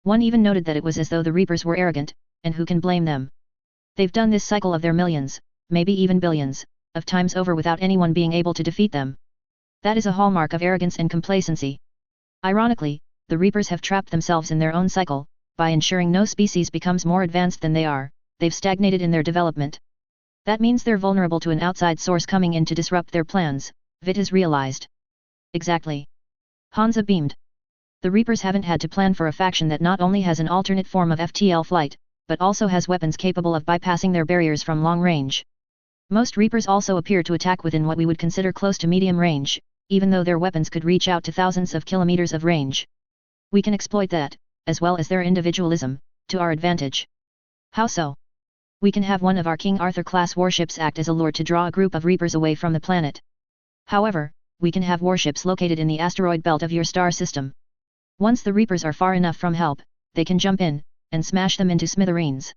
One even noted that it was as though the Reapers were arrogant, and who can blame them? They've done this cycle of their millions, maybe even billions, of times over without anyone being able to defeat them. That is a hallmark of arrogance and complacency. Ironically, the Reapers have trapped themselves in their own cycle. By ensuring no species becomes more advanced than they are, they've stagnated in their development. That means they're vulnerable to an outside source coming in to disrupt their plans, Vitis realized. Exactly. Hansa beamed. The Reapers haven't had to plan for a faction that not only has an alternate form of FTL flight, but also has weapons capable of bypassing their barriers from long range. Most Reapers also appear to attack within what we would consider close to medium range, even though their weapons could reach out to thousands of kilometers of range. We can exploit that, as well as their individualism, to our advantage. How so? We can have one of our King Arthur-class warships act as a lure to draw a group of Reapers away from the planet. However, we can have warships located in the asteroid belt of your star system. Once the Reapers are far enough from help, they can jump in, and smash them into smithereens.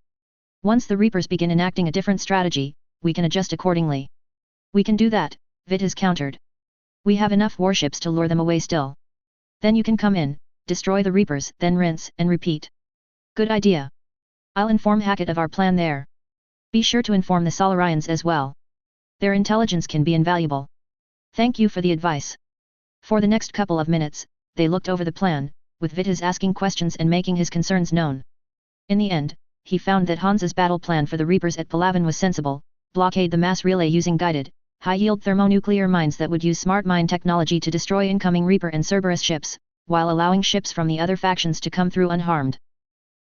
Once the Reapers begin enacting a different strategy, we can adjust accordingly. We can do that, Vitis countered. We have enough warships to lure them away still. Then you can come in, destroy the Reapers, then rinse and repeat. Good idea. I'll inform Hackett of our plan there. Be sure to inform the Solarians as well. Their intelligence can be invaluable. Thank you for the advice. For the next couple of minutes, they looked over the plan, with Vitis asking questions and making his concerns known. In the end, he found that Hansa's battle plan for the Reapers at Palaven was sensible: blockade the mass relay using guided, high-yield thermonuclear mines that would use smart mine technology to destroy incoming Reaper and Cerberus ships, while allowing ships from the other factions to come through unharmed.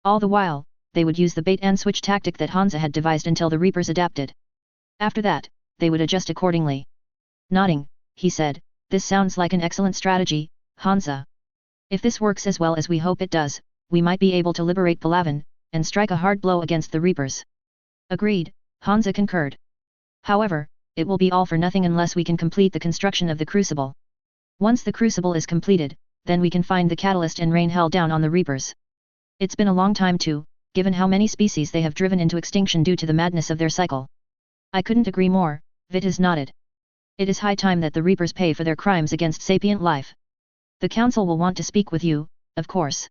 All the while, they would use the bait-and-switch tactic that Hansa had devised until the Reapers adapted. After that, they would adjust accordingly. Nodding, he said, "This sounds like an excellent strategy, Hansa. If this works as well as we hope it does, we might be able to liberate Palaven, and strike a hard blow against the Reapers." Agreed, Hansa concurred. However, it will be all for nothing unless we can complete the construction of the Crucible. Once the Crucible is completed, then we can find the catalyst and rain hell down on the Reapers. It's been a long time too, given how many species they have driven into extinction due to the madness of their cycle. I couldn't agree more, Vitis nodded. It is high time that the Reapers pay for their crimes against sapient life. The Council will want to speak with you, of course.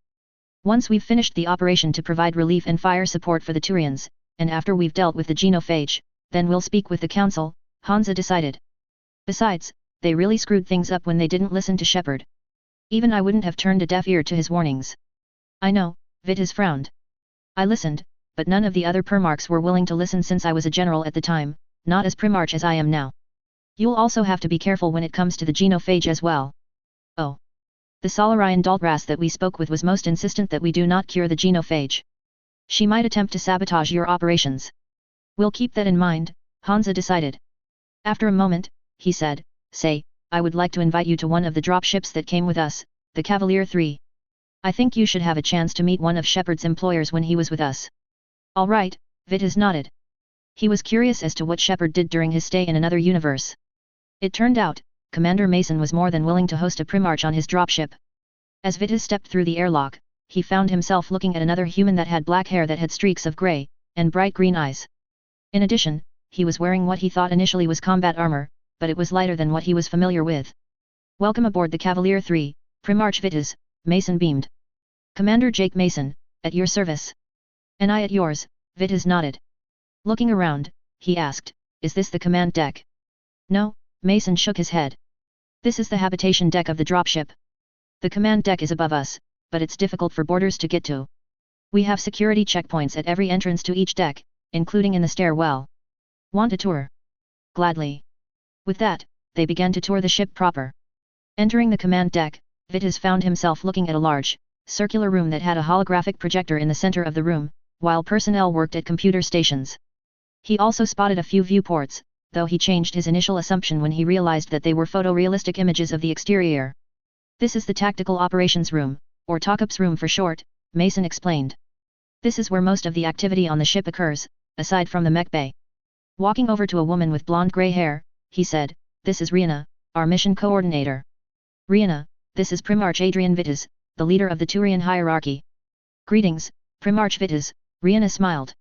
Once we've finished the operation to provide relief and fire support for the Turians, and after we've dealt with the genophage, then we'll speak with the Council, Hansa decided. Besides, they really screwed things up when they didn't listen to Shepard. Even I wouldn't have turned a deaf ear to his warnings. I know, Vitis frowned. I listened, but none of the other Primarchs were willing to listen since I was a general at the time, not as Primarch as I am now. You'll also have to be careful when it comes to the genophage as well. Oh. The Solarian Daltras that we spoke with was most insistent that we do not cure the genophage. She might attempt to sabotage your operations. We'll keep that in mind, Hansa decided. After a moment, he said, "Say, I would like to invite you to one of the dropships that came with us, the Cavalier 3. I think you should have a chance to meet one of Shepard's employers when he was with us." All right, Vitis nodded. He was curious as to what Shepard did during his stay in another universe. It turned out, Commander Mason was more than willing to host a Primarch on his dropship. As Vitis stepped through the airlock, he found himself looking at another human that had black hair that had streaks of grey, and bright green eyes. In addition, he was wearing what he thought initially was combat armor, but it was lighter than what he was familiar with. "Welcome aboard the Cavalier 3, Primarch Vitis," Mason beamed. "Commander Jake Mason, at your service." "And I at yours," Vitis nodded. Looking around, he asked, "Is this the command deck?" "No," Mason shook his head. "This is the habitation deck of the dropship. The command deck is above us, but it's difficult for boarders to get to. We have security checkpoints at every entrance to each deck, including in the stairwell. Want a tour?" "Gladly." With that, they began to tour the ship proper. Entering the command deck, Vitis found himself looking at a large, circular room that had a holographic projector in the center of the room, while personnel worked at computer stations. He also spotted a few viewports, though he changed his initial assumption when he realized that they were photorealistic images of the exterior. "This is the Tactical Operations Room, or TOCOPS room for short," Mason explained. "This is where most of the activity on the ship occurs, aside from the mech bay." Walking over to a woman with blonde grey hair, he said, "This is Rihanna, our mission coordinator. Rihanna, this is Primarch Adrian Vitis, the leader of the Turian hierarchy." "Greetings, Primarch Vitis," Rihanna smiled.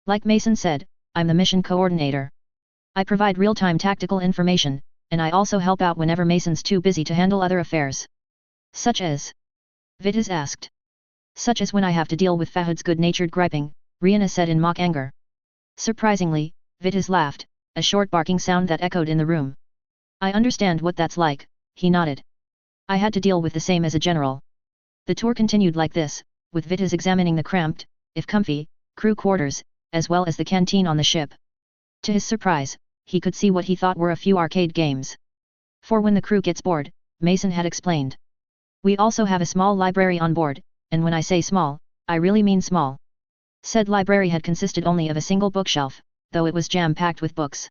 "Like Mason said, I'm the mission coordinator. I provide real-time tactical information, and I also help out whenever Mason's too busy to handle other affairs." "Such as?" Vitis asked. "Such as when I have to deal with Fahad's good-natured griping," Rihanna said in mock anger. Surprisingly, Vitis laughed, a short barking sound that echoed in the room. "I understand what that's like," he nodded. "I had to deal with the same as a general. The tour continued like this, with Vitas examining the cramped, if comfy, crew quarters, as well as the canteen on the ship. To his surprise, he could see what he thought were a few arcade games. For when the crew gets bored, Mason had explained. We also have a small library on board, and when I say small, I really mean small. Said library had consisted only of a single bookshelf, though it was jam-packed with books.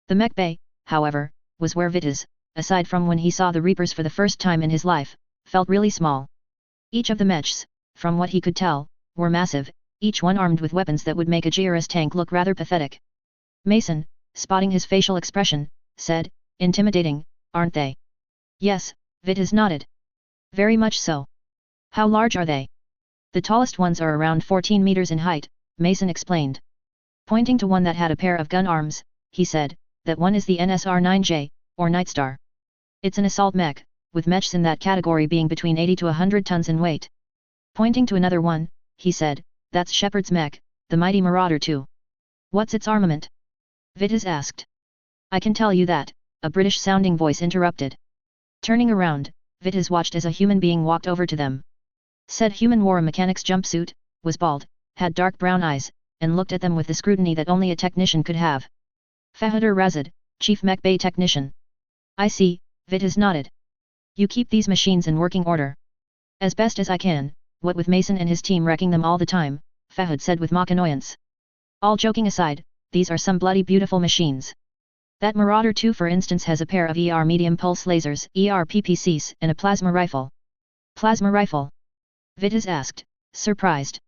The mech bay, however, was where Vitas, aside from when he saw the Reapers for the first time in his life, felt really small. Each of the mechs, from what he could tell, were massive, each one armed with weapons that would make a GRS tank look rather pathetic. Mason, spotting his facial expression, said, "Intimidating, aren't they?" "Yes," Vitas nodded. "Very much so." "How large are they?" "The tallest ones are around 14 meters in height," Mason explained. Pointing to one that had a pair of gun arms, he said, "That one is the NSR-9J, or Nightstar. It's an assault mech, with mechs in that category being between 80 to 100 tons in weight." Pointing to another one, he said, "That's Shepard's mech, the mighty Marauder 2. "What's its armament?" Vitas asked. "I can tell you that," a British-sounding voice interrupted. Turning around, Vitas watched as a human being walked over to them. Said human wore a mechanic's jumpsuit, was bald, had dark brown eyes, and looked at them with the scrutiny that only a technician could have. "Fahadur Razad, Chief Mech Bay Technician." "I see," Vitas nodded. "You keep these machines in working order." "As best as I can, what with Mason and his team wrecking them all the time," Fahad said with mock annoyance. "All joking aside, these are some bloody beautiful machines. That Marauder 2 for instance has a pair of ER medium pulse lasers, PPCs, and a plasma rifle." "Plasma rifle?" Vitas asked, surprised.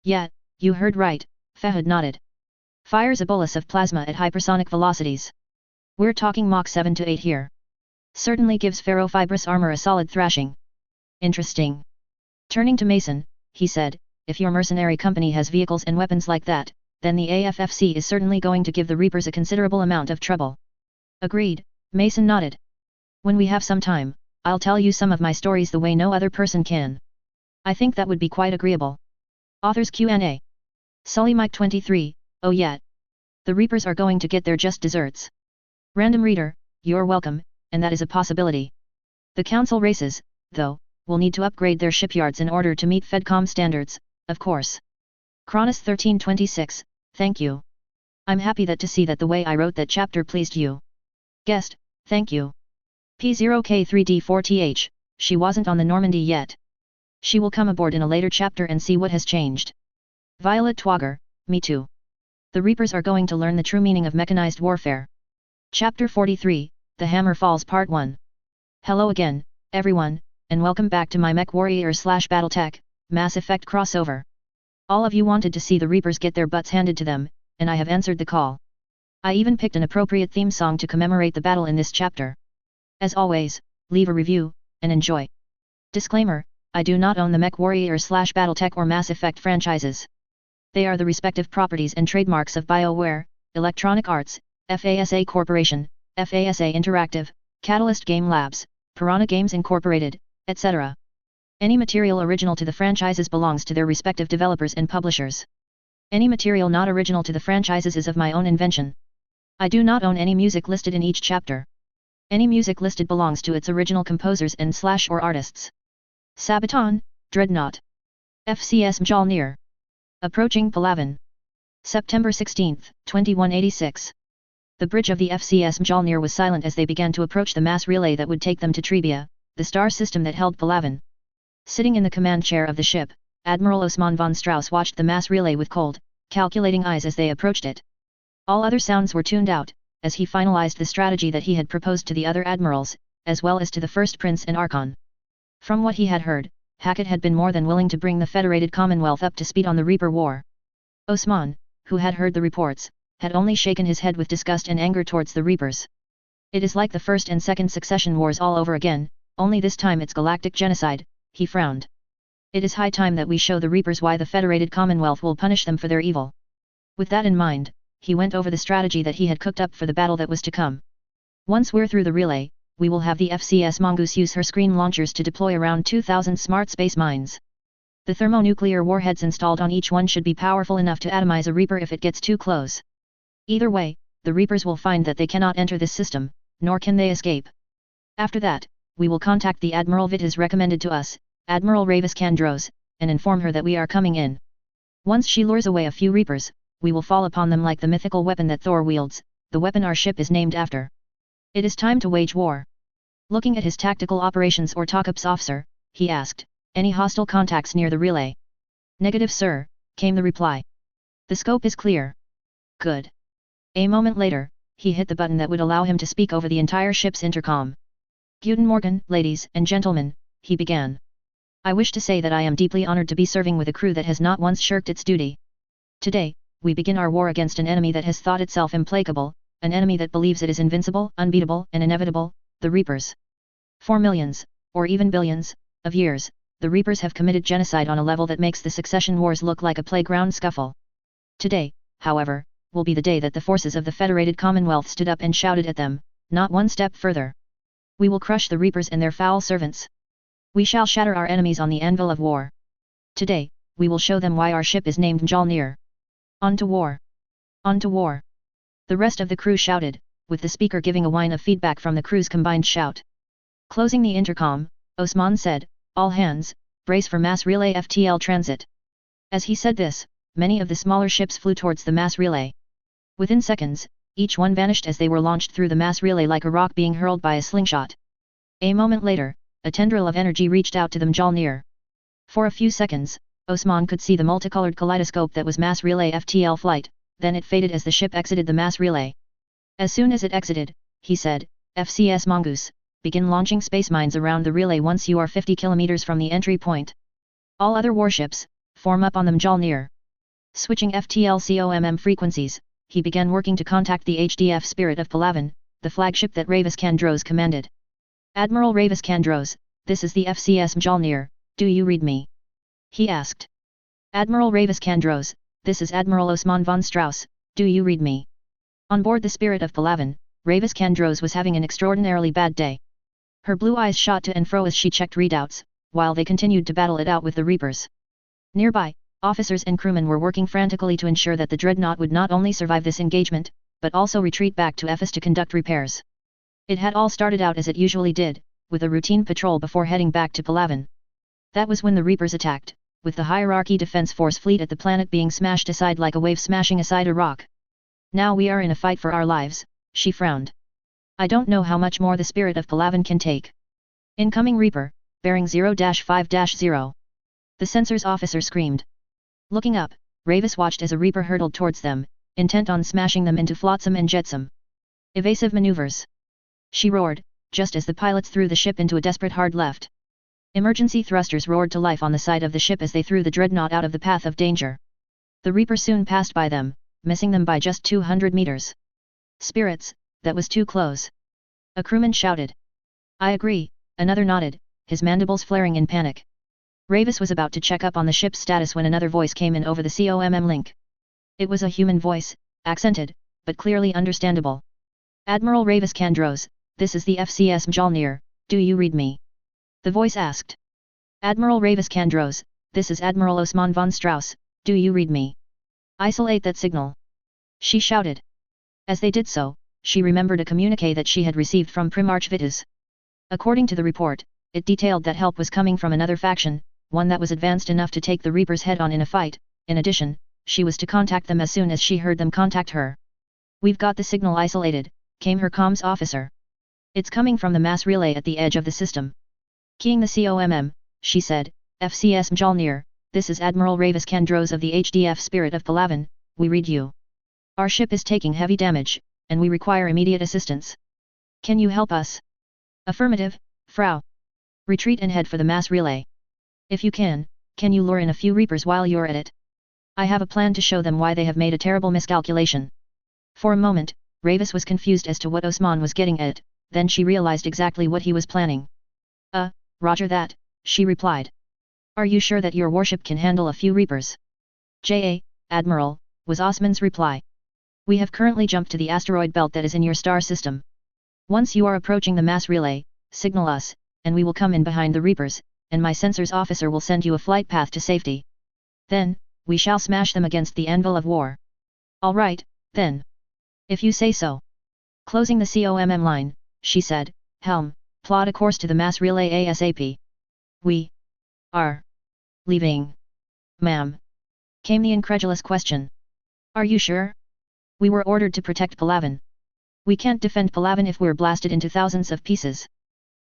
"Yeah, you heard right," Fahad nodded. "Fires a bolus of plasma at hypersonic velocities. We're talking Mach 7 to 8 here. Certainly gives ferrofibrous armor a solid thrashing." "Interesting." Turning to Mason, he said, "If your mercenary company has vehicles and weapons like that, then the AFFC is certainly going to give the Reapers a considerable amount of trouble." "Agreed," Mason nodded. "When we have some time, I'll tell you some of my stories the way no other person can. I think that would be quite agreeable." Authors Q&A. Sully Mike 23, "Oh yeah. The Reapers are going to get their just desserts." Random Reader, "You're welcome, and that is a possibility. The Council races, though, will need to upgrade their shipyards in order to meet Fedcom standards, of course." Cronus 1326, "Thank you. I'm happy that to see that the way I wrote that chapter pleased you." Guest, "Thank you. P0K3D4TH, she wasn't on the Normandy yet. She will come aboard in a later chapter and see what has changed." Violet Twagger, "Me too. The Reapers are going to learn the true meaning of mechanized warfare." Chapter 43, The Hammer Falls Part 1. Hello again, everyone, and welcome back to my Mech Warrior / BattleTech, Mass Effect crossover. All of you wanted to see the Reapers get their butts handed to them, and I have answered the call. I even picked an appropriate theme song to commemorate the battle in this chapter. As always, leave a review, and enjoy. Disclaimer, I do not own the Mech Warrior / BattleTech or Mass Effect franchises. They are the respective properties and trademarks of BioWare, Electronic Arts, FASA Corporation, FASA Interactive, Catalyst Game Labs, Piranha Games Incorporated, etc. Any material original to the franchises belongs to their respective developers and publishers. Any material not original to the franchises is of my own invention. I do not own any music listed in each chapter. Any music listed belongs to its original composers and / or artists. Sabaton, Dreadnought. FCS Mjolnir. Approaching Palavan. September 16, 2186. The bridge of the FCS Mjolnir was silent as they began to approach the mass relay that would take them to Trebia, the star system that held Palavan. Sitting in the command chair of the ship, Admiral Osman von Strauss watched the mass relay with cold, calculating eyes as they approached it. All other sounds were tuned out, as he finalized the strategy that he had proposed to the other admirals, as well as to the First Prince and Archon. From what he had heard, Hackett had been more than willing to bring the Federated Commonwealth up to speed on the Reaper War. Osman, who had heard the reports, had only shaken his head with disgust and anger towards the Reapers. "It is like the First and Second Succession Wars all over again, only this time it's galactic genocide," he frowned. "It is high time that we show the Reapers why the Federated Commonwealth will punish them for their evil." With that in mind, he went over the strategy that he had cooked up for the battle that was to come. "Once we're through the relay, we will have the FCS Mongoose use her screen launchers to deploy around 2,000 smart space mines. The thermonuclear warheads installed on each one should be powerful enough to atomize a Reaper if it gets too close. Either way, the Reapers will find that they cannot enter this system, nor can they escape. After that, we will contact the Admiral Vitas recommended to us, Admiral Ravis Kandros, and inform her that we are coming in. Once she lures away a few Reapers, we will fall upon them like the mythical weapon that Thor wields, the weapon our ship is named after. It is time to wage war. Looking at his tactical operations or TACOPS officer, he asked, any hostile contacts near the relay? Negative sir, came the reply. The scope is clear. Good. A moment later, he hit the button that would allow him to speak over the entire ship's intercom. Guten Morgen, ladies and gentlemen, he began. I wish to say that I am deeply honored to be serving with a crew that has not once shirked its duty. Today, we begin our war against an enemy that has thought itself implacable, an enemy that believes it is invincible, unbeatable, and inevitable, the Reapers. For millions, or even billions, of years, the Reapers have committed genocide on a level that makes the succession wars look like a playground scuffle. Today, however, will be the day that the forces of the Federated Commonwealth stood up and shouted at them, not one step further. We will crush the Reapers and their foul servants. We shall shatter our enemies on the anvil of war. Today, we will show them why our ship is named Mjolnir. On to war! On to war! The rest of the crew shouted, with the speaker giving a whine of feedback from the crew's combined shout. Closing the intercom, Osman said, all hands, brace for mass relay FTL transit. As he said this, many of the smaller ships flew towards the mass relay. Within seconds, each one vanished as they were launched through the mass relay like a rock being hurled by a slingshot. A moment later, a tendril of energy reached out to the Mjolnir. For a few seconds, Osman could see the multicolored kaleidoscope that was mass relay FTL flight, then it faded as the ship exited the mass relay. As soon as it exited, he said, FCS Mongoose, begin launching space mines around the relay once you are 50 kilometers from the entry point. All other warships, form up on the Mjolnir. Switching FTL-COMM frequencies, he began working to contact the HDF Spirit of Palavan, the flagship that Ravis Kandros commanded. Admiral Ravis Kandros, this is the FCS Mjolnir, do you read me? He asked. Admiral Ravis Kandros, this is Admiral Osman von Strauss, do you read me? On board the Spirit of Palavan, Ravis Kandros was having an extraordinarily bad day. Her blue eyes shot to and fro as she checked readouts, while they continued to battle it out with the Reapers. Nearby, officers and crewmen were working frantically to ensure that the dreadnought would not only survive this engagement, but also retreat back to Ephes to conduct repairs. It had all started out as it usually did, with a routine patrol before heading back to Palavan. That was when the Reapers attacked, with the Hierarchy Defense Force fleet at the planet being smashed aside like a wave smashing aside a rock. Now we are in a fight for our lives, she frowned. I don't know how much more the Spirit of Palavan can take. Incoming Reaper, bearing 0-5-0. The sensors officer screamed. Looking up, Ravis watched as a Reaper hurtled towards them, intent on smashing them into flotsam and jetsam. Evasive maneuvers. She roared, just as the pilots threw the ship into a desperate hard left. Emergency thrusters roared to life on the side of the ship as they threw the dreadnought out of the path of danger. The Reaper soon passed by them, missing them by just 200 meters. Spirits, that was too close. A crewman shouted. I agree, another nodded, his mandibles flaring in panic. Ravis was about to check up on the ship's status when another voice came in over the COMM link. It was a human voice, accented, but clearly understandable. Admiral Ravis Kandros, this is the FCS Mjolnir, do you read me? The voice asked. Admiral Ravis Kandros, this is Admiral Osman von Strauss, do you read me? Isolate that signal. She shouted. As they did so, she remembered a communique that she had received from Primarch Vitus. According to the report, it detailed that help was coming from another faction, one that was advanced enough to take the Reapers head-on in a fight. In addition, she was to contact them as soon as she heard them contact her. We've got the signal isolated, came her comms officer. It's coming from the mass relay at the edge of the system. Keying the COMM, she said, FCS Mjolnir, this is Admiral Ravis Kandros of the HDF Spirit of Palavan, we read you. Our ship is taking heavy damage, and we require immediate assistance. Can you help us? Affirmative, Frau. Retreat and head for the mass relay. If you can you lure in a few Reapers while you're at it? I have a plan to show them why they have made a terrible miscalculation. For a moment, Ravis was confused as to what Osman was getting at, then she realized exactly what he was planning. Roger that, she replied. Are you sure that your warship can handle a few Reapers? Admiral, was Osman's reply. We have currently jumped to the asteroid belt that is in your star system. Once you are approaching the mass relay, signal us, and we will come in behind the Reapers, and my sensors officer will send you a flight path to safety. Then, we shall smash them against the anvil of war. All right, then. If you say so. Closing the COMM line, she said, Helm, plot a course to the mass relay ASAP. We Are leaving, ma'am? Came the incredulous question. Are you sure? We were ordered to protect Palaven. We can't defend Palaven if we're blasted into thousands of pieces.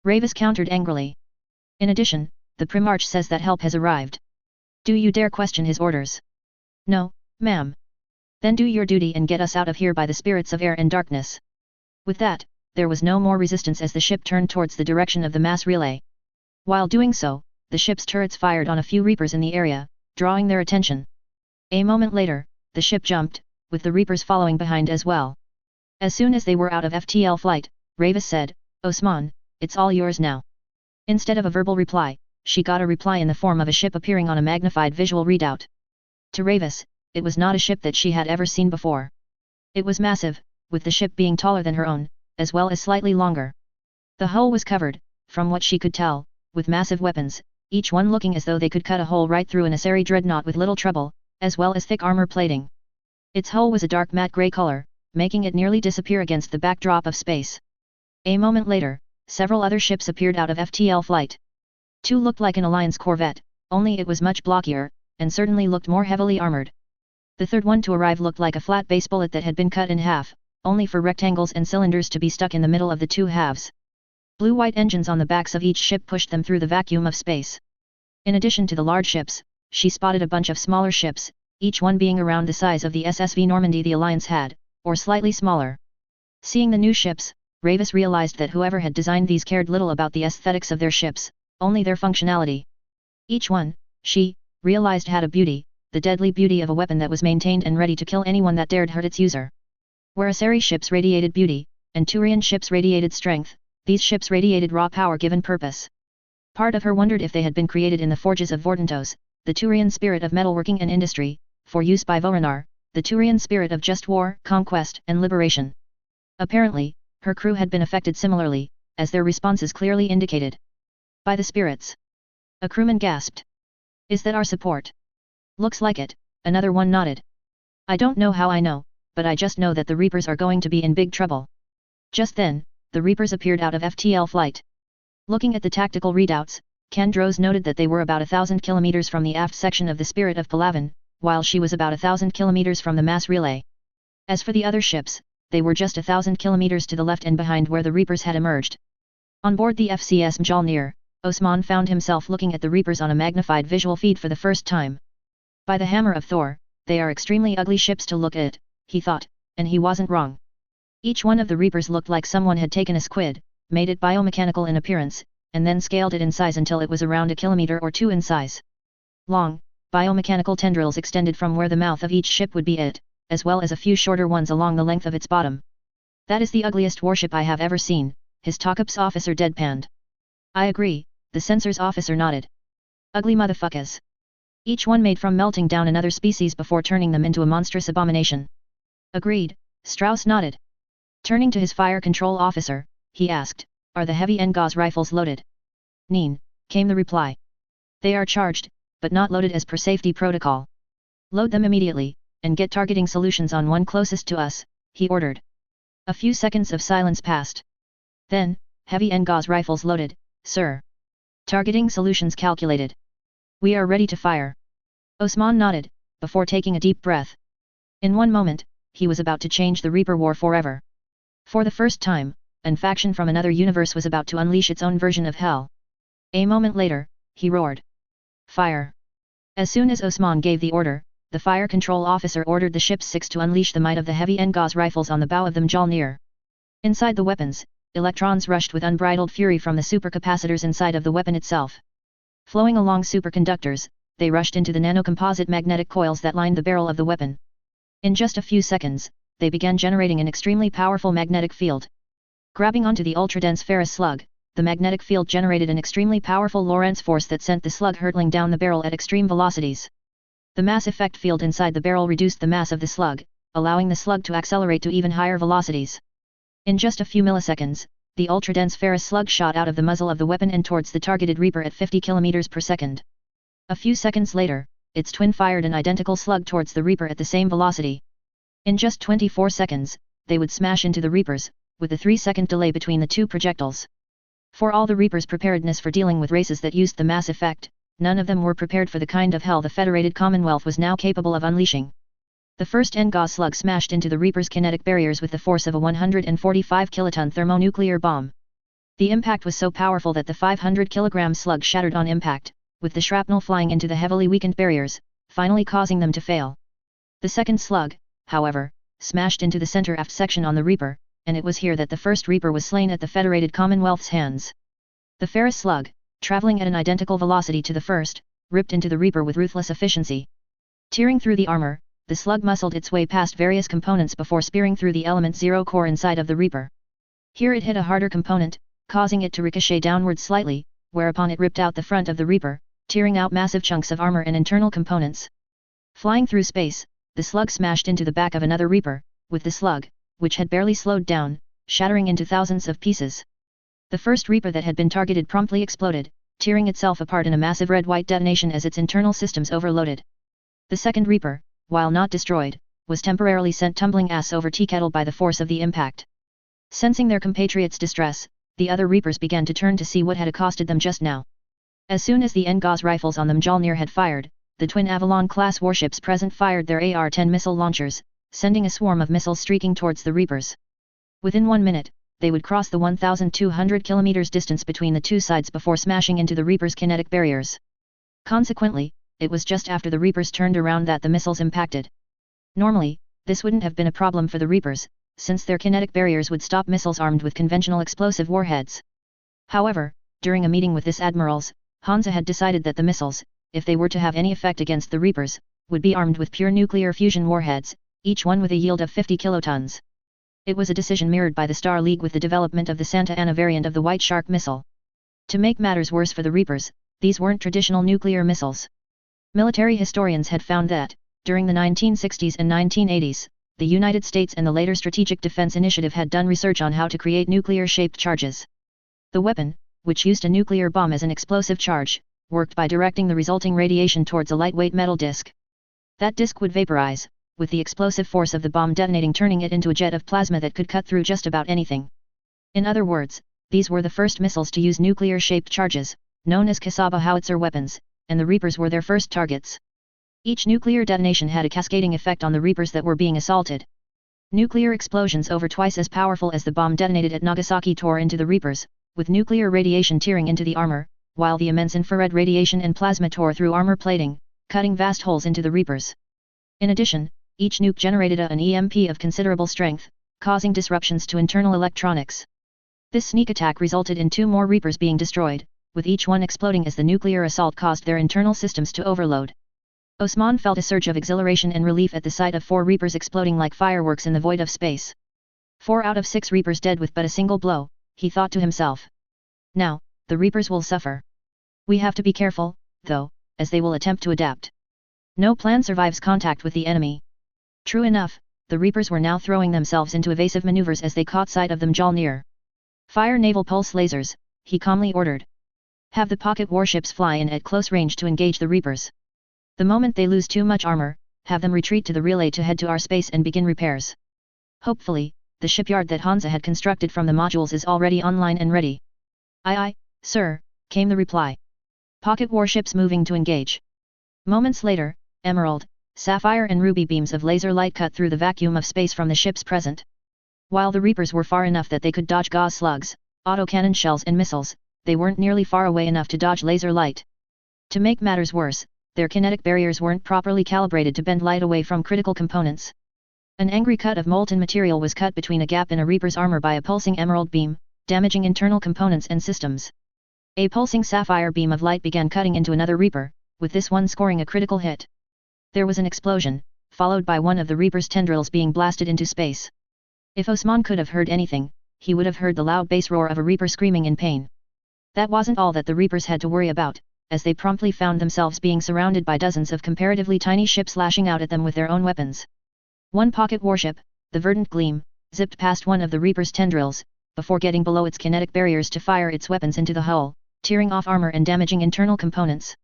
Ravis countered angrily. In addition, the Primarch says that help has arrived. Do you dare question his orders? No, ma'am. Then do your duty and get us out of here by the spirits of air and darkness. With that, there was no more resistance as the ship turned towards the direction of the mass relay. While doing so, the ship's turrets fired on a few Reapers in the area, drawing their attention. A moment later, the ship jumped, with the Reapers following behind as well. As soon as they were out of FTL flight, Ravis said, Osman, it's all yours now. Instead of a verbal reply, she got a reply in the form of a ship appearing on a magnified visual readout. To Ravis, it was not a ship that she had ever seen before. It was massive, with the ship being taller than her own, as well as slightly longer. The hull was covered, from what she could tell, with massive weapons, each one looking as though they could cut a hole right through an Asari dreadnought with little trouble, as well as thick armor plating. Its hull was a dark matte grey color, making it nearly disappear against the backdrop of space. A moment later, several other ships appeared out of FTL flight. Two looked like an Alliance corvette, only it was much blockier, and certainly looked more heavily armored. The third one to arrive looked like a flat base bullet that had been cut in half, only for rectangles and cylinders to be stuck in the middle of the two halves. Blue-white engines on the backs of each ship pushed them through the vacuum of space. In addition to the large ships, she spotted a bunch of smaller ships, each one being around the size of the SSV Normandy the Alliance had, or slightly smaller. Seeing the new ships, Ravis realized that whoever had designed these cared little about the aesthetics of their ships, only their functionality. Each one, she realized, had a beauty, the deadly beauty of a weapon that was maintained and ready to kill anyone that dared hurt its user. Where Asari ships radiated beauty, and Turian ships radiated strength, these ships radiated raw power given purpose. Part of her wondered if they had been created in the forges of Vortentos, the Turian spirit of metalworking and industry, for use by Voranar, the Turian spirit of just war, conquest, and liberation. Apparently, her crew had been affected similarly, as their responses clearly indicated. By the spirits. A crewman gasped. Is that our support? Looks like it, another one nodded. I don't know how I know, but I just know that the Reapers are going to be in big trouble. Just then, the Reapers appeared out of FTL flight. Looking at the tactical readouts, Kandros noted that they were about 1,000 kilometers from the aft section of the Spirit of Palaven, while she was about 1,000 kilometers from the mass relay. As for the other ships, they were just 1,000 kilometers to the left and behind where the Reapers had emerged. On board the FCS Mjolnir, Osman found himself looking at the Reapers on a magnified visual feed for the first time. By the hammer of Thor, they are extremely ugly ships to look at, he thought, and he wasn't wrong. Each one of the Reapers looked like someone had taken a squid, made it biomechanical in appearance, and then scaled it in size until it was around a kilometer or two in size. Long, biomechanical tendrils extended from where the mouth of each ship would be at, as well as a few shorter ones along the length of its bottom. That is the ugliest warship I have ever seen, his Tokups officer deadpanned. I agree, the Censors officer nodded. Ugly motherfuckers. Each one made from melting down another species before turning them into a monstrous abomination. Agreed, Strauss nodded. Turning to his fire control officer, he asked, are the heavy Engaz rifles loaded? Neen, came the reply. They are charged, but not loaded as per safety protocol. Load them immediately, and get targeting solutions on one closest to us, he ordered. A few seconds of silence passed. Then, heavy Engaz rifles loaded, sir. Targeting solutions calculated. We are ready to fire. Osman nodded, before taking a deep breath. In one moment, he was about to change the Reaper War forever. For the first time, an faction from another universe was about to unleash its own version of hell. A moment later, he roared. Fire! As soon as Osman gave the order, the fire control officer ordered the ship's six to unleash the might of the heavy Engaz rifles on the bow of the Mjolnir. Inside the weapons, electrons rushed with unbridled fury from the supercapacitors inside of the weapon itself. Flowing along superconductors, they rushed into the nanocomposite magnetic coils that lined the barrel of the weapon. In just a few seconds, they began generating an extremely powerful magnetic field. Grabbing onto the ultra-dense ferrous slug, the magnetic field generated an extremely powerful Lorentz force that sent the slug hurtling down the barrel at extreme velocities. The mass effect field inside the barrel reduced the mass of the slug, allowing the slug to accelerate to even higher velocities. In just a few milliseconds, the ultra-dense ferrous slug shot out of the muzzle of the weapon and towards the targeted Reaper at 50 km per second. A few seconds later, its twin fired an identical slug towards the Reaper at the same velocity. In just 24 seconds, they would smash into the Reapers, with a 3-second delay between the two projectiles. For all the Reapers' preparedness for dealing with races that used the mass effect, none of them were prepared for the kind of hell the Federated Commonwealth was now capable of unleashing. The first NGA slug smashed into the Reaper's kinetic barriers with the force of a 145 kiloton thermonuclear bomb. The impact was so powerful that the 500 kilogram slug shattered on impact, with the shrapnel flying into the heavily weakened barriers, finally causing them to fail. The second slug, however, smashed into the center aft section on the Reaper, and it was here that the first Reaper was slain at the Federated Commonwealth's hands. The Ferrous slug, traveling at an identical velocity to the first, ripped into the Reaper with ruthless efficiency. Tearing through the armor, the slug muscled its way past various components before spearing through the Element 0 core inside of the Reaper. Here it hit a harder component, causing it to ricochet downward slightly, whereupon it ripped out the front of the Reaper, tearing out massive chunks of armor and internal components. Flying through space, the slug smashed into the back of another Reaper, with the slug, which had barely slowed down, shattering into thousands of pieces. The first Reaper that had been targeted promptly exploded, tearing itself apart in a massive red-white detonation as its internal systems overloaded. The second Reaper, while not destroyed, was temporarily sent tumbling ass over teakettle by the force of the impact. Sensing their compatriots' distress, the other Reapers began to turn to see what had accosted them just now. As soon as the NGA's rifles on the Mjolnir had fired, the twin Avalon-class warships present fired their AR-10 missile launchers, sending a swarm of missiles streaking towards the Reapers. Within 1 minute, they would cross the 1,200 kilometers distance between the two sides before smashing into the Reapers' kinetic barriers. Consequently, it was just after the Reapers turned around that the missiles impacted. Normally, this wouldn't have been a problem for the Reapers, since their kinetic barriers would stop missiles armed with conventional explosive warheads. However, during a meeting with this admirals, Hansa had decided that the missiles, if they were to have any effect against the Reapers, would be armed with pure nuclear fusion warheads, each one with a yield of 50 kilotons. It was a decision mirrored by the Star League with the development of the Santa Ana variant of the White Shark missile. To make matters worse for the Reapers, these weren't traditional nuclear missiles. Military historians had found that, during the 1960s and 1980s, the United States and the later Strategic Defense Initiative had done research on how to create nuclear-shaped charges. The weapon, which used a nuclear bomb as an explosive charge, worked by directing the resulting radiation towards a lightweight metal disc. That disc would vaporize, with the explosive force of the bomb detonating turning it into a jet of plasma that could cut through just about anything. In other words, these were the first missiles to use nuclear-shaped charges, known as Kasaba howitzer weapons, and the Reapers were their first targets. Each nuclear detonation had a cascading effect on the Reapers that were being assaulted. Nuclear explosions over twice as powerful as the bomb detonated at Nagasaki tore into the Reapers, with nuclear radiation tearing into the armor, while the immense infrared radiation and plasma tore through armor plating, cutting vast holes into the Reapers. In addition, each nuke generated an EMP of considerable strength, causing disruptions to internal electronics. This sneak attack resulted in 2 more Reapers being destroyed, with each one exploding as the nuclear assault caused their internal systems to overload. Osman felt a surge of exhilaration and relief at the sight of 4 Reapers exploding like fireworks in the void of space. 4 out of 6 Reapers dead with but a single blow, he thought to himself. Now, the Reapers will suffer. We have to be careful, though, as they will attempt to adapt. No plan survives contact with the enemy. True enough, the Reapers were now throwing themselves into evasive maneuvers as they caught sight of the Mjolnir. Fire naval pulse lasers, he calmly ordered. Have the pocket warships fly in at close range to engage the Reapers. The moment they lose too much armor, have them retreat to the relay to head to our space and begin repairs. Hopefully, the shipyard that Hansa had constructed from the modules is already online and ready. Aye, sir, came the reply. Pocket warships moving to engage. Moments later, emerald, sapphire and ruby beams of laser light cut through the vacuum of space from the ships present. While the Reapers were far enough that they could dodge gauze slugs, autocannon shells and missiles, they weren't nearly far away enough to dodge laser light. To make matters worse, their kinetic barriers weren't properly calibrated to bend light away from critical components. An angry cut of molten material was cut between a gap in a Reaper's armor by a pulsing emerald beam, damaging internal components and systems. A pulsing sapphire beam of light began cutting into another Reaper, with this one scoring a critical hit. There was an explosion, followed by one of the Reaper's tendrils being blasted into space. If Osman could have heard anything, he would have heard the loud bass roar of a Reaper screaming in pain. That wasn't all that the Reapers had to worry about, as they promptly found themselves being surrounded by dozens of comparatively tiny ships lashing out at them with their own weapons. One pocket warship, the Verdant Gleam, zipped past one of the Reaper's tendrils, before getting below its kinetic barriers to fire its weapons into the hull, tearing off armor and damaging internal components.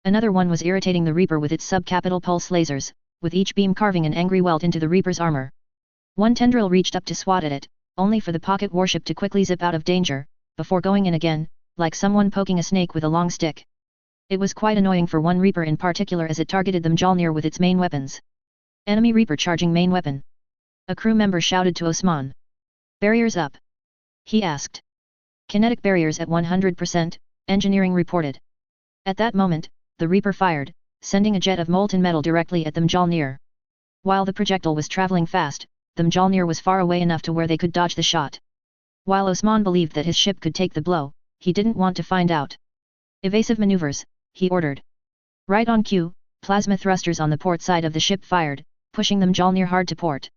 Another one was irritating the Reaper with its subcapital pulse lasers, with each beam carving an angry welt into the Reaper's armor. One tendril reached up to swat at it, only for the pocket warship to quickly zip out of danger, before going in again, like someone poking a snake with a long stick. It was quite annoying for one Reaper in particular as it targeted the Mjolnir with its main weapons. Enemy Reaper charging main weapon. A crew member shouted to Osman. Barriers up. He asked. Kinetic barriers at 100%, engineering reported. At that moment, the Reaper fired, sending a jet of molten metal directly at the Mjolnir. While the projectile was traveling fast, the Mjolnir was far away enough to where they could dodge the shot. While Osman believed that his ship could take the blow, he didn't want to find out. Evasive maneuvers, he ordered. Right on cue, plasma thrusters on the port side of the ship fired, pushing the Mjolnir hard to port.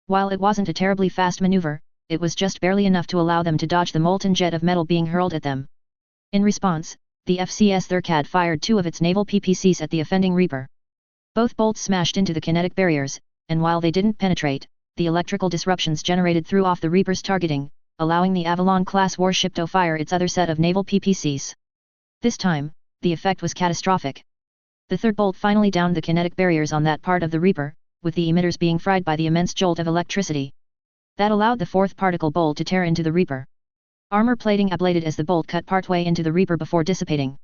While it wasn't a terribly fast maneuver, it was just barely enough to allow them to dodge the molten jet of metal being hurled at them. In response, the FCS Thurcad fired 2 of its naval PPCs at the offending Reaper. Both bolts smashed into the kinetic barriers, and while they didn't penetrate, the electrical disruptions generated threw off the Reaper's targeting, allowing the Avalon-class warship to fire its other set of naval PPCs. This time, the effect was catastrophic. The third bolt finally downed the kinetic barriers on that part of the Reaper, with the emitters being fried by the immense jolt of electricity. That allowed the fourth particle bolt to tear into the Reaper. Armor plating ablated as the bolt cut partway into the Reaper before dissipating.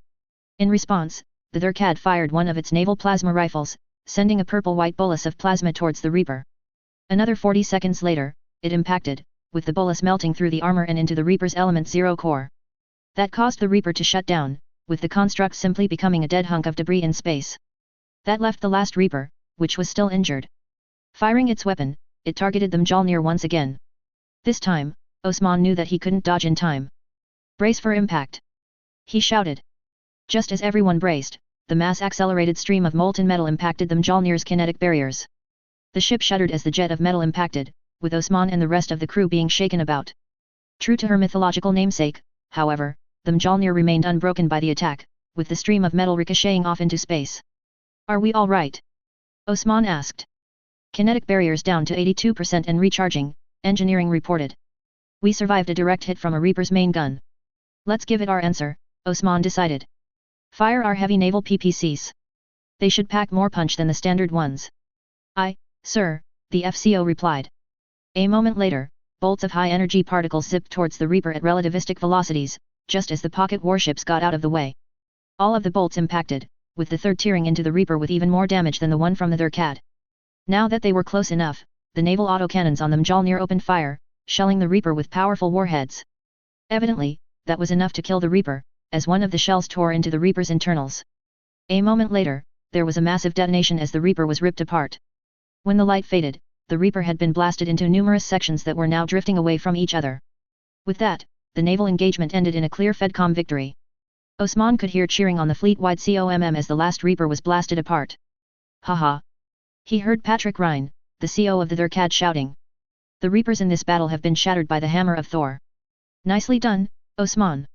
In response, the Thurcad fired one of its naval plasma rifles, sending a purple-white bolus of plasma towards the Reaper. Another 40 seconds later, it impacted, with the bolus melting through the armor and into the Reaper's Element 0 core. That caused the Reaper to shut down, with the construct simply becoming a dead hunk of debris in space. That left the last Reaper, which was still injured. Firing its weapon, it targeted the Mjolnir once again. This time, Osman knew that he couldn't dodge in time. Brace for impact! He shouted. Just as everyone braced, the mass-accelerated stream of molten metal impacted the Mjolnir's kinetic barriers. The ship shuddered as the jet of metal impacted, with Osman and the rest of the crew being shaken about. True to her mythological namesake, however, the Mjolnir remained unbroken by the attack, with the stream of metal ricocheting off into space. Are we all right? Osman asked. Kinetic barriers down to 82% and recharging, engineering reported. We survived a direct hit from a Reaper's main gun. Let's give it our answer, Osman decided. Fire our heavy naval PPCs. They should pack more punch than the standard ones. Aye, sir, the FCO replied. A moment later, bolts of high-energy particles zipped towards the Reaper at relativistic velocities, just as the pocket warships got out of the way. All of the bolts impacted, with the third tearing into the Reaper with even more damage than the one from the Thurcad. Now that they were close enough, the naval autocannons on the Mjolnir opened fire, shelling the Reaper with powerful warheads. Evidently, that was enough to kill the Reaper, as one of the shells tore into the Reaper's internals. A moment later, there was a massive detonation as the Reaper was ripped apart. When the light faded, the Reaper had been blasted into numerous sections that were now drifting away from each other. With that, the naval engagement ended in a clear FEDCOM victory. Osman could hear cheering on the fleet-wide COMM as the last Reaper was blasted apart. Haha! He heard Patrick Rhine, the CO of the Thurcad shouting. The Reapers in this battle have been shattered by the hammer of Thor. Nicely done, Osman.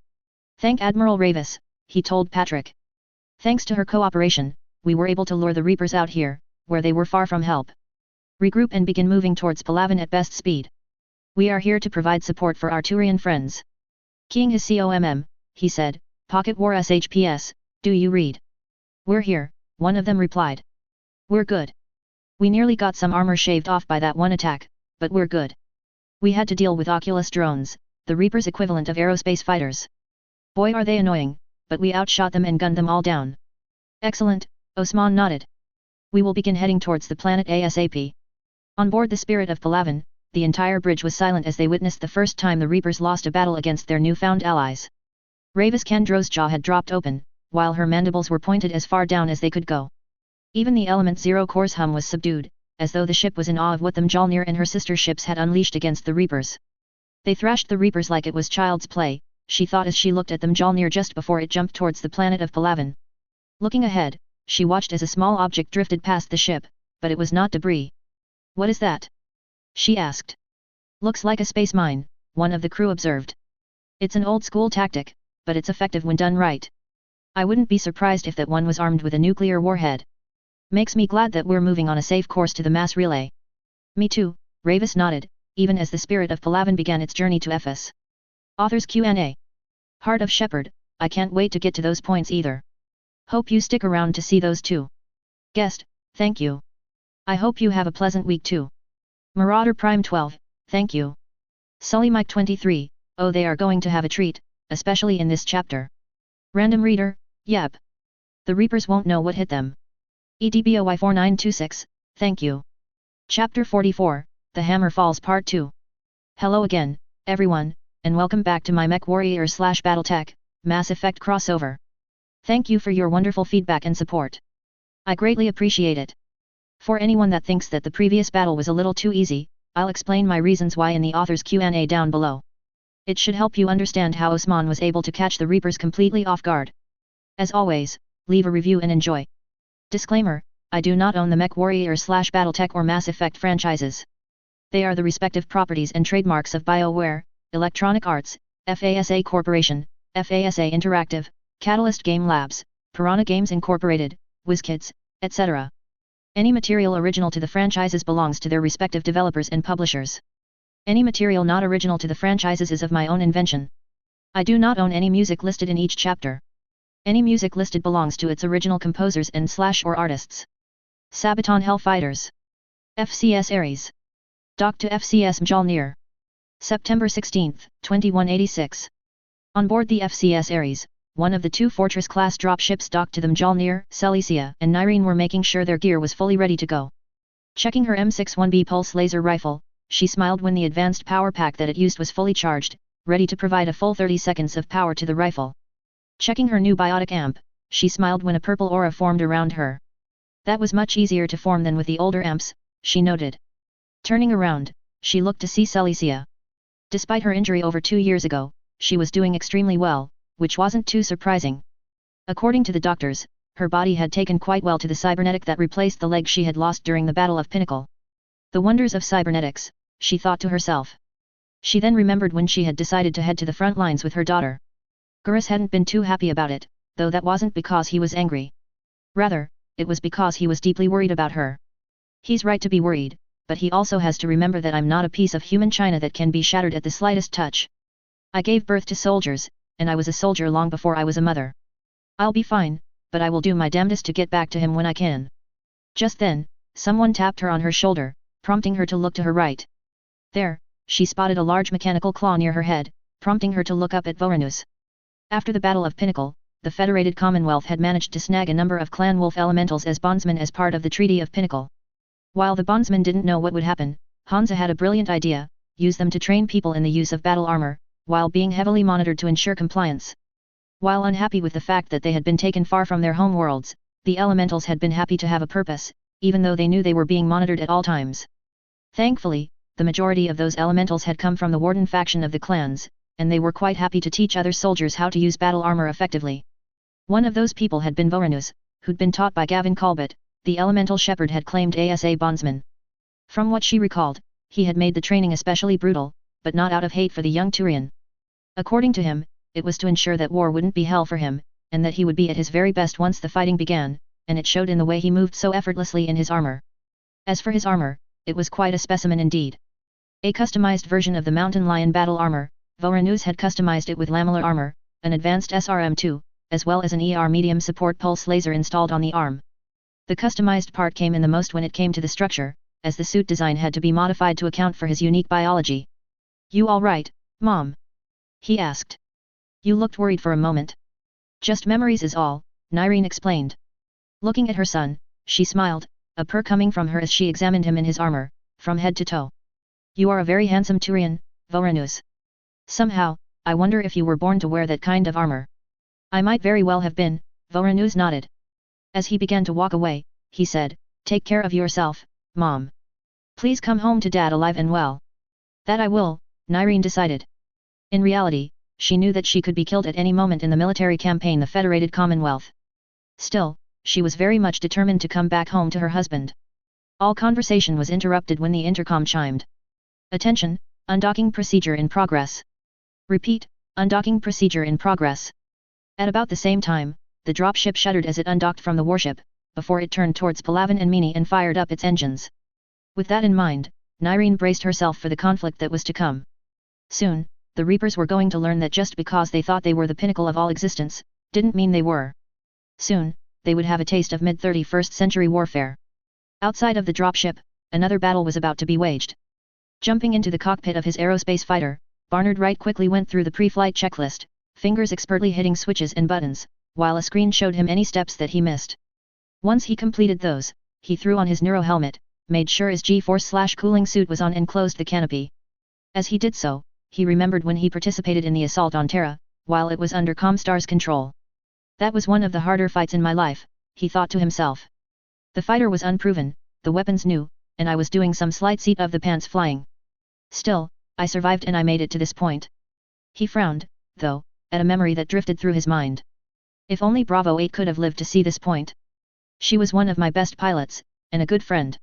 Thank Admiral Ravis, he told Patrick. Thanks to her cooperation, we were able to lure the Reapers out here, where they were far from help. Regroup and begin moving towards Palawan at best speed. We are here to provide support for our Turian friends. Keying his COMM, he said, Pocket War SHPS, do you read? We're here, one of them replied. We're good. We nearly got some armor shaved off by that one attack, but we're good. We had to deal with Oculus drones, the Reaper's equivalent of aerospace fighters. Boy are they annoying, but we outshot them and gunned them all down. Excellent, Osman nodded. We will begin heading towards the planet ASAP. On board the Spirit of Palawan, the entire bridge was silent as they witnessed the first time the Reapers lost a battle against their newfound allies. Ravis Kendro's jaw had dropped open, while her mandibles were pointed as far down as they could go. Even the Element 0 core's hum was subdued, as though the ship was in awe of what the Mjolnir and her sister ships had unleashed against the Reapers. They thrashed the Reapers like it was child's play, she thought as she looked at the Mjolnir just before it jumped towards the planet of Palawan. Looking ahead, she watched as a small object drifted past the ship, but it was not debris. What is that? She asked. Looks like a space mine, one of the crew observed. It's an old-school tactic, but it's effective when done right. I wouldn't be surprised if that one was armed with a nuclear warhead. Makes me glad that we're moving on a safe course to the mass relay. Me too, Ravis nodded, even as the Spirit of Palawan began its journey to Ephes. Authors Q&A. Heart of Shepherd, I can't wait to get to those points either. Hope you stick around to see those too. Guest, thank you. I hope you have a pleasant week too. Marauder Prime 12, thank you. Sully Mike 23, oh they are going to have a treat, especially in this chapter. Random Reader, yep. The Reapers won't know what hit them. EDBOY 4926, thank you. Chapter 44, The Hammer Falls Part 2. Hello again, everyone, and welcome back to my MechWarrior/BattleTech, Mass Effect crossover. Thank you for your wonderful feedback and support. I greatly appreciate it. For anyone that thinks that the previous battle was a little too easy, I'll explain my reasons why in the author's Q&A down below. It should help you understand how Osman was able to catch the Reapers completely off guard. As always, leave a review and enjoy. Disclaimer, I do not own the MechWarrior/BattleTech or Mass Effect franchises. They are the respective properties and trademarks of BioWare, Electronic Arts, FASA Corporation, FASA Interactive, Catalyst Game Labs, Piranha Games Incorporated, WizKids, etc. Any material original to the franchises belongs to their respective developers and publishers. Any material not original to the franchises is of my own invention. I do not own any music listed in each chapter. Any music listed belongs to its original composers and/or artists. Sabaton Hellfighters. FCS Ares. Dock to FCS Mjolnir. September 16, 2186. On board the FCS Ares, one of the two Fortress-class dropships docked to the Mjolnir, Celicia and Nyreen were making sure their gear was fully ready to go. Checking her M61B pulse laser rifle, she smiled when the advanced power pack that it used was fully charged, ready to provide a full 30 seconds of power to the rifle. Checking her new biotic amp, she smiled when a purple aura formed around her. That was much easier to form than with the older amps, she noted. Turning around, she looked to see Celicia. Despite her injury over 2 years ago, she was doing extremely well, which wasn't too surprising. According to the doctors, her body had taken quite well to the cybernetic that replaced the leg she had lost during the Battle of Pinnacle. The wonders of cybernetics, she thought to herself. She then remembered when she had decided to head to the front lines with her daughter. Gurus hadn't been too happy about it, though that wasn't because he was angry. Rather, it was because he was deeply worried about her. He's right to be worried, but he also has to remember that I'm not a piece of human china that can be shattered at the slightest touch. I gave birth to soldiers, and I was a soldier long before I was a mother. I'll be fine, but I will do my damnedest to get back to him when I can. Just then, someone tapped her on her shoulder, prompting her to look to her right. There, she spotted a large mechanical claw near her head, prompting her to look up at Voronus. After the Battle of Pinnacle, the Federated Commonwealth had managed to snag a number of Clan Wolf elementals as bondsmen as part of the Treaty of Pinnacle. While the bondsmen didn't know what would happen, Hansa had a brilliant idea: use them to train people in the use of battle armor, while being heavily monitored to ensure compliance. While unhappy with the fact that they had been taken far from their home worlds, the elementals had been happy to have a purpose, even though they knew they were being monitored at all times. Thankfully, the majority of those elementals had come from the Warden faction of the clans, and they were quite happy to teach other soldiers how to use battle armor effectively. One of those people had been Voronus, who'd been taught by Gavin Colbert, the elemental shepherd had claimed ASA bondsman. From what she recalled, he had made the training especially brutal, but not out of hate for the young Turian. According to him, it was to ensure that war wouldn't be hell for him, and that he would be at his very best once the fighting began, and it showed in the way he moved so effortlessly in his armor. As for his armor, it was quite a specimen indeed. A customized version of the Mountain Lion battle armor, Voronus had customized it with lamellar armor, an advanced SRM2, as well as an ER medium support pulse laser installed on the arm. The customized part came in the most when it came to the structure, as the suit design had to be modified to account for his unique biology. "You all right, Mom?" he asked. "You looked worried for a moment." "Just memories is all," Nyreen explained. Looking at her son, she smiled, a purr coming from her as she examined him in his armor, from head to toe. "You are a very handsome Turian, Voronus. Somehow, I wonder if you were born to wear that kind of armor." "I might very well have been," Voronus nodded. As he began to walk away, he said, "Take care of yourself, Mom. Please come home to Dad alive and well." "That I will," Nyreen decided. In reality, she knew that she could be killed at any moment in the military campaign the Federated Commonwealth. Still, she was very much determined to come back home to her husband. All conversation was interrupted when the intercom chimed. "Attention, undocking procedure in progress. Repeat, undocking procedure in progress." At about the same time, the dropship shuddered as it undocked from the warship, before it turned towards Palavan and Mini and fired up its engines. With that in mind, Nyreen braced herself for the conflict that was to come. Soon, the Reapers were going to learn that just because they thought they were the pinnacle of all existence, didn't mean they were. Soon, they would have a taste of mid-31st century warfare. Outside of the dropship, another battle was about to be waged. Jumping into the cockpit of his aerospace fighter, Barnard Wright quickly went through the pre-flight checklist, fingers expertly hitting switches and buttons, while a screen showed him any steps that he missed. Once he completed those, he threw on his neuro helmet, made sure his G-force/cooling suit was on and closed the canopy. As he did so, he remembered when he participated in the assault on Terra, while it was under Comstar's control. That was one of the harder fights in my life, he thought to himself. The fighter was unproven, the weapons new, and I was doing some slight seat of the pants flying. Still, I survived and I made it to this point. He frowned, though, at a memory that drifted through his mind. If only Bravo 8 could have lived to see this point. She was one of my best pilots, and a good friend.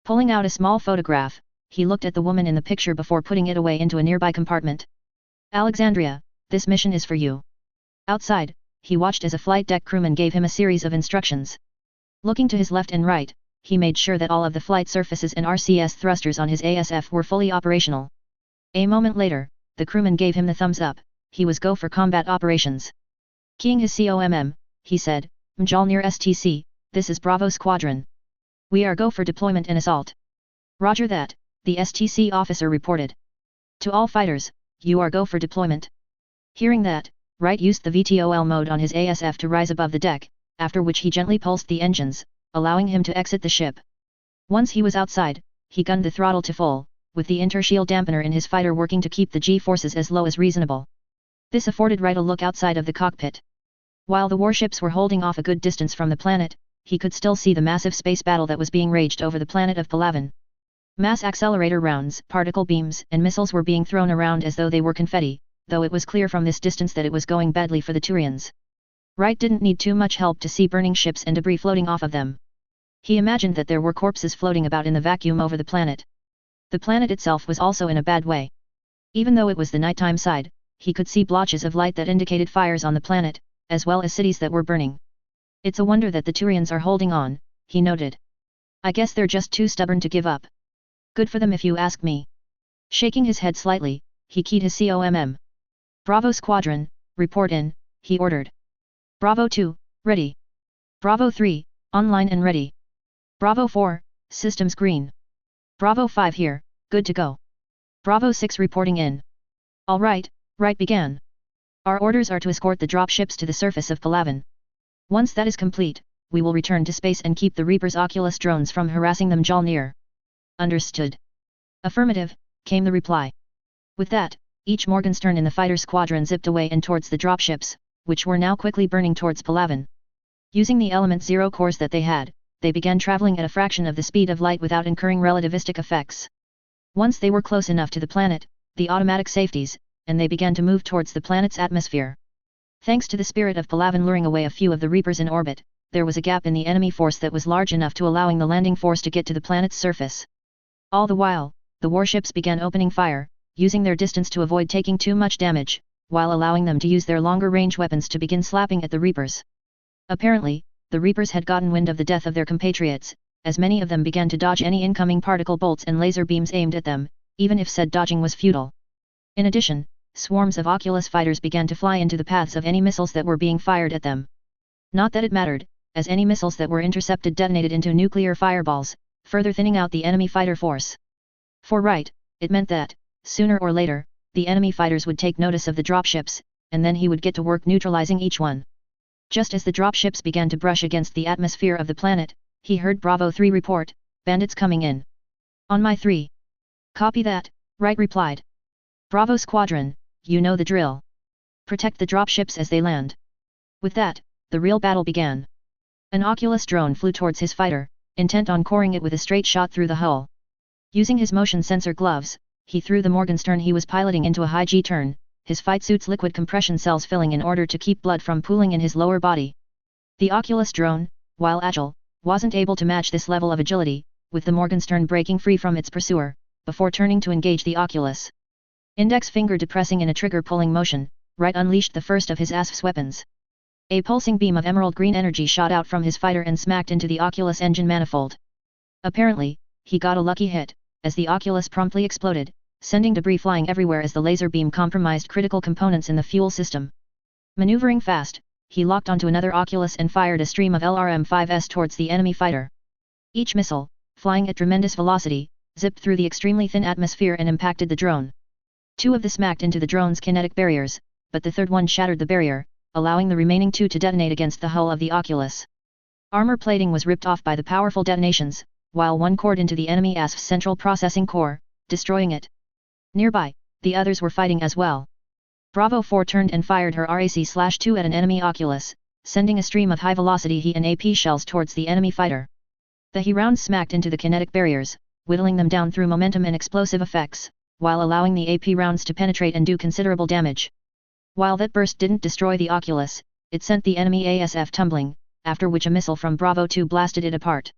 Pulling out a small photograph, he looked at the woman in the picture before putting it away into a nearby compartment. Alexandria, this mission is for you. Outside, he watched as a flight deck crewman gave him a series of instructions. Looking to his left and right, he made sure that all of the flight surfaces and RCS thrusters on his ASF were fully operational. A moment later, the crewman gave him the thumbs up, he was go for combat operations. Keying his COMM, he said, Mjolnir STC, this is Bravo Squadron. We are go for deployment and assault. Roger that, the STC officer reported. To all fighters, you are go for deployment. Hearing that, Wright used the VTOL mode on his ASF to rise above the deck, after which he gently pulsed the engines, allowing him to exit the ship. Once he was outside, he gunned the throttle to full, with the intershield dampener in his fighter working to keep the G-forces as low as reasonable. This afforded Wright a look outside of the cockpit. While the warships were holding off a good distance from the planet, he could still see the massive space battle that was being raged over the planet of Palaven. Mass accelerator rounds, particle beams, and missiles were being thrown around as though they were confetti, though it was clear from this distance that it was going badly for the Turians. Wright didn't need too much help to see burning ships and debris floating off of them. He imagined that there were corpses floating about in the vacuum over the planet. The planet itself was also in a bad way. Even though it was the nighttime side, he could see blotches of light that indicated fires on the planet, as well as cities that were burning. It's a wonder that the Turians are holding on, he noted. I guess they're just too stubborn to give up. Good for them if you ask me. Shaking his head slightly, he keyed his COMM. Bravo Squadron, report in, he ordered. Bravo 2, ready. Bravo 3, online and ready. Bravo 4, systems green. Bravo 5 here, good to go. Bravo 6 reporting in. All right, Wright began. Our orders are to escort the dropships to the surface of Palaven. Once that is complete, we will return to space and keep the Reaper's Oculus drones from harassing them. Mjolnir. Understood. Affirmative, came the reply. With that, each Morgenstern in the fighter squadron zipped away and towards the dropships, which were now quickly burning towards Palaven. Using the element zero cores that they had, they began traveling at a fraction of the speed of light without incurring relativistic effects. Once they were close enough to the planet, the automatic safeties, and they began to move towards the planet's atmosphere. Thanks to the spirit of Palaven luring away a few of the Reapers in orbit, there was a gap in the enemy force that was large enough to allowing the landing force to get to the planet's surface. All the while, the warships began opening fire, using their distance to avoid taking too much damage, while allowing them to use their longer-range weapons to begin slapping at the Reapers. Apparently, the Reapers had gotten wind of the death of their compatriots, as many of them began to dodge any incoming particle bolts and laser beams aimed at them, even if said dodging was futile. In addition, swarms of Oculus fighters began to fly into the paths of any missiles that were being fired at them. Not that it mattered, as any missiles that were intercepted detonated into nuclear fireballs, further thinning out the enemy fighter force. For Wright, it meant that, sooner or later, the enemy fighters would take notice of the dropships, and then he would get to work neutralizing each one. Just as the dropships began to brush against the atmosphere of the planet, he heard Bravo 3 report, bandits coming in. On my 3. Copy that, Wright replied. Bravo Squadron, you know the drill. Protect the dropships as they land. With that, the real battle began. An Oculus drone flew towards his fighter, intent on coring it with a straight shot through the hull. Using his motion sensor gloves, he threw the Morgenstern he was piloting into a high G-turn, his fight suit's liquid compression cells filling in order to keep blood from pooling in his lower body. The Oculus drone, while agile, wasn't able to match this level of agility, with the Morgenstern breaking free from its pursuer, before turning to engage the Oculus. Index finger depressing in a trigger-pulling motion, Wright unleashed the first of his ASF's weapons. A pulsing beam of emerald green energy shot out from his fighter and smacked into the Oculus engine manifold. Apparently, he got a lucky hit, as the Oculus promptly exploded, sending debris flying everywhere as the laser beam compromised critical components in the fuel system. Maneuvering fast, he locked onto another Oculus and fired a stream of LRM-5s towards the enemy fighter. Each missile, flying at tremendous velocity, zipped through the extremely thin atmosphere and impacted the drone. Two of them smacked into the drone's kinetic barriers, but the third one shattered the barrier, allowing the remaining two to detonate against the hull of the Oculus. Armor plating was ripped off by the powerful detonations, while one cored into the enemy ASF's central processing core, destroying it. Nearby, the others were fighting as well. Bravo 4 turned and fired her RAC-2 at an enemy Oculus, sending a stream of high-velocity He and AP shells towards the enemy fighter. The He rounds smacked into the kinetic barriers, whittling them down through momentum and explosive effects, while allowing the AP rounds to penetrate and do considerable damage. While that burst didn't destroy the Oculus, it sent the enemy ASF tumbling, after which a missile from Bravo 2 blasted it apart.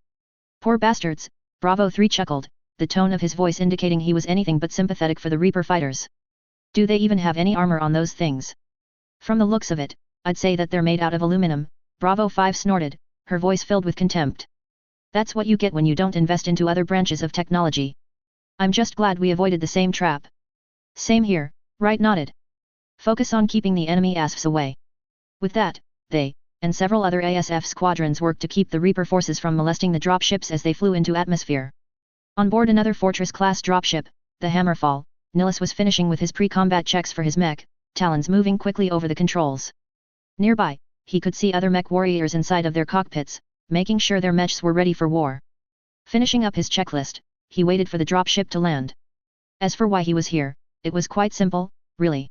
Poor bastards, Bravo 3 chuckled, the tone of his voice indicating he was anything but sympathetic for the Reaper fighters. Do they even have any armor on those things? From the looks of it, I'd say that they're made out of aluminum, Bravo 5 snorted, her voice filled with contempt. That's what you get when you don't invest into other branches of technology. I'm just glad we avoided the same trap. Same here, Wright nodded. Focus on keeping the enemy ASFs away. With that, they, and several other ASF squadrons worked to keep the Reaper forces from molesting the dropships as they flew into atmosphere. On board another Fortress-class dropship, the Hammerfall, Nihilus was finishing with his pre-combat checks for his mech, Talons moving quickly over the controls. Nearby, he could see other mech warriors inside of their cockpits, making sure their mechs were ready for war. Finishing up his checklist, he waited for the dropship to land. As for why he was here, it was quite simple, really.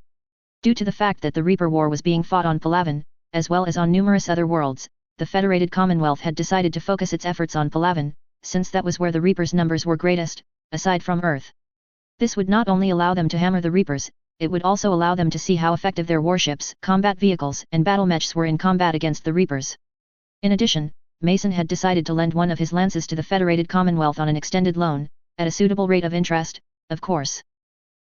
Due to the fact that the Reaper War was being fought on Palaven, as well as on numerous other worlds, the Federated Commonwealth had decided to focus its efforts on Palaven, since that was where the Reapers' numbers were greatest, aside from Earth. This would not only allow them to hammer the Reapers, it would also allow them to see how effective their warships, combat vehicles and battle mechs were in combat against the Reapers. In addition, Mason had decided to lend one of his lances to the Federated Commonwealth on an extended loan, at a suitable rate of interest, of course.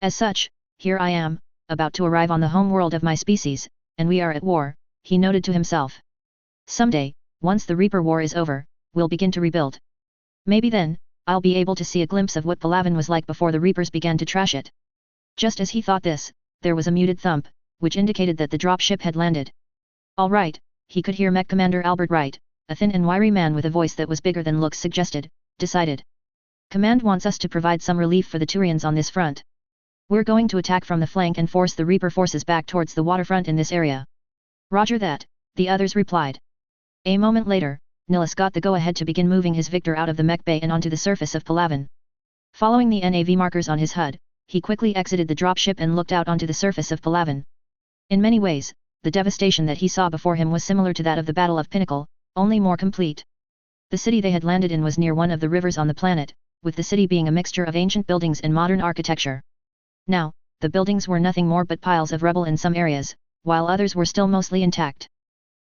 As such, here I am, about to arrive on the home world of my species, and we are at war, he noted to himself. Someday, once the Reaper War is over, we'll begin to rebuild. Maybe then, I'll be able to see a glimpse of what Palaven was like before the Reapers began to trash it. Just as he thought this, there was a muted thump, which indicated that the dropship had landed. All right, he could hear Mech Commander Albert Wright, a thin and wiry man with a voice that was bigger than looks suggested, decided. Command wants us to provide some relief for the Turians on this front. We're going to attack from the flank and force the Reaper forces back towards the waterfront in this area. Roger that, the others replied. A moment later, Nihilus got the go-ahead to begin moving his Victor out of the mech bay and onto the surface of Palaven. Following the NAV markers on his HUD, he quickly exited the dropship and looked out onto the surface of Palaven. In many ways, the devastation that he saw before him was similar to that of the Battle of Pinnacle, only more complete. The city they had landed in was near one of the rivers on the planet, with the city being a mixture of ancient buildings and modern architecture. Now, the buildings were nothing more but piles of rubble in some areas, while others were still mostly intact.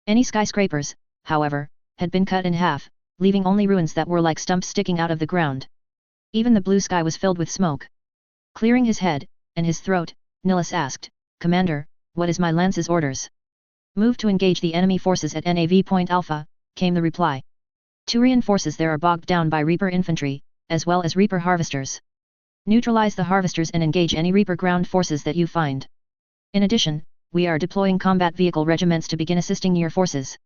Any skyscrapers, however, had been cut in half, leaving only ruins that were like stumps sticking out of the ground. Even the blue sky was filled with smoke. Clearing his head, and his throat, Nihilus asked, Commander, what is my lance's orders? Move to engage the enemy forces at NAV Point Alpha, came the reply. Turian forces there are bogged down by Reaper infantry, as well as Reaper harvesters. Neutralize the harvesters and engage any Reaper ground forces that you find. In addition, we are deploying combat vehicle regiments to begin assisting your forces.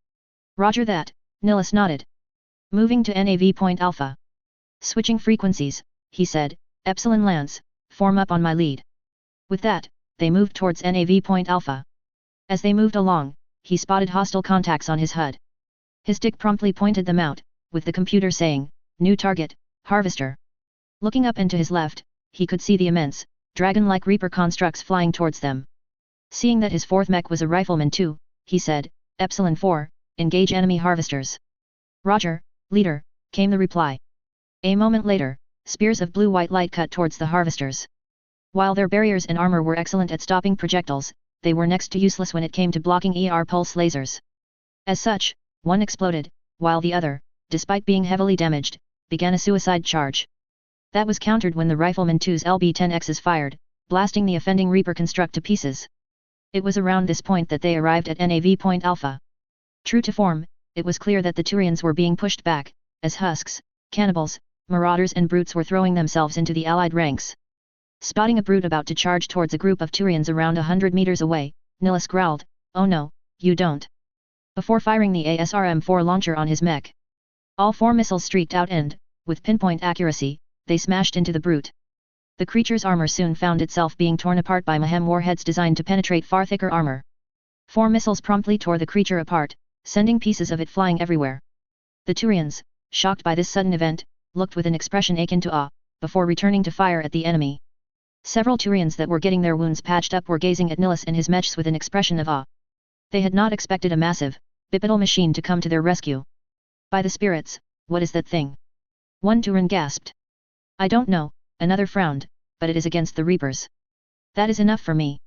Roger that, Nihilus nodded. Moving to NAV Point Alpha. Switching frequencies, he said, Epsilon Lance, form up on my lead. With that, they moved towards NAV Point Alpha. As they moved along, he spotted hostile contacts on his HUD. His stick promptly pointed them out, with the computer saying, New target, Harvester. Looking up and to his left, he could see the immense, dragon-like Reaper constructs flying towards them. Seeing that his fourth mech was a rifleman too, he said, Epsilon 4, engage enemy harvesters. Roger, leader, came the reply. A moment later, spears of blue-white light cut towards the harvesters. While their barriers and armor were excellent at stopping projectiles, they were next to useless when it came to blocking ER pulse lasers. As such, one exploded, while the other, despite being heavily damaged, began a suicide charge. That was countered when the Rifleman 2's LB-10Xs fired, blasting the offending Reaper construct to pieces. It was around this point that they arrived at NAV Point Alpha. True to form, it was clear that the Turians were being pushed back, as husks, cannibals, marauders and brutes were throwing themselves into the allied ranks. Spotting a brute about to charge towards a group of Turians around 100 meters away, Nihilus growled, Oh no, you don't. Before firing the ASRM-4 launcher on his mech. All four missiles streaked out and, with pinpoint accuracy, they smashed into the brute. The creature's armor soon found itself being torn apart by Mayhem warheads designed to penetrate far thicker armor. 4 missiles promptly tore the creature apart, sending pieces of it flying everywhere. The Turians, shocked by this sudden event, looked with an expression akin to awe, before returning to fire at the enemy. Several Turians that were getting their wounds patched up were gazing at Nihilus and his mechs with an expression of awe. They had not expected a massive, bipedal machine to come to their rescue. By the spirits, what is that thing? One Turan gasped. I don't know, another frowned, but it is against the Reapers. That is enough for me.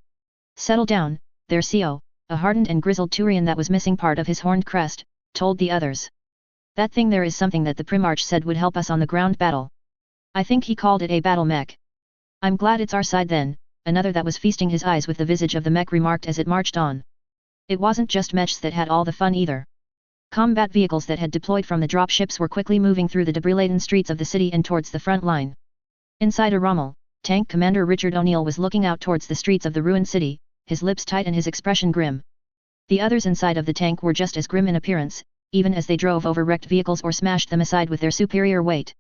Settle down, their CO, a hardened and grizzled Turian that was missing part of his horned crest, told the others. That thing there is something that the Primarch said would help us on the ground battle. I think he called it a battle mech. I'm glad it's our side then, another that was feasting his eyes with the visage of the mech remarked as it marched on. It wasn't just mechs that had all the fun either. Combat vehicles that had deployed from the dropships were quickly moving through the debris-laden streets of the city and towards the front line. Inside a Rommel, Tank Commander Richard O'Neill was looking out towards the streets of the ruined city, his lips tight and his expression grim. The others inside of the tank were just as grim in appearance, even as they drove over wrecked vehicles or smashed them aside with their superior weight.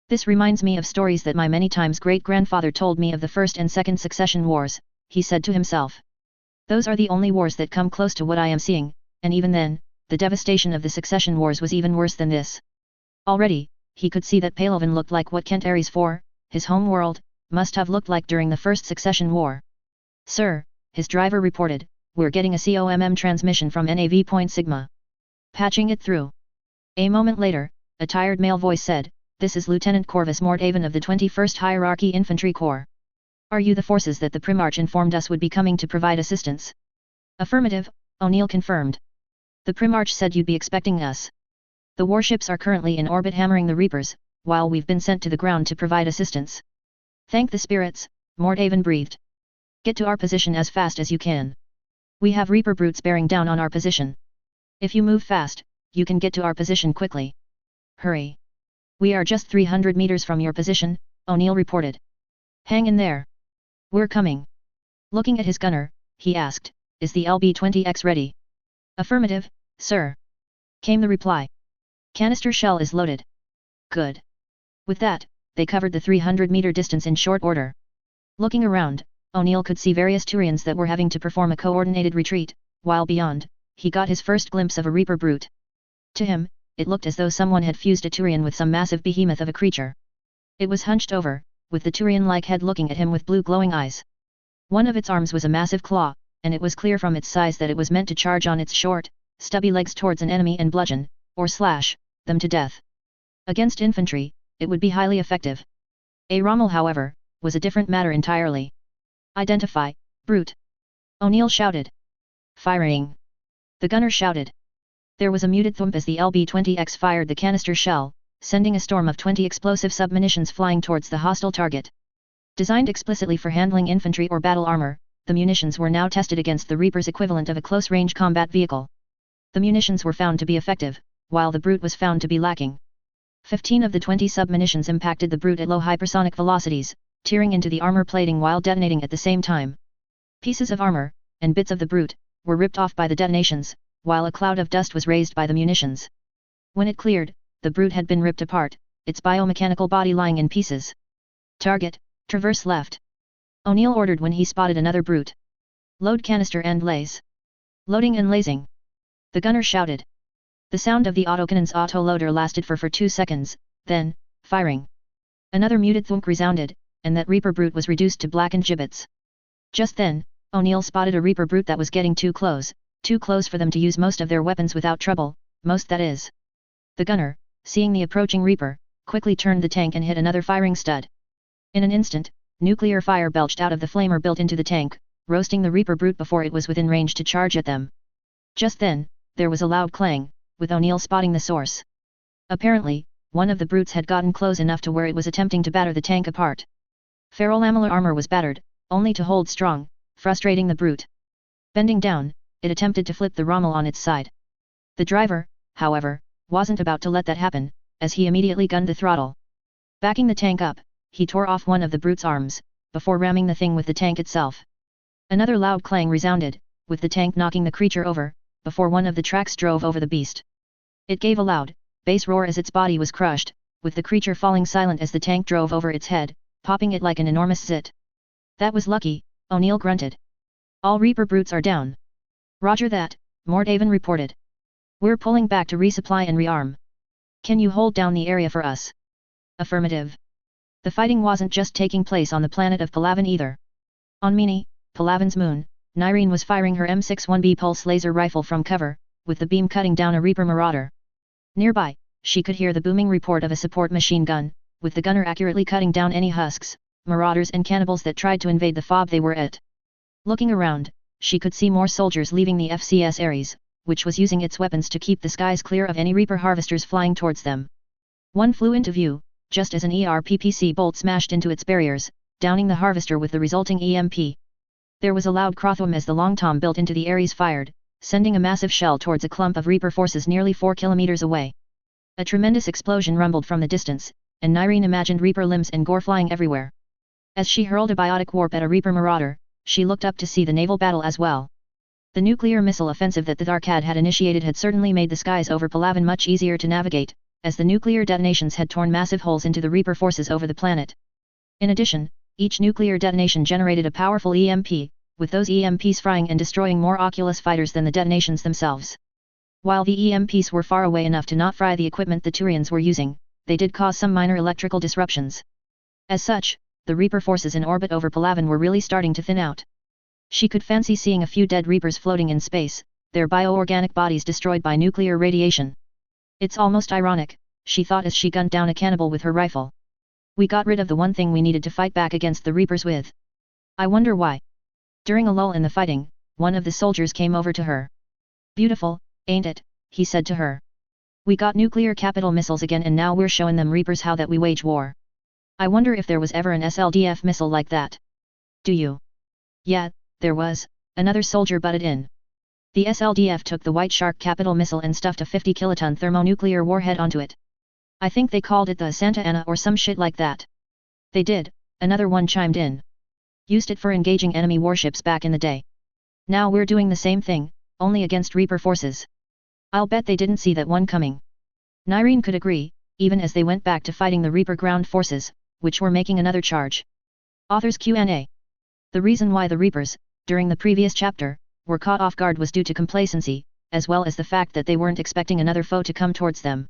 This reminds me of stories that my many times great-grandfather told me of the First and Second Succession Wars, he said to himself. Those are the only wars that come close to what I am seeing, and even then, the devastation of the Succession Wars was even worse than this. Already, he could see that Palovan looked like what Kent Ares IV, his home world, must have looked like during the First Succession War. Sir, his driver reported, we're getting a COMM transmission from NAV Point Sigma. Patching it through. A moment later, a tired male voice said, this is Lieutenant Corvus Mordhaven of the 21st Hierarchy Infantry Corps. Are you the forces that the Primarch informed us would be coming to provide assistance? Affirmative, O'Neill confirmed. The Primarch said you'd be expecting us. The warships are currently in orbit hammering the Reapers, while we've been sent to the ground to provide assistance. Thank the spirits, Mordhaven breathed. Get to our position as fast as you can. We have Reaper brutes bearing down on our position. If you move fast, you can get to our position quickly. Hurry. We are just 300 meters from your position, O'Neill reported. Hang in there. We're coming. Looking at his gunner, he asked, is the LB-20X ready? Affirmative, sir. Came the reply. Canister shell is loaded. Good. With that, they covered the 300-meter distance in short order. Looking around, O'Neill could see various Turians that were having to perform a coordinated retreat, while beyond, he got his first glimpse of a Reaper brute. To him, it looked as though someone had fused a Turian with some massive behemoth of a creature. It was hunched over, with the Turian-like head looking at him with blue glowing eyes. One of its arms was a massive claw, and it was clear from its size that it was meant to charge on its short, stubby legs towards an enemy and bludgeon, or slash, them to death. Against infantry, it would be highly effective. A Rommel, however, was a different matter entirely. Identify, brute! O'Neill shouted. Firing! The gunner shouted. There was a muted thump as the LB-20X fired the canister shell, sending a storm of 20 explosive submunitions flying towards the hostile target. Designed explicitly for handling infantry or battle armor, the munitions were now tested against the Reaper's equivalent of a close-range combat vehicle. The munitions were found to be effective, while the brute was found to be lacking. 15 of the 20 submunitions impacted the brute at low hypersonic velocities, tearing into the armor plating while detonating at the same time. Pieces of armor, and bits of the brute, were ripped off by the detonations, while a cloud of dust was raised by the munitions. When it cleared, the brute had been ripped apart, its biomechanical body lying in pieces. Target, traverse left. O'Neill ordered when he spotted another brute. Load canister and laze. Loading and lasing. The gunner shouted. The sound of the autocannon's autoloader lasted for 2 seconds, then, firing. Another muted thunk resounded, and that Reaper brute was reduced to blackened gibbets. Just then, O'Neill spotted a Reaper brute that was getting too close for them to use most of their weapons without trouble, most that is. The gunner, seeing the approaching Reaper, quickly turned the tank and hit another firing stud. In an instant, nuclear fire belched out of the flamer built into the tank, roasting the Reaper brute before it was within range to charge at them. Just then, there was a loud clang, with O'Neill spotting the source. Apparently, one of the brutes had gotten close enough to where it was attempting to batter the tank apart. Ferrolamellar armor was battered, only to hold strong, frustrating the brute. Bending down, it attempted to flip the Rommel on its side. The driver, however, wasn't about to let that happen, as he immediately gunned the throttle. Backing the tank up, he tore off one of the brute's arms, before ramming the thing with the tank itself. Another loud clang resounded, with the tank knocking the creature over, before one of the tracks drove over the beast. It gave a loud, bass roar as its body was crushed, with the creature falling silent as the tank drove over its head, popping it like an enormous zit. That was lucky, O'Neill grunted. All Reaper brutes are down. Roger that, Mordhaven reported. We're pulling back to resupply and rearm. Can you hold down the area for us? Affirmative. The fighting wasn't just taking place on the planet of Palaven either. On Mini, Palaven's moon, Nyreen was firing her M61B pulse laser rifle from cover, with the beam cutting down a Reaper Marauder. Nearby, she could hear the booming report of a support machine gun, with the gunner accurately cutting down any husks, marauders and cannibals that tried to invade the fob they were at. Looking around, she could see more soldiers leaving the FCS Ares, which was using its weapons to keep the skies clear of any Reaper harvesters flying towards them. One flew into view, just as an ERPPC bolt smashed into its barriers, downing the harvester with the resulting EMP. There was a loud crothum as the long tom built into the Ares fired, sending a massive shell towards a clump of Reaper forces nearly 4 kilometers away. A tremendous explosion rumbled from the distance, and Nyreen imagined Reaper limbs and gore flying everywhere. As she hurled a biotic warp at a Reaper Marauder, she looked up to see the naval battle as well. The nuclear missile offensive that the Darkad had initiated had certainly made the skies over Palaven much easier to navigate, as the nuclear detonations had torn massive holes into the Reaper forces over the planet. In addition, each nuclear detonation generated a powerful EMP, with those EMPs frying and destroying more Oculus fighters than the detonations themselves. While the EMPs were far away enough to not fry the equipment the Turians were using, they did cause some minor electrical disruptions. As such, the Reaper forces in orbit over Palaven were really starting to thin out. She could fancy seeing a few dead Reapers floating in space, their bioorganic bodies destroyed by nuclear radiation. It's almost ironic, she thought as she gunned down a cannibal with her rifle. We got rid of the one thing we needed to fight back against the Reapers with. I wonder why. During a lull in the fighting, one of the soldiers came over to her. Beautiful, ain't it, he said to her. We got nuclear capital missiles again and now we're showing them Reapers how that we wage war. I wonder if there was ever an SLDF missile like that. Do you? Yeah, there was, another soldier butted in. The SLDF took the White Shark capital missile and stuffed a 50 kiloton thermonuclear warhead onto it. I think they called it the Santa Ana or some shit like that. They did, another one chimed in. Used it for engaging enemy warships back in the day. Now we're doing the same thing, only against Reaper forces. I'll bet they didn't see that one coming. Nyreen could agree, even as they went back to fighting the Reaper ground forces, which were making another charge. Author's Q&A. The reason why the Reapers, during the previous chapter, were caught off guard was due to complacency, as well as the fact that they weren't expecting another foe to come towards them.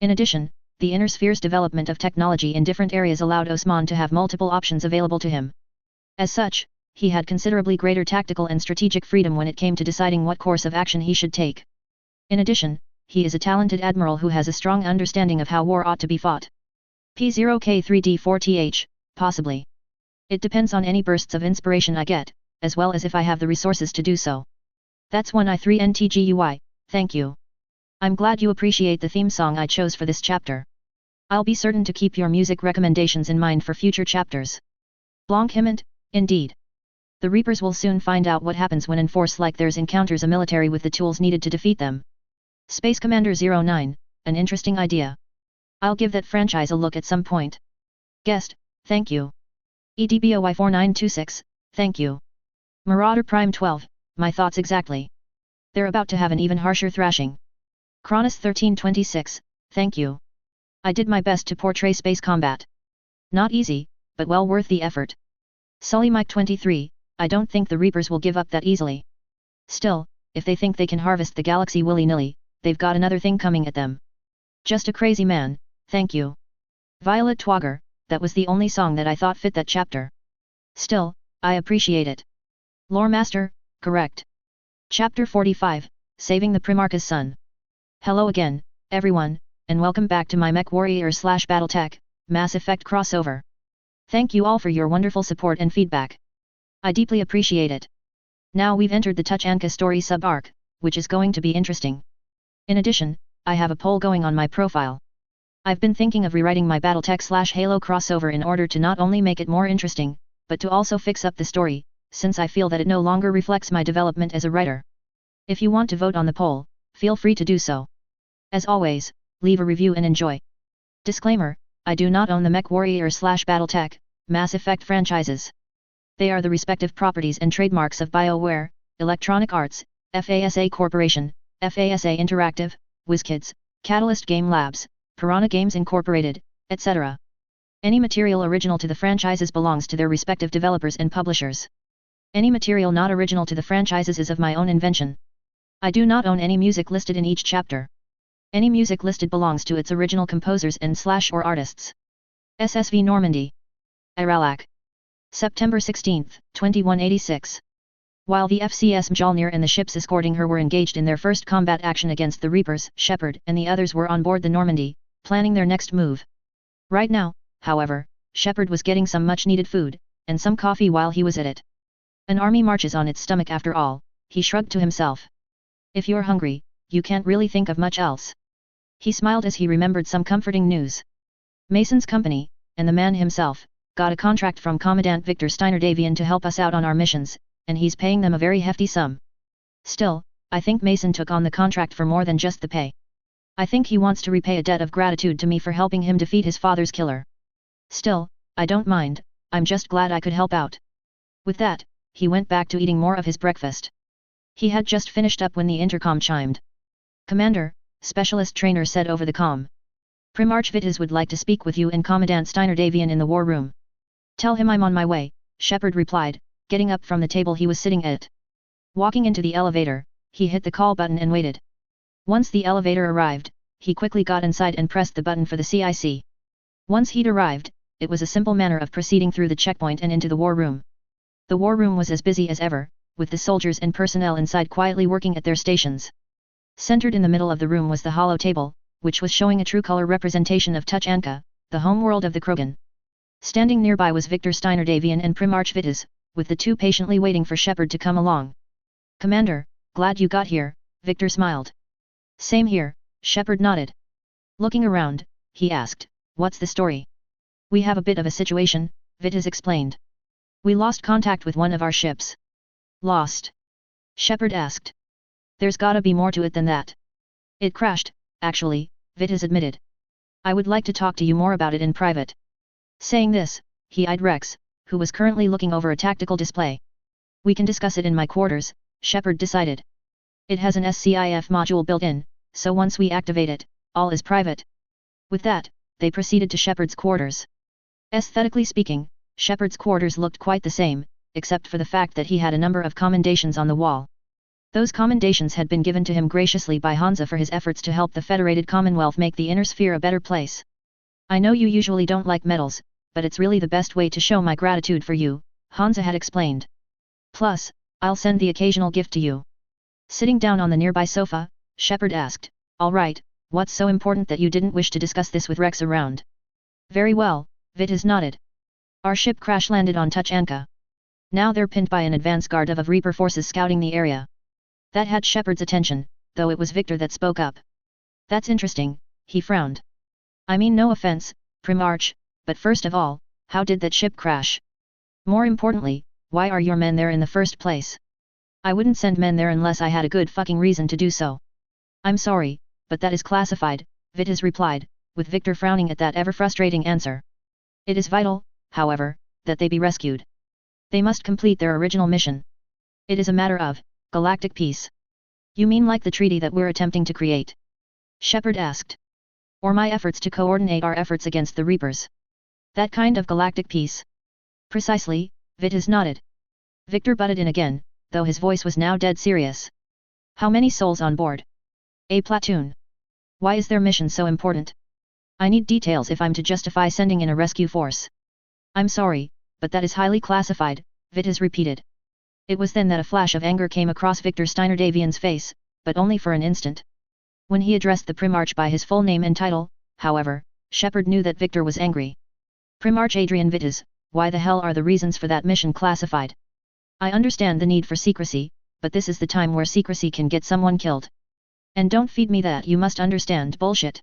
In addition, the Inner Sphere's development of technology in different areas allowed Osman to have multiple options available to him. As such, he had considerably greater tactical and strategic freedom when it came to deciding what course of action he should take. In addition, he is a talented admiral who has a strong understanding of how war ought to be fought. P0K3D4TH, possibly. It depends on any bursts of inspiration I get, as well as if I have the resources to do so. That's 1I3NTGUI, thank you. I'm glad you appreciate the theme song I chose for this chapter. I'll be certain to keep your music recommendations in mind for future chapters. Blanc-Himent, indeed. The Reapers will soon find out what happens when in force like theirs encounters a military with the tools needed to defeat them. Space Commander 09, an interesting idea. I'll give that franchise a look at some point. Guest, thank you. EDBOY4926, thank you. Marauder Prime 12, my thoughts exactly. They're about to have an even harsher thrashing. Cronus 1326, thank you. I did my best to portray space combat. Not easy, but well worth the effort. Sully Mike 23, I don't think the Reapers will give up that easily. Still, if they think they can harvest the galaxy willy-nilly, they've got another thing coming at them. Just a crazy man, thank you. Violet Twogger, that was the only song that I thought fit that chapter. Still, I appreciate it. Lore Master, correct. Chapter 45, Saving the Primarch's Son. Hello again, everyone, and welcome back to my MechWarrior/BattleTech, Mass Effect crossover. Thank you all for your wonderful support and feedback. I deeply appreciate it. Now we've entered the Tuchanka story sub-arc, which is going to be interesting. In addition, I have a poll going on my profile. I've been thinking of rewriting my BattleTech/Halo crossover in order to not only make it more interesting, but to also fix up the story, since I feel that it no longer reflects my development as a writer. If you want to vote on the poll, feel free to do so. As always, leave a review and enjoy. Disclaimer, I do not own the MechWarrior/BattleTech, Mass Effect franchises. They are the respective properties and trademarks of BioWare, Electronic Arts, FASA Corporation, FASA Interactive, WizKids, Catalyst Game Labs, Piranha Games Incorporated, etc. Any material original to the franchises belongs to their respective developers and publishers. Any material not original to the franchises is of my own invention. I do not own any music listed in each chapter. Any music listed belongs to its original composers and/or artists. SSV Normandy. Iralac. September 16, 2186. While the FCS Mjolnir and the ships escorting her were engaged in their first combat action against the Reapers, Shepard and the others were on board the Normandy, planning their next move. Right now, however, Shepard was getting some much-needed food, and some coffee while he was at it. An army marches on its stomach after all, he shrugged to himself. If you're hungry, you can't really think of much else. He smiled as he remembered some comforting news. Mason's company, and the man himself, got a contract from Commandant Victor Steiner Davian to help us out on our missions, and he's paying them a very hefty sum. Still, I think Mason took on the contract for more than just the pay. I think he wants to repay a debt of gratitude to me for helping him defeat his father's killer. Still, I don't mind, I'm just glad I could help out. With that, he went back to eating more of his breakfast. He had just finished up when the intercom chimed. Commander, Specialist Trainer said over the comm. Primarch Vitas would like to speak with you and Commandant Steiner Davian in the war room. Tell him I'm on my way, Shepard replied, getting up from the table he was sitting at. Walking into the elevator, he hit the call button and waited. Once the elevator arrived, he quickly got inside and pressed the button for the CIC. Once he'd arrived, it was a simple manner of proceeding through the checkpoint and into the war room. The war room was as busy as ever, with the soldiers and personnel inside quietly working at their stations. Centered in the middle of the room was the hollow table, which was showing a true color representation of Tuchanka, the home world of the Krogan. Standing nearby was Victor Steiner Davian and Primarch Vitas, with the two patiently waiting for Shepard to come along. Commander, glad you got here, Victor smiled. Same here, Shepard nodded. Looking around, he asked, what's the story? We have a bit of a situation, Vitas explained. We lost contact with one of our ships. Lost? Shepard asked. There's gotta be more to it than that. It crashed, actually, Vitas admitted. I would like to talk to you more about it in private. Saying this, he eyed Rex, who was currently looking over a tactical display. We can discuss it in my quarters, Shepard decided. It has an SCIF module built in, so once we activate it, all is private. With that, they proceeded to Shepard's quarters. Aesthetically speaking, Shepard's quarters looked quite the same, except for the fact that he had a number of commendations on the wall. Those commendations had been given to him graciously by Hansa for his efforts to help the Federated Commonwealth make the Inner Sphere a better place. I know you usually don't like medals, but it's really the best way to show my gratitude for you, Hansa had explained. Plus, I'll send the occasional gift to you. Sitting down on the nearby sofa, Shepard asked, all right, what's so important that you didn't wish to discuss this with Rex around? Very well, Vitas nodded. Our ship crash-landed on Tuchanka. Now they're pinned by an advance guard of Reaper forces scouting the area. That had Shepard's attention, though it was Victor that spoke up. That's interesting, he frowned. I mean no offense, Primarch, but first of all, how did that ship crash? More importantly, why are your men there in the first place? I wouldn't send men there unless I had a good fucking reason to do so. I'm sorry, but that is classified, Vitas replied, with Victor frowning at that ever-frustrating answer. It is vital, however, that they be rescued. They must complete their original mission. It is a matter of galactic peace. You mean like the treaty that we're attempting to create? Shepard asked. Or my efforts to coordinate our efforts against the Reapers. That kind of galactic peace? Precisely, Vitas nodded. Victor butted in again, though his voice was now dead serious. How many souls on board? A platoon. Why is their mission so important? I need details if I'm to justify sending in a rescue force. I'm sorry, but that is highly classified, Vitas repeated. It was then that a flash of anger came across Victor Steiner Davian's face, but only for an instant. When he addressed the Primarch by his full name and title, however, Shepard knew that Victor was angry. Primarch Adrian Vitas, why the hell are the reasons for that mission classified? I understand the need for secrecy, but this is the time where secrecy can get someone killed. And don't feed me that you must understand bullshit.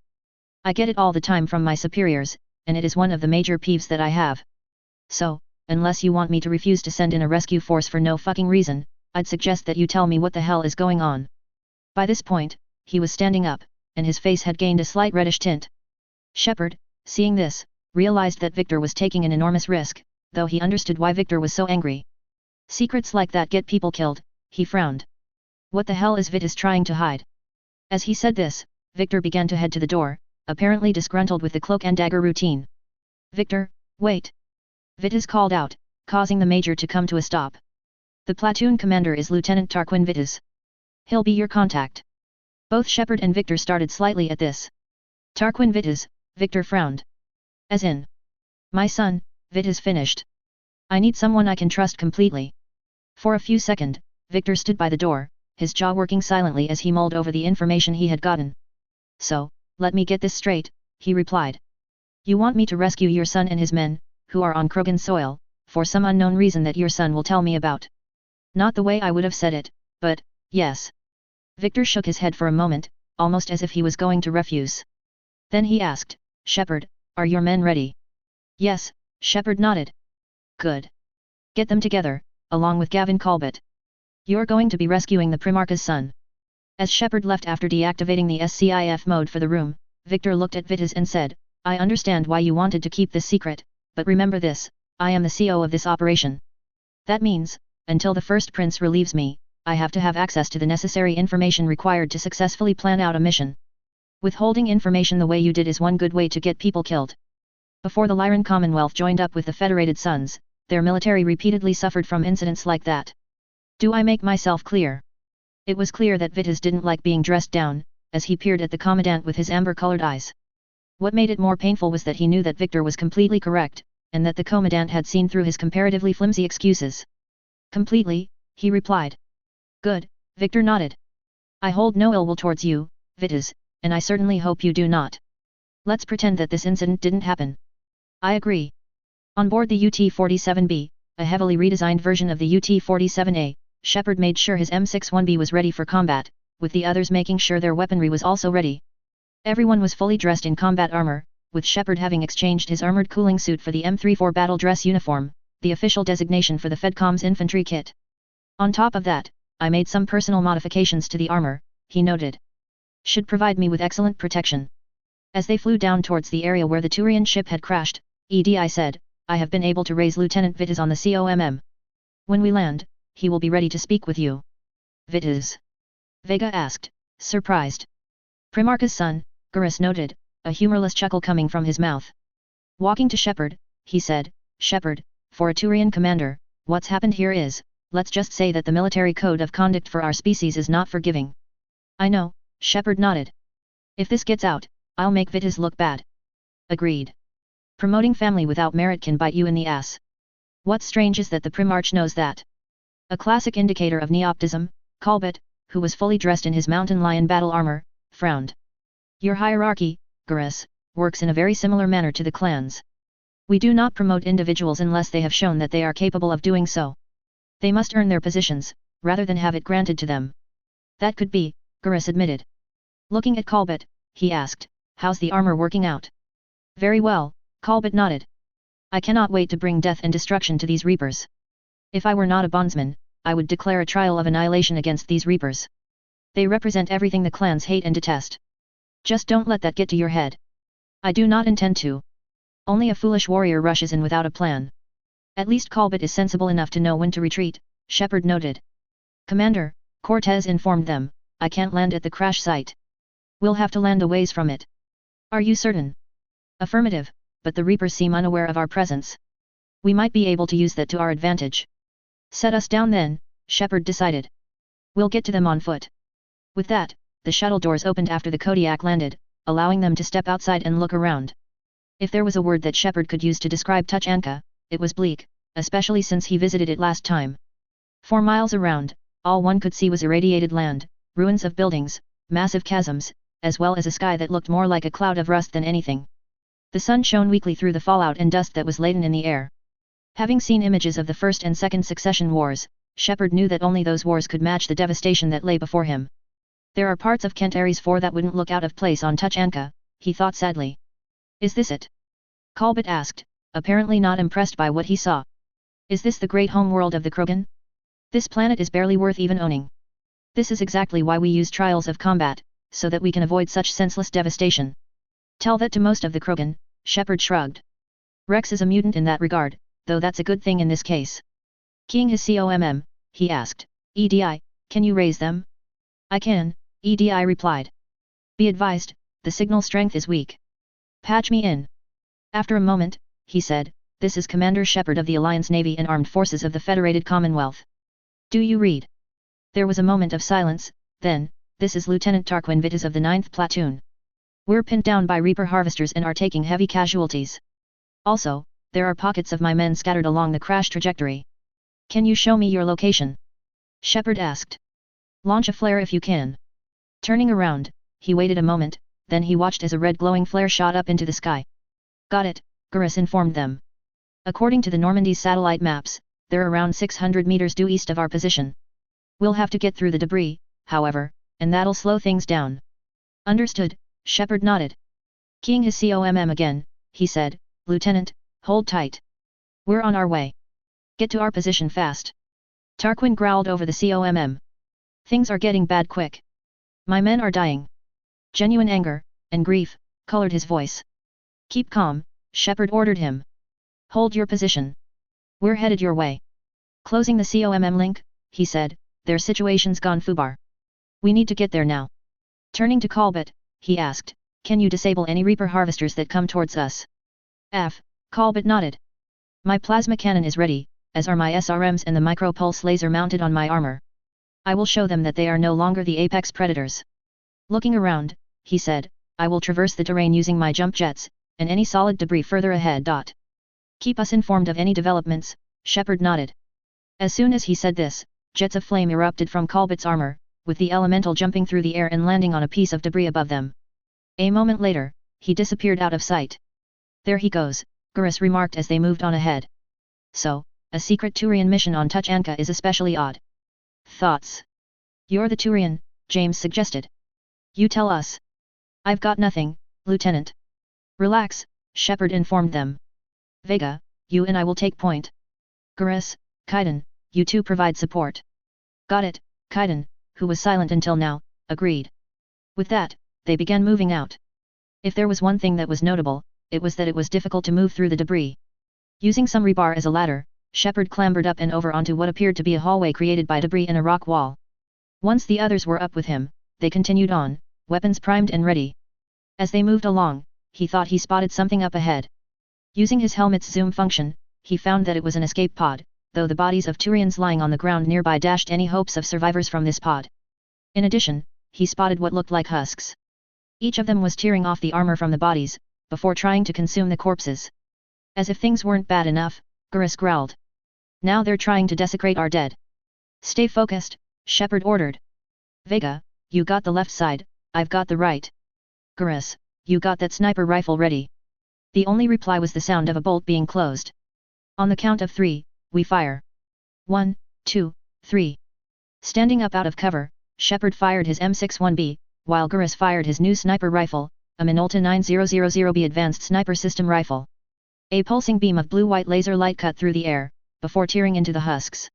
I get it all the time from my superiors, and it is one of the major peeves that I have. So, unless you want me to refuse to send in a rescue force for no fucking reason, I'd suggest that you tell me what the hell is going on. By this point, he was standing up, and his face had gained a slight reddish tint. Shepard, seeing this, realized that Victor was taking an enormous risk, though he understood why Victor was so angry. Secrets like that get people killed, he frowned. What the hell is Vitas trying to hide? As he said this, Victor began to head to the door, apparently disgruntled with the cloak and dagger routine. Victor, wait! Vitas called out, causing the Major to come to a stop. The platoon commander is Lieutenant Tarquin Vitas. He'll be your contact. Both Shepard and Victor started slightly at this. Tarquin Vitas, Victor frowned. As in? My son, Vitas finished. I need someone I can trust completely. For a few seconds, Victor stood by the door, his jaw working silently as he mulled over the information he had gotten. So, let me get this straight, he replied. You want me to rescue your son and his men, who are on Krogan soil, for some unknown reason that your son will tell me about. Not the way I would have said it, but, yes. Victor shook his head for a moment, almost as if he was going to refuse. Then he asked, Shepard, are your men ready? Yes, Shepard nodded. Good. Get them together, along with Gavin Colbert. You're going to be rescuing the Primarch's son. As Shepard left after deactivating the SCIF mode for the room, Victor looked at Vitas and said, I understand why you wanted to keep this secret, but remember this, I am the CO of this operation. That means, until the first prince relieves me, I have to have access to the necessary information required to successfully plan out a mission. Withholding information the way you did is one good way to get people killed. Before the Lyran Commonwealth joined up with the Federated Sons, their military repeatedly suffered from incidents like that. Do I make myself clear? It was clear that Vitas didn't like being dressed down, as he peered at the Commandant with his amber-colored eyes. What made it more painful was that he knew that Victor was completely correct, and that the Commandant had seen through his comparatively flimsy excuses. Completely, he replied. Good, Victor nodded. I hold no ill will towards you, Vitas, and I certainly hope you do not. Let's pretend that this incident didn't happen. I agree. On board the UT-47B, a heavily redesigned version of the UT-47A, Shepard made sure his M61B was ready for combat, with the others making sure their weaponry was also ready. Everyone was fully dressed in combat armor, with Shepard having exchanged his armored cooling suit for the M34 battle dress uniform, the official designation for the Fedcom's infantry kit. On top of that, I made some personal modifications to the armor, he noted. Should provide me with excellent protection. As they flew down towards the area where the Turian ship had crashed, EDI said, I have been able to raise Lieutenant Vitas on the COMM. When we land, he will be ready to speak with you. Vitas? Vega asked, surprised. Primarch's son, Garrus noted, a humorless chuckle coming from his mouth. Walking to Shepard, he said, Shepard, for a Turian commander, what's happened here is, let's just say that the military code of conduct for our species is not forgiving. I know, Shepard nodded. If this gets out, I'll make Vitas look bad. Agreed. Promoting family without merit can bite you in the ass. What's strange is that the Primarch knows that. A classic indicator of neoptism, Colbert, who was fully dressed in his mountain lion battle armor, frowned. Your hierarchy, Garrus, works in a very similar manner to the clans. We do not promote individuals unless they have shown that they are capable of doing so. They must earn their positions, rather than have it granted to them. That could be, Garrus admitted. Looking at Colbert, he asked, how's the armor working out? Very well, Colbert nodded. I cannot wait to bring death and destruction to these Reapers. If I were not a bondsman, I would declare a trial of annihilation against these Reapers. They represent everything the clans hate and detest. Just don't let that get to your head. I do not intend to. Only a foolish warrior rushes in without a plan. At least Colbert is sensible enough to know when to retreat, Shepard noted. Commander, Cortez informed them, I can't land at the crash site. We'll have to land a ways from it. Are you certain? Affirmative, but the Reapers seem unaware of our presence. We might be able to use that to our advantage. Set us down then, Shepard decided. We'll get to them on foot. With that, the shuttle doors opened after the Kodiak landed, allowing them to step outside and look around. If there was a word that Shepard could use to describe Tuchanka, it was bleak, especially since he visited it last time. 4 miles around, all one could see was irradiated land, ruins of buildings, massive chasms, as well as a sky that looked more like a cloud of rust than anything. The sun shone weakly through the fallout and dust that was laden in the air. Having seen images of the First and Second Succession Wars, Shepard knew that only those wars could match the devastation that lay before him. There are parts of Kent Ares IV that wouldn't look out of place on Tuchanka, he thought sadly. Is this it? Colbert asked, apparently not impressed by what he saw. Is this the great home world of the Krogan? This planet is barely worth even owning. This is exactly why we use trials of combat, so that we can avoid such senseless devastation. Tell that to most of the Krogan, Shepard shrugged. Rex is a mutant in that regard, though that's a good thing in this case. Keying his COMM, he asked, EDI, can you raise them? I can, EDI replied. Be advised, the signal strength is weak. Patch me in. After a moment, he said, this is Commander Shepard of the Alliance Navy and Armed Forces of the Federated Commonwealth. Do you read? There was a moment of silence, then, this is Lieutenant Tarquin Vitas of the 9th Platoon. We're pinned down by Reaper harvesters and are taking heavy casualties. Also, there are pockets of my men scattered along the crash trajectory. Can you show me your location? Shepard asked. Launch a flare if you can. Turning around, he waited a moment, then he watched as a red glowing flare shot up into the sky. Got it, Garrus informed them. According to the Normandy's satellite maps, they're around 600 meters due east of our position. We'll have to get through the debris, however, and that'll slow things down. Understood, Shepard nodded. Keying his COMM again, he said, Lieutenant, hold tight. We're on our way. Get to our position fast. Tarquin growled over the COMM. Things are getting bad quick. My men are dying. Genuine anger, and grief, colored his voice. Keep calm, Shepard ordered him. Hold your position. We're headed your way. Closing the COMM link, he said, their situation's gone foobar. We need to get there now. Turning to Colbert, he asked, can you disable any Reaper harvesters that come towards us? Colbert nodded. My plasma cannon is ready, as are my SRMs and the micro-pulse laser mounted on my armor. I will show them that they are no longer the apex predators. Looking around, he said, I will traverse the terrain using my jump jets, and any solid debris further ahead. Keep us informed of any developments, Shepard nodded. As soon as he said this, jets of flame erupted from Colbert's armor, with the elemental jumping through the air and landing on a piece of debris above them. A moment later, he disappeared out of sight. There he goes, Garrus remarked as they moved on ahead. So, a secret Turian mission on Tuchanka is especially odd. Thoughts? You're the Turian, James suggested. You tell us. I've got nothing, Lieutenant. Relax, Shepard informed them. Vega, you and I will take point. Garrus, Kaiden, you two provide support. Got it, Kaiden, who was silent until now, agreed. With that, they began moving out. If there was one thing that was notable, it was that it was difficult to move through the debris. Using some rebar as a ladder, Shepard clambered up and over onto what appeared to be a hallway created by debris in a rock wall. Once the others were up with him, they continued on, weapons primed and ready. As they moved along, he thought he spotted something up ahead. Using his helmet's zoom function, he found that it was an escape pod, though the bodies of Turians lying on the ground nearby dashed any hopes of survivors from this pod. In addition, he spotted what looked like husks. Each of them was tearing off the armor from the bodies, before trying to consume the corpses. As if things weren't bad enough, Garrus growled. Now they're trying to desecrate our dead. Stay focused, Shepard ordered. Vega, you got the left side, I've got the right. Garrus, you got that sniper rifle ready. The only reply was the sound of a bolt being closed. On the count of 3, we fire. 1, 2, 3. Standing up out of cover, Shepard fired his M61B, while Garrus fired his new sniper rifle, a Minolta 9000B advanced sniper system rifle. A pulsing beam of blue-white laser light cut through the air, before tearing into the husks.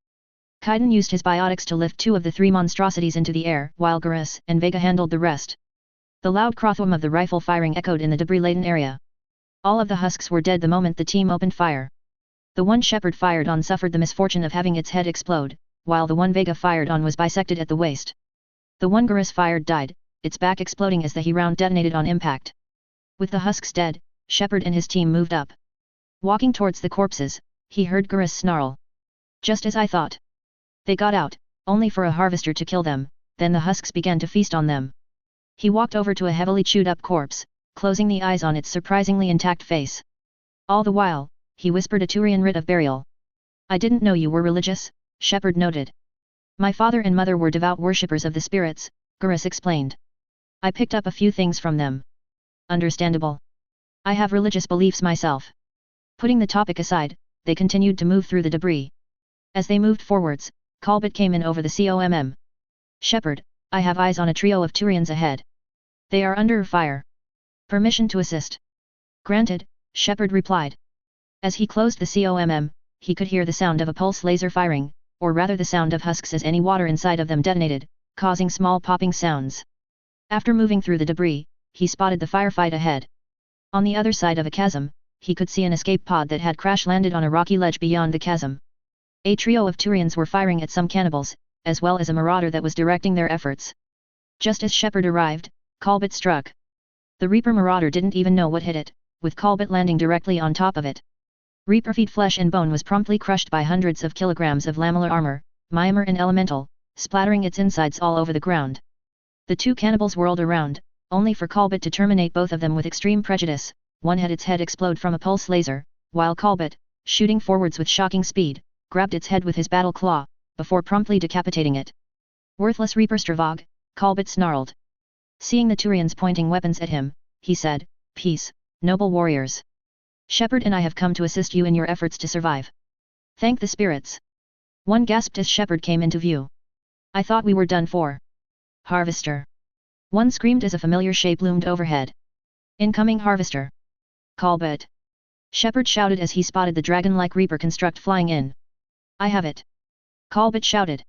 Kaiden used his biotics to lift 2 of the 3 monstrosities into the air, while Garrus and Vega handled the rest. The loud crothwom of the rifle firing echoed in the debris-laden area. All of the husks were dead the moment the team opened fire. The one Shepard fired on suffered the misfortune of having its head explode, while the one Vega fired on was bisected at the waist. The one Garrus fired died, its back exploding as the He round detonated on impact. With the husks dead, Shepard and his team moved up. Walking towards the corpses, he heard Garrus snarl. Just as I thought. They got out, only for a harvester to kill them, then the husks began to feast on them. He walked over to a heavily chewed-up corpse, closing the eyes on its surprisingly intact face. All the while, he whispered a Turian rite of burial. I didn't know you were religious, Shepard noted. My father and mother were devout worshippers of the spirits, Garrus explained. I picked up a few things from them. Understandable. I have religious beliefs myself. Putting the topic aside, they continued to move through the debris. As they moved forwards, Colbert came in over the COMM. Shepard, I have eyes on a trio of Turians ahead. They are under fire. Permission to assist. Granted, Shepard replied. As he closed the COMM, he could hear the sound of a pulse laser firing, or rather the sound of husks as any water inside of them detonated, causing small popping sounds. After moving through the debris, he spotted the firefight ahead. On the other side of a chasm, he could see an escape pod that had crash-landed on a rocky ledge beyond the chasm. A trio of Turians were firing at some cannibals, as well as a marauder that was directing their efforts. Just as Shepard arrived, Colbert struck. The Reaper marauder didn't even know what hit it, with Colbert landing directly on top of it. Reaper feet flesh and bone was promptly crushed by hundreds of kilograms of lamellar armor, Myanmar and Elemental, splattering its insides all over the ground. The two cannibals whirled around, only for Colbert to terminate both of them with extreme prejudice. One had its head explode from a pulse laser, while Colbert, shooting forwards with shocking speed, grabbed its head with his battle claw, before promptly decapitating it. Worthless Reaper Stravog, Colbert snarled. Seeing the Turians pointing weapons at him, he said, "Peace, noble warriors. Shepard and I have come to assist you in your efforts to survive. Thank the spirits." One gasped as Shepard came into view. "I thought we were done for." "Harvester!" One screamed as a familiar shape loomed overhead. "Incoming Harvester!" "Colbert!" Shepard shouted as he spotted the dragon-like Reaper construct flying in. "I have it!" Colbert shouted.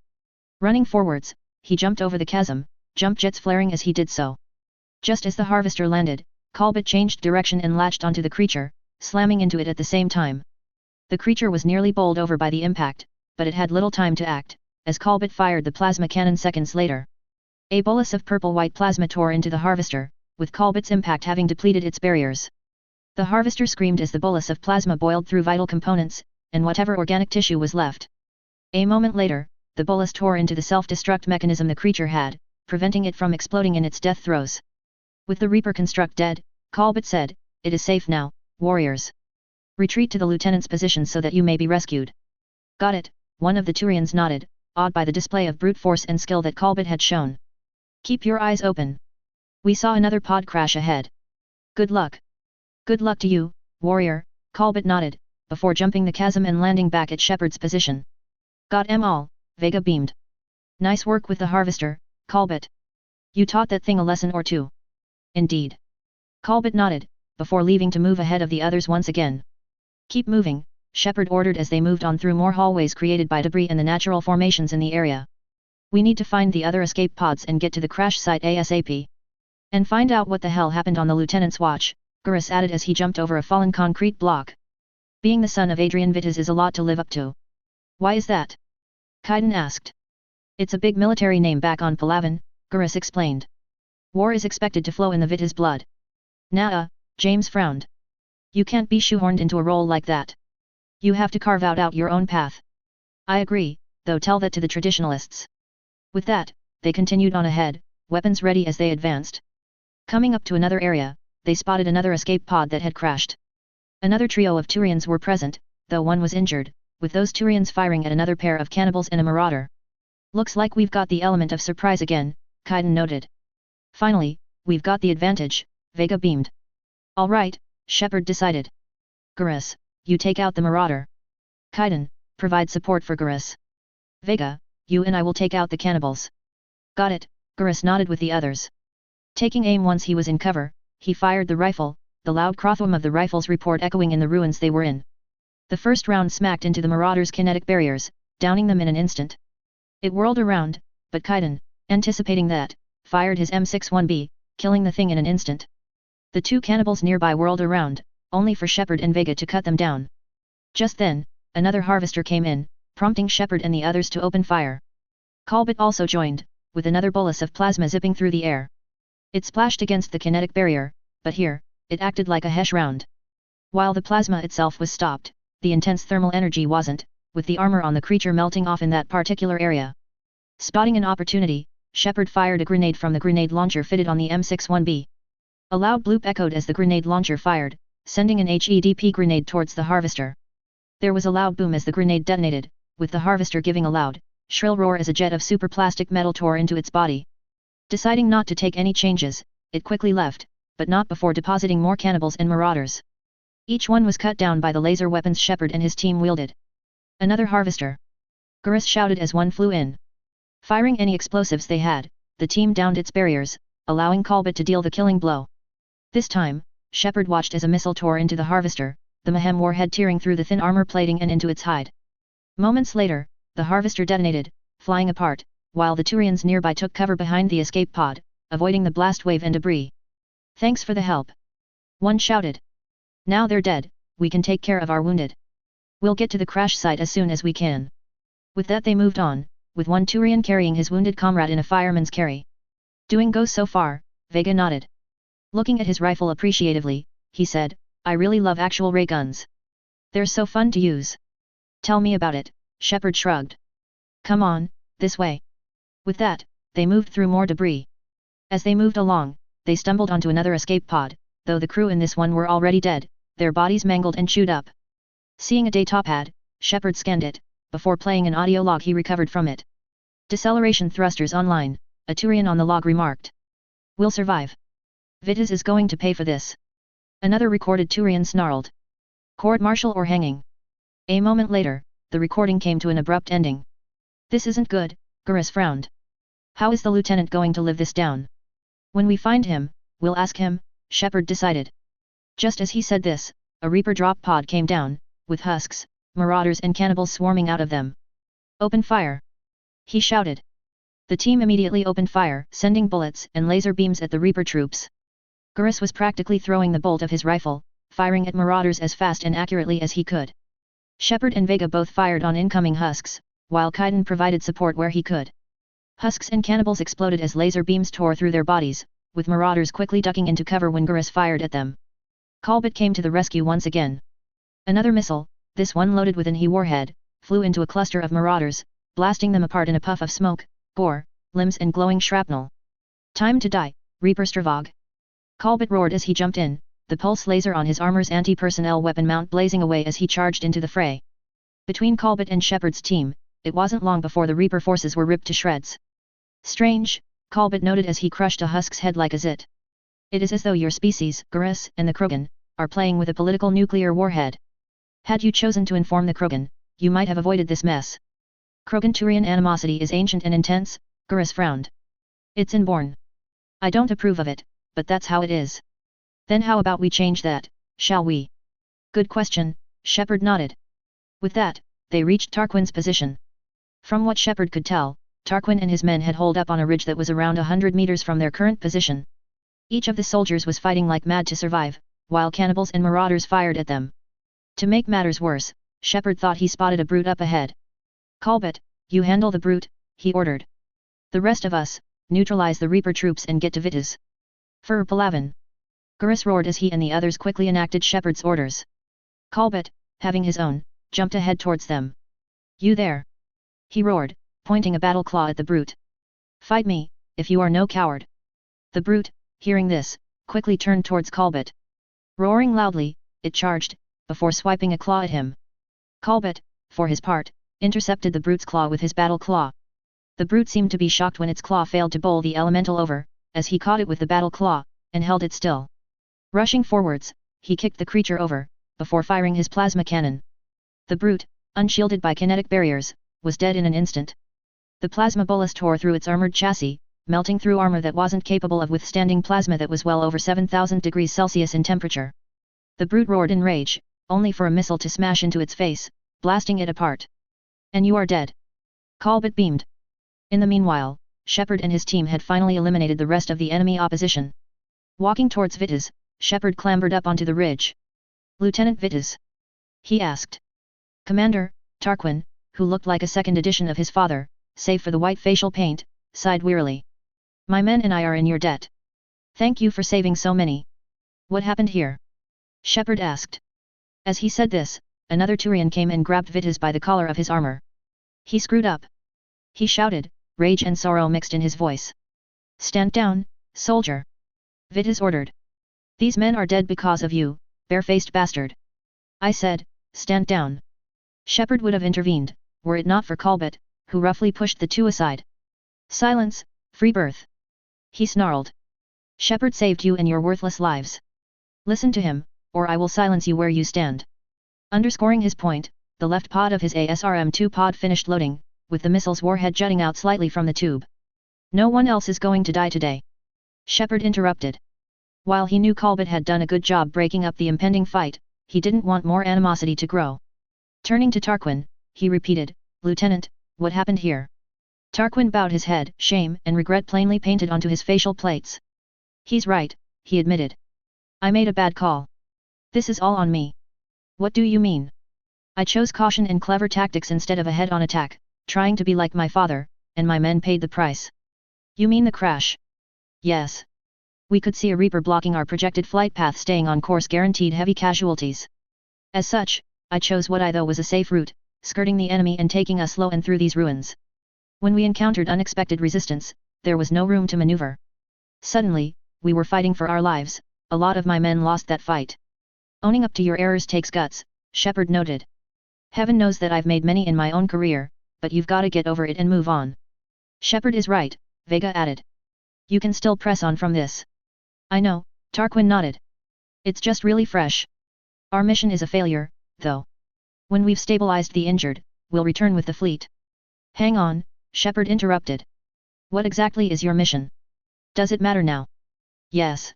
Running forwards, he jumped over the chasm, jump jets flaring as he did so. Just as the Harvester landed, Colbert changed direction and latched onto the creature, slamming into it at the same time. The creature was nearly bowled over by the impact, but it had little time to act, as Colbert fired the plasma cannon seconds later. A bolus of purple-white plasma tore into the Harvester, with Colbert's impact having depleted its barriers. The Harvester screamed as the bolus of plasma boiled through vital components, and whatever organic tissue was left. A moment later, the bolus tore into the self-destruct mechanism the creature had, preventing it from exploding in its death throes. With the Reaper construct dead, Colbert said, "It is safe now, warriors. Retreat to the lieutenant's position so that you may be rescued." "Got it," one of the Turians nodded, awed by the display of brute force and skill that Colbert had shown. "Keep your eyes open. We saw another pod crash ahead. Good luck." "Good luck to you, warrior," Colbert nodded, before jumping the chasm and landing back at Shepard's position. "Got 'em all," Vega beamed. "Nice work with the Harvester, Colbert. You taught that thing a lesson or two." "Indeed." Colbert nodded, before leaving to move ahead of the others once again. "Keep moving," Shepard ordered as they moved on through more hallways created by debris and the natural formations in the area. "We need to find the other escape pods and get to the crash site ASAP. And find out what the hell happened on the lieutenant's watch," Gurus added as he jumped over a fallen concrete block. "Being the son of Adrian Vitas is a lot to live up to." "Why is that?" Kaiden asked. "It's a big military name back on Palavan," Gurus explained. "War is expected to flow in the Vitas blood." "Nah, James frowned. "You can't be shoehorned into a role like that. You have to carve out your own path." "I agree, though tell that to the traditionalists." With that, they continued on ahead, weapons ready as they advanced. Coming up to another area, they spotted another escape pod that had crashed. Another trio of Turians were present, though one was injured, with those Turians firing at another pair of cannibals and a marauder. "Looks like we've got the element of surprise again," Kaiden noted. "Finally, we've got the advantage," Vega beamed. "All right," Shepard decided. "Gurus, you take out the marauder. Kaiden, provide support for Gurus. Vega, you and I will take out the cannibals." "Got it," Gurus nodded with the others. Taking aim once he was in cover, he fired the rifle, the loud crothwom of the rifle's report echoing in the ruins they were in. The first round smacked into the marauders' kinetic barriers, downing them in an instant. It whirled around, but Kaiden, anticipating that, fired his M61B, killing the thing in an instant. The two cannibals nearby whirled around, only for Shepard and Vega to cut them down. Just then, another Harvester came in, prompting Shepard and the others to open fire. Colbert also joined, with another bolus of plasma zipping through the air. It splashed against the kinetic barrier, but here, it acted like a Hesh round. While the plasma itself was stopped, the intense thermal energy wasn't, with the armor on the creature melting off in that particular area. Spotting an opportunity, Shepard fired a grenade from the grenade launcher fitted on the M61B. A loud bloop echoed as the grenade launcher fired, sending an HEDP grenade towards the Harvester. There was a loud boom as the grenade detonated, with the Harvester giving a loud, shrill roar as a jet of superplastic metal tore into its body. Deciding not to take any changes, it quickly left, but not before depositing more cannibals and marauders. Each one was cut down by the laser weapons Shepard and his team wielded. "Another Harvester!" Gurus shouted as one flew in. Firing any explosives they had, the team downed its barriers, allowing Colbert to deal the killing blow. This time, Shepard watched as a missile tore into the Harvester, the Mayhem warhead tearing through the thin armor plating and into its hide. Moments later, the Harvester detonated, flying apart, while the Turians nearby took cover behind the escape pod, avoiding the blast wave and debris. "Thanks for the help," one shouted. "Now they're dead, we can take care of our wounded. We'll get to the crash site as soon as we can." With that they moved on, with one Turian carrying his wounded comrade in a fireman's carry. "Doing go so far," Vega nodded. Looking at his rifle appreciatively, he said, "I really love actual ray guns. They're so fun to use." "Tell me about it," Shepard shrugged. Come on, this way. With that, they moved through more debris. As they moved along, they stumbled onto another escape pod, though the crew in this one were already dead, their bodies mangled and chewed up. Seeing a datapad, Shepard scanned it. Before playing an audio log he recovered from it. Deceleration thrusters online, a Turian on the log remarked. We'll survive. Vitis is going to pay for this. Another recorded Turian snarled. Court-martial or hanging. A moment later, the recording came to an abrupt ending. This isn't good, Garrus frowned. How is the lieutenant going to live this down? When we find him, we'll ask him, Shepard decided. Just as he said this, a Reaper drop pod came down, with husks, marauders and cannibals swarming out of them. Open fire! He shouted. The team immediately opened fire, sending bullets and laser beams at the Reaper troops. Garrus was practically throwing the bolt of his rifle, firing at marauders as fast and accurately as he could. Shepard and Vega both fired on incoming husks, while Kaiden provided support where he could. Husks and cannibals exploded as laser beams tore through their bodies, with marauders quickly ducking into cover when Garrus fired at them. Colbert came to the rescue once again. Another missile, this one loaded with an E warhead, flew into a cluster of marauders, blasting them apart in a puff of smoke, gore, limbs and glowing shrapnel. Time to die, Reaper Stravog! Colbert roared as he jumped in, the pulse laser on his armor's anti-personnel weapon mount blazing away as he charged into the fray. Between Colbert and Shepard's team, it wasn't long before the Reaper forces were ripped to shreds. Strange, Colbert noted as he crushed a husk's head like a zit. It is as though your species, Garrus and the Krogan, are playing with a political nuclear warhead. Had you chosen to inform the Krogan, you might have avoided this mess. Krogan-Turian animosity is ancient and intense, Garrus frowned. It's inborn. I don't approve of it, but that's how it is. Then how about we change that, shall we? Good question, Shepard nodded. With that, they reached Tarquin's position. From what Shepard could tell, Tarquin and his men had holed up on a ridge that was around 100 meters from their current position. Each of the soldiers was fighting like mad to survive, while cannibals and marauders fired at them. To make matters worse, Shepard thought he spotted a brute up ahead. Colbert, you handle the brute, he ordered. The rest of us, neutralize the Reaper troops and get to Vitis. For Palavin. Garrus roared as he and the others quickly enacted Shepard's orders. Colbert, having his own, jumped ahead towards them. You there! He roared, pointing a battle claw at the brute. Fight me, if you are no coward. The brute, hearing this, quickly turned towards Colbert. Roaring loudly, it charged, before swiping a claw at him. Colbert, for his part, intercepted the brute's claw with his battle claw. The brute seemed to be shocked when its claw failed to bowl the elemental over, as he caught it with the battle claw, and held it still. Rushing forwards, he kicked the creature over, before firing his plasma cannon. The brute, unshielded by kinetic barriers, was dead in an instant. The plasma bolus tore through its armored chassis, melting through armor that wasn't capable of withstanding plasma that was well over 7,000 degrees Celsius in temperature. The brute roared in rage, only for a missile to smash into its face, blasting it apart. And you are dead. Colbert beamed. In the meanwhile, Shepard and his team had finally eliminated the rest of the enemy opposition. Walking towards Vitis, Shepard clambered up onto the ridge. Lieutenant Vitis? He asked. Commander, Tarquin, who looked like a second edition of his father, save for the white facial paint, sighed wearily. My men and I are in your debt. Thank you for saving so many. What happened here? Shepard asked. As he said this, another Turian came and grabbed Vitis by the collar of his armor. He screwed up. He shouted, rage and sorrow mixed in his voice. Stand down, soldier. Vitis ordered. These men are dead because of you, bare-faced bastard. I said, stand down. Shepard would have intervened, were it not for Colbert, who roughly pushed the two aside. Silence, free birth. He snarled. Shepard saved you and your worthless lives. Listen to him, or I will silence you where you stand. Underscoring his point, the left pod of his ASRM-2 pod finished loading, with the missile's warhead jutting out slightly from the tube. No one else is going to die today. Shepard interrupted. While he knew Colbert had done a good job breaking up the impending fight, he didn't want more animosity to grow. Turning to Tarquin, he repeated, Lieutenant, what happened here? Tarquin bowed his head, shame and regret plainly painted onto his facial plates. He's right, he admitted. I made a bad call. This is all on me. What do you mean? I chose caution and clever tactics instead of a head-on attack, trying to be like my father, and my men paid the price. You mean the crash? Yes. We could see a Reaper blocking our projected flight path, staying on course guaranteed heavy casualties. As such, I chose what I thought was a safe route, skirting the enemy and taking us slow and through these ruins. When we encountered unexpected resistance, there was no room to maneuver. Suddenly, we were fighting for our lives. A lot of my men lost that fight. Owning up to your errors takes guts, Shepard noted. Heaven knows that I've made many in my own career, but you've gotta get over it and move on. Shepard is right, Vega added. You can still press on from this. I know, Tarquin nodded. It's just really fresh. Our mission is a failure, though. When we've stabilized the injured, we'll return with the fleet. Hang on, Shepard interrupted. What exactly is your mission? Does it matter now? Yes.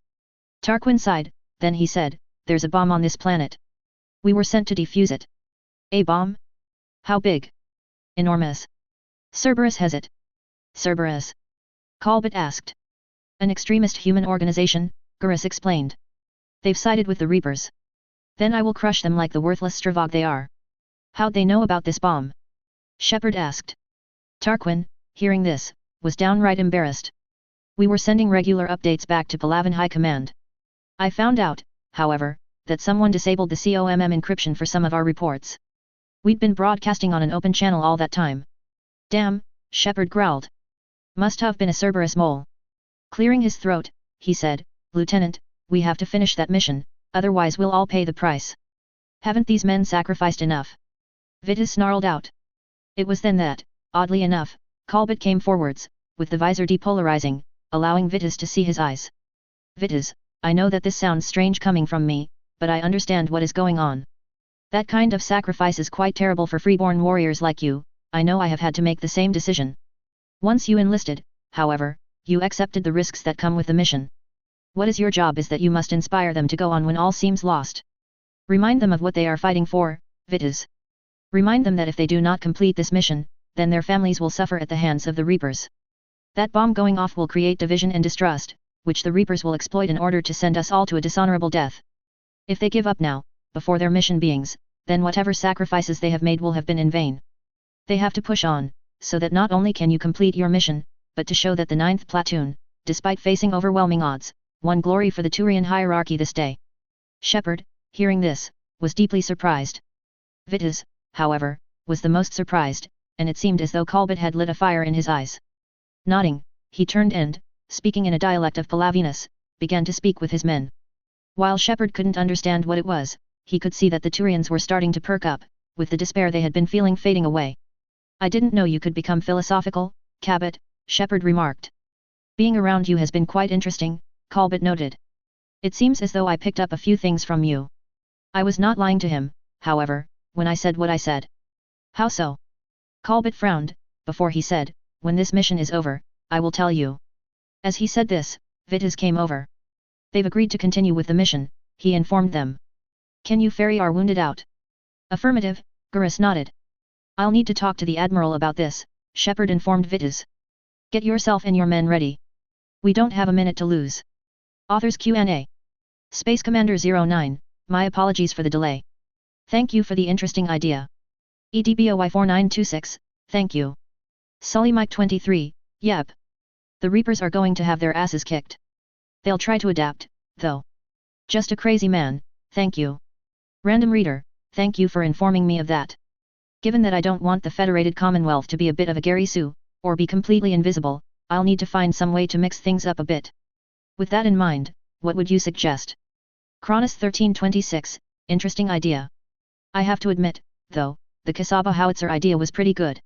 Tarquin sighed, then he said, there's a bomb on this planet. We were sent to defuse it. A bomb? How big? Enormous. Cerberus has it. Cerberus? Colbert asked. An extremist human organization, Gurus explained. They've sided with the Reapers. Then I will crush them like the worthless Stravog they are. How'd they know about this bomb? Shepard asked. Tarquin, hearing this, was downright embarrassed. We were sending regular updates back to Palaven High Command. I found out, however, that someone disabled the COMM encryption for some of our reports. We'd been broadcasting on an open channel all that time. Damn, Shepard growled. Must have been a Cerberus mole. Clearing his throat, he said, Lieutenant, we have to finish that mission, otherwise we'll all pay the price. Haven't these men sacrificed enough? Vitus snarled out. It was then that, oddly enough, Colbert came forwards, with the visor depolarizing, allowing Vitus to see his eyes. Vitus, I know that this sounds strange coming from me, but I understand what is going on. That kind of sacrifice is quite terrible for freeborn warriors like you. I know I have had to make the same decision. Once you enlisted, however, you accepted the risks that come with the mission. What is your job is that you must inspire them to go on when all seems lost. Remind them of what they are fighting for, Vitus. Remind them that if they do not complete this mission, then their families will suffer at the hands of the Reapers. That bomb going off will create division and distrust, which the Reapers will exploit in order to send us all to a dishonorable death. If they give up now, before their mission beings, then whatever sacrifices they have made will have been in vain. They have to push on, so that not only can you complete your mission, but to show that the 9th Platoon, despite facing overwhelming odds, won glory for the Turian hierarchy this day. Shepard, hearing this, was deeply surprised. Vitus, however, was the most surprised, and it seemed as though Colbert had lit a fire in his eyes. Nodding, he turned and, speaking in a dialect of Palavenus, began to speak with his men. While Shepard couldn't understand what it was, he could see that the Turians were starting to perk up, with the despair they had been feeling fading away. I didn't know you could become philosophical, Cabot, Shepard remarked. Being around you has been quite interesting, Colbert noted. It seems as though I picked up a few things from you. I was not lying to him, however, when I said what I said. How so? Colbert frowned, before he said, when this mission is over, I will tell you. As he said this, Vitus came over. They've agreed to continue with the mission, he informed them. Can you ferry our wounded out? Affirmative, Gurus nodded. I'll need to talk to the Admiral about this, Shepard informed Vitus. Get yourself and your men ready. We don't have a minute to lose. Authors Q&A. Space Commander 09, my apologies for the delay. Thank you for the interesting idea. EDBOY4926, thank you. Sully Mike 23, yep. The Reapers are going to have their asses kicked. They'll try to adapt, though. Just a crazy man, thank you. Random Reader, thank you for informing me of that. Given that I don't want the Federated Commonwealth to be a bit of a Gary Sue, or be completely invisible, I'll need to find some way to mix things up a bit. With that in mind, what would you suggest? Cronus 1326, interesting idea. I have to admit, though, the Kasaba howitzer idea was pretty good.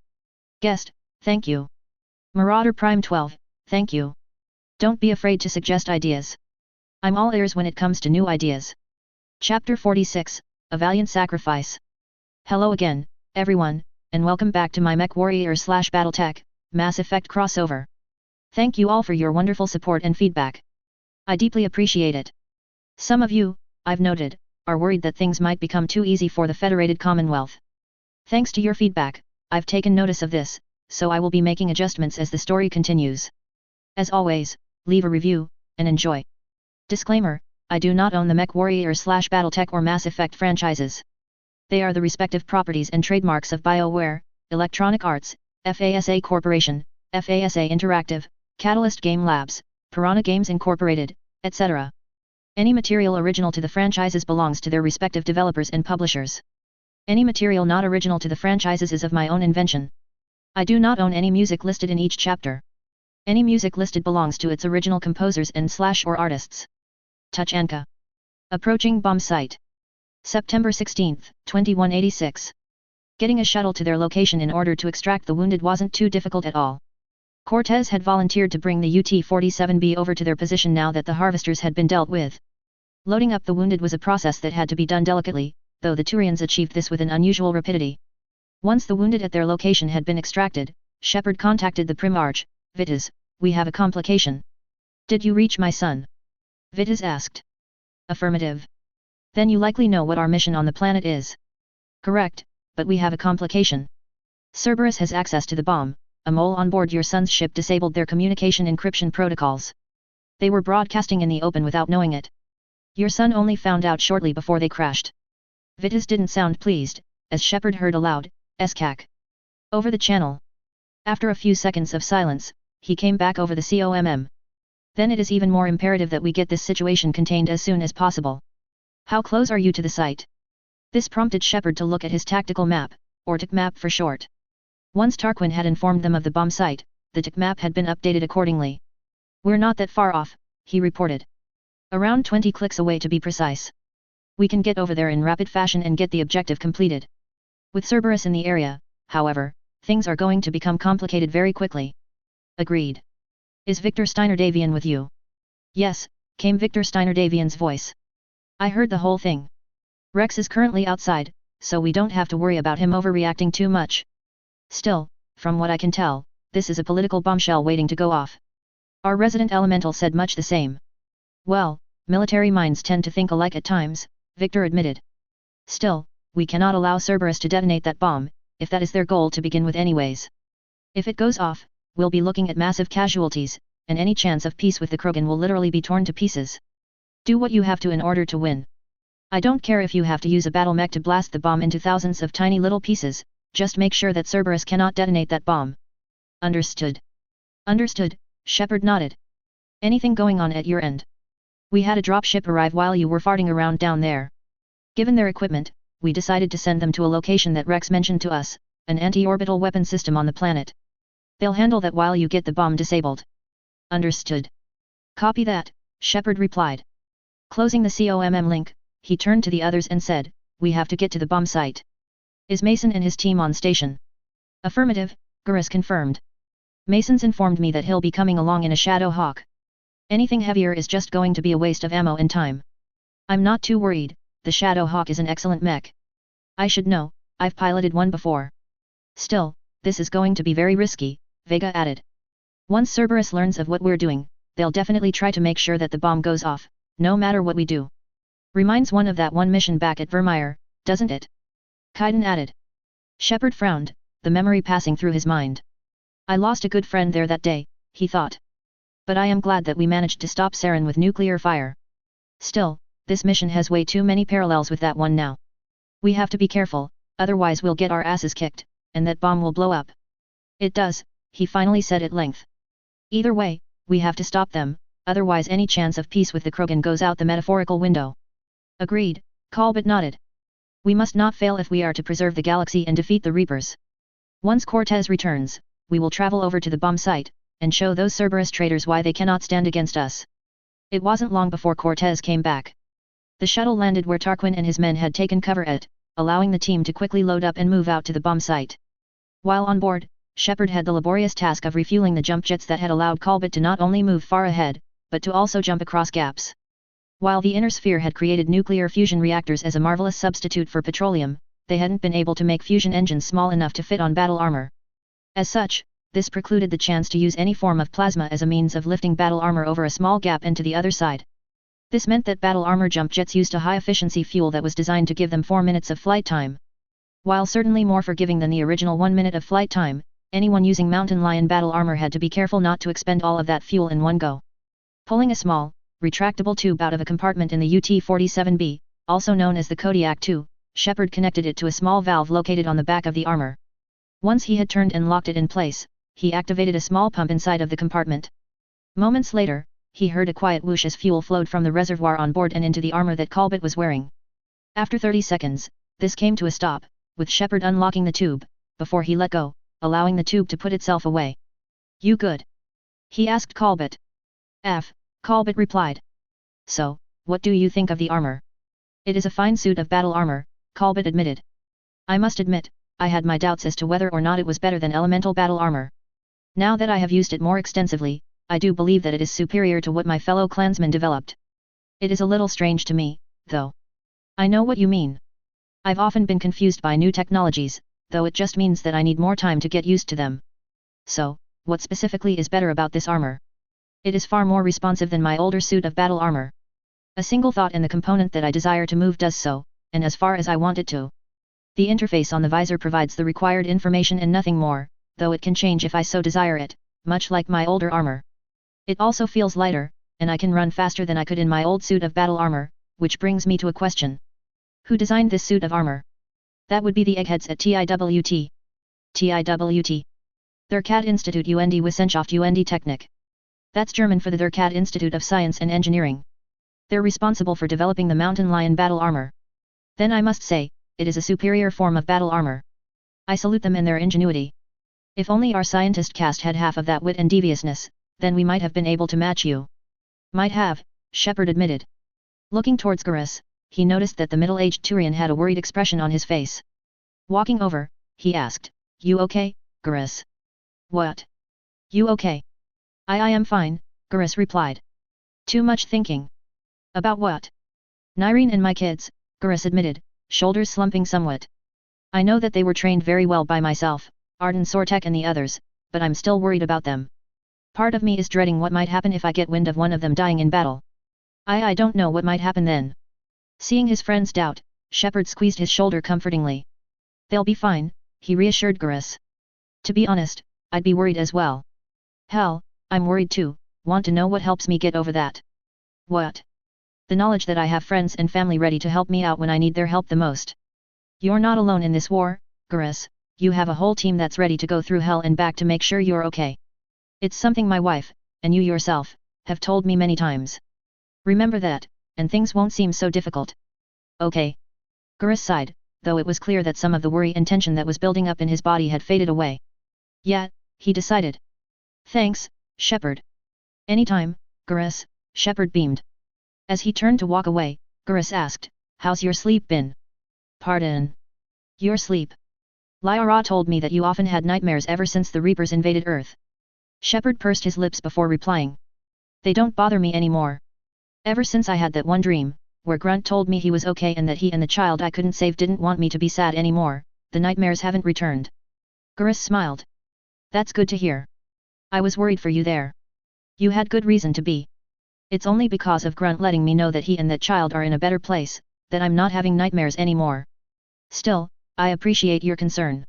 Guest, thank you. Marauder Prime 12, thank you. Don't be afraid to suggest ideas. I'm all ears when it comes to new ideas. Chapter 46, A Valiant Sacrifice. Hello again, everyone, and welcome back to my MechWarrior/BattleTech, Mass Effect crossover. Thank you all for your wonderful support and feedback. I deeply appreciate it. Some of you, I've noted, are worried that things might become too easy for the Federated Commonwealth. Thanks to your feedback, I've taken notice of this, so I will be making adjustments as the story continues. As always, leave a review, and enjoy. Disclaimer, I do not own the MechWarrior/BattleTech or Mass Effect franchises. They are the respective properties and trademarks of BioWare, Electronic Arts, FASA Corporation, FASA Interactive, Catalyst Game Labs, Piranha Games Incorporated, etc. Any material original to the franchises belongs to their respective developers and publishers. Any material not original to the franchises is of my own invention. I do not own any music listed in each chapter. Any music listed belongs to its original composers and/or artists. Touch Anka. Approaching bomb site. September 16, 2186. Getting a shuttle to their location in order to extract the wounded wasn't too difficult at all. Cortez had volunteered to bring the UT-47B over to their position now that the harvesters had been dealt with. Loading up the wounded was a process that had to be done delicately, though the Turians achieved this with an unusual rapidity. Once the wounded at their location had been extracted, Shepard contacted the Primarch. Vitas, we have a complication. Did you reach my son? Vitas asked. Affirmative. Then you likely know what our mission on the planet is. Correct, but we have a complication. Cerberus has access to the bomb. A mole on board your son's ship disabled their communication encryption protocols. They were broadcasting in the open without knowing it. Your son only found out shortly before they crashed. Vitas didn't sound pleased, as Shepard heard a loud, "Skak." Over the channel. After a few seconds of silence, he came back over the COMM. Then it is even more imperative that we get this situation contained as soon as possible. How close are you to the site? This prompted Shepard to look at his tactical map, or TAC map for short. Once Tarquin had informed them of the bomb site, the TAC map had been updated accordingly. We're not that far off, he reported. Around 20 clicks away to be precise. We can get over there in rapid fashion and get the objective completed. With Cerberus in the area, however, things are going to become complicated very quickly. Agreed. Is Victor Steiner-Davian with you? Yes, came Victor Steiner-Davian's voice. I heard the whole thing. Rex is currently outside, so we don't have to worry about him overreacting too much. Still, from what I can tell, this is a political bombshell waiting to go off. Our resident elemental said much the same. Well, military minds tend to think alike at times, Victor admitted. Still, we cannot allow Cerberus to detonate that bomb, if that is their goal to begin with anyways. If it goes off, we'll be looking at massive casualties, and any chance of peace with the Krogan will literally be torn to pieces. Do what you have to in order to win. I don't care if you have to use a battle mech to blast the bomb into thousands of tiny little pieces, just make sure that Cerberus cannot detonate that bomb. Understood. Understood, Shepard nodded. Anything going on at your end? We had a dropship arrive while you were farting around down there. Given their equipment, we decided to send them to a location that Rex mentioned to us, an anti-orbital weapon system on the planet. They'll handle that while you get the bomb disabled. Understood. Copy that, Shepard replied. Closing the COMM link, he turned to the others and said, we have to get to the bomb site. Is Mason and his team on station? Affirmative, Gurus confirmed. Mason's informed me that he'll be coming along in a Shadow Hawk. Anything heavier is just going to be a waste of ammo and time. I'm not too worried, the Shadow Hawk is an excellent mech. I should know, I've piloted one before. Still, this is going to be very risky, Vega added. Once Cerberus learns of what we're doing, they'll definitely try to make sure that the bomb goes off, no matter what we do. Reminds one of that one mission back at Vermeer, doesn't it? Kaiden added. Shepard frowned, the memory passing through his mind. I lost a good friend there that day, he thought. But I am glad that we managed to stop Saren with nuclear fire. Still, this mission has way too many parallels with that one now. We have to be careful, otherwise we'll get our asses kicked, and that bomb will blow up. It does, he finally said at length. Either way, we have to stop them, otherwise any chance of peace with the Krogan goes out the metaphorical window. Agreed, Colbert nodded. We must not fail if we are to preserve the galaxy and defeat the Reapers. Once Cortez returns, we will travel over to the bomb site, and show those Cerberus traitors why they cannot stand against us. It wasn't long before Cortez came back. The shuttle landed where Tarquin and his men had taken cover at, allowing the team to quickly load up and move out to the bomb site. While on board, Shepard had the laborious task of refueling the jump jets that had allowed Colbert to not only move far ahead, but to also jump across gaps. While the inner sphere had created nuclear fusion reactors as a marvelous substitute for petroleum, they hadn't been able to make fusion engines small enough to fit on battle armor. As such, this precluded the chance to use any form of plasma as a means of lifting battle armor over a small gap and to the other side. This meant that battle armor jump jets used a high-efficiency fuel that was designed to give them 4 minutes of flight time. While certainly more forgiving than the original 1 minute of flight time, anyone using Mountain Lion battle armor had to be careful not to expend all of that fuel in one go. Pulling a small, retractable tube out of a compartment in the UT-47B, also known as the Kodiak II, Shepard connected it to a small valve located on the back of the armor. Once he had turned and locked it in place, he activated a small pump inside of the compartment. Moments later, he heard a quiet whoosh as fuel flowed from the reservoir on board and into the armor that Colbert was wearing. After 30 seconds, this came to a stop, with Shepard unlocking the tube, before he let go, allowing the tube to put itself away. You good? He asked Colbert. Colbert replied. So, what do you think of the armor? It is a fine suit of battle armor, Colbert admitted. I must admit, I had my doubts as to whether or not it was better than elemental battle armor. Now that I have used it more extensively, I do believe that it is superior to what my fellow clansmen developed. It is a little strange to me, though. I know what you mean. I've often been confused by new technologies, though it just means that I need more time to get used to them. So, what specifically is better about this armor? It is far more responsive than my older suit of battle armor. A single thought in the component that I desire to move does so, and as far as I want it to. The interface on the visor provides the required information and nothing more, though it can change if I so desire it, much like my older armor. It also feels lighter, and I can run faster than I could in my old suit of battle armor, which brings me to a question. Who designed this suit of armor? That would be the eggheads at TIWT. TIWT. Der Cat Institut und Wissenschaft und Technik. That's German for the Der Cat Institute of Science and Engineering. They're responsible for developing the Mountain Lion battle armor. Then I must say, it is a superior form of battle armor. I salute them and their ingenuity. If only our scientist caste had half of that wit and deviousness, then we might have been able to match you. Might have, Shepard admitted. Looking towards Garrus, he noticed that the middle-aged Turian had a worried expression on his face. Walking over, he asked, You okay, Garrus? What? You okay? I am fine, Garrus replied. Too much thinking. About what? Nyreen and my kids, Garrus admitted, shoulders slumping somewhat. I know that they were trained very well by myself, Arden Sortek and the others, but I'm still worried about them. Part of me is dreading what might happen if I get wind of one of them dying in battle. I don't know what might happen then. Seeing his friend's doubt, Shepard squeezed his shoulder comfortingly. They'll be fine, he reassured Garrus. To be honest, I'd be worried as well. Hell, I'm worried too, want to know what helps me get over that? What? The knowledge that I have friends and family ready to help me out when I need their help the most. You're not alone in this war, Garrus, you have a whole team that's ready to go through hell and back to make sure you're okay. It's something my wife, and you yourself, have told me many times. Remember that, and things won't seem so difficult. Okay. Garrus sighed, though it was clear that some of the worry and tension that was building up in his body had faded away. Yeah, he decided. Thanks, Shepard. Anytime, Garrus, Shepard beamed. As he turned to walk away, Garrus asked, How's your sleep been? Pardon? Your sleep? Lyra told me that you often had nightmares ever since the Reapers invaded Earth. Shepard pursed his lips before replying. They don't bother me anymore. Ever since I had that one dream, where Grunt told me he was okay and that he and the child I couldn't save didn't want me to be sad anymore, the nightmares haven't returned. Garrus smiled. That's good to hear. I was worried for you there. You had good reason to be. It's only because of Grunt letting me know that he and that child are in a better place, that I'm not having nightmares anymore. Still, I appreciate your concern.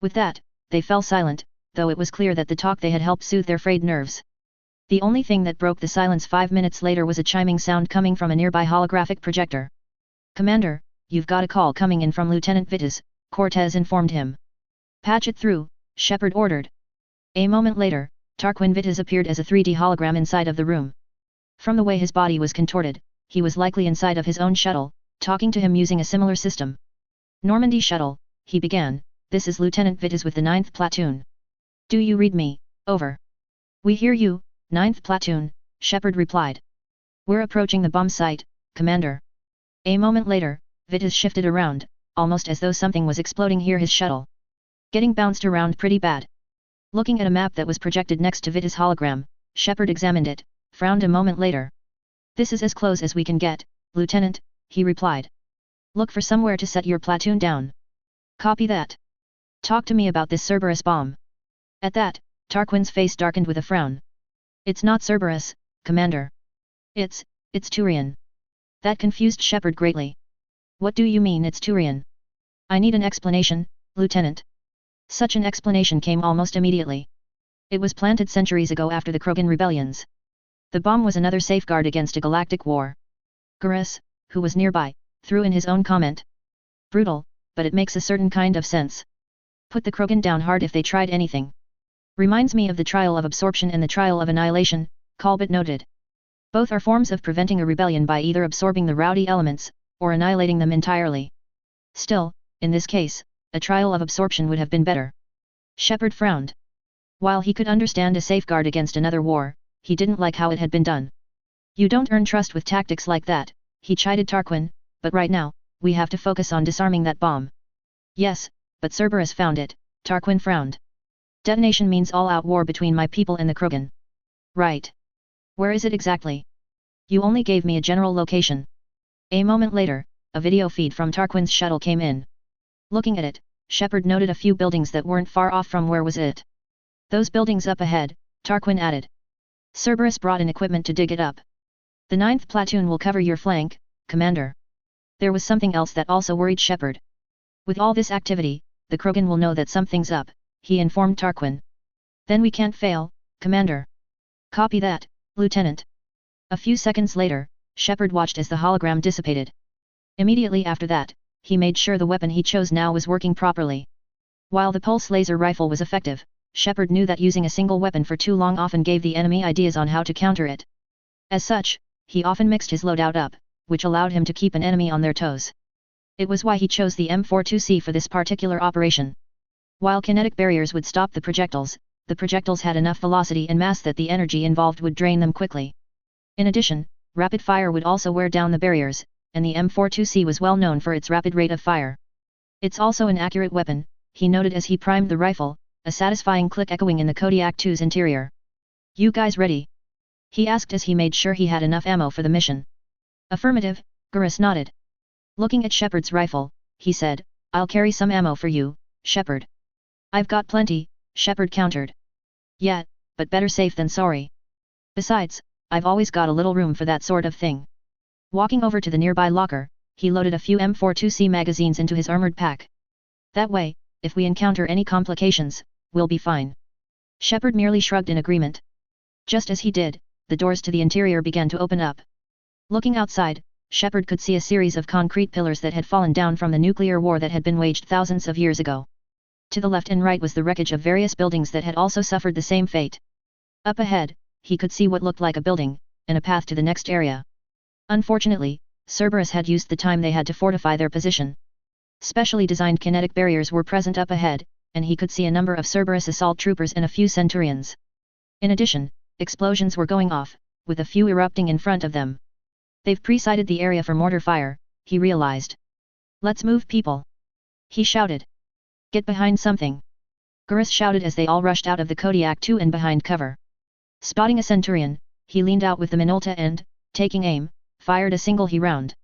With that, they fell silent, though it was clear that the talk they had helped soothe their frayed nerves. The only thing that broke the silence 5 minutes later was a chiming sound coming from a nearby holographic projector. Commander, you've got a call coming in from Lieutenant Vitas, Cortez informed him. Patch it through, Shepard ordered. A moment later, Tarquin Vitas appeared as a 3D hologram inside of the room. From the way his body was contorted, he was likely inside of his own shuttle, talking to him using a similar system. Normandy shuttle, he began, this is Lieutenant Vitas with the 9th Platoon. Do you read me? Over. We hear you, 9th Platoon, Shepard replied. We're approaching the bomb site, Commander. A moment later, Vitas shifted around, almost as though something was exploding near his shuttle. Getting bounced around pretty bad. Looking at a map that was projected next to Vitas' hologram, Shepard examined it, frowned a moment later. This is as close as we can get, Lieutenant, he replied. Look for somewhere to set your platoon down. Copy that. Talk to me about this Cerberus bomb. At that, Tarquin's face darkened with a frown. It's not Cerberus, Commander. It's Turian. That confused Shepard greatly. What do you mean it's Turian? I need an explanation, Lieutenant. Such an explanation came almost immediately. It was planted centuries ago after the Krogan rebellions. The bomb was another safeguard against a galactic war. Garrus, who was nearby, threw in his own comment. Brutal, but it makes a certain kind of sense. Put the Krogan down hard if they tried anything. Reminds me of the trial of absorption and the trial of annihilation, Colbert noted. Both are forms of preventing a rebellion by either absorbing the rowdy elements, or annihilating them entirely. Still, in this case, a trial of absorption would have been better. Shepard frowned. While he could understand a safeguard against another war, he didn't like how it had been done. You don't earn trust with tactics like that, he chided Tarquin, but right now, we have to focus on disarming that bomb. Yes, but Cerberus found it, Tarquin frowned. Detonation means all-out war between my people and the Krogan. Right. Where is it exactly? You only gave me a general location. A moment later, a video feed from Tarquin's shuttle came in. Looking at it, Shepard noted a few buildings that weren't far off from where was it. Those buildings up ahead, Tarquin added. Cerberus brought in equipment to dig it up. The 9th platoon will cover your flank, Commander. There was something else that also worried Shepard. With all this activity, the Krogan will know that something's up, he informed Tarquin. Then we can't fail, Commander. Copy that, Lieutenant. A few seconds later, Shepard watched as the hologram dissipated. Immediately after that, he made sure the weapon he chose now was working properly. While the pulse laser rifle was effective, Shepard knew that using a single weapon for too long often gave the enemy ideas on how to counter it. As such, he often mixed his loadout up, which allowed him to keep an enemy on their toes. It was why he chose the M42C for this particular operation. While kinetic barriers would stop the projectiles had enough velocity and mass that the energy involved would drain them quickly. In addition, rapid fire would also wear down the barriers, and the M42C was well known for its rapid rate of fire. It's also an accurate weapon, he noted as he primed the rifle, a satisfying click echoing in the Kodiak 2's interior. You guys ready? He asked as he made sure he had enough ammo for the mission. Affirmative, Garrus nodded. Looking at Shepard's rifle, he said, I'll carry some ammo for you, Shepard. I've got plenty, Shepard countered. Yeah, but better safe than sorry. Besides, I've always got a little room for that sort of thing. Walking over to the nearby locker, he loaded a few M42C magazines into his armored pack. That way, if we encounter any complications, we'll be fine. Shepard merely shrugged in agreement. Just as he did, the doors to the interior began to open up. Looking outside, Shepard could see a series of concrete pillars that had fallen down from the nuclear war that had been waged thousands of years ago. To the left and right was the wreckage of various buildings that had also suffered the same fate. Up ahead, he could see what looked like a building, and a path to the next area. Unfortunately, Cerberus had used the time they had to fortify their position. Specially designed kinetic barriers were present up ahead, and he could see a number of Cerberus assault troopers and a few Centurions. In addition, explosions were going off, with a few erupting in front of them. They've pre-sighted the area for mortar fire, he realized. Let's move, people! He shouted. Get behind something! Garrus shouted as they all rushed out of the Kodiak 2 and behind cover. Spotting a Centurion, he leaned out with the Minolta and, taking aim, fired a single round.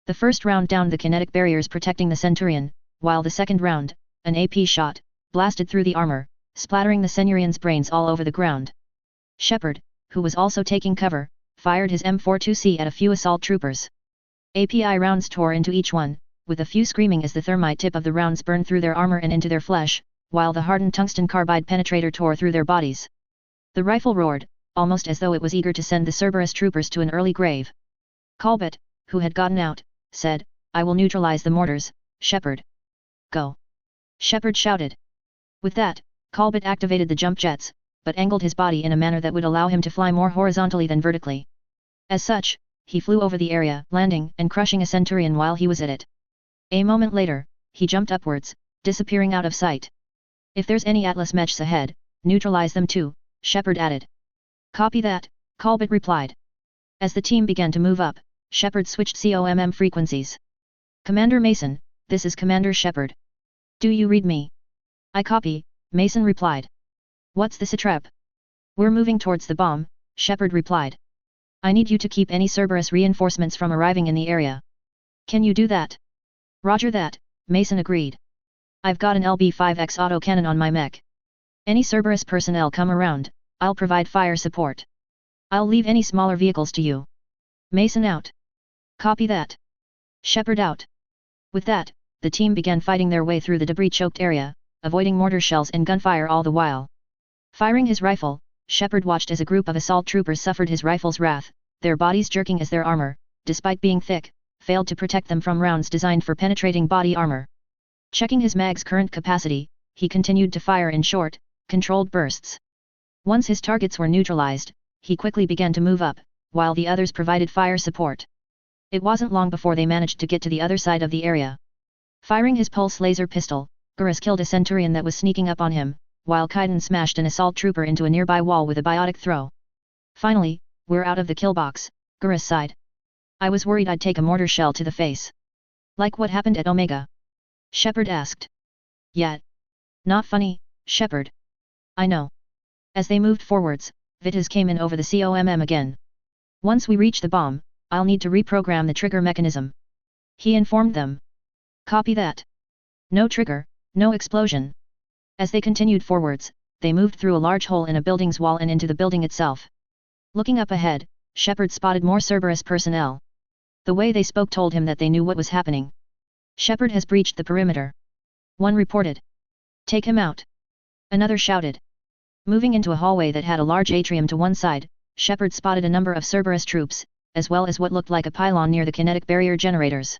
The first round downed the kinetic barriers protecting the Centurion, while the second round, an AP shot, blasted through the armor, splattering the Centurion's brains all over the ground. Shepard, who was also taking cover, fired his M42C at a few assault troopers. API rounds tore into each one, with a few screaming as the thermite tip of the rounds burned through their armor and into their flesh, while the hardened tungsten carbide penetrator tore through their bodies. The rifle roared, almost as though it was eager to send the Cerberus troopers to an early grave. Colbert, who had gotten out, said, I will neutralize the mortars, Shepard. Go! Shepard shouted. With that, Colbert activated the jump jets, but angled his body in a manner that would allow him to fly more horizontally than vertically. As such, he flew over the area, landing and crushing a Centurion while he was at it. A moment later, he jumped upwards, disappearing out of sight. If there's any Atlas mechs ahead, neutralize them too, Shepard added. Copy that, Colbert replied. As the team began to move up, Shepard switched COMM frequencies. Commander Mason, this is Commander Shepard. Do you read me? I copy, Mason replied. What's the satrap? We're moving towards the bomb, Shepard replied. I need you to keep any Cerberus reinforcements from arriving in the area. Can you do that? Roger that, Mason agreed. I've got an LB-5X autocannon on my mech. Any Cerberus personnel come around, I'll provide fire support. I'll leave any smaller vehicles to you. Mason out. Copy that. Shepard out. With that, the team began fighting their way through the debris-choked area, avoiding mortar shells and gunfire all the while. Firing his rifle, Shepard watched as a group of assault troopers suffered his rifle's wrath, their bodies jerking as their armor, despite being thick, failed to protect them from rounds designed for penetrating body armor. Checking his mag's current capacity, he continued to fire in short, controlled bursts. Once his targets were neutralized, he quickly began to move up, while the others provided fire support. It wasn't long before they managed to get to the other side of the area. Firing his pulse laser pistol, Garrus killed a Centurion that was sneaking up on him, while Kaiden smashed an assault trooper into a nearby wall with a biotic throw. Finally, we're out of the kill box, Garrus sighed. I was worried I'd take a mortar shell to the face. Like what happened at Omega? Shepard asked. Yeah. Not funny, Shepard. I know. As they moved forwards, Vitas came in over the COMM again. Once we reach the bomb, I'll need to reprogram the trigger mechanism. He informed them. Copy that. No trigger, no explosion. As they continued forwards, they moved through a large hole in a building's wall and into the building itself. Looking up ahead, Shepard spotted more Cerberus personnel. The way they spoke told him that they knew what was happening. Shepard has breached the perimeter. One reported. Take him out. Another shouted. Moving into a hallway that had a large atrium to one side, Shepard spotted a number of Cerberus troops, as well as what looked like a pylon near the kinetic barrier generators.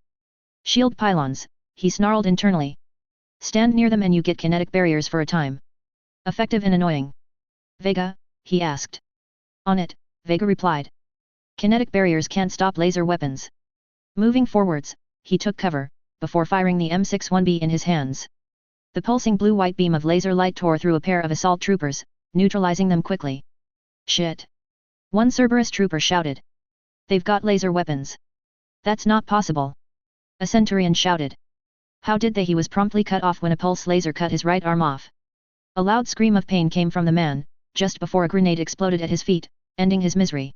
Shield pylons, he snarled internally. Stand near them and you get kinetic barriers for a time. Effective and annoying. Vega, he asked. On it, Vega replied. Kinetic barriers can't stop laser weapons. Moving forwards, he took cover, before firing the M61B in his hands. The pulsing blue-white beam of laser light tore through a pair of assault troopers, neutralizing them quickly. Shit! One Cerberus trooper shouted. They've got laser weapons. That's not possible. A Centurion shouted. How did they? He was promptly cut off when a pulse laser cut his right arm off. A loud scream of pain came from the man, just before a grenade exploded at his feet, ending his misery.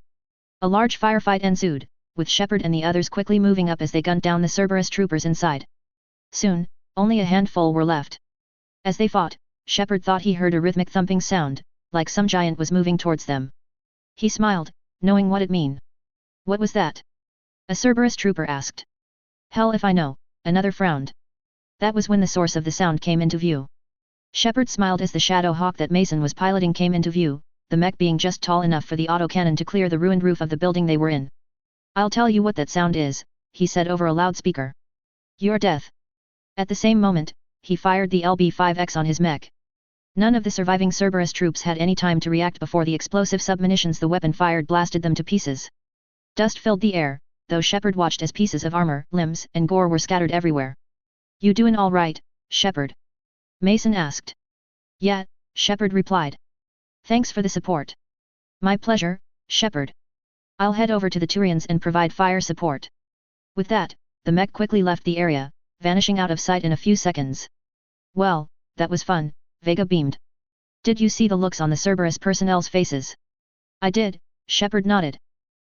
A large firefight ensued, with Shepard and the others quickly moving up as they gunned down the Cerberus troopers inside. Soon, only a handful were left. As they fought, Shepard thought he heard a rhythmic thumping sound, like some giant was moving towards them. He smiled, knowing what it meant. What was that? A Cerberus trooper asked. Hell if I know, another frowned. That was when the source of the sound came into view. Shepard smiled as the Shadow Hawk that Mason was piloting came into view, the mech being just tall enough for the autocannon to clear the ruined roof of the building they were in. I'll tell you what that sound is, he said over a loudspeaker. Your death. At the same moment, he fired the LB-5X on his mech. None of the surviving Cerberus troops had any time to react before the explosive submunitions the weapon fired blasted them to pieces. Dust filled the air, though Shepard watched as pieces of armor, limbs, and gore were scattered everywhere. You doin' all right, Shepard? Mason asked. Yeah, Shepard replied. Thanks for the support. My pleasure, Shepard. I'll head over to the Turians and provide fire support. With that, the mech quickly left the area, vanishing out of sight in a few seconds. Well, that was fun, Vega beamed. Did you see the looks on the Cerberus personnel's faces? I did, Shepard nodded.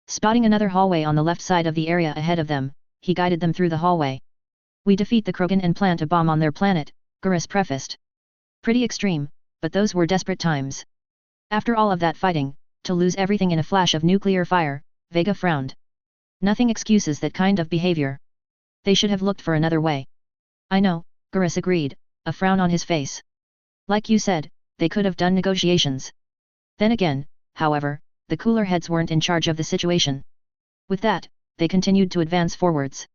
Spotting another hallway on the left side of the area ahead of them, he guided them through the hallway. We defeat the Krogan and plant a bomb on their planet, Garrus prefaced. Pretty extreme, but those were desperate times. After all of that fighting, to lose everything in a flash of nuclear fire, Vega frowned. Nothing excuses that kind of behavior. They should have looked for another way. I know, Garrus agreed, a frown on his face. Like you said, they could have done negotiations. Then again, however, the cooler heads weren't in charge of the situation. With that, they continued to advance forwards.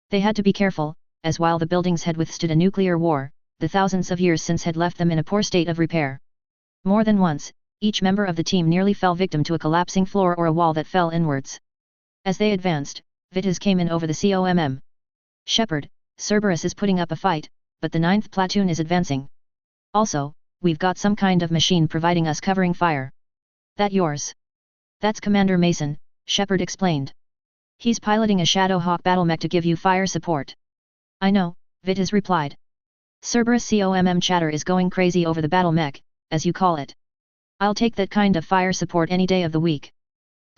They had to be careful, as while the buildings had withstood a nuclear war, the thousands of years since had left them in a poor state of repair. More than once, each member of the team nearly fell victim to a collapsing floor or a wall that fell inwards. As they advanced, Vitas came in over the COMM. Shepard, Cerberus is putting up a fight, but the 9th platoon is advancing. Also, we've got some kind of machine providing us covering fire. That yours? That's Commander Mason, Shepard explained. He's piloting a Shadow Hawk battlemech to give you fire support. I know, Vitas replied. Cerberus COMM chatter is going crazy over the battlemech, as you call it. I'll take that kind of fire support any day of the week.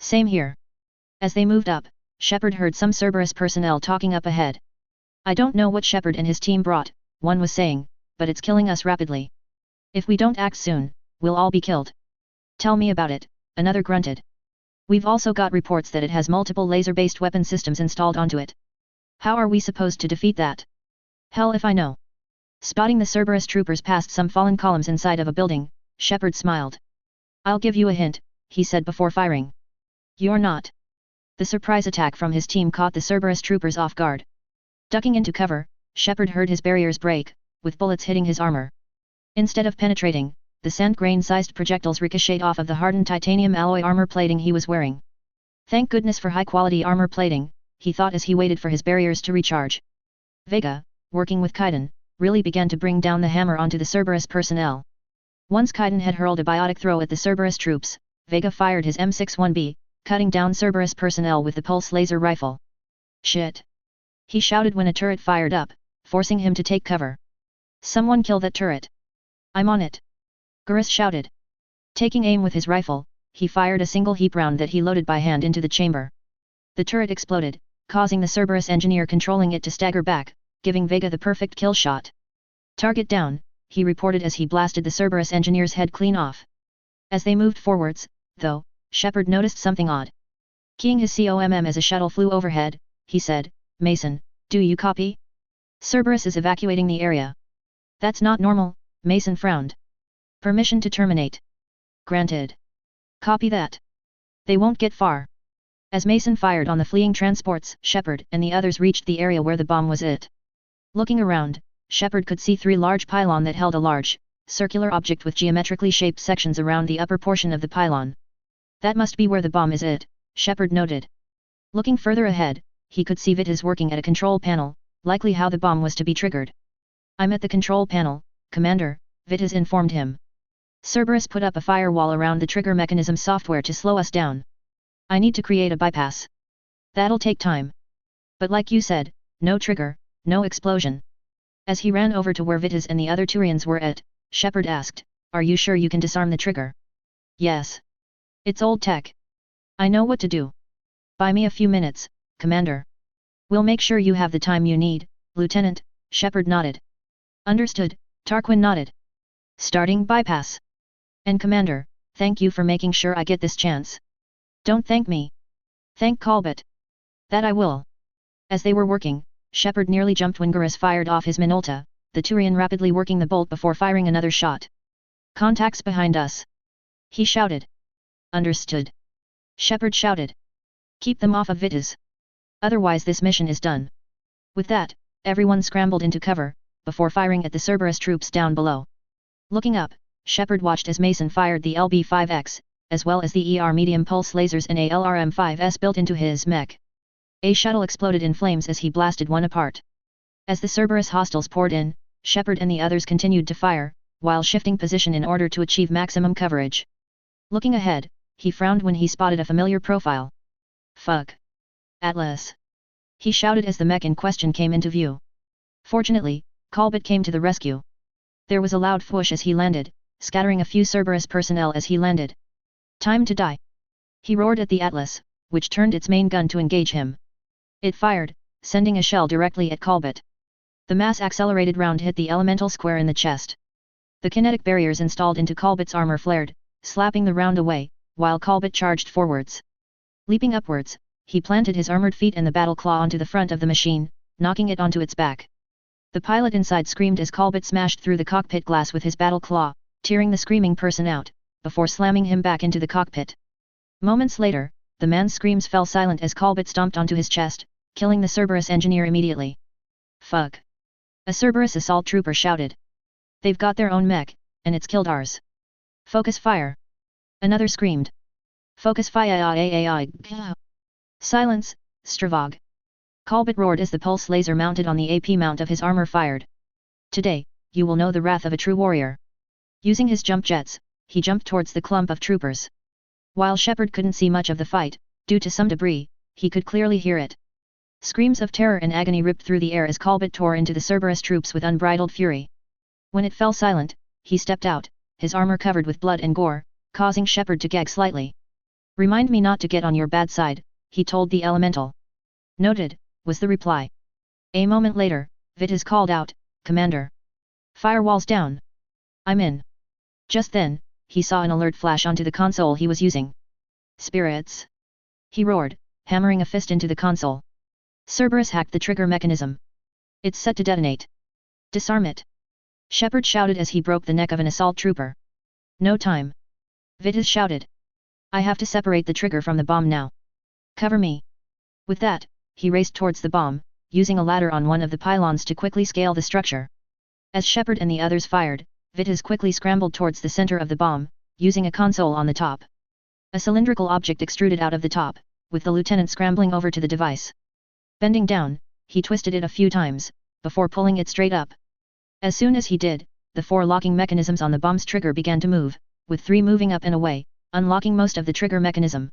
Same here. As they moved up, Shepard heard some Cerberus personnel talking up ahead. I don't know what Shepard and his team brought, one was saying, but it's killing us rapidly. If we don't act soon, we'll all be killed. Tell me about it, another grunted. We've also got reports that it has multiple laser-based weapon systems installed onto it. How are we supposed to defeat that? Hell if I know. Spotting the Cerberus troopers past some fallen columns inside of a building, Shepard smiled. I'll give you a hint, he said before firing. You're not. The surprise attack from his team caught the Cerberus troopers off guard. Ducking into cover, Shepard heard his barriers break, with bullets hitting his armor. Instead of penetrating, the sand grain-sized projectiles ricocheted off of the hardened titanium alloy armor plating he was wearing. Thank goodness for high-quality armor plating, he thought as he waited for his barriers to recharge. Vega, working with Kaiden, really began to bring down the hammer onto the Cerberus personnel. Once Kaiden had hurled a biotic throw at the Cerberus troops, Vega fired his M61B, cutting down Cerberus personnel with the pulse laser rifle. Shit! He shouted when a turret fired up, forcing him to take cover. Someone kill that turret! I'm on it! Garrus shouted. Taking aim with his rifle, he fired a single heap round that he loaded by hand into the chamber. The turret exploded, causing the Cerberus engineer controlling it to stagger back, giving Vega the perfect kill shot. Target down, he reported as he blasted the Cerberus engineer's head clean off. As they moved forwards, though, Shepard noticed something odd. Keying his COMM as a shuttle flew overhead, he said, Mason, do you copy? Cerberus is evacuating the area. That's not normal, Mason frowned. Permission to terminate. Granted. Copy that. They won't get far. As Mason fired on the fleeing transports, Shepard and the others reached the area where the bomb was it. Looking around, Shepard could see 3 large pylons that held a large, circular object with geometrically shaped sections around the upper portion of the pylon. That must be where the bomb is it, Shepard noted. Looking further ahead, he could see Vitas working at a control panel, likely how the bomb was to be triggered. I'm at the control panel, Commander, Vitas informed him. Cerberus put up a firewall around the trigger mechanism software to slow us down. I need to create a bypass. That'll take time. But like you said, no trigger, no explosion. As he ran over to where Vitas and the other Turians were at, Shepard asked, Are you sure you can disarm the trigger? Yes. It's old tech. I know what to do. Buy me a few minutes, Commander. We'll make sure you have the time you need, Lieutenant, Shepard nodded. Understood, Tarquin nodded. Starting bypass. And Commander, thank you for making sure I get this chance. Don't thank me. Thank Colbert. That I will. As they were working, Shepard nearly jumped when Garrus fired off his Minolta, the Turian rapidly working the bolt before firing another shot. Contacts behind us. He shouted. Understood. Shepard shouted. Keep them off of Vitas. Otherwise this mission is done. With that, everyone scrambled into cover, before firing at the Cerberus troops down below. Looking up, Shepard watched as Mason fired the LB-5X, as well as the ER medium pulse lasers and a LRM-5S built into his mech. A shuttle exploded in flames as he blasted one apart. As the Cerberus hostiles poured in, Shepard and the others continued to fire, while shifting position in order to achieve maximum coverage. Looking ahead, he frowned when he spotted a familiar profile. Fuck. Atlas. He shouted as the mech in question came into view. Fortunately, Colbert came to the rescue. There was a loud whoosh as he landed, scattering a few Cerberus personnel as he landed. Time to die. He roared at the Atlas, which turned its main gun to engage him. It fired, sending a shell directly at Colbert. The mass-accelerated round hit the elemental square in the chest. The kinetic barriers installed into Colbert's armor flared, slapping the round away, while Colbert charged forwards. Leaping upwards, he planted his armored feet and the battle claw onto the front of the machine, knocking it onto its back. The pilot inside screamed as Colbert smashed through the cockpit glass with his battle claw, tearing the screaming person out, before slamming him back into the cockpit. Moments later, the man's screams fell silent as Colbert stomped onto his chest, killing the Cerberus engineer immediately. Fuck. A Cerberus assault trooper shouted. They've got their own mech, and it's killed ours. Focus fire. Another screamed. Focus fire. Silence, Stravog. Colbert roared as the pulse laser mounted on the AP mount of his armor fired. Today, you will know the wrath of a true warrior. Using his jump jets, he jumped towards the clump of troopers. While Shepard couldn't see much of the fight, due to some debris, he could clearly hear it. Screams of terror and agony ripped through the air as Colbert tore into the Cerberus troops with unbridled fury. When it fell silent, he stepped out, his armor covered with blood and gore, causing Shepard to gag slightly. Remind me not to get on your bad side, he told the elemental. Noted, was the reply. A moment later, Vitas called out, Commander. Firewalls down. I'm in. Just then, he saw an alert flash onto the console he was using. Spirits. He roared, hammering a fist into the console. Cerberus hacked the trigger mechanism. It's set to detonate. Disarm it. Shepard shouted as he broke the neck of an assault trooper. No time. Vitas shouted. I have to separate the trigger from the bomb now. Cover me. With that, he raced towards the bomb, using a ladder on one of the pylons to quickly scale the structure. As Shepard and the others fired, Vitas quickly scrambled towards the center of the bomb, using a console on the top. A cylindrical object extruded out of the top, with the lieutenant scrambling over to the device. Bending down, he twisted it a few times, before pulling it straight up. As soon as he did, the 4 locking mechanisms on the bomb's trigger began to move, with 3 moving up and away, unlocking most of the trigger mechanism.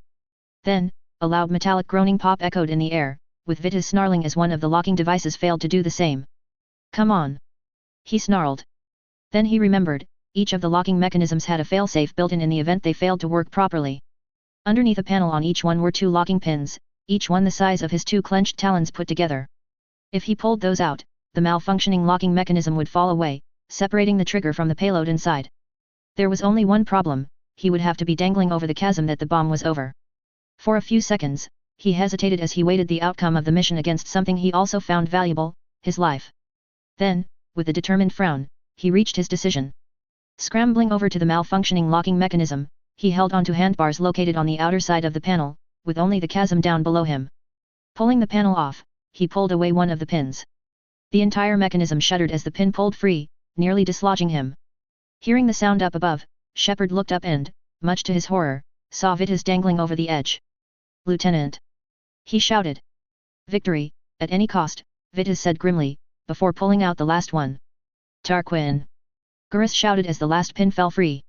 Then, a loud metallic groaning pop echoed in the air, with Vita's snarling as one of the locking devices failed to do the same. "Come on!" he snarled. Then he remembered, each of the locking mechanisms had a failsafe built in the event they failed to work properly. Underneath a panel on each one were 2 locking pins, each one the size of his 2 clenched talons put together. If he pulled those out, the malfunctioning locking mechanism would fall away, separating the trigger from the payload inside. There was only one problem: he would have to be dangling over the chasm that the bomb was over. For a few seconds, he hesitated as he waited the outcome of the mission against something he also found valuable, his life. Then, with a determined frown, he reached his decision. Scrambling over to the malfunctioning locking mechanism, he held onto handbars located on the outer side of the panel, with only the chasm down below him. Pulling the panel off, he pulled away one of the pins. The entire mechanism shuddered as the pin pulled free, nearly dislodging him. Hearing the sound up above, Shepard looked up and, much to his horror, saw Vitas dangling over the edge. "Lieutenant!" he shouted. "Victory, at any cost," Vitas said grimly, before pulling out the last one. "Tarquin!" Garrus shouted as the last pin fell free.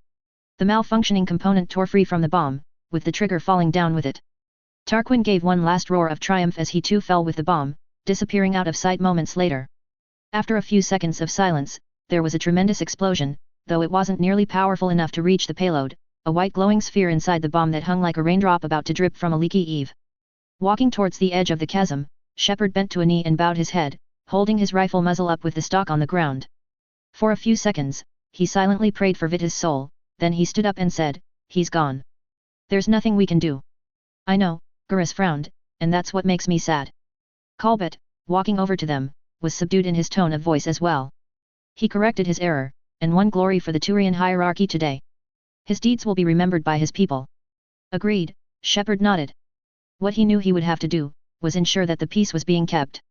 The malfunctioning component tore free from the bomb, with the trigger falling down with it. Tarquin gave one last roar of triumph as he too fell with the bomb, disappearing out of sight moments later. After a few seconds of silence, there was a tremendous explosion, though it wasn't nearly powerful enough to reach the payload, a white glowing sphere inside the bomb that hung like a raindrop about to drip from a leaky eave. Walking towards the edge of the chasm, Shepard bent to a knee and bowed his head, holding his rifle muzzle up with the stock on the ground. For a few seconds, he silently prayed for Vita's soul, then he stood up and said, "He's gone. There's nothing we can do." "I know," Garrus frowned, "and that's what makes me sad." Colbert, walking over to them, was subdued in his tone of voice as well. He corrected his error, and won glory for the Turian hierarchy today. His deeds will be remembered by his people. Agreed, Shepard nodded. What he knew he would have to do, was ensure that the peace was being kept.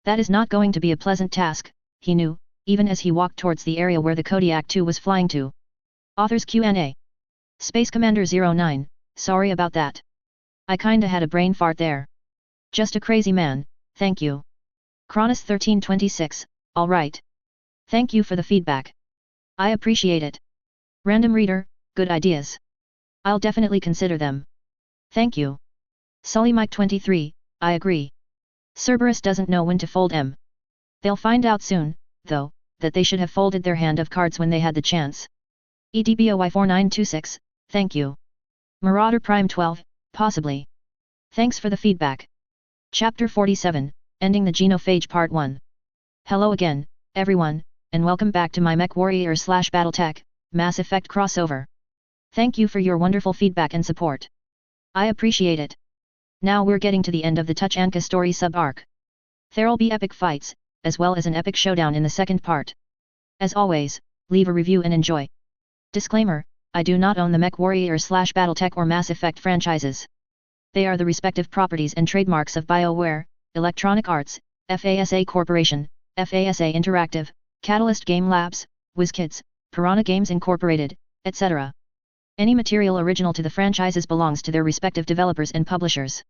That is not going to be a pleasant task, he knew, even as he walked towards the area where the Kodiak 2 was flying to. Authors Q&A. Space Commander 09, sorry about that. I kinda had a brain fart there. Just a crazy man, thank you. Cronus 1326, alright. Thank you for the feedback. I appreciate it. Random Reader, good ideas. I'll definitely consider them. Thank you. Sully Mike 23, I agree. Cerberus doesn't know when to fold M. They'll find out soon, though, that they should have folded their hand of cards when they had the chance. EDBOY 4926, thank you. Marauder Prime 12, possibly. Thanks for the feedback. Chapter 47, Ending the Genophage Part 1. Hello again, everyone, and welcome back to my MechWarrior/BattleTech, Mass Effect crossover. Thank you for your wonderful feedback and support. I appreciate it. Now we're getting to the end of the Tuchanka story sub-arc. There'll be epic fights, as well as an epic showdown in the second part. As always, leave a review and enjoy. Disclaimer, I do not own the MechWarrior/BattleTech or Mass Effect franchises. They are the respective properties and trademarks of BioWare, Electronic Arts, FASA Corporation, FASA Interactive, Catalyst Game Labs, WizKids, Piranha Games Incorporated, etc. Any material original to the franchises belongs to their respective developers and publishers.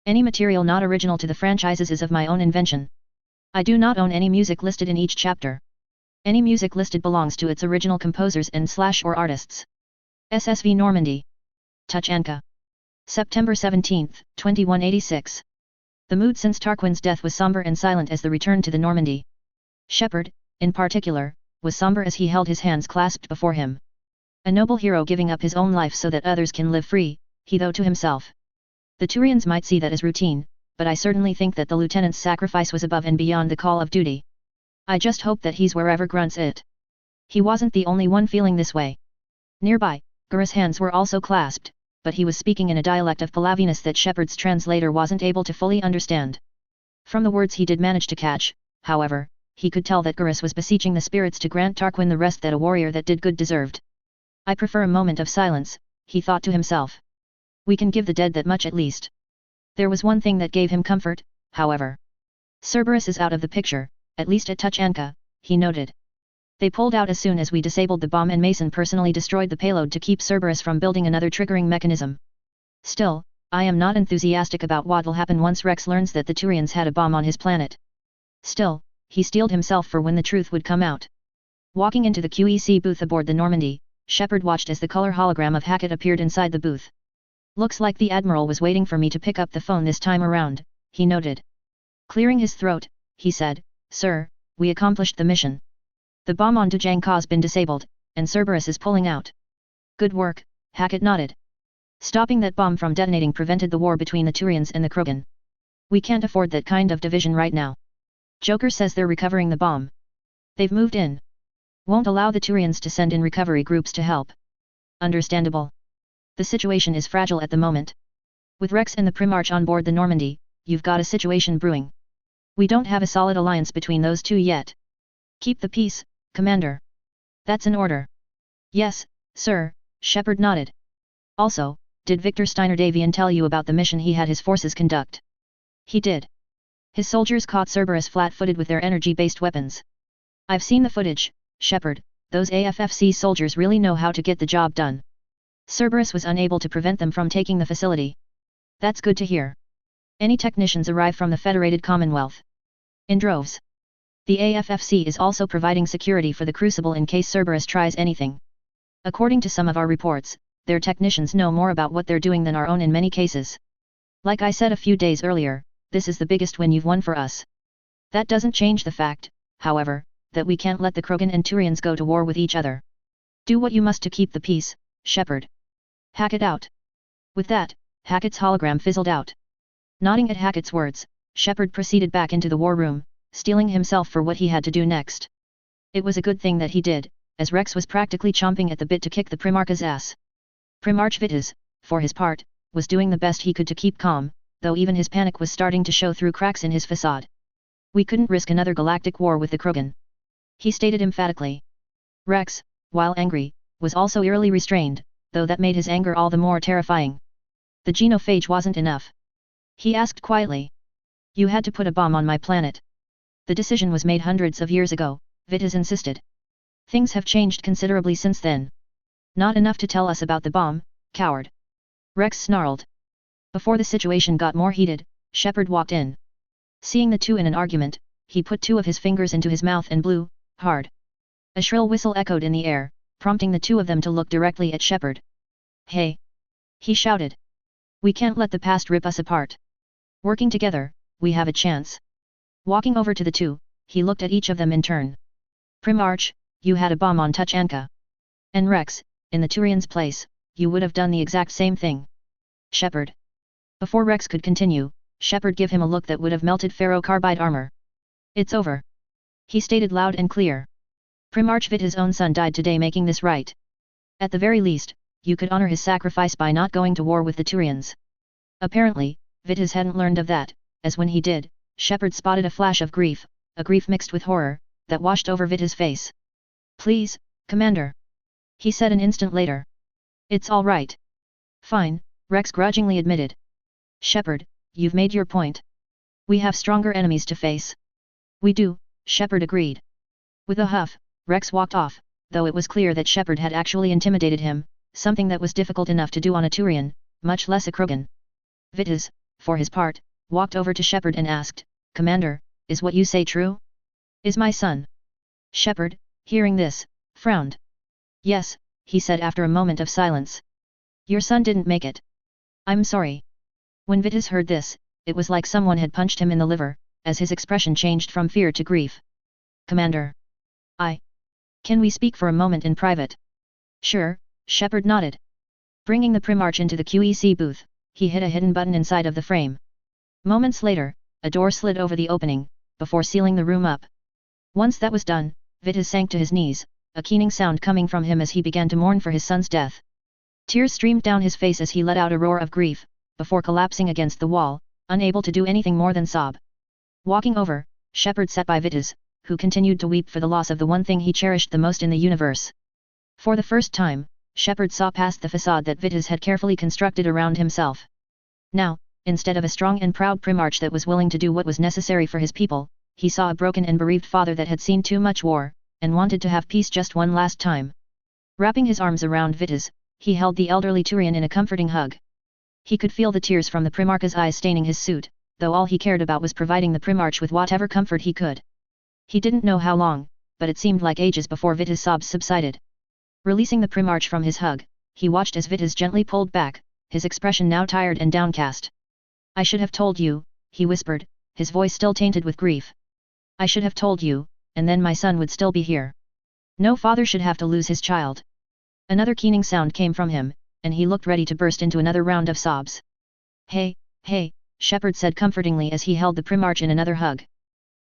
Any material not original to the franchises is of my own invention. I do not own any music listed in each chapter. Any music listed belongs to its original composers and/or artists. SSV Normandy. Tuchanka. September 17, 2186. The mood since Tarquin's death was somber and silent as the return to the Normandy. Shepard, in particular, was somber as he held his hands clasped before him. A noble hero giving up his own life so that others can live free, he thought to himself. The Turians might see that as routine, but I certainly think that the lieutenant's sacrifice was above and beyond the call of duty. I just hope that he's wherever grunts it. He wasn't the only one feeling this way. Nearby, Garrus' hands were also clasped, but he was speaking in a dialect of Palavinus that Shepard's translator wasn't able to fully understand. From the words he did manage to catch, however, he could tell that Garrus was beseeching the spirits to grant Tarquin the rest that a warrior that did good deserved. I prefer a moment of silence, he thought to himself. We can give the dead that much at least. There was one thing that gave him comfort, however. Cerberus is out of the picture, at least at Tuchanka, he noted. They pulled out as soon as we disabled the bomb and Mason personally destroyed the payload to keep Cerberus from building another triggering mechanism. Still, I am not enthusiastic about what'll happen once Rex learns that the Turians had a bomb on his planet. Still, he steeled himself for when the truth would come out. Walking into the QEC booth aboard the Normandy, Shepard watched as the color hologram of Hackett appeared inside the booth. Looks like the Admiral was waiting for me to pick up the phone this time around, he noted. Clearing his throat, he said, Sir, we accomplished the mission. The bomb on Djanko's been disabled, and Cerberus is pulling out. Good work, Hackett nodded. Stopping that bomb from detonating prevented the war between the Turians and the Krogan. We can't afford that kind of division right now. Joker says they're recovering the bomb. They've moved in. Won't allow the Turians to send in recovery groups to help. Understandable. The situation is fragile at the moment. With Rex and the Primarch on board the Normandy, you've got a situation brewing. We don't have a solid alliance between those two yet. Keep the peace, Commander. That's an order. Yes, sir, Shepard nodded. Also, did Victor Steiner Davian tell you about the mission he had his forces conduct? He did. His soldiers caught Cerberus flat-footed with their energy-based weapons. I've seen the footage, Shepard, those AFFC soldiers really know how to get the job done. Cerberus was unable to prevent them from taking the facility. That's good to hear. Any technicians arrive from the Federated Commonwealth? In droves. The AFFC is also providing security for the Crucible in case Cerberus tries anything. According to some of our reports, their technicians know more about what they're doing than our own in many cases. Like I said a few days earlier, this is the biggest win you've won for us. That doesn't change the fact, however, that we can't let the Krogan and Turians go to war with each other. Do what you must to keep the peace, Shepard. Hackett out. With that, Hackett's hologram fizzled out. Nodding at Hackett's words, Shepard proceeded back into the war room, steeling himself for what he had to do next. It was a good thing that he did, as Rex was practically chomping at the bit to kick the Primarch's ass. Primarch Vitas, for his part, was doing the best he could to keep calm, though even his panic was starting to show through cracks in his facade. We couldn't risk another galactic war with the Krogan, he stated emphatically. Rex, while angry, was also eerily restrained, though that made his anger all the more terrifying. The genophage wasn't enough. He asked quietly. You had to put a bomb on my planet. The decision was made hundreds of years ago, Vitas insisted. Things have changed considerably since then. Not enough to tell us about the bomb, coward. Rex snarled. Before the situation got more heated, Shepard walked in. Seeing the two in an argument, he put two of his fingers into his mouth and blew, hard. A shrill whistle echoed in the air, prompting the two of them to look directly at Shepard. Hey! He shouted. We can't let the past rip us apart. Working together, we have a chance. Walking over to the two, he looked at each of them in turn. Primarch, you had a bomb on Tuchanka. And Rex, in the Turian's place, you would have done the exact same thing. Shepard. Before Rex could continue, Shepard gave him a look that would have melted ferrocarbide armor. It's over. He stated loud and clear. Primarch Vitas' own son died today making this right. At the very least, you could honor his sacrifice by not going to war with the Turians. Apparently, Vitas hadn't learned of that, as when he did, Shepard spotted a flash of grief, a grief mixed with horror, that washed over Vitas' face. Please, Commander. He said an instant later. It's all right. Fine, Rex grudgingly admitted. Shepard, you've made your point. We have stronger enemies to face. We do, Shepard agreed. With a huff, Rex walked off, though it was clear that Shepard had actually intimidated him, something that was difficult enough to do on a Turian, much less a Krogan. Vitas, for his part, walked over to Shepard and asked, Commander, is what you say true? Is my son? Shepard, hearing this, frowned. Yes, he said after a moment of silence. Your son didn't make it. I'm sorry. When Vitas heard this, it was like someone had punched him in the liver, as his expression changed from fear to grief. Commander. Can we speak for a moment in private? Sure, Shepard nodded. Bringing the Primarch into the QEC booth, he hit a hidden button inside of the frame. Moments later, a door slid over the opening, before sealing the room up. Once that was done, Vitas sank to his knees, a keening sound coming from him as he began to mourn for his son's death. Tears streamed down his face as he let out a roar of grief, before collapsing against the wall, unable to do anything more than sob. Walking over, Shepard sat by Vitas, who continued to weep for the loss of the one thing he cherished the most in the universe. For the first time, Shepard saw past the facade that Vitas had carefully constructed around himself. Now, instead of a strong and proud Primarch that was willing to do what was necessary for his people, he saw a broken and bereaved father that had seen too much war, and wanted to have peace just one last time. Wrapping his arms around Vitas, he held the elderly Turian in a comforting hug. He could feel the tears from the Primarch's eyes staining his suit, though all he cared about was providing the Primarch with whatever comfort he could. He didn't know how long, but it seemed like ages before Vita's sobs subsided. Releasing the Primarch from his hug, he watched as Vitas gently pulled back, his expression now tired and downcast. I should have told you, he whispered, his voice still tainted with grief. I should have told you, and then my son would still be here. No father should have to lose his child. Another keening sound came from him, and he looked ready to burst into another round of sobs. Hey, hey, Shepard said comfortingly as he held the Primarch in another hug.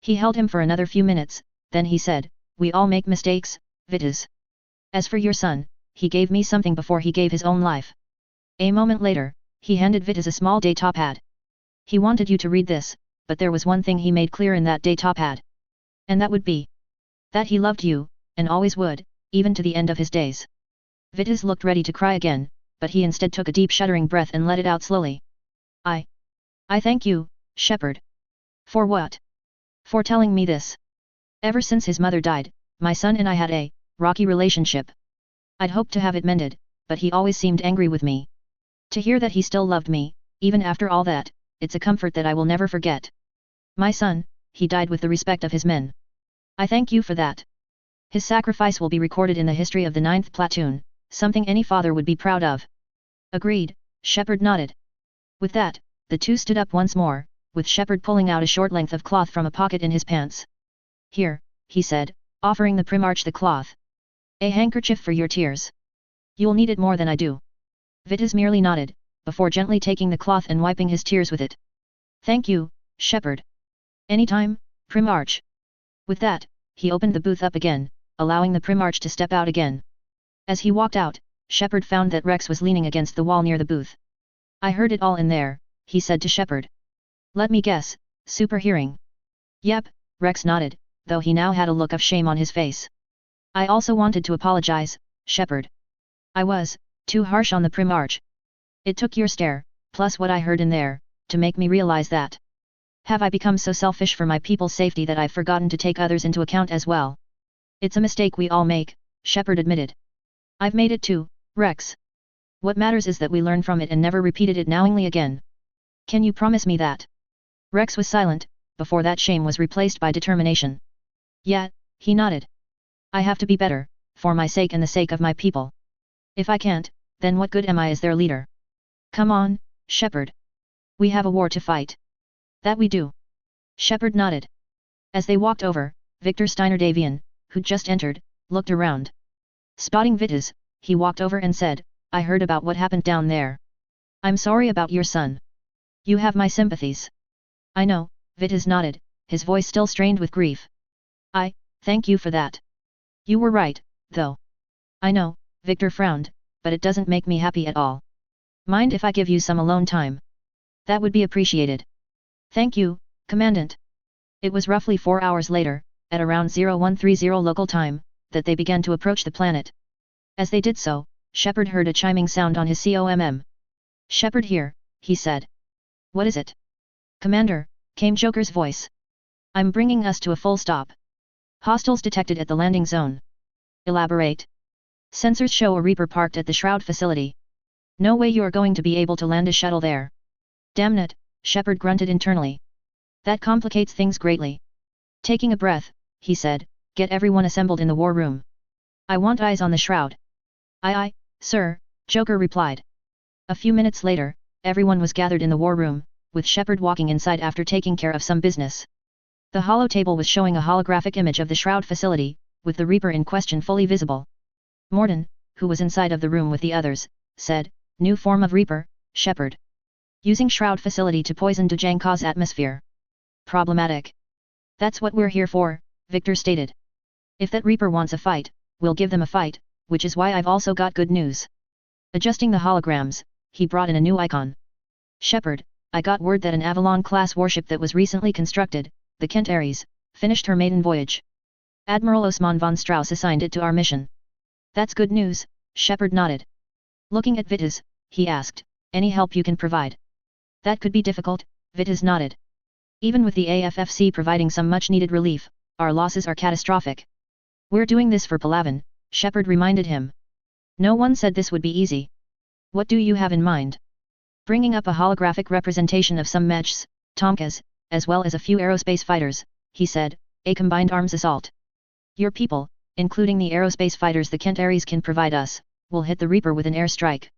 He held him for another few minutes, then he said, we all make mistakes, Vitas. As for your son, he gave me something before he gave his own life. A moment later, he handed Vitas a small data pad. He wanted you to read this, but there was one thing he made clear in that data pad. And that would be that he loved you, and always would, even to the end of his days. Vitas looked ready to cry again, but he instead took a deep shuddering breath and let it out slowly. I thank you, Shepard. For what? For telling me this. Ever since his mother died, my son and I had a rocky relationship. I'd hoped to have it mended, but he always seemed angry with me. To hear that he still loved me, even after all that, it's a comfort that I will never forget. My son, he died with the respect of his men. I thank you for that. His sacrifice will be recorded in the history of the 9th Platoon, something any father would be proud of. Agreed, Shepard nodded. With that, the two stood up once more, with Shepard pulling out a short length of cloth from a pocket in his pants. Here, he said, offering the Primarch the cloth. A handkerchief for your tears. You'll need it more than I do. Vitas merely nodded, before gently taking the cloth and wiping his tears with it. Thank you, Shepard. Anytime, Primarch. With that, he opened the booth up again, allowing the Primarch to step out again. As he walked out, Shepard found that Rex was leaning against the wall near the booth. I heard it all in there, he said to Shepard. Let me guess, super hearing. Yep, Rex nodded, though he now had a look of shame on his face. I also wanted to apologize, Shepard. I was too harsh on the Primarch. It took your stare, plus what I heard in there, to make me realize that. Have I become so selfish for my people's safety that I've forgotten to take others into account as well? It's a mistake we all make, Shepard admitted. I've made it too, Rex. What matters is that we learn from it and never repeated it knowingly again. Can you promise me that? Rex was silent, before that shame was replaced by determination. Yeah, he nodded. I have to be better, for my sake and the sake of my people. If I can't, then what good am I as their leader? Come on, Shepard. We have a war to fight. That we do. Shepard nodded. As they walked over, Victor Steiner-Davian, who'd just entered, looked around. Spotting Vitas, he walked over and said, I heard about what happened down there. I'm sorry about your son. You have my sympathies. I know, Vitas nodded, his voice still strained with grief. Thank you for that. You were right, though. I know, Victor frowned, but it doesn't make me happy at all. Mind if I give you some alone time? That would be appreciated. Thank you, Commandant. It was roughly 4 hours later, at around 0130 local time, that they began to approach the planet. As they did so, Shepard heard a chiming sound on his COMM. Shepard here, he said. What is it? Commander, came Joker's voice. I'm bringing us to a full stop. Hostiles detected at the landing zone. Elaborate. Sensors show a Reaper parked at the Shroud facility. No way you are going to be able to land a shuttle there. Damn it, Shepard grunted internally. That complicates things greatly. Taking a breath, he said, get everyone assembled in the war room. I want eyes on the Shroud. Aye, sir, Joker replied. A few minutes later, everyone was gathered in the war room, with Shepard walking inside after taking care of some business. The holotable was showing a holographic image of the Shroud facility, with the Reaper in question fully visible. Morden, who was inside of the room with the others, said, new form of Reaper, Shepard. Using Shroud facility to poison Djanko's atmosphere. Problematic. That's what we're here for, Victor stated. If that Reaper wants a fight, we'll give them a fight, which is why I've also got good news. Adjusting the holograms, he brought in a new icon. Shepard, I got word that an Avalon-class warship that was recently constructed, the Kent Ares, finished her maiden voyage. Admiral Osman von Strauss assigned it to our mission. That's good news, Shepard nodded. Looking at Vitas, he asked, any help you can provide? That could be difficult, Vitas nodded. Even with the AFFC providing some much-needed relief, our losses are catastrophic. We're doing this for Palavan, Shepard reminded him. No one said this would be easy. What do you have in mind? Bringing up a holographic representation of some mechs, Tomkas, as well as a few aerospace fighters, he said, a combined arms assault. Your people, including the aerospace fighters the Kentaries can provide us, will hit the Reaper with an airstrike.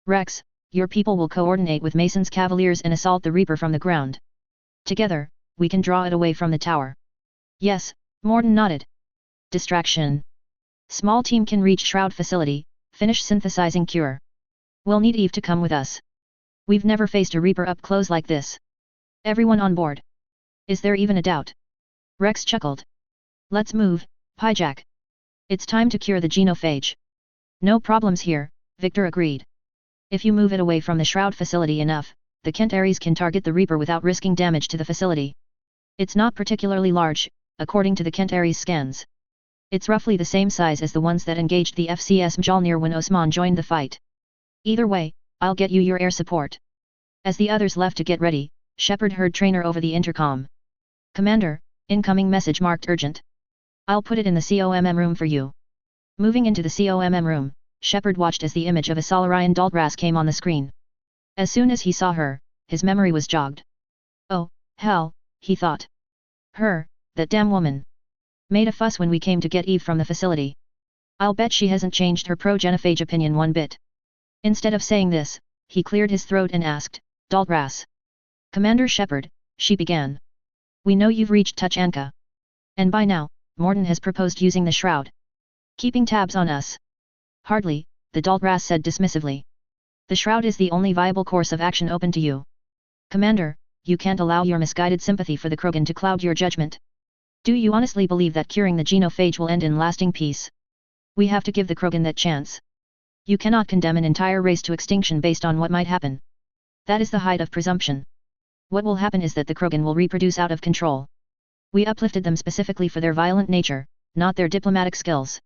Rex, your people will coordinate with Mason's Cavaliers and assault the Reaper from the ground. Together, we can draw it away from the tower. Yes, Morden nodded. Distraction. Small team can reach Shroud facility, finish synthesizing cure. We'll need Eve to come with us. We've never faced a Reaper up close like this. Everyone on board. Is there even a doubt? Rex chuckled. Let's move, Hijack. It's time to cure the genophage. No problems here, Victor agreed. If you move it away from the Shroud facility enough, the Kentaries can target the Reaper without risking damage to the facility. It's not particularly large, according to the Kentaries' scans. It's roughly the same size as the ones that engaged the FCS Mjolnir when Osman joined the fight. Either way, I'll get you your air support. As the others left to get ready, Shepard heard Trainer over the intercom. Commander, incoming message marked urgent. I'll put it in the COMM room for you. Moving into the COMM room, Shepard watched as the image of a Solarian Daltras came on the screen. As soon as he saw her, his memory was jogged. Oh, hell, he thought. Her, that damn woman. Made a fuss when we came to get Eve from the facility. I'll bet she hasn't changed her pro-genophage opinion one bit. Instead of saying this, he cleared his throat and asked, Daltras. Commander Shepard, she began. We know you've reached Tuchanka. And by now, Morden has proposed using the Shroud. Keeping tabs on us. Hardly, the Daltras said dismissively. The Shroud is the only viable course of action open to you. Commander, you can't allow your misguided sympathy for the Krogan to cloud your judgment. Do you honestly believe that curing the genophage will end in lasting peace? We have to give the Krogan that chance. You cannot condemn an entire race to extinction based on what might happen. That is the height of presumption. What will happen is that the Krogan will reproduce out of control. We uplifted them specifically for their violent nature, not their diplomatic skills.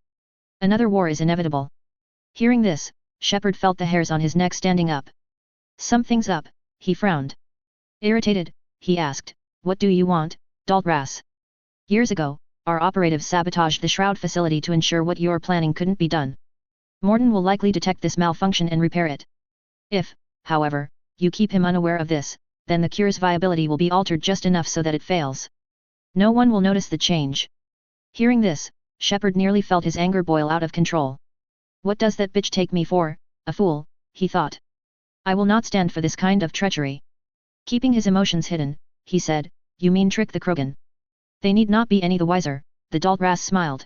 Another war is inevitable. Hearing this, Shepard felt the hairs on his neck standing up. Something's up, he frowned. Irritated, he asked, what do you want, Daltras? Years ago, our operatives sabotaged the Shroud facility to ensure what you're planning couldn't be done. Morden will likely detect this malfunction and repair it. If, however, you keep him unaware of this, then the cure's viability will be altered just enough so that it fails. No one will notice the change. Hearing this, Shepard nearly felt his anger boil out of control. What does that bitch take me for, a fool, he thought. I will not stand for this kind of treachery. Keeping his emotions hidden, he said, you mean trick the Krogan. They need not be any the wiser, the Daltras smiled.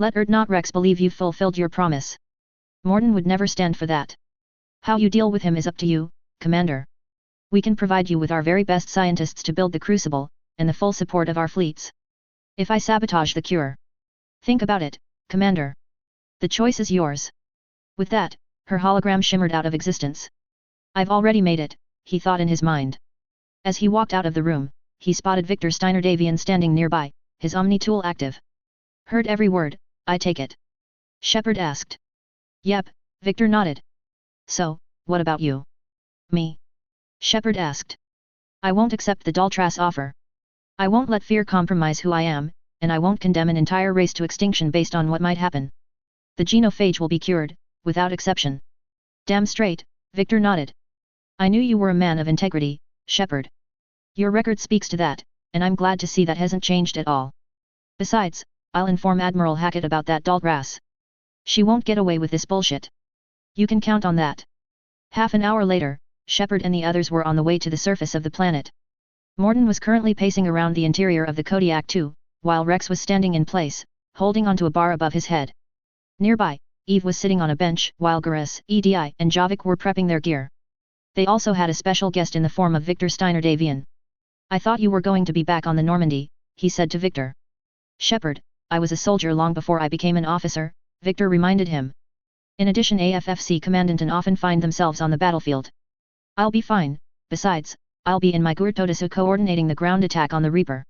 Let not Rex believe you've fulfilled your promise. Morden would never stand for that. How you deal with him is up to you, Commander. We can provide you with our very best scientists to build the Crucible, and the full support of our fleets. If I sabotage the cure. Think about it, Commander. The choice is yours. With that, her hologram shimmered out of existence. I've already made it, he thought in his mind. As he walked out of the room, he spotted Victor Steiner Davian standing nearby, his Omni tool active. Heard every word, I take it? Shepard asked. Yep, Victor nodded. So, what about you? Me? Shepard asked. I won't accept the Daltras offer. I won't let fear compromise who I am, and I won't condemn an entire race to extinction based on what might happen. The genophage will be cured, without exception. Damn straight, Victor nodded. I knew you were a man of integrity, Shepard. Your record speaks to that, and I'm glad to see that hasn't changed at all. Besides, I'll inform Admiral Hackett about that Daltras. She won't get away with this bullshit. You can count on that. Half an hour later, Shepard and the others were on the way to the surface of the planet. Morden was currently pacing around the interior of the Kodiak II, while Rex was standing in place, holding onto a bar above his head. Nearby, Eve was sitting on a bench, while Garrus, EDI, and Javik were prepping their gear. They also had a special guest in the form of Victor Steiner Davian. I thought you were going to be back on the Normandy, he said to Victor. Shepard, I was a soldier long before I became an officer, Victor reminded him. In addition, AFFC commandant often find themselves on the battlefield. I'll be fine, besides, I'll be in my Gurtodasu coordinating the ground attack on the Reaper.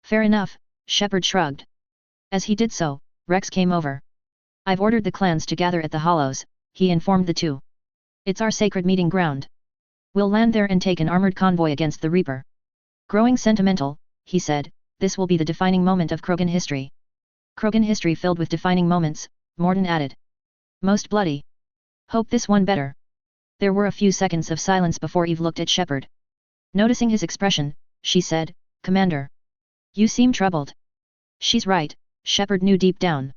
Fair enough, Shepard shrugged. As he did so, Rex came over. I've ordered the clans to gather at the Hollows, he informed the two. It's our sacred meeting ground. We'll land there and take an armored convoy against the Reaper. Growing sentimental, he said, this will be the defining moment of Krogan history. Krogan history filled with defining moments, Morden added. Most bloody. Hope this one better. There were a few seconds of silence before Eve looked at Shepard. Noticing his expression, she said, Commander. You seem troubled. She's right, Shepard knew deep down.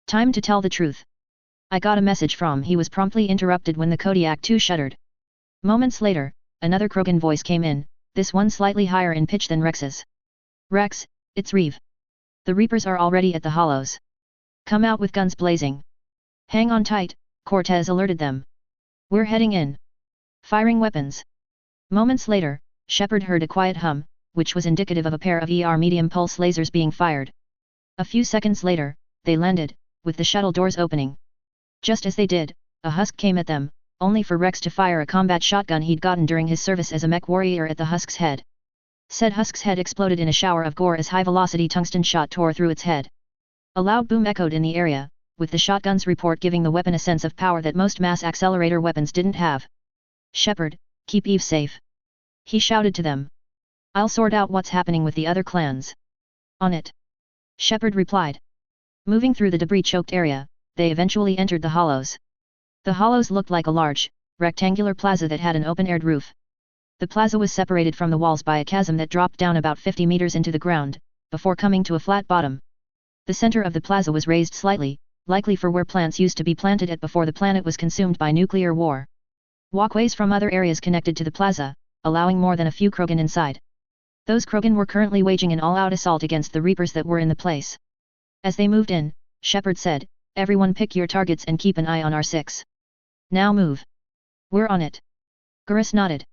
Time to tell the truth. I got a message from. He was promptly interrupted when the Kodiak 2 shuddered. Moments later, another Krogan voice came in, this one slightly higher in pitch than Rex's. Rex, it's Reeve. The Reapers are already at the hollows. Come out with guns blazing. Hang on tight, Cortez alerted them. We're heading in. Firing weapons. Moments later, Shepard heard a quiet hum, which was indicative of a pair of medium pulse lasers being fired. A few seconds later, they landed, with the shuttle doors opening. Just as they did, a husk came at them, only for Rex to fire a combat shotgun he'd gotten during his service as a mech warrior at the husk's head. Said husk's head exploded in a shower of gore as high-velocity tungsten shot tore through its head. A loud boom echoed in the area, with the shotgun's report giving the weapon a sense of power that most mass accelerator weapons didn't have. Shepard, keep Eve safe. He shouted to them. I'll sort out what's happening with the other clans. On it. Shepard replied. Moving through the debris-choked area, they eventually entered the hollows. The hollows looked like a large, rectangular plaza that had an open-aired roof. The plaza was separated from the walls by a chasm that dropped down about 50 meters into the ground, before coming to a flat bottom. The center of the plaza was raised slightly, likely for where plants used to be planted at before the planet was consumed by nuclear war. Walkways from other areas connected to the plaza, allowing more than a few Krogan inside. Those Krogan were currently waging an all-out assault against the Reapers that were in the place. As they moved in, Shepard said, everyone pick your targets and keep an eye on R6. Now move. We're on it. Garrus nodded.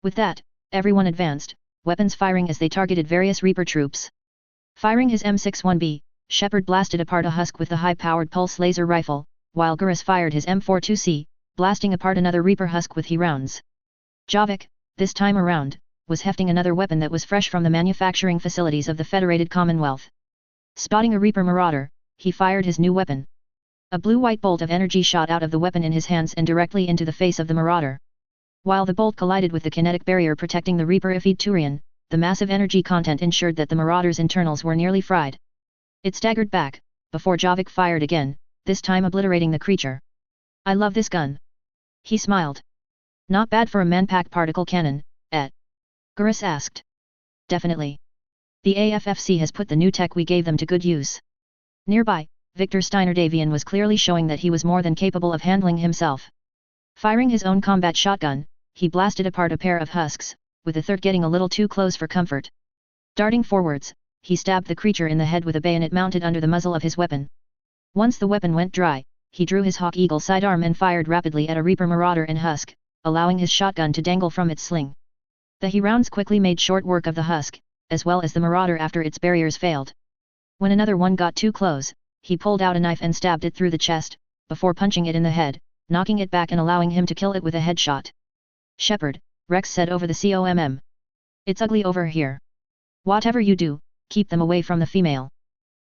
With that, everyone advanced, weapons firing as they targeted various Reaper troops. Firing his M61B, Shepard blasted apart a husk with the high-powered pulse laser rifle, while Garrus fired his M42C, blasting apart another Reaper husk with HE rounds. Javik, this time around, was hefting another weapon that was fresh from the manufacturing facilities of the Federated Commonwealth. Spotting a Reaper Marauder, he fired his new weapon. A blue-white bolt of energy shot out of the weapon in his hands and directly into the face of the Marauder. While the bolt collided with the kinetic barrier protecting the Reaper Ifid Turian, the massive energy content ensured that the Marauder's internals were nearly fried. It staggered back, before Javik fired again, this time obliterating the creature. I love this gun. He smiled. Not bad for a manpack particle cannon, eh? Garrus asked. Definitely. The AFFC has put the new tech we gave them to good use. Nearby, Victor Steiner-Davian was clearly showing that he was more than capable of handling himself. Firing his own combat shotgun, he blasted apart a pair of husks, with the third getting a little too close for comfort. Darting forwards, he stabbed the creature in the head with a bayonet mounted under the muzzle of his weapon. Once the weapon went dry, he drew his Hawk Eagle sidearm and fired rapidly at a Reaper Marauder in husk, allowing his shotgun to dangle from its sling. The HE rounds quickly made short work of the husk, as well as the Marauder after its barriers failed. When another one got too close, he pulled out a knife and stabbed it through the chest, before punching it in the head, knocking it back and allowing him to kill it with a headshot. Shepard, Rex said over the COMM. It's ugly over here. Whatever you do, keep them away from the female.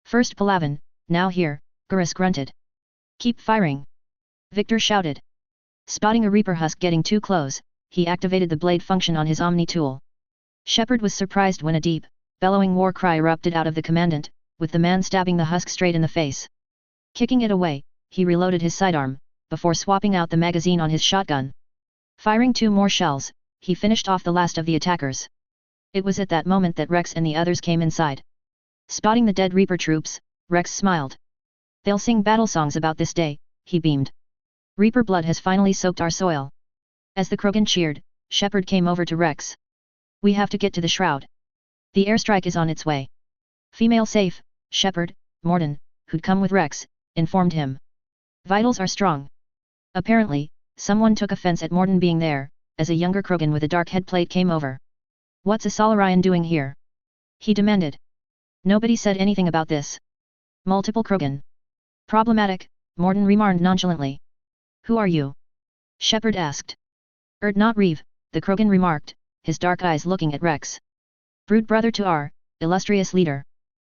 First Palavan, now here, Garrus grunted. Keep firing. Victor shouted. Spotting a Reaper husk getting too close, he activated the blade function on his Omni tool. Shepard was surprised when a deep, bellowing war cry erupted out of the commandant, with the man stabbing the husk straight in the face. Kicking it away, he reloaded his sidearm, before swapping out the magazine on his shotgun. Firing 2 more shells, he finished off the last of the attackers. It was at that moment that Rex and the others came inside. Spotting the dead Reaper troops, Rex smiled. They'll sing battle songs about this day, he beamed. Reaper blood has finally soaked our soil. As the Krogan cheered, Shepard came over to Rex. We have to get to the shroud. The airstrike is on its way. Female safe, Shepard, Morden, who'd come with Rex, informed him. Vitals are strong. Apparently, someone took offense at Morden being there, as a younger Krogan with a dark headplate came over. What's a Solarian doing here? He demanded. Nobody said anything about this. Multiple Krogan. Problematic, Morden remarked nonchalantly. Who are you? Shepard asked. Not Reeve, the Krogan remarked, his dark eyes looking at Rex. Brood brother to our illustrious leader.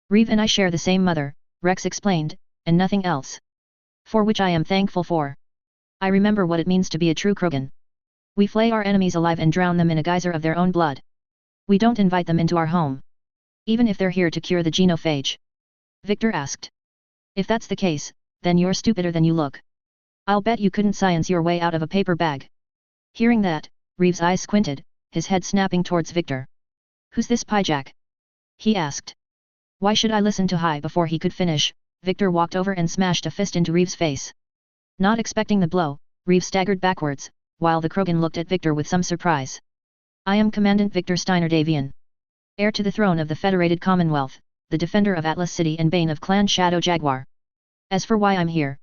Reeve and I share the same mother, Rex explained, and nothing else. For which I am thankful for. I remember what it means to be a true Krogan. We flay our enemies alive and drown them in a geyser of their own blood. We don't invite them into our home. Even if they're here to cure the genophage. Victor asked. If that's the case, then you're stupider than you look. I'll bet you couldn't science your way out of a paper bag. Hearing that, Reeve's eyes squinted, his head snapping towards Victor. Who's this pyjak? He asked. Why should I listen to Hai? Before he could finish, Victor walked over and smashed a fist into Reeve's face. Not expecting the blow, Reeve staggered backwards, while the Krogan looked at Victor with some surprise. I am Commandant Victor Steiner Davian, heir to the throne of the Federated Commonwealth, the defender of Atlas City and bane of Clan Shadow Jaguar. As for why I'm here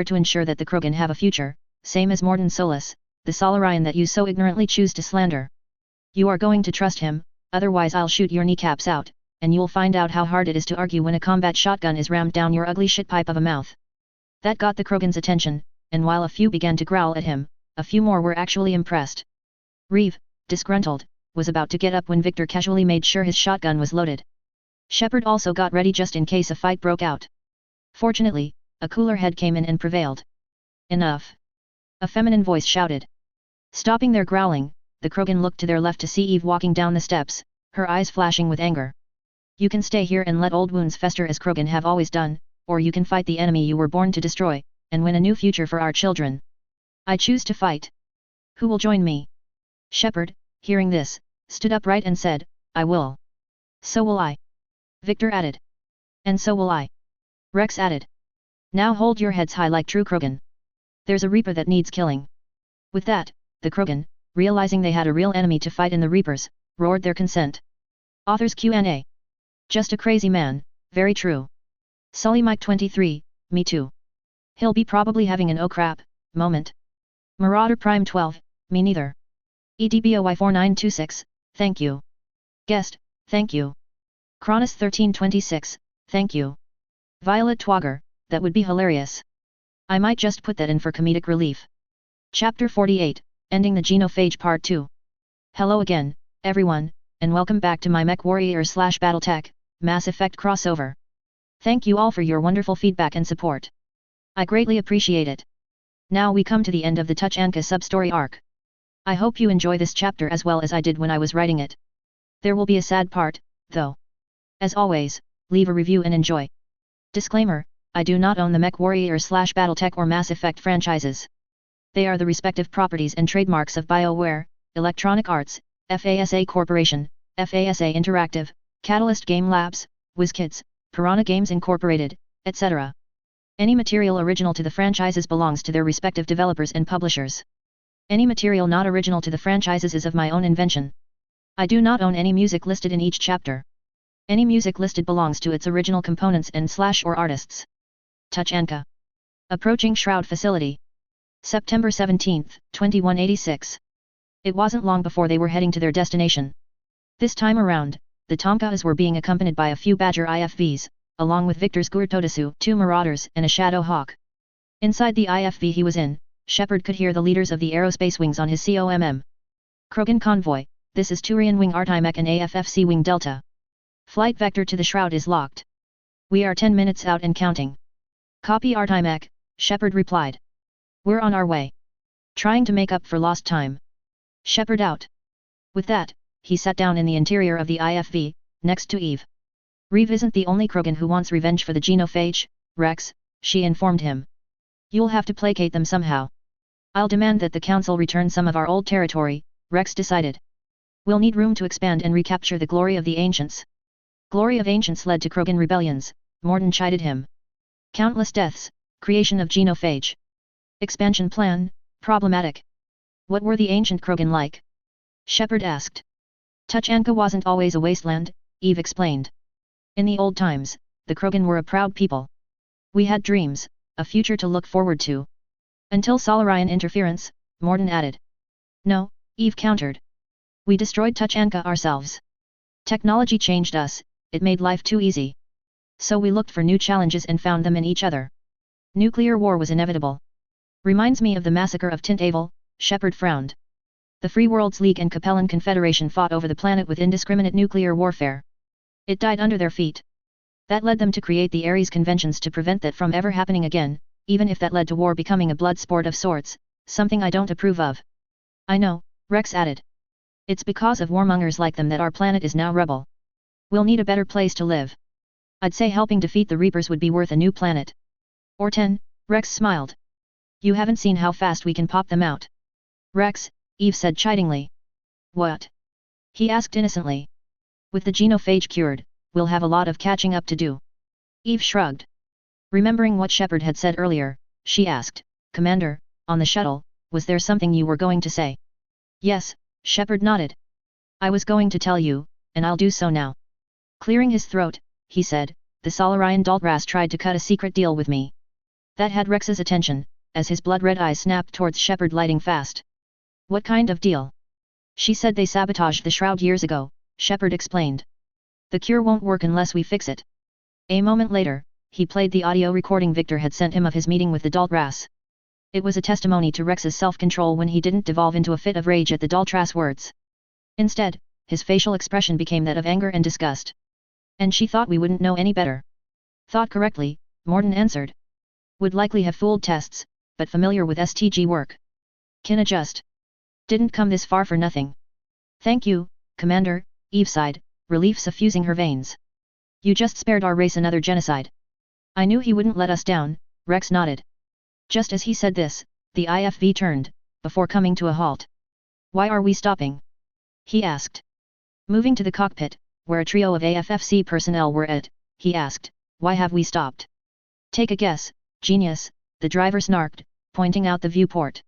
to ensure that the Krogan have a future, same as Morden Solus, the Solarian that you so ignorantly choose to slander. You are going to trust him, otherwise I'll shoot your kneecaps out, and you'll find out how hard it is to argue when a combat shotgun is rammed down your ugly shitpipe of a mouth. That got the Krogan's attention, and while a few began to growl at him, a few more were actually impressed. Reeve, disgruntled, was about to get up when Victor casually made sure his shotgun was loaded. Shepard also got ready just in case a fight broke out. Fortunately, a cooler head came in and prevailed. Enough! A feminine voice shouted. Stopping their growling, the Krogan looked to their left to see Eve walking down the steps, her eyes flashing with anger. You can stay here and let old wounds fester as Krogan have always done, or you can fight the enemy you were born to destroy, and win a new future for our children. I choose to fight. Who will join me? Shepard, hearing this, stood upright and said, I will. So will I. Victor added. And so will I. Rex added. Now hold your heads high like true Krogan. There's a Reaper that needs killing. With that, the Krogan, realizing they had a real enemy to fight in the Reapers, roared their consent. Authors Q&A. Just a crazy man, very true. Sully Mike 23, me too. He'll be probably having an oh crap moment. Marauder Prime 12, me neither. EDBOY 4926, thank you. Guest, thank you. Cronus 1326, thank you. Violet Twogger, that would be hilarious. I might just put that in for comedic relief. Chapter 48, Ending the Genophage Part 2. Hello again, everyone, and welcome back to my MechWarrior / BattleTech, Mass Effect crossover. Thank you all for your wonderful feedback and support. I greatly appreciate it. Now we come to the end of the Tuchanka sub-story arc. I hope you enjoy this chapter as well as I did when I was writing it. There will be a sad part, though. As always, leave a review and enjoy. Disclaimer, I do not own the MechWarrior / BattleTech or Mass Effect franchises. They are the respective properties and trademarks of BioWare, Electronic Arts, FASA Corporation, FASA Interactive, Catalyst Game Labs, WizKids, Piranha Games Incorporated, etc. Any material original to the franchises belongs to their respective developers and publishers. Any material not original to the franchises is of my own invention. I do not own any music listed in each chapter. Any music listed belongs to its original components and / or artists. Tuchanka. Approaching Shroud Facility. September 17, 2186. It wasn't long before they were heading to their destination. This time around, the Tomkas were being accompanied by a few Badger IFVs, along with Victor's Gurtodasu, 2 Marauders and a Shadow Hawk. Inside the IFV he was in, Shepard could hear the leaders of the aerospace wings on his COMM. Krogan Convoy, this is Turian Wing Artimech and AFFC Wing Delta. Flight vector to the Shroud is locked. We are 10 minutes out and counting. Copy Artimech, Shepard replied. We're on our way. Trying to make up for lost time. Shepard out. With that, he sat down in the interior of the IFV, next to Eve. Reeve isn't the only Krogan who wants revenge for the genophage, Rex, she informed him. You'll have to placate them somehow. I'll demand that the Council return some of our old territory, Rex decided. We'll need room to expand and recapture the glory of the Ancients. Glory of Ancients led to Krogan rebellions, Morden chided him. Countless deaths, creation of genophage. Expansion plan, problematic. What were the ancient Krogan like? Shepard asked. Tuchanka wasn't always a wasteland, Eve explained. In the old times, the Krogan were a proud people. We had dreams, a future to look forward to. Until Solarian interference, Morden added. No, Eve countered. We destroyed Tuchanka ourselves. Technology changed us, it made life too easy. So we looked for new challenges and found them in each other. Nuclear war was inevitable. Reminds me of the massacre of Tint-Avel, Shepard frowned. The Free Worlds League and Capellan Confederation fought over the planet with indiscriminate nuclear warfare. It died under their feet. That led them to create the Ares Conventions to prevent that from ever happening again, even if that led to war becoming a blood sport of sorts, something I don't approve of. I know, Rex added. It's because of warmongers like them that our planet is now rebel. We'll need a better place to live. I'd say helping defeat the Reapers would be worth a new planet. Or 10, Rex smiled. You haven't seen how fast we can pop them out. Rex, Eve said chidingly. What? He asked innocently. With the genophage cured, we'll have a lot of catching up to do. Eve shrugged. Remembering what Shepard had said earlier, she asked, Commander, on the shuttle, was there something you were going to say? Yes, Shepard nodded. I was going to tell you, and I'll do so now. Clearing his throat, he said, the Solarian Daltras tried to cut a secret deal with me. That had Rex's attention, as his blood-red eyes snapped towards Shepard, lighting fast. What kind of deal? She said they sabotaged the shroud years ago, Shepard explained. The cure won't work unless we fix it. A moment later, he played the audio recording Victor had sent him of his meeting with the Daltras. It was a testimony to Rex's self-control when he didn't devolve into a fit of rage at the Daltras words. Instead, his facial expression became that of anger and disgust. And she thought we wouldn't know any better. Thought correctly, Mordin answered. Would likely have fooled tests, but familiar with STG work. Can adjust. Didn't come this far for nothing. Thank you, Commander, Eve sighed, relief suffusing her veins. You just spared our race another genocide. I knew he wouldn't let us down, Rex nodded. Just as he said this, the IFV turned, before coming to a halt. Why are we stopping? He asked. Moving to the cockpit, where a trio of AFFC personnel were at, he asked, why have we stopped? Take a guess, genius, the driver snarked, pointing out the viewport.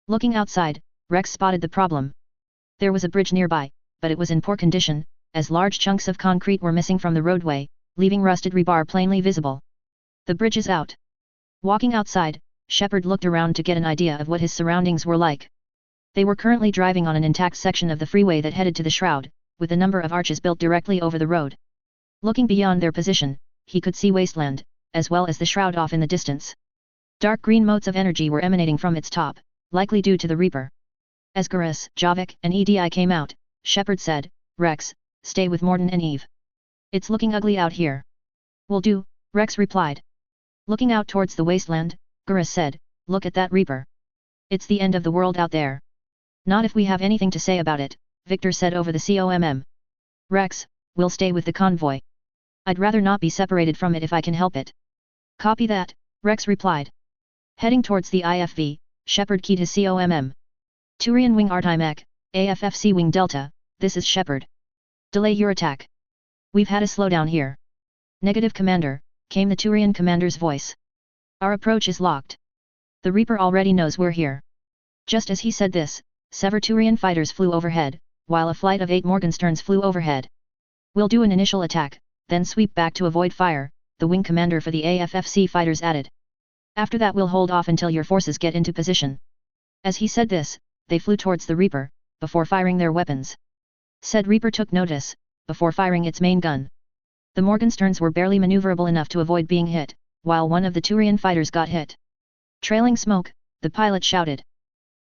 Looking outside, Rex spotted the problem. There was a bridge nearby, but it was in poor condition, as large chunks of concrete were missing from the roadway, leaving rusted rebar plainly visible. The bridge is out. Walking outside, Shepard looked around to get an idea of what his surroundings were like. They were currently driving on an intact section of the freeway that headed to the shroud, with a number of arches built directly over the road. Looking beyond their position, he could see wasteland, as well as the shroud off in the distance. Dark green motes of energy were emanating from its top, likely due to the Reaper. As Garrus, Javik, and EDI came out, Shepard said, Rex, stay with Mordin and Eve. It's looking ugly out here. Will do, Rex replied. Looking out towards the wasteland, Garrus said, look at that Reaper. It's the end of the world out there. Not if we have anything to say about it, Victor said over the COMM. Rex, we'll stay with the convoy. I'd rather not be separated from it if I can help it. Copy that, Rex replied. Heading towards the IFV, Shepard keyed his COMM. Turian Wing Artimec, AFFC Wing Delta, this is Shepard. Delay your attack. We've had a slowdown here. Negative, Commander, came the Turian commander's voice. Our approach is locked. The Reaper already knows we're here. Just as he said this, several Turian fighters flew overhead, while a flight of 8 Morgensterns flew overhead. We'll do an initial attack, then sweep back to avoid fire, the wing commander for the AFFC fighters added. After that we'll hold off until your forces get into position. As he said this, they flew towards the Reaper, before firing their weapons. Said Reaper took notice, before firing its main gun. The Morgensterns were barely maneuverable enough to avoid being hit, while one of the Turian fighters got hit. Trailing smoke, the pilot shouted.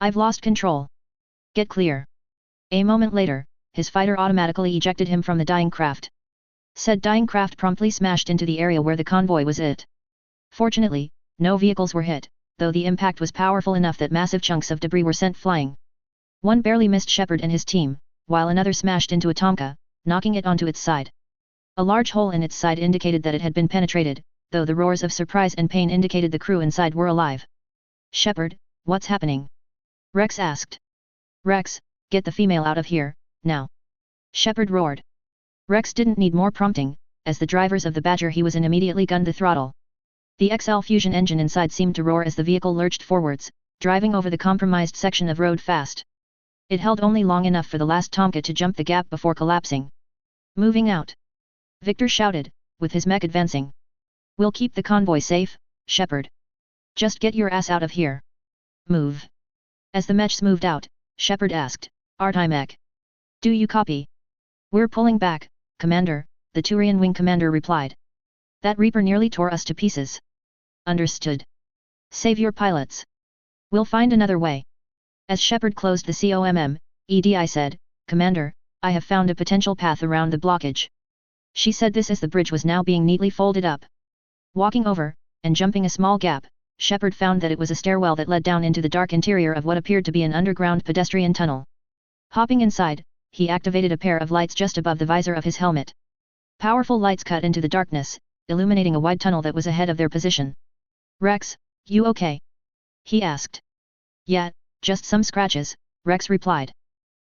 I've lost control. Get clear. A moment later, his fighter automatically ejected him from the dying craft. Said dying craft promptly smashed into the area where the convoy was at. Fortunately, no vehicles were hit, though the impact was powerful enough that massive chunks of debris were sent flying. One barely missed Shepard and his team, while another smashed into a Tomka, knocking it onto its side. A large hole in its side indicated that it had been penetrated, though the roars of surprise and pain indicated the crew inside were alive. Shepard, what's happening? Rex asked. Rex, get the female out of here, now. Shepard roared. Rex didn't need more prompting, as the drivers of the Badger he was in immediately gunned the throttle. The XL fusion engine inside seemed to roar as the vehicle lurched forwards, driving over the compromised section of road fast. It held only long enough for the last Tomka to jump the gap before collapsing. Moving out. Victor shouted, with his mech advancing. We'll keep the convoy safe, Shepard. Just get your ass out of here. Move. As the mechs moved out, Shepard asked, Artimec. Do you copy? We're pulling back, Commander, the Turian wing commander replied. That Reaper nearly tore us to pieces. Understood. Save your pilots. We'll find another way. As Shepard closed the COMM, EDI said, Commander, I have found a potential path around the blockage. She said this as the bridge was now being neatly folded up. Walking over, and jumping a small gap, Shepard found that it was a stairwell that led down into the dark interior of what appeared to be an underground pedestrian tunnel. Hopping inside, he activated a pair of lights just above the visor of his helmet. Powerful lights cut into the darkness, illuminating a wide tunnel that was ahead of their position. Rex, you okay? He asked. Yeah, just some scratches, Rex replied.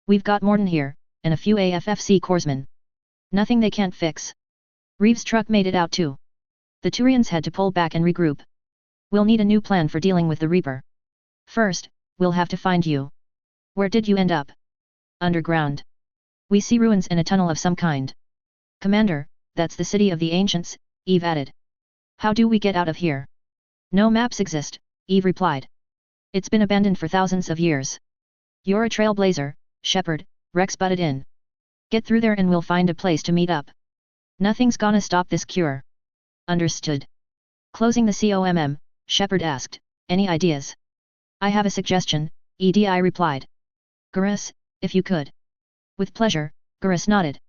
We've got Mordin here, and a few AFFC corpsmen. Nothing they can't fix. Reeves' truck made it out too. The Turians had to pull back and regroup. We'll need a new plan for dealing with the Reaper. First, we'll have to find you. Where did you end up? Underground. We see ruins in a tunnel of some kind. Commander, that's the city of the ancients, Eve added. How do we get out of here? No maps exist, Eve replied. It's been abandoned for thousands of years. You're a trailblazer, Shepard, Rex butted in. Get through there and we'll find a place to meet up. Nothing's gonna stop this cure. Understood. Closing the COMM, Shepard asked, any ideas? I have a suggestion, EDI replied. Garrus, if you could. With pleasure, Garrus nodded.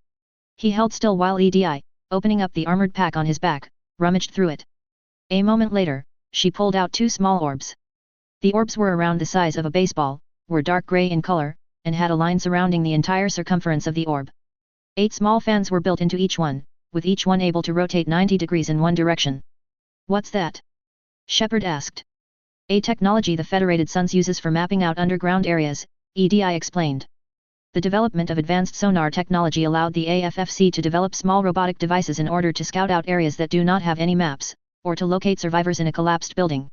He held still while EDI, opening up the armored pack on his back, rummaged through it. A moment later, she pulled out 2 small orbs. The orbs were around the size of a baseball, were dark grey in color, and had a line surrounding the entire circumference of the orb. 8 small fans were built into each one, with each one able to rotate 90 degrees in one direction. What's that? Shepard asked. A technology the Federated Suns uses for mapping out underground areas, EDI explained. The development of advanced sonar technology allowed the AFFC to develop small robotic devices in order to scout out areas that do not have any maps, or to locate survivors in a collapsed building.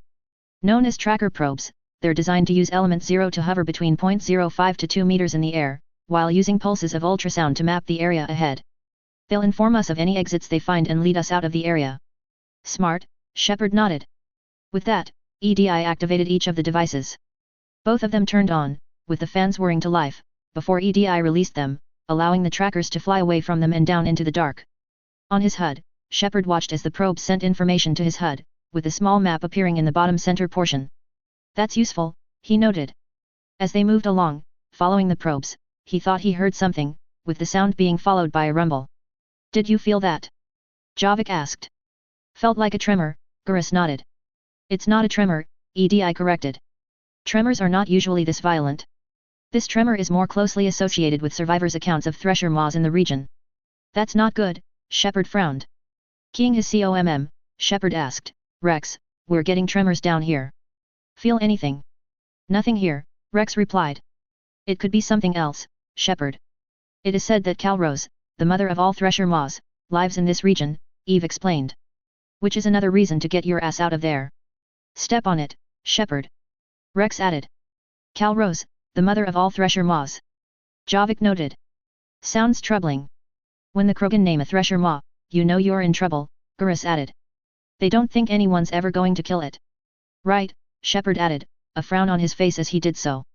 Known as tracker probes, they're designed to use element 0 to hover between 0.05 to 2 meters in the air, while using pulses of ultrasound to map the area ahead. They'll inform us of any exits they find and lead us out of the area. Smart, Shepard nodded. With that, EDI activated each of the devices. Both of them turned on, with the fans whirring to life, before EDI released them, allowing the trackers to fly away from them and down into the dark. On his HUD, Shepard watched as the probes sent information to his HUD, with a small map appearing in the bottom center portion. That's useful, he noted. As they moved along, following the probes, he thought he heard something, with the sound being followed by a rumble. Did you feel that? Javik asked. Felt like a tremor, Garrus nodded. It's not a tremor, EDI corrected. Tremors are not usually this violent. This tremor is more closely associated with survivors' accounts of thresher maws in the region. That's not good, Shepard frowned. Keying his COMM, Shepard asked, Rex, we're getting tremors down here. Feel anything? Nothing here, Rex replied. It could be something else, Shepard. It is said that Calrose, the mother of all thresher maws, lives in this region, Eve explained. Which is another reason to get your ass out of there. Step on it, Shepard. Rex added. Calrose, the mother of all thresher maws. Javik noted. Sounds troubling. When the Krogan name a thresher maw, you know you're in trouble, Garrus added. They don't think anyone's ever going to kill it. Right, Shepard added, a frown on his face as he did so.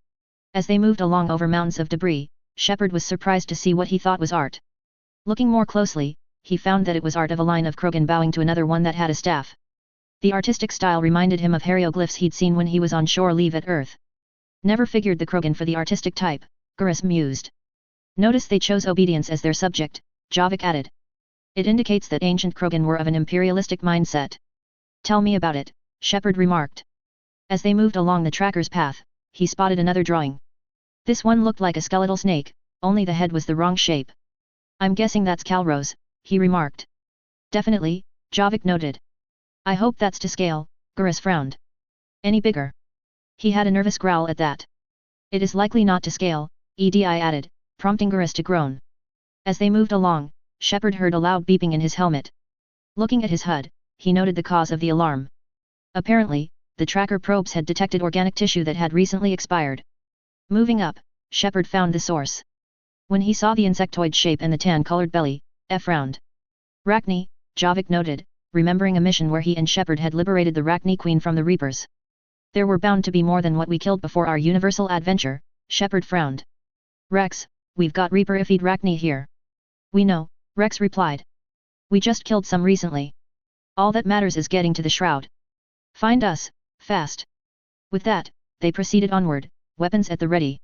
As they moved along over mountains of debris, Shepard was surprised to see what he thought was art. Looking more closely, he found that it was art of a line of Krogan bowing to another one that had a staff. The artistic style reminded him of hieroglyphs he'd seen when he was on shore leave at Earth. Never figured the Krogan for the artistic type, Garrus mused. Notice they chose obedience as their subject, Javik added. It indicates that ancient Krogan were of an imperialistic mindset. Tell me about it, Shepard remarked. As they moved along the tracker's path, he spotted another drawing. This one looked like a skeletal snake, only the head was the wrong shape. I'm guessing that's Calrose, he remarked. Definitely, Javik noted. I hope that's to scale, Garrus frowned. Any bigger? He had a nervous growl at that. It is likely not to scale, EDI added, prompting Garrus to groan. As they moved along, Shepard heard a loud beeping in his helmet. Looking at his HUD, he noted the cause of the alarm. Apparently, the tracker probes had detected organic tissue that had recently expired. Moving up, Shepard found the source. When he saw the insectoid shape and the tan-colored belly, frowned. Rachni, Javik noted, remembering a mission where he and Shepard had liberated the Rachni Queen from the Reapers. There were bound to be more than what we killed before our universal adventure, Shepard frowned. Rex, we've got Reaper-ified Rachni here. We know, Rex replied. We just killed some recently. All that matters is getting to the shroud. Find us, fast. With that, they proceeded onward, weapons at the ready.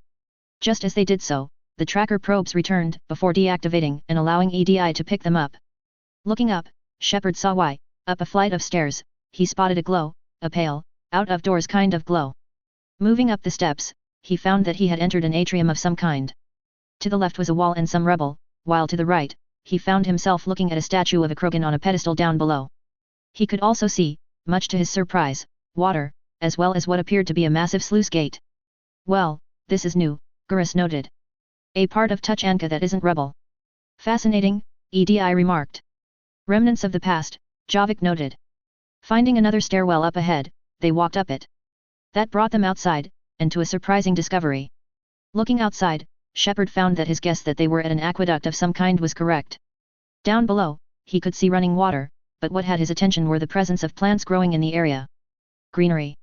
Just as they did so, the tracker probes returned, before deactivating and allowing EDI to pick them up. Looking up, Shepard saw why. Up a flight of stairs, he spotted a glow, a pale, out-of-doors kind of glow. Moving up the steps, he found that he had entered an atrium of some kind. To the left was a wall and some rubble, while to the right, he found himself looking at a statue of a Krogan on a pedestal down below. He could also see, much to his surprise, water, as well as what appeared to be a massive sluice gate. Well, this is new, Garrus noted. A part of Tuchanka that isn't rubble. Fascinating, EDI remarked. Remnants of the past, Javik noted. Finding another stairwell up ahead, they walked up it. That brought them outside, and to a surprising discovery. Looking outside, Shepard found that his guess that they were at an aqueduct of some kind was correct. Down below, he could see running water, but what had his attention were the presence of plants growing in the area. Greenery?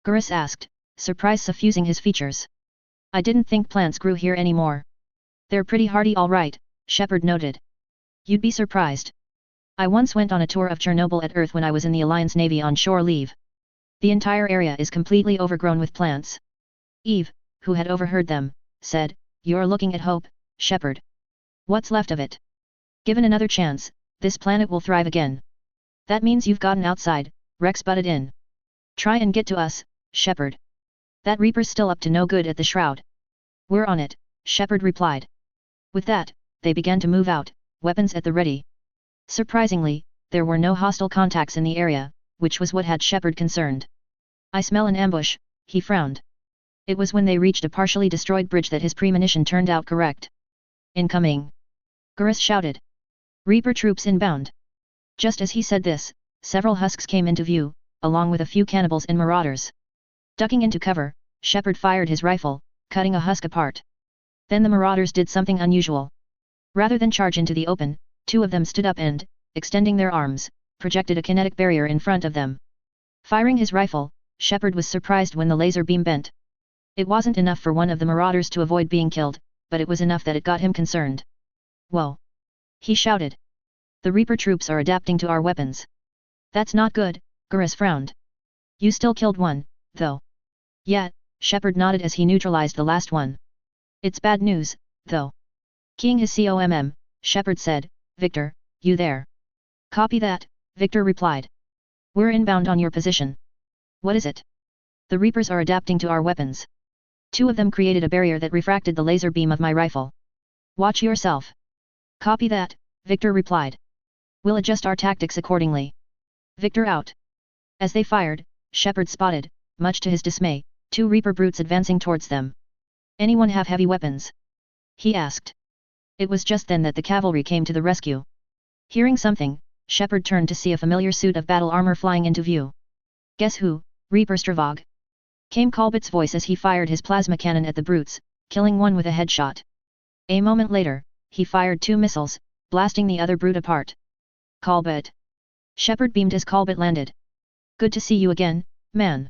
Gurus asked, surprise suffusing his features. I didn't think plants grew here anymore. They're pretty hardy all right, Shepard noted. You'd be surprised. I once went on a tour of Chernobyl at Earth when I was in the Alliance Navy on shore leave. The entire area is completely overgrown with plants. Eve, who had overheard them, said, You're looking at hope, Shepard. What's left of it? Given another chance, this planet will thrive again. That means you've gotten outside, Rex butted in. Try and get to us, Shepard. That Reaper's still up to no good at the shroud. We're on it, Shepard replied. With that, they began to move out, weapons at the ready. Surprisingly, there were no hostile contacts in the area, which was what had Shepard concerned. I smell an ambush, he frowned. It was when they reached a partially destroyed bridge that his premonition turned out correct. Incoming! Gurus shouted. Reaper troops inbound. Just as he said this, several husks came into view, along with a few cannibals and marauders. Ducking into cover, Shepard fired his rifle, cutting a husk apart. Then the marauders did something unusual. Rather than charge into the open, two of them stood up and, extending their arms, projected a kinetic barrier in front of them. Firing his rifle, Shepard was surprised when the laser beam bent. It wasn't enough for one of the marauders to avoid being killed, but it was enough that it got him concerned. Whoa! He shouted. The Reaper troops are adapting to our weapons. That's not good, Gurus frowned. You still killed one, though. Yeah, Shepard nodded as he neutralized the last one. It's bad news, though. Keying his COMM, Shepard said, Victor, you there? Copy that, Victor replied. We're inbound on your position. What is it? The Reapers are adapting to our weapons. Two of them created a barrier that refracted the laser beam of my rifle. Watch yourself. Copy that, Victor replied. We'll adjust our tactics accordingly. Victor out. As they fired, Shepard spotted, much to his dismay, two Reaper brutes advancing towards them. Anyone have heavy weapons? He asked. It was just then that the cavalry came to the rescue. Hearing something, Shepard turned to see a familiar suit of battle armor flying into view. Guess who, Reaper Stravog? Came Colbett's voice as he fired his plasma cannon at the brutes, killing one with a headshot. A moment later, he fired two missiles, blasting the other brute apart. Colbett. Shepard beamed as Colbett landed. Good to see you again, man.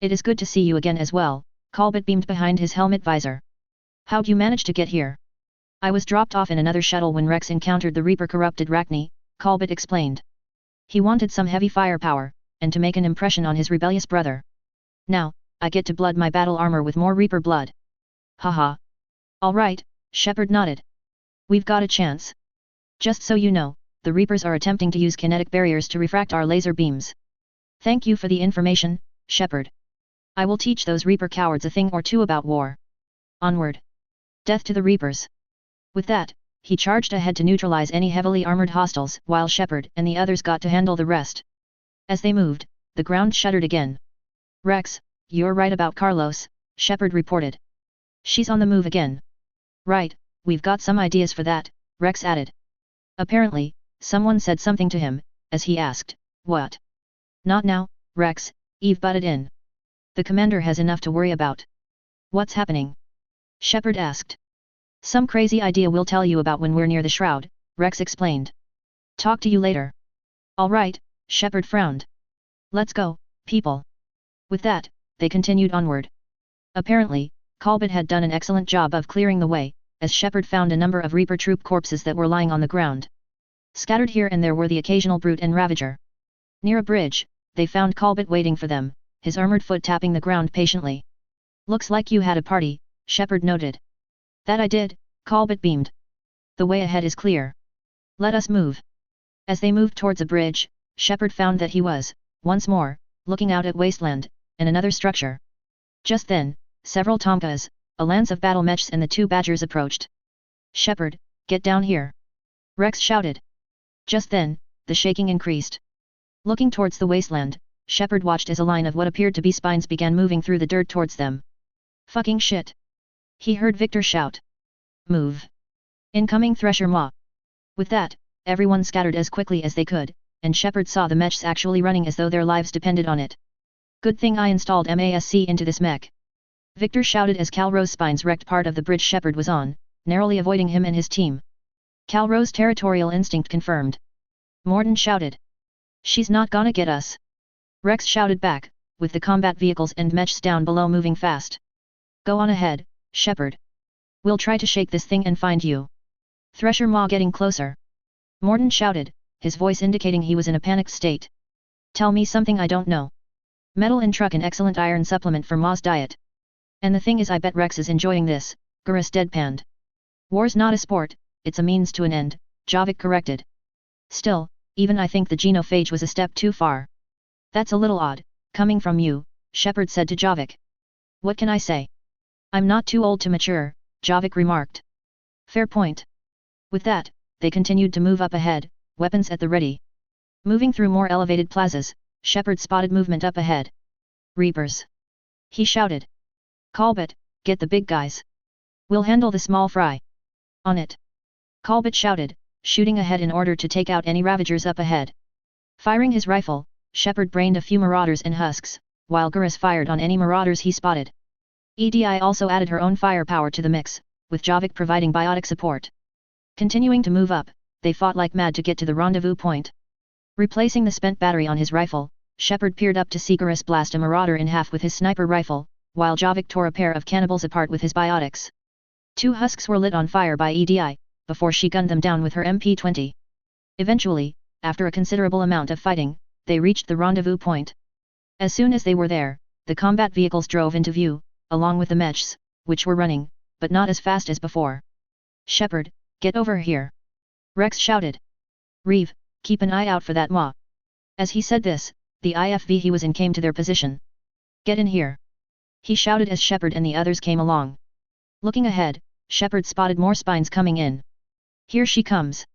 It is good to see you again as well, Colbett beamed behind his helmet visor. How'd you manage to get here? I was dropped off in another shuttle when Rex encountered the Reaper-corrupted Rachni, Colbett explained. He wanted some heavy firepower, and to make an impression on his rebellious brother. Now, I get to blood my battle armor with more Reaper blood. Haha. All right, Shepard nodded. We've got a chance. Just so you know, the Reapers are attempting to use kinetic barriers to refract our laser beams. Thank you for the information, Shepard. I will teach those Reaper cowards a thing or two about war. Onward. Death to the Reapers. With that, he charged ahead to neutralize any heavily armored hostiles, while Shepard and the others got to handle the rest. As they moved, the ground shuddered again. Rex, you're right about Carlos, Shepard reported. She's on the move again. Right, we've got some ideas for that, Rex added. Apparently, someone said something to him, as he asked, what? Not now, Rex, Eve butted in. The commander has enough to worry about. What's happening? Shepard asked. Some crazy idea we'll tell you about when we're near the shroud, Rex explained. Talk to you later. All right, Shepard frowned. Let's go, people. With that, they continued onward. Apparently, Colbett had done an excellent job of clearing the way, as Shepard found a number of Reaper troop corpses that were lying on the ground. Scattered here and there were the occasional brute and ravager. Near a bridge, they found Colbett waiting for them, his armored foot tapping the ground patiently. Looks like you had a party, Shepard noted. That I did, Colbett beamed. The way ahead is clear. Let us move. As they moved towards a bridge, Shepard found that he was, once more, looking out at wasteland, and another structure. Just then, several Tomkas, a lance of battle mechs and the two Badgers approached. Shepard, get down here. Rex shouted. Just then, the shaking increased. Looking towards the wasteland, Shepard watched as a line of what appeared to be spines began moving through the dirt towards them. Fucking shit. He heard Victor shout. Move. Incoming Thresher Maw. With that, everyone scattered as quickly as they could, and Shepard saw the mechs actually running as though their lives depended on it. Good thing I installed MASC into this mech. Victor shouted as Calro's spines wrecked part of the bridge Shepard was on, narrowly avoiding him and his team. Calro's territorial instinct confirmed. Mordin shouted. She's not gonna get us. Rex shouted back, with the combat vehicles and mechs down below moving fast. Go on ahead, Shepard. We'll try to shake this thing and find you. Thresher Maw getting closer. Mordin shouted, his voice indicating he was in a panicked state. Tell me something I don't know. Metal in truck, an excellent iron supplement for Maw's diet. And the thing is, I bet Rex is enjoying this, Garrus deadpanned. War's not a sport, it's a means to an end, Javik corrected. Still, even I think the genophage was a step too far. That's a little odd, coming from you, Shepard said to Javik. What can I say? I'm not too old to mature, Javik remarked. Fair point. With that, they continued to move up ahead, weapons at the ready. Moving through more elevated plazas, Shepard spotted movement up ahead. Reapers. He shouted. Colbert, get the big guys. We'll handle the small fry. On it. Colbert shouted, shooting ahead in order to take out any Ravagers up ahead. Firing his rifle, Shepard brained a few Marauders and Husks, while Garrus fired on any Marauders he spotted. EDI also added her own firepower to the mix, with Javik providing biotic support. Continuing to move up, they fought like mad to get to the rendezvous point. Replacing the spent battery on his rifle, Shepard peered up to see Garrus blast a Marauder in half with his sniper rifle, while Javik tore a pair of cannibals apart with his biotics. 2 Husks were lit on fire by EDI, before she gunned them down with her MP-20. Eventually, after a considerable amount of fighting, they reached the rendezvous point. As soon as they were there, the combat vehicles drove into view, along with the mechs, which were running, but not as fast as before. Shepard, get over here. Rex shouted. Reeve, keep an eye out for that Maw. As he said this, the IFV he was in came to their position. Get in here. He shouted as Shepard and the others came along. Looking ahead, Shepard spotted more spines coming in. Here she comes.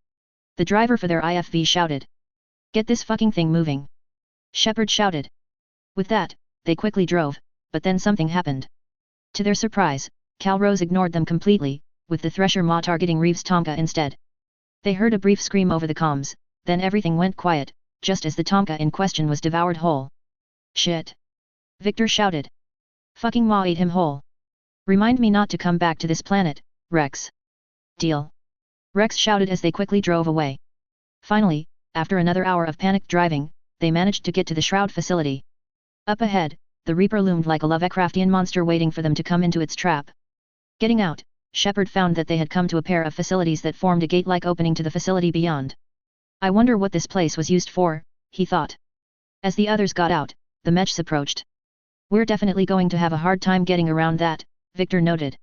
The driver for their IFV shouted. Get this fucking thing moving. Shepard shouted. With that, they quickly drove, but then something happened. To their surprise, Calrose ignored them completely, with the Thresher Maw targeting Reeves' Tonka instead. They heard a brief scream over the comms, then everything went quiet, just as the Tonka in question was devoured whole. Shit! Victor shouted. Fucking Maw ate him whole. Remind me not to come back to this planet, Rex. Deal. Rex shouted as they quickly drove away. Finally, after another hour of panicked driving, they managed to get to the Shroud facility. Up ahead, the Reaper loomed like a Lovecraftian monster waiting for them to come into its trap. Getting out, Shepard found that they had come to a pair of facilities that formed a gate-like opening to the facility beyond. I wonder what this place was used for, he thought. As the others got out, the mechs approached. We're definitely going to have a hard time getting around that, Victor noted.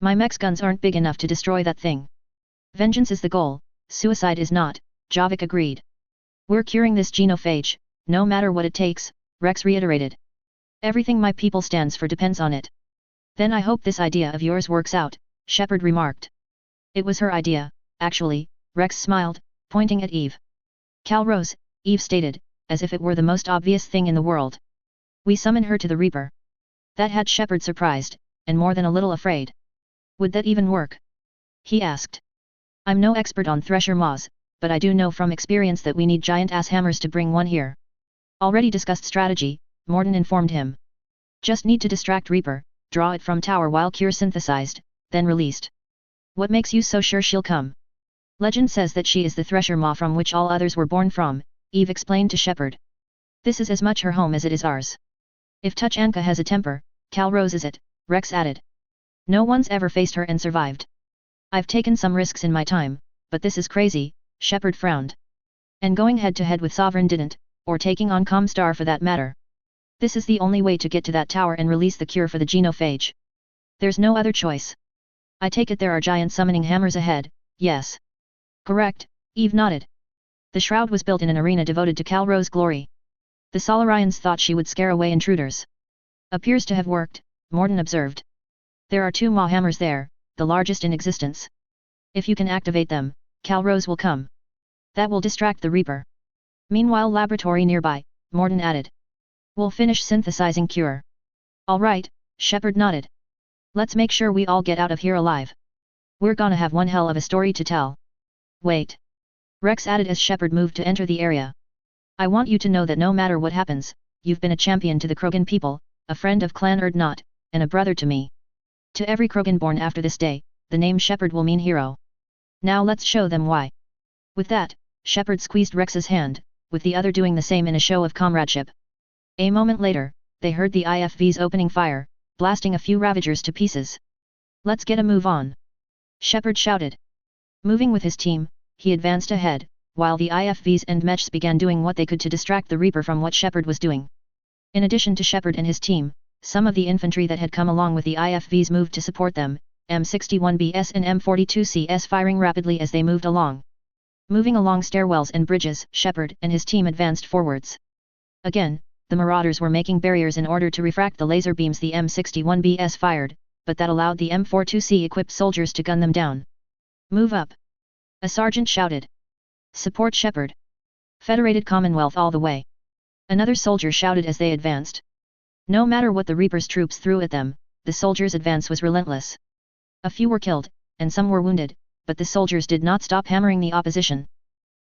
My mech's guns aren't big enough to destroy that thing. Vengeance is the goal, suicide is not, Javik agreed. We're curing this genophage, no matter what it takes, Rex reiterated. Everything my people stands for depends on it. Then I hope this idea of yours works out, Shepard remarked. It was her idea, actually, Rex smiled, pointing at Eve. Calrose, Eve stated, as if it were the most obvious thing in the world. We summoned her to the Reaper. That had Shepard surprised, and more than a little afraid. Would that even work? He asked. I'm no expert on Thresher Maws, but I do know from experience that we need giant-ass hammers to bring one here. Already discussed strategy, Mordin informed him. Just need to distract Reaper, draw it from tower while cure synthesized, then released. What makes you so sure she'll come? Legend says that she is the Thresher Maw from which all others were born from, Eve explained to Shepard. This is as much her home as it is ours. If Tuchanka has a temper, Calrose is it, Rex added. No one's ever faced her and survived. I've taken some risks in my time, but this is crazy, Shepard frowned. And going head-to-head with Sovereign didn't, or taking on Comstar for that matter. This is the only way to get to that tower and release the cure for the genophage. There's no other choice. I take it there are giant summoning hammers ahead, yes. Correct, Eve nodded. The shroud was built in an arena devoted to Calrose's glory. The Solarians thought she would scare away intruders. Appears to have worked, Mordin observed. There are 2 Maw hammers there, the largest in existence. If you can activate them, Calrose will come. That will distract the Reaper. Meanwhile, laboratory nearby, Mordin added. We'll finish synthesizing cure. All right, Shepard nodded. Let's make sure we all get out of here alive. We're gonna have one hell of a story to tell. Wait. Rex added as Shepard moved to enter the area. I want you to know that no matter what happens, you've been a champion to the Krogan people, a friend of Clan Urdnot, and a brother to me. To every Krogan born after this day, the name Shepard will mean hero. Now let's show them why. With that, Shepard squeezed Rex's hand, with the other doing the same in a show of comradeship. A moment later, they heard the IFVs opening fire, blasting a few Ravagers to pieces. Let's get a move on. Shepard shouted. Moving with his team, he advanced ahead, while the IFVs and Mechs began doing what they could to distract the Reaper from what Shepard was doing. In addition to Shepard and his team, some of the infantry that had come along with the IFVs moved to support them, M61BS and M42CS firing rapidly as they moved along. Moving along stairwells and bridges, Shepard and his team advanced forwards. Again, the Marauders were making barriers in order to refract the laser beams the M61BS fired, but that allowed the M42C equipped soldiers to gun them down. Move up! A sergeant shouted. Support Shepard. Federated Commonwealth all the way. Another soldier shouted as they advanced. No matter what the Reaper's troops threw at them, the soldiers' advance was relentless. A few were killed, and some were wounded, but the soldiers did not stop hammering the opposition.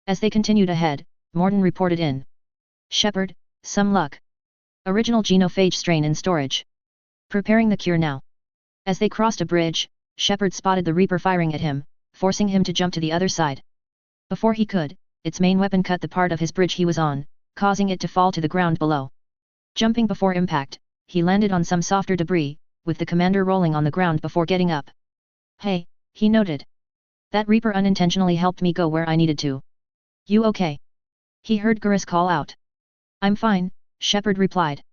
As they continued ahead, Morton reported in. Shepard, some luck. Original genophage strain in storage. Preparing the cure now. As they crossed a bridge, Shepard spotted the Reaper firing at him, forcing him to jump to the other side. Before he could, its main weapon cut the part of his bridge he was on, causing it to fall to the ground below. Jumping before impact, he landed on some softer debris, with the commander rolling on the ground before getting up. Hey, he noted. That Reaper unintentionally helped me go where I needed to. You okay? He heard Garrus call out. I'm fine, Shepard replied.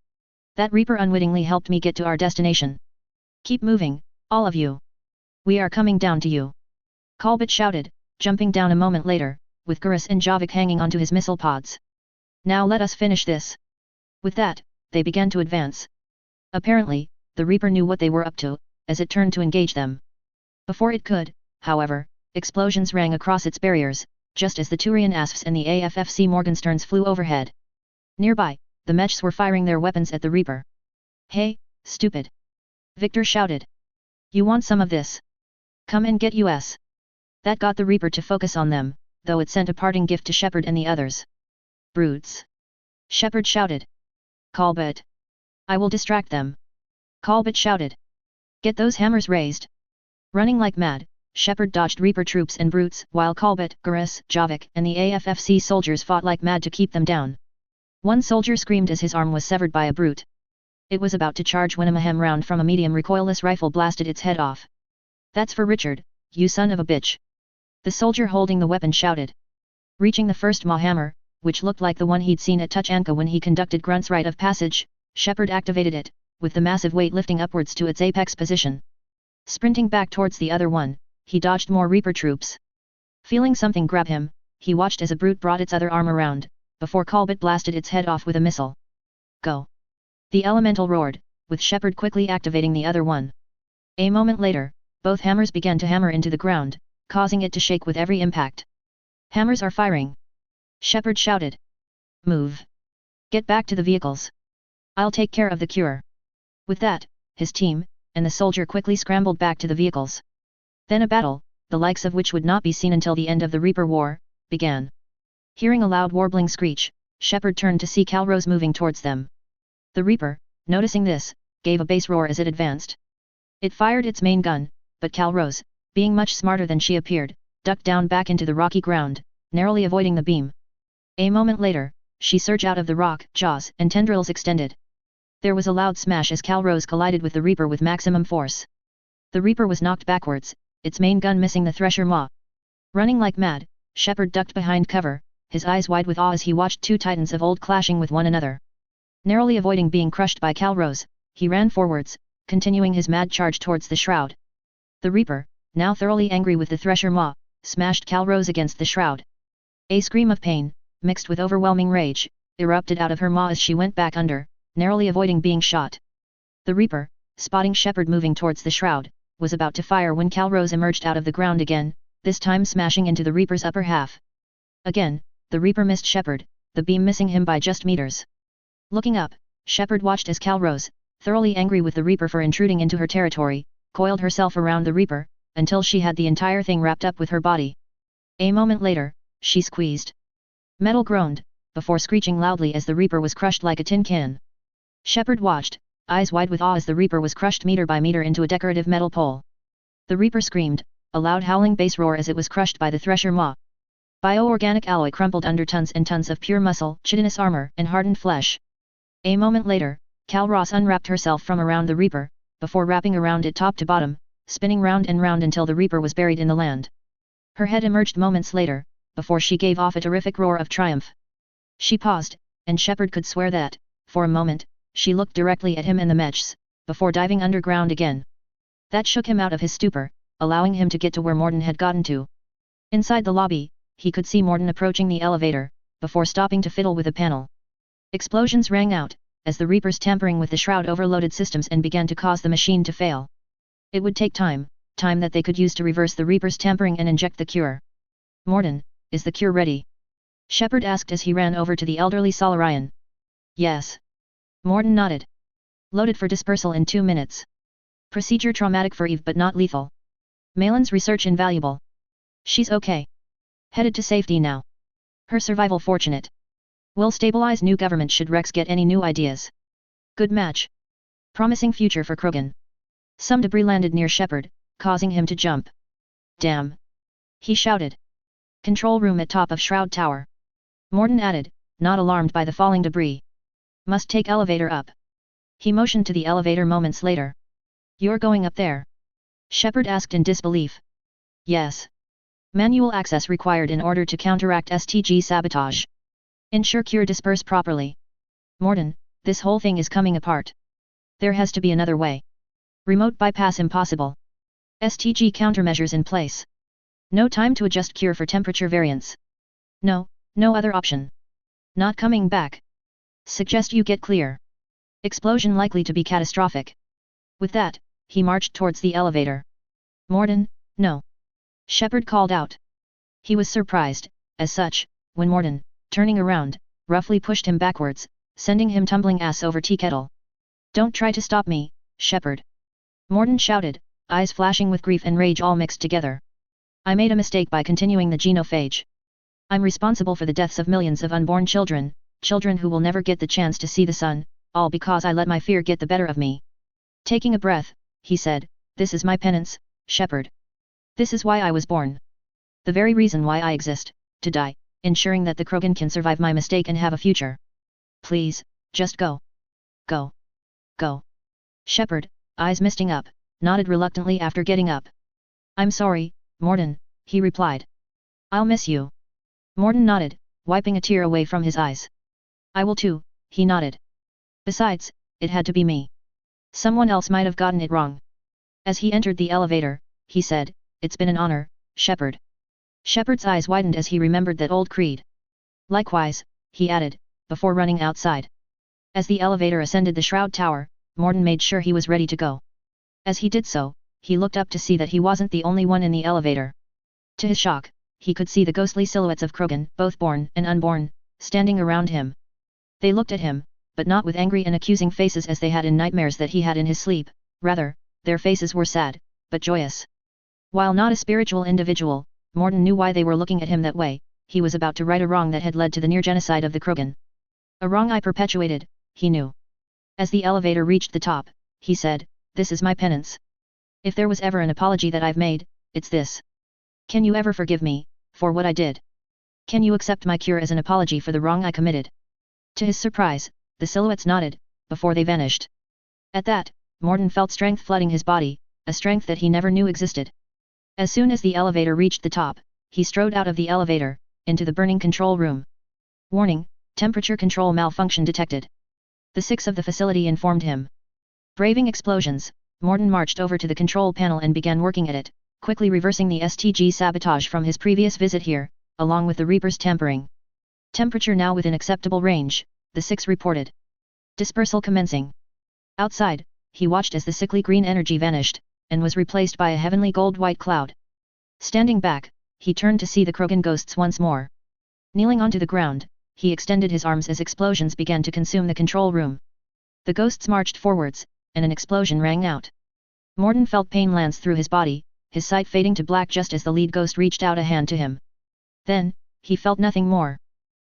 That Reaper unwittingly helped me get to our destination. Keep moving, all of you. We are coming down to you. Colbert shouted, jumping down a moment later, with Garrus and Javik hanging onto his missile pods. Now let us finish this. With that, they began to advance. Apparently, the Reaper knew what they were up to, as it turned to engage them. Before it could, however, explosions rang across its barriers, just as the Turian ASFs and the AFFC Morgensterns flew overhead. Nearby, the Mechs were firing their weapons at the Reaper. Hey, stupid! Victor shouted. You want some of this? Come and get us. That got the Reaper to focus on them, though it sent a parting gift to Shepard and the others. Brutes! Shepard shouted. Colbert. I will distract them. Colbert shouted. Get those hammers raised. Running like mad, Shepard dodged Reaper troops and brutes, while Colbert, Garrus, Javik, and the AFFC soldiers fought like mad to keep them down. One soldier screamed as his arm was severed by a brute. It was about to charge when a Mahem round from a medium recoilless rifle blasted its head off. That's for Richard, you son of a bitch! The soldier holding the weapon shouted. Reaching the first Mahammer, which looked like the one he'd seen at Tuchanka when he conducted Grunt's rite of passage, Shepard activated it, with the massive weight lifting upwards to its apex position. Sprinting back towards the other one, he dodged more Reaper troops. Feeling something grab him, he watched as a brute brought its other arm around, before Colbert blasted its head off with a missile. Go! The elemental roared, with Shepard quickly activating the other one. A moment later, both hammers began to hammer into the ground, causing it to shake with every impact. Hammers are firing! Shepard shouted. Move! Get back to the vehicles! I'll take care of the cure. With that, his team, and the soldier quickly scrambled back to the vehicles. Then a battle, the likes of which would not be seen until the end of the Reaper War, began. Hearing a loud warbling screech, Shepard turned to see Calrose moving towards them. The Reaper, noticing this, gave a bass roar as it advanced. It fired its main gun, but Calrose, being much smarter than she appeared, ducked down back into the rocky ground, narrowly avoiding the beam. A moment later, she surged out of the rock, jaws and tendrils extended. There was a loud smash as Calrose collided with the Reaper with maximum force. The Reaper was knocked backwards, its main gun missing the Thresher Maw. Running like mad, Shepard ducked behind cover, his eyes wide with awe as he watched two titans of old clashing with one another. Narrowly avoiding being crushed by Calrose, he ran forwards, continuing his mad charge towards the shroud. The Reaper, now thoroughly angry with the Thresher Maw, smashed Calrose against the shroud. A scream of pain, mixed with overwhelming rage, erupted out of her maw as she went back under, narrowly avoiding being shot. The Reaper, spotting Shepard moving towards the shroud, was about to fire when Calrose emerged out of the ground again, this time smashing into the Reaper's upper half. Again, the Reaper missed Shepard, the beam missing him by just meters. Looking up, Shepard watched as Calrose, thoroughly angry with the Reaper for intruding into her territory, coiled herself around the Reaper, until she had the entire thing wrapped up with her body. A moment later, she squeezed. Metal groaned, before screeching loudly as the Reaper was crushed like a tin can. Shepard watched, eyes wide with awe as the Reaper was crushed meter by meter into a decorative metal pole. The Reaper screamed, a loud howling bass roar as it was crushed by the Thresher Maw. Bioorganic alloy crumpled under tons and tons of pure muscle, chitinous armor, and hardened flesh. A moment later, Cal Ross unwrapped herself from around the Reaper, before wrapping around it top to bottom, spinning round and round until the Reaper was buried in the land. Her head emerged moments later, before she gave off a terrific roar of triumph. She paused, and Shepard could swear that, for a moment, she looked directly at him and the mechs, before diving underground again. That shook him out of his stupor, allowing him to get to where Mordin had gotten to. Inside the lobby, he could see Mordin approaching the elevator, before stopping to fiddle with a panel. Explosions rang out, as the Reapers tampering with the shroud overloaded systems and began to cause the machine to fail. It would take time that they could use to reverse the Reapers tampering and inject the cure. Mordin, is the cure ready? Shepard asked as he ran over to the elderly Solarian. Yes. Mordin nodded. Loaded for dispersal in 2 minutes. Procedure traumatic for Eve but not lethal. Malin's research invaluable. She's okay. Headed to safety now. Her survival fortunate. Will stabilize new government should Rex get any new ideas. Good match. Promising future for Krogan. Some debris landed near Shepard, causing him to jump. Damn. He shouted. Control room at top of Shroud Tower. Mordin added, not alarmed by the falling debris. Must take elevator up. He motioned to the elevator moments later. You're going up there? Shepard asked in disbelief. Yes. Manual access required in order to counteract STG sabotage. Ensure cure disperse properly. Mordin, this whole thing is coming apart. There has to be another way. Remote bypass impossible. STG countermeasures in place. No time to adjust cure for temperature variance. No other option. Not coming back. Suggest you get clear. Explosion likely to be catastrophic. With that, he marched towards the elevator. Mordin, no. Shepard called out. He was surprised, as such, when Mordin, turning around, roughly pushed him backwards, sending him tumbling ass over tea kettle. Don't try to stop me, Shepard. Mordin shouted, eyes flashing with grief and rage all mixed together. I made a mistake by continuing the genophage. I'm responsible for the deaths of millions of unborn children, children who will never get the chance to see the sun, all because I let my fear get the better of me. Taking a breath, he said, this is my penance, Shepard. This is why I was born. The very reason why I exist, to die, ensuring that the Krogan can survive my mistake and have a future. Please, just go. Go. Go. Shepard, eyes misting up, nodded reluctantly after getting up. I'm sorry, Mordin, he replied. I'll miss you. Mordin nodded, wiping a tear away from his eyes. I will too, he nodded. Besides, it had to be me. Someone else might have gotten it wrong. As he entered the elevator, he said, it's been an honor, Shepard. Shepard's eyes widened as he remembered that old creed. Likewise, he added, before running outside. As the elevator ascended the Shroud Tower, Mordin made sure he was ready to go. As he did so, he looked up to see that he wasn't the only one in the elevator. To his shock, he could see the ghostly silhouettes of Krogan, both born and unborn, standing around him. They looked at him, but not with angry and accusing faces as they had in nightmares that he had in his sleep, rather, their faces were sad, but joyous. While not a spiritual individual, Mordin knew why they were looking at him that way. He was about to right a wrong that had led to the near genocide of the Krogan. A wrong I perpetuated, he knew. As the elevator reached the top, he said, this is my penance. If there was ever an apology that I've made, it's this. Can you ever forgive me, for what I did? Can you accept my cure as an apology for the wrong I committed? To his surprise, the silhouettes nodded, before they vanished. At that, Mordin felt strength flooding his body, a strength that he never knew existed. As soon as the elevator reached the top, he strode out of the elevator, into the burning control room. Warning, temperature control malfunction detected. The 6 of the facility informed him. Braving explosions, Mordin marched over to the control panel and began working at it, quickly reversing the STG sabotage from his previous visit here, along with the Reaper's tampering. Temperature now within acceptable range, the 6 reported. Dispersal commencing. Outside, he watched as the sickly green energy vanished, and was replaced by a heavenly gold-white cloud. Standing back, he turned to see the Krogan ghosts once more. Kneeling onto the ground, he extended his arms as explosions began to consume the control room. The ghosts marched forwards, and an explosion rang out. Mordin felt pain lance through his body, his sight fading to black just as the lead ghost reached out a hand to him. Then, he felt nothing more.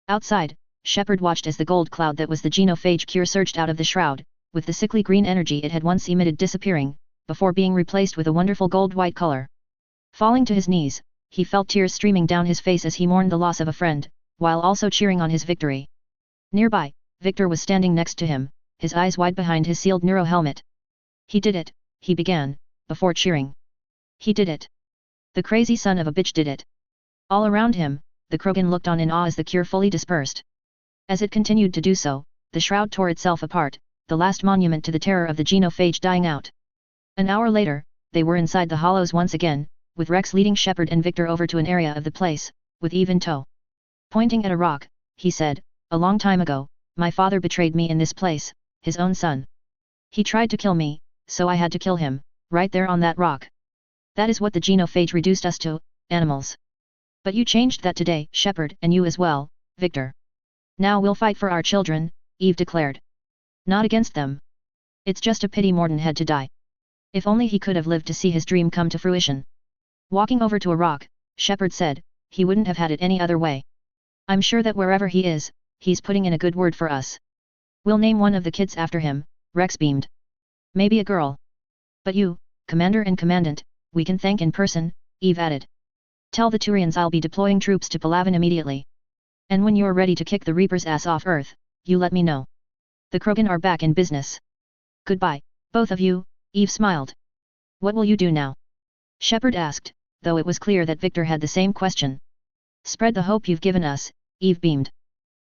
Outside, Shepard watched as the gold cloud that was the genophage cure surged out of the shroud, with the sickly green energy it had once emitted disappearing, before being replaced with a wonderful gold-white color. Falling to his knees, he felt tears streaming down his face as he mourned the loss of a friend, while also cheering on his victory. Nearby, Victor was standing next to him, his eyes wide behind his sealed neuro helmet. He did it, he began, before cheering. He did it. The crazy son of a bitch did it. All around him, the Krogan looked on in awe as the cure fully dispersed. As it continued to do so, the shroud tore itself apart, the last monument to the terror of the genophage dying out. An hour later, they were inside the hollows once again, with Rex leading Shepard and Victor over to an area of the place, with Eve in tow. Pointing at a rock, he said, "A long time ago, my father betrayed me in this place, his own son. He tried to kill me, so I had to kill him, right there on that rock. That is what the genophage reduced us to, animals. But you changed that today, Shepard, and you as well, Victor. Now we'll fight for our children," Eve declared. "Not against them. It's just a pity Morden had to die. If only he could have lived to see his dream come to fruition." Walking over to a rock, Shepard said, "He wouldn't have had it any other way. I'm sure that wherever he is, he's putting in a good word for us. We'll name one of the kids after him," Rex beamed. "Maybe a girl. But you, Commander and Commandant, we can thank in person," Eve added. "Tell the Turians I'll be deploying troops to Palaven immediately. And when you're ready to kick the Reaper's ass off Earth, you let me know. The Krogan are back in business." "Goodbye, both of you," Eve smiled. "What will you do now?" Shepard asked, though it was clear that Victor had the same question. "Spread the hope you've given us," Eve beamed.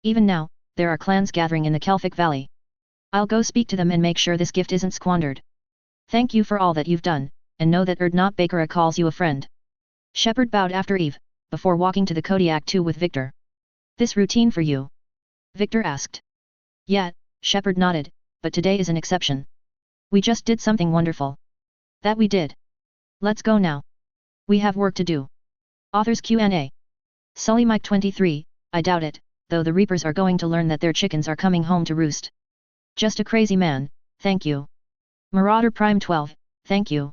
"Even now, there are clans gathering in the Kelphic Valley. I'll go speak to them and make sure this gift isn't squandered. Thank you for all that you've done, and know that Erdnot Bakera calls you a friend." Shepard bowed after Eve, before walking to the Kodiak II with Victor. "This routine for you?" Victor asked. "Yeah," Shepard nodded, "but today is an exception. We just did something wonderful." "That we did. Let's go now. We have work to do." Authors Q&A. Sully Mike 23, "I doubt it, though the Reapers are going to learn that their chickens are coming home to roost. Just a crazy man, thank you." Marauder Prime 12, "Thank you."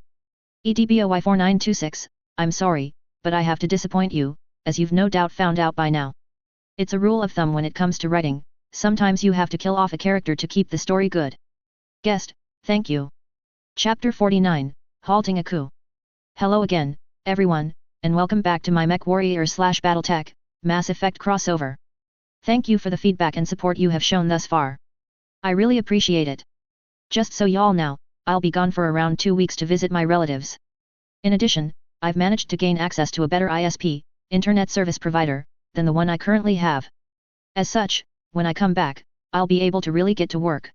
EDBOY 4926, "I'm sorry, but I have to disappoint you, as you've no doubt found out by now. It's a rule of thumb when it comes to writing, sometimes you have to kill off a character to keep the story good." Guest, "Thank you." Chapter 49, Halting a Coup. Hello again, everyone, and welcome back to my MechWarrior/BattleTech, Mass Effect crossover. Thank you for the feedback and support you have shown thus far. I really appreciate it. Just so y'all know, I'll be gone for around 2 weeks to visit my relatives. In addition, I've managed to gain access to a better ISP, internet service provider, than the one I currently have. As such, when I come back, I'll be able to really get to work.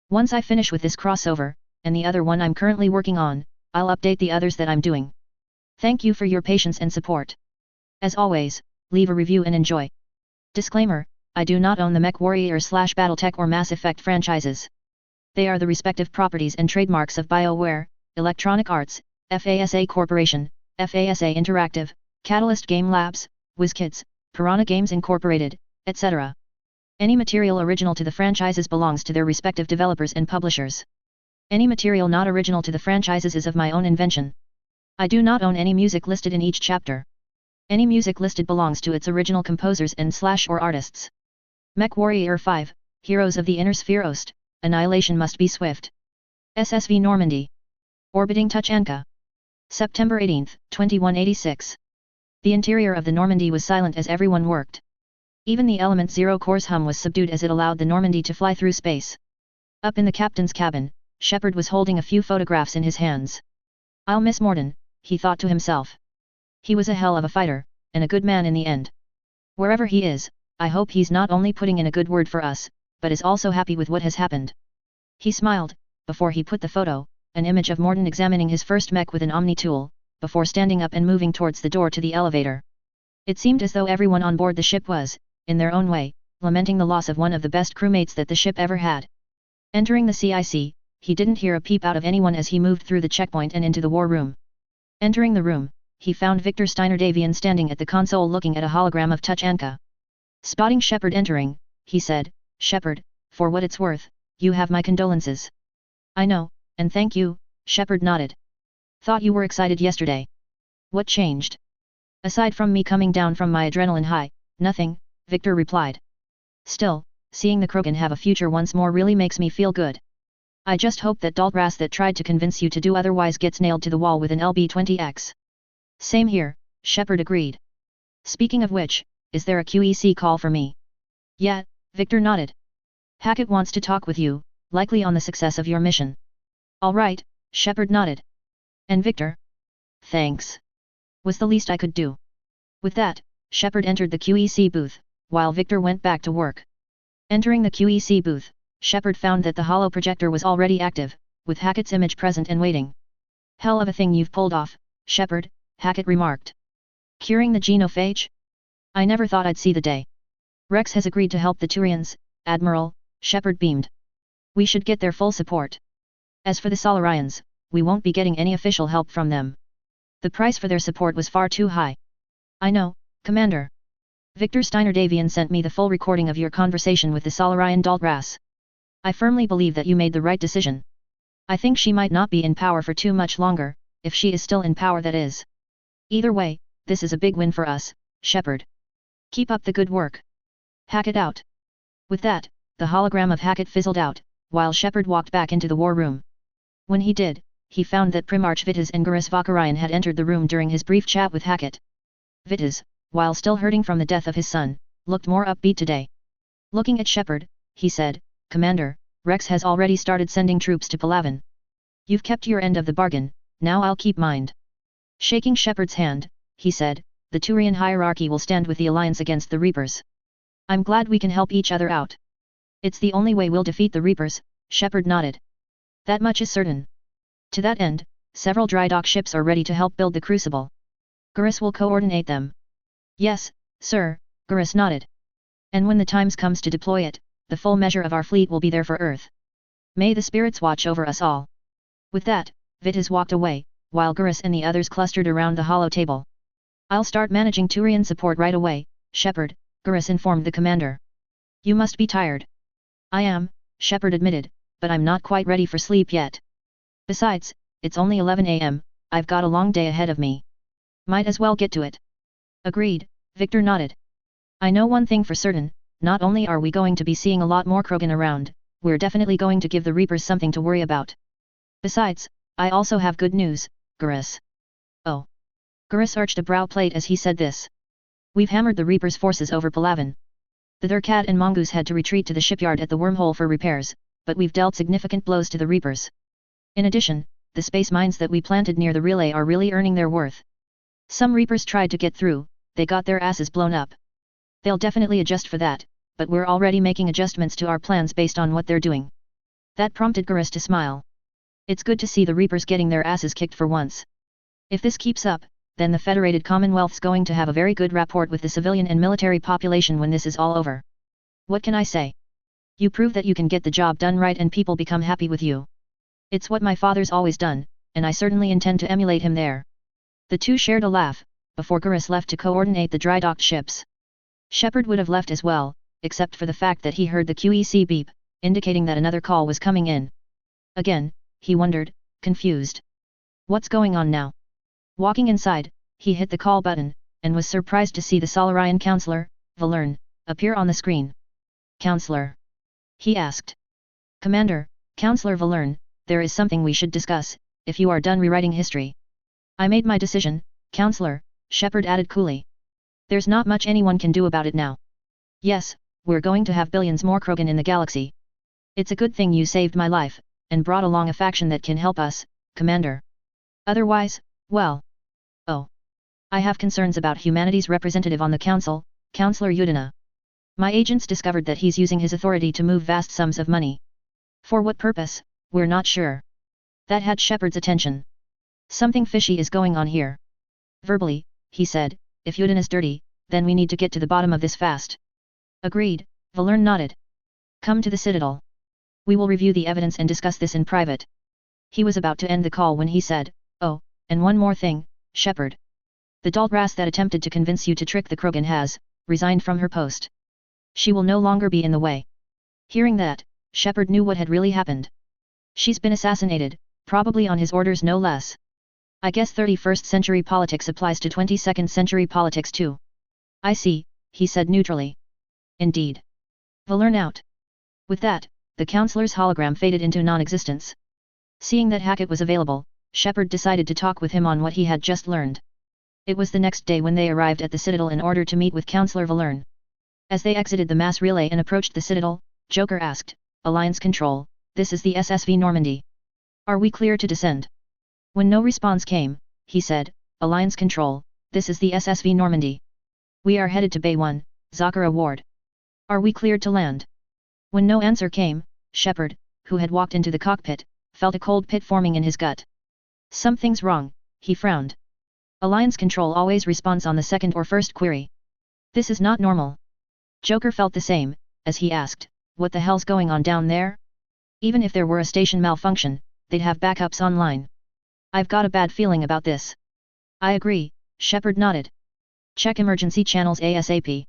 Once I finish with this crossover, and the other one I'm currently working on, I'll update the others that I'm doing. Thank you for your patience and support. As always, leave a review and enjoy. Disclaimer, I do not own the MechWarrior/BattleTech or Mass Effect franchises. They are the respective properties and trademarks of BioWare, Electronic Arts, FASA Corporation, FASA Interactive, Catalyst Game Labs, WizKids, Piranha Games Incorporated, etc. Any material original to the franchises belongs to their respective developers and publishers. Any material not original to the franchises is of my own invention. I do not own any music listed in each chapter. Any music listed belongs to its original composers and/or artists. MechWarrior 5, Heroes of the Inner Sphere Ost, Annihilation Must Be Swift. SSV Normandy. Orbiting Tuchanka. September 18, 2186. The interior of the Normandy was silent as everyone worked. Even the Element Zero core's hum was subdued as it allowed the Normandy to fly through space. Up in the captain's cabin, Shepard was holding a few photographs in his hands. "I'll miss Morden," he thought to himself. "He was a hell of a fighter, and a good man in the end. Wherever he is, I hope he's not only putting in a good word for us, but is also happy with what has happened." He smiled, before he put the photo, an image of Morden examining his first mech with an Omni tool, before standing up and moving towards the door to the elevator. It seemed as though everyone on board the ship was, in their own way, lamenting the loss of one of the best crewmates that the ship ever had. Entering the CIC, he didn't hear a peep out of anyone as he moved through the checkpoint and into the war room. Entering the room, he found Victor Steiner-Davian standing at the console looking at a hologram of Tuchanka. Spotting Shepard entering, he said, "Shepard, for what it's worth, you have my condolences." "I know, and thank you," Shepard nodded. "Thought you were excited yesterday. What changed?" "Aside from me coming down from my adrenaline high, Nothing, Victor replied. Still, seeing the Krogan have a future once more really makes me feel good. I just hope that Daltras that tried to convince you to do otherwise gets nailed to the wall with an LB-20X. Same here, Shepard agreed. Speaking of which, is there a QEC call for me? Yeah, Victor nodded. Hackett wants to talk with you, likely on the success of your mission. Alright, Shepard nodded. And Victor? Thanks. Was the least I could do. With that, Shepard entered the QEC booth, while Victor went back to work. Entering the QEC booth, Shepard found that the holo projector was already active, with Hackett's image present and waiting. Hell of a thing you've pulled off, Shepard, Hackett remarked. Curing the genophage? I never thought I'd see the day. Rex has agreed to help the Turians, Admiral, Shepard beamed. We should get their full support. As for the Solarians, we won't be getting any official help from them. The price for their support was far too high. I know, Commander. Victor Steiner Davian sent me the full recording of your conversation with the Solarian Daltras. I firmly believe that you made the right decision. I think she might not be in power for too much longer, if she is still in power that is. Either way, this is a big win for us, Shepard. Keep up the good work. Hackett out. With that, the hologram of Hackett fizzled out, while Shepard walked back into the war room. When he did, he found that Primarch Vitas and Gurus Vakarian had entered the room during his brief chat with Hackett. Vitas, while still hurting from the death of his son, looked more upbeat today. Looking at Shepard, he said, Commander, Rex has already started sending troops to Palaven. You've kept your end of the bargain, now I'll keep mine. Shaking Shepard's hand, he said, the Turian hierarchy will stand with the Alliance against the Reapers. I'm glad we can help each other out. It's the only way we'll defeat the Reapers, Shepard nodded. That much is certain. To that end, several dry dock ships are ready to help build the Crucible. Gurus will coordinate them. Yes, sir, Gurus nodded. And when the time comes to deploy it, the full measure of our fleet will be there for Earth. May the spirits watch over us all. With that, Vitas walked away, while Gurus and the others clustered around the holo table. I'll start managing Turian support right away, Shepard, Gurus informed the commander. You must be tired. I am, Shepard admitted, but I'm not quite ready for sleep yet. Besides, it's only 11 AM, I've got a long day ahead of me. Might as well get to it. Agreed, Victor nodded. I know one thing for certain, not only are we going to be seeing a lot more Krogan around, we're definitely going to give the Reapers something to worry about. Besides, I also have good news, Gurus. Oh. Gurus arched a brow plate as he said this. We've hammered the Reapers' forces over Palaven. The Durkat and Mongoose had to retreat to the shipyard at the wormhole for repairs, but we've dealt significant blows to the Reapers. In addition, the space mines that we planted near the relay are really earning their worth. Some Reapers tried to get through, they got their asses blown up. They'll definitely adjust for that, but we're already making adjustments to our plans based on what they're doing. That prompted Gurus to smile. It's good to see the Reapers getting their asses kicked for once. If this keeps up, then the Federated Commonwealth's going to have a very good rapport with the civilian and military population when this is all over. What can I say? You prove that you can get the job done right and people become happy with you. It's what my father's always done, and I certainly intend to emulate him there. The two shared a laugh, before Gurus left to coordinate the dry-docked ships. Shepard would have left as well, except for the fact that he heard the QEC beep, indicating that another call was coming in. Again, he wondered, confused. What's going on now? Walking inside, he hit the call button, and was surprised to see the Solarian counselor, Valerne, appear on the screen. Counselor? He asked. Commander, Counselor Valerne, there is something we should discuss, if you are done rewriting history. I made my decision, Counselor, Shepard added coolly. There's not much anyone can do about it now. Yes, we're going to have billions more Krogan in the galaxy. It's a good thing you saved my life, and brought along a faction that can help us, Commander. Otherwise, well... Oh. I have concerns about humanity's representative on the council, Counselor Udina. My agents discovered that he's using his authority to move vast sums of money. For what purpose, we're not sure. That had Shepard's attention. Something fishy is going on here. Verbally, he said, if Udina's dirty, then we need to get to the bottom of this fast. Agreed, Valerne nodded. Come to the Citadel. We will review the evidence and discuss this in private. He was about to end the call when he said, oh, and one more thing, Shepard. The Daltras that attempted to convince you to trick the Krogan has resigned from her post. She will no longer be in the way. Hearing that, Shepard knew what had really happened. She's been assassinated, probably on his orders no less. I guess 31st century politics applies to 22nd century politics too. I see, he said neutrally. Indeed. Valern out. With that, the counselor's hologram faded into non-existence. Seeing that Hackett was available, Shepard decided to talk with him on what he had just learned. It was the next day when they arrived at the Citadel in order to meet with Counselor Valern. As they exited the mass relay and approached the Citadel, Joker asked, "Alliance Control, this is the SSV Normandy. Are we clear to descend?" When no response came, he said, "Alliance Control, this is the SSV Normandy. We are headed to Bay 1, Zakara Ward. Are we cleared to land?" When no answer came, Shepard, who had walked into the cockpit, felt a cold pit forming in his gut. "Something's wrong," he frowned. Alliance Control always responds on the second or first query. This is not normal. Joker felt the same, as he asked, "What the hell's going on down there?" Even if there were a station malfunction, they'd have backups online. "I've got a bad feeling about this." "I agree," Shepard nodded. "Check emergency channels ASAP."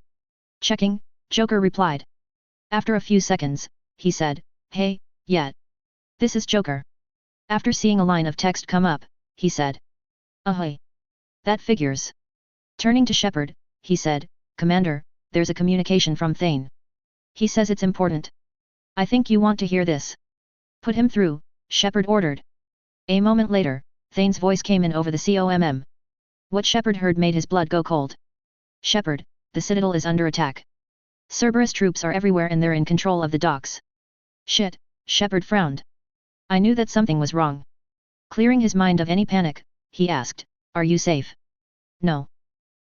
"Checking," Joker replied. After a few seconds, he said, "Hey, yeah. This is Joker." After seeing a line of text come up, he said, "Ahoy. That figures." Turning to Shepard, he said, "Commander, there's a communication from Thane. He says it's important. I think you want to hear this." "Put him through," Shepard ordered. A moment later, Thane's voice came in over the COMM. What Shepard heard made his blood go cold. "Shepard, the Citadel is under attack. Cerberus troops are everywhere and they're in control of the docks." "Shit," Shepard frowned. "I knew that something was wrong." Clearing his mind of any panic, he asked, "Are you safe?" "No.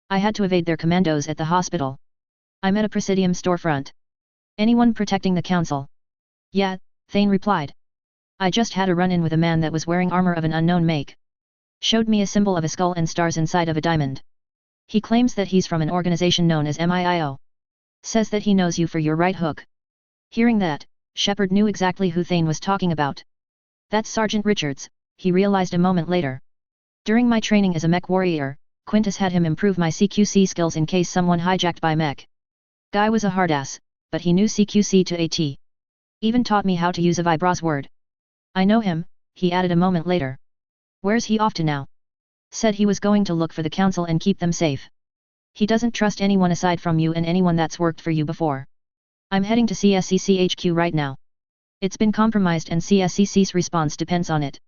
I had to evade their commandos at the hospital. I'm at a Presidium storefront." "Anyone protecting the Council?" "Yeah," Thane replied. "I just had a run-in with a man that was wearing armor of an unknown make. Showed me a symbol of a skull and stars inside of a diamond. He claims that he's from an organization known as MIIO. Says that he knows you for your right hook." Hearing that, Shepard knew exactly who Thane was talking about. "That's Sergeant Richards," he realized a moment later. "During my training as a mech warrior, Quintus had him improve my CQC skills in case someone hijacked by mech. Guy was a hardass, but he knew CQC to a T. Even taught me how to use a Vibros word." "I know him," he added a moment later. "Where's he off to now?" "Said he was going to look for the Council and keep them safe. He doesn't trust anyone aside from you and anyone that's worked for you before." "I'm heading to CSCC HQ right now. It's been compromised and CSCC's response depends on it.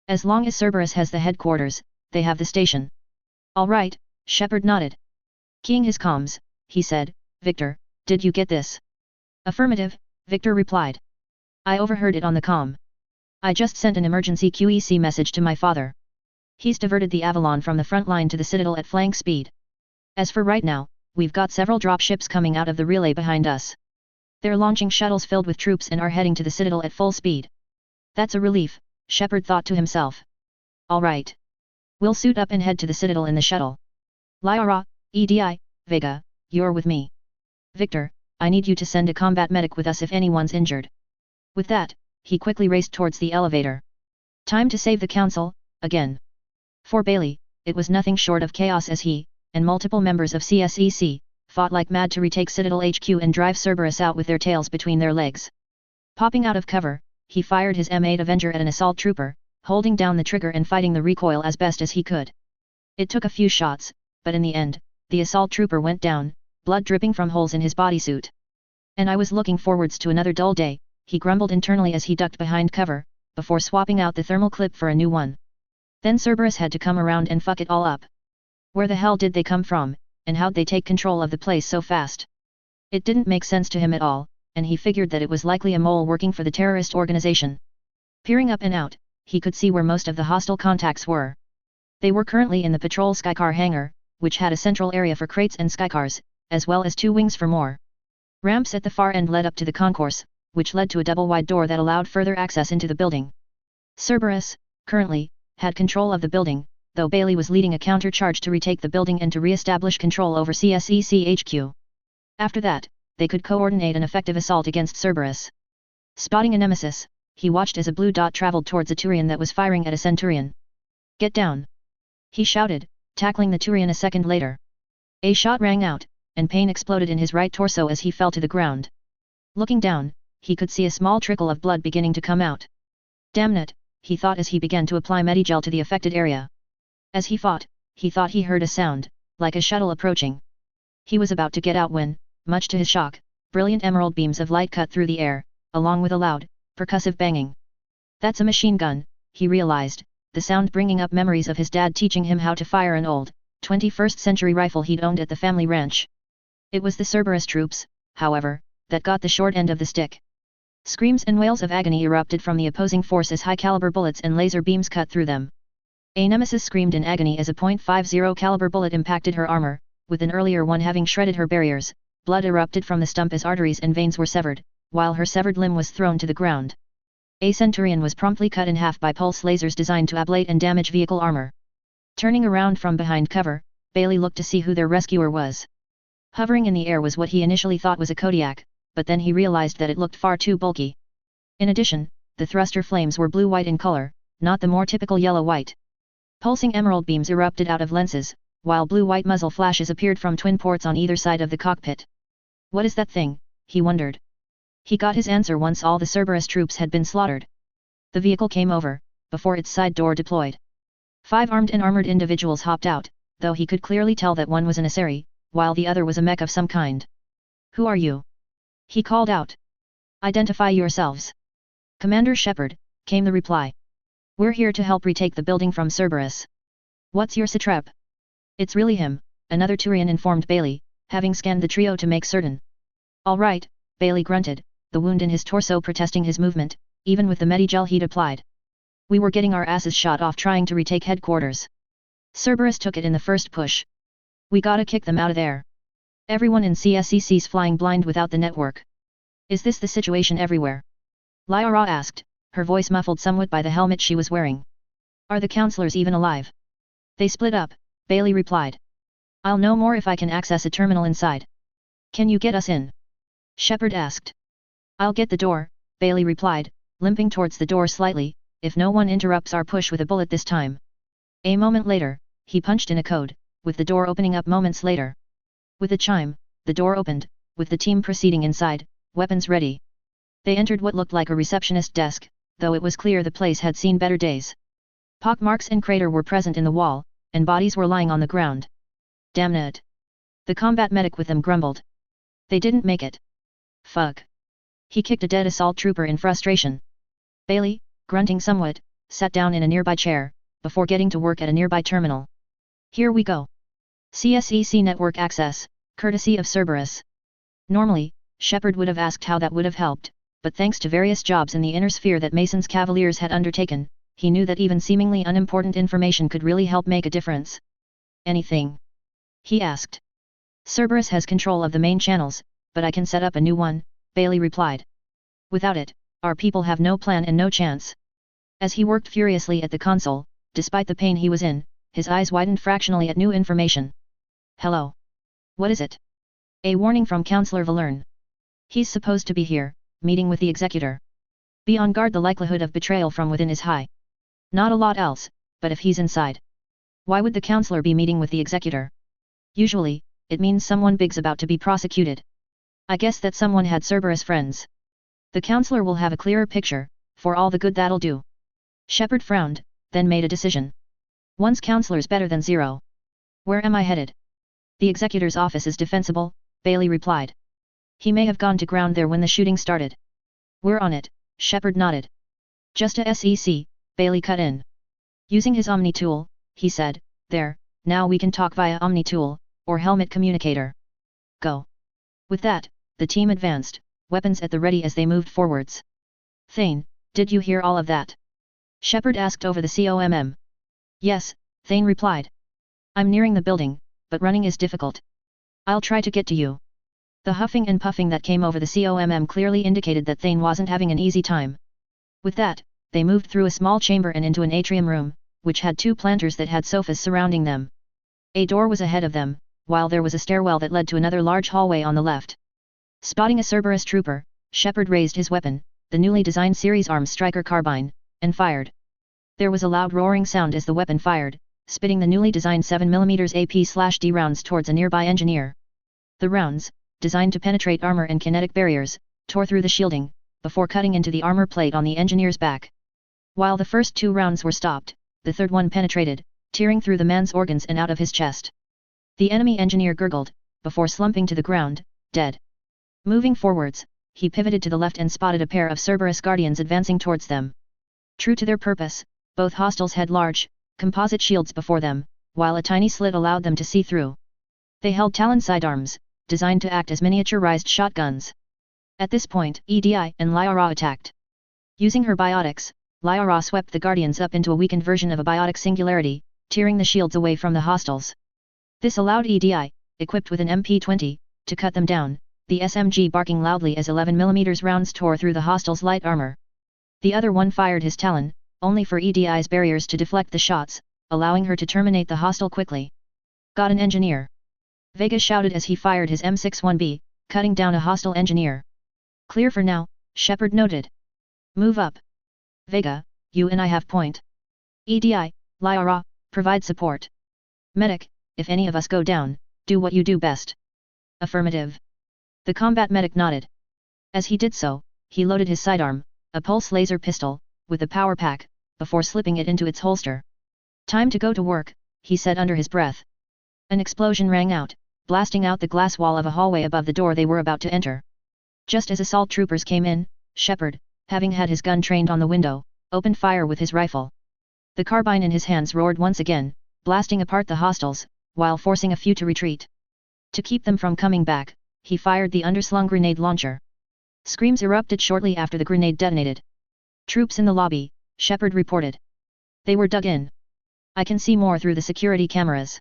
As long as Cerberus has the headquarters, they have the station." "All right," Shepard nodded. Keying his comms, he said, "Victor, did you get this?" "Affirmative," Victor replied. "I overheard it on the comm. I just sent an emergency QEC message to my father. He's diverted the Avalon from the front line to the Citadel at flank speed. As for right now, we've got several dropships coming out of the relay behind us. They're launching shuttles filled with troops and are heading to the Citadel at full speed." "That's a relief," Shepard thought to himself. "All right. We'll suit up and head to the Citadel in the shuttle. Lyra, EDI, Vega, you're with me. Victor, I need you to send a combat medic with us if anyone's injured." With that, he quickly raced towards the elevator. Time to save the Council, again. For Bailey, it was nothing short of chaos as he, and multiple members of CSEC, fought like mad to retake Citadel HQ and drive Cerberus out with their tails between their legs. Popping out of cover, he fired his M8 Avenger at an assault trooper, holding down the trigger and fighting the recoil as best as he could. It took a few shots, but in the end, the assault trooper went down, blood dripping from holes in his bodysuit. "And I was looking forwards to another dull day," he grumbled internally as he ducked behind cover, before swapping out the thermal clip for a new one. Then Cerberus had to come around and fuck it all up. Where the hell did they come from, and how'd they take control of the place so fast? It didn't make sense to him at all, and he figured that it was likely a mole working for the terrorist organization. Peering up and out, he could see where most of the hostile contacts were. They were currently in the patrol skycar hangar, which had a central area for crates and skycars, as well as 2 wings for more. Ramps at the far end led up to the concourse, which led to a double-wide door that allowed further access into the building. Cerberus, currently, had control of the building, though Bailey was leading a counter-charge to retake the building and to re-establish control over CSEC HQ. After that, they could coordinate an effective assault against Cerberus. Spotting a nemesis, he watched as a blue dot traveled towards a Turian that was firing at a Centurion. "Get down!" he shouted, tackling the Turian a second later. A shot rang out, and pain exploded in his right torso as he fell to the ground. Looking down, he could see a small trickle of blood beginning to come out. "Damn it," he thought as he began to apply Medigel to the affected area. As he fought, he thought he heard a sound, like a shuttle approaching. He was about to get out when, much to his shock, brilliant emerald beams of light cut through the air, along with a loud, percussive banging. That's a machine gun, he realized, the sound bringing up memories of his dad teaching him how to fire an old, 21st century rifle he'd owned at the family ranch. It was the Cerberus troops, however, that got the short end of the stick. Screams and wails of agony erupted from the opposing force as high-caliber bullets and laser beams cut through them. A nemesis screamed in agony as a .50 caliber bullet impacted her armor, with an earlier one having shredded her barriers. Blood erupted from the stump as arteries and veins were severed, while her severed limb was thrown to the ground. A Centurion was promptly cut in half by pulse lasers designed to ablate and damage vehicle armor. Turning around from behind cover, Bailey looked to see who their rescuer was. Hovering in the air was what he initially thought was a Kodiak, but then he realized that it looked far too bulky. In addition, the thruster flames were blue-white in color, not the more typical yellow-white. Pulsing emerald beams erupted out of lenses, while blue-white muzzle flashes appeared from twin ports on either side of the cockpit. What is that thing? He wondered. He got his answer once all the Cerberus troops had been slaughtered. The vehicle came over, before its side door deployed. 5 armed and armored individuals hopped out, though he could clearly tell that one was an Asari, while the other was a mech of some kind. Who are you? He called out. Identify yourselves. Commander Shepard, came the reply. We're here to help retake the building from Cerberus. What's your satrap? It's really him, another Turian informed Bailey, having scanned the trio to make certain. All right, Bailey grunted, the wound in his torso protesting his movement, even with the medigel he'd applied. We were getting our asses shot off trying to retake headquarters. Cerberus took it in the first push. We gotta kick them out of there. Everyone in CSEC's flying blind without the network. Is this the situation everywhere? Lyra asked, her voice muffled somewhat by the helmet she was wearing. Are the counselors even alive? They split up, Bailey replied. I'll know more if I can access a terminal inside. Can you get us in? Shepard asked. I'll get the door, Bailey replied, limping towards the door slightly, if no one interrupts our push with a bullet this time. A moment later, he punched in a code, with the door opening up moments later. With a chime, the door opened, with the team proceeding inside, weapons ready. They entered what looked like a receptionist desk, though it was clear the place had seen better days. Pockmarks and crater were present in the wall, and bodies were lying on the ground. Damn it! The combat medic with them grumbled. They didn't make it. Fuck. He kicked a dead assault trooper in frustration. Bailey, grunting somewhat, sat down in a nearby chair, before getting to work at a nearby terminal. Here we go. CSEC network access, courtesy of Cerberus. Normally, Shepard would have asked how that would have helped, but thanks to various jobs in the inner sphere that Mason's Cavaliers had undertaken, he knew that even seemingly unimportant information could really help make a difference. Anything? He asked. Cerberus has control of the main channels, but I can set up a new one, Bailey replied. Without it, our people have no plan and no chance. As he worked furiously at the console, despite the pain he was in, his eyes widened fractionally at new information. Hello. What is it? A warning from Counselor Valerne. He's supposed to be here, meeting with the Executor. Be on guard, the likelihood of betrayal from within is high. Not a lot else, but if he's inside. Why would the Counselor be meeting with the Executor? Usually, it means someone big's about to be prosecuted. I guess that someone had Cerberus friends. The Counselor will have a clearer picture, for all the good that'll do. Shepard frowned, then made a decision. One's Counselor's better than zero. Where am I headed? The Executor's office is defensible, Bailey replied. He may have gone to ground there when the shooting started. We're on it, Shepard nodded. Just a SEC, Bailey cut in. Using his Omni tool, he said, there, now we can talk via Omni tool, or helmet communicator. Go. With that, the team advanced, weapons at the ready as they moved forwards. Thane, did you hear all of that? Shepard asked over the COMM. Yes, Thane replied. I'm nearing the building, but running is difficult. I'll try to get to you. The huffing and puffing that came over the COMM clearly indicated that Thane wasn't having an easy time. With that, they moved through a small chamber and into an atrium room, which had 2 planters that had sofas surrounding them. A door was ahead of them, while there was a stairwell that led to another large hallway on the left. Spotting a Cerberus trooper, Shepard raised his weapon, the newly designed Series Arms Striker carbine, and fired. There was a loud roaring sound as the weapon fired, spitting the newly designed 7mm AP/D rounds towards a nearby engineer. The rounds, designed to penetrate armor and kinetic barriers, tore through the shielding, before cutting into the armor plate on the engineer's back. While the first 2 rounds were stopped, the third one penetrated, tearing through the man's organs and out of his chest. The enemy engineer gurgled, before slumping to the ground, dead. Moving forwards, he pivoted to the left and spotted a pair of Cerberus guardians advancing towards them. True to their purpose, both hostiles had large, composite shields before them, while a tiny slit allowed them to see through. They held Talon sidearms, designed to act as miniaturized shotguns. At this point, EDI and Lyra attacked. Using her biotics, Lyra swept the guardians up into a weakened version of a biotic singularity, tearing the shields away from the hostiles. This allowed EDI, equipped with an MP-20, to cut them down, the SMG barking loudly as 11mm rounds tore through the hostiles' light armor. The other one fired his Talon, only for EDI's barriers to deflect the shots, allowing her to terminate the hostile quickly. Got an engineer. Vega shouted as he fired his M61B, cutting down a hostile engineer. Clear for now, Shepard noted. Move up. Vega, you and I have point. EDI, Lyra, provide support. Medic, if any of us go down, do what you do best. Affirmative. The combat medic nodded. As he did so, he loaded his sidearm, a pulse laser pistol, with a power pack, before slipping it into its holster. Time to go to work, he said under his breath. An explosion rang out, blasting out the glass wall of a hallway above the door they were about to enter. Just as assault troopers came in, Shepard, having had his gun trained on the window, opened fire with his rifle. The carbine in his hands roared once again, blasting apart the hostiles, while forcing a few to retreat. To keep them from coming back, he fired the underslung grenade launcher. Screams erupted shortly after the grenade detonated. Troops in the lobby, Shepard reported. They were dug in. I can see more through the security cameras.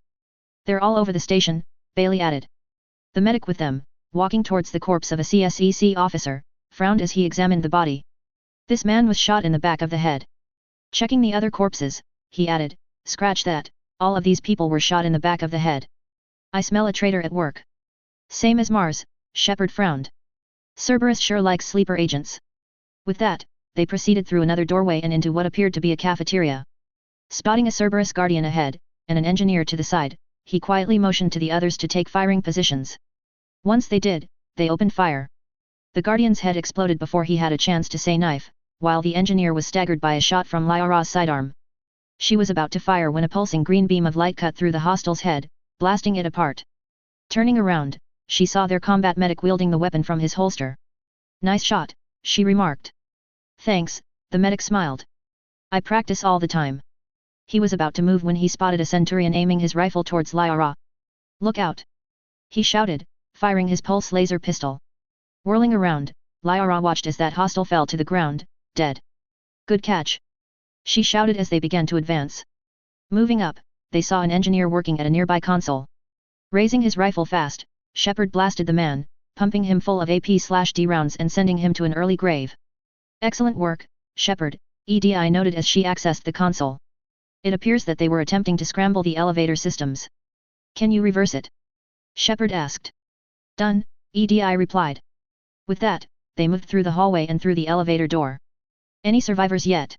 They're all over the station, Bailey added. The medic with them, walking towards the corpse of a CSEC officer, frowned as he examined the body. This man was shot in the back of the head. Checking the other corpses, he added, scratch that, all of these people were shot in the back of the head. I smell a traitor at work. Same as Mars, Shepard frowned. Cerberus sure likes sleeper agents. With that, they proceeded through another doorway and into what appeared to be a cafeteria. Spotting a Cerberus guardian ahead, and an engineer to the side, he quietly motioned to the others to take firing positions. Once they did, they opened fire. The guardian's head exploded before he had a chance to say knife, while the engineer was staggered by a shot from Lyra's sidearm. She was about to fire when a pulsing green beam of light cut through the hostile's head, blasting it apart. Turning around, she saw their combat medic wielding the weapon from his holster. Nice shot, she remarked. Thanks, the medic smiled. I practice all the time. He was about to move when he spotted a Centurion aiming his rifle towards Lyra. Look out! He shouted, firing his pulse laser pistol. Whirling around, Lyra watched as that hostile fell to the ground, dead. Good catch! She shouted as they began to advance. Moving up, they saw an engineer working at a nearby console. Raising his rifle fast, Shepard blasted the man, pumping him full of AP/D rounds and sending him to an early grave. Excellent work, Shepard, EDI noted as she accessed the console. It appears that they were attempting to scramble the elevator systems. Can you reverse it? Shepard asked. Done, EDI replied. With that, they moved through the hallway and through the elevator door. Any survivors yet?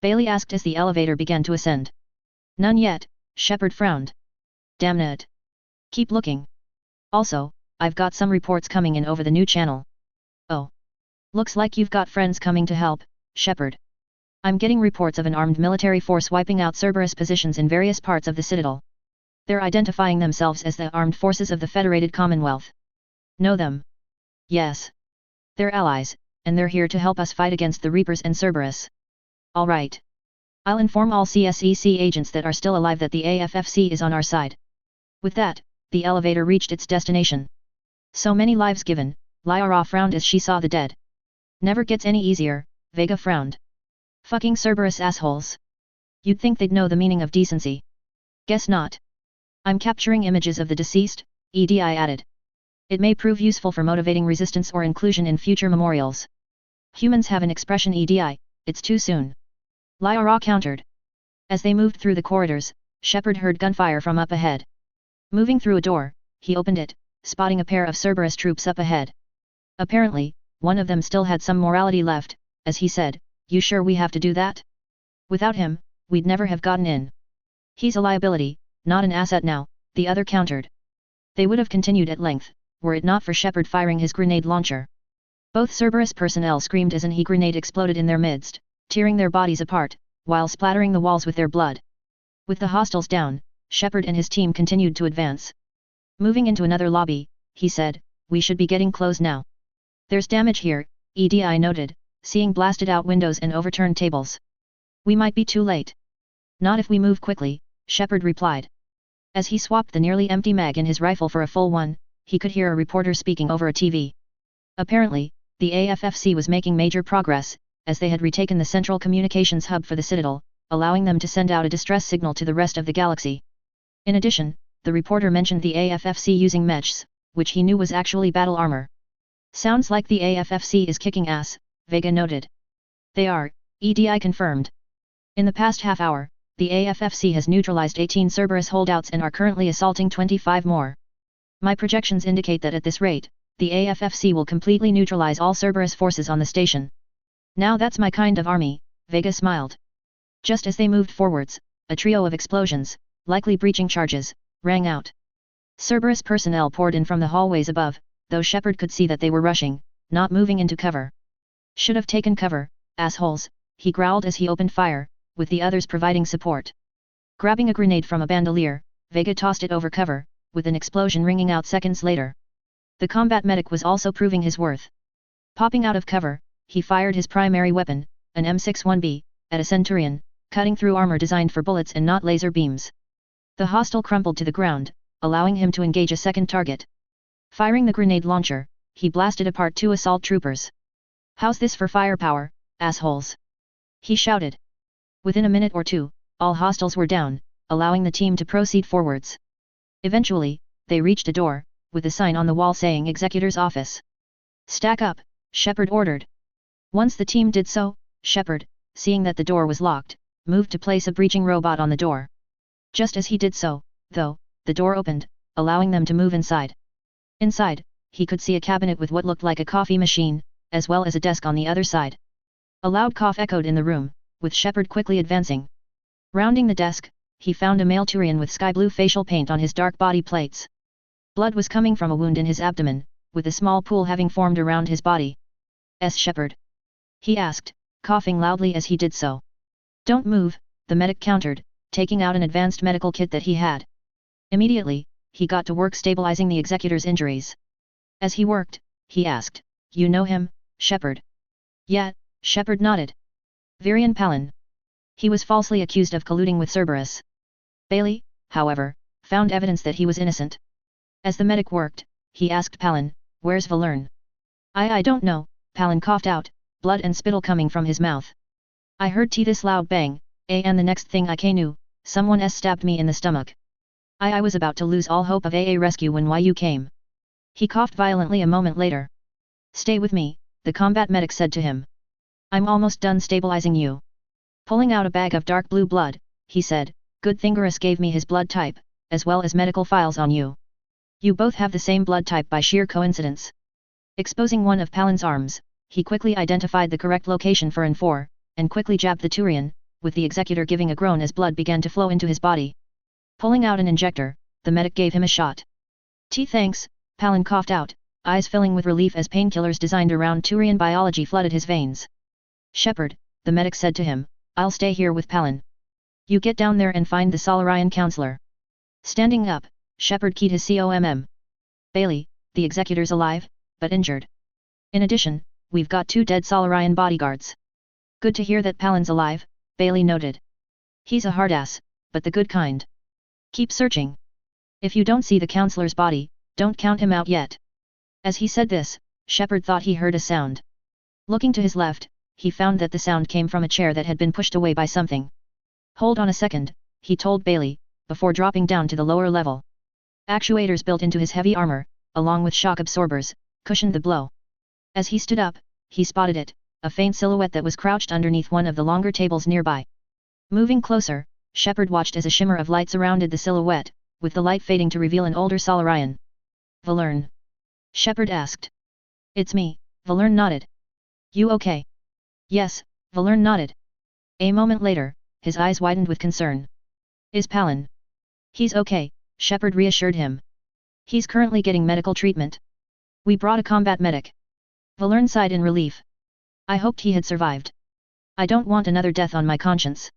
Bailey asked as the elevator began to ascend. None yet, Shepard frowned. Damn it. Keep looking. Also, I've got some reports coming in over the new channel. Oh. Looks like you've got friends coming to help, Shepard. I'm getting reports of an armed military force wiping out Cerberus positions in various parts of the Citadel. They're identifying themselves as the Armed Forces of the Federated Commonwealth. Know them? Yes. They're allies, and they're here to help us fight against the Reapers and Cerberus. All right. I'll inform all CSEC agents that are still alive that the AFFC is on our side. With that, the elevator reached its destination. So many lives given, Lyra frowned as she saw the dead. Never gets any easier, Vega frowned. Fucking Cerberus assholes. You'd think they'd know the meaning of decency. Guess not. I'm capturing images of the deceased, EDI added. It may prove useful for motivating resistance or inclusion in future memorials. Humans have an expression EDI, it's too soon. Lyra countered. As they moved through the corridors, Shepard heard gunfire from up ahead. Moving through a door, he opened it, spotting a pair of Cerberus troops up ahead. Apparently, one of them still had some morality left, as he said, "You sure we have to do that? Without him, we'd never have gotten in." "He's a liability, not an asset now," the other countered. They would have continued at length, were it not for Shepard firing his grenade launcher. Both Cerberus personnel screamed as an HE grenade exploded in their midst, tearing their bodies apart, while splattering the walls with their blood. With the hostiles down, Shepard and his team continued to advance. Moving into another lobby, he said, we should be getting close now. There's damage here, EDI noted, seeing blasted out windows and overturned tables. We might be too late. Not if we move quickly, Shepard replied. As he swapped the nearly empty mag in his rifle for a full one, he could hear a reporter speaking over a TV. Apparently, the AFFC was making major progress, as they had retaken the central communications hub for the Citadel, allowing them to send out a distress signal to the rest of the galaxy. In addition, the reporter mentioned the AFFC using mechs, which he knew was actually battle armor. Sounds like the AFFC is kicking ass, Vega noted. They are, EDI confirmed. In the past half hour, the AFFC has neutralized 18 Cerberus holdouts and are currently assaulting 25 more. My projections indicate that at this rate, the AFFC will completely neutralize all Cerberus forces on the station. Now that's my kind of army, Vega smiled. Just as they moved forwards, a trio of explosions, likely breaching charges, rang out. Cerberus personnel poured in from the hallways above, though Shepard could see that they were rushing, not moving into cover. Should have taken cover, assholes, he growled as he opened fire, with the others providing support. Grabbing a grenade from a bandolier, Vega tossed it over cover, with an explosion ringing out seconds later. The combat medic was also proving his worth. Popping out of cover, he fired his primary weapon, an M61B, at a Centurion, cutting through armor designed for bullets and not laser beams. The hostile crumpled to the ground, allowing him to engage a second target. Firing the grenade launcher, he blasted apart 2 assault troopers. How's this for firepower, assholes? He shouted. Within a minute or two, all hostiles were down, allowing the team to proceed forwards. Eventually, they reached a door, with a sign on the wall saying Executor's Office. Stack up, Shepard ordered. Once the team did so, Shepard, seeing that the door was locked, moved to place a breaching robot on the door. Just as he did so, though, the door opened, allowing them to move inside. Inside, he could see a cabinet with what looked like a coffee machine, as well as a desk on the other side. A loud cough echoed in the room, with Shepard quickly advancing. Rounding the desk, he found a male Turian with sky blue facial paint on his dark body plates. Blood was coming from a wound in his abdomen, with a small pool having formed around his body. Shepard? He asked, coughing loudly as he did so. Don't move, the medic countered, taking out an advanced medical kit that he had. Immediately, he got to work stabilizing the Executor's injuries. As he worked, he asked, You know him, Shepard? Yeah, Shepard nodded. Virian Palin. He was falsely accused of colluding with Cerberus. Bailey, however, found evidence that he was innocent. As the medic worked, he asked Palin, Where's Valerne? I don't know, Palin coughed out, blood and spittle coming from his mouth. I heard this loud bang, and the next thing I knew, someone stabbed me in the stomach. I was about to lose all hope of rescue when you came. He coughed violently a moment later. Stay with me, the combat medic said to him. I'm almost done stabilizing you. Pulling out a bag of dark blue blood, he said, Good thing Garrus gave me his blood type, as well as medical files on you. You both have the same blood type by sheer coincidence. Exposing one of Palin's arms, he quickly identified the correct location for N4, and quickly jabbed the Turian, with the Executor giving a groan as blood began to flow into his body. Pulling out an injector, the medic gave him a shot. Thanks, Palin coughed out, eyes filling with relief as painkillers designed around Turian biology flooded his veins. Shepard, the medic said to him, I'll stay here with Palin. You get down there and find the Solarian counselor. Standing up, Shepard keyed his COMM. Bailey, the Executor's alive, but injured. In addition, we've got 2 dead Solarian bodyguards. Good to hear that Palin's alive, Bailey noted. He's a hardass, but the good kind. Keep searching. If you don't see the counselor's body, don't count him out yet. As he said this, Shepard thought he heard a sound. Looking to his left, he found that the sound came from a chair that had been pushed away by something. Hold on a second, he told Bailey, before dropping down to the lower level. Actuators built into his heavy armor, along with shock absorbers, cushioned the blow. As he stood up, he spotted it, a faint silhouette that was crouched underneath one of the longer tables nearby. Moving closer, Shepard watched as a shimmer of light surrounded the silhouette, with the light fading to reveal an older Solarian. Valerne? Shepard asked. It's me, Valerne nodded. You okay? Yes, Valerne nodded. A moment later, his eyes widened with concern. Is Palin? He's okay, Shepard reassured him. He's currently getting medical treatment. We brought a combat medic. Valerne sighed in relief. I hoped he had survived. I don't want another death on my conscience.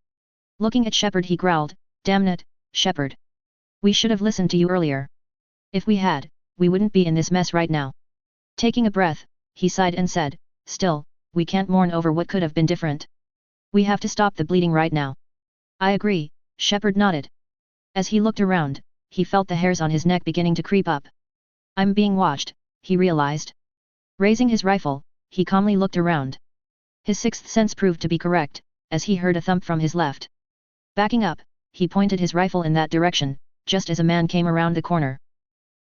Looking at Shepard he growled, Damn it, Shepard. We should have listened to you earlier. If we had, we wouldn't be in this mess right now. Taking a breath, he sighed and said, still, we can't mourn over what could have been different. We have to stop the bleeding right now. I agree, Shepard nodded. As he looked around, he felt the hairs on his neck beginning to creep up. I'm being watched, he realized. Raising his rifle, he calmly looked around. His sixth sense proved to be correct, as he heard a thump from his left. Backing up, he pointed his rifle in that direction, just as a man came around the corner.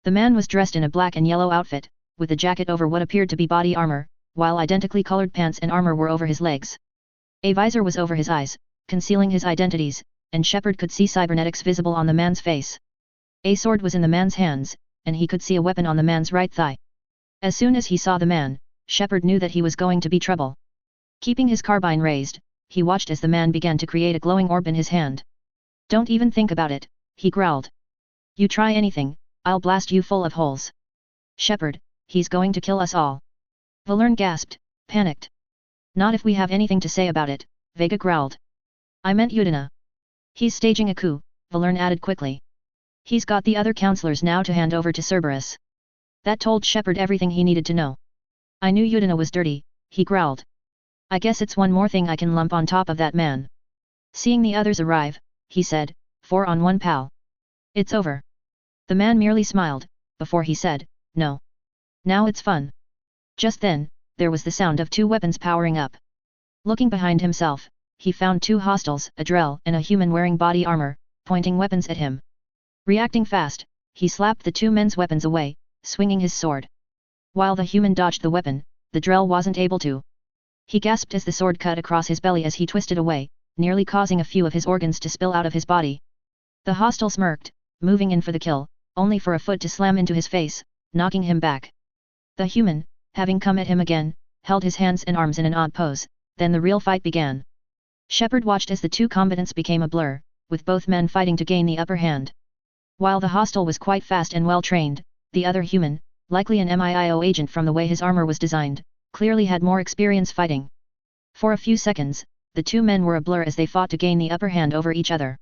The man was dressed in a black and yellow outfit, with a jacket over what appeared to be body armor, while identically colored pants and armor were over his legs. A visor was over his eyes, concealing his identities, and Shepard could see cybernetics visible on the man's face. A sword was in the man's hands, and he could see a weapon on the man's right thigh. As soon as he saw the man, Shepard knew that he was going to be trouble. Keeping his carbine raised, he watched as the man began to create a glowing orb in his hand. Don't even think about it, he growled. You try anything, I'll blast you full of holes. Shepard, he's going to kill us all. Valerne gasped, panicked. Not if we have anything to say about it, Vega growled. I meant Udina. He's staging a coup, Valerne added quickly. He's got the other counselors now to hand over to Cerberus. That told Shepard everything he needed to know. I knew Udina was dirty, he growled. I guess it's one more thing I can lump on top of that man. Seeing the others arrive, he said, 4 on 1 pal. It's over. The man merely smiled, before he said, no. Now it's fun. Just then, there was the sound of 2 weapons powering up. Looking behind himself, he found 2 hostiles, a Drell and a human wearing body armor, pointing weapons at him. Reacting fast, he slapped the 2 men's weapons away, swinging his sword. While the human dodged the weapon, the Drell wasn't able to. He gasped as the sword cut across his belly as he twisted away, nearly causing a few of his organs to spill out of his body. The hostile smirked, moving in for the kill, only for a foot to slam into his face, knocking him back. The human, having come at him again, held his hands and arms in an odd pose, then the real fight began. Shepard watched as the 2 combatants became a blur, with both men fighting to gain the upper hand. While the hostile was quite fast and well trained, the other human, likely an MIIO agent from the way his armor was designed, clearly had more experience fighting. For a few seconds, the 2 men were a blur as they fought to gain the upper hand over each other.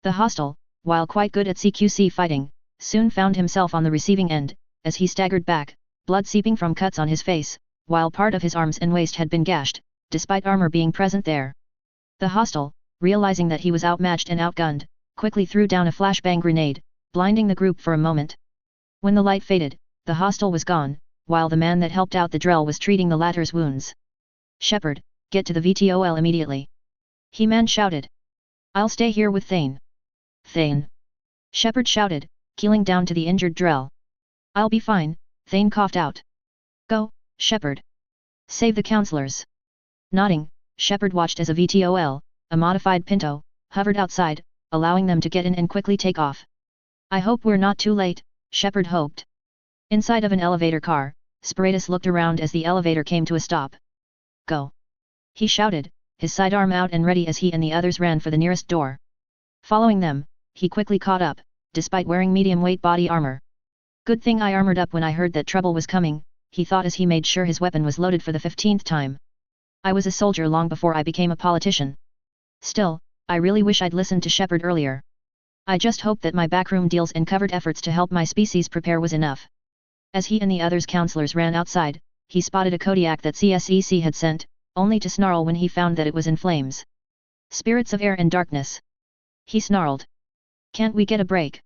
The hostile, while quite good at CQC fighting, soon found himself on the receiving end, as he staggered back, blood seeping from cuts on his face, while part of his arms and waist had been gashed, despite armor being present there. The hostile, realizing that he was outmatched and outgunned, quickly threw down a flashbang grenade, blinding the group for a moment. When the light faded, the hostile was gone, while the man that helped out the Drell was treating the latter's wounds. Shepard, get to the VTOL immediately. He-Man shouted. I'll stay here with Thane. Thane. Shepard shouted, keeling down to the injured Drell. I'll be fine, Thane coughed out. Go, Shepard. Save the counselors. Nodding, Shepard watched as a VTOL, a modified Pinto, hovered outside, allowing them to get in and quickly take off. I hope we're not too late, Shepard hoped. Inside of an elevator car, Sparatus looked around as the elevator came to a stop. Go. He shouted, his sidearm out and ready as he and the others ran for the nearest door. Following them, he quickly caught up, despite wearing medium-weight body armor. Good thing I armored up when I heard that trouble was coming, he thought as he made sure his weapon was loaded for the 15th time. I was a soldier long before I became a politician. Still, I really wish I'd listened to Shepard earlier. I just hope that my backroom deals and covert efforts to help my species prepare was enough. As he and the others' counselors ran outside, he spotted a Kodiak that CSEC had sent, only to snarl when he found that it was in flames. Spirits of air and darkness. He snarled. Can't we get a break?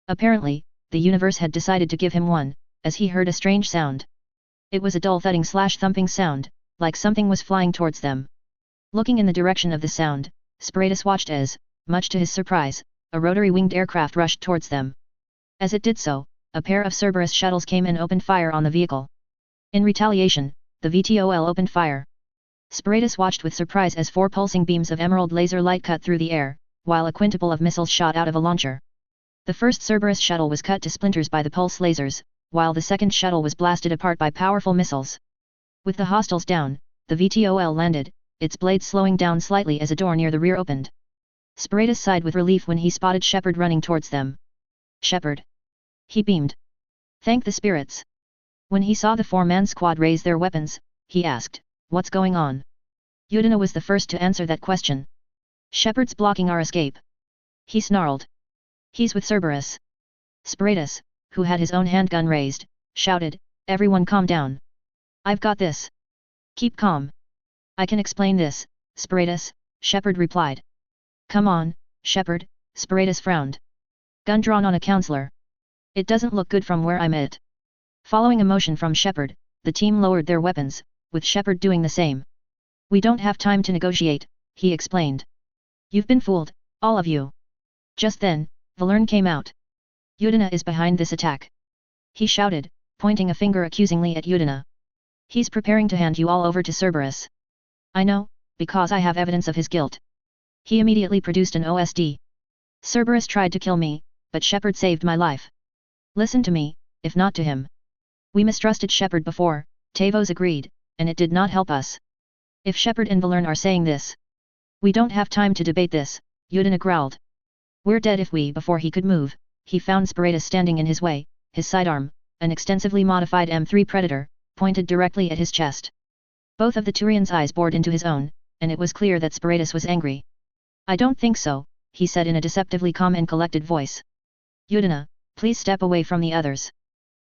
Apparently, the universe had decided to give him one, as he heard a strange sound. It was a dull thudding/thumping sound, like something was flying towards them. Looking in the direction of the sound, Sparatus watched as, much to his surprise, a rotary-winged aircraft rushed towards them. As it did so, a pair of Cerberus shuttles came and opened fire on the vehicle. In retaliation, the VTOL opened fire. Sparatus watched with surprise as 4 pulsing beams of emerald laser light cut through the air, while a quintuple of missiles shot out of a launcher. The first Cerberus shuttle was cut to splinters by the pulse lasers, while the second shuttle was blasted apart by powerful missiles. With the hostiles down, the VTOL landed, its blades slowing down slightly as a door near the rear opened. Sparatus sighed with relief when he spotted Shepard running towards them. Shepard. He beamed. Thank the spirits. When he saw the 4-man squad raise their weapons, he asked, what's going on? Udina was the first to answer that question. Shepard's blocking our escape. He snarled. He's with Cerberus. Sparatus, who had his own handgun raised, shouted, "Everyone calm down. I've got this. Keep calm. I can explain this, Sparatus," Shepard replied. "Come on, Shepard," Sparatus frowned. "Gun drawn on a counselor. It doesn't look good from where I'm at." Following a motion from Shepard, the team lowered their weapons, with Shepard doing the same. "We don't have time to negotiate," he explained. "You've been fooled, all of you." Just then, Valerne came out. "Udina is behind this attack," he shouted, pointing a finger accusingly at Udina. "He's preparing to hand you all over to Cerberus." "I know, because I have evidence of his guilt." He immediately produced an OSD. "Cerberus tried to kill me, but Shepard saved my life. Listen to me, if not to him." "We mistrusted Shepard before," Tavos agreed, "and it did not help us. If Shepard and Valerne are saying this, we don't have time to debate this," Udina growled. "We're dead if we." Before he could move, he found Sparatus standing in his way, his sidearm, an extensively modified M3 Predator, pointed directly at his chest. Both of the Turian's eyes bored into his own, and it was clear that Sparatus was angry. "I don't think so," he said in a deceptively calm and collected voice. "Udina, please step away from the others."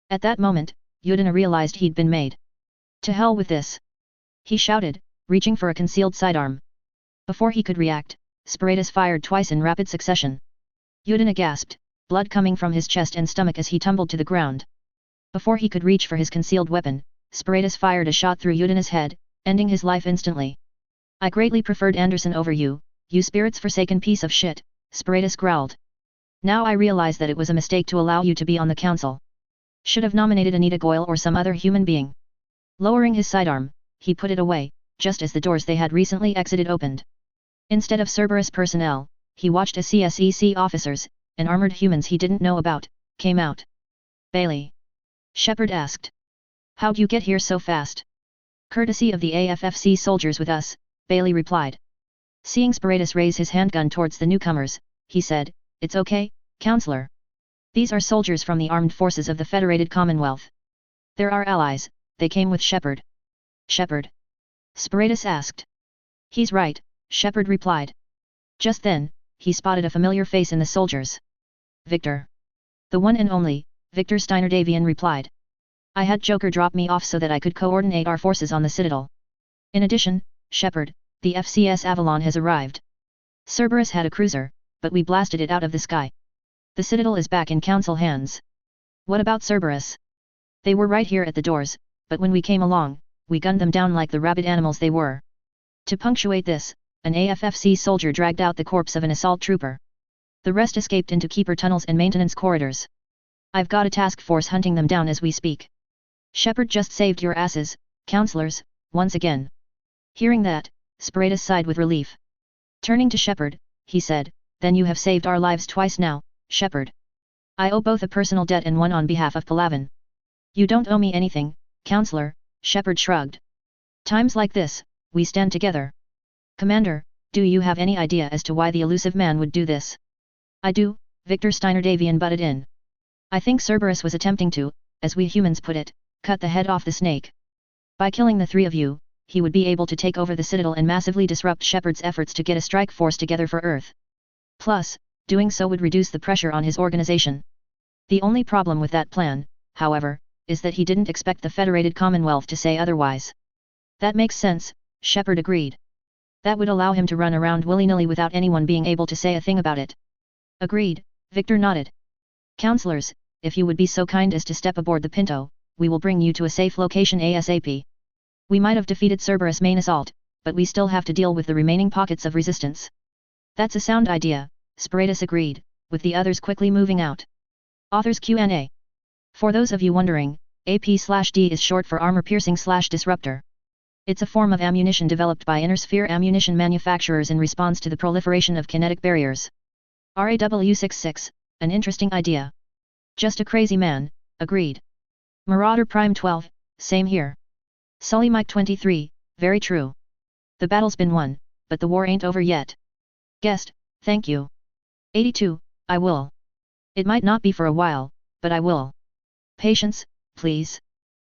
At that moment, Udina realized he'd been made. "To hell with this!" he shouted, reaching for a concealed sidearm. Before he could react, Sparatus fired twice in rapid succession. Udina gasped, blood coming from his chest and stomach as he tumbled to the ground. Before he could reach for his concealed weapon, Sparatus fired a shot through Udina's head, ending his life instantly. "I greatly preferred Anderson over you, you spirit's forsaken piece of shit," Sparatus growled. "Now I realize that it was a mistake to allow you to be on the council. Should have nominated Anita Goyle or some other human being." Lowering his sidearm, he put it away, just as the doors they had recently exited opened. Instead of Cerberus personnel, he watched as CSEC officers, and armored humans he didn't know about, came out. "Bailey?" Shepard asked. "How'd you get here so fast?" "Courtesy of the AFFC soldiers with us," Bailey replied. Seeing Sparatus raise his handgun towards the newcomers, he said, "It's okay, Counselor. These are soldiers from the armed forces of the Federated Commonwealth. They're our allies." "They came with Shepard." "Shepard?" Sparatus asked. "He's right," Shepard replied. Just then, he spotted a familiar face in the soldiers. "Victor." "The one and only," Victor Steiner-Davian replied. "I had Joker drop me off so that I could coordinate our forces on the Citadel. In addition, Shepard, the FCS Avalon has arrived. Cerberus had a cruiser, but we blasted it out of the sky. The Citadel is back in Council hands." "What about Cerberus?" "They were right here at the doors, but when we came along, we gunned them down like the rabid animals they were." To punctuate this, an AFFC soldier dragged out the corpse of an assault trooper. The rest escaped into keeper tunnels and maintenance corridors. "I've got a task force hunting them down as we speak." "Shepard just saved your asses, counselors, once again." Hearing that, Sparatus sighed with relief. Turning to Shepard, he said, "Then you have saved our lives twice now, Shepard. I owe both a personal debt and one on behalf of Palaven." "You don't owe me anything, Counselor," Shepard shrugged. "Times like this, we stand together." "Commander, do you have any idea as to why the elusive man would do this?" "I do," Victor Steiner-Davian butted in. "I think Cerberus was attempting to, as we humans put it, cut the head off the snake. By killing the three of you, he would be able to take over the Citadel and massively disrupt Shepard's efforts to get a strike force together for Earth. Plus, doing so would reduce the pressure on his organization. The only problem with that plan, however, is that he didn't expect the Federated Commonwealth to say otherwise." "That makes sense," Shepard agreed. "That would allow him to run around willy-nilly without anyone being able to say a thing about it." "Agreed," Victor nodded. "Counselors, if you would be so kind as to step aboard the Pinto, we will bring you to a safe location ASAP. We might have defeated Cerberus' main assault, but we still have to deal with the remaining pockets of resistance." "That's a sound idea," Sparatus agreed, with the others quickly moving out. Authors Q&A. For those of you wondering, AP/D is short for Armor Piercing Disruptor. It's a form of ammunition developed by inner sphere ammunition manufacturers in response to the proliferation of kinetic barriers. RAW66, an interesting idea. Just a crazy man, agreed. Marauder Prime 12, same here. Sully Mike 23, very true. The battle's been won, but the war ain't over yet. Guest, thank you. 82, I will. It might not be for a while, but I will. Patience, please.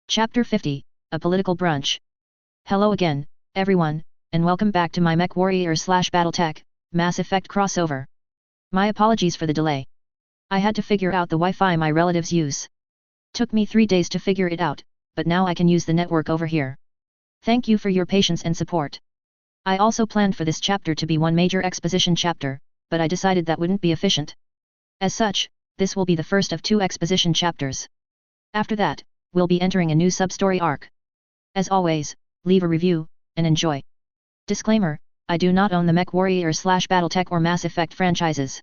Chapter 50, A Political Brunch. Hello again, everyone, and welcome back to my MechWarrior / BattleTech, Mass Effect crossover. My apologies for the delay. I had to figure out the Wi-Fi my relatives use. Took me 3 days to figure it out, but now I can use the network over here. Thank you for your patience and support. I also planned for this chapter to be one major exposition chapter, but I decided that wouldn't be efficient. As such, this will be the first of 2 exposition chapters. After that, we'll be entering a new sub-story arc. As always, leave a review, and enjoy. Disclaimer, I do not own the MechWarrior/BattleTech or Mass Effect franchises.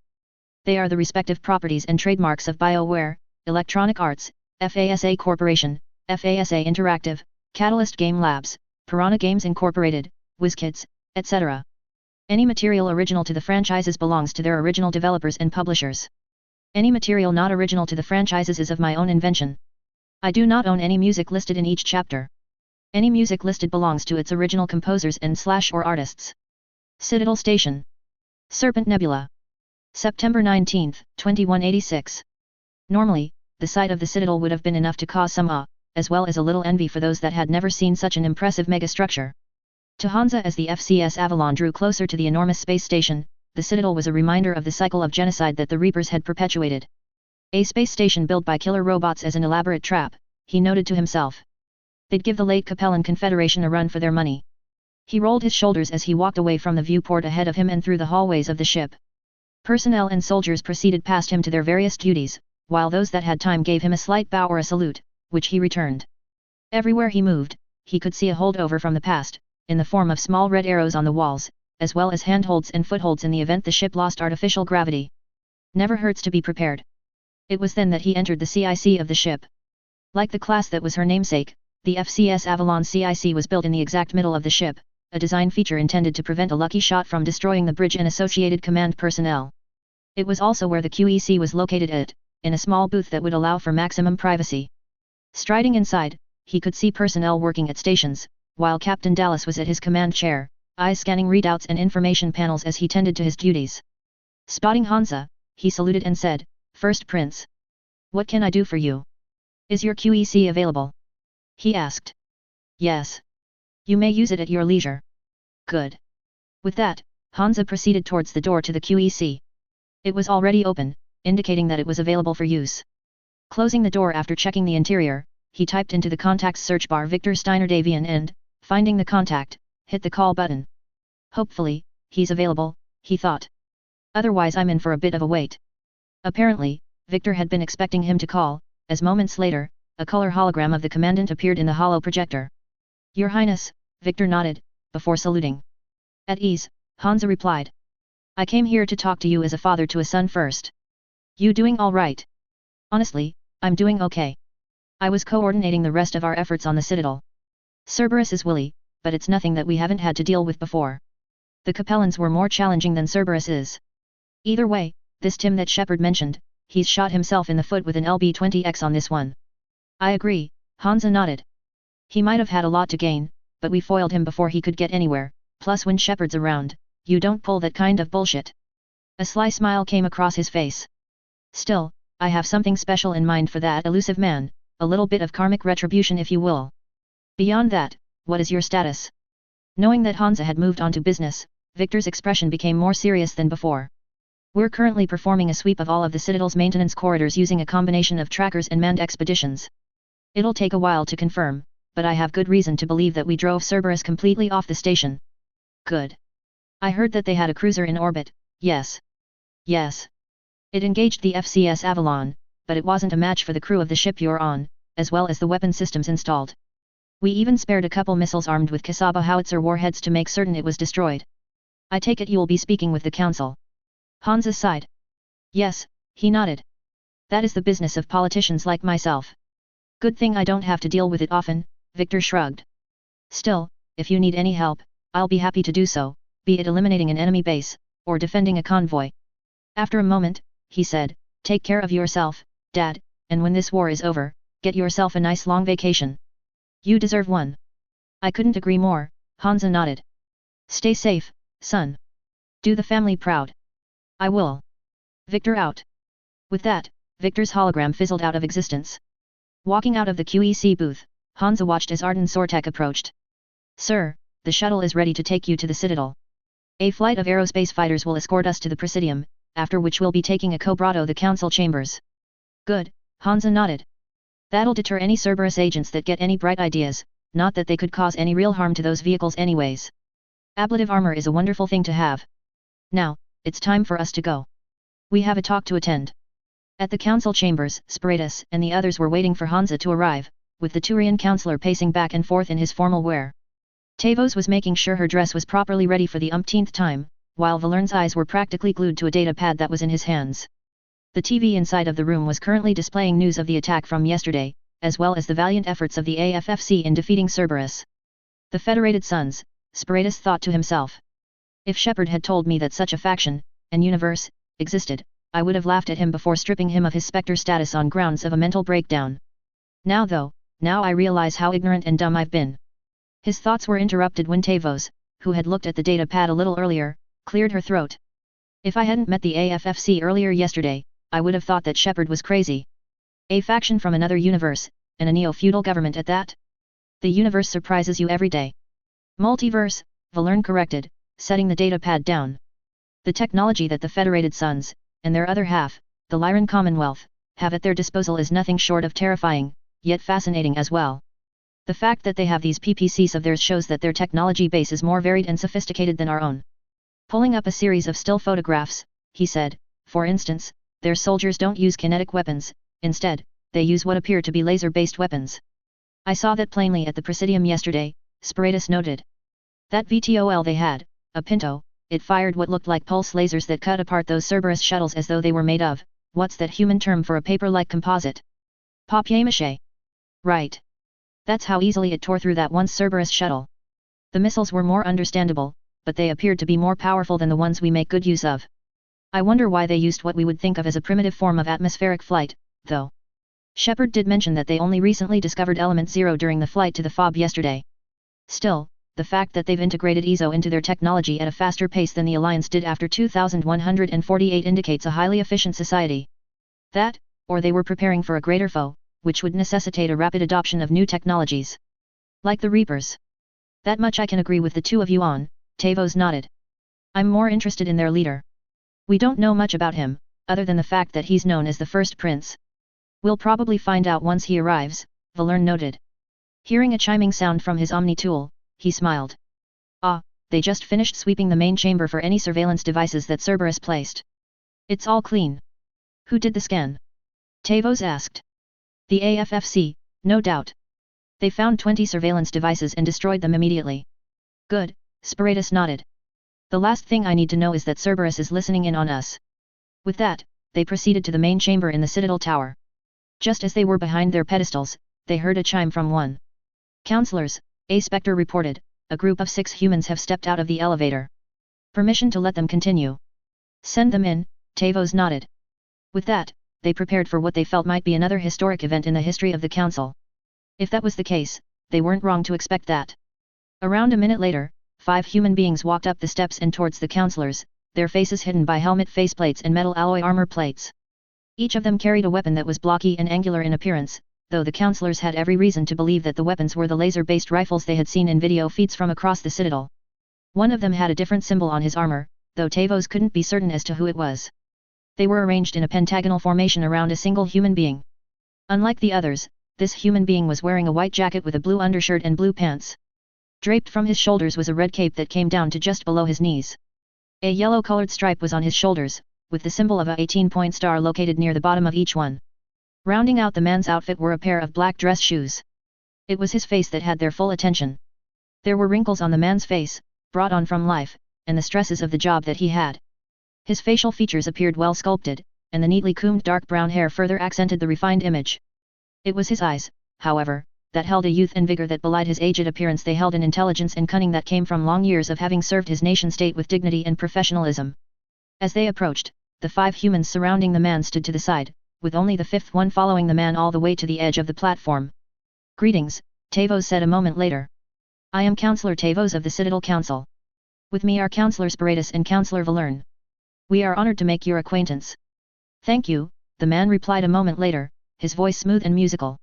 They are the respective properties and trademarks of BioWare, Electronic Arts, FASA Corporation, FASA Interactive, Catalyst Game Labs, Piranha Games Incorporated, WizKids, etc. Any material original to the franchises belongs to their original developers and publishers. Any material not original to the franchises is of my own invention. I do not own any music listed in each chapter. Any music listed belongs to its original composers and/or artists. Citadel Station. Serpent Nebula. September 19, 2186. Normally, the sight of the Citadel would have been enough to cause some awe, as well as a little envy for those that had never seen such an impressive megastructure. To Hansa, as the FCS Avalon drew closer to the enormous space station, the Citadel was a reminder of the cycle of genocide that the Reapers had perpetuated. A space station built by killer robots as an elaborate trap, he noted to himself. They'd give the late Capellan Confederation a run for their money. He rolled his shoulders as he walked away from the viewport ahead of him and through the hallways of the ship. Personnel and soldiers proceeded past him to their various duties, while those that had time gave him a slight bow or a salute, which he returned. Everywhere he moved, he could see a holdover from the past, in the form of small red arrows on the walls, as well as handholds and footholds in the event the ship lost artificial gravity. Never hurts to be prepared. It was then that he entered the CIC of the ship. Like the class that was her namesake, the FCS Avalon CIC was built in the exact middle of the ship, a design feature intended to prevent a lucky shot from destroying the bridge and associated command personnel. It was also where the QEC was located in a small booth that would allow for maximum privacy. Striding inside, he could see personnel working at stations, while Captain Dallas was at his command chair, eyes scanning readouts and information panels as he tended to his duties. Spotting Hansa, he saluted and said, "First Prince. What can I do for you? Is your QEC available?" he asked. "Yes. You may use it at your leisure." "Good." With that, Hansa proceeded towards the door to the QEC. It was already open, indicating that it was available for use. Closing the door after checking the interior, he typed into the contact's search bar Victor Steiner Davian and, finding the contact, hit the call button. Hopefully, he's available, he thought. Otherwise I'm in for a bit of a wait. Apparently, Victor had been expecting him to call, as moments later, a color hologram of the commandant appeared in the holo projector. "Your Highness," Victor nodded, before saluting. At ease, Hansa replied. "I came here to talk to you as a father to a son first. You doing all right?" "Honestly, I'm doing okay. I was coordinating the rest of our efforts on the Citadel. Cerberus is willy, but it's nothing that we haven't had to deal with before. The Capellans were more challenging than Cerberus is. Either way, this Tim that Shepard mentioned, he's shot himself in the foot with an LB-20X on this one." "I agree," Hansa nodded. "He might have had a lot to gain, but we foiled him before he could get anywhere, plus when Shepard's around, you don't pull that kind of bullshit." A sly smile came across his face. "Still, I have something special in mind for that elusive man, a little bit of karmic retribution if you will. Beyond that, what is your status?" Knowing that Hansa had moved on to business, Victor's expression became more serious than before. "We're currently performing a sweep of all of the Citadel's maintenance corridors using a combination of trackers and manned expeditions. It'll take a while to confirm, but I have good reason to believe that we drove Cerberus completely off the station." "Good. I heard that they had a cruiser in orbit." "Yes. Yes. It engaged the FCS Avalon, but it wasn't a match for the crew of the ship you're on, as well as the weapon systems installed. We even spared a couple missiles armed with Kasaba howitzer warheads to make certain it was destroyed. I take it you'll be speaking with the Council." Hansa sighed. "Yes," he nodded. "That is the business of politicians like myself. Good thing I don't have to deal with it often," Victor shrugged. "Still, if you need any help, I'll be happy to do so, be it eliminating an enemy base, or defending a convoy." After a moment, he said, "Take care of yourself, Dad, and when this war is over, get yourself a nice long vacation. You deserve one." "I couldn't agree more," Hansa nodded. "Stay safe, son. Do the family proud." "I will." Victor out. With that, Victor's hologram fizzled out of existence. Walking out of the QEC booth, Hansa watched as Arden Sortek approached. "Sir, the shuttle is ready to take you to the Citadel. A flight of aerospace fighters will escort us to the Presidium, after which we'll be taking a cobrado the council chambers. Good, Hansa nodded. That'll deter any Cerberus agents that get any bright ideas, not that they could cause any real harm to those vehicles anyways. Ablative armor is a wonderful thing to have. Now, it's time for us to go. We have a talk to attend. At the council chambers, Spiritus and the others were waiting for Hansa to arrive, with the Turian councillor pacing back and forth in his formal wear. Tavos was making sure her dress was properly ready for the umpteenth time, while Valern's eyes were practically glued to a data pad that was in his hands. The TV inside of the room was currently displaying news of the attack from yesterday, as well as the valiant efforts of the AFFC in defeating Cerberus. The Federated Sons, Spiritus thought to himself. If Shepard had told me that such a faction, and universe, existed, I would have laughed at him before stripping him of his Spectre status on grounds of a mental breakdown. Now though, now I realize how ignorant and dumb I've been. His thoughts were interrupted when Tavos, who had looked at the data pad a little earlier, cleared her throat. If I hadn't met the AFFC earlier yesterday, I would have thought that Shepard was crazy. A faction from another universe, and a neo-feudal government at that? The universe surprises you every day. Multiverse, Valern corrected, setting the data pad down. The technology that the Federated Sons, and their other half, the Lyran Commonwealth, have at their disposal is nothing short of terrifying, yet fascinating as well. The fact that they have these PPCs of theirs shows that their technology base is more varied and sophisticated than our own. Pulling up a series of still photographs, he said, for instance, their soldiers don't use kinetic weapons, instead, they use what appear to be laser-based weapons. I saw that plainly at the Presidium yesterday, Spiritus noted. That VTOL they had, a Pinto, it fired what looked like pulse lasers that cut apart those Cerberus shuttles as though they were made of, what's that human term for a paper-like composite? Papier-mâché. Right. That's how easily it tore through that one Cerberus shuttle. The missiles were more understandable, but they appeared to be more powerful than the ones we make good use of. I wonder why they used what we would think of as a primitive form of atmospheric flight, though. Shepard did mention that they only recently discovered Element Zero during the flight to the FOB yesterday. Still, the fact that they've integrated EZO into their technology at a faster pace than the Alliance did after 2148 indicates a highly efficient society. That, or they were preparing for a greater foe, which would necessitate a rapid adoption of new technologies. Like the Reapers. That much I can agree with the two of you on, Tavos nodded. I'm more interested in their leader. We don't know much about him, other than the fact that he's known as the First Prince. We'll probably find out once he arrives, Valern noted. Hearing a chiming sound from his Omni tool, he smiled. Ah, they just finished sweeping the main chamber for any surveillance devices that Cerberus placed. It's all clean. Who did the scan? Tavos asked. The AFFC, no doubt. They found 20 surveillance devices and destroyed them immediately. Good, Spiritus nodded. The last thing I need to know is that Cerberus is listening in on us. With that, they proceeded to the main chamber in the Citadel Tower. Just as they were behind their pedestals, they heard a chime from one. Counselors, A Spectre reported, a group of 6 humans have stepped out of the elevator. Permission to let them continue. Send them in, Tavos nodded. With that, they prepared for what they felt might be another historic event in the history of the Council. If that was the case, they weren't wrong to expect that. Around a minute later, 5 human beings walked up the steps and towards the counselors, their faces hidden by helmet faceplates and metal alloy armor plates. Each of them carried a weapon that was blocky and angular in appearance, though the counselors had every reason to believe that the weapons were the laser-based rifles they had seen in video feeds from across the Citadel. One of them had a different symbol on his armor, though Tavos couldn't be certain as to who it was. They were arranged in a pentagonal formation around a single human being. Unlike the others, this human being was wearing a white jacket with a blue undershirt and blue pants. Draped from his shoulders was a red cape that came down to just below his knees. A yellow-colored stripe was on his shoulders, with the symbol of a 18-point star located near the bottom of each one. Rounding out the man's outfit were a pair of black dress shoes. It was his face that had their full attention. There were wrinkles on the man's face, brought on from life, and the stresses of the job that he had. His facial features appeared well sculpted, and the neatly combed dark brown hair further accented the refined image. It was his eyes, however, that held a youth and vigor that belied his aged appearance. They held an intelligence and cunning that came from long years of having served his nation-state with dignity and professionalism. As they approached, the 5 humans surrounding the man stood to the side, with only the 5th one following the man all the way to the edge of the platform. Greetings, Tavos said a moment later. I am Counselor Tavos of the Citadel Council. With me are Counselor Spiritus and Counselor Valern. We are honored to make your acquaintance. Thank you, the man replied a moment later, his voice smooth and musical.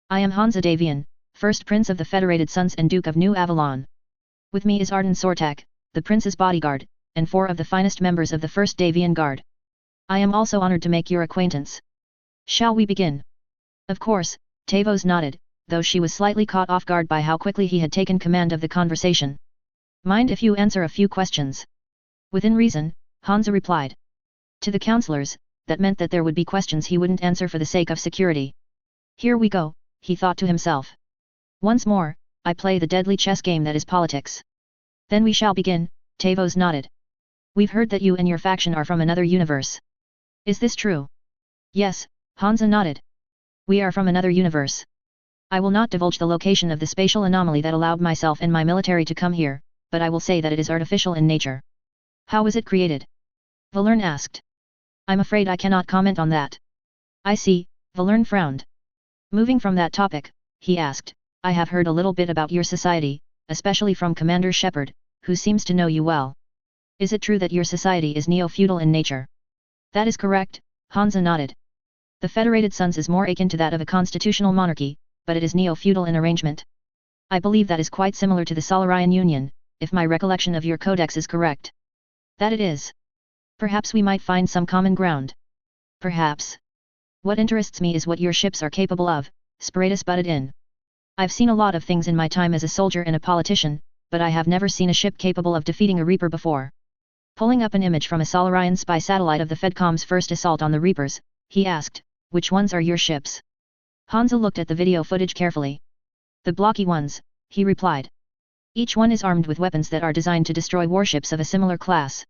I am Hansa Davian, First Prince of the Federated Sons and Duke of New Avalon. With me is Arden Sortak, the Prince's bodyguard, and 4 of the finest members of the First Davian Guard. I am also honored to make your acquaintance. Shall we begin? Of course, Tavos nodded, though she was slightly caught off guard by how quickly he had taken command of the conversation. Mind if you answer a few questions? Within reason, Hansa replied. To the counselors, that meant that there would be questions he wouldn't answer for the sake of security. Here we go, he thought to himself. Once more, I play the deadly chess game that is politics. Then we shall begin, Tavos nodded. We've heard that you and your faction are from another universe. Is this true? Yes, Hansa nodded. We are from another universe. I will not divulge the location of the spatial anomaly that allowed myself and my military to come here, but I will say that it is artificial in nature. How was it created? Valerne asked. I'm afraid I cannot comment on that. I see, Valerne frowned. Moving from that topic, he asked, I have heard a little bit about your society, especially from Commander Shepard, who seems to know you well. Is it true that your society is neo-feudal in nature? That is correct, Hansa nodded. The Federated Suns is more akin to that of a constitutional monarchy, but it is neo-feudal in arrangement. I believe that is quite similar to the Solarian Union, if my recollection of your codex is correct. That it is. Perhaps we might find some common ground. Perhaps. What interests me is what your ships are capable of, Sparatus butted in. I've seen a lot of things in my time as a soldier and a politician, but I have never seen a ship capable of defeating a Reaper before. Pulling up an image from a Solarian spy satellite of the Fedcom's first assault on the Reapers, he asked, which ones are your ships? Hansa looked at the video footage carefully. The blocky ones, he replied. Each one is armed with weapons that are designed to destroy warships of a similar class.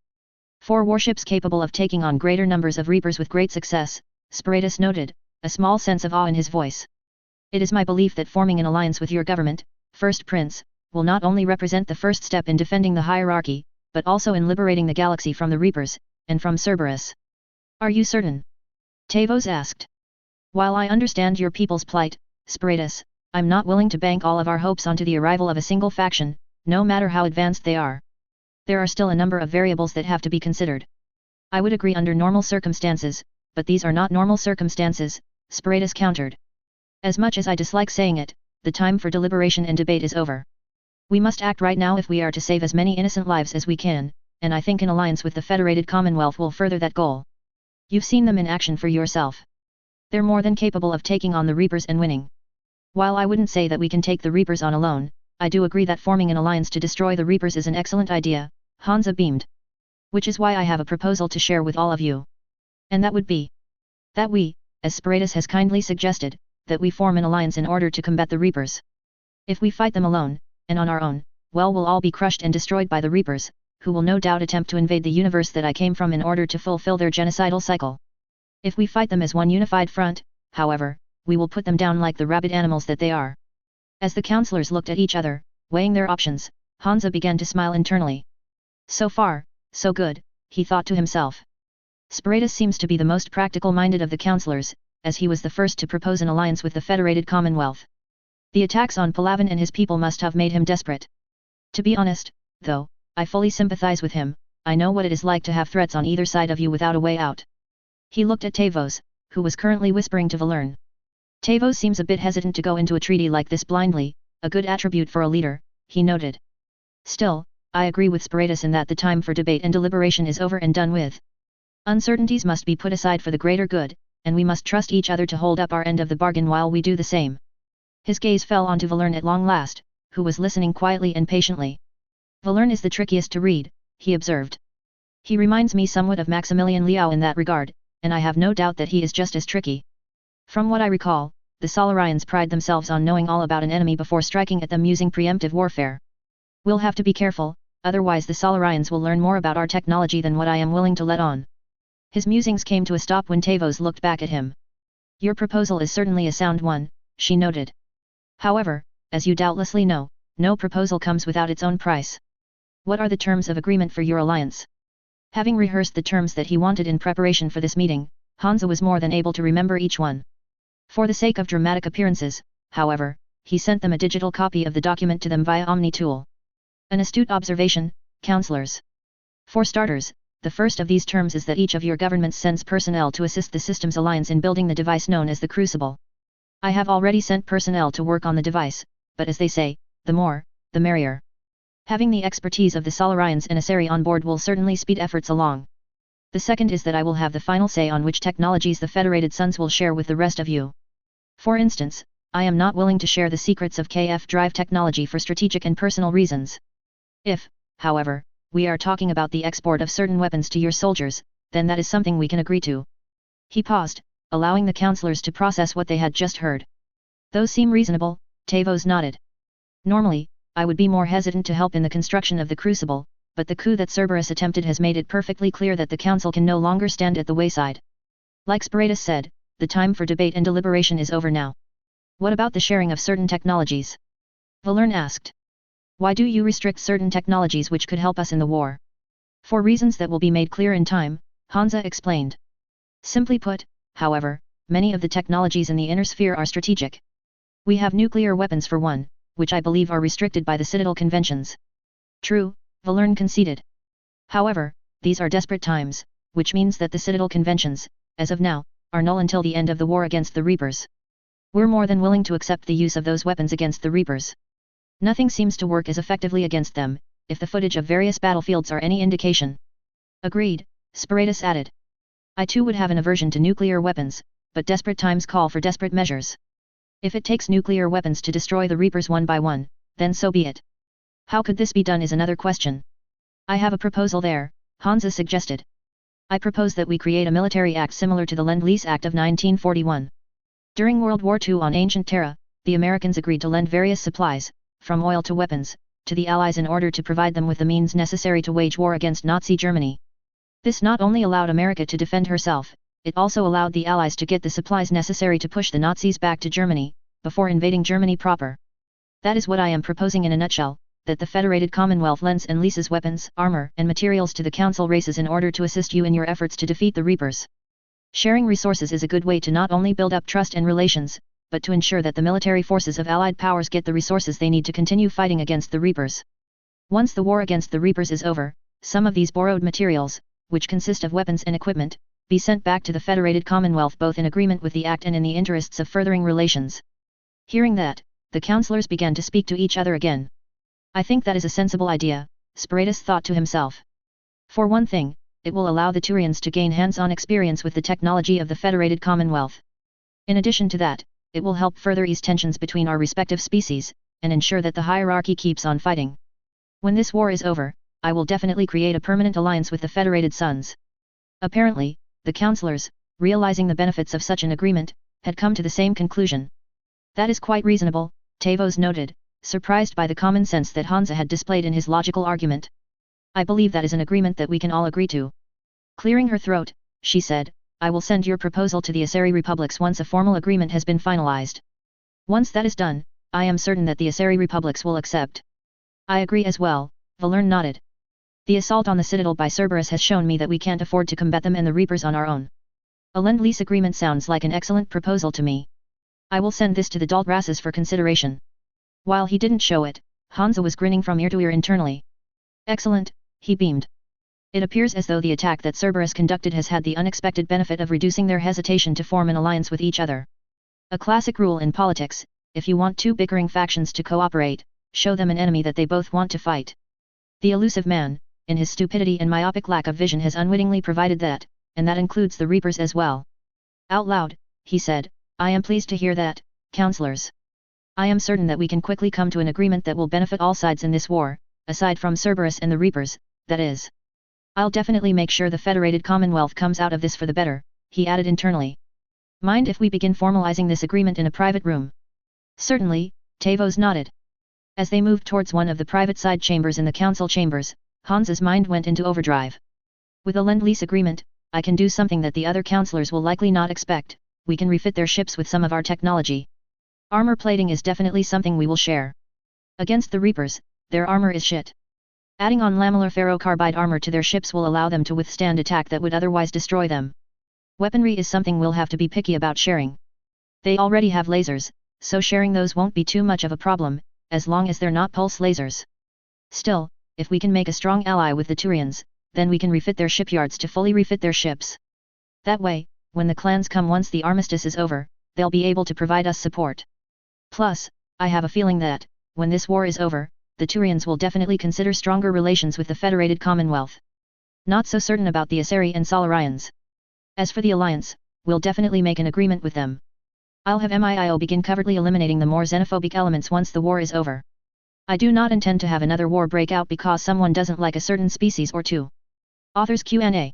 4 warships capable of taking on greater numbers of Reapers with great success, Sparatus noted, a small sense of awe in his voice. It is my belief that forming an alliance with your government, First Prince, will not only represent the first step in defending the hierarchy, but also in liberating the galaxy from the Reapers, and from Cerberus. Are you certain? Tavos asked. While I understand your people's plight, Sparatus, I'm not willing to bank all of our hopes onto the arrival of a single faction, no matter how advanced they are. There are still a number of variables that have to be considered. I would agree under normal circumstances, but these are not normal circumstances, Sparatus countered. As much as I dislike saying it, the time for deliberation and debate is over. We must act right now if we are to save as many innocent lives as we can, and I think an alliance with the Federated Commonwealth will further that goal. You've seen them in action for yourself. They're more than capable of taking on the Reapers and winning. While I wouldn't say that we can take the Reapers on alone, I do agree that forming an alliance to destroy the Reapers is an excellent idea, Hansa beamed. Which is why I have a proposal to share with all of you. And that would be that we, as Sparatus has kindly suggested, that we form an alliance in order to combat the Reapers. If we fight them alone, and on our own, well, we'll all be crushed and destroyed by the Reapers, who will no doubt attempt to invade the universe that I came from in order to fulfill their genocidal cycle. If we fight them as one unified front, however, we will put them down like the rabid animals that they are. As the counselors looked at each other, weighing their options, Hansa began to smile internally. So far, so good, he thought to himself. Sparatus seems to be the most practical-minded of the counselors, as he was the first to propose an alliance with the Federated Commonwealth. The attacks on Palaven and his people must have made him desperate. To be honest, though, I fully sympathize with him. I know what it is like to have threats on either side of you without a way out. He looked at Tavos, who was currently whispering to Valerne. Tavos seems a bit hesitant to go into a treaty like this blindly, a good attribute for a leader, he noted. Still, I agree with Sparatus in that the time for debate and deliberation is over and done with. Uncertainties must be put aside for the greater good, and we must trust each other to hold up our end of the bargain while we do the same. His gaze fell onto Valerne at long last, who was listening quietly and patiently. Valerne is the trickiest to read, he observed. He reminds me somewhat of Maximilian Liao in that regard, and I have no doubt that he is just as tricky. From what I recall, the Solarians pride themselves on knowing all about an enemy before striking at them using preemptive warfare. We'll have to be careful, otherwise the Solarians will learn more about our technology than what I am willing to let on. His musings came to a stop when Tavos looked back at him. Your proposal is certainly a sound one, she noted. However, as you doubtlessly know, no proposal comes without its own price. What are the terms of agreement for your alliance? Having rehearsed the terms that he wanted in preparation for this meeting, Hansa was more than able to remember each one. For the sake of dramatic appearances, however, he sent them a digital copy of the document to them via Omni-Tool. An astute observation, counselors. For starters, the first of these terms is that each of your governments sends personnel to assist the Systems Alliance in building the device known as the Crucible. I have already sent personnel to work on the device, but as they say, the more, the merrier. Having the expertise of the Solarians emissary on board will certainly speed efforts along. The second is that I will have the final say on which technologies the Federated Sons will share with the rest of you. For instance, I am not willing to share the secrets of KF drive technology for strategic and personal reasons. If, however, we are talking about the export of certain weapons to your soldiers, then that is something we can agree to. He paused, allowing the counselors to process what they had just heard. Those seem reasonable, Tavos nodded. Normally, I would be more hesitant to help in the construction of the Crucible, but the coup that Cerberus attempted has made it perfectly clear that the Council can no longer stand at the wayside. Like Sparatus said, the time for debate and deliberation is over now. What about the sharing of certain technologies? Valern asked. Why do you restrict certain technologies which could help us in the war? For reasons that will be made clear in time, Hansa explained. Simply put, however, many of the technologies in the inner sphere are strategic. We have nuclear weapons for one, which I believe are restricted by the Citadel Conventions. True, Valern conceded. However, these are desperate times, which means that the Citadel Conventions, as of now, are null until the end of the war against the Reapers. We're more than willing to accept the use of those weapons against the Reapers. Nothing seems to work as effectively against them, if the footage of various battlefields are any indication. Agreed, Sparatus added. I too would have an aversion to nuclear weapons, but desperate times call for desperate measures. If it takes nuclear weapons to destroy the Reapers one by one, then so be it. How could this be done is another question. I have a proposal there, Hansa suggested. I propose that we create a military act similar to the Lend-Lease Act of 1941. During World War II on ancient Terra, the Americans agreed to lend various supplies, from oil to weapons, to the Allies in order to provide them with the means necessary to wage war against Nazi Germany. This not only allowed America to defend herself, it also allowed the Allies to get the supplies necessary to push the Nazis back to Germany, before invading Germany proper. That is what I am proposing in a nutshell, that the Federated Commonwealth lends and leases weapons, armor, and materials to the Council races in order to assist you in your efforts to defeat the Reapers. Sharing resources is a good way to not only build up trust and relations, but to ensure that the military forces of Allied powers get the resources they need to continue fighting against the Reapers. Once the war against the Reapers is over, some of these borrowed materials, which consist of weapons and equipment, be sent back to the Federated Commonwealth both in agreement with the Act and in the interests of furthering relations. Hearing that, the councillors began to speak to each other again. I think that is a sensible idea, Sparatus thought to himself. For one thing, it will allow the Turians to gain hands-on experience with the technology of the Federated Commonwealth. In addition to that, it will help further ease tensions between our respective species, and ensure that the hierarchy keeps on fighting. When this war is over, I will definitely create a permanent alliance with the Federated Sons. Apparently, the councillors, realizing the benefits of such an agreement, had come to the same conclusion. That is quite reasonable, Tavos noted, surprised by the common sense that Hansa had displayed in his logical argument. I believe that is an agreement that we can all agree to. Clearing her throat, she said, I will send your proposal to the Asari Republics once a formal agreement has been finalized. Once that is done, I am certain that the Asari Republics will accept. I agree as well, Valern nodded. The assault on the Citadel by Cerberus has shown me that we can't afford to combat them and the Reapers on our own. A Lend-Lease agreement sounds like an excellent proposal to me. I will send this to the Dalt races for consideration. While he didn't show it, Hansa was grinning from ear to ear internally. Excellent, he beamed. It appears as though the attack that Cerberus conducted has had the unexpected benefit of reducing their hesitation to form an alliance with each other. A classic rule in politics, if you want two bickering factions to cooperate, show them an enemy that they both want to fight. The elusive man, in his stupidity and myopic lack of vision, has unwittingly provided that, and that includes the Reapers as well. Out loud, he said, I am pleased to hear that, councillors. I am certain that we can quickly come to an agreement that will benefit all sides in this war, aside from Cerberus and the Reapers, that is. I'll definitely make sure the Federated Commonwealth comes out of this for the better, he added internally. Mind if we begin formalizing this agreement in a private room? Certainly, Tavos nodded. As they moved towards one of the private side chambers in the council chambers, Hansa's mind went into overdrive. With a Lend-Lease agreement, I can do something that the other councillors will likely not expect, we can refit their ships with some of our technology. Armor plating is definitely something we will share. Against the Reapers, their armor is shit. Adding on lamellar ferrocarbide armor to their ships will allow them to withstand attack that would otherwise destroy them. Weaponry is something we'll have to be picky about sharing. They already have lasers, so sharing those won't be too much of a problem, as long as they're not pulse lasers. Still, if we can make a strong ally with the Turians, then we can refit their shipyards to fully refit their ships. That way, when the clans come once the armistice is over, they'll be able to provide us support. Plus, I have a feeling that, when this war is over, the Turians will definitely consider stronger relations with the Federated Commonwealth. Not so certain about the Asari and Solarians. As for the Alliance, we'll definitely make an agreement with them. I'll have MIO begin covertly eliminating the more xenophobic elements once the war is over. I do not intend to have another war break out because someone doesn't like a certain species or two. Authors Q&A.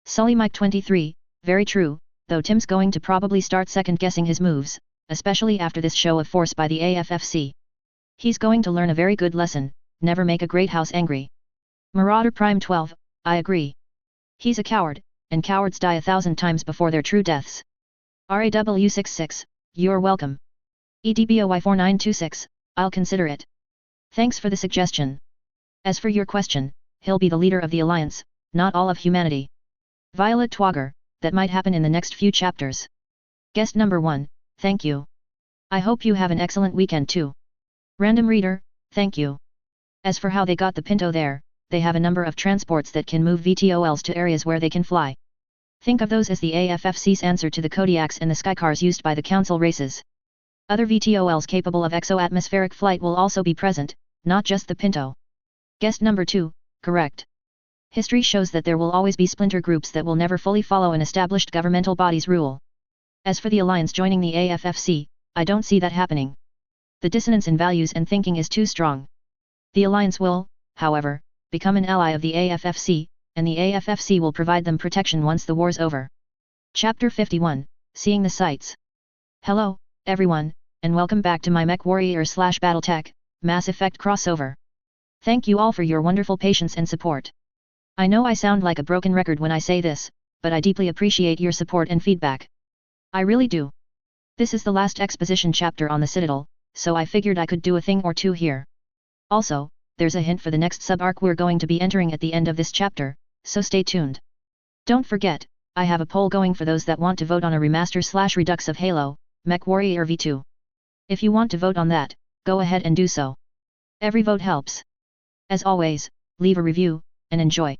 Sully Mike 23, very true, though Tim's going to probably start second-guessing his moves, especially after this show of force by the AFFC. He's going to learn a very good lesson, never make a great house angry. Marauder Prime 12, I agree. He's a coward, and cowards die 1,000 times before their true deaths. RAW66, you're welcome. EDBOY4926, I'll consider it. Thanks for the suggestion. As for your question, he'll be the leader of the Alliance, not all of humanity. Violet Twogger, that might happen in the next few chapters. Guest number 1, thank you. I hope you have an excellent weekend too. Random reader, thank you. As for how they got the Pinto there, they have a number of transports that can move VTOLs to areas where they can fly. Think of those as the AFFC's answer to the Kodiaks and the Skycars used by the Council races. Other VTOLs capable of exo-atmospheric flight will also be present, not just the Pinto. Guest number 2, correct. History shows that there will always be splinter groups that will never fully follow an established governmental body's rule. As for the Alliance joining the AFFC, I don't see that happening. The dissonance in values and thinking is too strong. The Alliance will, however, become an ally of the AFFC, and the AFFC will provide them protection once the war's over. Chapter 51, Seeing the Sights. Hello, everyone, and welcome back to my Mech Warrior / BattleTech, Mass Effect crossover. Thank you all for your wonderful patience and support. I know I sound like a broken record when I say this, but I deeply appreciate your support and feedback. I really do. This is the last exposition chapter on the Citadel, so I figured I could do a thing or two here. Also, there's a hint for the next sub-arc we're going to be entering at the end of this chapter, so stay tuned. Don't forget, I have a poll going for those that want to vote on a remaster / redux of Halo, Mech Warrior V2. If you want to vote on that, go ahead and do so. Every vote helps. As always, leave a review, and enjoy.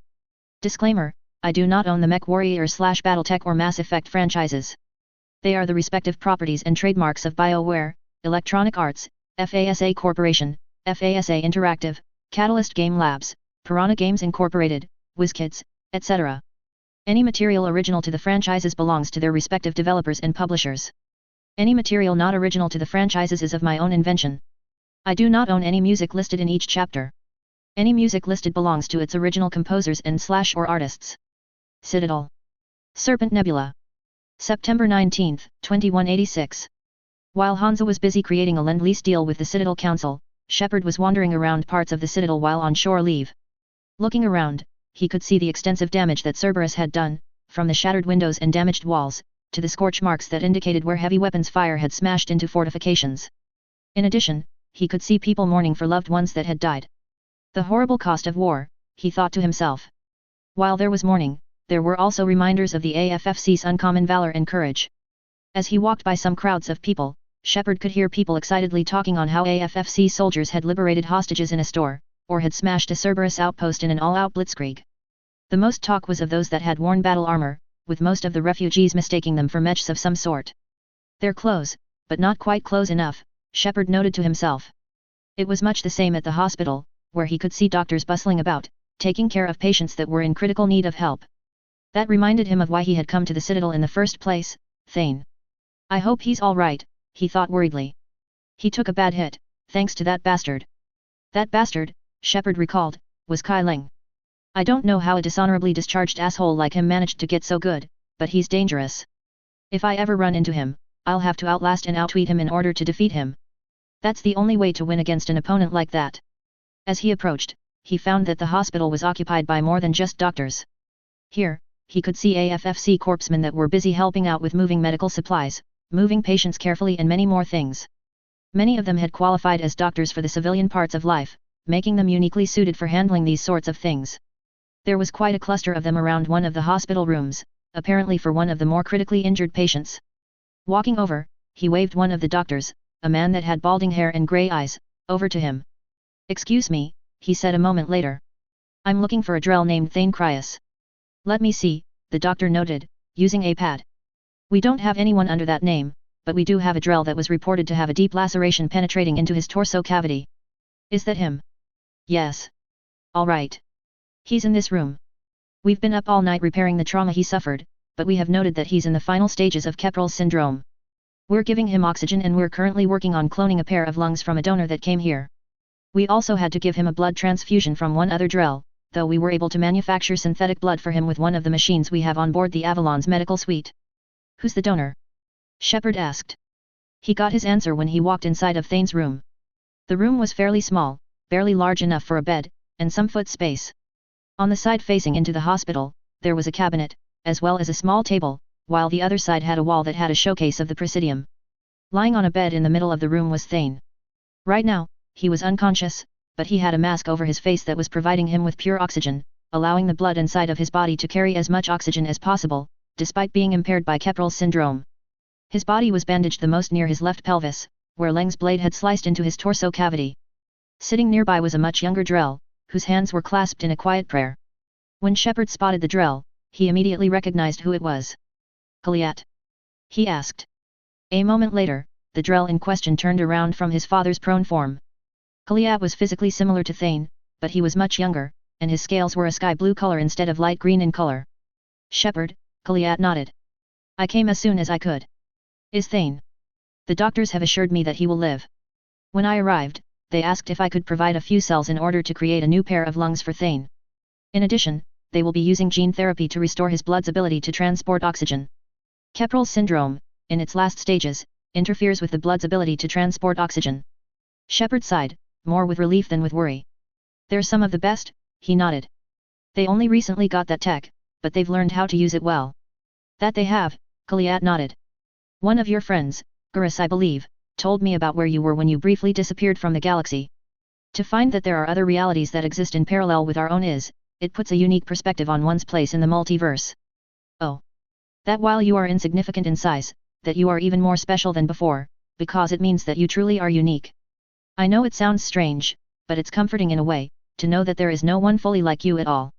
Disclaimer, I do not own the Mech Warrior / BattleTech or Mass Effect franchises. They are the respective properties and trademarks of BioWare, Electronic Arts, FASA Corporation, FASA Interactive, Catalyst Game Labs, Piranha Games Incorporated, WizKids, etc. Any material original to the franchises belongs to their respective developers and publishers. Any material not original to the franchises is of my own invention. I do not own any music listed in each chapter. Any music listed belongs to its original composers and / or artists. Citadel. Serpent Nebula. September 19, 2186. While Hansa was busy creating a Lend-Lease deal with the Citadel Council, Shepard was wandering around parts of the Citadel while on shore leave. Looking around, he could see the extensive damage that Cerberus had done, from the shattered windows and damaged walls, to the scorch marks that indicated where heavy weapons fire had smashed into fortifications. In addition, he could see people mourning for loved ones that had died. The horrible cost of war, he thought to himself. While there was mourning, there were also reminders of the AFFC's uncommon valor and courage. As he walked by some crowds of people, Shepard could hear people excitedly talking on how AFFC soldiers had liberated hostages in a store, or had smashed a Cerberus outpost in an all-out blitzkrieg. The most talk was of those that had worn battle armor, with most of the refugees mistaking them for mechs of some sort. Their clothes, but not quite close enough, Shepard noted to himself. It was much the same at the hospital, where he could see doctors bustling about, taking care of patients that were in critical need of help. That reminded him of why he had come to the Citadel in the first place. Thane. I hope he's all right, he thought worriedly. He took a bad hit, thanks to that bastard. That bastard, Shepard recalled, was Kai Ling. I don't know how a dishonorably discharged asshole like him managed to get so good, but he's dangerous. If I ever run into him, I'll have to outlast and outtweet him in order to defeat him. That's the only way to win against an opponent like that. As he approached, he found that the hospital was occupied by more than just doctors. Here, he could see AFFC corpsmen that were busy helping out with moving medical supplies, moving patients carefully and many more things. Many of them had qualified as doctors for the civilian parts of life, making them uniquely suited for handling these sorts of things. There was quite a cluster of them around one of the hospital rooms, apparently for one of the more critically injured patients. Walking over, he waved one of the doctors, a man that had balding hair and grey eyes, over to him. Excuse me, he said a moment later. I'm looking for a Drell named Thane Cryas. Let me see, the doctor noted, using a pad. We don't have anyone under that name, but we do have a Drell that was reported to have a deep laceration penetrating into his torso cavity. Is that him? Yes. All right. He's in this room. We've been up all night repairing the trauma he suffered, but we have noted that he's in the final stages of Kepral's syndrome. We're giving him oxygen and we're currently working on cloning a pair of lungs from a donor that came here. We also had to give him a blood transfusion from one other Drell, though we were able to manufacture synthetic blood for him with one of the machines we have on board the Avalon's medical suite. Who's the donor? Shepard asked. He got his answer when he walked inside of Thane's room. The room was fairly small, barely large enough for a bed, and some foot space. On the side facing into the hospital, there was a cabinet, as well as a small table, while the other side had a wall that had a showcase of the Presidium. Lying on a bed in the middle of the room was Thane. Right now, he was unconscious, but he had a mask over his face that was providing him with pure oxygen, allowing the blood inside of his body to carry as much oxygen as possible, despite being impaired by Kepral's syndrome. His body was bandaged the most near his left pelvis, where Leng's blade had sliced into his torso cavity. Sitting nearby was a much younger Drell, whose hands were clasped in a quiet prayer. When Shepard spotted the Drell, he immediately recognized who it was. Kaliat? He asked. A moment later, the Drell in question turned around from his father's prone form. Kaliat was physically similar to Thane, but he was much younger, and his scales were a sky blue color instead of light green in color. Shepard, Kaliat nodded. I came as soon as I could. Is Thane? The doctors have assured me that he will live. When I arrived, they asked if I could provide a few cells in order to create a new pair of lungs for Thane. In addition, they will be using gene therapy to restore his blood's ability to transport oxygen. Kepral's syndrome, in its last stages, interferes with the blood's ability to transport oxygen. Shepard sighed, more with relief than with worry. They're some of the best, he nodded. They only recently got that tech, but they've learned how to use it well. That they have, Kaliat nodded. One of your friends, Gurus I believe, told me about where you were when you briefly disappeared from the galaxy. To find that there are other realities that exist in parallel with our own it puts a unique perspective on one's place in the multiverse. Oh. That while you are insignificant in size, that you are even more special than before, because it means that you truly are unique. I know it sounds strange, but it's comforting in a way, to know that there is no one fully like you at all.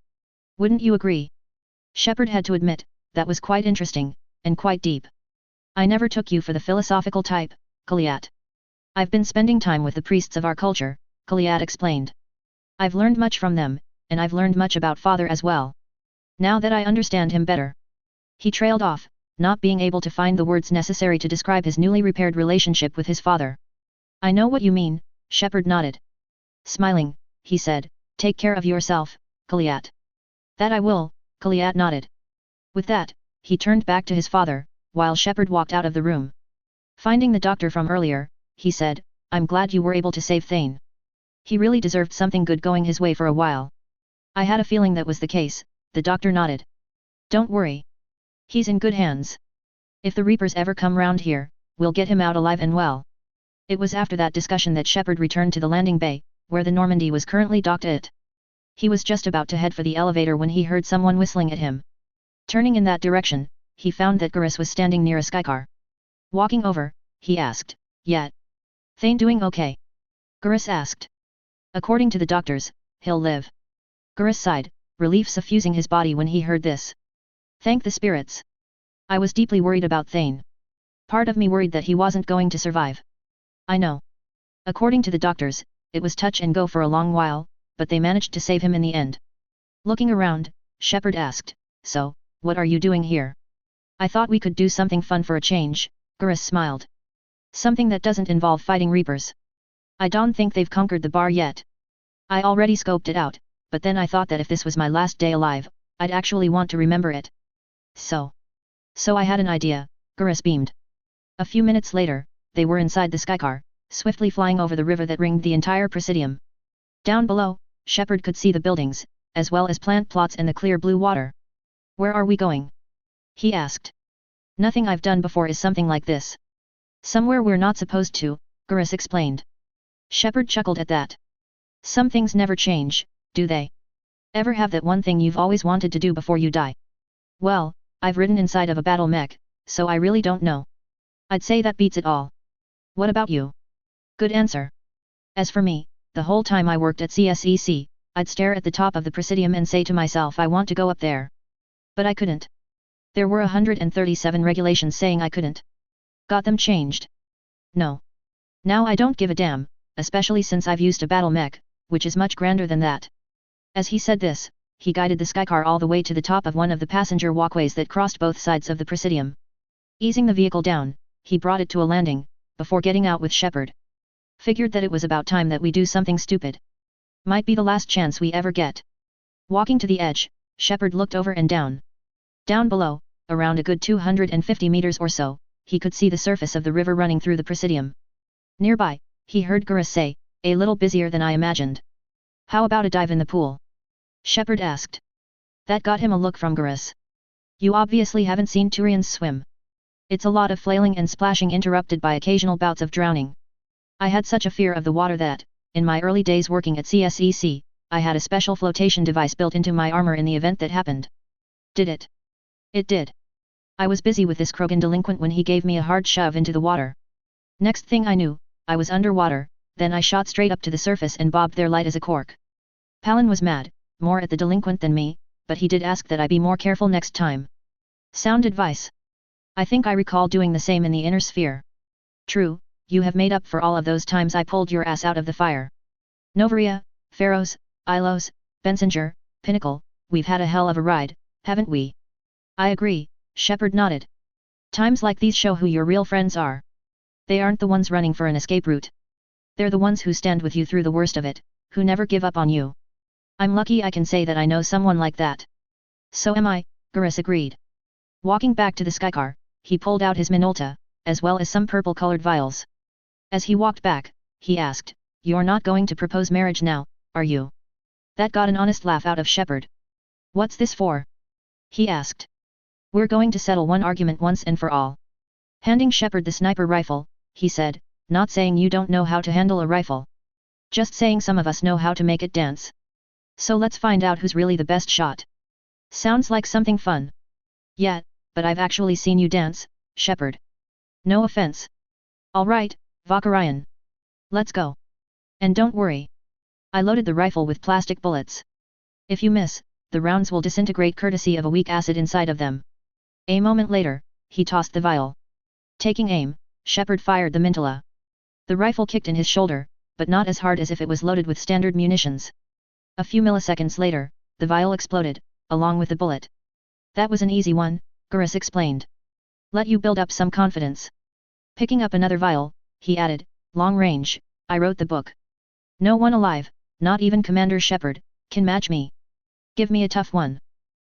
Wouldn't you agree? Shepard had to admit, that was quite interesting, and quite deep. I never took you for the philosophical type, Kaliat. I've been spending time with the priests of our culture, Kaliat explained. I've learned much from them, and I've learned much about Father as well. Now that I understand him better. He trailed off, not being able to find the words necessary to describe his newly repaired relationship with his father. I know what you mean, Shepard nodded. Smiling, he said, take care of yourself, Kaliat. That I will, Kaliat nodded. With that, he turned back to his father, while Shepard walked out of the room. Finding the doctor from earlier, he said, I'm glad you were able to save Thane. He really deserved something good going his way for a while. I had a feeling that was the case, the doctor nodded. Don't worry. He's in good hands. If the Reapers ever come round here, we'll get him out alive and well. It was after that discussion that Shepard returned to the landing bay, where the Normandy was currently docked at. He was just about to head for the elevator when he heard someone whistling at him. Turning in that direction, he found that Gurus was standing near a skycar. Walking over, he asked, Yet? Thane doing okay? Gurus asked. According to the doctors, he'll live. Gurus sighed, relief suffusing his body when he heard this. Thank the spirits. I was deeply worried about Thane. Part of me worried that he wasn't going to survive. I know. According to the doctors, it was touch and go for a long while, but they managed to save him in the end. Looking around, Shepard asked, So, what are you doing here? I thought we could do something fun for a change, Gurus smiled. Something that doesn't involve fighting Reapers. I don't think they've conquered the bar yet. I already scoped it out, but then I thought that if this was my last day alive, I'd actually want to remember it. So I had an idea, Gurus beamed. A few minutes later, they were inside the skycar, swiftly flying over the river that ringed the entire Presidium. Down below, Shepard could see the buildings, as well as plant plots and the clear blue water. Where are we going? He asked. Nothing I've done before is something like this. Somewhere we're not supposed to, Gurus explained. Shepard chuckled at that. Some things never change, do they? Ever have that one thing you've always wanted to do before you die? Well, I've ridden inside of a battle mech, so I really don't know. I'd say that beats it all. What about you? Good answer. As for me, the whole time I worked at CSEC, I'd stare at the top of the Presidium and say to myself I want to go up there. But I couldn't. There were 137 regulations saying I couldn't. Got them changed. No. Now I don't give a damn, especially since I've used a battle mech, which is much grander than that. As he said this, he guided the skycar all the way to the top of one of the passenger walkways that crossed both sides of the Presidium. Easing the vehicle down, he brought it to a landing, before getting out with Shepard. Figured that it was about time that we do something stupid. Might be the last chance we ever get. Walking to the edge, Shepard looked over and down. Down below, around a good 250 meters or so, he could see the surface of the river running through the Presidium. Nearby, he heard Garrus say, "A little busier than I imagined. How about a dive in the pool?" Shepard asked. That got him a look from Garrus. "You obviously haven't seen Turians swim. It's a lot of flailing and splashing interrupted by occasional bouts of drowning. I had such a fear of the water that, in my early days working at CSEC, I had a special flotation device built into my armor in the event that happened." "Did it?" "It did. I was busy with this Krogan delinquent when he gave me a hard shove into the water. Next thing I knew, I was underwater, then I shot straight up to the surface and bobbed there light as a cork." Palin was mad, more at the delinquent than me, but he did ask that I be more careful next time. Sound advice. I think I recall doing the same in the inner sphere. True, you have made up for all of those times I pulled your ass out of the fire. Novaria, Pharos, Ilos, Bensinger, Pinnacle, we've had a hell of a ride, haven't we? I agree, Shepard nodded. Times like these show who your real friends are. They aren't the ones running for an escape route. They're the ones who stand with you through the worst of it, who never give up on you. I'm lucky I can say that I know someone like that. So am I, Garrus agreed. Walking back to the skycar, he pulled out his Minolta, as well as some purple-colored vials. As he walked back, he asked, "You're not going to propose marriage now, are you?" That got an honest laugh out of Shepard. "What's this for?" he asked. "We're going to settle one argument once and for all." Handing Shepard the sniper rifle, he said, "Not saying you don't know how to handle a rifle. Just saying some of us know how to make it dance. So let's find out who's really the best shot." Sounds like something fun. Yeah, but I've actually seen you dance, Shepard. No offense. Alright, Vakarian. Let's go. And don't worry. I loaded the rifle with plastic bullets. If you miss, the rounds will disintegrate courtesy of a weak acid inside of them. A moment later, he tossed the vial. Taking aim, Shepard fired the Mintala. The rifle kicked in his shoulder, but not as hard as if it was loaded with standard munitions. A few milliseconds later, the vial exploded, along with the bullet. That was an easy one, Garrus explained. Let you build up some confidence. Picking up another vial, he added, "Long range, I wrote the book. No one alive, not even Commander Shepard, can match me. Give me a tough one."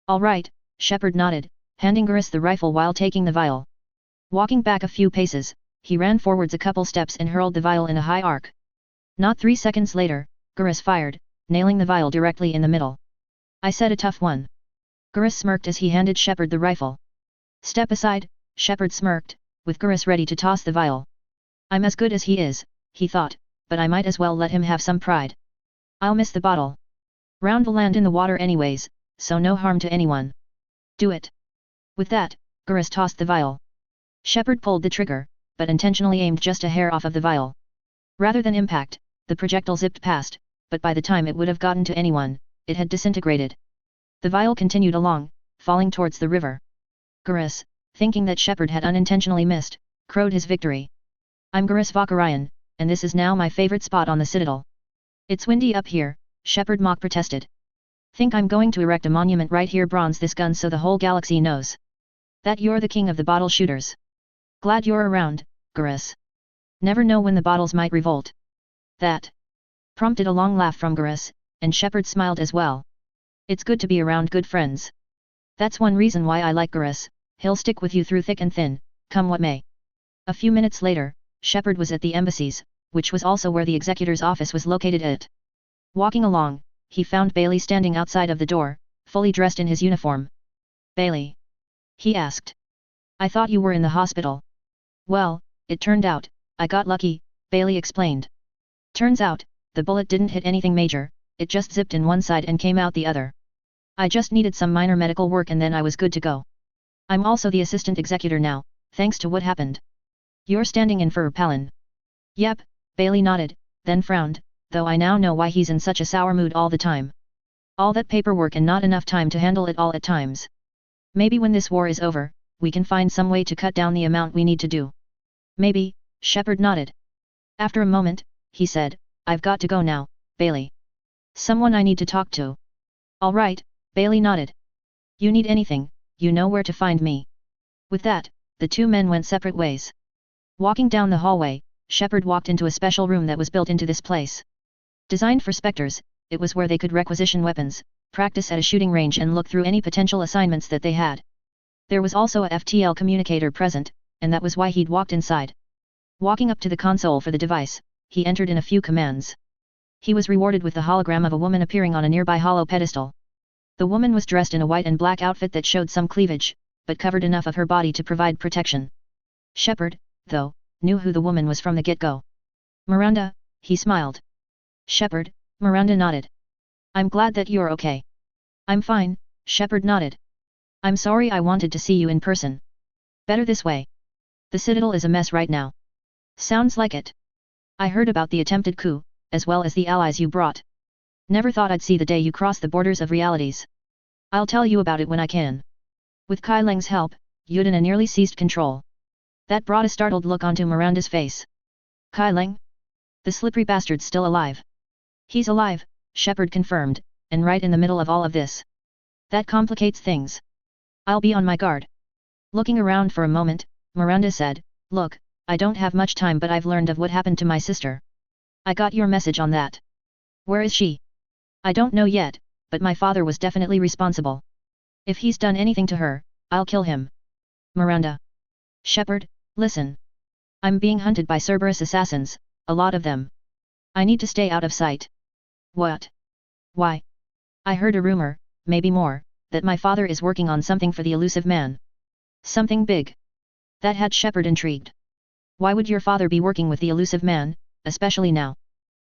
"Alright," Shepard nodded, handing Garrus the rifle while taking the vial. Walking back a few paces, he ran forwards a couple steps and hurled the vial in a high arc. Not 3 seconds later, Garrus fired, nailing the vial directly in the middle. "I said a tough one." Garrus smirked as he handed Shepard the rifle. "Step aside," Shepard smirked, with Garrus ready to toss the vial. "I'm as good as he is," he thought, "but I might as well let him have some pride. I'll miss the bottle. Round will land in the water anyways, so no harm to anyone. Do it." With that, Garrus tossed the vial. Shepard pulled the trigger, but intentionally aimed just a hair off of the vial. Rather than impact, the projectile zipped past, but by the time it would have gotten to anyone, it had disintegrated. The vial continued along, falling towards the river. Garrus, thinking that Shepard had unintentionally missed, crowed his victory. "I'm Garrus Vakarian, and this is now my favorite spot on the Citadel. It's windy up here," Shepard mock protested. "Think I'm going to erect a monument right here, bronze this gun so the whole galaxy knows that you're the king of the bottle shooters. Glad you're around, Garrus. Never know when the bottles might revolt." That prompted a long laugh from Garrus, and Shepard smiled as well. It's good to be around good friends. That's one reason why I like Garrus, he'll stick with you through thick and thin, come what may. A few minutes later, Shepard was at the embassies, which was also where the executor's office was located at. Walking along, he found Bailey standing outside of the door, fully dressed in his uniform. "Bailey?" he asked. "I thought you were in the hospital." "Well, it turned out, I got lucky," Bailey explained. "Turns out, the bullet didn't hit anything major, it just zipped in one side and came out the other. I just needed some minor medical work and then I was good to go. I'm also the assistant executor now, thanks to what happened." "You're standing in for Palin." "Yep," Bailey nodded, then frowned, "though I now know why he's in such a sour mood all the time. All that paperwork and not enough time to handle it all at times. Maybe when this war is over, we can find some way to cut down the amount we need to do." "Maybe," Shepard nodded. After a moment, he said, "I've got to go now, Bailey. Someone I need to talk to." "All right," Bailey nodded. You need anything, you know where to find me. With that, the two men went separate ways. Walking down the hallway, Shepard walked into a special room that was built into this place. Designed for Spectres, it was where they could requisition weapons, practice at a shooting range and look through any potential assignments that they had. There was also a FTL communicator present, and that was why he'd walked inside. Walking up to the console for the device, he entered in a few commands. He was rewarded with the hologram of a woman appearing on a nearby hollow pedestal. The woman was dressed in a white and black outfit that showed some cleavage, but covered enough of her body to provide protection. Shepard, though, knew who the woman was from the get-go. Miranda, he smiled. Shepard, Miranda nodded. I'm glad that you're okay. I'm fine, Shepard nodded. I'm sorry I wanted to see you in person. Better this way. The Citadel is a mess right now. Sounds like it. I heard about the attempted coup, as well as the allies you brought. Never thought I'd see the day you cross the borders of realities. I'll tell you about it when I can. With Kai Leng's help, Yudina nearly seized control. That brought a startled look onto Miranda's face. Kai Leng? The slippery bastard's still alive. He's alive, Shepard confirmed, and right in the middle of all of this. That complicates things. I'll be on my guard. Looking around for a moment, Miranda said, Look, I don't have much time but I've learned of what happened to my sister. I got your message on that. Where is she? I don't know yet, but my father was definitely responsible. If he's done anything to her, I'll kill him. Miranda. Shepard, listen. I'm being hunted by Cerberus assassins, a lot of them. I need to stay out of sight. What? Why? I heard a rumor, maybe more, that my father is working on something for the elusive man. Something big. That had Shepard intrigued. Why would your father be working with the elusive man, especially now?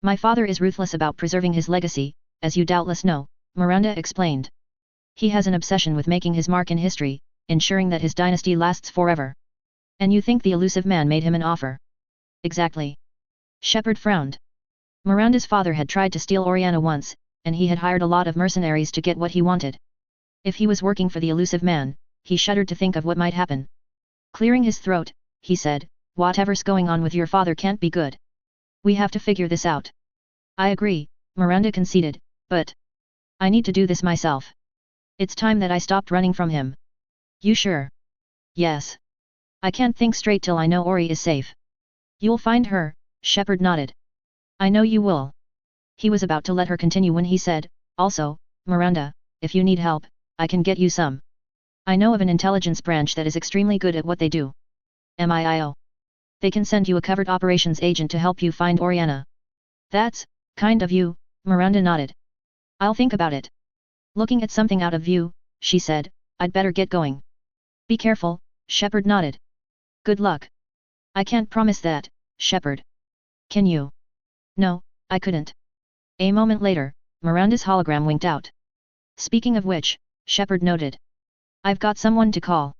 My father is ruthless about preserving his legacy, as you doubtless know, Miranda explained. He has an obsession with making his mark in history, ensuring that his dynasty lasts forever. And you think the elusive man made him an offer? Exactly. Shepard frowned. Miranda's father had tried to steal Oriana once, and he had hired a lot of mercenaries to get what he wanted. If he was working for the elusive man, he shuddered to think of what might happen. Clearing his throat, he said, Whatever's going on with your father can't be good. We have to figure this out. I agree, Miranda conceded, but I need to do this myself. It's time that I stopped running from him. You sure? Yes. I can't think straight till I know Ori is safe. You'll find her, Shepard nodded. I know you will. He was about to let her continue when he said, Also, Miranda, if you need help, I can get you some. I know of an intelligence branch that is extremely good at what they do. MIO. They can send you a covert operations agent to help you find Oriana. That's kind of you, Miranda nodded. I'll think about it. Looking at something out of view, she said, I'd better get going. Be careful, Shepard nodded. Good luck. I can't promise that, Shepard. Can you? No, I couldn't. A moment later, Miranda's hologram winked out. Speaking of which, Shepard noted. I've got someone to call.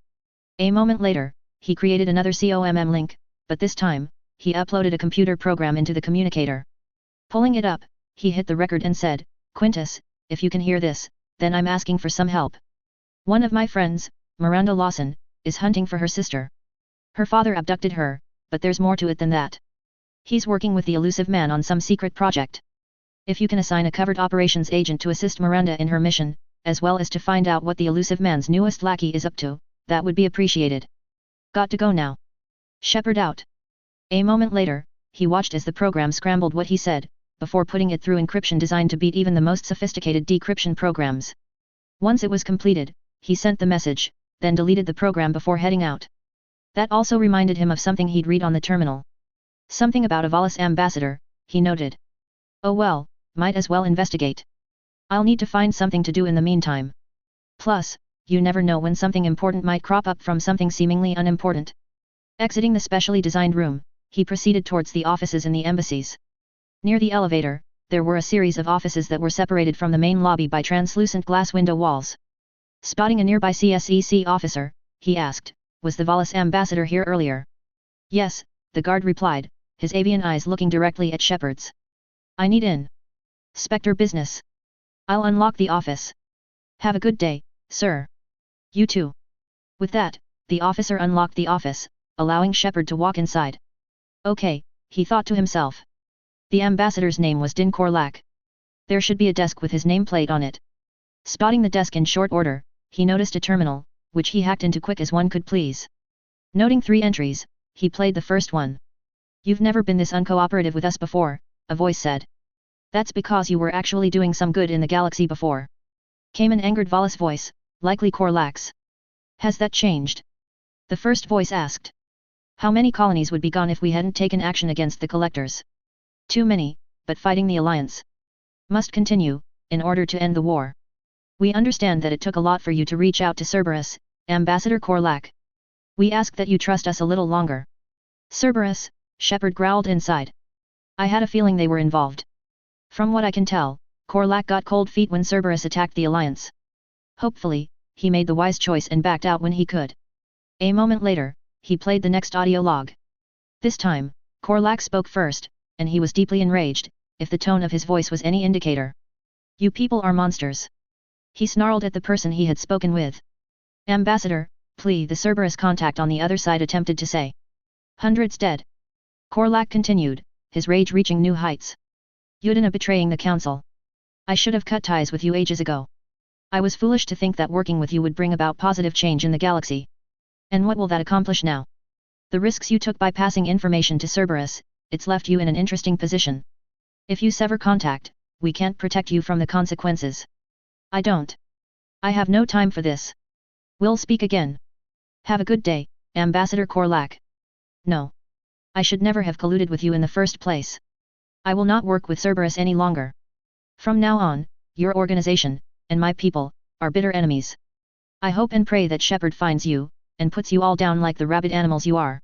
A moment later, he created another COMM link, but this time, he uploaded a computer program into the communicator. Pulling it up, he hit the record and said, Quintus, if you can hear this, then I'm asking for some help. One of my friends, Miranda Lawson, is hunting for her sister. Her father abducted her, but there's more to it than that. He's working with the elusive man on some secret project. If you can assign a covert operations agent to assist Miranda in her mission, as well as to find out what the elusive man's newest lackey is up to, that would be appreciated. Got to go now. Shepard out. A moment later, he watched as the program scrambled what he said, before putting it through encryption designed to beat even the most sophisticated decryption programs. Once it was completed, he sent the message, then deleted the program before heading out. That also reminded him of something he'd read on the terminal. Something about a Valis ambassador, he noted. Oh well, might as well investigate. I'll need to find something to do in the meantime. Plus, you never know when something important might crop up from something seemingly unimportant. Exiting the specially designed room, he proceeded towards the offices in the embassies. Near the elevator, there were a series of offices that were separated from the main lobby by translucent glass window walls. Spotting a nearby CSEC officer, he asked, Was the Valis ambassador here earlier? Yes, the guard replied, his avian eyes looking directly at Shepard's. I need in. Spectre business. I'll unlock the office. Have a good day, sir. You too. With that, the officer unlocked the office, allowing Shepard to walk inside. Okay, he thought to himself. The ambassador's name was Din Korlak. There should be a desk with his nameplate on it. Spotting the desk in short order, he noticed a terminal, which he hacked into quick as one could please. Noting 3 entries, he played the first one. "You've never been this uncooperative with us before," a voice said. "That's because you were actually doing some good in the galaxy before." Came an angered Valis voice, likely Korlax. "Has that changed?" The first voice asked. "How many colonies would be gone if we hadn't taken action against the collectors?" "Too many, but fighting the Alliance must continue, in order to end the war. We understand that it took a lot for you to reach out to Cerberus, Ambassador Korlak. We ask that you trust us a little longer." "Cerberus," Shepard growled inside. "I had a feeling they were involved. From what I can tell, Korlak got cold feet when Cerberus attacked the Alliance. Hopefully, he made the wise choice and backed out when he could." A moment later, he played the next audio log. This time, Korlak spoke first, and he was deeply enraged, if the tone of his voice was any indicator. "You people are monsters," he snarled at the person he had spoken with. "Ambassador, please," the Cerberus contact on the other side attempted to say. "Hundreds dead." Korlak continued, his rage reaching new heights. "Yudina betraying the Council. I should have cut ties with you ages ago. I was foolish to think that working with you would bring about positive change in the galaxy. And what will that accomplish now? The risks you took by passing information to Cerberus, it's left you in an interesting position. If you sever contact, we can't protect you from the consequences. I have no time for this. We'll speak again. Have a good day, Ambassador Korlak." "No. I should never have colluded with you in the first place. I will not work with Cerberus any longer. From now on, your organization, and my people, are bitter enemies. I hope and pray that Shepard finds you, and puts you all down like the rabid animals you are.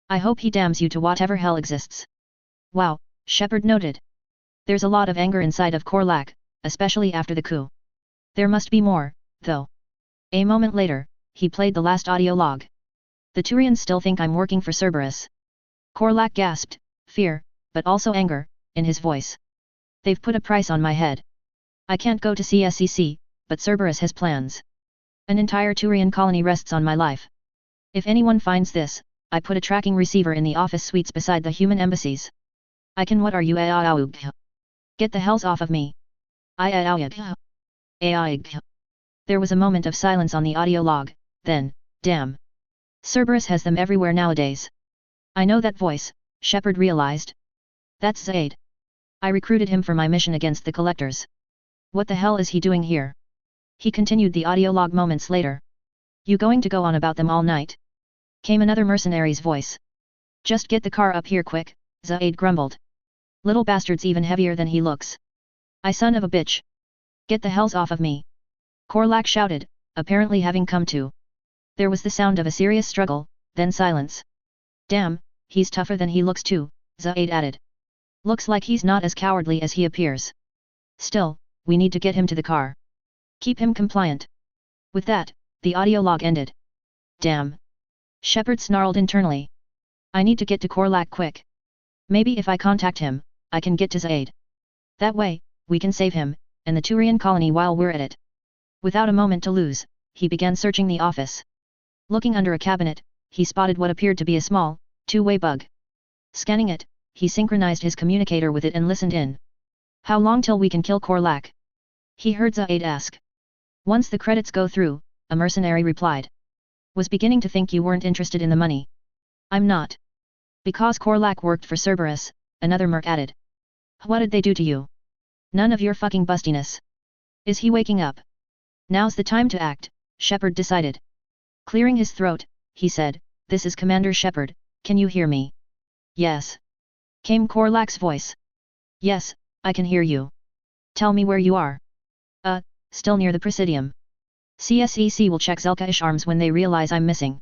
I hope he damns you to whatever hell exists." "Wow," Shepard noted. There's a lot of anger inside of Korlak, especially after the coup. There must be more, though. A moment later, he played the last audio log. "The Turians still think I'm working for Cerberus." Korlak gasped, fear, but also anger, in his voice. "They've put a price on my head. I can't go to CSCC, but Cerberus has plans. An entire Turian colony rests on my life. If anyone finds this, I put a tracking receiver in the office suites beside the human embassies. I can. What are you? Get the hells off of me. There was a moment of silence on the audio log, then, damn. Cerberus has them everywhere nowadays. I know that voice, Shepard realized. That's Zaid. I recruited him for my mission against the collectors. What the hell is he doing here? He continued the audio log moments later. You going to go on about them all night? Came another mercenary's voice. Just get the car up here quick, Zaid grumbled. Little bastard's even heavier than he looks. I son of a bitch. Get the hells off of me. Korlak shouted, apparently having come to. There was the sound of a serious struggle, then silence. Damn, he's tougher than he looks too, Zaid added. Looks like he's not as cowardly as he appears. Still, we need to get him to the car. Keep him compliant. With that, the audio log ended. Damn. Shepard snarled internally. I need to get to Korlak quick. Maybe if I contact him, I can get to Zaid. That way, we can save him, and the Turian colony while we're at it. Without a moment to lose, he began searching the office. Looking under a cabinet, he spotted what appeared to be a small, two-way bug. Scanning it, he synchronized his communicator with it and listened in. How long till we can kill Korlak? He heard Zaid ask. Once the credits go through, a mercenary replied. Was beginning to think you weren't interested in the money. I'm not. Because Korlak worked for Cerberus, another merc added. What did they do to you? None of your fucking bustiness. Is he waking up? Now's the time to act, Shepard decided. Clearing his throat, he said, This is Commander Shepard, can you hear me? Yes. Came Korlak's voice. Yes, I can hear you. Tell me where you are. Still near the Presidium. CSEC will check Zelka-ish arms when they realize I'm missing.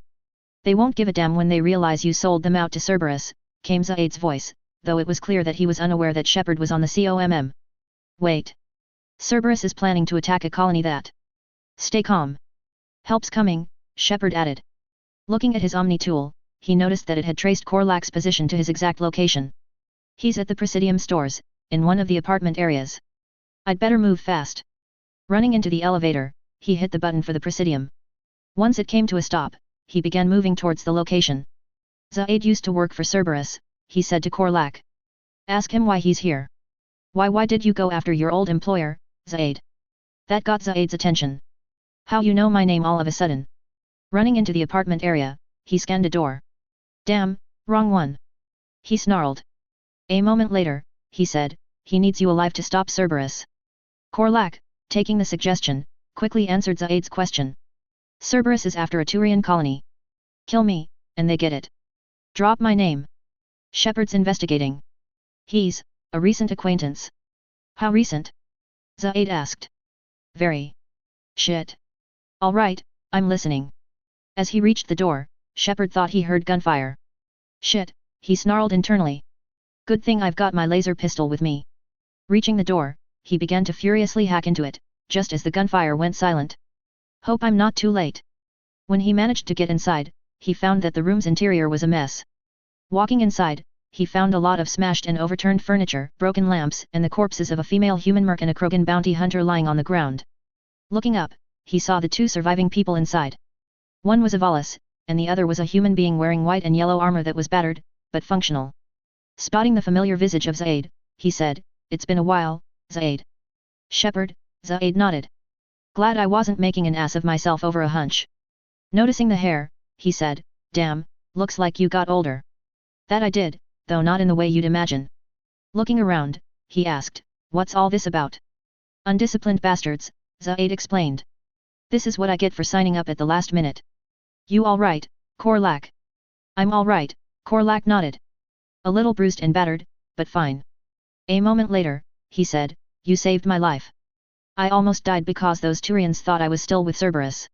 They won't give a damn when they realize you sold them out to Cerberus, came Zaid's voice, though it was clear that he was unaware that Shepard was on the COMM. Wait. Cerberus is planning to attack a colony that. Stay calm. Help's coming, Shepard added. Looking at his Omni tool, he noticed that it had traced Korlak's position to his exact location. He's at the Presidium stores, in one of the apartment areas. I'd better move fast. Running into the elevator, he hit the button for the Presidium. Once it came to a stop, he began moving towards the location. Zaid used to work for Cerberus, he said to Korlak. Ask him why he's here. Why did you go after your old employer, Zaid? That got Zaid's attention. How you know my name all of a sudden? Running into the apartment area, he scanned a door. Damn, wrong one. He snarled. A moment later, he said, he needs you alive to stop Cerberus. Korlak, taking the suggestion, quickly answered Zaid's question. Cerberus is after a Turian colony. Kill me, and they get it. Drop my name. Shepard's investigating. He's a recent acquaintance. How recent? Zaid asked. Very. Shit. Alright, I'm listening. As he reached the door, Shepard thought he heard gunfire. Shit, he snarled internally. Good thing I've got my laser pistol with me. Reaching the door, he began to furiously hack into it, just as the gunfire went silent. Hope I'm not too late. When he managed to get inside, he found that the room's interior was a mess. Walking inside, he found a lot of smashed and overturned furniture, broken lamps, and the corpses of a female human merc and a Krogan bounty hunter lying on the ground. Looking up, he saw the two surviving people inside. One was a Valis, and the other was a human being wearing white and yellow armor that was battered, but functional. Spotting the familiar visage of Zaid, he said, "It's been a while, Zaid." Shepard, Zaid nodded. Glad I wasn't making an ass of myself over a hunch. Noticing the hair, he said, "Damn, looks like you got older." That I did, though not in the way you'd imagine. Looking around, he asked, "What's all this about?" "Undisciplined bastards," Zaid explained. "This is what I get for signing up at the last minute." "You all right, Korlak?" "I'm all right," Korlak nodded. "A little bruised and battered, but fine." A moment later, he said, "You saved my life. I almost died because those Turians thought I was still with Cerberus.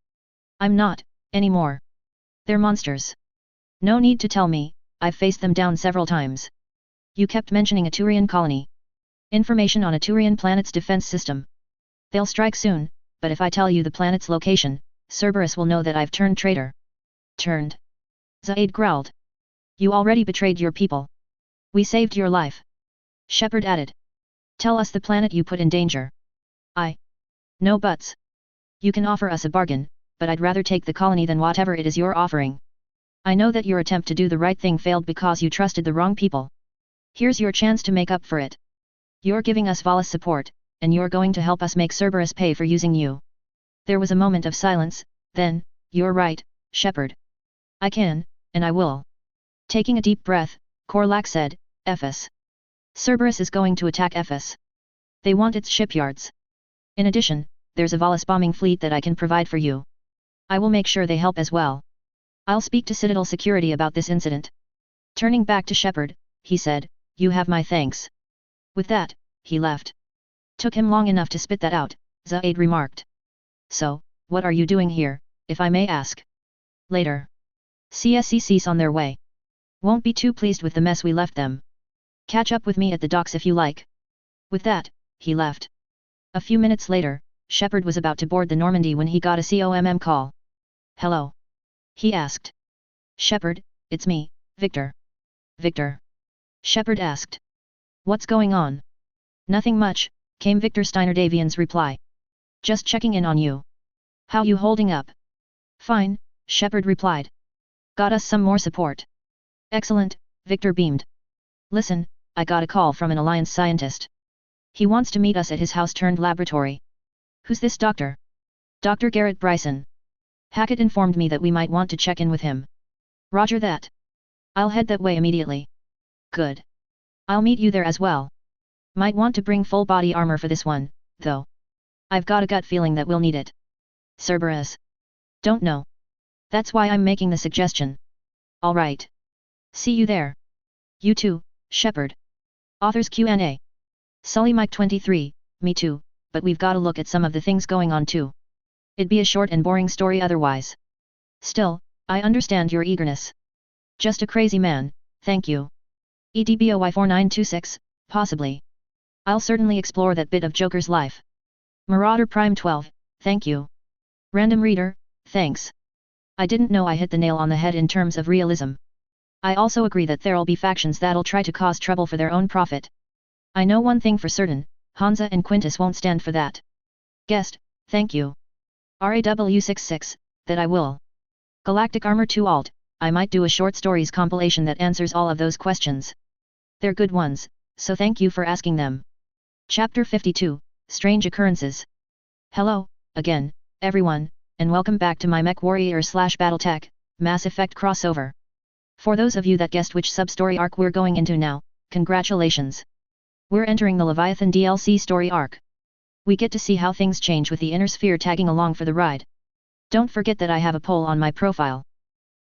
I'm not, anymore. They're monsters. No need to tell me, I've faced them down several times." "You kept mentioning a Turian colony. Information on a Turian planet's defense system. They'll strike soon, but if I tell you the planet's location, Cerberus will know that I've turned traitor." "Turned?" Zaid growled. "You already betrayed your people. We saved your life." Shepard added. "Tell us the planet you put in danger." "No buts. You can offer us a bargain, but I'd rather take the colony than whatever it is you're offering. I know that your attempt to do the right thing failed because you trusted the wrong people. Here's your chance to make up for it. You're giving us Valis support, and you're going to help us make Cerberus pay for using you." There was a moment of silence, then, "You're right, Shepard. I can, and I will." Taking a deep breath, Korlak said, "Ephes. Cerberus is going to attack Ephes. They want its shipyards. In addition, there's a Valis bombing fleet that I can provide for you. I will make sure they help as well. I'll speak to Citadel Security about this incident." Turning back to Shepard, he said, "You have my thanks." With that, he left. "Took him long enough to spit that out," Zaid remarked. "So, what are you doing here, if I may ask?" "Later. CSCC's on their way. Won't be too pleased with the mess we left them. Catch up with me at the docks if you like." With that, he left. A few minutes later, Shepard was about to board the Normandy when he got a COMM call. "Hello?" he asked. "Shepard, it's me, Victor." "Victor?" Shepard asked. "What's going on?" "Nothing much," came Victor Steiner-Davian's reply. "Just checking in on you. How you holding up?" "Fine," Shepard replied. "Got us some more support." "Excellent," Victor beamed. "Listen, I got a call from an Alliance scientist. He wants to meet us at his house-turned-laboratory." "Who's this doctor?" "Dr. Garrett Bryson. Hackett informed me that we might want to check in with him." "Roger that. I'll head that way immediately." "Good. I'll meet you there as well. Might want to bring full body armor for this one, though. I've got a gut feeling that we'll need it." "Cerberus?" "Don't know. That's why I'm making the suggestion." "All right. See you there." "You too, Shepard." Authors Q&A. Sully Mike 23, "Me too, but we've gotta look at some of the things going on too. It'd be a short and boring story otherwise. Still, I understand your eagerness. Just a crazy man, thank you." EDBOY 4926, "Possibly. I'll certainly explore that bit of Joker's life." Marauder Prime 12, "Thank you." Random Reader, "Thanks. I didn't know I hit the nail on the head in terms of realism. I also agree that there'll be factions that'll try to cause trouble for their own profit. I know one thing for certain, Hansa and Quintus won't stand for that." Guest, "Thank you." RAW66, "That I will." Galactic Armor 2 Alt, "I might do a short stories compilation that answers all of those questions. They're good ones, so thank you for asking them." Chapter 52, Strange Occurrences. Hello, again, everyone, and welcome back to my MechWarrior/BattleTech, Mass Effect crossover. For those of you that guessed which sub-story arc we're going into now, congratulations! We're entering the Leviathan DLC story arc. We get to see how things change with the Inner Sphere tagging along for the ride. Don't forget that I have a poll on my profile.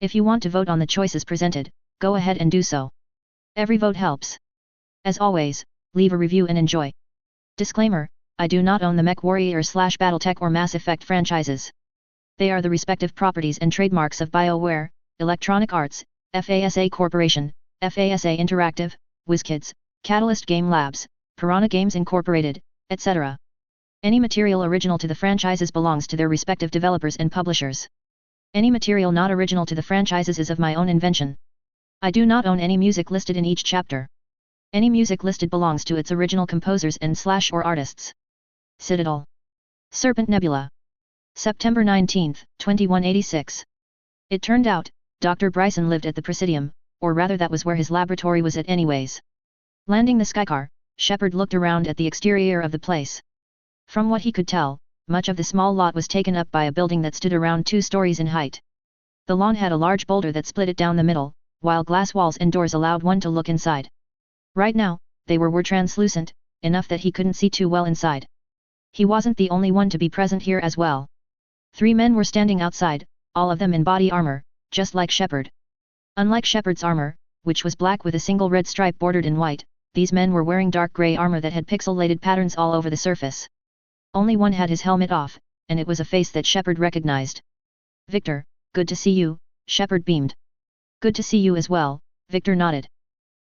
If you want to vote on the choices presented, go ahead and do so. Every vote helps. As always, leave a review and enjoy. Disclaimer, I do not own the MechWarrior/BattleTech or Mass Effect franchises. They are the respective properties and trademarks of BioWare, Electronic Arts, FASA Corporation, FASA Interactive, WizKids, Catalyst Game Labs, Piranha Games Incorporated, etc. Any material original to the franchises belongs to their respective developers and publishers. Any material not original to the franchises is of my own invention. I do not own any music listed in each chapter. Any music listed belongs to its original composers and/or artists. Citadel. Serpent Nebula. September 19, 2186. It turned out, Dr. Bryson lived at the Presidium, or rather that was where his laboratory was at anyways. Landing the Skycar, Shepard looked around at the exterior of the place. From what he could tell, much of the small lot was taken up by a building that stood around 2 stories in height. The lawn had a large boulder that split it down the middle, while glass walls and doors allowed one to look inside. Right now, they were translucent, enough that he couldn't see too well inside. He wasn't the only one to be present here as well. 3 men were standing outside, all of them in body armor, just like Shepard. Unlike Shepard's armor, which was black with a single red stripe bordered in white, these men were wearing dark gray armor that had pixelated patterns all over the surface. Only one had his helmet off, and it was a face that Shepard recognized. Victor, good to see you, Shepard beamed. Good to see you as well, Victor nodded.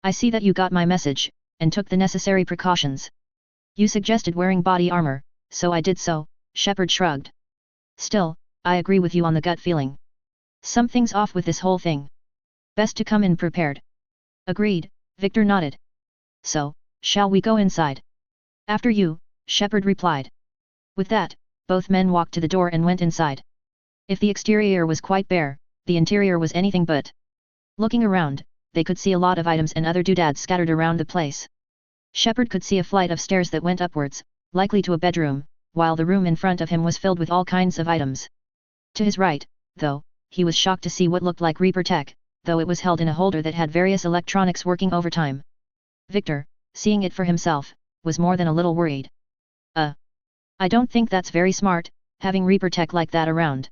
I see that you got my message, and took the necessary precautions. You suggested wearing body armor, so I did so, Shepard shrugged. Still, I agree with you on the gut feeling. Something's off with this whole thing. Best to come in prepared. Agreed, Victor nodded. So, shall we go inside? After you, Shepard replied. With that, both men walked to the door and went inside. If the exterior was quite bare, the interior was anything but. Looking around, they could see a lot of items and other doodads scattered around the place. Shepard could see a flight of stairs that went upwards, likely to a bedroom, while the room in front of him was filled with all kinds of items. To his right, though, he was shocked to see what looked like Reaper tech, though it was held in a holder that had various electronics working overtime. Victor, seeing it for himself, was more than a little worried. I don't think that's very smart, having Reaper tech like that around.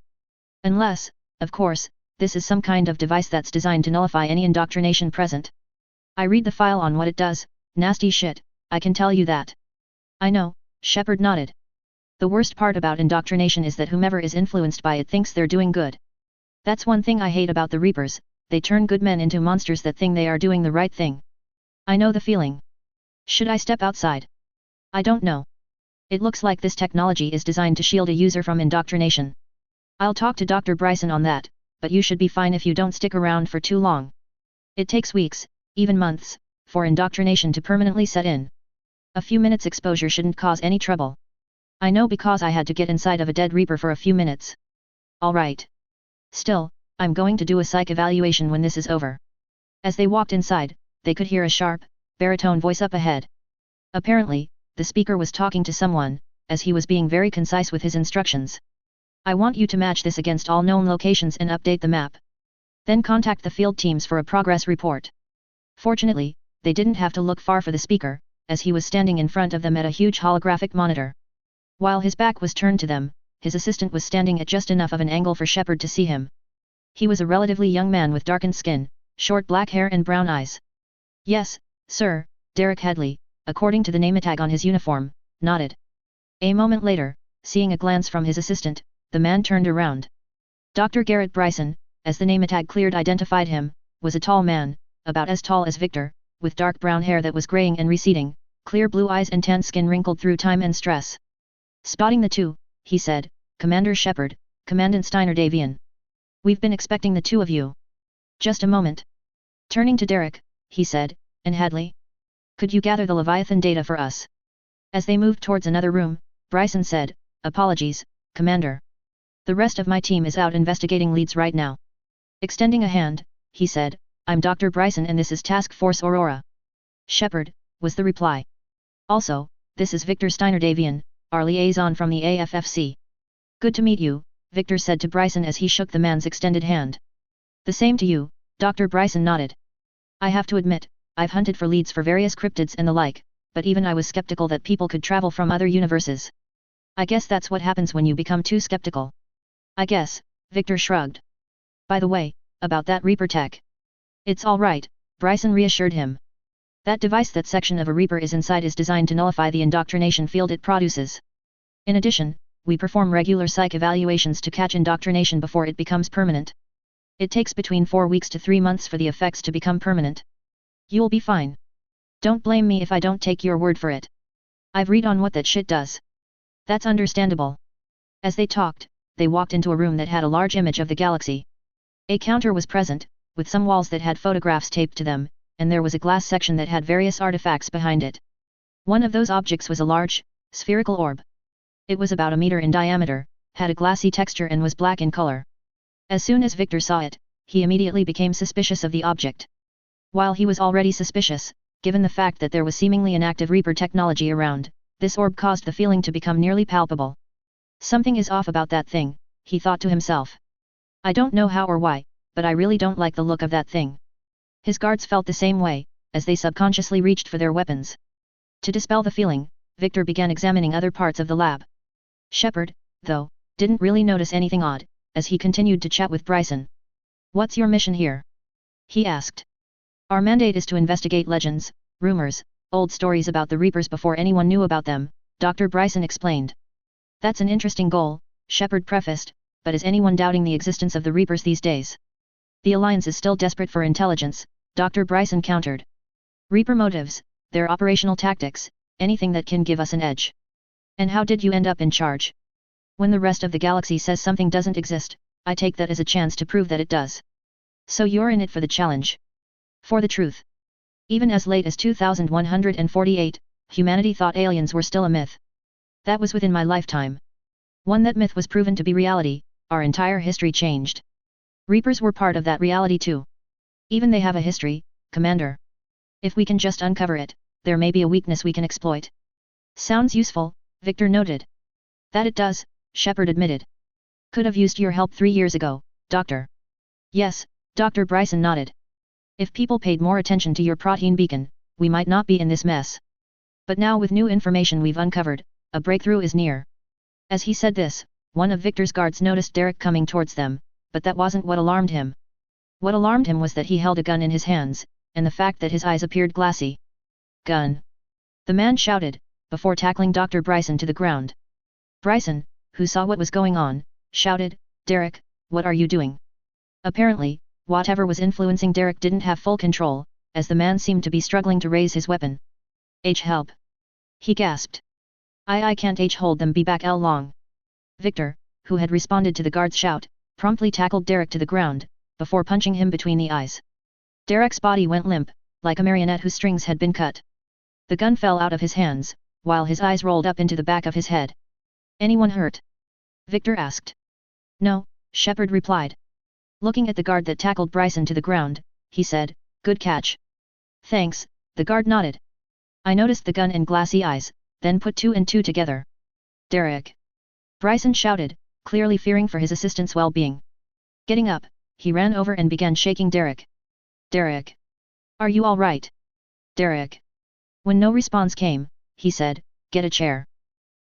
Unless, of course, this is some kind of device that's designed to nullify any indoctrination present. I read the file on what it does, nasty shit, I can tell you that. I know, Shepard nodded. The worst part about indoctrination is that whomever is influenced by it thinks they're doing good. That's one thing I hate about the Reapers, they turn good men into monsters that think they are doing the right thing. I know the feeling. Should I step outside? I don't know. It looks like this technology is designed to shield a user from indoctrination. I'll talk to Dr. Bryson on that, but you should be fine if you don't stick around for too long. It takes weeks, even months, for indoctrination to permanently set in. A few minutes exposure shouldn't cause any trouble. I know because I had to get inside of a dead Reaper for a few minutes. Alright. Still, I'm going to do a psych evaluation when this is over. As they walked inside, they could hear a sharp, baritone voice up ahead. Apparently, the speaker was talking to someone, as he was being very concise with his instructions. I want you to match this against all known locations and update the map. Then contact the field teams for a progress report. Fortunately, they didn't have to look far for the speaker, as he was standing in front of them at a huge holographic monitor. While his back was turned to them, his assistant was standing at just enough of an angle for Shepard to see him. He was a relatively young man with darkened skin, short black hair and brown eyes. Yes, sir, Derek Headley, according to the name tag on his uniform, nodded. A moment later, seeing a glance from his assistant, the man turned around. Dr. Garrett Bryson, as the name tag cleared identified him, was a tall man, about as tall as Victor, with dark brown hair that was graying and receding, clear blue eyes and tan skin wrinkled through time and stress. Spotting the two, he said, Commander Shepard, Commandant Steiner Davian. We've been expecting the two of you. Just a moment. Turning to Derek, he said, and Hadley? Could you gather the Leviathan data for us? As they moved towards another room, Bryson said, Apologies, Commander. The rest of my team is out investigating leads right now. Extending a hand, he said, I'm Dr. Bryson and this is Task Force Aurora. Shepard, was the reply. Also, this is Victor Steiner Davian, our liaison from the AFFC. Good to meet you, Victor said to Bryson as he shook the man's extended hand. The same to you, Dr. Bryson nodded. I have to admit, I've hunted for leads for various cryptids and the like, but even I was skeptical that people could travel from other universes. I guess that's what happens when you become too skeptical. I guess, Victor shrugged. By the way, about that Reaper tech. It's all right, Bryson reassured him. That device that section of a Reaper is inside is designed to nullify the indoctrination field it produces. In addition, we perform regular psych evaluations to catch indoctrination before it becomes permanent. It takes between 4 weeks to 3 months for the effects to become permanent. You'll be fine. Don't blame me if I don't take your word for it. I've read on what that shit does. That's understandable. As they talked, they walked into a room that had a large image of the galaxy. A counter was present, with some walls that had photographs taped to them, and there was a glass section that had various artifacts behind it. One of those objects was a large, spherical orb. It was about 1 meter in diameter, had a glassy texture and was black in color. As soon as Victor saw it, he immediately became suspicious of the object. While he was already suspicious, given the fact that there was seemingly inactive Reaper technology around, this orb caused the feeling to become nearly palpable. Something is off about that thing, he thought to himself. I don't know how or why, but I really don't like the look of that thing. His guards felt the same way, as they subconsciously reached for their weapons. To dispel the feeling, Victor began examining other parts of the lab. Shepard, though, didn't really notice anything odd, as he continued to chat with Bryson. What's your mission here? He asked. Our mandate is to investigate legends, rumors, old stories about the Reapers before anyone knew about them, Dr. Bryson explained. That's an interesting goal, Shepard prefaced, but is anyone doubting the existence of the Reapers these days? The Alliance is still desperate for intelligence, Dr. Bryson countered. Reaper motives, their operational tactics, anything that can give us an edge. And how did you end up in charge? When the rest of the galaxy says something doesn't exist, I take that as a chance to prove that it does. So you're in it for the challenge. For the truth. Even as late as 2148, humanity thought aliens were still a myth. That was within my lifetime. When that myth was proven to be reality, our entire history changed. Reapers were part of that reality too. Even they have a history, Commander. If we can just uncover it, there may be a weakness we can exploit. Sounds useful, Victor noted. That it does, Shepard admitted. Could have used your help 3 years ago, Doctor. Yes, Dr. Bryson nodded. If people paid more attention to your protein beacon, we might not be in this mess. But now with new information we've uncovered, a breakthrough is near. As he said this, one of Victor's guards noticed Derek coming towards them, but that wasn't what alarmed him. What alarmed him was that he held a gun in his hands, and the fact that his eyes appeared glassy. Gun! The man shouted, before tackling Dr. Bryson to the ground. Bryson, who saw what was going on, shouted, Derek, what are you doing? Apparently, whatever was influencing Derek didn't have full control, as the man seemed to be struggling to raise his weapon. Help! He gasped. I can't hold them back long. Victor, who had responded to the guard's shout, promptly tackled Derek to the ground, before punching him between the eyes. Derek's body went limp, like a marionette whose strings had been cut. The gun fell out of his hands, while his eyes rolled up into the back of his head. Anyone hurt? Victor asked. No, Shepard replied. Looking at the guard that tackled Bryson to the ground, he said, good catch. Thanks, the guard nodded. I noticed the gun and glassy eyes, then put 2 and 2 together. Derek! Bryson shouted, clearly fearing for his assistant's well-being. Getting up, he ran over and began shaking Derek. Derek! Are you all right? Derek! When no response came, he said, get a chair.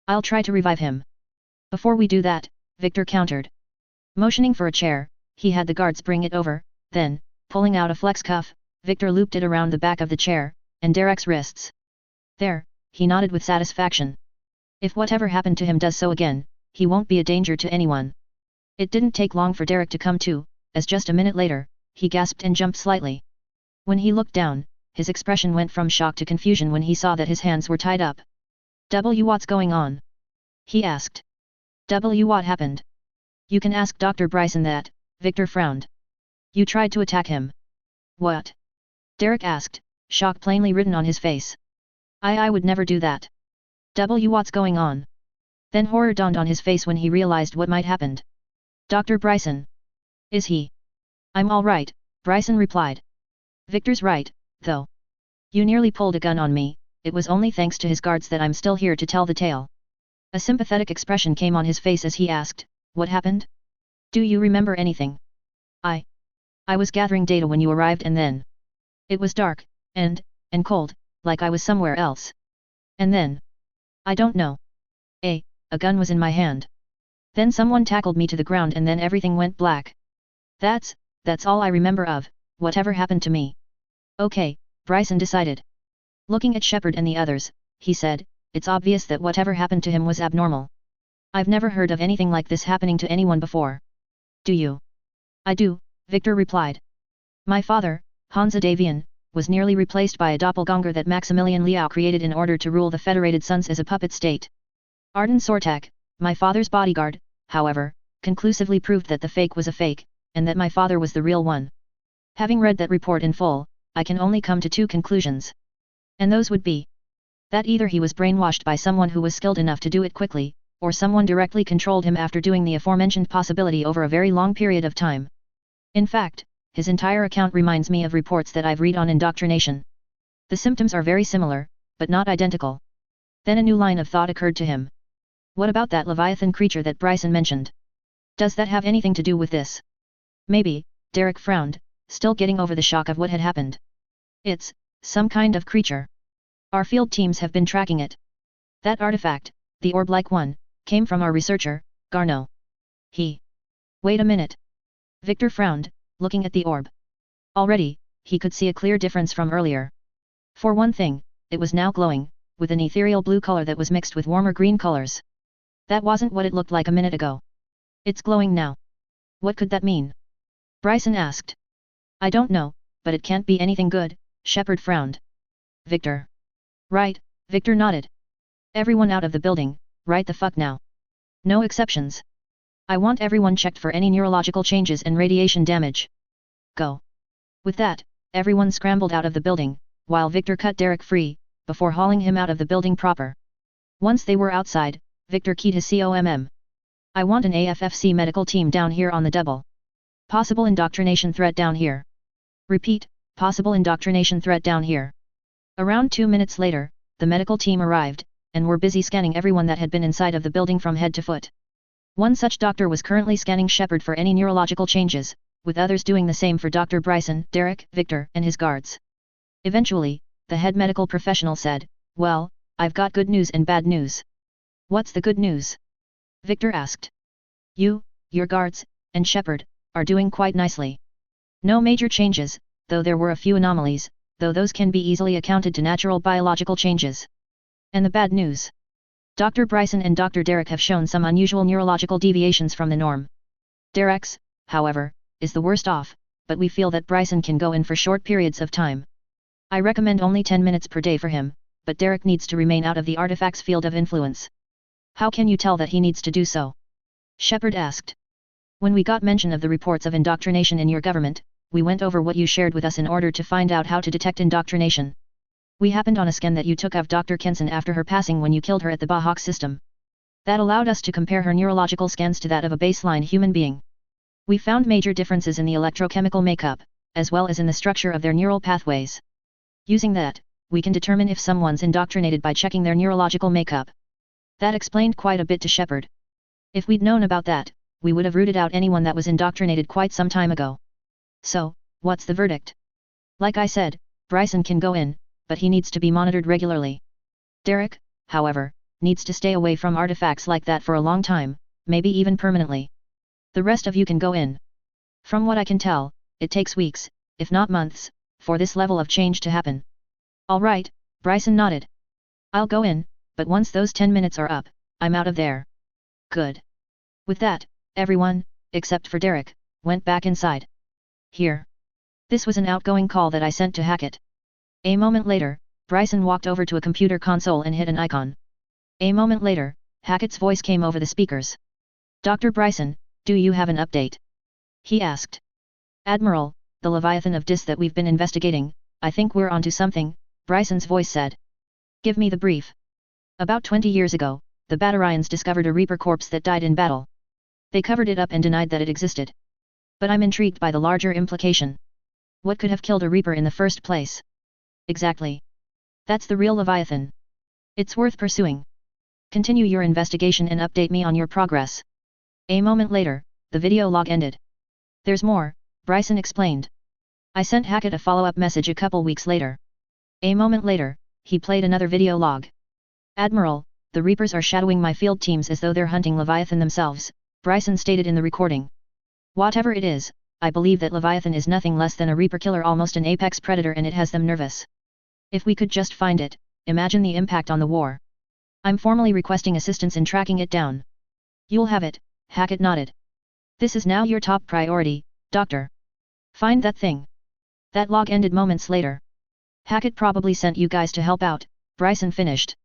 I'll try to revive him. Before we do that, Victor countered. Motioning for a chair, he had the guards bring it over, then, pulling out a flex cuff, Victor looped it around the back of the chair, and Derek's wrists. There, he nodded with satisfaction. If whatever happened to him does so again, he won't be a danger to anyone. It didn't take long for Derek to come to, as just a minute later, he gasped and jumped slightly. When he looked down, his expression went from shock to confusion when he saw that his hands were tied up. What's going on? He asked. What happened? You can ask Dr. Bryson that, Victor frowned. You tried to attack him. What? Derek asked, shock plainly written on his face. I would never do that. What's going on? Then horror dawned on his face when he realized what might happened. Dr. Bryson. Is he? I'm all right, Bryson replied. Victor's right, though. You nearly pulled a gun on me, it was only thanks to his guards that I'm still here to tell the tale. A sympathetic expression came on his face as he asked, "What happened? Do you remember anything?" I was gathering data when you arrived and then. It was dark, and cold, like I was somewhere else. And then. I don't know. A gun was in my hand. Then someone tackled me to the ground and then everything went black. That's all I remember of, whatever happened to me. Okay, Bryson decided. Looking at Shepard and the others, he said, "It's obvious that whatever happened to him was abnormal. I've never heard of anything like this happening to anyone before." "Do you?" "I do," Victor replied. "My father, Hansa Davian, was nearly replaced by a doppelganger that Maximilian Liao created in order to rule the Federated Suns as a puppet state. Arden Sortak, my father's bodyguard, however, conclusively proved that the fake was a fake, and that my father was the real one. Having read that report in full, I can only come to two conclusions. And those would be that either he was brainwashed by someone who was skilled enough to do it quickly, or someone directly controlled him after doing the aforementioned possibility over a very long period of time. In fact, his entire account reminds me of reports that I've read on indoctrination. The symptoms are very similar, but not identical." Then a new line of thought occurred to him. "What about that Leviathan creature that Bryson mentioned? Does that have anything to do with this?" "Maybe," Derek frowned, still getting over the shock of what had happened. "It's some kind of creature. Our field teams have been tracking it. That artifact, the orb-like one, came from our researcher, Garneau. Wait a minute." Victor frowned, looking at the orb. Already, he could see a clear difference from earlier. For one thing, it was now glowing, with an ethereal blue color that was mixed with warmer green colors. That wasn't what it looked like a minute ago. "It's glowing now. What could that mean?" Bryson asked. "I don't know, but it can't be anything good," Shepard frowned. "Victor." "Right," Victor nodded. "Everyone out of the building, right the fuck now. No exceptions. I want everyone checked for any neurological changes and radiation damage. Go." With that, everyone scrambled out of the building, while Victor cut Derek free, before hauling him out of the building proper. Once they were outside, Victor keyed his COMM. "I want an AFFC medical team down here on the double. Possible indoctrination threat down here. Repeat, possible indoctrination threat down here." Around 2 minutes later, the medical team arrived, and were busy scanning everyone that had been inside of the building from head to foot. One such doctor was currently scanning Shepard for any neurological changes, with others doing the same for Dr. Bryson, Derek, Victor, and his guards. Eventually, the head medical professional said, "Well, I've got good news and bad news." "What's the good news?" Victor asked. "You, your guards, and Shepard, are doing quite nicely. No major changes, though there were a few anomalies, though those can be easily accounted to natural biological changes. And the bad news? Dr. Bryson and Dr. Derek have shown some unusual neurological deviations from the norm. Derek's, however, is the worst off, but we feel that Bryson can go in for short periods of time. I recommend only 10 minutes per day for him, but Derek needs to remain out of the artifact's field of influence." "How can you tell that he needs to do so?" Shepard asked. "When we got mention of the reports of indoctrination in your government, we went over what you shared with us in order to find out how to detect indoctrination. We happened on a scan that you took of Dr. Kenson after her passing when you killed her at the Bahawk system. That allowed us to compare her neurological scans to that of a baseline human being. We found major differences in the electrochemical makeup, as well as in the structure of their neural pathways. Using that, we can determine if someone's indoctrinated by checking their neurological makeup." That explained quite a bit to Shepard. If we'd known about that, we would have rooted out anyone that was indoctrinated quite some time ago. "So, what's the verdict?" "Like I said, Bryson can go in, but he needs to be monitored regularly. Derek, however, needs to stay away from artifacts like that for a long time, maybe even permanently. The rest of you can go in. From what I can tell, it takes weeks, if not months, for this level of change to happen." "All right," Bryson nodded. "I'll go in, but once those 10 minutes are up, I'm out of there." "Good." With that, everyone, except for Derek, went back inside. "Here. This was an outgoing call that I sent to Hackett." A moment later, Bryson walked over to a computer console and hit an icon. A moment later, Hackett's voice came over the speakers. "Dr. Bryson, do you have an update?" he asked. "Admiral, the Leviathan of Dis that we've been investigating, I think we're onto something," Bryson's voice said. "Give me the brief." "About 20 years ago, the Batarians discovered a Reaper corpse that died in battle. They covered it up and denied that it existed. But I'm intrigued by the larger implication. What could have killed a Reaper in the first place?" "Exactly. That's the real Leviathan. It's worth pursuing." Continue your investigation and update me on your progress. A moment later, the video log ended. There's more, Bryson explained. I sent Hackett a follow-up message a couple weeks later. A moment later, he played another video log. Admiral, the Reapers are shadowing my field teams as though they're hunting Leviathan themselves, Bryson stated in the recording. Whatever it is, I believe that Leviathan is nothing less than a Reaper killer, almost an apex predator, and it has them nervous. If we could just find it, imagine the impact on the war. I'm formally requesting assistance in tracking it down. You'll have it, Hackett nodded. This is now your top priority, Doctor. Find that thing. That log ended moments later. Hackett probably sent you guys to help out, Bryson finished.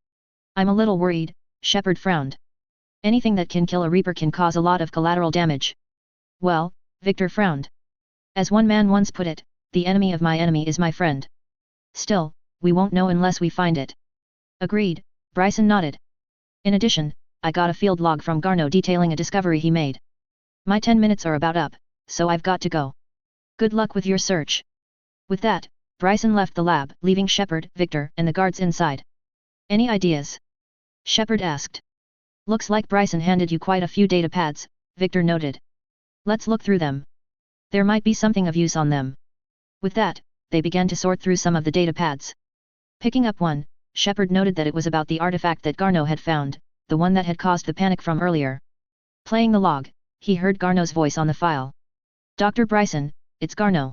I'm a little worried, Shepard frowned. Anything that can kill a Reaper can cause a lot of collateral damage. Well, Victor frowned. As one man once put it, the enemy of my enemy is my friend. Still, we won't know unless we find it. Agreed, Bryson nodded. In addition, I got a field log from Garneau detailing a discovery he made. My 10 minutes are about up, so I've got to go. Good luck with your search. With that, Bryson left the lab, leaving Shepard, Victor, and the guards inside. Any ideas? Shepard asked. Looks like Bryson handed you quite a few data pads, Victor noted. Let's look through them. There might be something of use on them. With that, they began to sort through some of the data pads. Picking up one, Shepard noted that it was about the artifact that Garneau had found, the one that had caused the panic from earlier. Playing the log, he heard Garneau's voice on the file. Dr. Bryson, it's Garneau.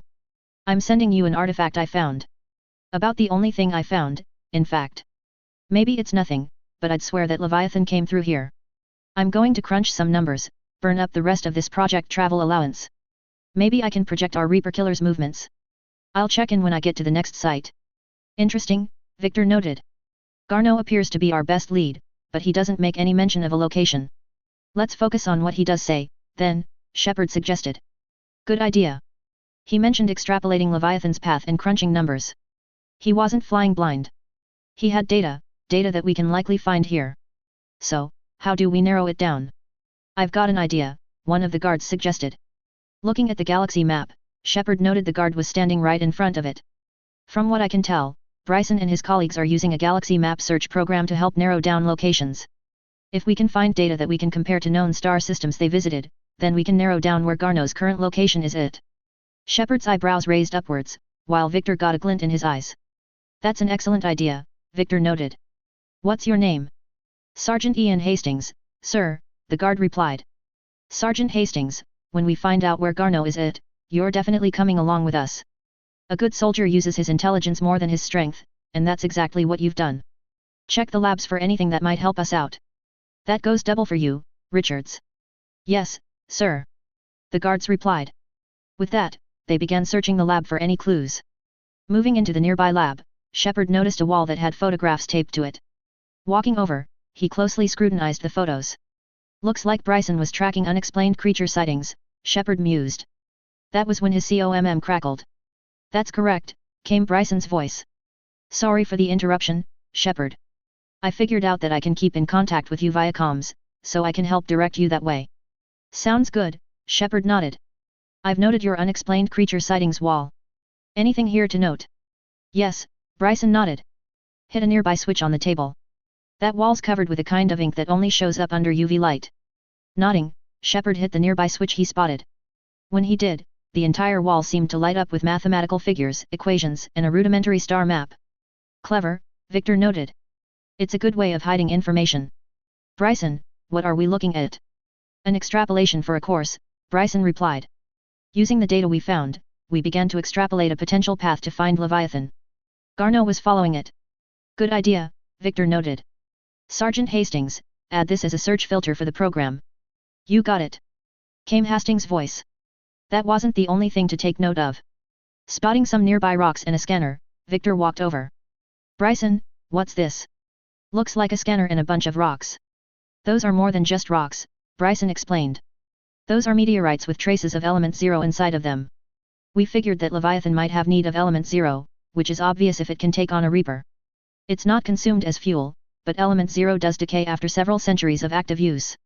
I'm sending you an artifact I found. About the only thing I found, in fact. Maybe it's nothing, but I'd swear that Leviathan came through here. I'm going to crunch some numbers, burn up the rest of this project travel allowance. Maybe I can project our Reaper killer's movements. I'll check in when I get to the next site. Interesting, Victor noted. Garneau appears to be our best lead, but he doesn't make any mention of a location. Let's focus on what he does say, then, Shepard suggested. Good idea. He mentioned extrapolating Leviathan's path and crunching numbers. He wasn't flying blind. He had data that we can likely find here. So, how do we narrow it down? I've got an idea, one of the guards suggested. Looking at the galaxy map, Shepard noted the guard was standing right in front of it. From what I can tell, Bryson and his colleagues are using a galaxy map search program to help narrow down locations. If we can find data that we can compare to known star systems they visited, then we can narrow down where Garneau's current location is at. Shepard's eyebrows raised upwards, while Victor got a glint in his eyes. That's an excellent idea, Victor noted. What's your name? Sergeant Ian Hastings, sir, the guard replied. Sergeant Hastings, when we find out where Garneau is at, you're definitely coming along with us. A good soldier uses his intelligence more than his strength, and that's exactly what you've done. Check the labs for anything that might help us out. That goes double for you, Richards. Yes, sir. The guards replied. With that, they began searching the lab for any clues. Moving into the nearby lab, Shepard noticed a wall that had photographs taped to it. Walking over, he closely scrutinized the photos. Looks like Bryson was tracking unexplained creature sightings, Shepard mused. That was when his COMM crackled. That's correct, came Bryson's voice. Sorry for the interruption, Shepard. I figured out that I can keep in contact with you via comms, so I can help direct you that way. Sounds good, Shepard nodded. I've noted your unexplained creature sightings wall. Anything here to note? Yes, Bryson nodded. Hit a nearby switch on the table. That wall's covered with a kind of ink that only shows up under UV light. Nodding, Shepard hit the nearby switch he spotted. When he did, the entire wall seemed to light up with mathematical figures, equations, and a rudimentary star map. Clever, Victor noted. It's a good way of hiding information. Bryson, what are we looking at? An extrapolation for a course, Bryson replied. Using the data we found, we began to extrapolate a potential path to find Leviathan. Garneau was following it. Good idea, Victor noted. Sergeant Hastings, add this as a search filter for the program. You got it. Came Hastings' voice. That wasn't the only thing to take note of. Spotting some nearby rocks and a scanner, Victor walked over. Bryson, what's this? Looks like a scanner and a bunch of rocks. Those are more than just rocks, Bryson explained. Those are meteorites with traces of element 0 inside of them. We figured that Leviathan might have need of element 0, which is obvious if it can take on a Reaper. It's not consumed as fuel, but element 0 does decay after several centuries of active use.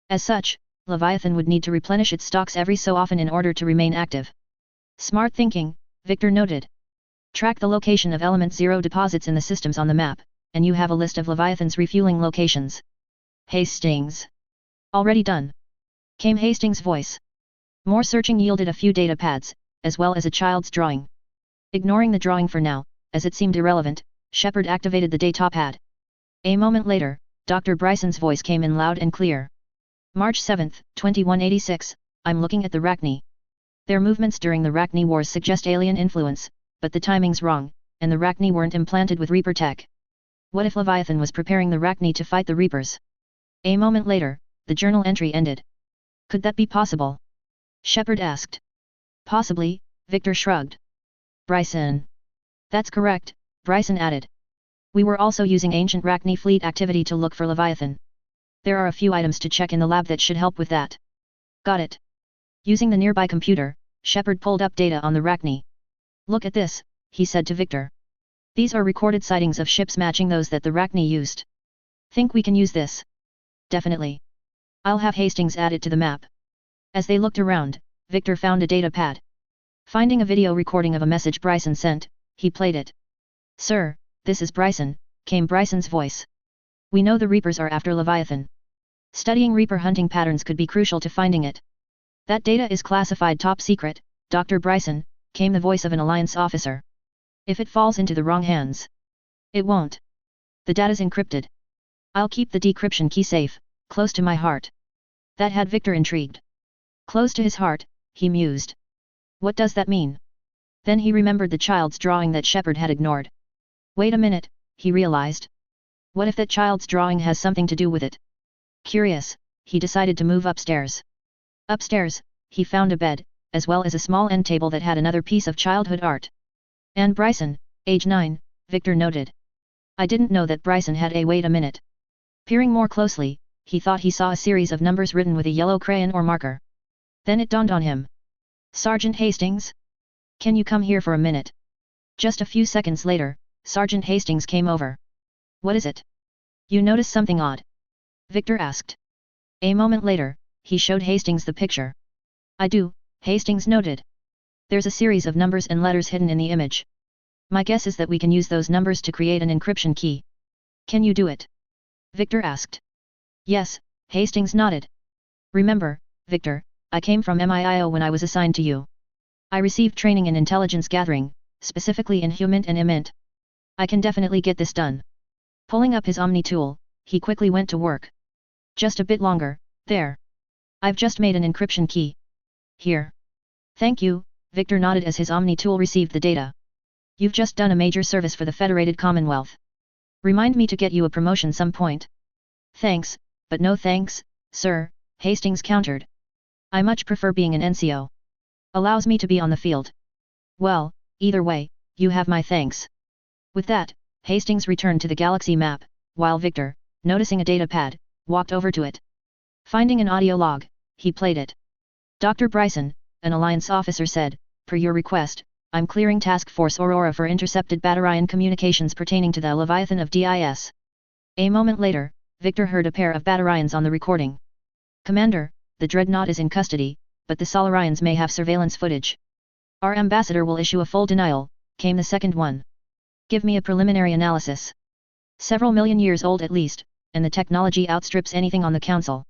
As such, Leviathan would need to replenish its stocks every so often in order to remain active. Smart thinking, Victor noted. Track the location of element 0 deposits in the systems on the map, and you have a list of Leviathan's refueling locations. Hastings. Already done. Came Hastings' voice. More searching yielded a few data pads, as well as a child's drawing. Ignoring the drawing for now, as it seemed irrelevant, Shepard activated the data pad. A moment later, Dr. Bryson's voice came in loud and clear. March 7, 2186, I'm looking at the Rachni. Their movements during the Rachni Wars suggest alien influence, but the timing's wrong, and the Rachni weren't implanted with Reaper tech. What if Leviathan was preparing the Rachni to fight the Reapers? A moment later, the journal entry ended. Could that be possible? Shepard asked. Possibly, Victor shrugged. Bryson. That's correct, Bryson added. We were also using ancient Rachni fleet activity to look for Leviathan. There are a few items to check in the lab that should help with that. Got it. Using the nearby computer, Shepard pulled up data on the Rachni. Look at this, he said to Victor. These are recorded sightings of ships matching those that the Rachni used. Think we can use this? Definitely. I'll have Hastings add it to the map. As they looked around, Victor found a data pad. Finding a video recording of a message Bryson sent, he played it. Sir, this is Bryson, came Bryson's voice. We know the Reapers are after Leviathan. Studying Reaper hunting patterns could be crucial to finding it. That data is classified top secret, Dr. Bryson, came the voice of an Alliance officer. If it falls into the wrong hands. It won't. The data's encrypted. I'll keep the decryption key safe, close to my heart. That had Victor intrigued. Close to his heart, he mused. What does that mean? Then he remembered the child's drawing that Shepard had ignored. Wait a minute, he realized. What if that child's drawing has something to do with it? Curious, he decided to move upstairs. Upstairs, he found a bed, as well as a small end table that had another piece of childhood art. And Bryson, age 9, Victor noted. I didn't know that Bryson had a wait a minute. Peering more closely, he thought he saw a series of numbers written with a yellow crayon or marker. Then it dawned on him. Sergeant Hastings? Can you come here for a minute? Just a few seconds later, Sergeant Hastings came over. What is it? You notice something odd? Victor asked. A moment later, he showed Hastings the picture. I do, Hastings noted. There's a series of numbers and letters hidden in the image. My guess is that we can use those numbers to create an encryption key. Can you do it? Victor asked. Yes, Hastings nodded. Remember, Victor, I came from MIIO when I was assigned to you. I received training in intelligence gathering, specifically in HUMINT and IMINT. I can definitely get this done. Pulling up his Omni tool, he quickly went to work. Just a bit longer, there. I've just made an encryption key. Here. Thank you, Victor nodded as his Omni tool received the data. You've just done a major service for the Federated Commonwealth. Remind me to get you a promotion some point. Thanks, but no thanks, sir, Hastings countered. I much prefer being an NCO. Allows me to be on the field. Well, either way, you have my thanks. With that, Hastings returned to the galaxy map, while Victor, noticing a data pad, walked over to it. Finding an audio log, he played it. Dr. Bryson, an Alliance officer said, per your request, I'm clearing Task Force Aurora for intercepted Batarian communications pertaining to the Leviathan of DIS. A moment later, Victor heard a pair of Batarians on the recording. Commander, the Dreadnought is in custody, but the Solarians may have surveillance footage. Our ambassador will issue a full denial, came the second one. Give me a preliminary analysis. Several million years old at least, and the technology outstrips anything on the Council.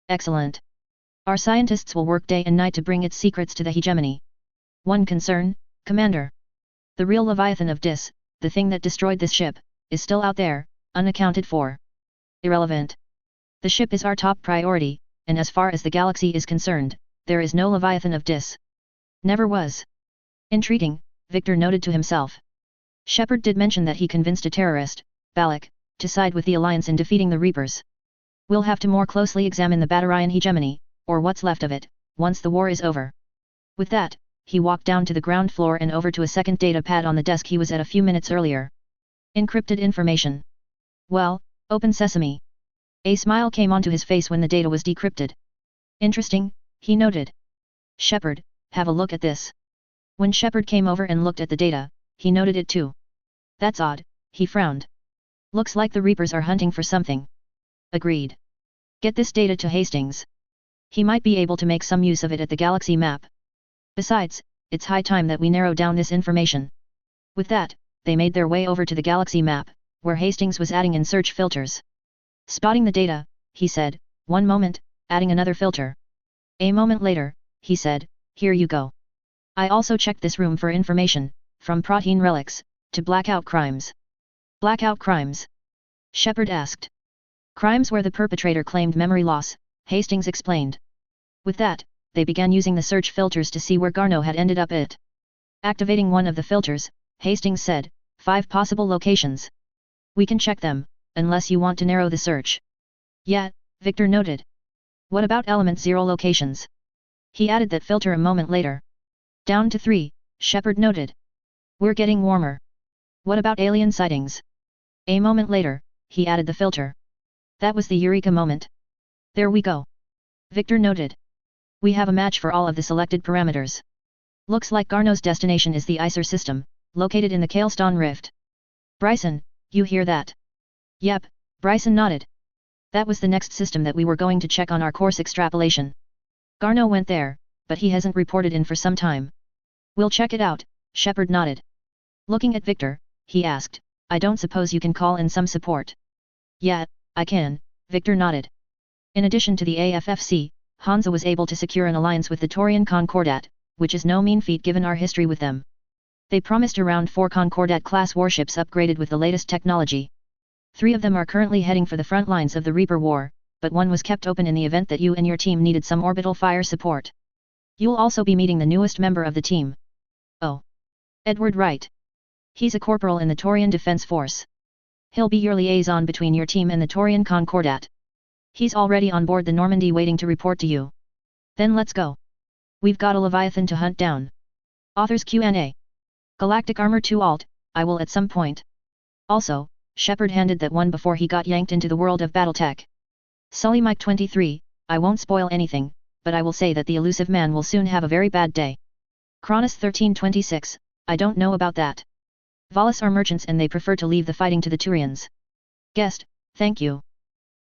Excellent. Our scientists will work day and night to bring its secrets to the hegemony. One concern, Commander. The real Leviathan of DIS, the thing that destroyed this ship, is still out there, unaccounted for. Irrelevant. The ship is our top priority, and as far as the galaxy is concerned, there is no Leviathan of DIS. Never was. Intriguing, Victor noted to himself. Shepard did mention that he convinced a terrorist, Balak, to side with the Alliance in defeating the Reapers. We'll have to more closely examine the Batarian hegemony, or what's left of it, once the war is over. With that, he walked down to the ground floor and over to a second data pad on the desk he was at a few minutes earlier. Encrypted information. Well, open sesame. A smile came onto his face when the data was decrypted. Interesting, he noted. Shepard, have a look at this. When Shepard came over and looked at the data, he noted it too. That's odd, he frowned. Looks like the Reapers are hunting for something. Agreed. Get this data to Hastings. He might be able to make some use of it at the galaxy map. Besides, it's high time that we narrow down this information. With that, they made their way over to the galaxy map, where Hastings was adding in search filters. Spotting the data, he said, one moment, adding another filter. A moment later, he said, here you go. I also checked this room for information, from protein relics, to blackout crimes. Blackout crimes? Shepard asked. Crimes where the perpetrator claimed memory loss, Hastings explained. With that, they began using the search filters to see where Garneau had ended up it. Activating one of the filters, Hastings said, 5 possible locations. We can check them, unless you want to narrow the search. Yeah, Victor noted. What about element 0 locations? He added that filter a moment later. Down to 3, Shepard noted. We're getting warmer. What about alien sightings? A moment later, he added the filter. That was the eureka moment. There we go. Victor noted. We have a match for all of the selected parameters. Looks like Garneau's destination is the ICER system, located in the Kalestone Rift. Bryson, you hear that? Yep, Bryson nodded. That was the next system that we were going to check on our course extrapolation. Garneau went there, but he hasn't reported in for some time. We'll check it out, Shepard nodded. Looking at Victor, he asked, I don't suppose you can call in some support. Yeah, I can, Victor nodded. In addition to the AFFC, Hansa was able to secure an alliance with the Taurian Concordat, which is no mean feat given our history with them. They promised around 4 Concordat-class warships upgraded with the latest technology. 3 of them are currently heading for the front lines of the Reaper War, but one was kept open in the event that you and your team needed some orbital fire support. You'll also be meeting the newest member of the team. Oh. Edward Wright. He's a corporal in the Taurian Defense Force. He'll be your liaison between your team and the Taurian Concordat. He's already on board the Normandy waiting to report to you. Then let's go. We've got a Leviathan to hunt down. Authors Q&A. Galactic Armor 2 Alt, I will at some point. Also, Shepard handed that one before he got yanked into the world of BattleTech. Sully Mike 23, I won't spoil anything, but I will say that the elusive man will soon have a very bad day. Cronus 1326, I don't know about that. Volus are merchants and they prefer to leave the fighting to the Turians. Guest, thank you.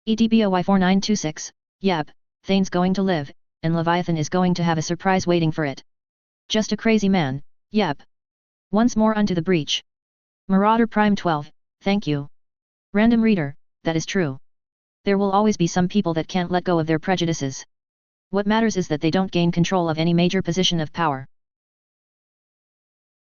EDBOY 4926, yep, Thane's going to live, and Leviathan is going to have a surprise waiting for it. Just a crazy man, yep. Once more unto the breach. Marauder Prime 12, thank you. Random reader, that is true. There will always be some people that can't let go of their prejudices. What matters is that they don't gain control of any major position of power.